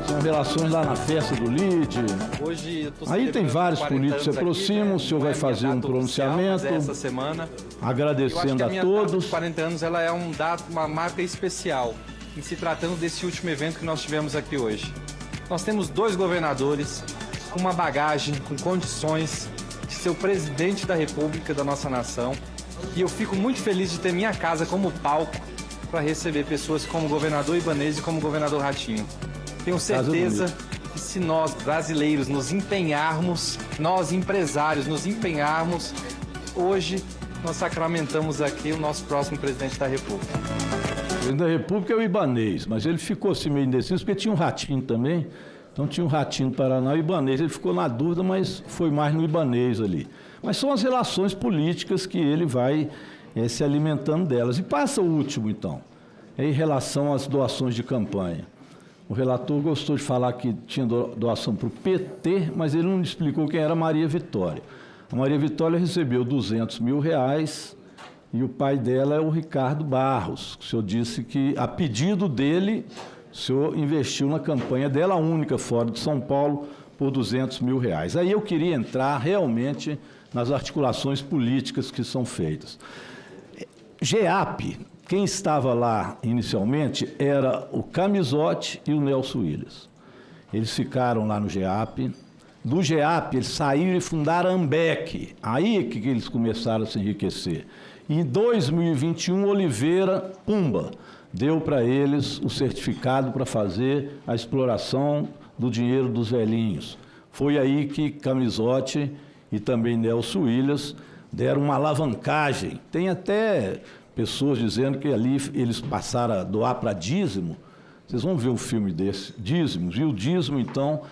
São relações lá na festa do LID. Hoje, aí tem vários políticos que se aproximam, o senhor vai fazer um pronunciamento, essa semana, agradecendo a todos. 40 anos ela é uma marca especial, em se tratando desse último evento que nós tivemos aqui hoje. Nós temos 2 governadores com uma bagagem, com condições de ser o presidente da República da nossa nação, e eu fico muito feliz de ter minha casa como palco para receber pessoas como o governador Ibanez e como o governador Ratinho. Tenho certeza que se nós, brasileiros, nos empenharmos, nós, empresários, nos empenharmos, hoje nós sacramentamos aqui o nosso próximo presidente da República. O presidente da República é o Ibanez, mas ele ficou assim meio indeciso, porque tinha um Ratinho também. Então tinha um Ratinho no Paraná e o Ibanez. Ele ficou na dúvida, mas foi mais no Ibanez ali. Mas são as relações políticas que ele vai se alimentando delas. E passa o último, então, em relação às doações de campanha. O relator gostou de falar que tinha doação para o PT, mas ele não explicou quem era a Maria Vitória. A Maria Vitória recebeu R$200 mil e o pai dela é o Ricardo Barros. O senhor disse que, a pedido dele, o senhor investiu na campanha dela, a única fora de São Paulo, por R$200 mil. Aí eu queria entrar realmente nas articulações políticas que são feitas. GEAP, quem estava lá inicialmente era o Camisote e o Nelson Williams. Eles ficaram lá no GEAP. Do GEAP, eles saíram e fundaram a Ambec. Aí que eles começaram a se enriquecer. Em 2021, Oliveira, pumba, deu para eles o certificado para fazer a exploração do dinheiro dos velhinhos. Foi aí que Camisote e também Nelson Williams deram uma alavancagem. Tem até pessoas dizendo que ali eles passaram a doar para dízimo. Vocês vão ver um filme desse, dízimos. E o dízimo, então,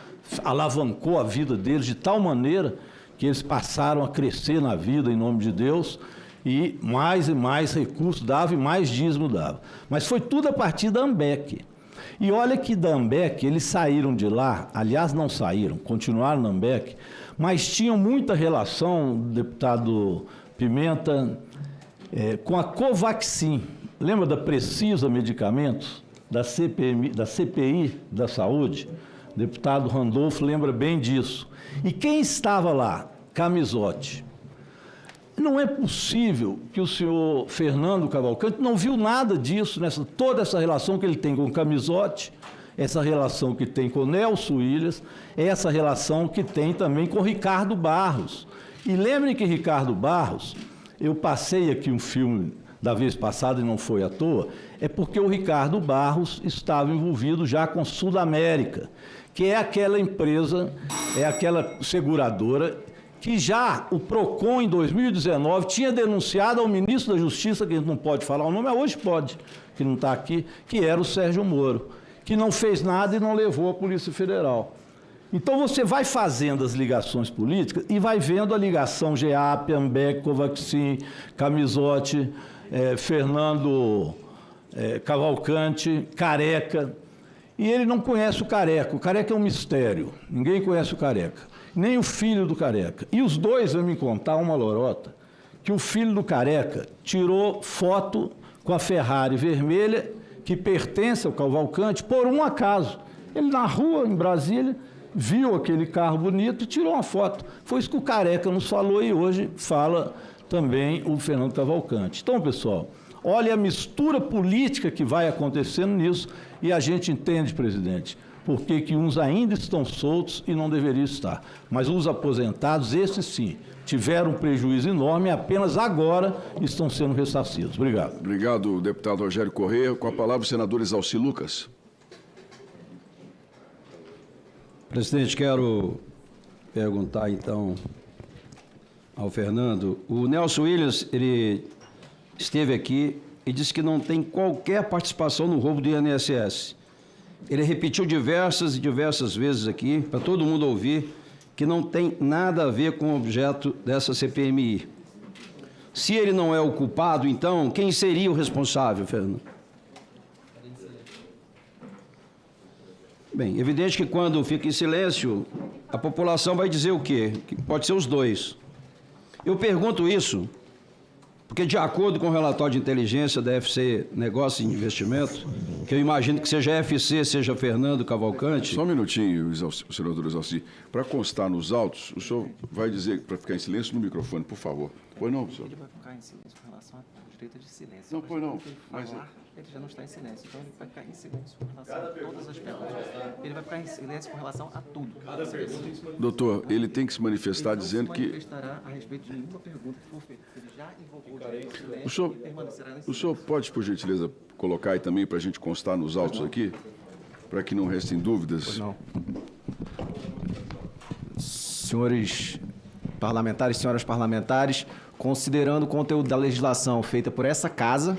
alavancou a vida deles de tal maneira que eles passaram a crescer na vida em nome de Deus e mais recursos dava e mais dízimo dava. Mas foi tudo a partir da Ambec. E olha que da Ambec, eles saíram de lá, aliás, não saíram, continuaram na Ambec, mas tinham muita relação, deputado Pimenta, com a Covaxin. Lembra da Precisa Medicamentos, da CPI da Saúde? O deputado Randolfo lembra bem disso. E quem estava lá? Camisote. Não é possível que o senhor Fernando Cavalcante não viu nada disso, toda essa relação que ele tem com o Camisote, essa relação que tem com o Nelson Williams, essa relação que tem também com o Ricardo Barros. E lembrem que Ricardo Barros, eu passei aqui um filme da vez passada e não foi à toa, é porque o Ricardo Barros estava envolvido já com Sudamérica, que é aquela empresa, é aquela seguradora que já o PROCON, em 2019, tinha denunciado ao ministro da Justiça, que a gente não pode falar o nome, mas hoje pode, que não está aqui, que era o Sérgio Moro, que não fez nada e não levou a Polícia Federal. Então você vai fazendo as ligações políticas e vai vendo a ligação GEAP, Ambec, Covaxin, Camisotti, Fernando Cavalcante, Careca. E ele não conhece o Careca. O Careca é um mistério. Ninguém conhece o Careca. Nem o filho do Careca. E os dois vão me contar uma lorota, que o filho do Careca tirou foto com a Ferrari vermelha, que pertence ao Cavalcante, por um acaso. Ele na rua, em Brasília, viu aquele carro bonito e tirou uma foto. Foi isso que o Careca nos falou e hoje fala também o Fernando Cavalcante. Então, pessoal, olha a mistura política que vai acontecendo nisso e a gente entende, presidente, por que uns ainda estão soltos e não deveriam estar. Mas os aposentados, esses sim, tiveram um prejuízo enorme e apenas agora estão sendo ressarcidos. Obrigado. Obrigado, deputado Rogério Corrêa. Com a palavra, o senador Exalci Lucas. Presidente, quero perguntar, então, ao Fernando. O Nelson Williams, ele esteve aqui e disse que não tem qualquer participação no roubo do INSS. Ele repetiu diversas e diversas vezes aqui, para todo mundo ouvir, que não tem nada a ver com o objeto dessa CPMI. Se ele não é o culpado, então, quem seria o responsável, Fernando? Bem, evidente que quando fica em silêncio, a população vai dizer o quê? Que pode ser os dois. Eu pergunto isso porque, de acordo com o relatório de inteligência da FC Negócios e Investimentos, que eu imagino que seja FC, seja Fernando Cavalcante... Só um minutinho, o senador Exalci. Para constar nos autos, o senhor vai dizer para ficar em silêncio no microfone, por favor. Pois não, senhor? Ele vai ficar em silêncio com relação ao direito de silêncio. Não, pois não. Mas ele já não está em silêncio, então ele vai ficar em silêncio com relação a todas as perguntas. Ele vai ficar em silêncio com relação a tudo. Doutor, ele tem que se manifestar dizendo que... Ele não se manifestará a respeito de nenhuma pergunta que for feita. Ele já invocou o direito de silêncio e permanecerá em silêncio. O senhor pode, por gentileza, colocar aí também para a gente constar nos autos aqui? Para que não restem dúvidas. Pois não. Senhores parlamentares, senhoras parlamentares, considerando o conteúdo da legislação feita por essa casa,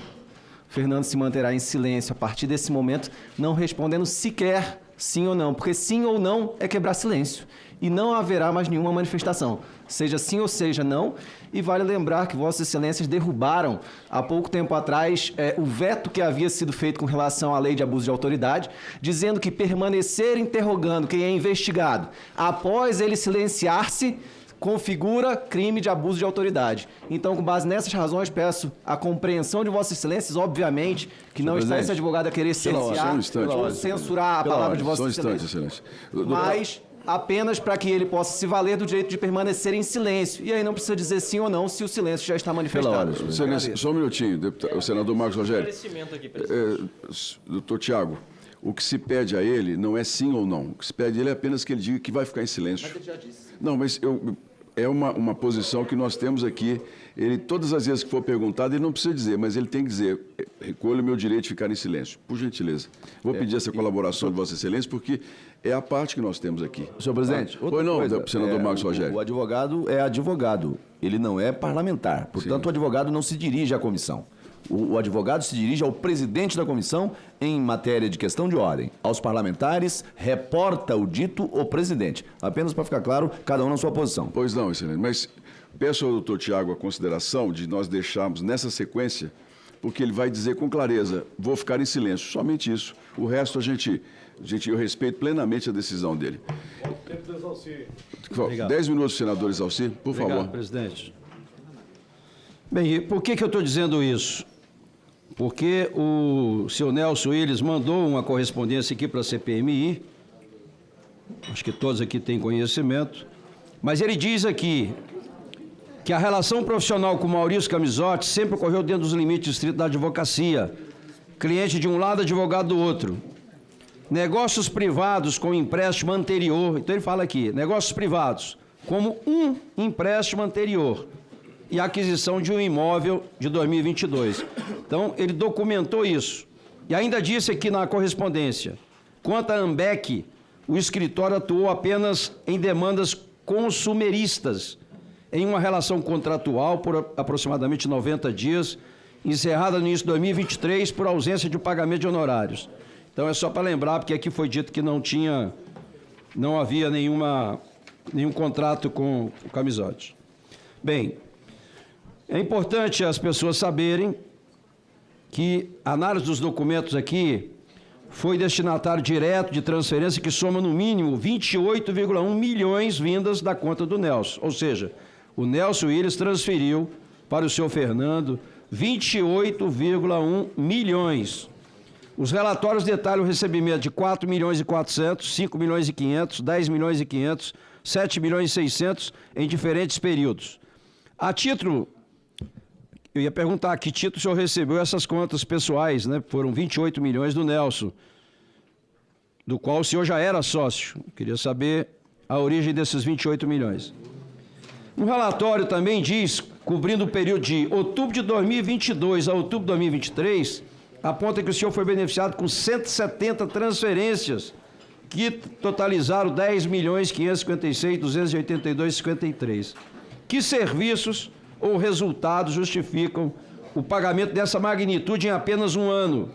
Fernando se manterá em silêncio a partir desse momento, não respondendo sequer sim ou não, porque sim ou não é quebrar silêncio. E não haverá mais nenhuma manifestação, seja sim ou seja não. E vale lembrar que Vossas Excelências derrubaram, há pouco tempo atrás, o veto que havia sido feito com relação à lei de abuso de autoridade, dizendo que permanecer interrogando quem é investigado após ele silenciar-se configura crime de abuso de autoridade. Então, com base nessas razões, peço a compreensão de Vossas Excelências, obviamente, que não está esse advogado a querer silenciar ou censurar a palavra de Vossas Excelências. Mas apenas para que ele possa se valer do direito de permanecer em silêncio. E aí não precisa dizer sim ou não se o silêncio já está manifestado. Excelência, só um minutinho, deputado, o senador Marcos Rogério. Doutor Tiago, o que se pede a ele não é sim ou não. O que se pede a ele é apenas que ele diga que vai ficar em silêncio. Mas ele já disse. Não, mas é uma posição que nós temos aqui. Ele, todas as vezes que for perguntado, ele não precisa dizer, mas ele tem que dizer, recolho o meu direito de ficar em silêncio. Por gentileza. Vou pedir essa colaboração de Vossa Excelência, porque é a parte que nós temos aqui. Senhor presidente, outra coisa, senador Marcos Rogério. O advogado é advogado, ele não é parlamentar. Portanto, o advogado não se dirige à comissão. O advogado se dirige ao presidente da comissão em matéria de questão de ordem. Aos parlamentares, reporta o dito o presidente. Apenas para ficar claro, cada um na sua posição. Pois não, excelente. Mas peço ao doutor Tiago a consideração de nós deixarmos nessa sequência, porque ele vai dizer com clareza, vou ficar em silêncio. Somente isso. O resto eu respeito plenamente a decisão dele. 10 minutos, senador Exalci, por favor. Obrigado, presidente. Bem, e por que eu estou dizendo isso? Porque o senhor Nelson Williams mandou uma correspondência aqui para a CPMI, acho que todos aqui têm conhecimento, mas ele diz aqui que a relação profissional com Maurício Camisotti sempre ocorreu dentro dos limites estritos da advocacia, cliente de um lado, advogado do outro. Negócios privados com empréstimo anterior, então ele fala aqui, negócios privados, como um empréstimo anterior, e a aquisição de um imóvel de 2022. Então, ele documentou isso. E ainda disse aqui na correspondência, quanto à Ambec, o escritório atuou apenas em demandas consumeristas, em uma relação contratual por aproximadamente 90 dias, encerrada no início de 2023 por ausência de pagamento de honorários. Então, é só para lembrar, porque aqui foi dito que não havia nenhum contrato com o Camisote. Bem, é importante as pessoas saberem que a análise dos documentos aqui foi destinatário direto de transferência que soma no mínimo 28,1 milhões vindas da conta do Nelson. Ou seja, o Nelson Williams transferiu para o senhor Fernando 28,1 milhões. Os relatórios detalham o recebimento de 4 milhões e 400, 5 milhões e 500, 10 milhões e 500, 7 milhões e 600 em diferentes períodos. A título, eu ia perguntar a que título o senhor recebeu essas contas pessoais, né? Foram 28 milhões do Nelson, do qual o senhor já era sócio. Eu queria saber a origem desses 28 milhões. O relatório também diz, cobrindo o período de outubro de 2022 a outubro de 2023, aponta que o senhor foi beneficiado com 170 transferências, que totalizaram 10.556.282,53. Que serviços ou resultados justificam o pagamento dessa magnitude em apenas um ano?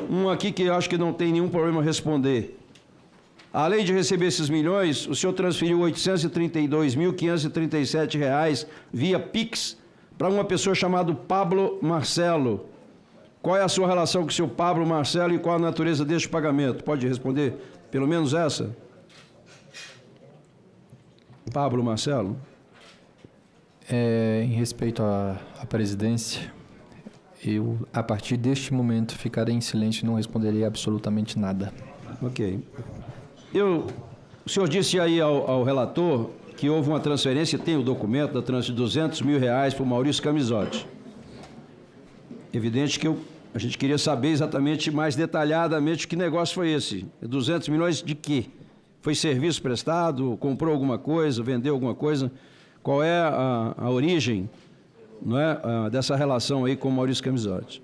Um aqui que eu acho que não tem nenhum problema responder. Além de receber esses milhões, o senhor transferiu R$ 832.537 via Pix para uma pessoa chamada Pablo Marcelo. Qual é a sua relação com o senhor Pablo Marcelo e qual a natureza deste pagamento? Pode responder pelo menos essa? Pablo Marcelo? Em respeito à presidência, eu, a partir deste momento, ficarei em silêncio e não responderei absolutamente nada. Ok. O senhor disse aí ao relator que houve uma transferência, tem o documento da transferência de R$200 mil para o Maurício Camisotti. Evidente que a gente queria saber exatamente, mais detalhadamente, que negócio foi esse. 200 milhões de quê? Foi serviço prestado? Comprou alguma coisa? Vendeu alguma coisa? Qual é a origem, não é, dessa relação aí com o Maurício Camisotti?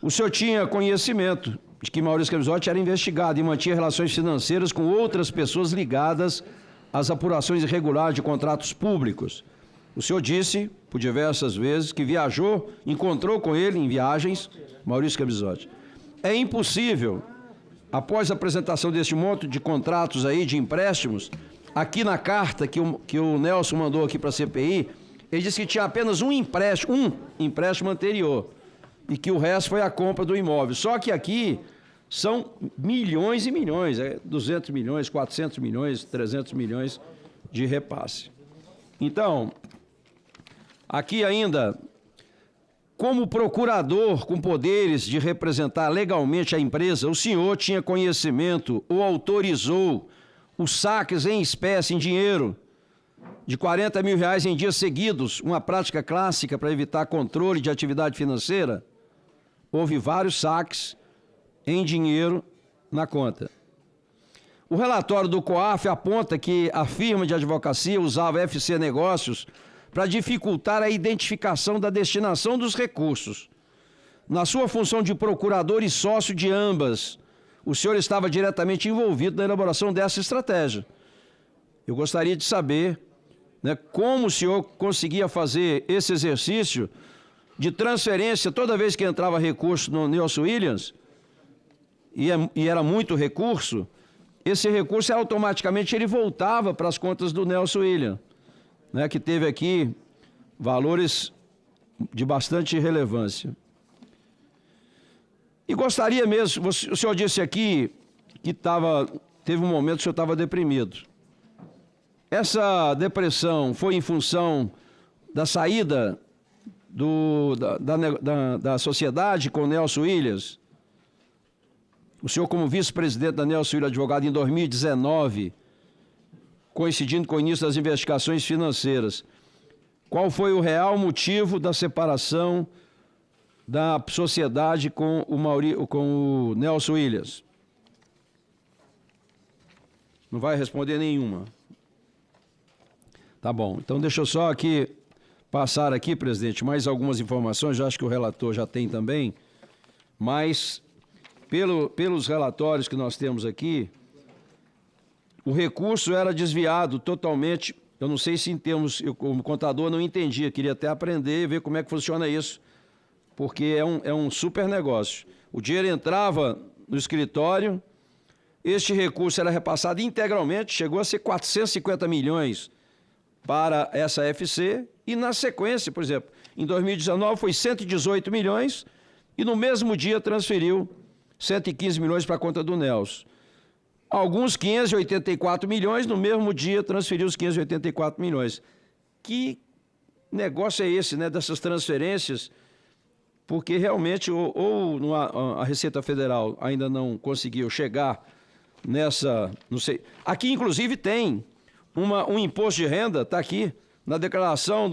O senhor tinha conhecimento de que Maurício Camisotti era investigado e mantinha relações financeiras com outras pessoas ligadas às apurações irregulares de contratos públicos. O senhor disse, por diversas vezes, que viajou, encontrou com ele em viagens, Maurício Camisotti. É impossível, após a apresentação deste monte de contratos aí, de empréstimos, aqui na carta que o Nelson mandou aqui para a CPI, ele disse que tinha apenas um empréstimo anterior, e que o resto foi a compra do imóvel. Só que aqui são milhões e milhões, 200 milhões, 400 milhões, 300 milhões de repasse. Então, aqui ainda, como procurador com poderes de representar legalmente a empresa, o senhor tinha conhecimento ou autorizou os saques em espécie, em dinheiro, de R$40 mil em dias seguidos, uma prática clássica para evitar controle de atividade financeira? Houve vários saques em dinheiro na conta. O relatório do COAF aponta que a firma de advocacia usava FC Negócios para dificultar a identificação da destinação dos recursos. Na sua função de procurador e sócio de ambas, o senhor estava diretamente envolvido na elaboração dessa estratégia. Eu gostaria de saber, né, como o senhor conseguia fazer esse exercício de transferência toda vez que entrava recurso no Nelson Williams, e era muito recurso, esse recurso automaticamente ele voltava para as contas do Nelson Williams, né, que teve aqui valores de bastante relevância. E gostaria mesmo, o senhor disse aqui que teve um momento que o senhor estava deprimido. Essa depressão foi em função da saída da sociedade com o Nelson Williams? O senhor, como vice-presidente da Nelson Williams Advogado em 2019, coincidindo com o início das investigações financeiras, qual foi o real motivo da separação da sociedade com o Nelson Williams? Não vai responder nenhuma. Tá bom. Então, deixa eu só aqui passar aqui, presidente, mais algumas informações, já acho que o relator já tem também, mas pelos relatórios que nós temos aqui, o recurso era desviado totalmente, eu não sei se em termos, eu como contador não entendia, queria até aprender e ver como é que funciona isso, porque é um super negócio. O dinheiro entrava no escritório, este recurso era repassado integralmente, chegou a ser 450 milhões para essa FC, e na sequência, por exemplo, em 2019 foi 118 milhões e no mesmo dia transferiu 115 milhões para a conta do Nelson. Alguns 584 milhões, no mesmo dia transferiu os 584 milhões. Que negócio é esse, né, dessas transferências? Porque realmente ou a Receita Federal ainda não conseguiu chegar nessa, não sei. Aqui, inclusive, tem um imposto de renda, está aqui, na declaração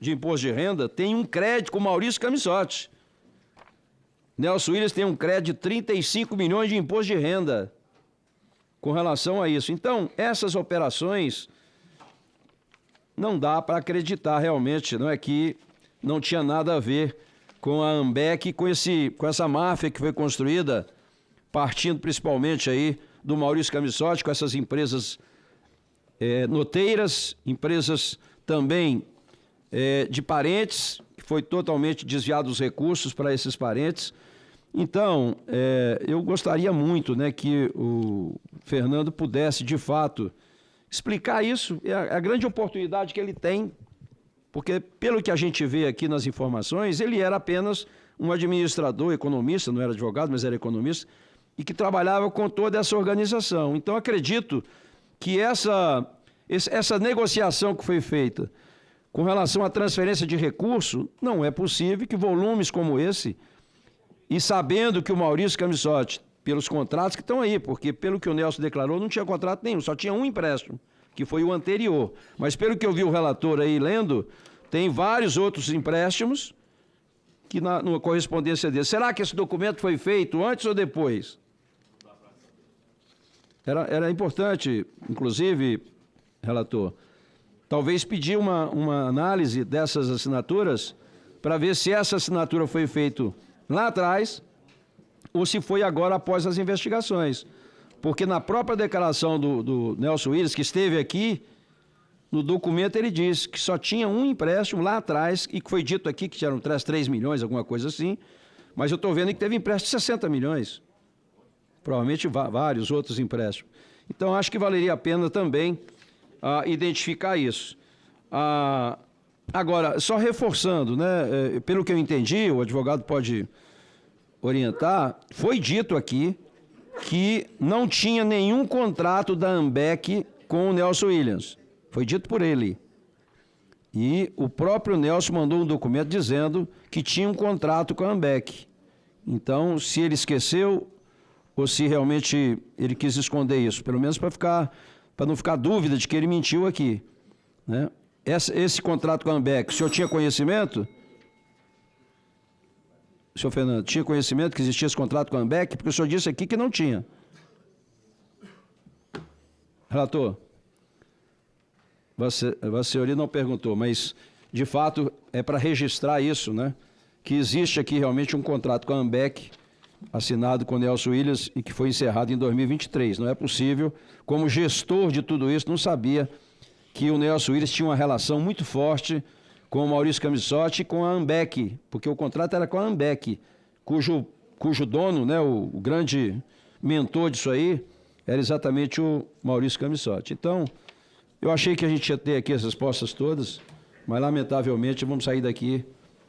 de imposto de renda, tem um crédito com Maurício Camissotti. Nelson Williams tem um crédito de 35 milhões de imposto de renda com relação a isso. Então, essas operações não dá para acreditar realmente, não é que não tinha nada a ver com a Ambec, com essa máfia que foi construída, partindo principalmente aí do Maurício Camissotti, com essas empresas noteiras, empresas também de parentes, que foi totalmente desviado os recursos para esses parentes. Então, eu gostaria muito, né, que o Fernando pudesse, de fato, explicar isso. É a grande oportunidade que ele tem, porque, pelo que a gente vê aqui nas informações, ele era apenas um administrador, economista, não era advogado, mas era economista, e que trabalhava com toda essa organização. Então, acredito que essa negociação que foi feita com relação à transferência de recurso, não é possível que volumes como esse, e sabendo que o Maurício Camissotti, pelos contratos que estão aí, porque pelo que o Nelson declarou, não tinha contrato nenhum, só tinha um empréstimo, que foi o anterior. Mas pelo que eu vi o relator aí lendo, tem vários outros empréstimos que na correspondência dele. Será que esse documento foi feito antes ou depois? Era importante, inclusive, relator, talvez pedir uma análise dessas assinaturas para ver se essa assinatura foi feita lá atrás ou se foi agora após as investigações. Porque na própria declaração do Nelson Williams, que esteve aqui, no documento ele diz que só tinha um empréstimo lá atrás e que foi dito aqui que eram 3 milhões, alguma coisa assim, mas eu estou vendo que teve empréstimo de 60 milhões. Provavelmente vários outros empréstimos. Então, acho que valeria a pena também identificar isso. Agora, só reforçando, né, pelo que eu entendi, o advogado pode orientar, foi dito aqui que não tinha nenhum contrato da Ambec com o Nelson Williams. Foi dito por ele. E o próprio Nelson mandou um documento dizendo que tinha um contrato com a Ambec. Então, se ele esqueceu ou se realmente ele quis esconder isso, pelo menos para não ficar dúvida de que ele mentiu aqui, né? Esse contrato com a Ambec, o senhor tinha conhecimento? Senhor Fernando, tinha conhecimento que existia esse contrato com a Ambec? Porque o senhor disse aqui que não tinha. Relator, Vossa Senhoria não perguntou, mas, de fato, é para registrar isso, né? Que existe aqui realmente um contrato com a Ambec, assinado com o Nelson Williams e que foi encerrado em 2023. Não é possível, como gestor de tudo isso, não sabia que o Nelson Williams tinha uma relação muito forte com o Maurício Camissotti e com a Ambec, porque o contrato era com a Ambec, cujo dono, né, o grande mentor disso aí, era exatamente o Maurício Camissotti. Então, eu achei que a gente ia ter aqui as respostas todas, mas lamentavelmente vamos sair daqui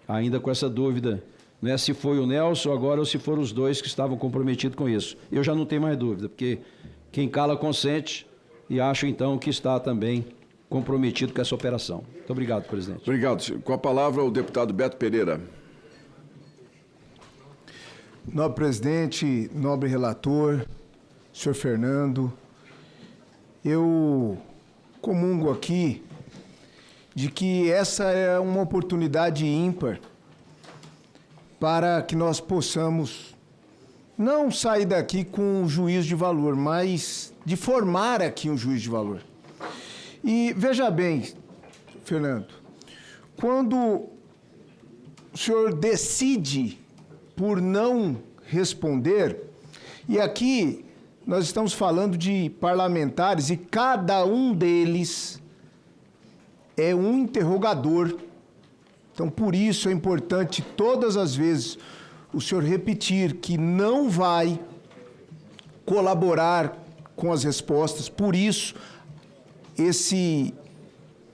ainda com essa dúvida, né, se foi o Nelson agora ou se foram os dois que estavam comprometidos com isso. Eu já não tenho mais dúvida, porque quem cala consente e acho então que está também comprometido com essa operação. Muito obrigado, presidente. Obrigado. Com a palavra o deputado Beto Pereira. Nobre presidente, nobre relator, senhor Fernando, eu comungo aqui de que essa é uma oportunidade ímpar para que nós possamos não sair daqui com um juízo de valor, mas de formar aqui um juízo de valor. E veja bem, Fernando, quando o senhor decide por não responder, e aqui nós estamos falando de parlamentares e cada um deles é um interrogador. Então, por isso é importante todas as vezes o senhor repetir que não vai colaborar com as respostas. Por isso,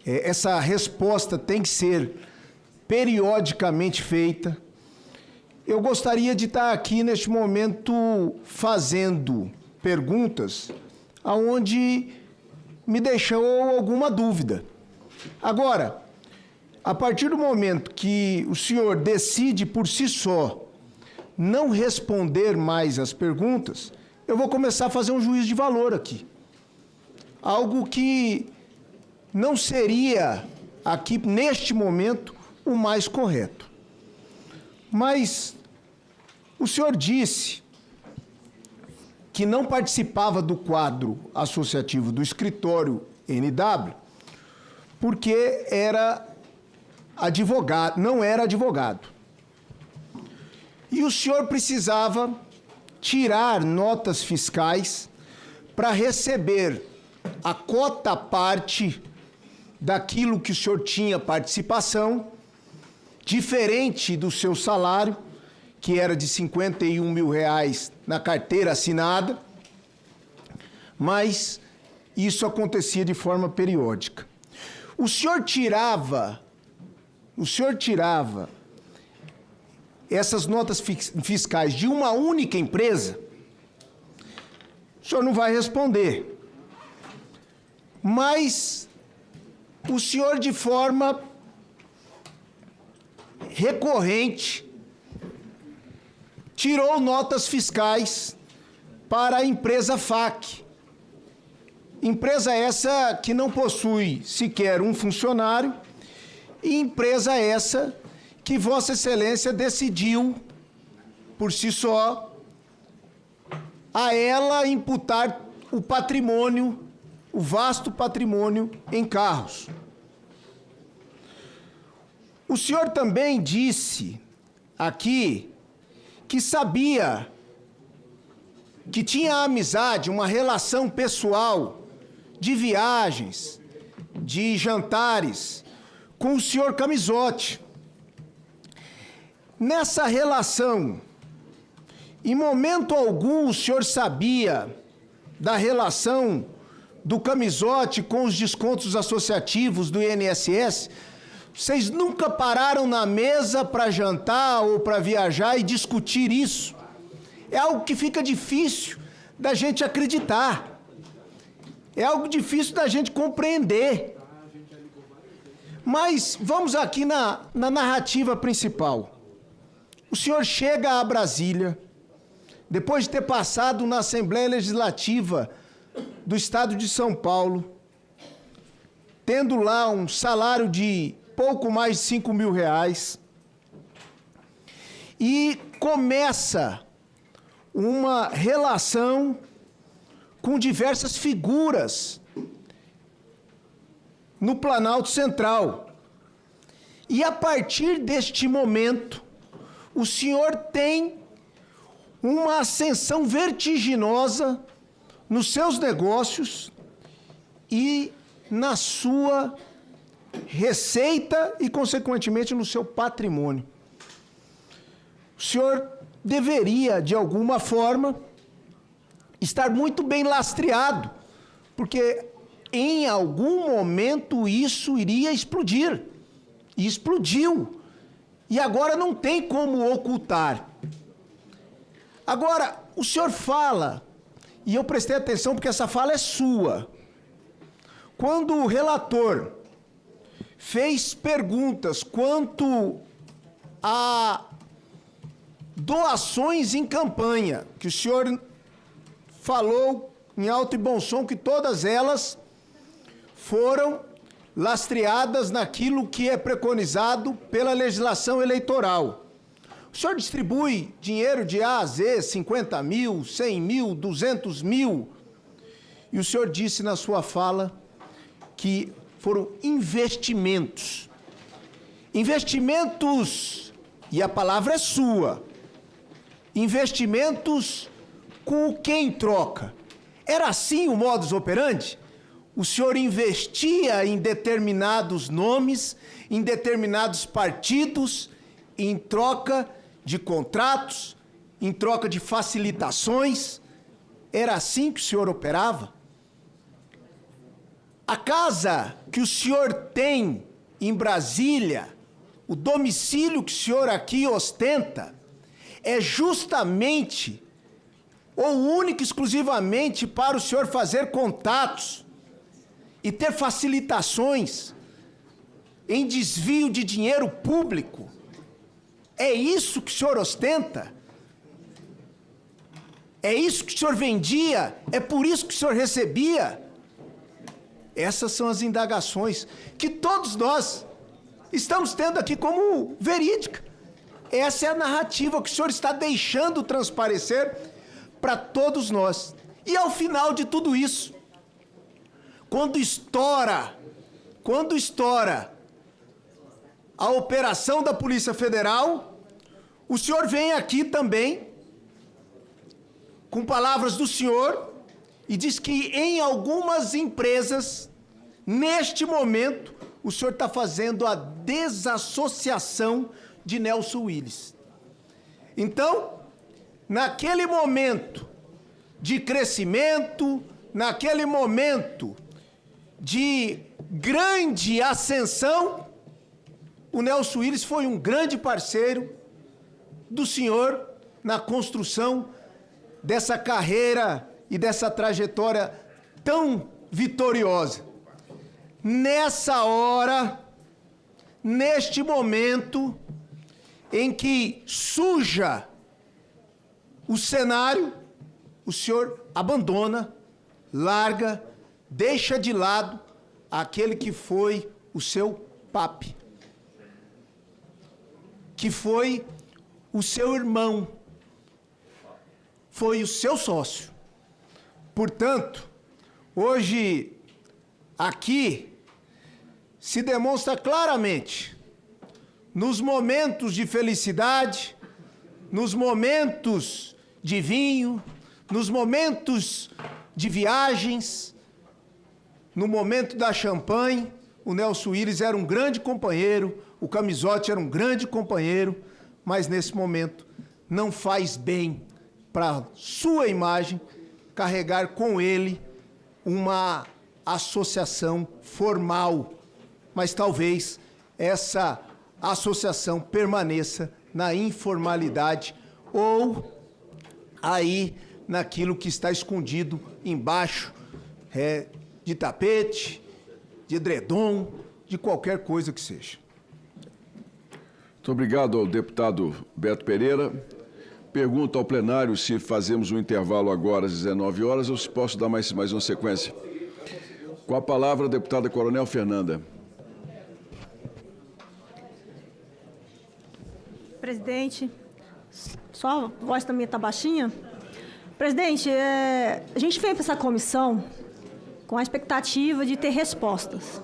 essa resposta tem que ser periodicamente feita. Eu gostaria de estar aqui neste momento fazendo perguntas aonde me deixou alguma dúvida. Agora, a partir do momento que o senhor decide por si só não responder mais as perguntas, eu vou começar a fazer um juízo de valor aqui. Algo que não seria aqui, neste momento, o mais correto. Mas o senhor disse que não participava do quadro associativo do escritório NW porque era advogado, não era advogado. E o senhor precisava tirar notas fiscais para receber a cota parte daquilo que o senhor tinha participação, diferente do seu salário, que era de R$51 mil na carteira assinada, mas isso acontecia de forma periódica. O senhor tirava essas notas fiscais de uma única empresa? O senhor não vai responder. Mas o senhor, de forma recorrente, tirou notas fiscais para a empresa FAC. Empresa essa que não possui sequer um funcionário, e empresa essa que Vossa Excelência decidiu, por si só, a ela imputar o patrimônio, o vasto patrimônio em carros. O senhor também disse aqui que sabia que tinha amizade, uma relação pessoal de viagens, de jantares com o senhor Camizotti. Nessa relação, em momento algum o senhor sabia da relação do Camizotti com os descontos associativos do INSS? Vocês nunca pararam na mesa para jantar ou para viajar e discutir isso? É algo que fica difícil da gente acreditar. É algo difícil da gente compreender. Mas vamos aqui na narrativa principal. O senhor chega a Brasília, depois de ter passado na Assembleia Legislativa do Estado de São Paulo, tendo lá um salário de pouco mais de R$5 mil, e começa uma relação com diversas figuras no Planalto Central. E a partir deste momento, o senhor tem uma ascensão vertiginosa nos seus negócios e na sua receita e, consequentemente, no seu patrimônio. O senhor deveria, de alguma forma, estar muito bem lastreado, porque em algum momento isso iria explodir. E explodiu. E agora não tem como ocultar. Agora, o senhor fala, e eu prestei atenção porque essa fala é sua. Quando o relator fez perguntas quanto a doações em campanha, que o senhor falou em alto e bom som que todas elas foram lastreadas naquilo que é preconizado pela legislação eleitoral. O senhor distribui dinheiro de A a Z, 50 mil, 100 mil, 200 mil, e o senhor disse na sua fala que foram investimentos. Investimentos, e a palavra é sua, investimentos com o que em troca? Era assim o modus operandi? O senhor investia em determinados nomes, em determinados partidos, em troca de contratos, em troca de facilitações. Era assim que o senhor operava? A casa que o senhor tem em Brasília, o domicílio que o senhor aqui ostenta, é justamente ou única e exclusivamente para o senhor fazer contatos e ter facilitações em desvio de dinheiro público. É isso que o senhor ostenta? É isso que o senhor vendia? É por isso que o senhor recebia? Essas são as indagações que todos nós estamos tendo aqui como verídica. Essa é a narrativa que o senhor está deixando transparecer para todos nós. E ao final de tudo isso, quando estoura a operação da Polícia Federal, o senhor vem aqui também, com palavras do senhor, e diz que em algumas empresas, neste momento, o senhor está fazendo a desassociação de Nelson Willis. Então, naquele momento de crescimento, naquele momento de grande ascensão, o Nelson Willis foi um grande parceiro do senhor na construção dessa carreira e dessa trajetória tão vitoriosa. Nessa hora, neste momento em que suja o cenário, o senhor abandona, larga, deixa de lado aquele que foi o seu papi, que foi o seu irmão, foi o seu sócio. Portanto, hoje, aqui, se demonstra claramente, nos momentos de felicidade, nos momentos de vinho, nos momentos de viagens, no momento da champanhe, o Nelson Willis era um grande companheiro, o Camisotti era um grande companheiro, mas nesse momento não faz bem para sua imagem carregar com ele uma associação formal, mas talvez essa associação permaneça na informalidade ou aí naquilo que está escondido embaixo de tapete, de edredom, de qualquer coisa que seja. Muito obrigado ao deputado Beto Pereira. Pergunto ao plenário se fazemos um intervalo agora às 19 horas ou se posso dar mais uma sequência. Com a palavra, a deputada Coronel Fernanda. Presidente, só a voz também está baixinha. Presidente, a gente veio para essa comissão com a expectativa de ter respostas.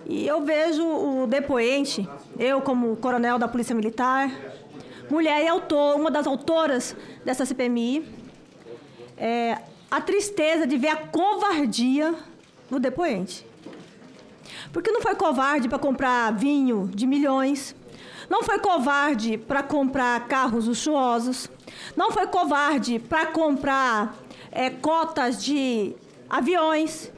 E eu vejo o depoente, eu como coronel da Polícia Militar, mulher e uma das autoras dessa CPMI, a tristeza de ver a covardia do depoente. Porque não foi covarde para comprar vinho de milhões, não foi covarde para comprar carros luxuosos, não foi covarde para comprar cotas de aviões,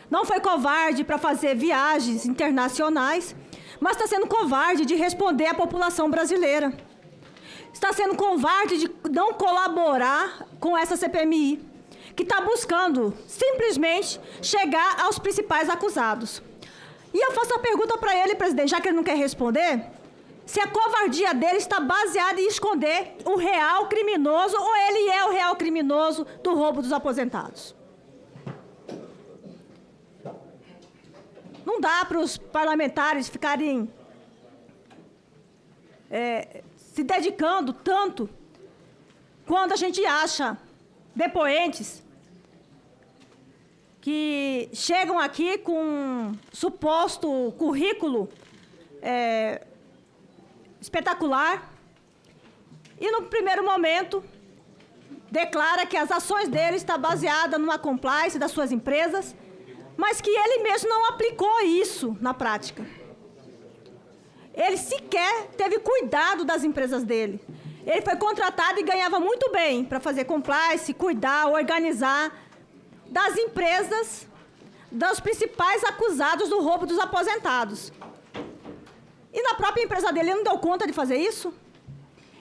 não foi covarde para fazer viagens internacionais, mas está sendo covarde de responder à população brasileira. Está sendo covarde de não colaborar com essa CPMI, que está buscando simplesmente chegar aos principais acusados. E eu faço a pergunta para ele, presidente, já que ele não quer responder, se a covardia dele está baseada em esconder o real criminoso ou ele é o real criminoso do roubo dos aposentados. Não dá para os parlamentares ficarem se dedicando tanto quando a gente acha depoentes que chegam aqui com um suposto currículo espetacular e, no primeiro momento, declara que as ações dele estão baseadas numa compliance das suas empresas, mas que ele mesmo não aplicou isso na prática. Ele sequer teve cuidado das empresas dele. Ele foi contratado e ganhava muito bem para fazer compliance, cuidar, organizar das empresas dos principais acusados do roubo dos aposentados. E na própria empresa dele, ele não deu conta de fazer isso?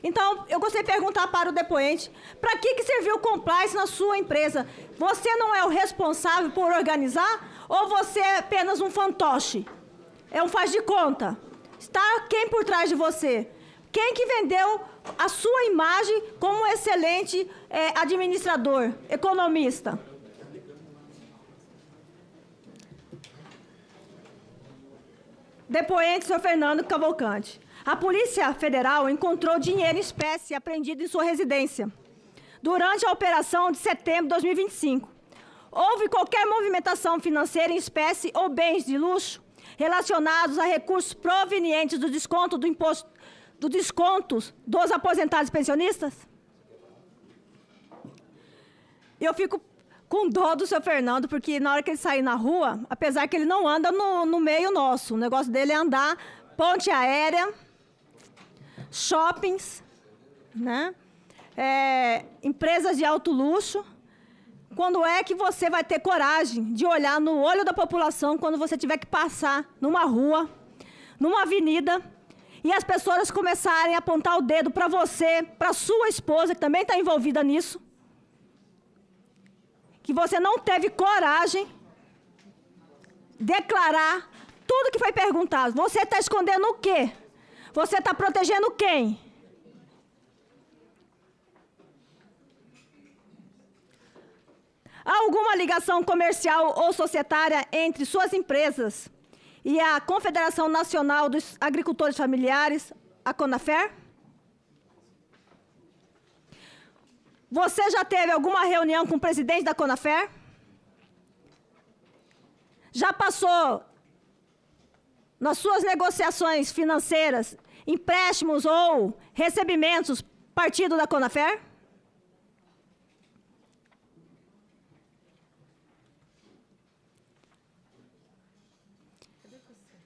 Então, eu gostaria de perguntar para o depoente, para que serviu o compliance na sua empresa? Você não é o responsável por organizar ou você é apenas um fantoche? É um faz de conta? Está quem por trás de você? Quem que vendeu a sua imagem como um excelente administrador, economista? Depoente, senhor Fernando Cavalcante. A Polícia Federal encontrou dinheiro em espécie apreendido em sua residência durante a operação de setembro de 2025. Houve qualquer movimentação financeira em espécie ou bens de luxo relacionados a recursos provenientes do desconto do imposto do descontos dos aposentados e pensionistas? Eu fico com dó do seu Fernando, porque na hora que ele sair na rua, apesar que ele não anda no meio nosso, o negócio dele é andar ponte aérea, shoppings, né? Empresas de alto luxo. Quando é que você vai ter coragem de olhar no olho da população quando você tiver que passar numa rua, numa avenida, e as pessoas começarem a apontar o dedo para você, para sua esposa, que também está envolvida nisso, que você não teve coragem de declarar tudo que foi perguntado. Você está escondendo o quê? Você está protegendo quem? Há alguma ligação comercial ou societária entre suas empresas e a Confederação Nacional dos Agricultores Familiares, a CONAFER? Você já teve alguma reunião com o presidente da CONAFER? Já passou, nas suas negociações financeiras, empréstimos ou recebimentos partido da CONAFER?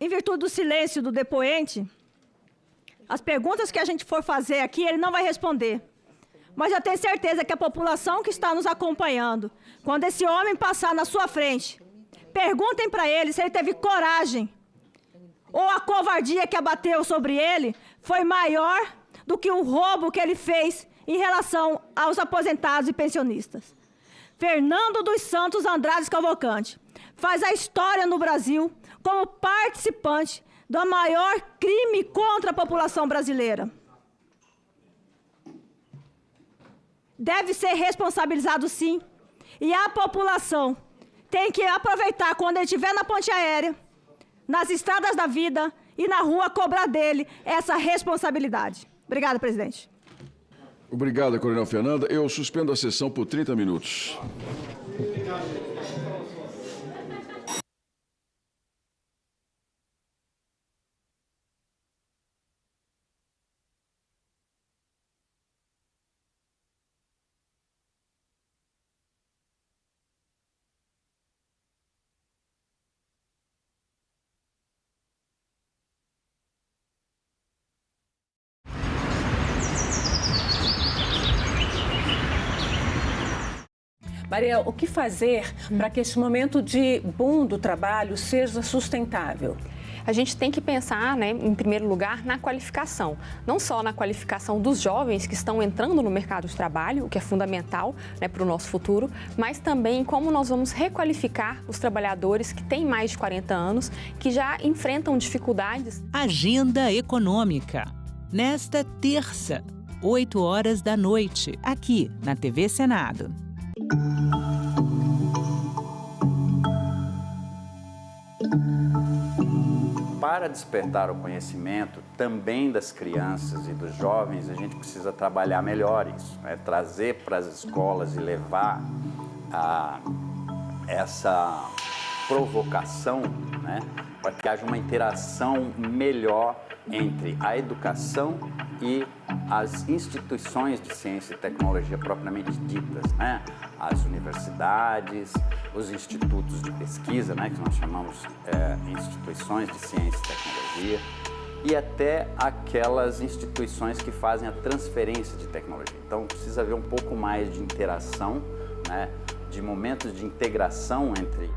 Em virtude do silêncio do depoente, as perguntas que a gente for fazer aqui, ele não vai responder. Mas eu tenho certeza que a população que está nos acompanhando, quando esse homem passar na sua frente, perguntem para ele se ele teve coragem ou a covardia que abateu sobre ele foi maior do que o roubo que ele fez em relação aos aposentados e pensionistas. Fernando dos Santos Andrade Cavalcante faz a história no Brasil como participante do maior crime contra a população brasileira. Deve ser responsabilizado, sim, e a população tem que aproveitar quando ele estiver na ponte aérea, nas estradas da vida e na rua cobrar dele essa responsabilidade. Obrigada, presidente. Obrigado, Coronel Fernanda. Eu suspendo a sessão por 30 minutos. Maria, o que fazer para que esse momento de boom do trabalho seja sustentável? A gente tem que pensar, né, em primeiro lugar, na qualificação. Não só na qualificação dos jovens que estão entrando no mercado de trabalho, o que é fundamental, né, para o nosso futuro, mas também em como nós vamos requalificar os trabalhadores que têm mais de 40 anos, que já enfrentam dificuldades. Agenda Econômica. Nesta terça, 8 horas da noite, aqui na TV Senado. Para despertar o conhecimento também das crianças e dos jovens, a gente precisa trabalhar melhor isso, né? Trazer para as escolas e levar essa provocação, né, para que haja uma interação melhor entre a educação e as instituições de ciência e tecnologia propriamente ditas, né? As universidades, os institutos de pesquisa, né, que nós chamamos instituições de ciência e tecnologia, e até aquelas instituições que fazem a transferência de tecnologia. Então, precisa haver um pouco mais de interação, né, de momentos de integração entre...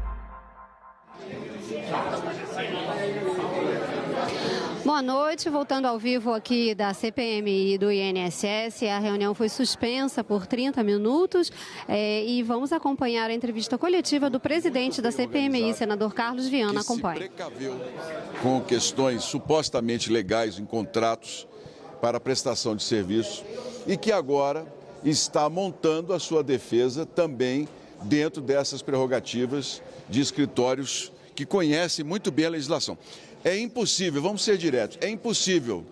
Boa noite, voltando ao vivo aqui da CPMI e do INSS. A reunião foi suspensa por 30 minutos e vamos acompanhar a entrevista coletiva do presidente da CPMI, senador Carlos Viana. Acompanhe. Se precaveu com questões supostamente legais em contratos para prestação de serviços e que agora está montando a sua defesa também dentro dessas prerrogativas de escritórios que conhecem muito bem a legislação. É impossível, vamos ser diretos, é impossível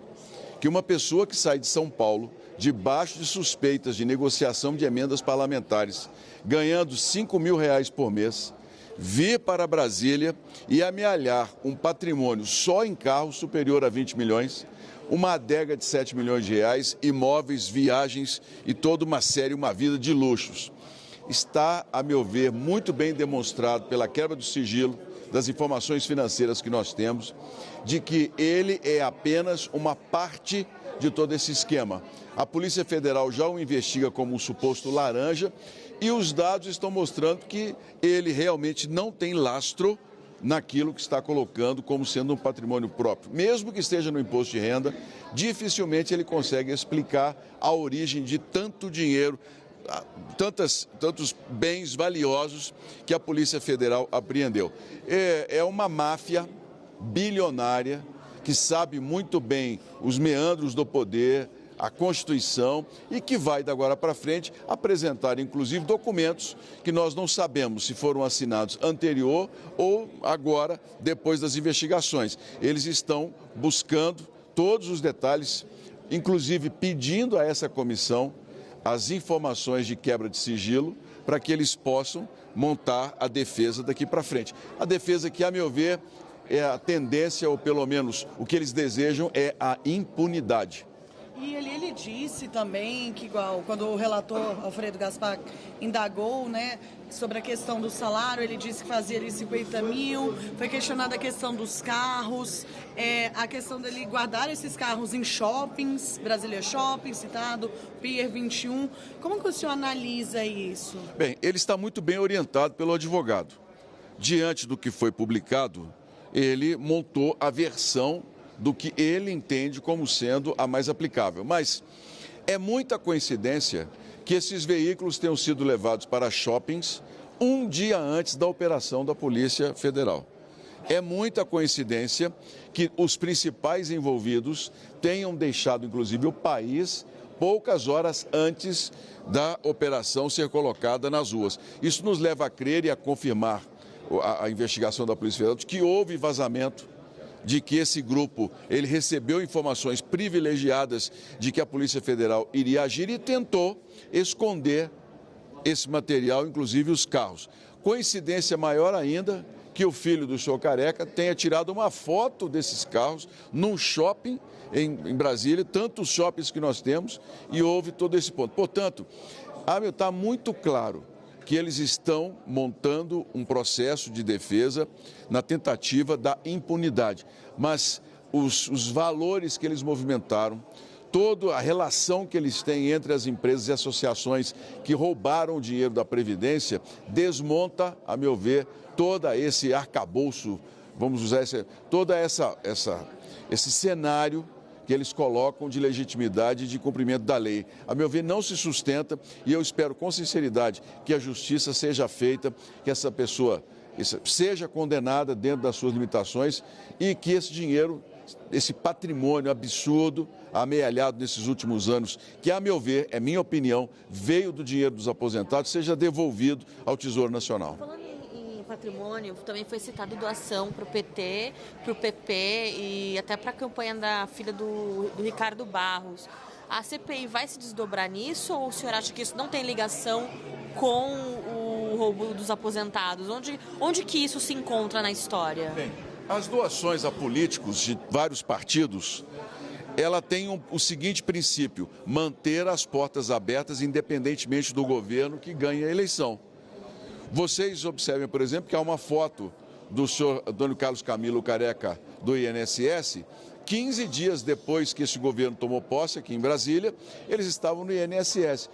que uma pessoa que sai de São Paulo, debaixo de suspeitas de negociação de emendas parlamentares, ganhando R$5 mil por mês, vir para Brasília e amealhar um patrimônio só em carro superior a 20 milhões, uma adega de R$7 milhões, imóveis, viagens e toda uma série, uma vida de luxos. Está, a meu ver, muito bem demonstrado pela quebra do sigilo das informações financeiras que nós temos, de que ele é apenas uma parte de todo esse esquema. A Polícia Federal já o investiga como um suposto laranja e os dados estão mostrando que ele realmente não tem lastro naquilo que está colocando como sendo um patrimônio próprio. Mesmo que esteja no imposto de renda, dificilmente ele consegue explicar a origem de tanto dinheiro, tantos bens valiosos que a Polícia Federal apreendeu. É uma máfia bilionária que sabe muito bem os meandros do poder, a Constituição e que vai, de agora para frente, apresentar, inclusive, documentos que nós não sabemos se foram assinados anterior ou agora, depois das investigações. Eles estão buscando todos os detalhes, inclusive pedindo a essa comissão as informações de quebra de sigilo para que eles possam montar a defesa daqui para frente. A defesa que, a meu ver, é a tendência, ou pelo menos o que eles desejam, é a impunidade. E ele disse também que, igual, quando o relator Alfredo Gaspar indagou, né, sobre a questão do salário, ele disse que fazia ali 50 mil, foi questionada a questão dos carros, a questão dele guardar esses carros em shoppings, Brasília Shopping, citado, Pier 21. Como que o senhor analisa isso? Bem, ele está muito bem orientado pelo advogado. Diante do que foi publicado, ele montou a versão do que ele entende como sendo a mais aplicável. Mas é muita coincidência que esses veículos tenham sido levados para shoppings um dia antes da operação da Polícia Federal. É muita coincidência que os principais envolvidos tenham deixado, inclusive, o país poucas horas antes da operação ser colocada nas ruas. Isso nos leva a crer e a confirmar a investigação da Polícia Federal de que houve vazamento, de que esse grupo ele recebeu informações privilegiadas de que a Polícia Federal iria agir e tentou esconder esse material, inclusive os carros. Coincidência maior ainda que o filho do senhor Careca tenha tirado uma foto desses carros num shopping em Brasília, tantos shoppings que nós temos, e houve todo esse ponto. Portanto, está muito claro que eles estão montando um processo de defesa na tentativa da impunidade. Mas os valores que eles movimentaram, toda a relação que eles têm entre as empresas e associações que roubaram o dinheiro da Previdência, desmonta, a meu ver, todo esse arcabouço, vamos usar esse cenário que eles colocam de legitimidade e de cumprimento da lei. A meu ver, não se sustenta e eu espero com sinceridade que a justiça seja feita, que essa pessoa seja condenada dentro das suas limitações e que esse dinheiro, esse patrimônio absurdo, amealhado nesses últimos anos, que, a meu ver, é minha opinião, veio do dinheiro dos aposentados, seja devolvido ao Tesouro Nacional. Patrimônio, também foi citado doação para o PT, para o PP e até para a campanha da filha do Ricardo Barros. A CPI vai se desdobrar nisso ou o senhor acha que isso não tem ligação com o roubo dos aposentados? Onde que isso se encontra na história? Bem, as doações a políticos de vários partidos, ela tem o seguinte princípio: manter as portas abertas independentemente do governo que ganha a eleição. Vocês observem, por exemplo, que há uma foto do senhor Antônio Carlos Camilo Careca do INSS. 15 dias depois que esse governo tomou posse aqui em Brasília, eles estavam no INSS.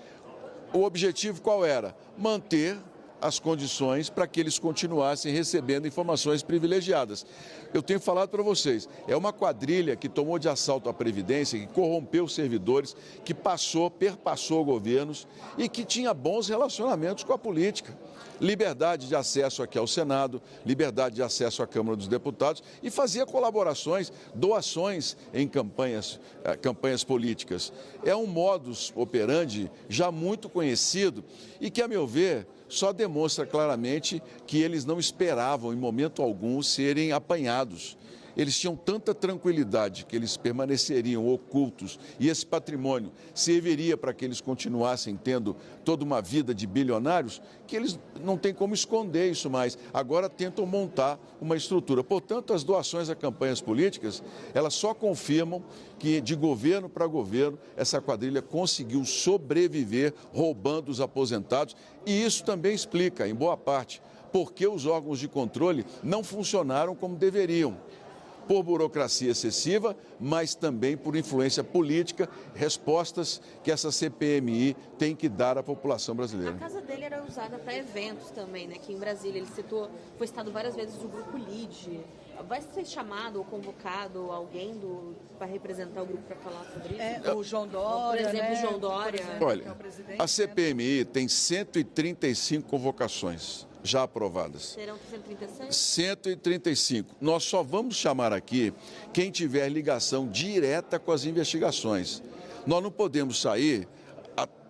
O objetivo qual era? Manter as condições para que eles continuassem recebendo informações privilegiadas. Eu tenho falado para vocês, é uma quadrilha que tomou de assalto a Previdência, que corrompeu servidores, que perpassou governos e que tinha bons relacionamentos com a política. Liberdade de acesso aqui ao Senado, liberdade de acesso à Câmara dos Deputados e fazia colaborações, doações em campanhas políticas. É um modus operandi já muito conhecido e que, a meu ver, só demonstra claramente que eles não esperavam, em momento algum, serem apanhados. Eles tinham tanta tranquilidade que eles permaneceriam ocultos e esse patrimônio serviria para que eles continuassem tendo toda uma vida de bilionários, que eles não têm como esconder isso mais. Agora tentam montar uma estrutura. Portanto, as doações a campanhas políticas, elas só confirmam que, de governo para governo, essa quadrilha conseguiu sobreviver roubando os aposentados. E isso também explica, em boa parte, por que os órgãos de controle não funcionaram como deveriam. Por burocracia excessiva, mas também por influência política, respostas que essa CPMI tem que dar à população brasileira. A casa dele era usada para eventos também, né? Aqui em Brasília, ele foi citado várias vezes do Grupo LIDE. Vai ser chamado ou convocado alguém para representar o grupo para falar sobre isso? O João Dória, por exemplo, o João Dória. Olha, a CPMI tem 135 convocações já aprovadas. Serão 136? 135. Nós só vamos chamar aqui quem tiver ligação direta com as investigações. Nós não podemos sair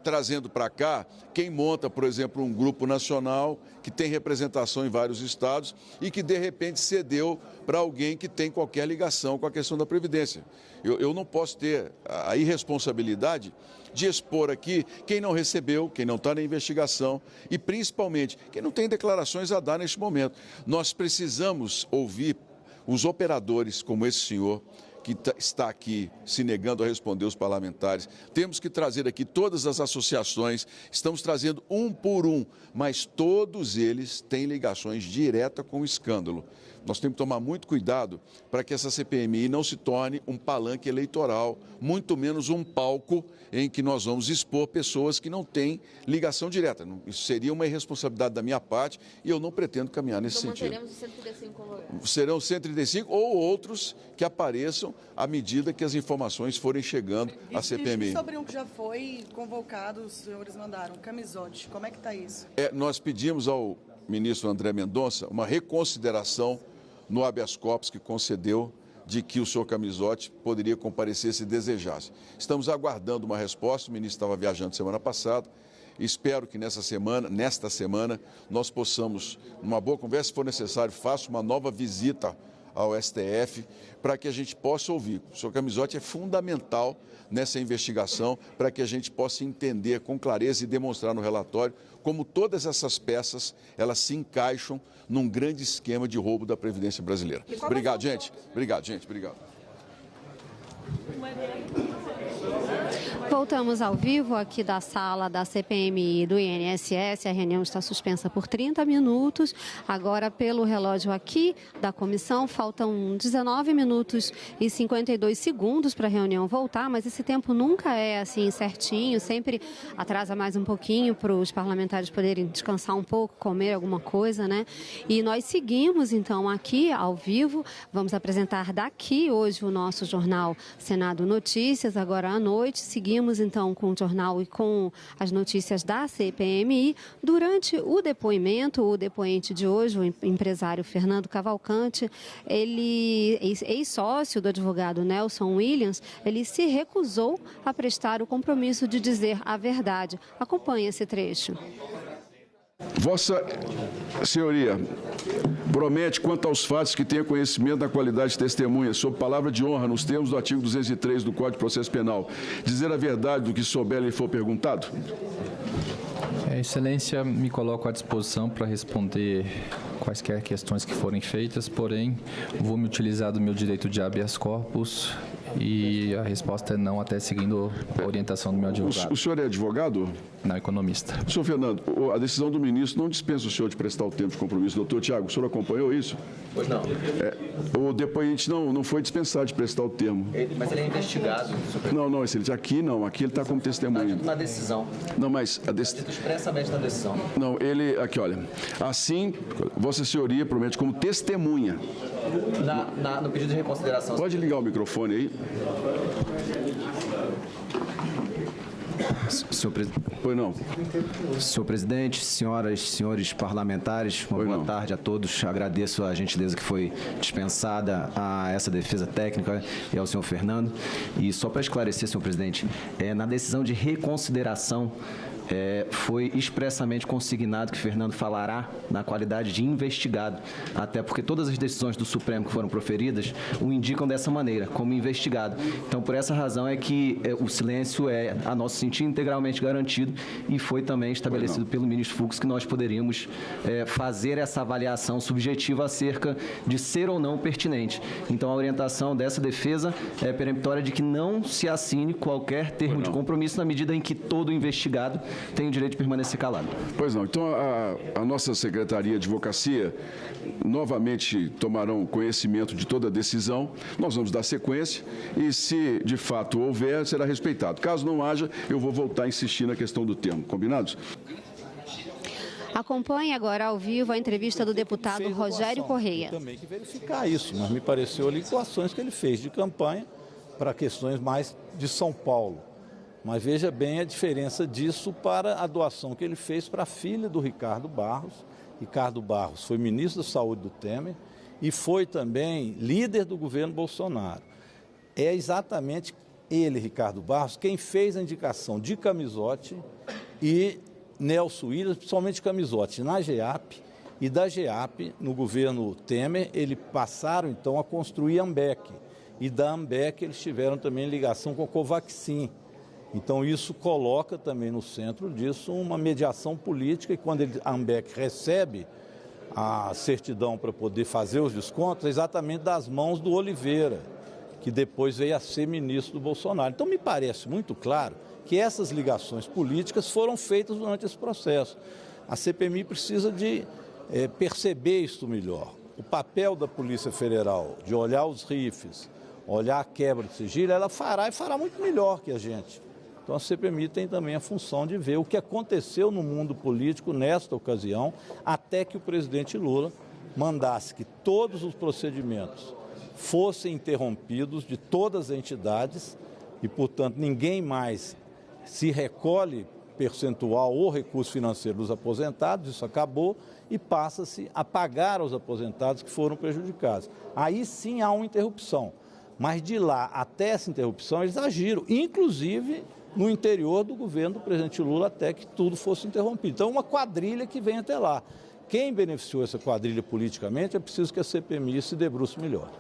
trazendo para cá quem monta, por exemplo, um grupo nacional que tem representação em vários estados e que, de repente, cedeu para alguém que tem qualquer ligação com a questão da Previdência. Eu não posso ter a irresponsabilidade de expor aqui quem não recebeu, quem não está na investigação e, principalmente, quem não tem declarações a dar neste momento. Nós precisamos ouvir os operadores como esse senhor, que está aqui se negando a responder os parlamentares. Temos que trazer aqui todas as associações, estamos trazendo um por um, mas todos eles têm ligações diretas com o escândalo. Nós temos que tomar muito cuidado para que essa CPMI não se torne um palanque eleitoral, muito menos um palco em que nós vamos expor pessoas que não têm ligação direta. Isso seria uma irresponsabilidade da minha parte e eu não pretendo caminhar nesse sentido. Então manteremos os 135 convocados? Serão 135 ou outros que apareçam à medida que as informações forem chegando à CPMI. E sobre um que já foi convocado, os senhores mandaram, Camizotti, como é que está isso? Nós pedimos ao ministro André Mendonça uma reconsideração no habeas corpus que concedeu de que o senhor Camizotti poderia comparecer se desejasse. Estamos aguardando uma resposta, o ministro estava viajando semana passada, espero que nesta semana, nós possamos, numa boa conversa, se for necessário, faça uma nova visita ao STF para que a gente possa ouvir. O senhor Camizotti é fundamental nessa investigação para que a gente possa entender com clareza e demonstrar no relatório como todas essas peças, elas se encaixam num grande esquema de roubo da Previdência brasileira. Obrigado, gente. Obrigado, gente. Obrigado. Voltamos ao vivo aqui da sala da CPMI do INSS. A reunião está suspensa por 30 minutos. Agora, pelo relógio aqui da comissão, faltam 19 minutos e 52 segundos para a reunião voltar, mas esse tempo nunca é assim certinho, sempre atrasa mais um pouquinho para os parlamentares poderem descansar um pouco, comer alguma coisa, né? E nós seguimos, então, aqui ao vivo. Vamos apresentar daqui hoje o nosso jornal Senado Notícias, agora à noite. Seguimos, então, com o jornal e com as notícias da CPMI. Durante o depoente de hoje, o empresário Fernando Cavalcante, ele, ex-sócio do advogado Nelson Williams, ele se recusou a prestar o compromisso de dizer a verdade. Acompanhe esse trecho. Vossa Senhoria promete, quanto aos fatos que tenha conhecimento da qualidade de testemunha, sob palavra de honra, nos termos do artigo 203 do Código de Processo Penal, dizer a verdade do que souber lhe for perguntado? Excelência, me coloco à disposição para responder quaisquer questões que forem feitas, porém, vou me utilizar do meu direito de habeas corpus e a resposta é não, até seguindo a orientação do meu advogado. O senhor é advogado? Não, economista. Senhor Fernando, a decisão do ministro não dispensa o senhor de prestar o tempo de compromisso. Doutor Tiago, o senhor acompanhou isso? Pois não. O depoente não foi dispensado de prestar o termo. Mas ele é investigado. Não, excelência. Aqui não, aqui ele está como testemunha. Na decisão. Não, mas a decisão. Dito expressamente na decisão. Não, ele. Aqui, olha. Assim, Vossa Senhoria promete como testemunha. No pedido de reconsideração. Pode ligar o microfone aí. Pois não. Senhor presidente, senhoras e senhores parlamentares, uma boa tarde a todos. Agradeço a gentileza que foi dispensada a essa defesa técnica e ao senhor Fernando. E só para esclarecer, senhor presidente, na decisão de reconsideração, foi expressamente consignado que Fernando falará na qualidade de investigado, até porque todas as decisões do Supremo que foram proferidas o indicam dessa maneira, como investigado. Então, por essa razão é que o silêncio é, a nosso sentir, integralmente garantido e foi também estabelecido pelo ministro Fux que nós poderíamos fazer essa avaliação subjetiva acerca de ser ou não pertinente. Então, a orientação dessa defesa é peremptória de que não se assine qualquer termo de compromisso na medida em que todo investigado tem o direito de permanecer calado. Pois não. Então, a nossa Secretaria de Advocacia novamente tomarão conhecimento de toda a decisão. Nós vamos dar sequência e, se de fato houver, será respeitado. Caso não haja, eu vou voltar a insistir na questão do termo. Combinados? Acompanhe agora ao vivo a entrevista do deputado Rogério Correia. Também que verificar isso, mas me pareceu ali ações que ele fez de campanha para questões mais de São Paulo. Mas veja bem a diferença disso para a doação que ele fez para a filha do Ricardo Barros. Ricardo Barros foi ministro da Saúde do Temer e foi também líder do governo Bolsonaro. É exatamente ele, Ricardo Barros, quem fez a indicação de Camizotti e Nelson Williams, principalmente Camizotti, na GEAP, e da GEAP, no governo Temer, eles passaram então a construir a Ambec. E da Ambec eles tiveram também ligação com a Covaxin. Então, isso coloca também no centro disso uma mediação política e quando a Ambec recebe a certidão para poder fazer os descontos, é exatamente das mãos do Oliveira, que depois veio a ser ministro do Bolsonaro. Então, me parece muito claro que essas ligações políticas foram feitas durante esse processo. A CPMI precisa de perceber isso melhor. O papel da Polícia Federal de olhar os rifles, olhar a quebra de sigilo, ela fará e fará muito melhor que a gente. Então, a CPMI tem também a função de ver o que aconteceu no mundo político nesta ocasião, até que o presidente Lula mandasse que todos os procedimentos fossem interrompidos de todas as entidades e, portanto, ninguém mais se recolhe percentual ou recurso financeiro dos aposentados, isso acabou, e passa-se a pagar aos aposentados que foram prejudicados. Aí sim há uma interrupção, mas de lá até essa interrupção eles agiram, inclusive no interior do governo do presidente Lula, até que tudo fosse interrompido. Então, uma quadrilha que vem até lá. Quem beneficiou essa quadrilha politicamente, é preciso que a CPMI se debruce melhor.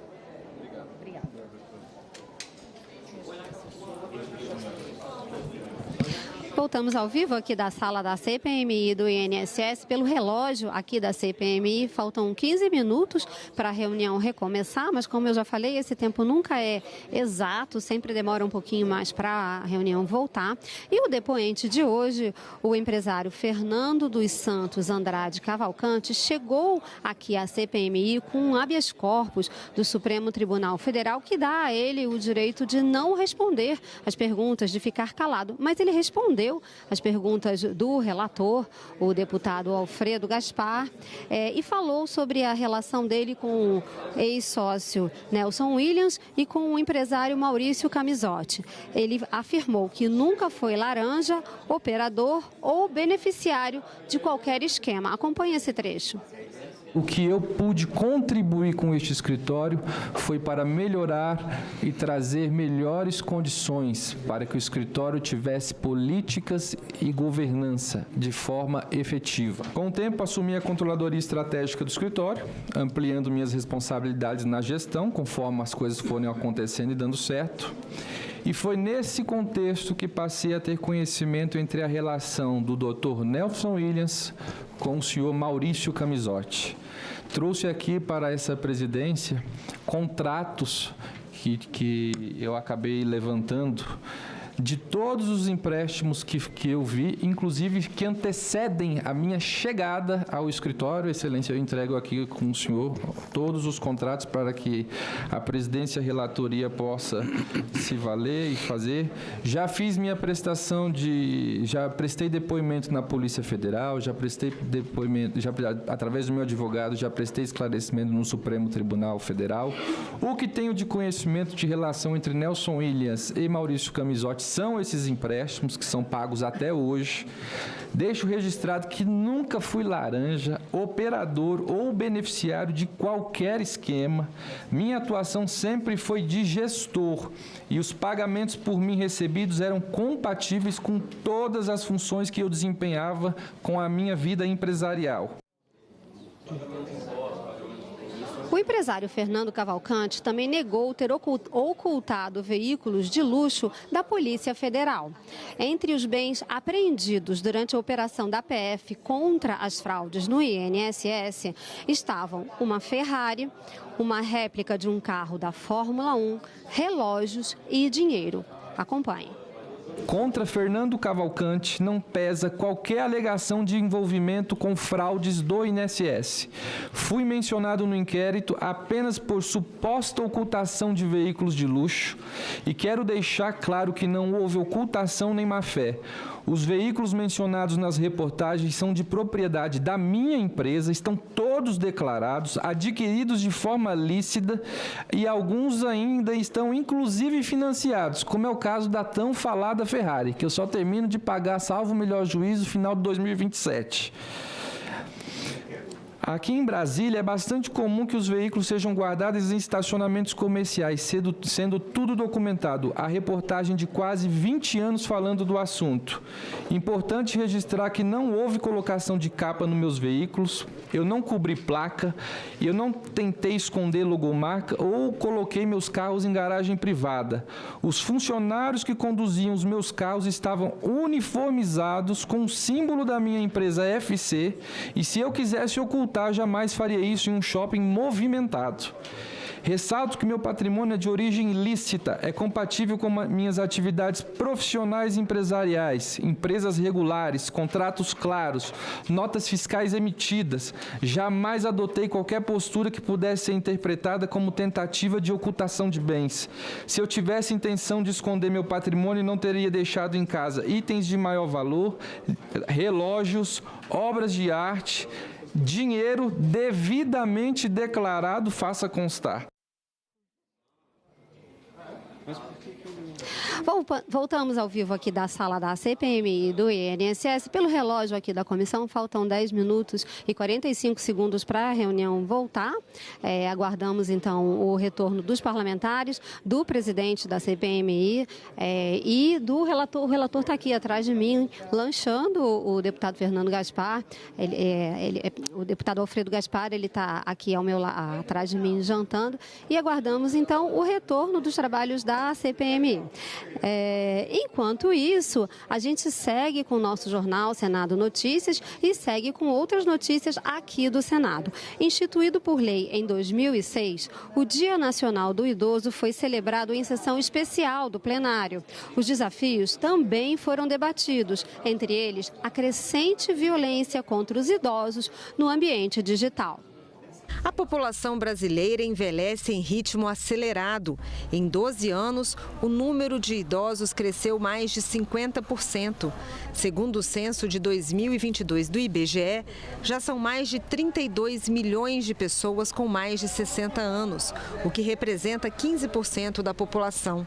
Voltamos ao vivo aqui da sala da CPMI do INSS. Pelo relógio aqui da CPMI, faltam 15 minutos para a reunião recomeçar, mas como eu já falei, esse tempo nunca é exato, sempre demora um pouquinho mais para a reunião voltar. E o depoente de hoje, o empresário Fernando dos Santos Andrade Cavalcante, chegou aqui à CPMI com um habeas corpus do Supremo Tribunal Federal que dá a ele o direito de não responder às perguntas, de ficar calado, mas ele respondeu as perguntas do relator, o deputado Alfredo Gaspar, e falou sobre a relação dele com o ex-sócio Nelson Williams e com o empresário Maurício Camizotti. Ele afirmou que nunca foi laranja, operador ou beneficiário de qualquer esquema. Acompanhe esse trecho. O que eu pude contribuir com este escritório foi para melhorar e trazer melhores condições para que o escritório tivesse políticas e governança de forma efetiva. Com o tempo, assumi a controladoria estratégica do escritório, ampliando minhas responsabilidades na gestão, conforme as coisas forem acontecendo e dando certo. E foi nesse contexto que passei a ter conhecimento entre a relação do Dr. Nelson Williams com o senhor Maurício Camizotti. Trouxe aqui para essa presidência contratos que eu acabei levantando de todos os empréstimos que eu vi, inclusive que antecedem a minha chegada ao escritório. Excelência, eu entrego aqui com o senhor todos os contratos para que a presidência e a relatoria possa se valer e fazer. Já fiz minha prestação já prestei depoimento na Polícia Federal, já prestei depoimento, através do meu advogado, já prestei esclarecimento no Supremo Tribunal Federal. O que tenho de conhecimento de relação entre Nelson Williams e Maurício Camizotti são esses empréstimos que são pagos até hoje. Deixo registrado que nunca fui laranja, operador ou beneficiário de qualquer esquema. Minha atuação sempre foi de gestor e os pagamentos por mim recebidos eram compatíveis com todas as funções que eu desempenhava com a minha vida empresarial. O empresário Fernando Cavalcante também negou ter ocultado veículos de luxo da Polícia Federal. Entre os bens apreendidos durante a operação da PF contra as fraudes no INSS estavam uma Ferrari, uma réplica de um carro da Fórmula 1, relógios e dinheiro. Acompanhe. Contra Fernando Cavalcante não pesa qualquer alegação de envolvimento com fraudes do INSS. Fui mencionado no inquérito apenas por suposta ocultação de veículos de luxo e quero deixar claro que não houve ocultação nem má-fé. Os veículos mencionados nas reportagens são de propriedade da minha empresa, estão todos declarados, adquiridos de forma lícita e alguns ainda estão inclusive financiados, como é o caso da tão falada Ferrari, que eu só termino de pagar, salvo o melhor juízo, no final de 2027. Aqui em Brasília é bastante comum que os veículos sejam guardados em estacionamentos comerciais, sendo tudo documentado. A reportagem de quase 20 anos falando do assunto. Importante registrar que não houve colocação de capa nos meus veículos, eu não cobri placa, eu não tentei esconder logomarca ou coloquei meus carros em garagem privada. Os funcionários que conduziam os meus carros estavam uniformizados com o símbolo da minha empresa FC e se eu quisesse ocultar, jamais faria isso em um shopping movimentado. Ressalto que meu patrimônio é de origem lícita, é compatível com minhas atividades profissionais e empresariais, empresas regulares, contratos claros, notas fiscais emitidas. Jamais adotei qualquer postura que pudesse ser interpretada como tentativa de ocultação de bens. Se eu tivesse intenção de esconder meu patrimônio, não teria deixado em casa itens de maior valor, relógios, obras de arte, dinheiro devidamente declarado, faça constar. Voltamos ao vivo aqui da sala da CPMI do INSS. Pelo relógio aqui da comissão, faltam 10 minutos e 45 segundos para a reunião voltar. Aguardamos, então, o retorno dos parlamentares, do presidente da CPMI e do relator. O relator está aqui atrás de mim, lanchando, o deputado Fernando Gaspar. O deputado Alfredo Gaspar, ele está aqui atrás de mim, jantando. E aguardamos, então, o retorno dos trabalhos da CPMI. Enquanto isso, a gente segue com o nosso jornal Senado Notícias e segue com outras notícias aqui do Senado. Instituído por lei em 2006, o Dia Nacional do Idoso foi celebrado em sessão especial do plenário. Os desafios também foram debatidos, entre eles a crescente violência contra os idosos no ambiente digital. A população brasileira envelhece em ritmo acelerado. Em 12 anos, o número de idosos cresceu mais de 50%. Segundo o censo de 2022 do IBGE, já são mais de 32 milhões de pessoas com mais de 60 anos, o que representa 15% da população.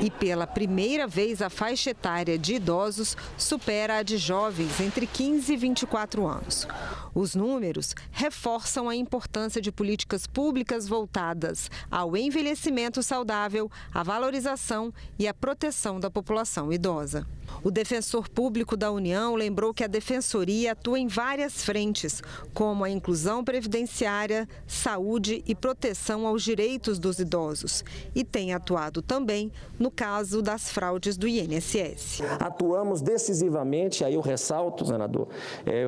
E pela primeira vez, a faixa etária de idosos supera a de jovens entre 15 e 24 anos. Os números reforçam a importância de políticas públicas voltadas ao envelhecimento saudável, à valorização e à proteção da população idosa. O defensor público da União lembrou que a Defensoria atua em várias frentes, como a inclusão previdenciária, saúde e proteção aos direitos dos idosos. E tem atuado também no caso das fraudes do INSS. Atuamos decisivamente, aí eu ressalto, senador,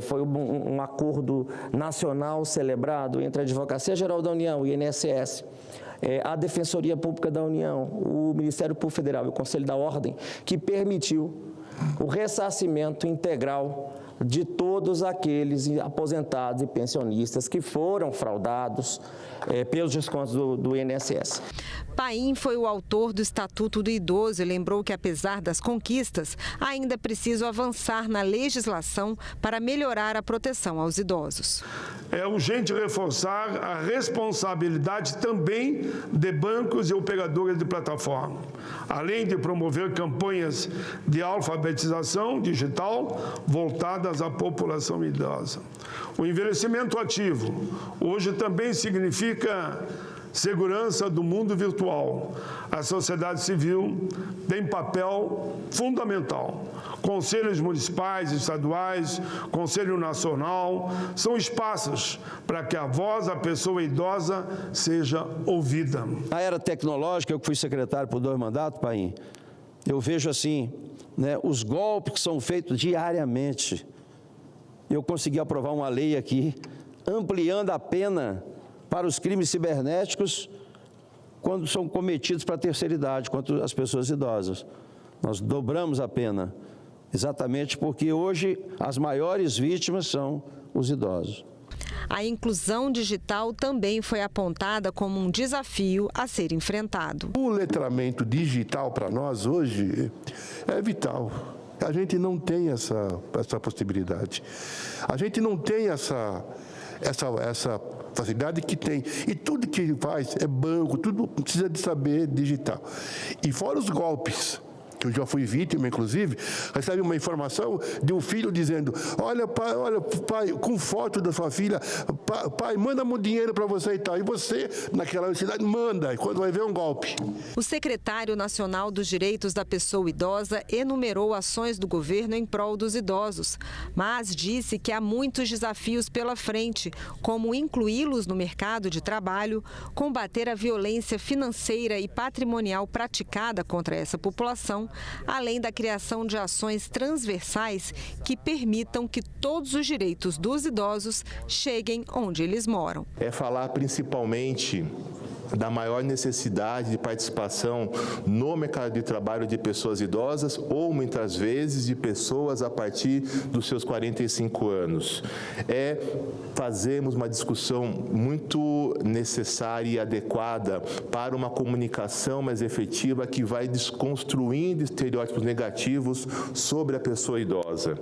foi um acordo nacional celebrado entre a Advocacia Geral da União, o INSS, a Defensoria Pública da União, o Ministério Público Federal e o Conselho da Ordem, que permitiu o ressarcimento integral de todos aqueles aposentados e pensionistas que foram fraudados pelos descontos do INSS. Paim foi o autor do Estatuto do Idoso e lembrou que, apesar das conquistas, ainda é preciso avançar na legislação para melhorar a proteção aos idosos. É urgente reforçar a responsabilidade também de bancos e operadoras de plataforma, além de promover campanhas de alfabetização digital voltadas à população idosa. O envelhecimento ativo hoje também significa segurança do mundo virtual. A sociedade civil tem papel fundamental. Conselhos municipais, estaduais, Conselho Nacional, são espaços para que a voz da pessoa idosa seja ouvida. Na era tecnológica, eu que fui secretário por 2 mandatos, Paim, eu vejo assim, os golpes que são feitos diariamente. Eu consegui aprovar uma lei aqui, ampliando a pena para os crimes cibernéticos quando são cometidos para a terceira idade, contra as pessoas idosas. Nós dobramos a pena, exatamente porque hoje as maiores vítimas são os idosos. A inclusão digital também foi apontada como um desafio a ser enfrentado. O letramento digital para nós hoje é vital. A gente não tem essa possibilidade. A gente não tem essa facilidade que tem. E tudo que faz é banco, tudo precisa de saber digital. E fora os golpes, que eu já fui vítima, inclusive, recebe uma informação de um filho dizendo: olha, pai, com foto da sua filha, pai, manda um dinheiro para você e tal. E você, naquela cidade, manda, e quando vai ver um golpe. O secretário nacional dos Direitos da Pessoa Idosa enumerou ações do governo em prol dos idosos, mas disse que há muitos desafios pela frente, como incluí-los no mercado de trabalho, combater a violência financeira e patrimonial praticada contra essa população, além da criação de ações transversais que permitam que todos os direitos dos idosos cheguem onde eles moram. É falar principalmente da maior necessidade de participação no mercado de trabalho de pessoas idosas ou, muitas vezes, de pessoas a partir dos seus 45 anos. É fazermos uma discussão muito necessária e adequada para uma comunicação mais efetiva que vai desconstruindo estereótipos negativos sobre a pessoa idosa.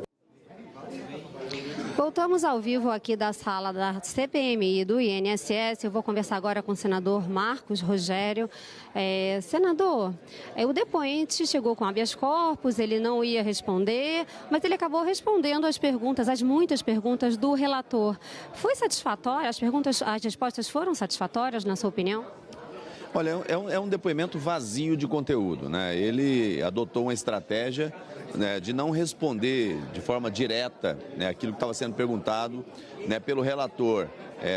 Voltamos ao vivo aqui da sala da CPMI do INSS. Eu vou conversar agora com o senador Marcos Rogério. Senador, o depoente chegou com habeas corpus, ele não ia responder, mas ele acabou respondendo as muitas perguntas do relator. Foi satisfatório? As respostas foram satisfatórias, na sua opinião? Olha, é um depoimento vazio de conteúdo, né? Ele adotou uma estratégia, né, de não responder de forma direta, né, aquilo que estava sendo perguntado, né, pelo relator.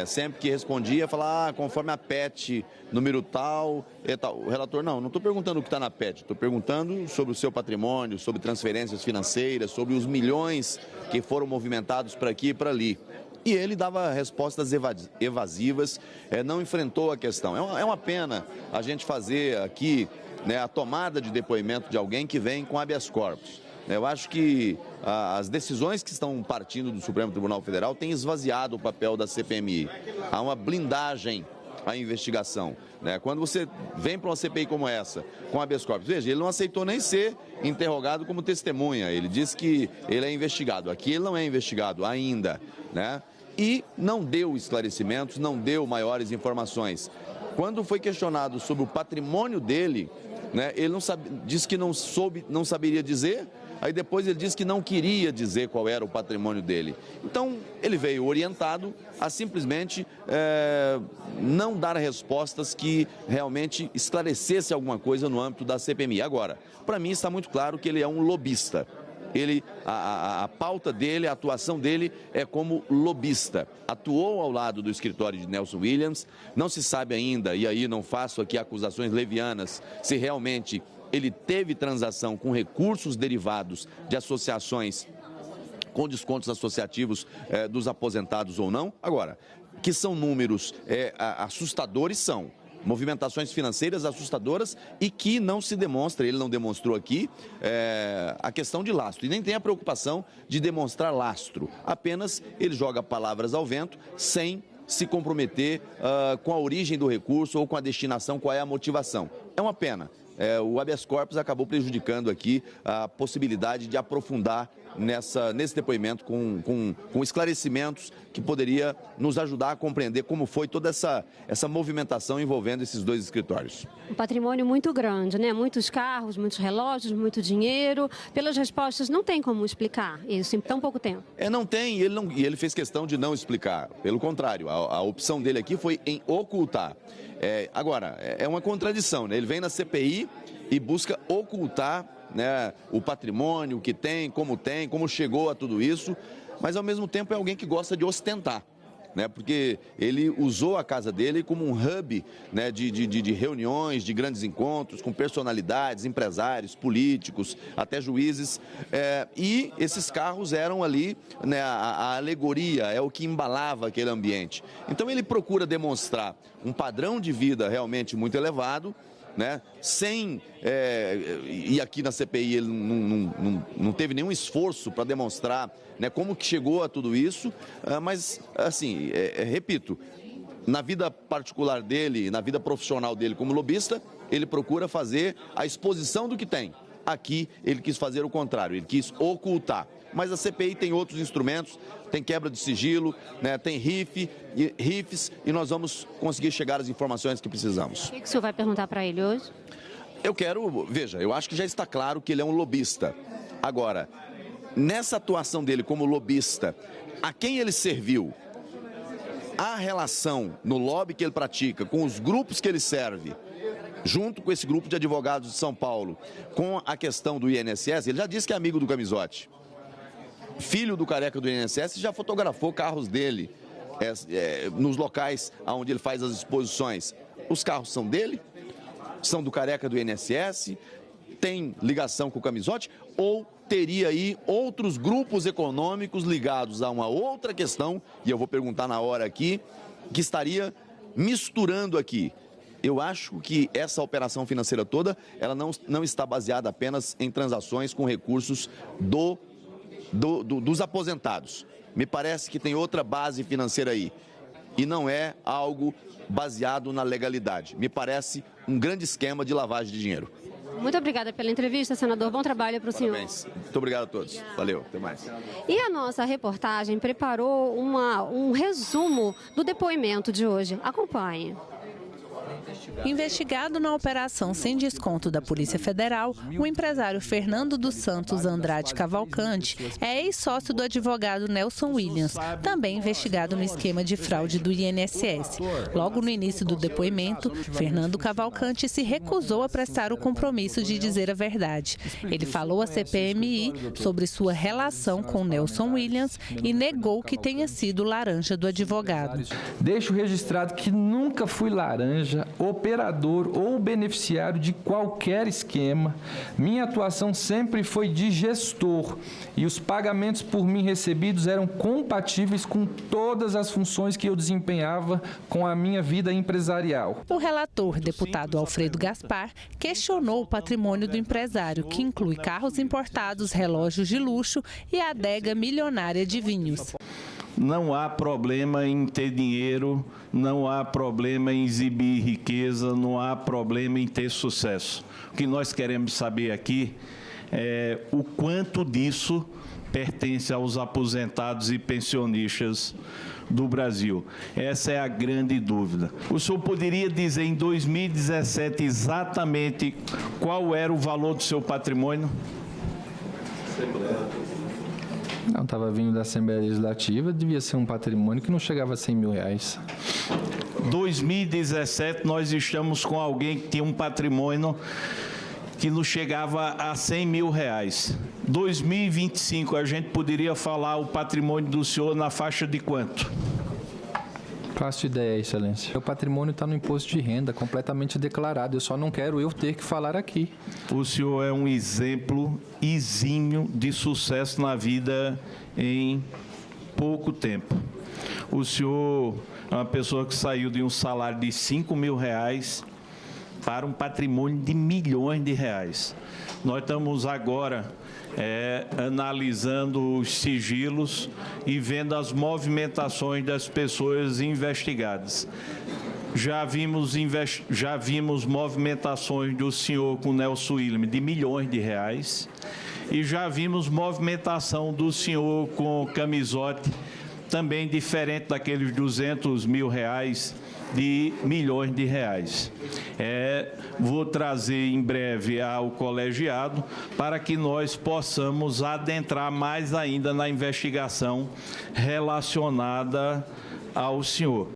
Sempre que respondia, falava, conforme a PET, número tal e tal. O relator, não estou perguntando o que está na PET, estou perguntando sobre o seu patrimônio, sobre transferências financeiras, sobre os milhões que foram movimentados para aqui e para ali. E ele dava respostas evasivas, não enfrentou a questão. É uma pena a gente fazer aqui, né, a tomada de depoimento de alguém que vem com habeas corpus. Eu acho que as decisões que estão partindo do Supremo Tribunal Federal têm esvaziado o papel da CPMI. Há uma blindagem à investigação, né? Quando você vem para uma CPI como essa, com habeas corpus, veja, ele não aceitou nem ser interrogado como testemunha. Ele disse que ele é investigado. Aqui ele não é investigado ainda, né? E não deu esclarecimentos, não deu maiores informações. Quando foi questionado sobre o patrimônio dele, né, ele disse que não saberia dizer. Aí depois ele disse que não queria dizer qual era o patrimônio dele. Então, ele veio orientado a simplesmente não dar respostas que realmente esclarecesse alguma coisa no âmbito da CPMI. Agora, para mim está muito claro que ele é um lobista. A pauta dele, a atuação dele é como lobista. Atuou ao lado do escritório de Nelson Williams, não se sabe ainda, e aí não faço aqui acusações levianas, se realmente ele teve transação com recursos derivados de associações com descontos associativos dos aposentados ou não. Agora, que são números assustadores, são. Movimentações financeiras assustadoras e que não se demonstra, ele não demonstrou aqui, a questão de lastro. E nem tem a preocupação de demonstrar lastro. Apenas ele joga palavras ao vento sem se comprometer com a origem do recurso ou com a destinação, qual é a motivação. É uma pena. O habeas corpus acabou prejudicando aqui a possibilidade de aprofundar nesse depoimento com esclarecimentos que poderia nos ajudar a compreender como foi toda essa movimentação envolvendo esses dois escritórios. Um patrimônio muito grande, né? Muitos carros, muitos relógios, muito dinheiro. Pelas respostas, não tem como explicar isso em tão pouco tempo. Não tem, e ele fez questão de não explicar. Pelo contrário, a opção dele aqui foi em ocultar. Agora, é uma contradição, né? Ele vem na CPI e busca ocultar, né, o patrimônio, o que tem, como chegou a tudo isso, mas ao mesmo tempo é alguém que gosta de ostentar, né, porque ele usou a casa dele como um hub, né, de reuniões, de grandes encontros com personalidades, empresários, políticos, até juízes, e esses carros eram ali, né, a alegoria, é o que embalava aquele ambiente. Então ele procura demonstrar um padrão de vida realmente muito elevado, né? E aqui na CPI ele não teve nenhum esforço para demonstrar, né, como que chegou a tudo isso, mas assim, repito, na vida particular dele, na vida profissional dele como lobista, ele procura fazer a exposição do que tem. Aqui ele quis fazer o contrário, ele quis ocultar. Mas a CPI tem outros instrumentos, tem quebra de sigilo, né, tem rifes, e nós vamos conseguir chegar às informações que precisamos. O que o senhor vai perguntar para ele hoje? Eu acho que já está claro que ele é um lobista. Agora, nessa atuação dele como lobista, a quem ele serviu, a relação no lobby que ele pratica com os grupos que ele serve, junto com esse grupo de advogados de São Paulo, com a questão do INSS, ele já disse que é amigo do Camizotti. Filho do careca do INSS, já fotografou carros dele nos locais onde ele faz as exposições. Os carros são dele? São do careca do INSS? Tem ligação com o Camizotti? Ou teria aí outros grupos econômicos ligados a uma outra questão, e eu vou perguntar na hora aqui, que estaria misturando aqui? Eu acho que essa operação financeira toda, ela não está baseada apenas em transações com recursos dos aposentados. Me parece que tem outra base financeira aí. E não é algo baseado na legalidade. Me parece um grande esquema de lavagem de dinheiro. Muito obrigada pela entrevista, senador. Bom trabalho para o senhor. Parabéns. Muito obrigado a todos. Valeu, até mais. E a nossa reportagem preparou um resumo do depoimento de hoje. Acompanhe. Investigado na operação sem desconto da Polícia Federal, o empresário Fernando dos Santos Andrade Cavalcante é ex-sócio do advogado Nelson Williams, também investigado no esquema de fraude do INSS. Logo no início do depoimento, Fernando Cavalcante se recusou a prestar o compromisso de dizer a verdade. Ele falou à CPMI sobre sua relação com Nelson Williams e negou que tenha sido laranja do advogado. Deixo registrado que nunca fui laranja, operador ou beneficiário de qualquer esquema. Minha atuação sempre foi de gestor e os pagamentos por mim recebidos eram compatíveis com todas as funções que eu desempenhava com a minha vida empresarial. O relator, deputado Alfredo Gaspar, questionou o patrimônio do empresário, que inclui carros importados, relógios de luxo e a adega milionária de vinhos. Não há problema em ter dinheiro, não há problema em exibir riqueza, não há problema em ter sucesso. O que nós queremos saber aqui é o quanto disso pertence aos aposentados e pensionistas do Brasil. Essa é a grande dúvida. O senhor poderia dizer em 2017 exatamente qual era o valor do seu patrimônio? Assembleia? Não, estava vindo da Assembleia Legislativa, devia ser um patrimônio que não chegava a 100 mil reais. 2017, nós estamos com alguém que tinha um patrimônio que não chegava a 100 mil reais. 2025, a gente poderia falar o patrimônio do senhor na faixa de quanto? Faço ideia, Excelência. O patrimônio está no imposto de renda, completamente declarado. Eu só não quero eu ter que falar aqui. O senhor é um exemplo exímio de sucesso na vida em pouco tempo. O senhor é uma pessoa que saiu de um salário de 5 mil reais para um patrimônio de milhões de reais. Nós estamos agora analisando os sigilos e vendo as movimentações das pessoas investigadas. Já vimos movimentações do senhor com Nelson Williams de milhões de reais e já vimos movimentação do senhor com Camisote, também diferente daqueles 200 mil reais, de milhões de reais. Vou trazer em breve ao colegiado para que nós possamos adentrar mais ainda na investigação relacionada ao senhor.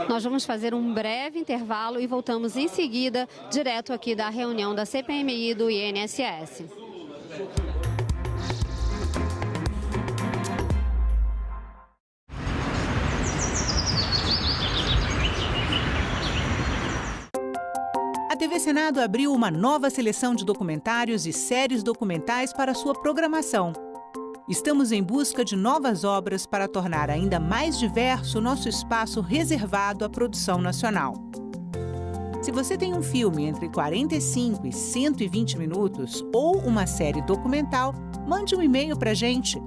Nós vamos fazer um breve intervalo e voltamos em seguida, direto aqui da reunião da CPMI e do INSS. A TV Senado abriu uma nova seleção de documentários e séries documentais para sua programação. Estamos em busca de novas obras para tornar ainda mais diverso o nosso espaço reservado à produção nacional. Se você tem um filme entre 45 e 120 minutos ou uma série documental, mande um e-mail para a gente.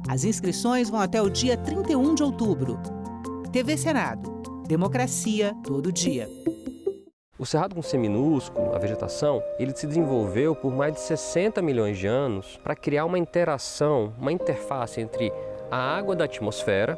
As inscrições vão até o dia 31 de outubro. TV Senado. Democracia todo dia. O cerrado com C minúsculo, a vegetação, ele se desenvolveu por mais de 60 milhões de anos para criar uma interação, uma interface entre a água da atmosfera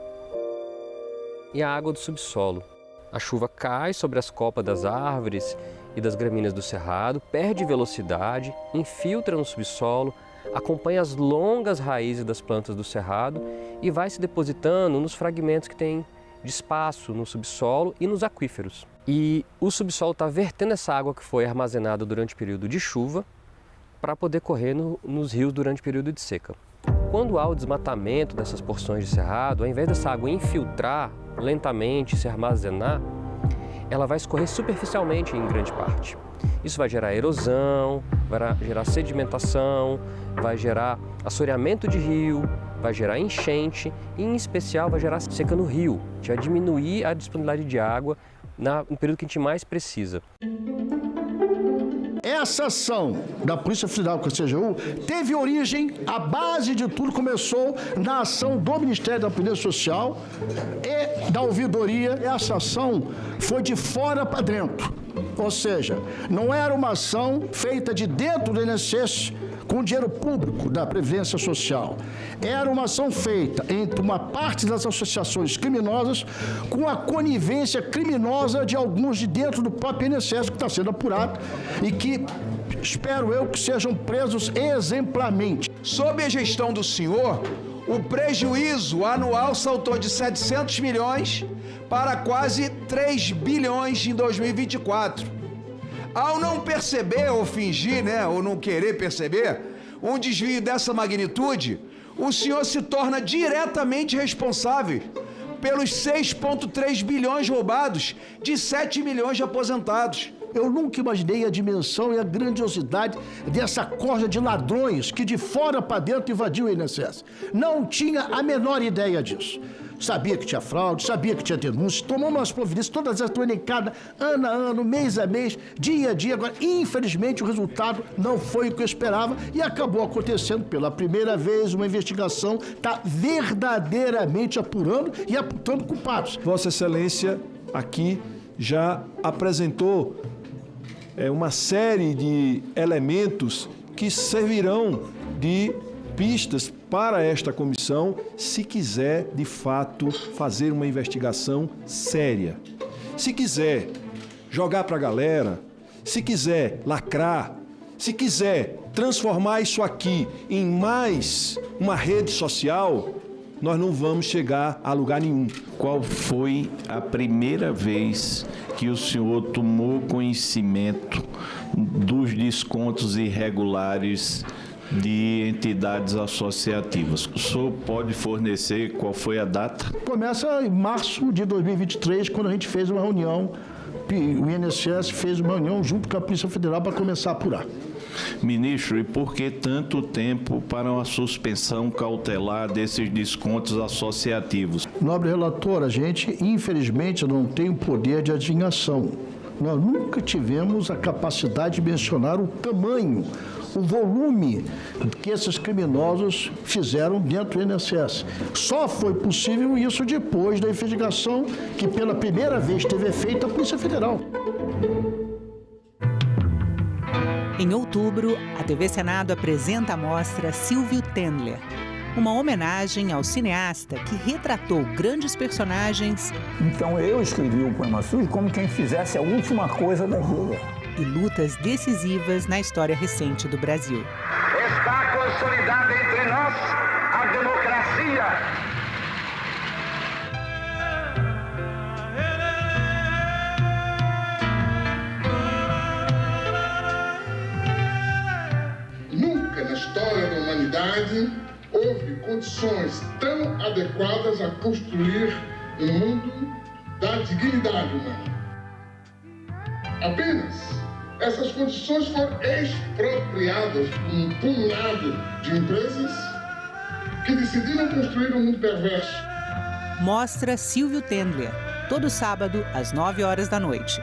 e a água do subsolo. A chuva cai sobre as copas das árvores e das gramíneas do cerrado, perde velocidade, infiltra no subsolo, acompanha as longas raízes das plantas do cerrado e vai se depositando nos fragmentos que tem de espaço no subsolo e nos aquíferos. E o subsolo está vertendo essa água que foi armazenada durante o período de chuva para poder correr nos rios durante o período de seca. Quando há o desmatamento dessas porções de cerrado, ao invés dessa água infiltrar lentamente, se armazenar, ela vai escorrer superficialmente em grande parte. Isso vai gerar erosão, vai gerar sedimentação, vai gerar assoreamento de rio, vai gerar enchente e, em especial, vai gerar seca no rio, vai diminuir a disponibilidade de água no período que a gente mais precisa. Essa ação da Polícia Federal com a CGU teve origem, a base de tudo começou na ação do Ministério da Previdência Social e da ouvidoria. Essa ação foi de fora para dentro, ou seja, não era uma ação feita de dentro do INSS com dinheiro público da Previdência Social. Era uma ação feita entre uma parte das associações criminosas com a conivência criminosa de alguns de dentro do próprio INSS, que está sendo apurado e que espero eu que sejam presos exemplarmente. Sob a gestão do senhor, o prejuízo anual saltou de 700 milhões para quase 3 bilhões em 2024. Ao não perceber ou fingir, ou não querer perceber, um desvio dessa magnitude, o senhor se torna diretamente responsável pelos 6,3 bilhões roubados de 7 milhões de aposentados. Eu nunca imaginei a dimensão e a grandiosidade dessa corja de ladrões que de fora para dentro invadiu o INSS. Não tinha a menor ideia disso. Sabia que tinha fraude, sabia que tinha denúncias, tomou umas providências, todas elas estão elencadas ano a ano, mês a mês, dia a dia. Agora, infelizmente, o resultado não foi o que eu esperava e acabou acontecendo pela primeira vez. Uma investigação está verdadeiramente apurando e apontando culpados. Vossa Excelência aqui já apresentou uma série de elementos que servirão de pistas para esta comissão, se quiser, de fato, fazer uma investigação séria. Se quiser jogar para a galera, se quiser lacrar, Se quiser transformar isso aqui em mais uma rede social, nós não vamos chegar a lugar nenhum. Qual foi a primeira vez que o senhor tomou conhecimento dos descontos irregulares de entidades associativas? O senhor pode fornecer qual foi a data? Começa em março de 2023, quando a gente fez uma reunião, o INSS fez uma reunião junto com a Polícia Federal para começar a apurar. Ministro, e por que tanto tempo para uma suspensão cautelar desses descontos associativos? Nobre relator, a gente, infelizmente, não tem o poder de adivinhação. Nós nunca tivemos a capacidade de mencionar o tamanho, o volume que esses criminosos fizeram dentro do INSS. Só foi possível isso depois da investigação que pela primeira vez teve feita a Polícia Federal. Em outubro, a TV Senado apresenta a mostra Silvio Tendler, uma homenagem ao cineasta que retratou grandes personagens. Então eu escrevi o poema Silvio como quem fizesse a última coisa da vida. E lutas decisivas na história recente do Brasil. Está consolidada entre nós a democracia. Nunca na história da humanidade houve condições tão adequadas a construir um mundo da dignidade humana. Apenas essas condições foram expropriadas por um punhado de empresas que decidiram construir um mundo perverso. Mostra Silvio Tendler, todo sábado às 9 horas da noite.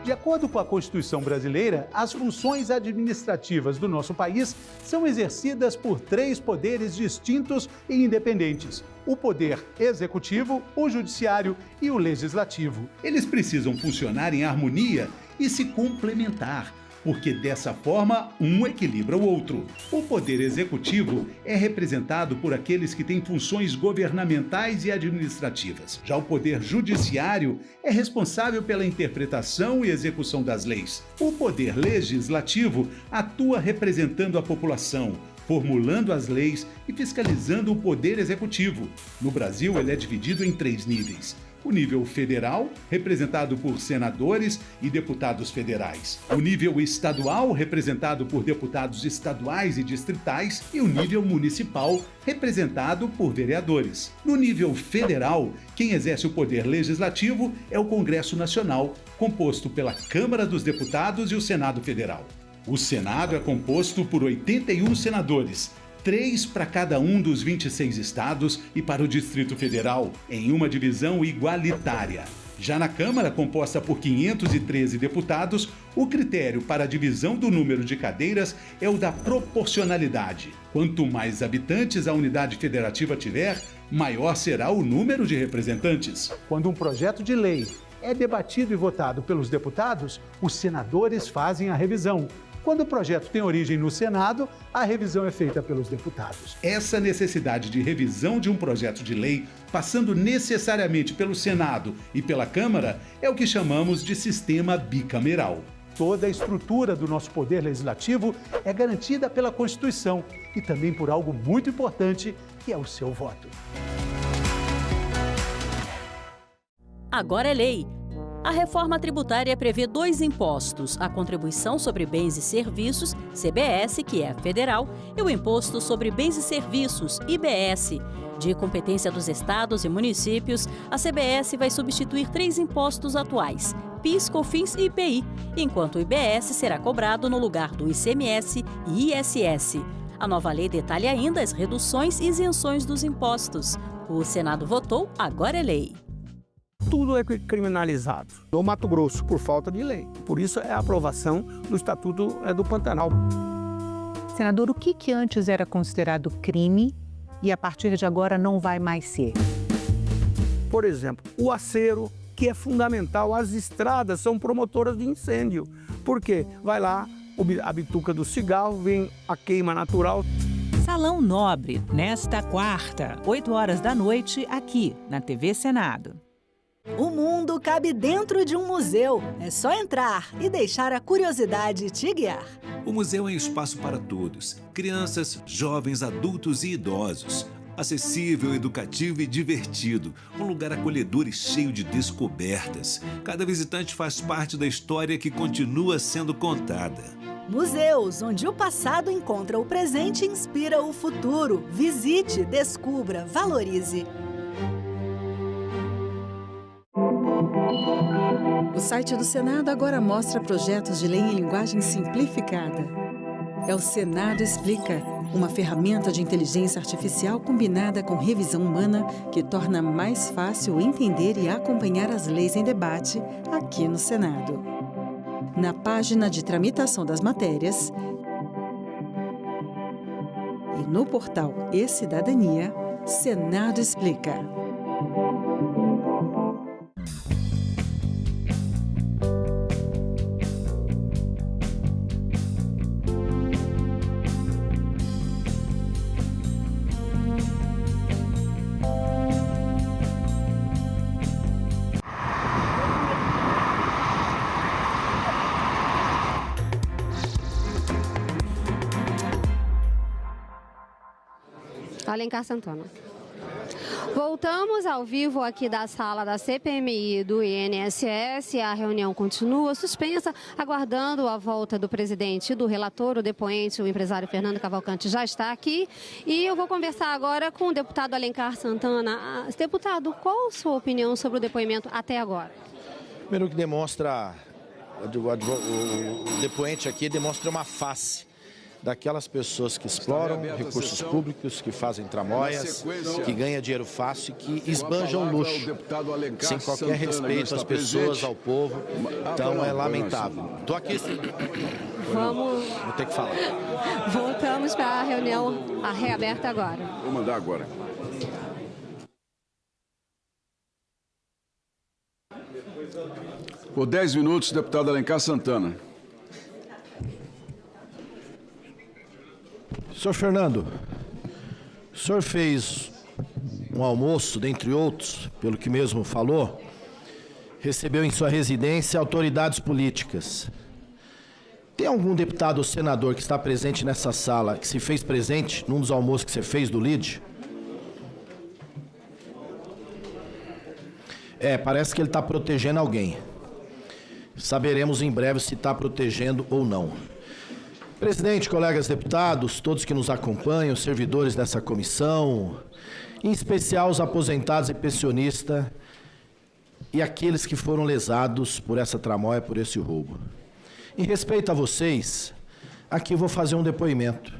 De acordo com a Constituição brasileira, as funções administrativas do nosso país são exercidas por 3 poderes distintos e independentes: o poder executivo, o judiciário e o legislativo. Eles precisam funcionar em harmonia e se complementar, porque dessa forma um equilibra o outro. O poder executivo é representado por aqueles que têm funções governamentais e administrativas. Já o poder judiciário é responsável pela interpretação e execução das leis. O poder legislativo atua representando a população, formulando as leis e fiscalizando o poder executivo. No Brasil, ele é dividido em 3 níveis. O nível federal, representado por senadores e deputados federais. O nível estadual, representado por deputados estaduais e distritais. E o nível municipal, representado por vereadores. No nível federal, quem exerce o poder legislativo é o Congresso Nacional, composto pela Câmara dos Deputados e o Senado Federal. O Senado é composto por 81 senadores, 3 para cada um dos 26 estados e para o Distrito Federal, em uma divisão igualitária. Já na Câmara, composta por 513 deputados, o critério para a divisão do número de cadeiras é o da proporcionalidade. Quanto mais habitantes a unidade federativa tiver, maior será o número de representantes. Quando um projeto de lei é debatido e votado pelos deputados, os senadores fazem a revisão. Quando o projeto tem origem no Senado, a revisão é feita pelos deputados. Essa necessidade de revisão de um projeto de lei, passando necessariamente pelo Senado e pela Câmara, é o que chamamos de sistema bicameral. Toda a estrutura do nosso poder legislativo é garantida pela Constituição e também por algo muito importante, que é o seu voto. Agora é lei. A reforma tributária prevê 2 impostos, a Contribuição sobre Bens e Serviços, CBS, que é federal, e o Imposto sobre Bens e Serviços, IBS. De competência dos estados e municípios, a CBS vai substituir 3 impostos atuais, PIS, COFINS e IPI, enquanto o IBS será cobrado no lugar do ICMS e ISS. A nova lei detalha ainda as reduções e isenções dos impostos. O Senado votou, agora é lei. Tudo é criminalizado no Mato Grosso por falta de lei. Por isso é a aprovação do Estatuto do Pantanal. Senador, o que antes era considerado crime e a partir de agora não vai mais ser? Por exemplo, o acero, que é fundamental. As estradas são promotoras de incêndio. Por quê? Vai lá, a bituca do cigarro, vem a queima natural. Salão Nobre, nesta quarta, 8 horas da noite, aqui na TV Senado. O mundo cabe dentro de um museu. É só entrar e deixar a curiosidade te guiar. O museu é um espaço para todos: crianças, jovens, adultos e idosos. Acessível, educativo e divertido. Um lugar acolhedor e cheio de descobertas. Cada visitante faz parte da história que continua sendo contada. Museus, onde o passado encontra o presente e inspira o futuro. Visite, descubra, valorize. O site do Senado agora mostra projetos de lei em linguagem simplificada. É o Senado Explica, uma ferramenta de inteligência artificial combinada com revisão humana que torna mais fácil entender e acompanhar as leis em debate aqui no Senado. Na página de tramitação das matérias e no portal E-Cidadania, Senado Explica. Alencar Santana. Voltamos ao vivo aqui da sala da CPMI do INSS. A reunião continua suspensa, aguardando a volta do presidente e do relator. O depoente, o empresário Fernando Cavalcante, já está aqui. E eu vou conversar agora com o deputado Alencar Santana. Deputado, qual a sua opinião sobre o depoimento até agora? Primeiro que demonstra, o depoente aqui demonstra uma face daquelas pessoas que exploram recursos públicos, que fazem tramóias, que ganham dinheiro fácil e que esbanjam luxo, sem qualquer respeito às pessoas, ao povo. Então é lamentável. Estou aqui sim. Vou ter que falar. Voltamos para a reunião reaberta agora. Vou mandar agora. Por 10 minutos, deputado Alencar Santana. Senhor Fernando, o senhor fez um almoço, dentre outros, pelo que mesmo falou, recebeu em sua residência autoridades políticas. Tem algum deputado ou senador que está presente nessa sala, que se fez presente num dos almoços que você fez do LIDE? Parece que ele está protegendo alguém. Saberemos em breve se está protegendo ou não. Presidente, colegas deputados, todos que nos acompanham, servidores dessa comissão, em especial os aposentados e pensionistas e aqueles que foram lesados por essa tramóia, por esse roubo. Em respeito a vocês, aqui eu vou fazer um depoimento.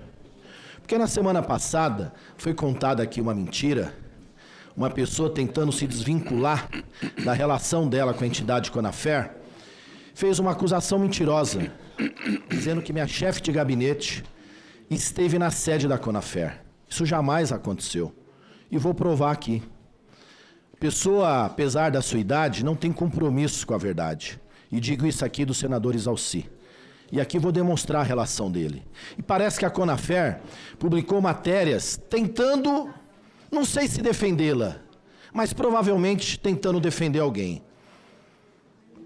Porque na semana passada foi contada aqui uma mentira, uma pessoa tentando se desvincular da relação dela com a entidade Conafer, fez uma acusação mentirosa, dizendo que minha chefe de gabinete esteve na sede da Conafer. Isso jamais aconteceu. E vou provar aqui. Pessoa, apesar da sua idade, não tem compromisso com a verdade. E digo isso aqui do senador Isalci. E aqui vou demonstrar a relação dele. E parece que a Conafer publicou matérias tentando, não sei se defendê-la, mas provavelmente tentando defender alguém.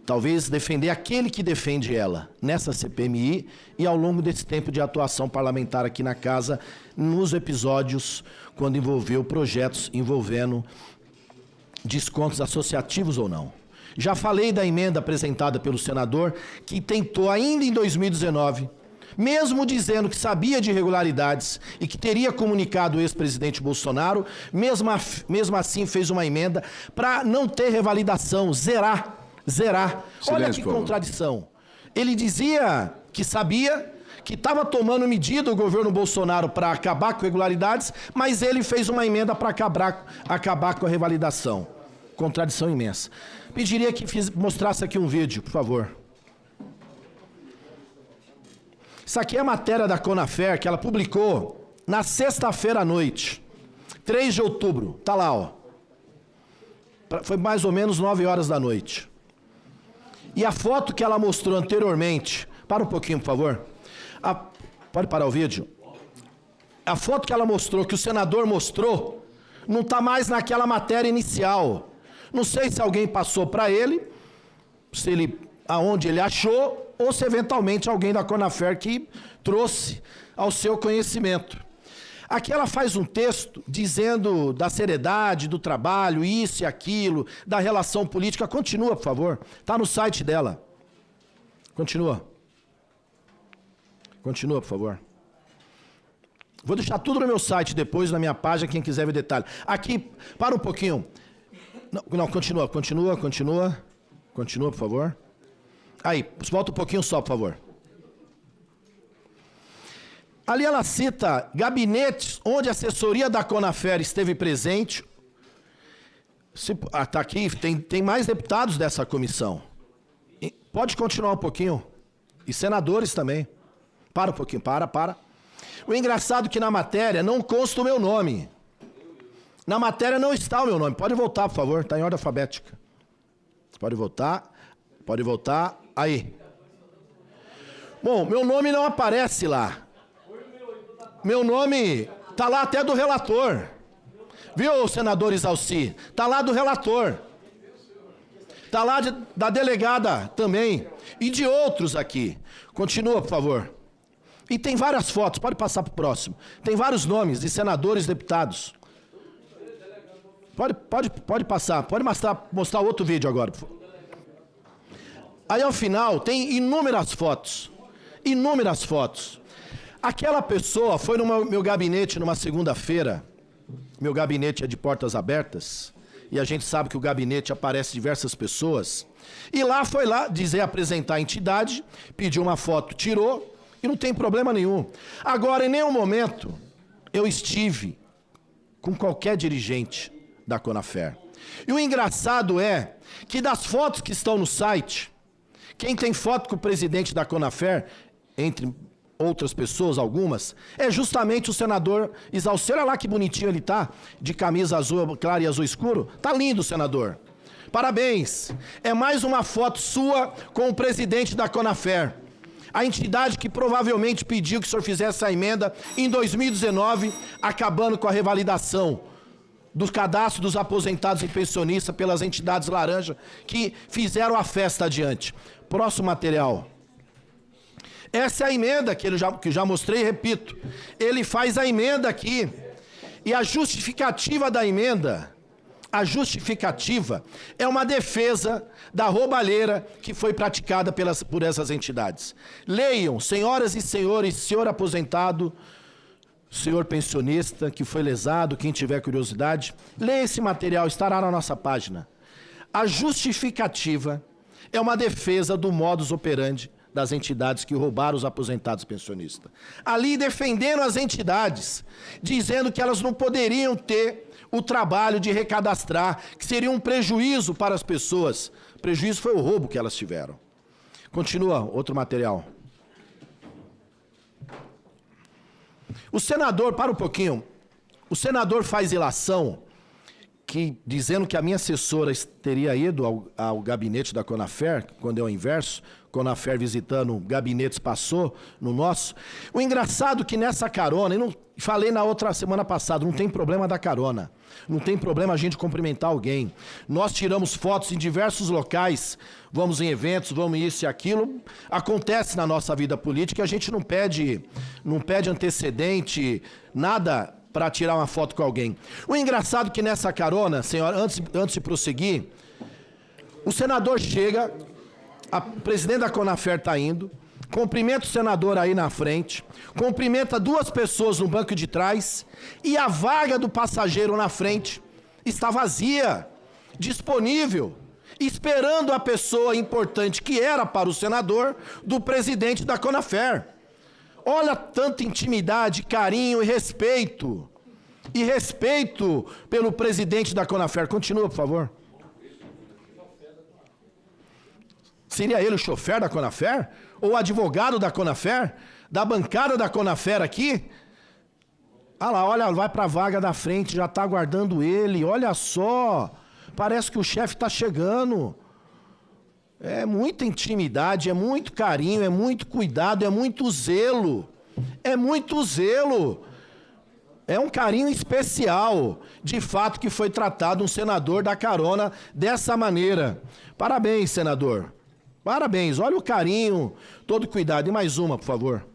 Talvez defender aquele que defende ela, nessa CPMI e ao longo desse tempo de atuação parlamentar aqui na casa, nos episódios quando envolveu projetos envolvendo descontos associativos ou não. Já falei da emenda apresentada pelo senador, que tentou ainda em 2019, mesmo dizendo que sabia de irregularidades e que teria comunicado o ex-presidente Bolsonaro, mesmo assim fez uma emenda para não ter revalidação, zerar. Olha que contradição. Ele dizia que sabia, que estava tomando medida o governo Bolsonaro para acabar com irregularidades, mas ele fez uma emenda para acabar com a revalidação. Contradição imensa. Pediria que mostrasse aqui um vídeo, por favor. Isso aqui é a matéria da Conafer que ela publicou na sexta-feira à noite, 3 de outubro. Tá lá, ó. Foi mais ou menos 9 horas da noite. E a foto que ela mostrou anteriormente, para um pouquinho, por favor. Pode parar o vídeo? A foto que ela mostrou, que o senador mostrou, não está mais naquela matéria inicial. Não sei se alguém passou para ele, aonde ele achou, ou se eventualmente alguém da Conafer que trouxe ao seu conhecimento. Aqui ela faz um texto dizendo da seriedade do trabalho, isso e aquilo, da relação política. Continua, por favor. Está no site dela. Continua. Continua, por favor. Vou deixar tudo no meu site depois, na minha página, quem quiser ver detalhe. Aqui, para um pouquinho. Não, continua. Continua, por favor. Aí, volta um pouquinho só, por favor. Ali ela cita gabinetes onde a assessoria da Conafer esteve presente. Está aqui, tem mais deputados dessa comissão. Pode continuar um pouquinho. E senadores também. Para um pouquinho, para. O engraçado é que na matéria não consta o meu nome. Na matéria não está o meu nome. Pode voltar, por favor. Está em ordem alfabética. Pode voltar. Aí. Bom, meu nome não aparece lá. Meu nome está lá até do relator. Viu, senador Isalci? Está lá do relator. Está lá da delegada também. E de outros aqui. Continua, por favor. E tem várias fotos, pode passar para o próximo. Tem vários nomes de senadores, deputados. Pode passar, pode mostrar outro vídeo agora. Aí ao final tem inúmeras fotos. Inúmeras fotos. Aquela pessoa foi no meu gabinete numa segunda-feira. Meu gabinete é de portas abertas. E a gente sabe que o gabinete aparece diversas pessoas. E lá foi lá apresentar a entidade, pediu uma foto, tirou. E não tem problema nenhum. Agora, em nenhum momento, eu estive com qualquer dirigente da Conafer. E o engraçado é que das fotos que estão no site, quem tem foto com o presidente da Conafer, entre outras pessoas, algumas, é justamente o senador Isalci. Olha lá que bonitinho ele tá, de camisa azul clara e azul escuro. Tá lindo, senador. Parabéns. É mais uma foto sua com o presidente da Conafer. A entidade que provavelmente pediu que o senhor fizesse a emenda em 2019, acabando com a revalidação do cadastro dos aposentados e pensionistas pelas entidades laranja que fizeram a festa adiante. Próximo material. Essa é a emenda que eu já mostrei e repito. Ele faz a emenda aqui. E a justificativa da emenda... A justificativa é uma defesa da roubalheira que foi praticada por essas entidades. Leiam, senhoras e senhores, senhor aposentado, senhor pensionista que foi lesado, quem tiver curiosidade, leia esse material, estará na nossa página. A justificativa é uma defesa do modus operandi das entidades que roubaram os aposentados pensionistas. Ali defendendo as entidades, dizendo que elas não poderiam ter o trabalho de recadastrar, que seria um prejuízo para as pessoas. O prejuízo foi o roubo que elas tiveram. Continua, outro material. O senador, para um pouquinho, o senador faz ilação, dizendo que a minha assessora teria ido ao gabinete da Conafer, quando é o inverso, Conafer visitando gabinetes passou no nosso. O engraçado é que nessa carona, eu não falei na outra semana passada, não tem problema da carona. Não tem problema a gente cumprimentar alguém. Nós tiramos fotos em diversos locais, vamos em eventos, vamos isso e aquilo. Acontece na nossa vida política, a gente não pede antecedente, nada para tirar uma foto com alguém. O engraçado é que nessa carona, senhora, antes de prosseguir, o senador chega, o presidente da Conafer está indo, cumprimenta o senador aí na frente, cumprimenta duas pessoas no banco de trás e a vaga do passageiro na frente está vazia, disponível, esperando a pessoa importante que era para o senador do presidente da Conafer. Olha tanta intimidade, carinho e respeito. E respeito pelo presidente da Conafer. Continua, por favor. Seria ele o chofer da Conafer? Ou o advogado da Conafer? Da bancada da Conafer aqui? Olha, vai para a vaga da frente, já está aguardando ele. Olha só, parece que o chefe está chegando. É muita intimidade, é muito carinho, é muito cuidado, é muito zelo. É muito zelo. É um carinho especial, de fato, que foi tratado um senador da carona dessa maneira. Parabéns, senador. Parabéns. Olha o carinho, todo cuidado. E mais uma, por favor.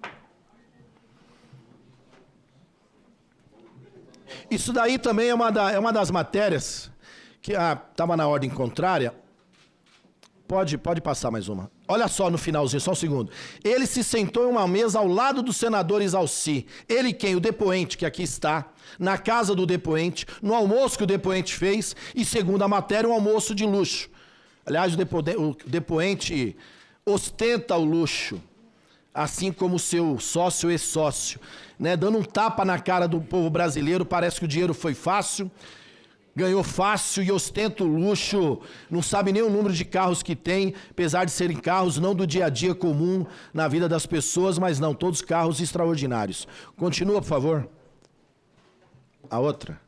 Isso daí também é uma das matérias que estava na ordem contrária. Pode passar mais uma. Olha só no finalzinho, só um segundo. Ele se sentou em uma mesa ao lado do senador Exalci. Ele quem? O depoente, que aqui está, na casa do depoente, no almoço que o depoente fez, e segundo a matéria, um almoço de luxo. Aliás, o depoente ostenta o luxo, assim como o seu sócio e sócio, né? Dando um tapa na cara do povo brasileiro, parece que o dinheiro foi fácil, ganhou fácil e ostenta o luxo, não sabe nem o número de carros que tem, apesar de serem carros não do dia a dia comum na vida das pessoas, mas não, todos carros extraordinários. Continua, por favor. A outra.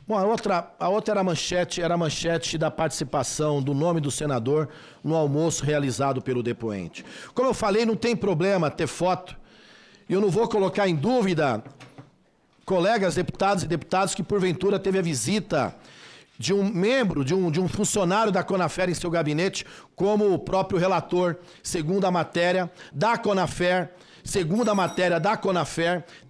Bom, a outra era a manchete da participação do nome do senador no almoço realizado pelo depoente. Como eu falei, não tem problema ter foto. Eu não vou colocar em dúvida, colegas deputados e deputadas, que porventura teve a visita de um membro, de um funcionário da Conafer em seu gabinete, como o próprio relator, segundo a matéria da Conafer,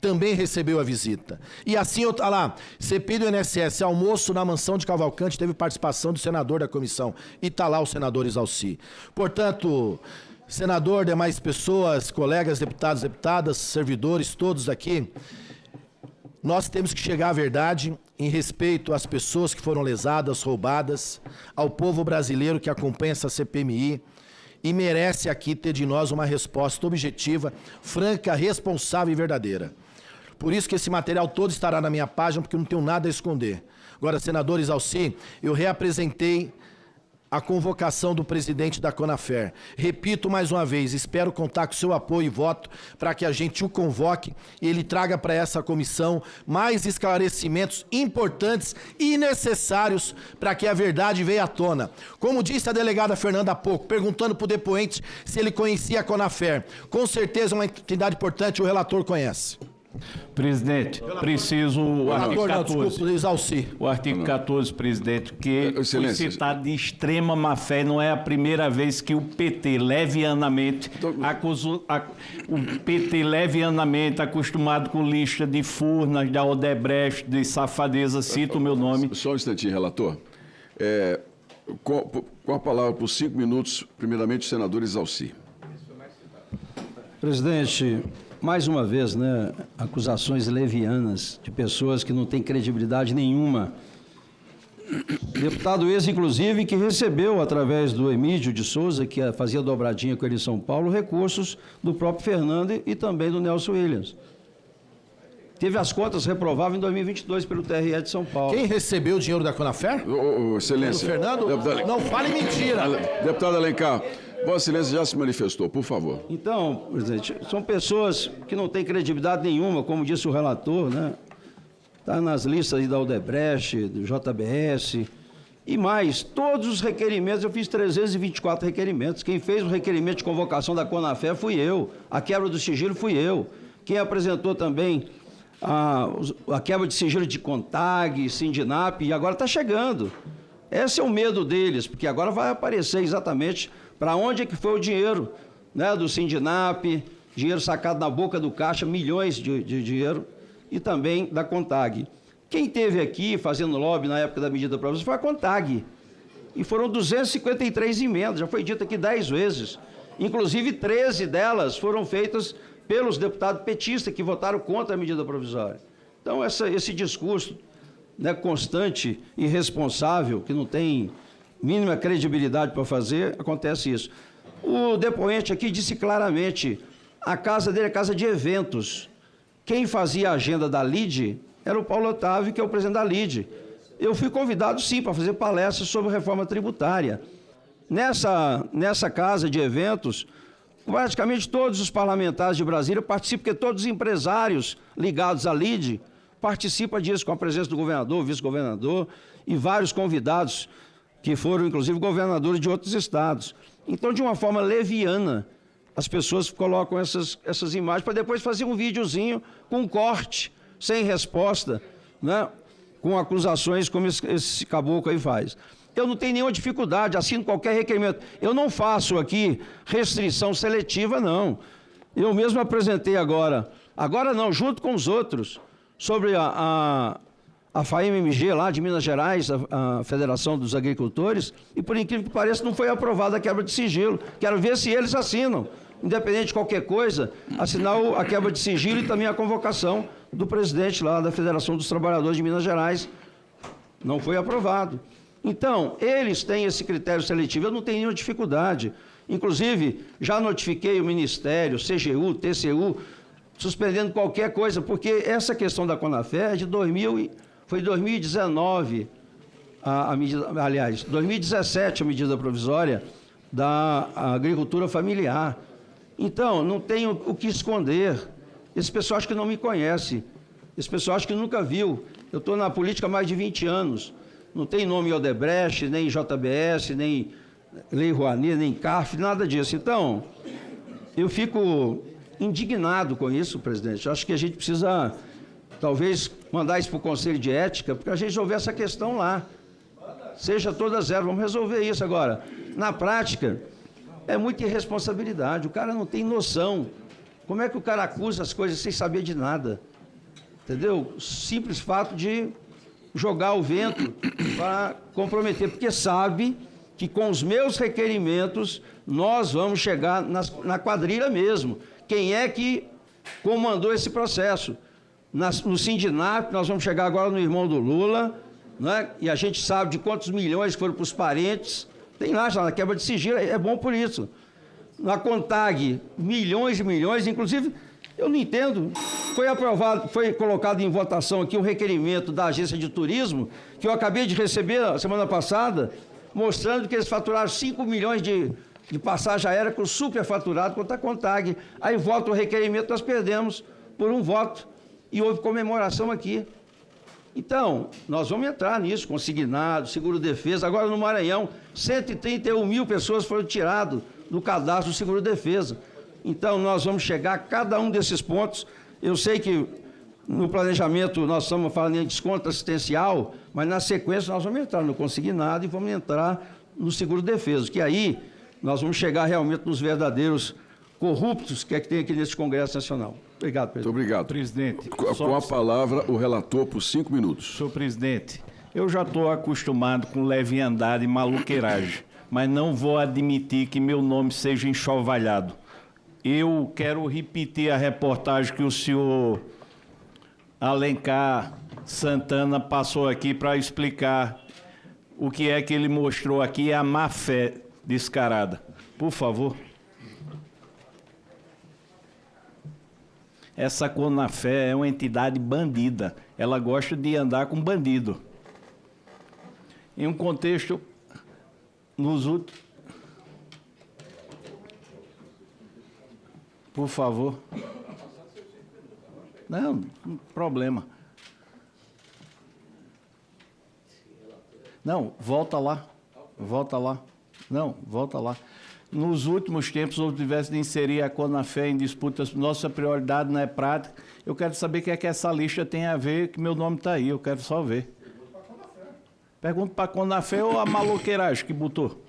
também recebeu a visita. E assim, olha lá, CPI do INSS, almoço na mansão de Cavalcante, teve participação do senador da comissão. E está lá o senador Exalci. Portanto, senador, demais pessoas, colegas, deputados, deputadas, servidores, todos aqui, nós temos que chegar à verdade em respeito às pessoas que foram lesadas, roubadas, ao povo brasileiro que acompanha essa CPMI, e merece aqui ter de nós uma resposta objetiva, franca, responsável e verdadeira. Por isso que esse material todo estará na minha página, porque eu não tenho nada a esconder. Agora, senador Exalci, eu reapresentei a convocação do presidente da Conafer. Repito mais uma vez, espero contar com seu apoio e voto para que a gente o convoque e ele traga para essa comissão mais esclarecimentos importantes e necessários para que a verdade venha à tona. Como disse a delegada Fernanda há pouco, perguntando para o depoente se ele conhecia a Conafer. Com certeza uma entidade importante, o relator conhece. Presidente, preciso o artigo 14. O artigo 14, presidente, que foi citado de extrema má-fé. Não é a primeira vez que o PT levianamente acostumado com lista de Furnas, da Odebrecht, de safadeza, cita o meu nome. Só um instantinho, relator. Com a palavra por 5 minutos, primeiramente o senador Exalci. Presidente, mais uma vez, né, acusações levianas de pessoas que não têm credibilidade nenhuma. Deputado esse, inclusive, que recebeu, através do Emílio de Souza, que fazia dobradinha com ele em São Paulo, recursos do próprio Fernando e também do Nelson Williams. Teve as contas reprováveis em 2022 pelo TRE de São Paulo. Quem recebeu o dinheiro da Conafer? Excelência. O Fernando? Não fale mentira. Deputado Alencar, Vossa Excelência já se manifestou, por favor. Então, presidente, são pessoas que não têm credibilidade nenhuma, como disse o relator, né? Está nas listas aí da Odebrecht, do JBS e mais. Todos os requerimentos, eu fiz 324 requerimentos. Quem fez o requerimento de convocação da Conafer fui eu. A quebra do sigilo fui eu. Quem apresentou também a quebra de sigilo de CONTAG, Sindinap, e agora está chegando. Esse é o medo deles, porque agora vai aparecer exatamente para onde é que foi o dinheiro, né, do Sindinap, dinheiro sacado na boca do caixa, milhões de dinheiro, e também da CONTAG. Quem esteve aqui fazendo lobby na época da medida provisória foi a CONTAG. E foram 253 emendas, já foi dito aqui 10 vezes. Inclusive 13 delas foram feitas pelos deputados petistas que votaram contra a medida provisória. Então, esse discurso, né, constante e irresponsável, que não tem mínima credibilidade para fazer, acontece isso. O depoente aqui disse claramente, a casa dele é casa de eventos. Quem fazia a agenda da LIDE era o Paulo Otávio, que é o presidente da LIDE. Eu fui convidado, sim, para fazer palestras sobre reforma tributária. Nessa casa de eventos, praticamente todos os parlamentares de Brasília participam, porque todos os empresários ligados à LIDE participam disso, com a presença do governador, vice-governador e vários convidados que foram, inclusive, governadores de outros estados. Então, de uma forma leviana, as pessoas colocam essas imagens para depois fazer um videozinho com corte, sem resposta, né? Com acusações como esse caboclo aí faz. Eu não tenho nenhuma dificuldade, assino qualquer requerimento. Eu não faço aqui restrição seletiva, não. Eu mesmo apresentei agora não, junto com os outros, sobre a FAMMG lá de Minas Gerais, a Federação dos Agricultores, e por incrível que pareça não foi aprovada a quebra de sigilo. Quero ver se eles assinam, independente de qualquer coisa, assinar a quebra de sigilo e também a convocação do presidente lá da Federação dos Trabalhadores de Minas Gerais. Não foi aprovado. Então, eles têm esse critério seletivo, eu não tenho nenhuma dificuldade. Inclusive, já notifiquei o Ministério, CGU, TCU, suspendendo qualquer coisa, porque essa questão da Conafé é de 2019, aliás, 2017 a medida provisória da agricultura familiar. Então, não tenho o que esconder. Esse pessoal acho que não me conhece, esse pessoal acho que nunca viu. Eu estou na política há mais de 20 anos. Não tem nome Odebrecht, nem JBS, nem Lei Rouanet, nem CARF, nada disso. Então, eu fico indignado com isso, presidente. Eu acho que a gente precisa, talvez, mandar isso para o Conselho de Ética, porque a gente resolver essa questão lá. Seja toda zero, vamos resolver isso agora. Na prática, é muita irresponsabilidade. O cara não tem noção. Como é que o cara acusa as coisas sem saber de nada? Entendeu? Simples fato de jogar o vento para comprometer, porque sabe que com os meus requerimentos nós vamos chegar na quadrilha mesmo. Quem é que comandou esse processo? No Sindinap, nós vamos chegar agora no irmão do Lula, né? E a gente sabe de quantos milhões foram para os parentes. Tem lá já na quebra de sigilo, é bom por isso. Na CONTAG, milhões e milhões, inclusive, eu não entendo. Foi aprovado, foi colocado em votação aqui um requerimento da Agência de Turismo, que eu acabei de receber a semana passada, mostrando que eles faturaram 5 milhões de passagem aérea com superfaturado contra a CONTAG. Aí vota o requerimento, nós perdemos por um voto. E houve comemoração aqui. Então, nós vamos entrar nisso, consignado, seguro-defesa. Agora, no Maranhão, 131 mil pessoas foram tiradas do cadastro do seguro-defesa. Então, nós vamos chegar a cada um desses pontos. Eu sei que no planejamento nós estamos falando em desconto assistencial, mas na sequência nós vamos entrar no consignado e vamos entrar no seguro-defesa, que aí nós vamos chegar realmente nos verdadeiros corruptos que tem aqui nesse Congresso Nacional. Obrigado, presidente. Muito obrigado. Presidente. Com a palavra, o relator por 5 minutos. Senhor presidente, eu já estou acostumado com leviandade e maluqueiragem, mas não vou admitir que meu nome seja enxovalhado. Eu quero repetir a reportagem que o senhor Alencar Santana passou aqui para explicar o que é que ele mostrou aqui, a má-fé descarada. Por favor. Essa Conafé é uma entidade bandida. Ela gosta de andar com bandido. Em um contexto, nos últimos... Por favor. Não problema. Não, volta lá. Volta lá. Não, volta lá. Nos últimos tempos, houve diversos de inserir a Conafé em disputas. Nossa prioridade não é prática. Eu quero saber o que é que essa lista tem a ver, que meu nome está aí. Eu quero só ver. Pergunta para a Conafé ou a maloqueiragem que botou?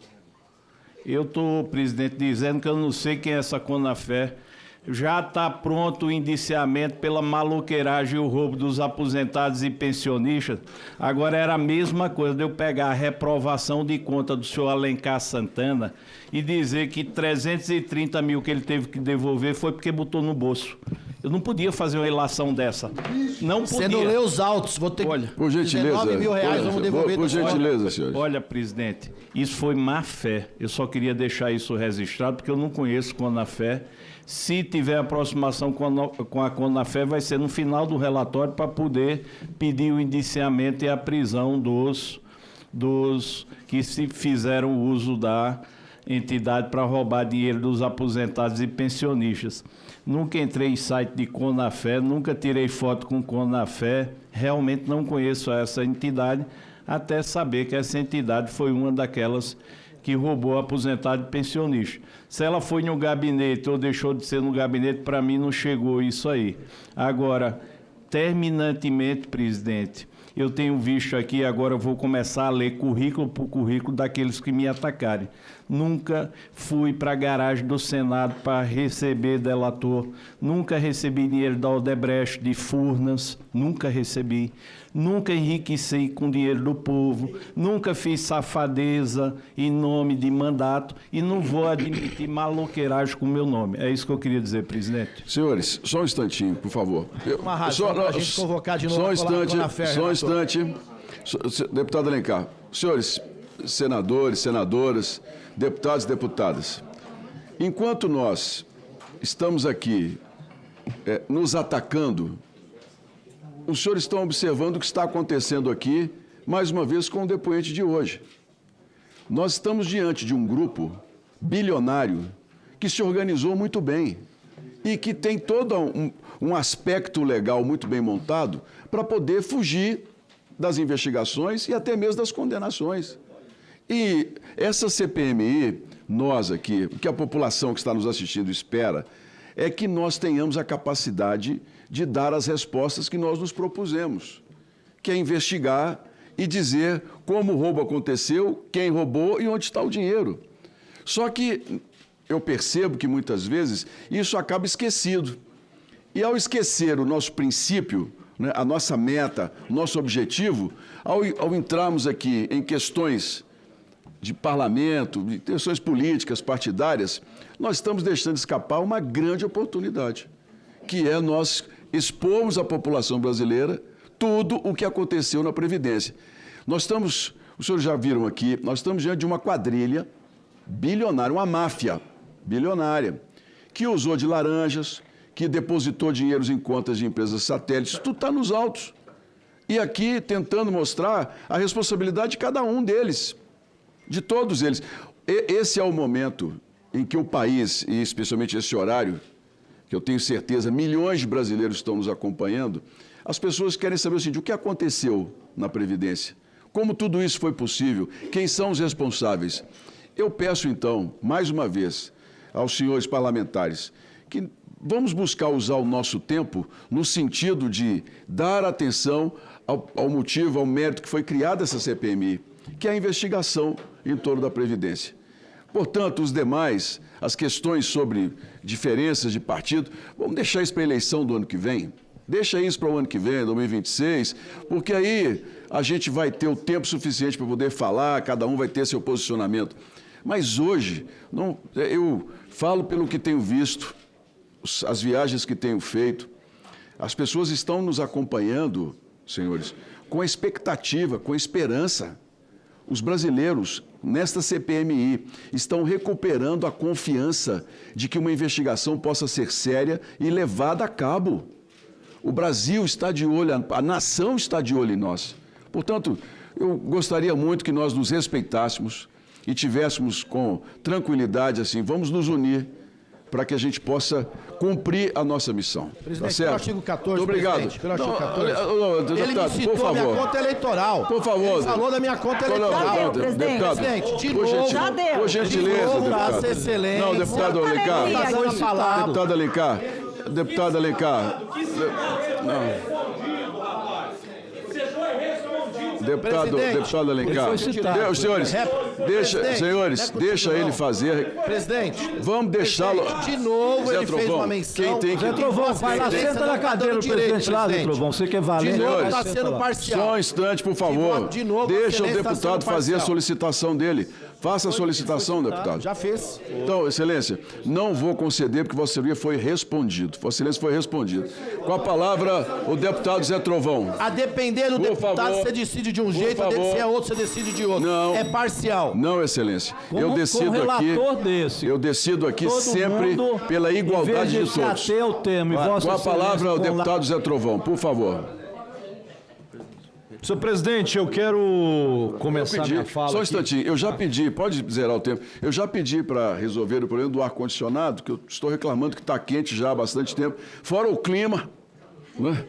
Eu estou, presidente, dizendo que eu não sei quem é essa Conafé. Já está pronto o indiciamento pela maloqueiragem e o roubo dos aposentados e pensionistas. Agora era a mesma coisa de eu pegar a reprovação de conta do senhor Alencar Santana e dizer que 330 mil que ele teve que devolver foi porque botou no bolso. Eu não podia fazer uma ilação dessa. Não podia. Você não lê os autos, vou ter que... Por gentileza. R$19 mil vamos devolver. Por gentileza, senhores. Olha, presidente, isso foi má fé. Eu só queria deixar isso registrado, porque eu não conheço Conafé. Se tiver aproximação com a Conafé, vai ser no final do relatório para poder pedir o indiciamento e a prisão dos que se fizeram uso da entidade para roubar dinheiro dos aposentados e pensionistas. Nunca entrei em site de Conafé, nunca tirei foto com Conafé, realmente não conheço essa entidade, até saber que essa entidade foi uma daquelas que roubou aposentado e pensionista. Se ela foi no gabinete ou deixou de ser no gabinete, para mim não chegou isso aí. Agora, terminantemente, presidente, eu tenho visto aqui, agora eu vou começar a ler currículo por currículo daqueles que me atacarem. Nunca fui para a garagem do Senado para receber delator, nunca recebi dinheiro da Odebrecht, de Furnas, nunca recebi. Nunca enriqueci com dinheiro do povo, nunca fiz safadeza em nome de mandato e não vou admitir maloqueiragem com o meu nome. É isso que eu queria dizer, presidente. Senhores, só um instantinho, por favor. Uma razão para a gente convocar de novo só um instante. Deputado Alencar. Senhores, senadores, senadoras, deputados e deputadas, enquanto nós estamos aqui nos atacando, os senhores estão observando o que está acontecendo aqui, mais uma vez, com o depoente de hoje. Nós estamos diante de um grupo bilionário que se organizou muito bem e que tem todo um aspecto legal muito bem montado para poder fugir das investigações e até mesmo das condenações. E essa CPMI, nós aqui, o que a população que está nos assistindo espera, é que nós tenhamos a capacidade de dar as respostas que nós nos propusemos, que é investigar e dizer como o roubo aconteceu, quem roubou e onde está o dinheiro. Só que eu percebo que muitas vezes isso acaba esquecido. E ao esquecer o nosso princípio, né, a nossa meta, nosso objetivo, ao entrarmos aqui em questões de parlamento, de questões políticas, partidárias, nós estamos deixando escapar uma grande oportunidade, que é nós expormos à população brasileira tudo o que aconteceu na Previdência. Nós estamos, os senhores já viram aqui, nós estamos diante de uma quadrilha bilionária, uma máfia bilionária, que usou de laranjas, que depositou dinheiros em contas de empresas satélites, tudo está nos autos. E aqui tentando mostrar a responsabilidade de cada um deles, de todos eles. Esse é o momento em que o país, e especialmente esse horário, que eu tenho certeza milhões de brasileiros estão nos acompanhando, as pessoas querem saber o seguinte: o que aconteceu na Previdência? Como tudo isso foi possível? Quem são os responsáveis? Eu peço, então, mais uma vez, aos senhores parlamentares, que vamos buscar usar o nosso tempo no sentido de dar atenção ao motivo, ao mérito que foi criada essa CPMI, que é a investigação em torno da Previdência. Portanto, os demais, as questões sobre diferenças de partido, vamos deixar isso para a eleição do ano que vem. Deixa isso para o ano que vem, 2026, porque aí a gente vai ter o tempo suficiente para poder falar, cada um vai ter seu posicionamento. Mas hoje, eu falo pelo que tenho visto, as viagens que tenho feito, as pessoas estão nos acompanhando, senhores, com expectativa, com esperança. Os brasileiros, nesta CPMI, estão recuperando a confiança de que uma investigação possa ser séria e levada a cabo. O Brasil está de olho, a nação está de olho em nós. Portanto, eu gostaria muito que nós nos respeitássemos e tivéssemos com tranquilidade, assim, vamos nos unir para que a gente possa cumprir a nossa missão. Presidente, tá certo? pelo artigo 14, obrigado. Pelo artigo 14. Ele me citou por favor. minha conta eleitoral. Por favor. Ele falou da minha conta eleitoral. Deputado, de novo. Já deu. Por gentileza, deputado. Excelência. Não, deputado Alencar. Deputado Alencar. Deputado Alencar. Não. Deputado Alencar. Senhores, deixa ele fazer. Presidente. Vamos deixá-lo. De novo, ele fez uma menção. Zé Trovão, vai lá, senta na cadeira do presidente lá, Zé Trovão. Você quer valer? De novo, está sendo parcial. Só um instante, por favor. De novo, deixa o deputado fazer a solicitação dele. Faça a solicitação, deputado. Já fez. Então, Excelência, não vou conceder porque Vossa Excelência foi respondido. Vossa Excelência foi respondido. Com a palavra, o deputado Zé Trovão. A depender do deputado, você decide de um jeito, se é outro, você decide de outro. Não. É parcial. Não, Excelência. Eu decido aqui sempre pela igualdade de todos. Com a palavra, o deputado Zé Trovão, por favor. Senhor presidente, eu quero começar minha fala só um instantinho, eu já pedi, pode zerar o tempo, eu já pedi para resolver o problema do ar-condicionado, que eu estou reclamando que está quente já há bastante tempo, fora o clima, né?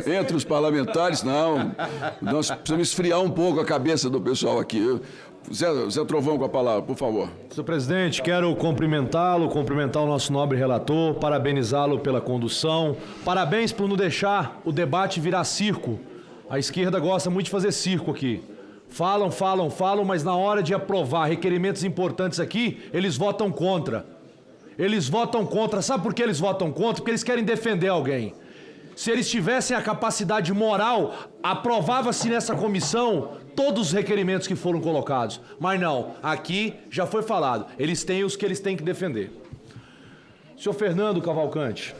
Entre os parlamentares, não, nós precisamos esfriar um pouco a cabeça do pessoal aqui. Zé Trovão com a palavra, por favor. Senhor presidente, quero cumprimentar o nosso nobre relator, parabenizá-lo pela condução. Parabéns por não deixar o debate virar circo. A esquerda gosta muito de fazer circo aqui. Falam, mas na hora de aprovar requerimentos importantes aqui, eles votam contra. Eles votam contra. Sabe por que eles votam contra? Porque eles querem defender alguém. Se eles tivessem a capacidade moral, aprovava-se nessa comissão todos os requerimentos que foram colocados. Mas não, aqui já foi falado, eles têm os que eles têm que defender. Senhor Fernando Cavalcante,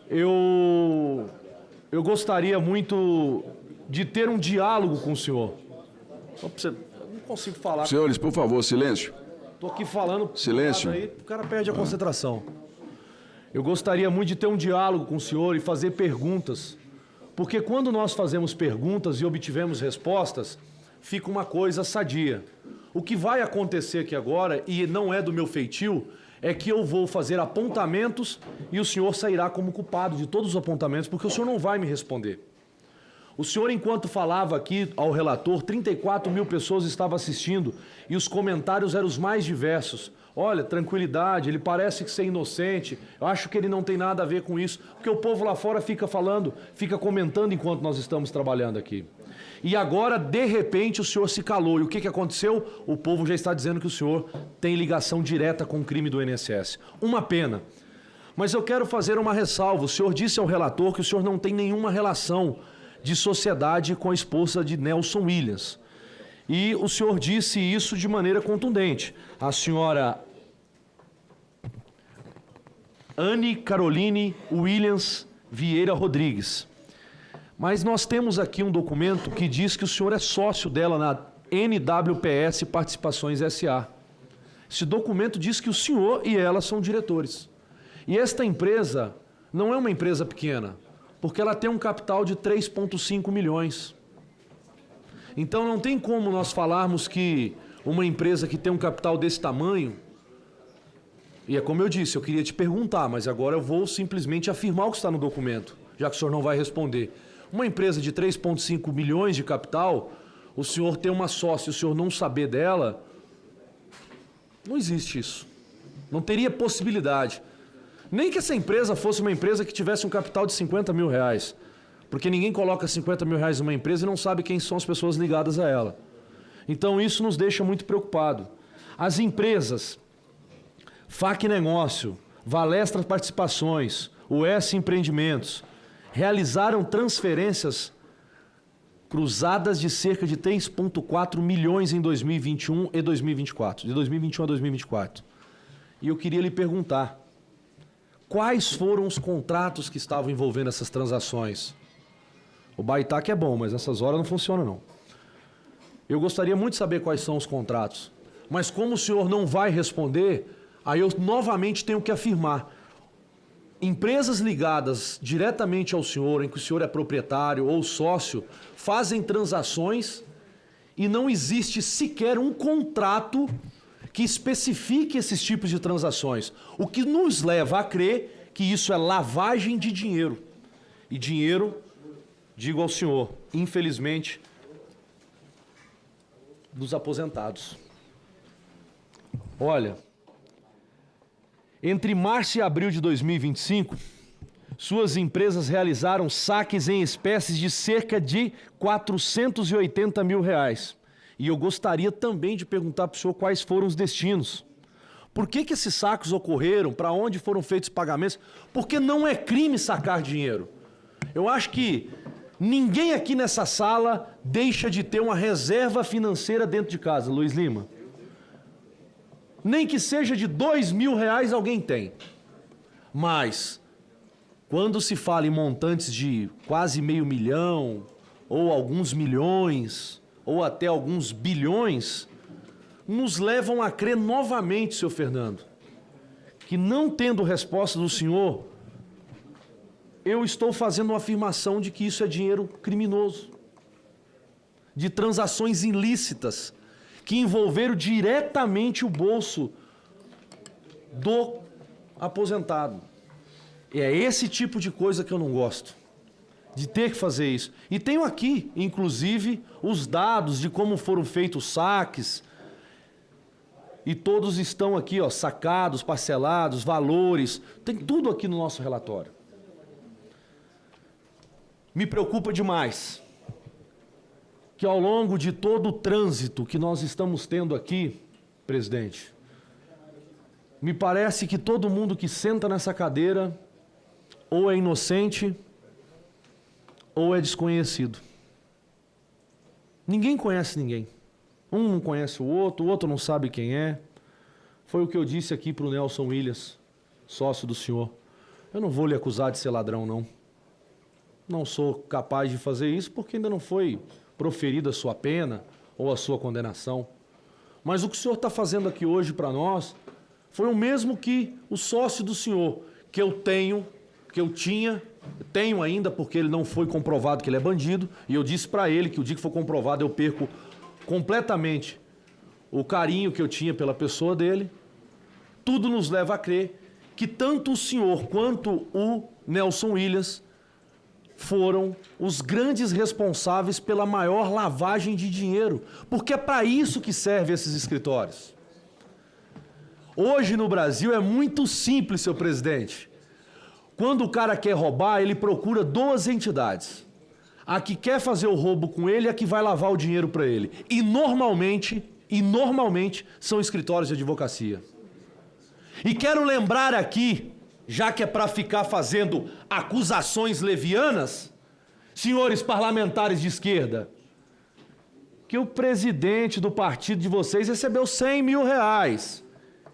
eu gostaria muito de ter um diálogo com o senhor. Só pra você, eu não consigo falar. Senhores, por favor, silêncio. Estou aqui falando. Silêncio. Aí, o cara perde a concentração. Eu gostaria muito de ter um diálogo com o senhor e fazer perguntas. Porque quando nós fazemos perguntas e obtivemos respostas, fica uma coisa sadia. O que vai acontecer aqui agora, e não é do meu feitio, é que eu vou fazer apontamentos e o senhor sairá como culpado de todos os apontamentos, porque o senhor não vai me responder. O senhor, enquanto falava aqui ao relator, 34 mil pessoas estavam assistindo e os comentários eram os mais diversos. Olha, tranquilidade, ele parece ser inocente, eu acho que ele não tem nada a ver com isso, porque o povo lá fora fica falando, fica comentando enquanto nós estamos trabalhando aqui. E agora, de repente, o senhor se calou. E o que aconteceu? O povo já está dizendo que o senhor tem ligação direta com o crime do INSS. Uma pena. Mas eu quero fazer uma ressalva. O senhor disse ao relator que o senhor não tem nenhuma relação de sociedade com a esposa de Nelson Williams. E o senhor disse isso de maneira contundente. A senhora Anne Caroline Williams Vieira Rodrigues. Mas nós temos aqui um documento que diz que o senhor é sócio dela na NWPS Participações S.A. Esse documento diz que o senhor e ela são diretores. E esta empresa não é uma empresa pequena, porque ela tem um capital de 3,5 milhões. Então não tem como nós falarmos que uma empresa que tem um capital desse tamanho, e é como eu disse, eu queria te perguntar, mas agora eu vou simplesmente afirmar o que está no documento, já que o senhor não vai responder. Uma empresa de 3,5 milhões de capital, o senhor ter uma sócia e o senhor não saber dela, não existe isso. Não teria possibilidade. Nem que essa empresa fosse uma empresa que tivesse um capital de 50 mil reais. Porque ninguém coloca 50 mil reais numa empresa e não sabe quem são as pessoas ligadas a ela. Então isso nos deixa muito preocupados. As empresas, FAC Negócio, Valestra Participações, US Empreendimentos, realizaram transferências cruzadas de cerca de 3,4 milhões em 2021 e 2024, de 2021 a 2024. E eu queria lhe perguntar, quais foram os contratos que estavam envolvendo essas transações? O Baitac é bom, mas nessas horas não funciona não. Eu gostaria muito de saber quais são os contratos. Mas como o senhor não vai responder, aí eu novamente tenho que afirmar. Empresas ligadas diretamente ao senhor, em que o senhor é proprietário ou sócio, fazem transações e não existe sequer um contrato que especifique esses tipos de transações. O que nos leva a crer que isso é lavagem de dinheiro. E dinheiro, digo ao senhor, infelizmente, dos aposentados. Olha, entre março e abril de 2025, suas empresas realizaram saques em espécies de cerca de 480 mil reais. E eu gostaria também de perguntar para o senhor quais foram os destinos. Por que esses saques ocorreram? Para onde foram feitos os pagamentos? Porque não é crime sacar dinheiro. Eu acho que ninguém aqui nessa sala deixa de ter uma reserva financeira dentro de casa, Luiz Lima. Nem que seja de 2 mil reais alguém tem. Mas, quando se fala em montantes de quase meio milhão, ou alguns milhões, ou até alguns bilhões, nos levam a crer novamente, senhor Fernando, que não tendo resposta do senhor, eu estou fazendo uma afirmação de que isso é dinheiro criminoso, de transações ilícitas, que envolveram diretamente o bolso do aposentado. E é esse tipo de coisa que eu não gosto. de ter que fazer isso. E tenho aqui, inclusive, os dados de como foram feitos os saques. E todos estão aqui, ó, sacados, parcelados, valores. Tem tudo aqui no nosso relatório. Me preocupa demais que ao longo de todo o trânsito que nós estamos tendo aqui, presidente, me parece que todo mundo que senta nessa cadeira ou é inocente ou é desconhecido. Ninguém conhece ninguém. Um não conhece o outro não sabe quem é. Foi o que eu disse aqui para o Nelson Williams, sócio do senhor. Eu não vou lhe acusar de ser ladrão, não. Não sou capaz de fazer isso porque ainda não foi proferida a sua pena ou a sua condenação. Mas o que o senhor está fazendo aqui hoje para nós foi o mesmo que o sócio do senhor, que eu tenho ainda, porque ele não foi comprovado que ele é bandido, e eu disse para ele que o dia que for comprovado eu perco completamente o carinho que eu tinha pela pessoa dele. Tudo nos leva a crer que tanto o senhor quanto o Nelson Williams foram os grandes responsáveis pela maior lavagem de dinheiro, porque é para isso que servem esses escritórios. Hoje no Brasil é muito simples, seu presidente. Quando o cara quer roubar, ele procura duas entidades. A que quer fazer o roubo com ele e a que vai lavar o dinheiro para ele. E normalmente são escritórios de advocacia. E quero lembrar aqui, já que é para ficar fazendo acusações levianas, senhores parlamentares de esquerda, que o presidente do partido de vocês recebeu 100 mil reais.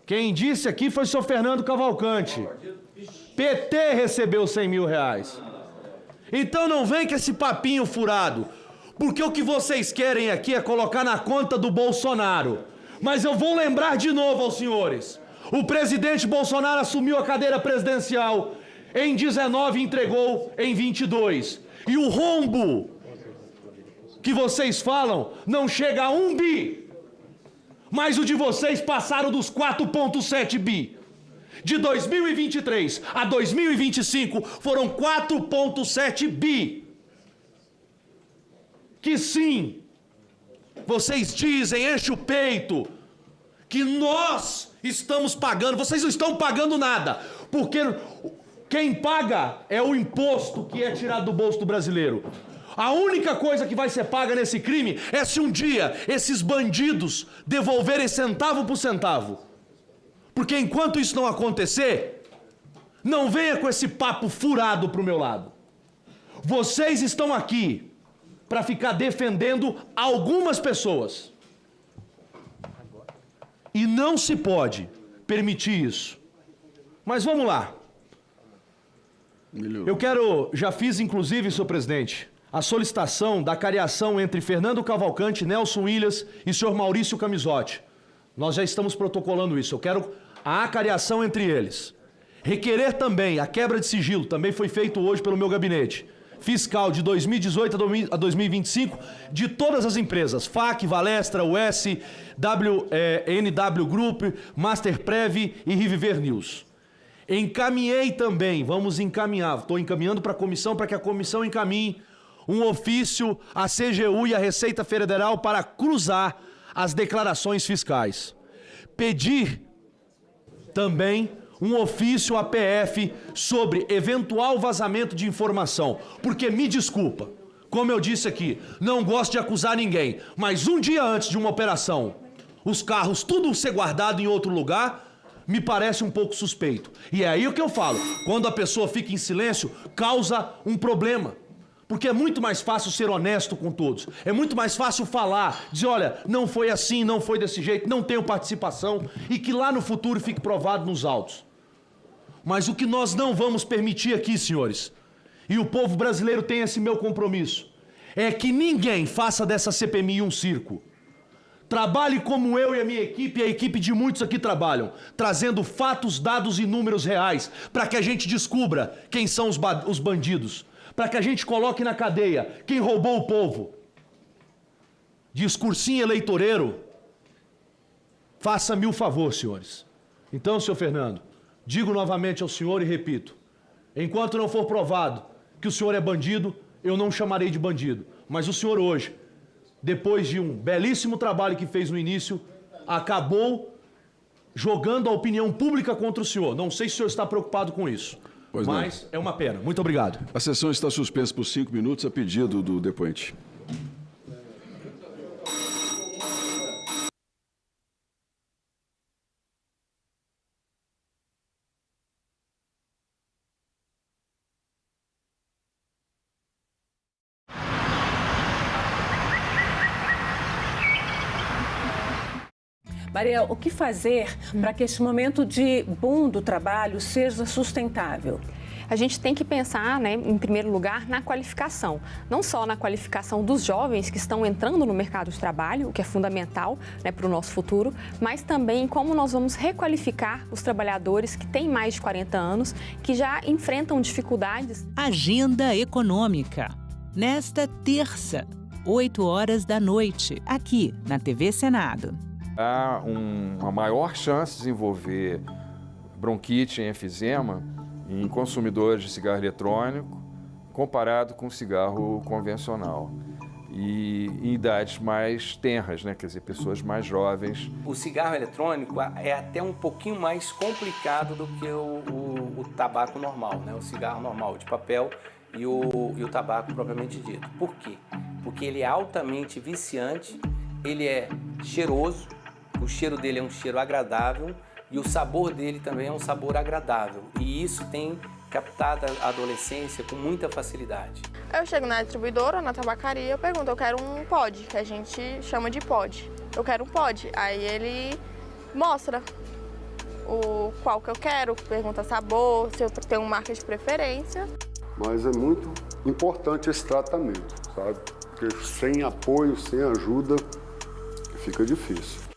Quem disse aqui foi o senhor Fernando Cavalcante. PT recebeu 100 mil reais. Então não vem com esse papinho furado, porque o que vocês querem aqui é colocar na conta do Bolsonaro. Mas eu vou lembrar de novo aos senhores. O presidente Bolsonaro assumiu a cadeira presidencial em 19 e entregou em 22. E o rombo que vocês falam não chega a 1 bi. Mas o de vocês passaram dos 4,7 bi. De 2023 a 2025 foram 4,7 bi. Que sim, vocês dizem, enche o peito, que nós estamos pagando. Vocês não estão pagando nada, porque quem paga é o imposto que é tirado do bolso do brasileiro. A única coisa que vai ser paga nesse crime é se um dia esses bandidos devolverem centavo por centavo. Porque enquanto isso não acontecer, não venha com esse papo furado para o meu lado. Vocês estão aqui para ficar defendendo algumas pessoas. E não se pode permitir isso. Mas vamos lá. Já fiz inclusive, senhor presidente, a solicitação da cariação entre Fernando Cavalcante, Nelson Williams e senhor Maurício Camisotti. Nós já estamos protocolando isso. Eu quero a acariação entre eles. Requerer também a quebra de sigilo, também foi feito hoje pelo meu gabinete, fiscal de 2018 a 2025, de todas as empresas, FAC, Valestra, US, NW Group, Masterprev e Riviver News. Encaminhei também, vamos encaminhar, estou encaminhando para a comissão, para que a comissão encaminhe um ofício à CGU e à Receita Federal para cruzar as declarações fiscais. Pedir também um ofício à PF sobre eventual vazamento de informação. Porque, me desculpa, como eu disse aqui, não gosto de acusar ninguém, mas um dia antes de uma operação, os carros tudo ser guardado em outro lugar, me parece um pouco suspeito. E é aí o que eu falo, quando a pessoa fica em silêncio, causa um problema. Porque é muito mais fácil ser honesto com todos. É muito mais fácil falar, dizer, olha, não foi assim, não foi desse jeito, não tenho participação, e que lá no futuro fique provado nos autos. Mas o que nós não vamos permitir aqui, senhores, e o povo brasileiro tem esse meu compromisso, é que ninguém faça dessa CPMI um circo. Trabalhe como eu e a minha equipe e a equipe de muitos aqui trabalham, trazendo fatos, dados e números reais, para que a gente descubra quem são os bandidos, para que a gente coloque na cadeia quem roubou o povo. Discursinho eleitoreiro, faça-me o favor, senhores. Então, senhor Fernando, digo novamente ao senhor e repito, enquanto não for provado que o senhor é bandido, eu não chamarei de bandido. Mas o senhor hoje, depois de um belíssimo trabalho que fez no início, acabou jogando a opinião pública contra o senhor. Não sei se o senhor está preocupado com isso, mas é uma pena. Muito obrigado. A sessão está suspensa por 5 minutos a pedido do depoente. Maria, o que fazer para que esse momento de boom do trabalho seja sustentável? A gente tem que pensar, né, em primeiro lugar, na qualificação. Não só na qualificação dos jovens que estão entrando no mercado de trabalho, o que é fundamental, né, para o nosso futuro, mas também em como nós vamos requalificar os trabalhadores que têm mais de 40 anos, que já enfrentam dificuldades. Agenda Econômica. Nesta terça, 8 horas da noite, aqui na TV Senado. Há uma maior chance de desenvolver bronquite e enfisema em consumidores de cigarro eletrônico comparado com cigarro convencional. E em idades mais tenras, né? Quer dizer, pessoas mais jovens. O cigarro eletrônico é até um pouquinho mais complicado do que o tabaco normal, né? O cigarro normal de papel e o tabaco propriamente dito. Por quê? Porque ele é altamente viciante, ele é cheiroso, o cheiro dele é um cheiro agradável e o sabor dele também é um sabor agradável. E isso tem captado a adolescência com muita facilidade. Eu chego na distribuidora, na tabacaria, eu pergunto, eu quero um pod, que a gente chama de pod. Eu quero um pod. Aí ele mostra qual que eu quero, pergunta sabor, se eu tenho marca de preferência. Mas é muito importante esse tratamento, sabe? Porque sem apoio, sem ajuda, fica difícil.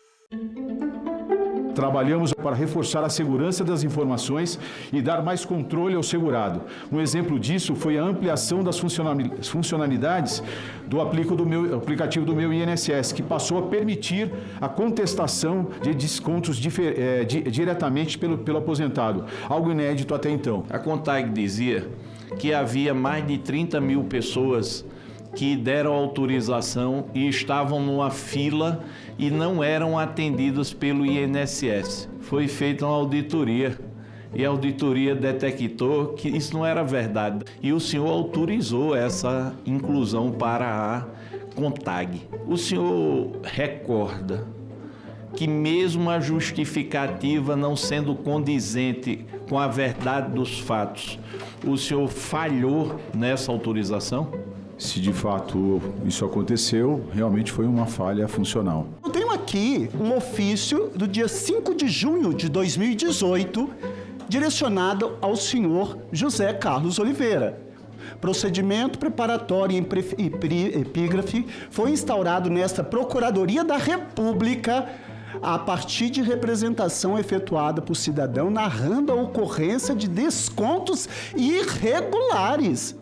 Trabalhamos para reforçar a segurança das informações e dar mais controle ao segurado. Um exemplo disso foi a ampliação das funcionalidades do aplicativo do Meu INSS, que passou a permitir a contestação de descontos diretamente pelo aposentado, algo inédito até então. A CONTAG dizia que havia mais de 30 mil pessoas que deram autorização e estavam numa fila e não eram atendidos pelo INSS. Foi feita uma auditoria e a auditoria detectou que isso não era verdade. E o senhor autorizou essa inclusão para a CONTAG. O senhor recorda que mesmo a justificativa não sendo condizente com a verdade dos fatos, o senhor falhou nessa autorização? Se de fato isso aconteceu, realmente foi uma falha funcional. Eu tenho aqui um ofício do dia 5 de junho de 2018, direcionado ao senhor José Carlos Oliveira. Procedimento preparatório em epígrafe foi instaurado nesta Procuradoria da República a partir de representação efetuada por cidadão narrando a ocorrência de descontos irregulares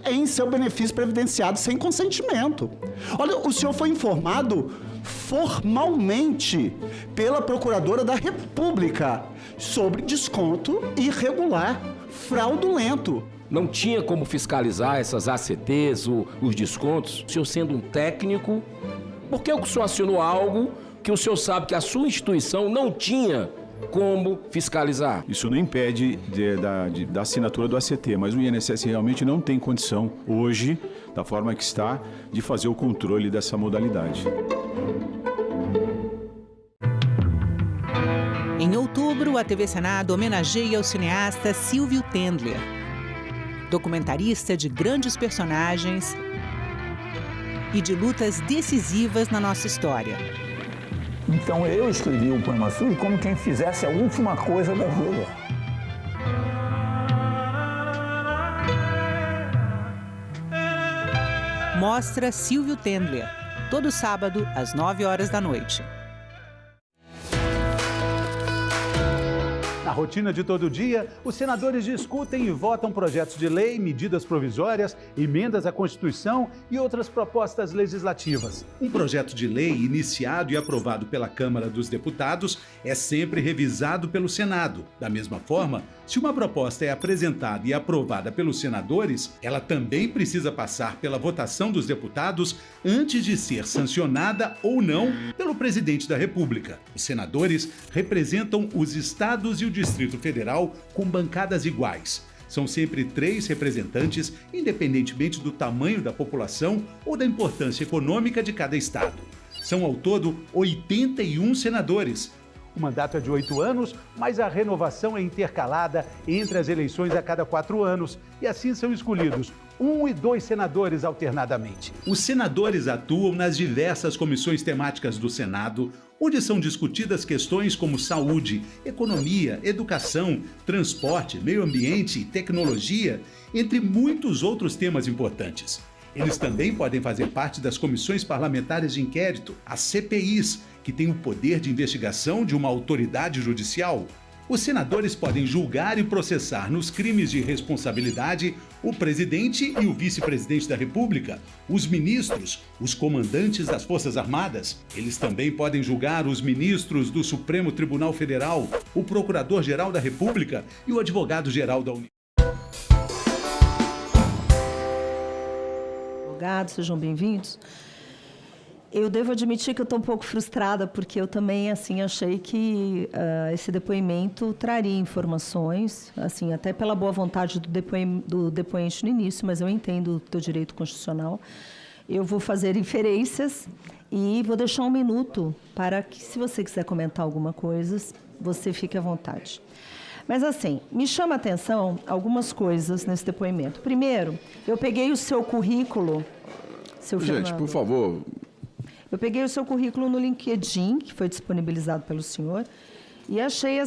em seu benefício previdenciado sem consentimento. Olha, o senhor foi informado formalmente pela Procuradora da República sobre desconto irregular, fraudulento. Não tinha como fiscalizar essas ACTs, os descontos? O senhor sendo um técnico, por que o senhor acionou algo que o senhor sabe que a sua instituição não tinha como fiscalizar? Isso não impede da assinatura do ACT, mas o INSS realmente não tem condição, hoje, da forma que está, de fazer o controle dessa modalidade. Em outubro, a TV Senado homenageia o cineasta Silvio Tendler, documentarista de grandes personagens e de lutas decisivas na nossa história. Então eu escrevi o poema sujo como quem fizesse a última coisa da vida. Mostra Silvio Tendler, todo sábado às 9 horas da noite. Na rotina de todo dia, os senadores discutem e votam projetos de lei, medidas provisórias, emendas à Constituição e outras propostas legislativas. Um projeto de lei iniciado e aprovado pela Câmara dos Deputados é sempre revisado pelo Senado. Da mesma forma, se uma proposta é apresentada e aprovada pelos senadores, ela também precisa passar pela votação dos deputados antes de ser sancionada ou não pelo presidente da República. Os senadores representam os estados e o Distrito Federal com bancadas iguais. São sempre 3 representantes, independentemente do tamanho da população ou da importância econômica de cada estado. São ao todo 81 senadores. O mandato é de 8 anos, mas a renovação é intercalada entre as eleições a cada 4 anos, e assim são escolhidos 1 e 2 senadores alternadamente. Os senadores atuam nas diversas comissões temáticas do Senado, onde são discutidas questões como saúde, economia, educação, transporte, meio ambiente e tecnologia, entre muitos outros temas importantes. Eles também podem fazer parte das comissões parlamentares de inquérito, as CPIs, que têm o poder de investigação de uma autoridade judicial. Os senadores podem julgar e processar nos crimes de responsabilidade o presidente e o vice-presidente da República, os ministros, os comandantes das Forças Armadas. Eles também podem julgar os ministros do Supremo Tribunal Federal, o Procurador-Geral da República e o Advogado-Geral da União. Advogados, sejam bem-vindos. Eu devo admitir que eu estou um pouco frustrada, porque eu também achei que esse depoimento traria informações, até pela boa vontade do depoente no início, mas eu entendo o teu direito constitucional. Eu vou fazer inferências e vou deixar 1 minuto para que, se você quiser comentar alguma coisa, você fique à vontade. Mas, me chama a atenção algumas coisas nesse depoimento. Primeiro, eu peguei o seu currículo, seu Fernando. Gente, por favor... Eu peguei o seu currículo no LinkedIn, que foi disponibilizado pelo senhor, e achei,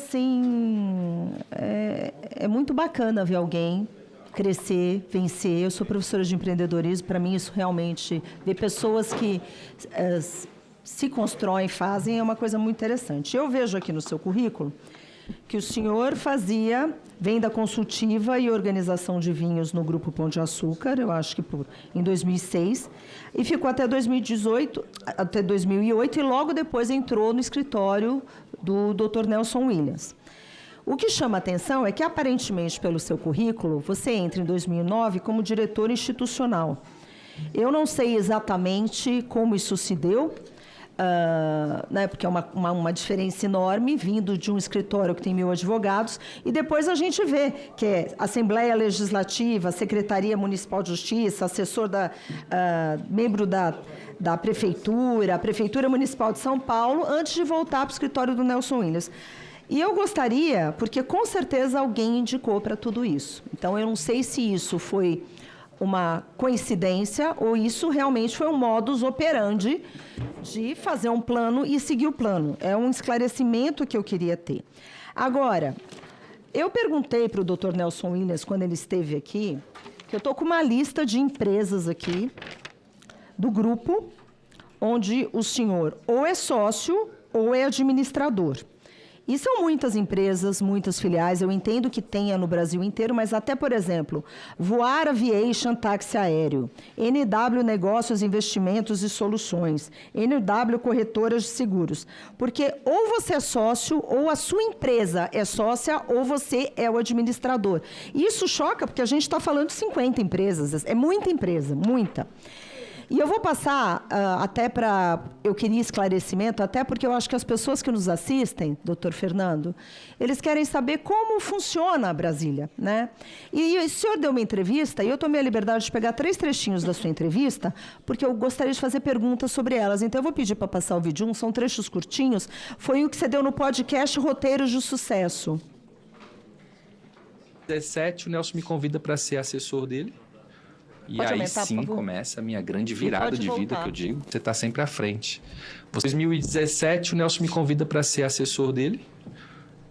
é muito bacana ver alguém crescer, vencer. Eu sou professora de empreendedorismo, para mim isso realmente, ver pessoas que se constroem, fazem, é uma coisa muito interessante. Eu vejo aqui no seu currículo que o senhor fazia venda consultiva e organização de vinhos no Grupo Pão de Açúcar, eu acho que em 2006, e ficou até 2018, até 2008, e logo depois entrou no escritório do Dr. Nelson Williams. O que chama a atenção é que, aparentemente, pelo seu currículo, você entra em 2009 como diretor institucional. Eu não sei exatamente como isso se deu, porque é uma diferença enorme, vindo de um escritório que tem 1.000 advogados, e depois a gente vê que é Assembleia Legislativa, Secretaria Municipal de Justiça, assessor membro da Prefeitura, a Prefeitura Municipal de São Paulo, antes de voltar para o escritório do Nelson Williams. E eu gostaria, porque com certeza alguém indicou para tudo isso. Então, eu não sei se isso foi uma coincidência ou isso realmente foi um modus operandi de fazer um plano e seguir o plano. É um esclarecimento que eu queria ter. Agora, eu perguntei para o Dr. Nelson Williams, quando ele esteve aqui, que eu estou com uma lista de empresas aqui do grupo, onde o senhor ou é sócio ou é administrador. E são muitas empresas, muitas filiais, eu entendo que tenha no Brasil inteiro, mas até, por exemplo, Voar Aviation Táxi Aéreo, NW Negócios, Investimentos e Soluções, NW Corretoras de Seguros. Porque ou você é sócio, ou a sua empresa é sócia, ou você é o administrador. E isso choca, porque a gente está falando de 50 empresas, é muita empresa, muita. E eu vou passar até para... Eu queria esclarecimento, até porque eu acho que as pessoas que nos assistem, doutor Fernando, eles querem saber como funciona a Brasília, né? E o senhor deu uma entrevista, e eu tomei a liberdade de pegar 3 trechinhos da sua entrevista, porque eu gostaria de fazer perguntas sobre elas. Então, eu vou pedir para passar o vídeo, são trechos curtinhos. Foi o que você deu no podcast Roteiros de Sucesso. 17, o Nelson me convida para ser assessor dele. E pode aí aumentar, sim começa a minha grande virada de vida, que eu digo. Você está sempre à frente. Em 2017, o Nelson me convida para ser assessor dele.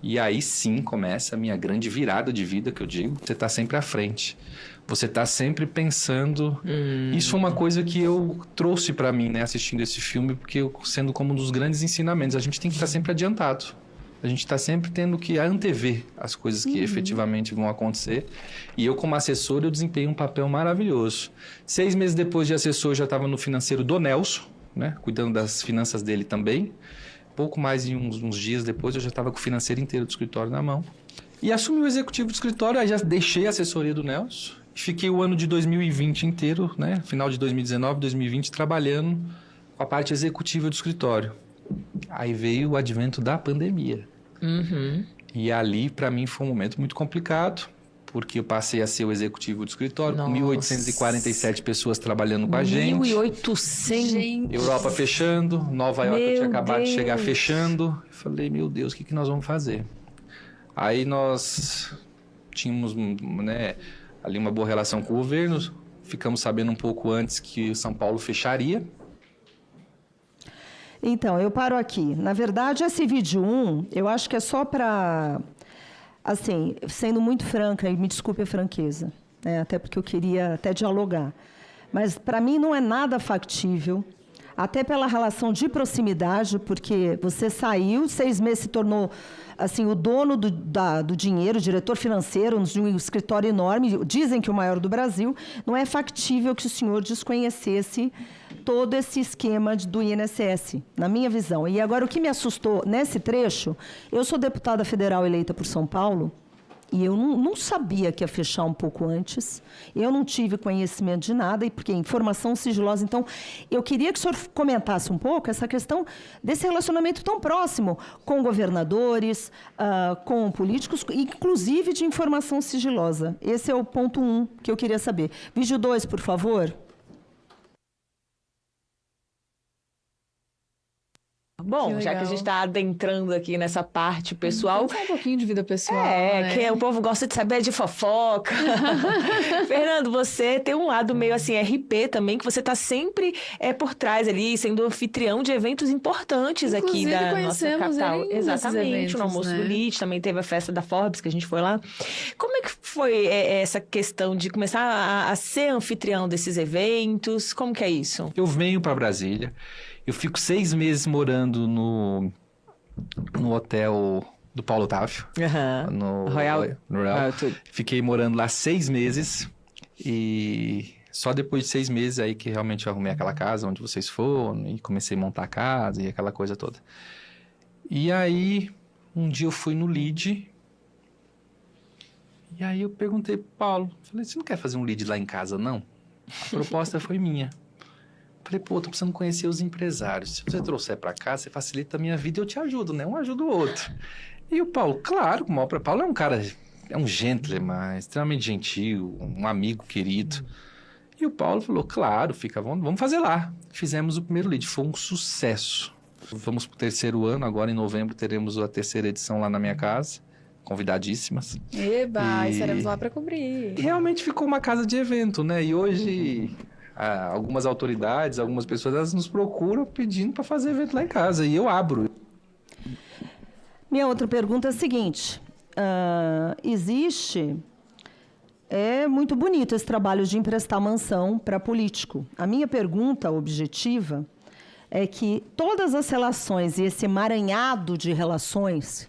E aí sim começa a minha grande virada de vida, que eu digo. Você está sempre à frente. Você está sempre pensando... Isso foi uma coisa que eu trouxe para mim, né, assistindo esse filme, porque sendo como um dos grandes ensinamentos, a gente tem que estar sempre adiantado. A gente está sempre tendo que antever as coisas que efetivamente vão acontecer. E eu, como assessor, eu desempenho um papel maravilhoso. 6 meses depois de assessor, eu já estava no financeiro do Nelson, né? Cuidando das finanças dele também. Pouco mais de uns dias depois, eu já estava com o financeiro inteiro do escritório na mão. E assumi o executivo do escritório, aí já deixei a assessoria do Nelson. Fiquei o ano de 2020 inteiro, né? Final de 2019, 2020, trabalhando com a parte executiva do escritório. Aí veio o advento da pandemia. E ali, para mim, foi um momento muito complicado, porque eu passei a ser o executivo do escritório, com 1.847 pessoas trabalhando com a gente. 1.800? Europa fechando, Nova York tinha acabado de chegar fechando. Eu falei, meu Deus, o que nós vamos fazer? Aí nós tínhamos, né, ali uma boa relação com o governo, ficamos sabendo um pouco antes que o São Paulo fecharia. Então, eu paro aqui. Na verdade, esse vídeo 1, eu acho que é só para, assim, sendo muito franca, e me desculpe a franqueza, né, até porque eu queria até dialogar, mas para mim não é nada factível, até pela relação de proximidade, porque você saiu, 6 meses se tornou assim, o dono do dinheiro, o diretor financeiro de um escritório enorme, dizem que o maior do Brasil. Não é factível que o senhor desconhecesse todo esse esquema do INSS, na minha visão. E agora, o que me assustou nesse trecho, eu sou deputada federal eleita por São Paulo, e eu não sabia que ia fechar um pouco antes. Eu não tive conhecimento de nada, porque informação sigilosa. Então, eu queria que o senhor comentasse um pouco essa questão desse relacionamento tão próximo com governadores, com políticos, inclusive de informação sigilosa. Esse é o ponto 1 que eu queria saber. Vídeo 2, por favor. Bom, já que a gente está adentrando aqui nessa parte pessoal... Vamos falar um pouquinho de vida pessoal, né? Que o povo gosta de saber de fofoca. Fernando, você tem um lado meio assim, RP também, que você está sempre por trás ali, sendo anfitrião de eventos importantes. Inclusive, aqui da nossa capital. Exatamente, eventos, no almoço do LIT, também teve a festa da Forbes, que a gente foi lá. Como é que foi essa questão de começar a ser anfitrião desses eventos? Como que é isso? Eu venho para Brasília. Eu fico 6 meses morando no hotel do Paulo Otávio, no Royal. Fiquei morando lá 6 meses e só depois de 6 meses aí que realmente eu arrumei aquela casa onde vocês foram e comecei a montar a casa e aquela coisa toda. E aí, um dia eu fui no LID e aí eu perguntei pro Paulo, falei, você não quer fazer um LID lá em casa, não? A proposta foi minha. Falei, pô, tô precisando conhecer os empresários. Se você trouxer para cá, você facilita a minha vida e eu te ajudo, né? Um ajuda o outro. E o Paulo, claro, o maior para Paulo é um cara, é um gentleman, extremamente gentil, um amigo querido. E o Paulo falou, claro, fica bom, vamos fazer lá. Fizemos o primeiro lead, foi um sucesso. Vamos pro 3º ano, agora em novembro teremos a 3ª edição lá na minha casa. Convidadíssimas. Eba, estaremos lá para cobrir. E realmente ficou uma casa de evento, né? E hoje... algumas autoridades, algumas pessoas, elas nos procuram pedindo para fazer evento lá em casa, e eu abro. Minha outra pergunta é a seguinte, é muito bonito esse trabalho de emprestar mansão para político. A minha pergunta objetiva é que todas as relações e esse emaranhado de relações,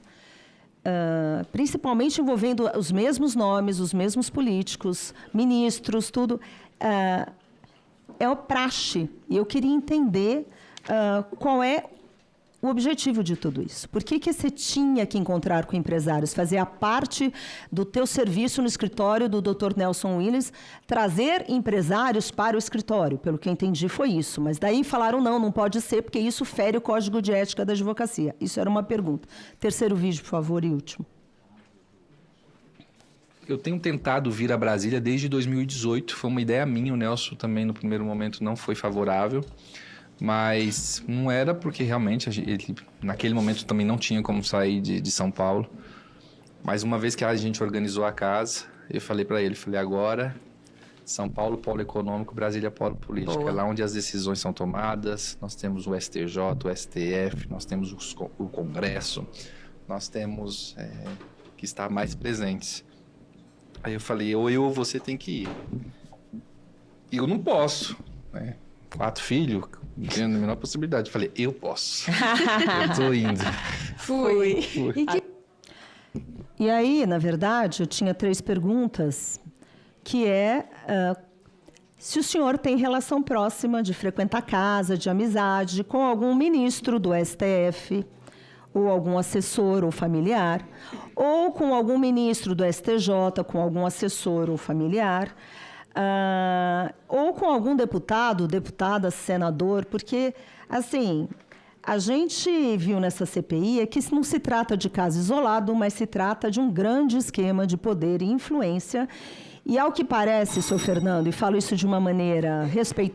principalmente envolvendo os mesmos nomes, os mesmos políticos, ministros, tudo... é o praxe. E eu queria entender qual é o objetivo de tudo isso. Por que você tinha que encontrar com empresários? Fazia parte do teu serviço no escritório do Dr. Nelson Williams, trazer empresários para o escritório. Pelo que eu entendi, foi isso. Mas daí falaram, não pode ser, porque isso fere o Código de Ética da Advocacia. Isso era uma pergunta. 3º vídeo, por favor, e último. Eu tenho tentado vir a Brasília desde 2018, foi uma ideia minha, o Nelson também no primeiro momento não foi favorável, mas não era porque realmente ele naquele momento também não tinha como sair de São Paulo. Mas uma vez que a gente organizou a casa, eu falei para ele, agora São Paulo, polo econômico, Brasília, polo político. Boa. É lá onde as decisões são tomadas, nós temos o STJ, o STF, nós temos o Congresso, nós temos que estar mais presentes. Aí eu falei, ou eu ou você tem que ir. Eu não posso, né? 4 filhos, não tenho a menor possibilidade. Eu falei, eu posso. Eu tô indo. Fui. E aí, na verdade, eu tinha 3 perguntas, que é se o senhor tem relação próxima de frequentar casa, de amizade, com algum ministro do STF, ou algum assessor ou familiar, ou com algum ministro do STJ, com algum assessor ou familiar, ou com algum deputado, deputada, senador, porque, assim, a gente viu nessa CPI que não se trata de caso isolado, mas se trata de um grande esquema de poder e influência. E, ao que parece, senhor Fernando, e falo isso de uma maneira respeitosa,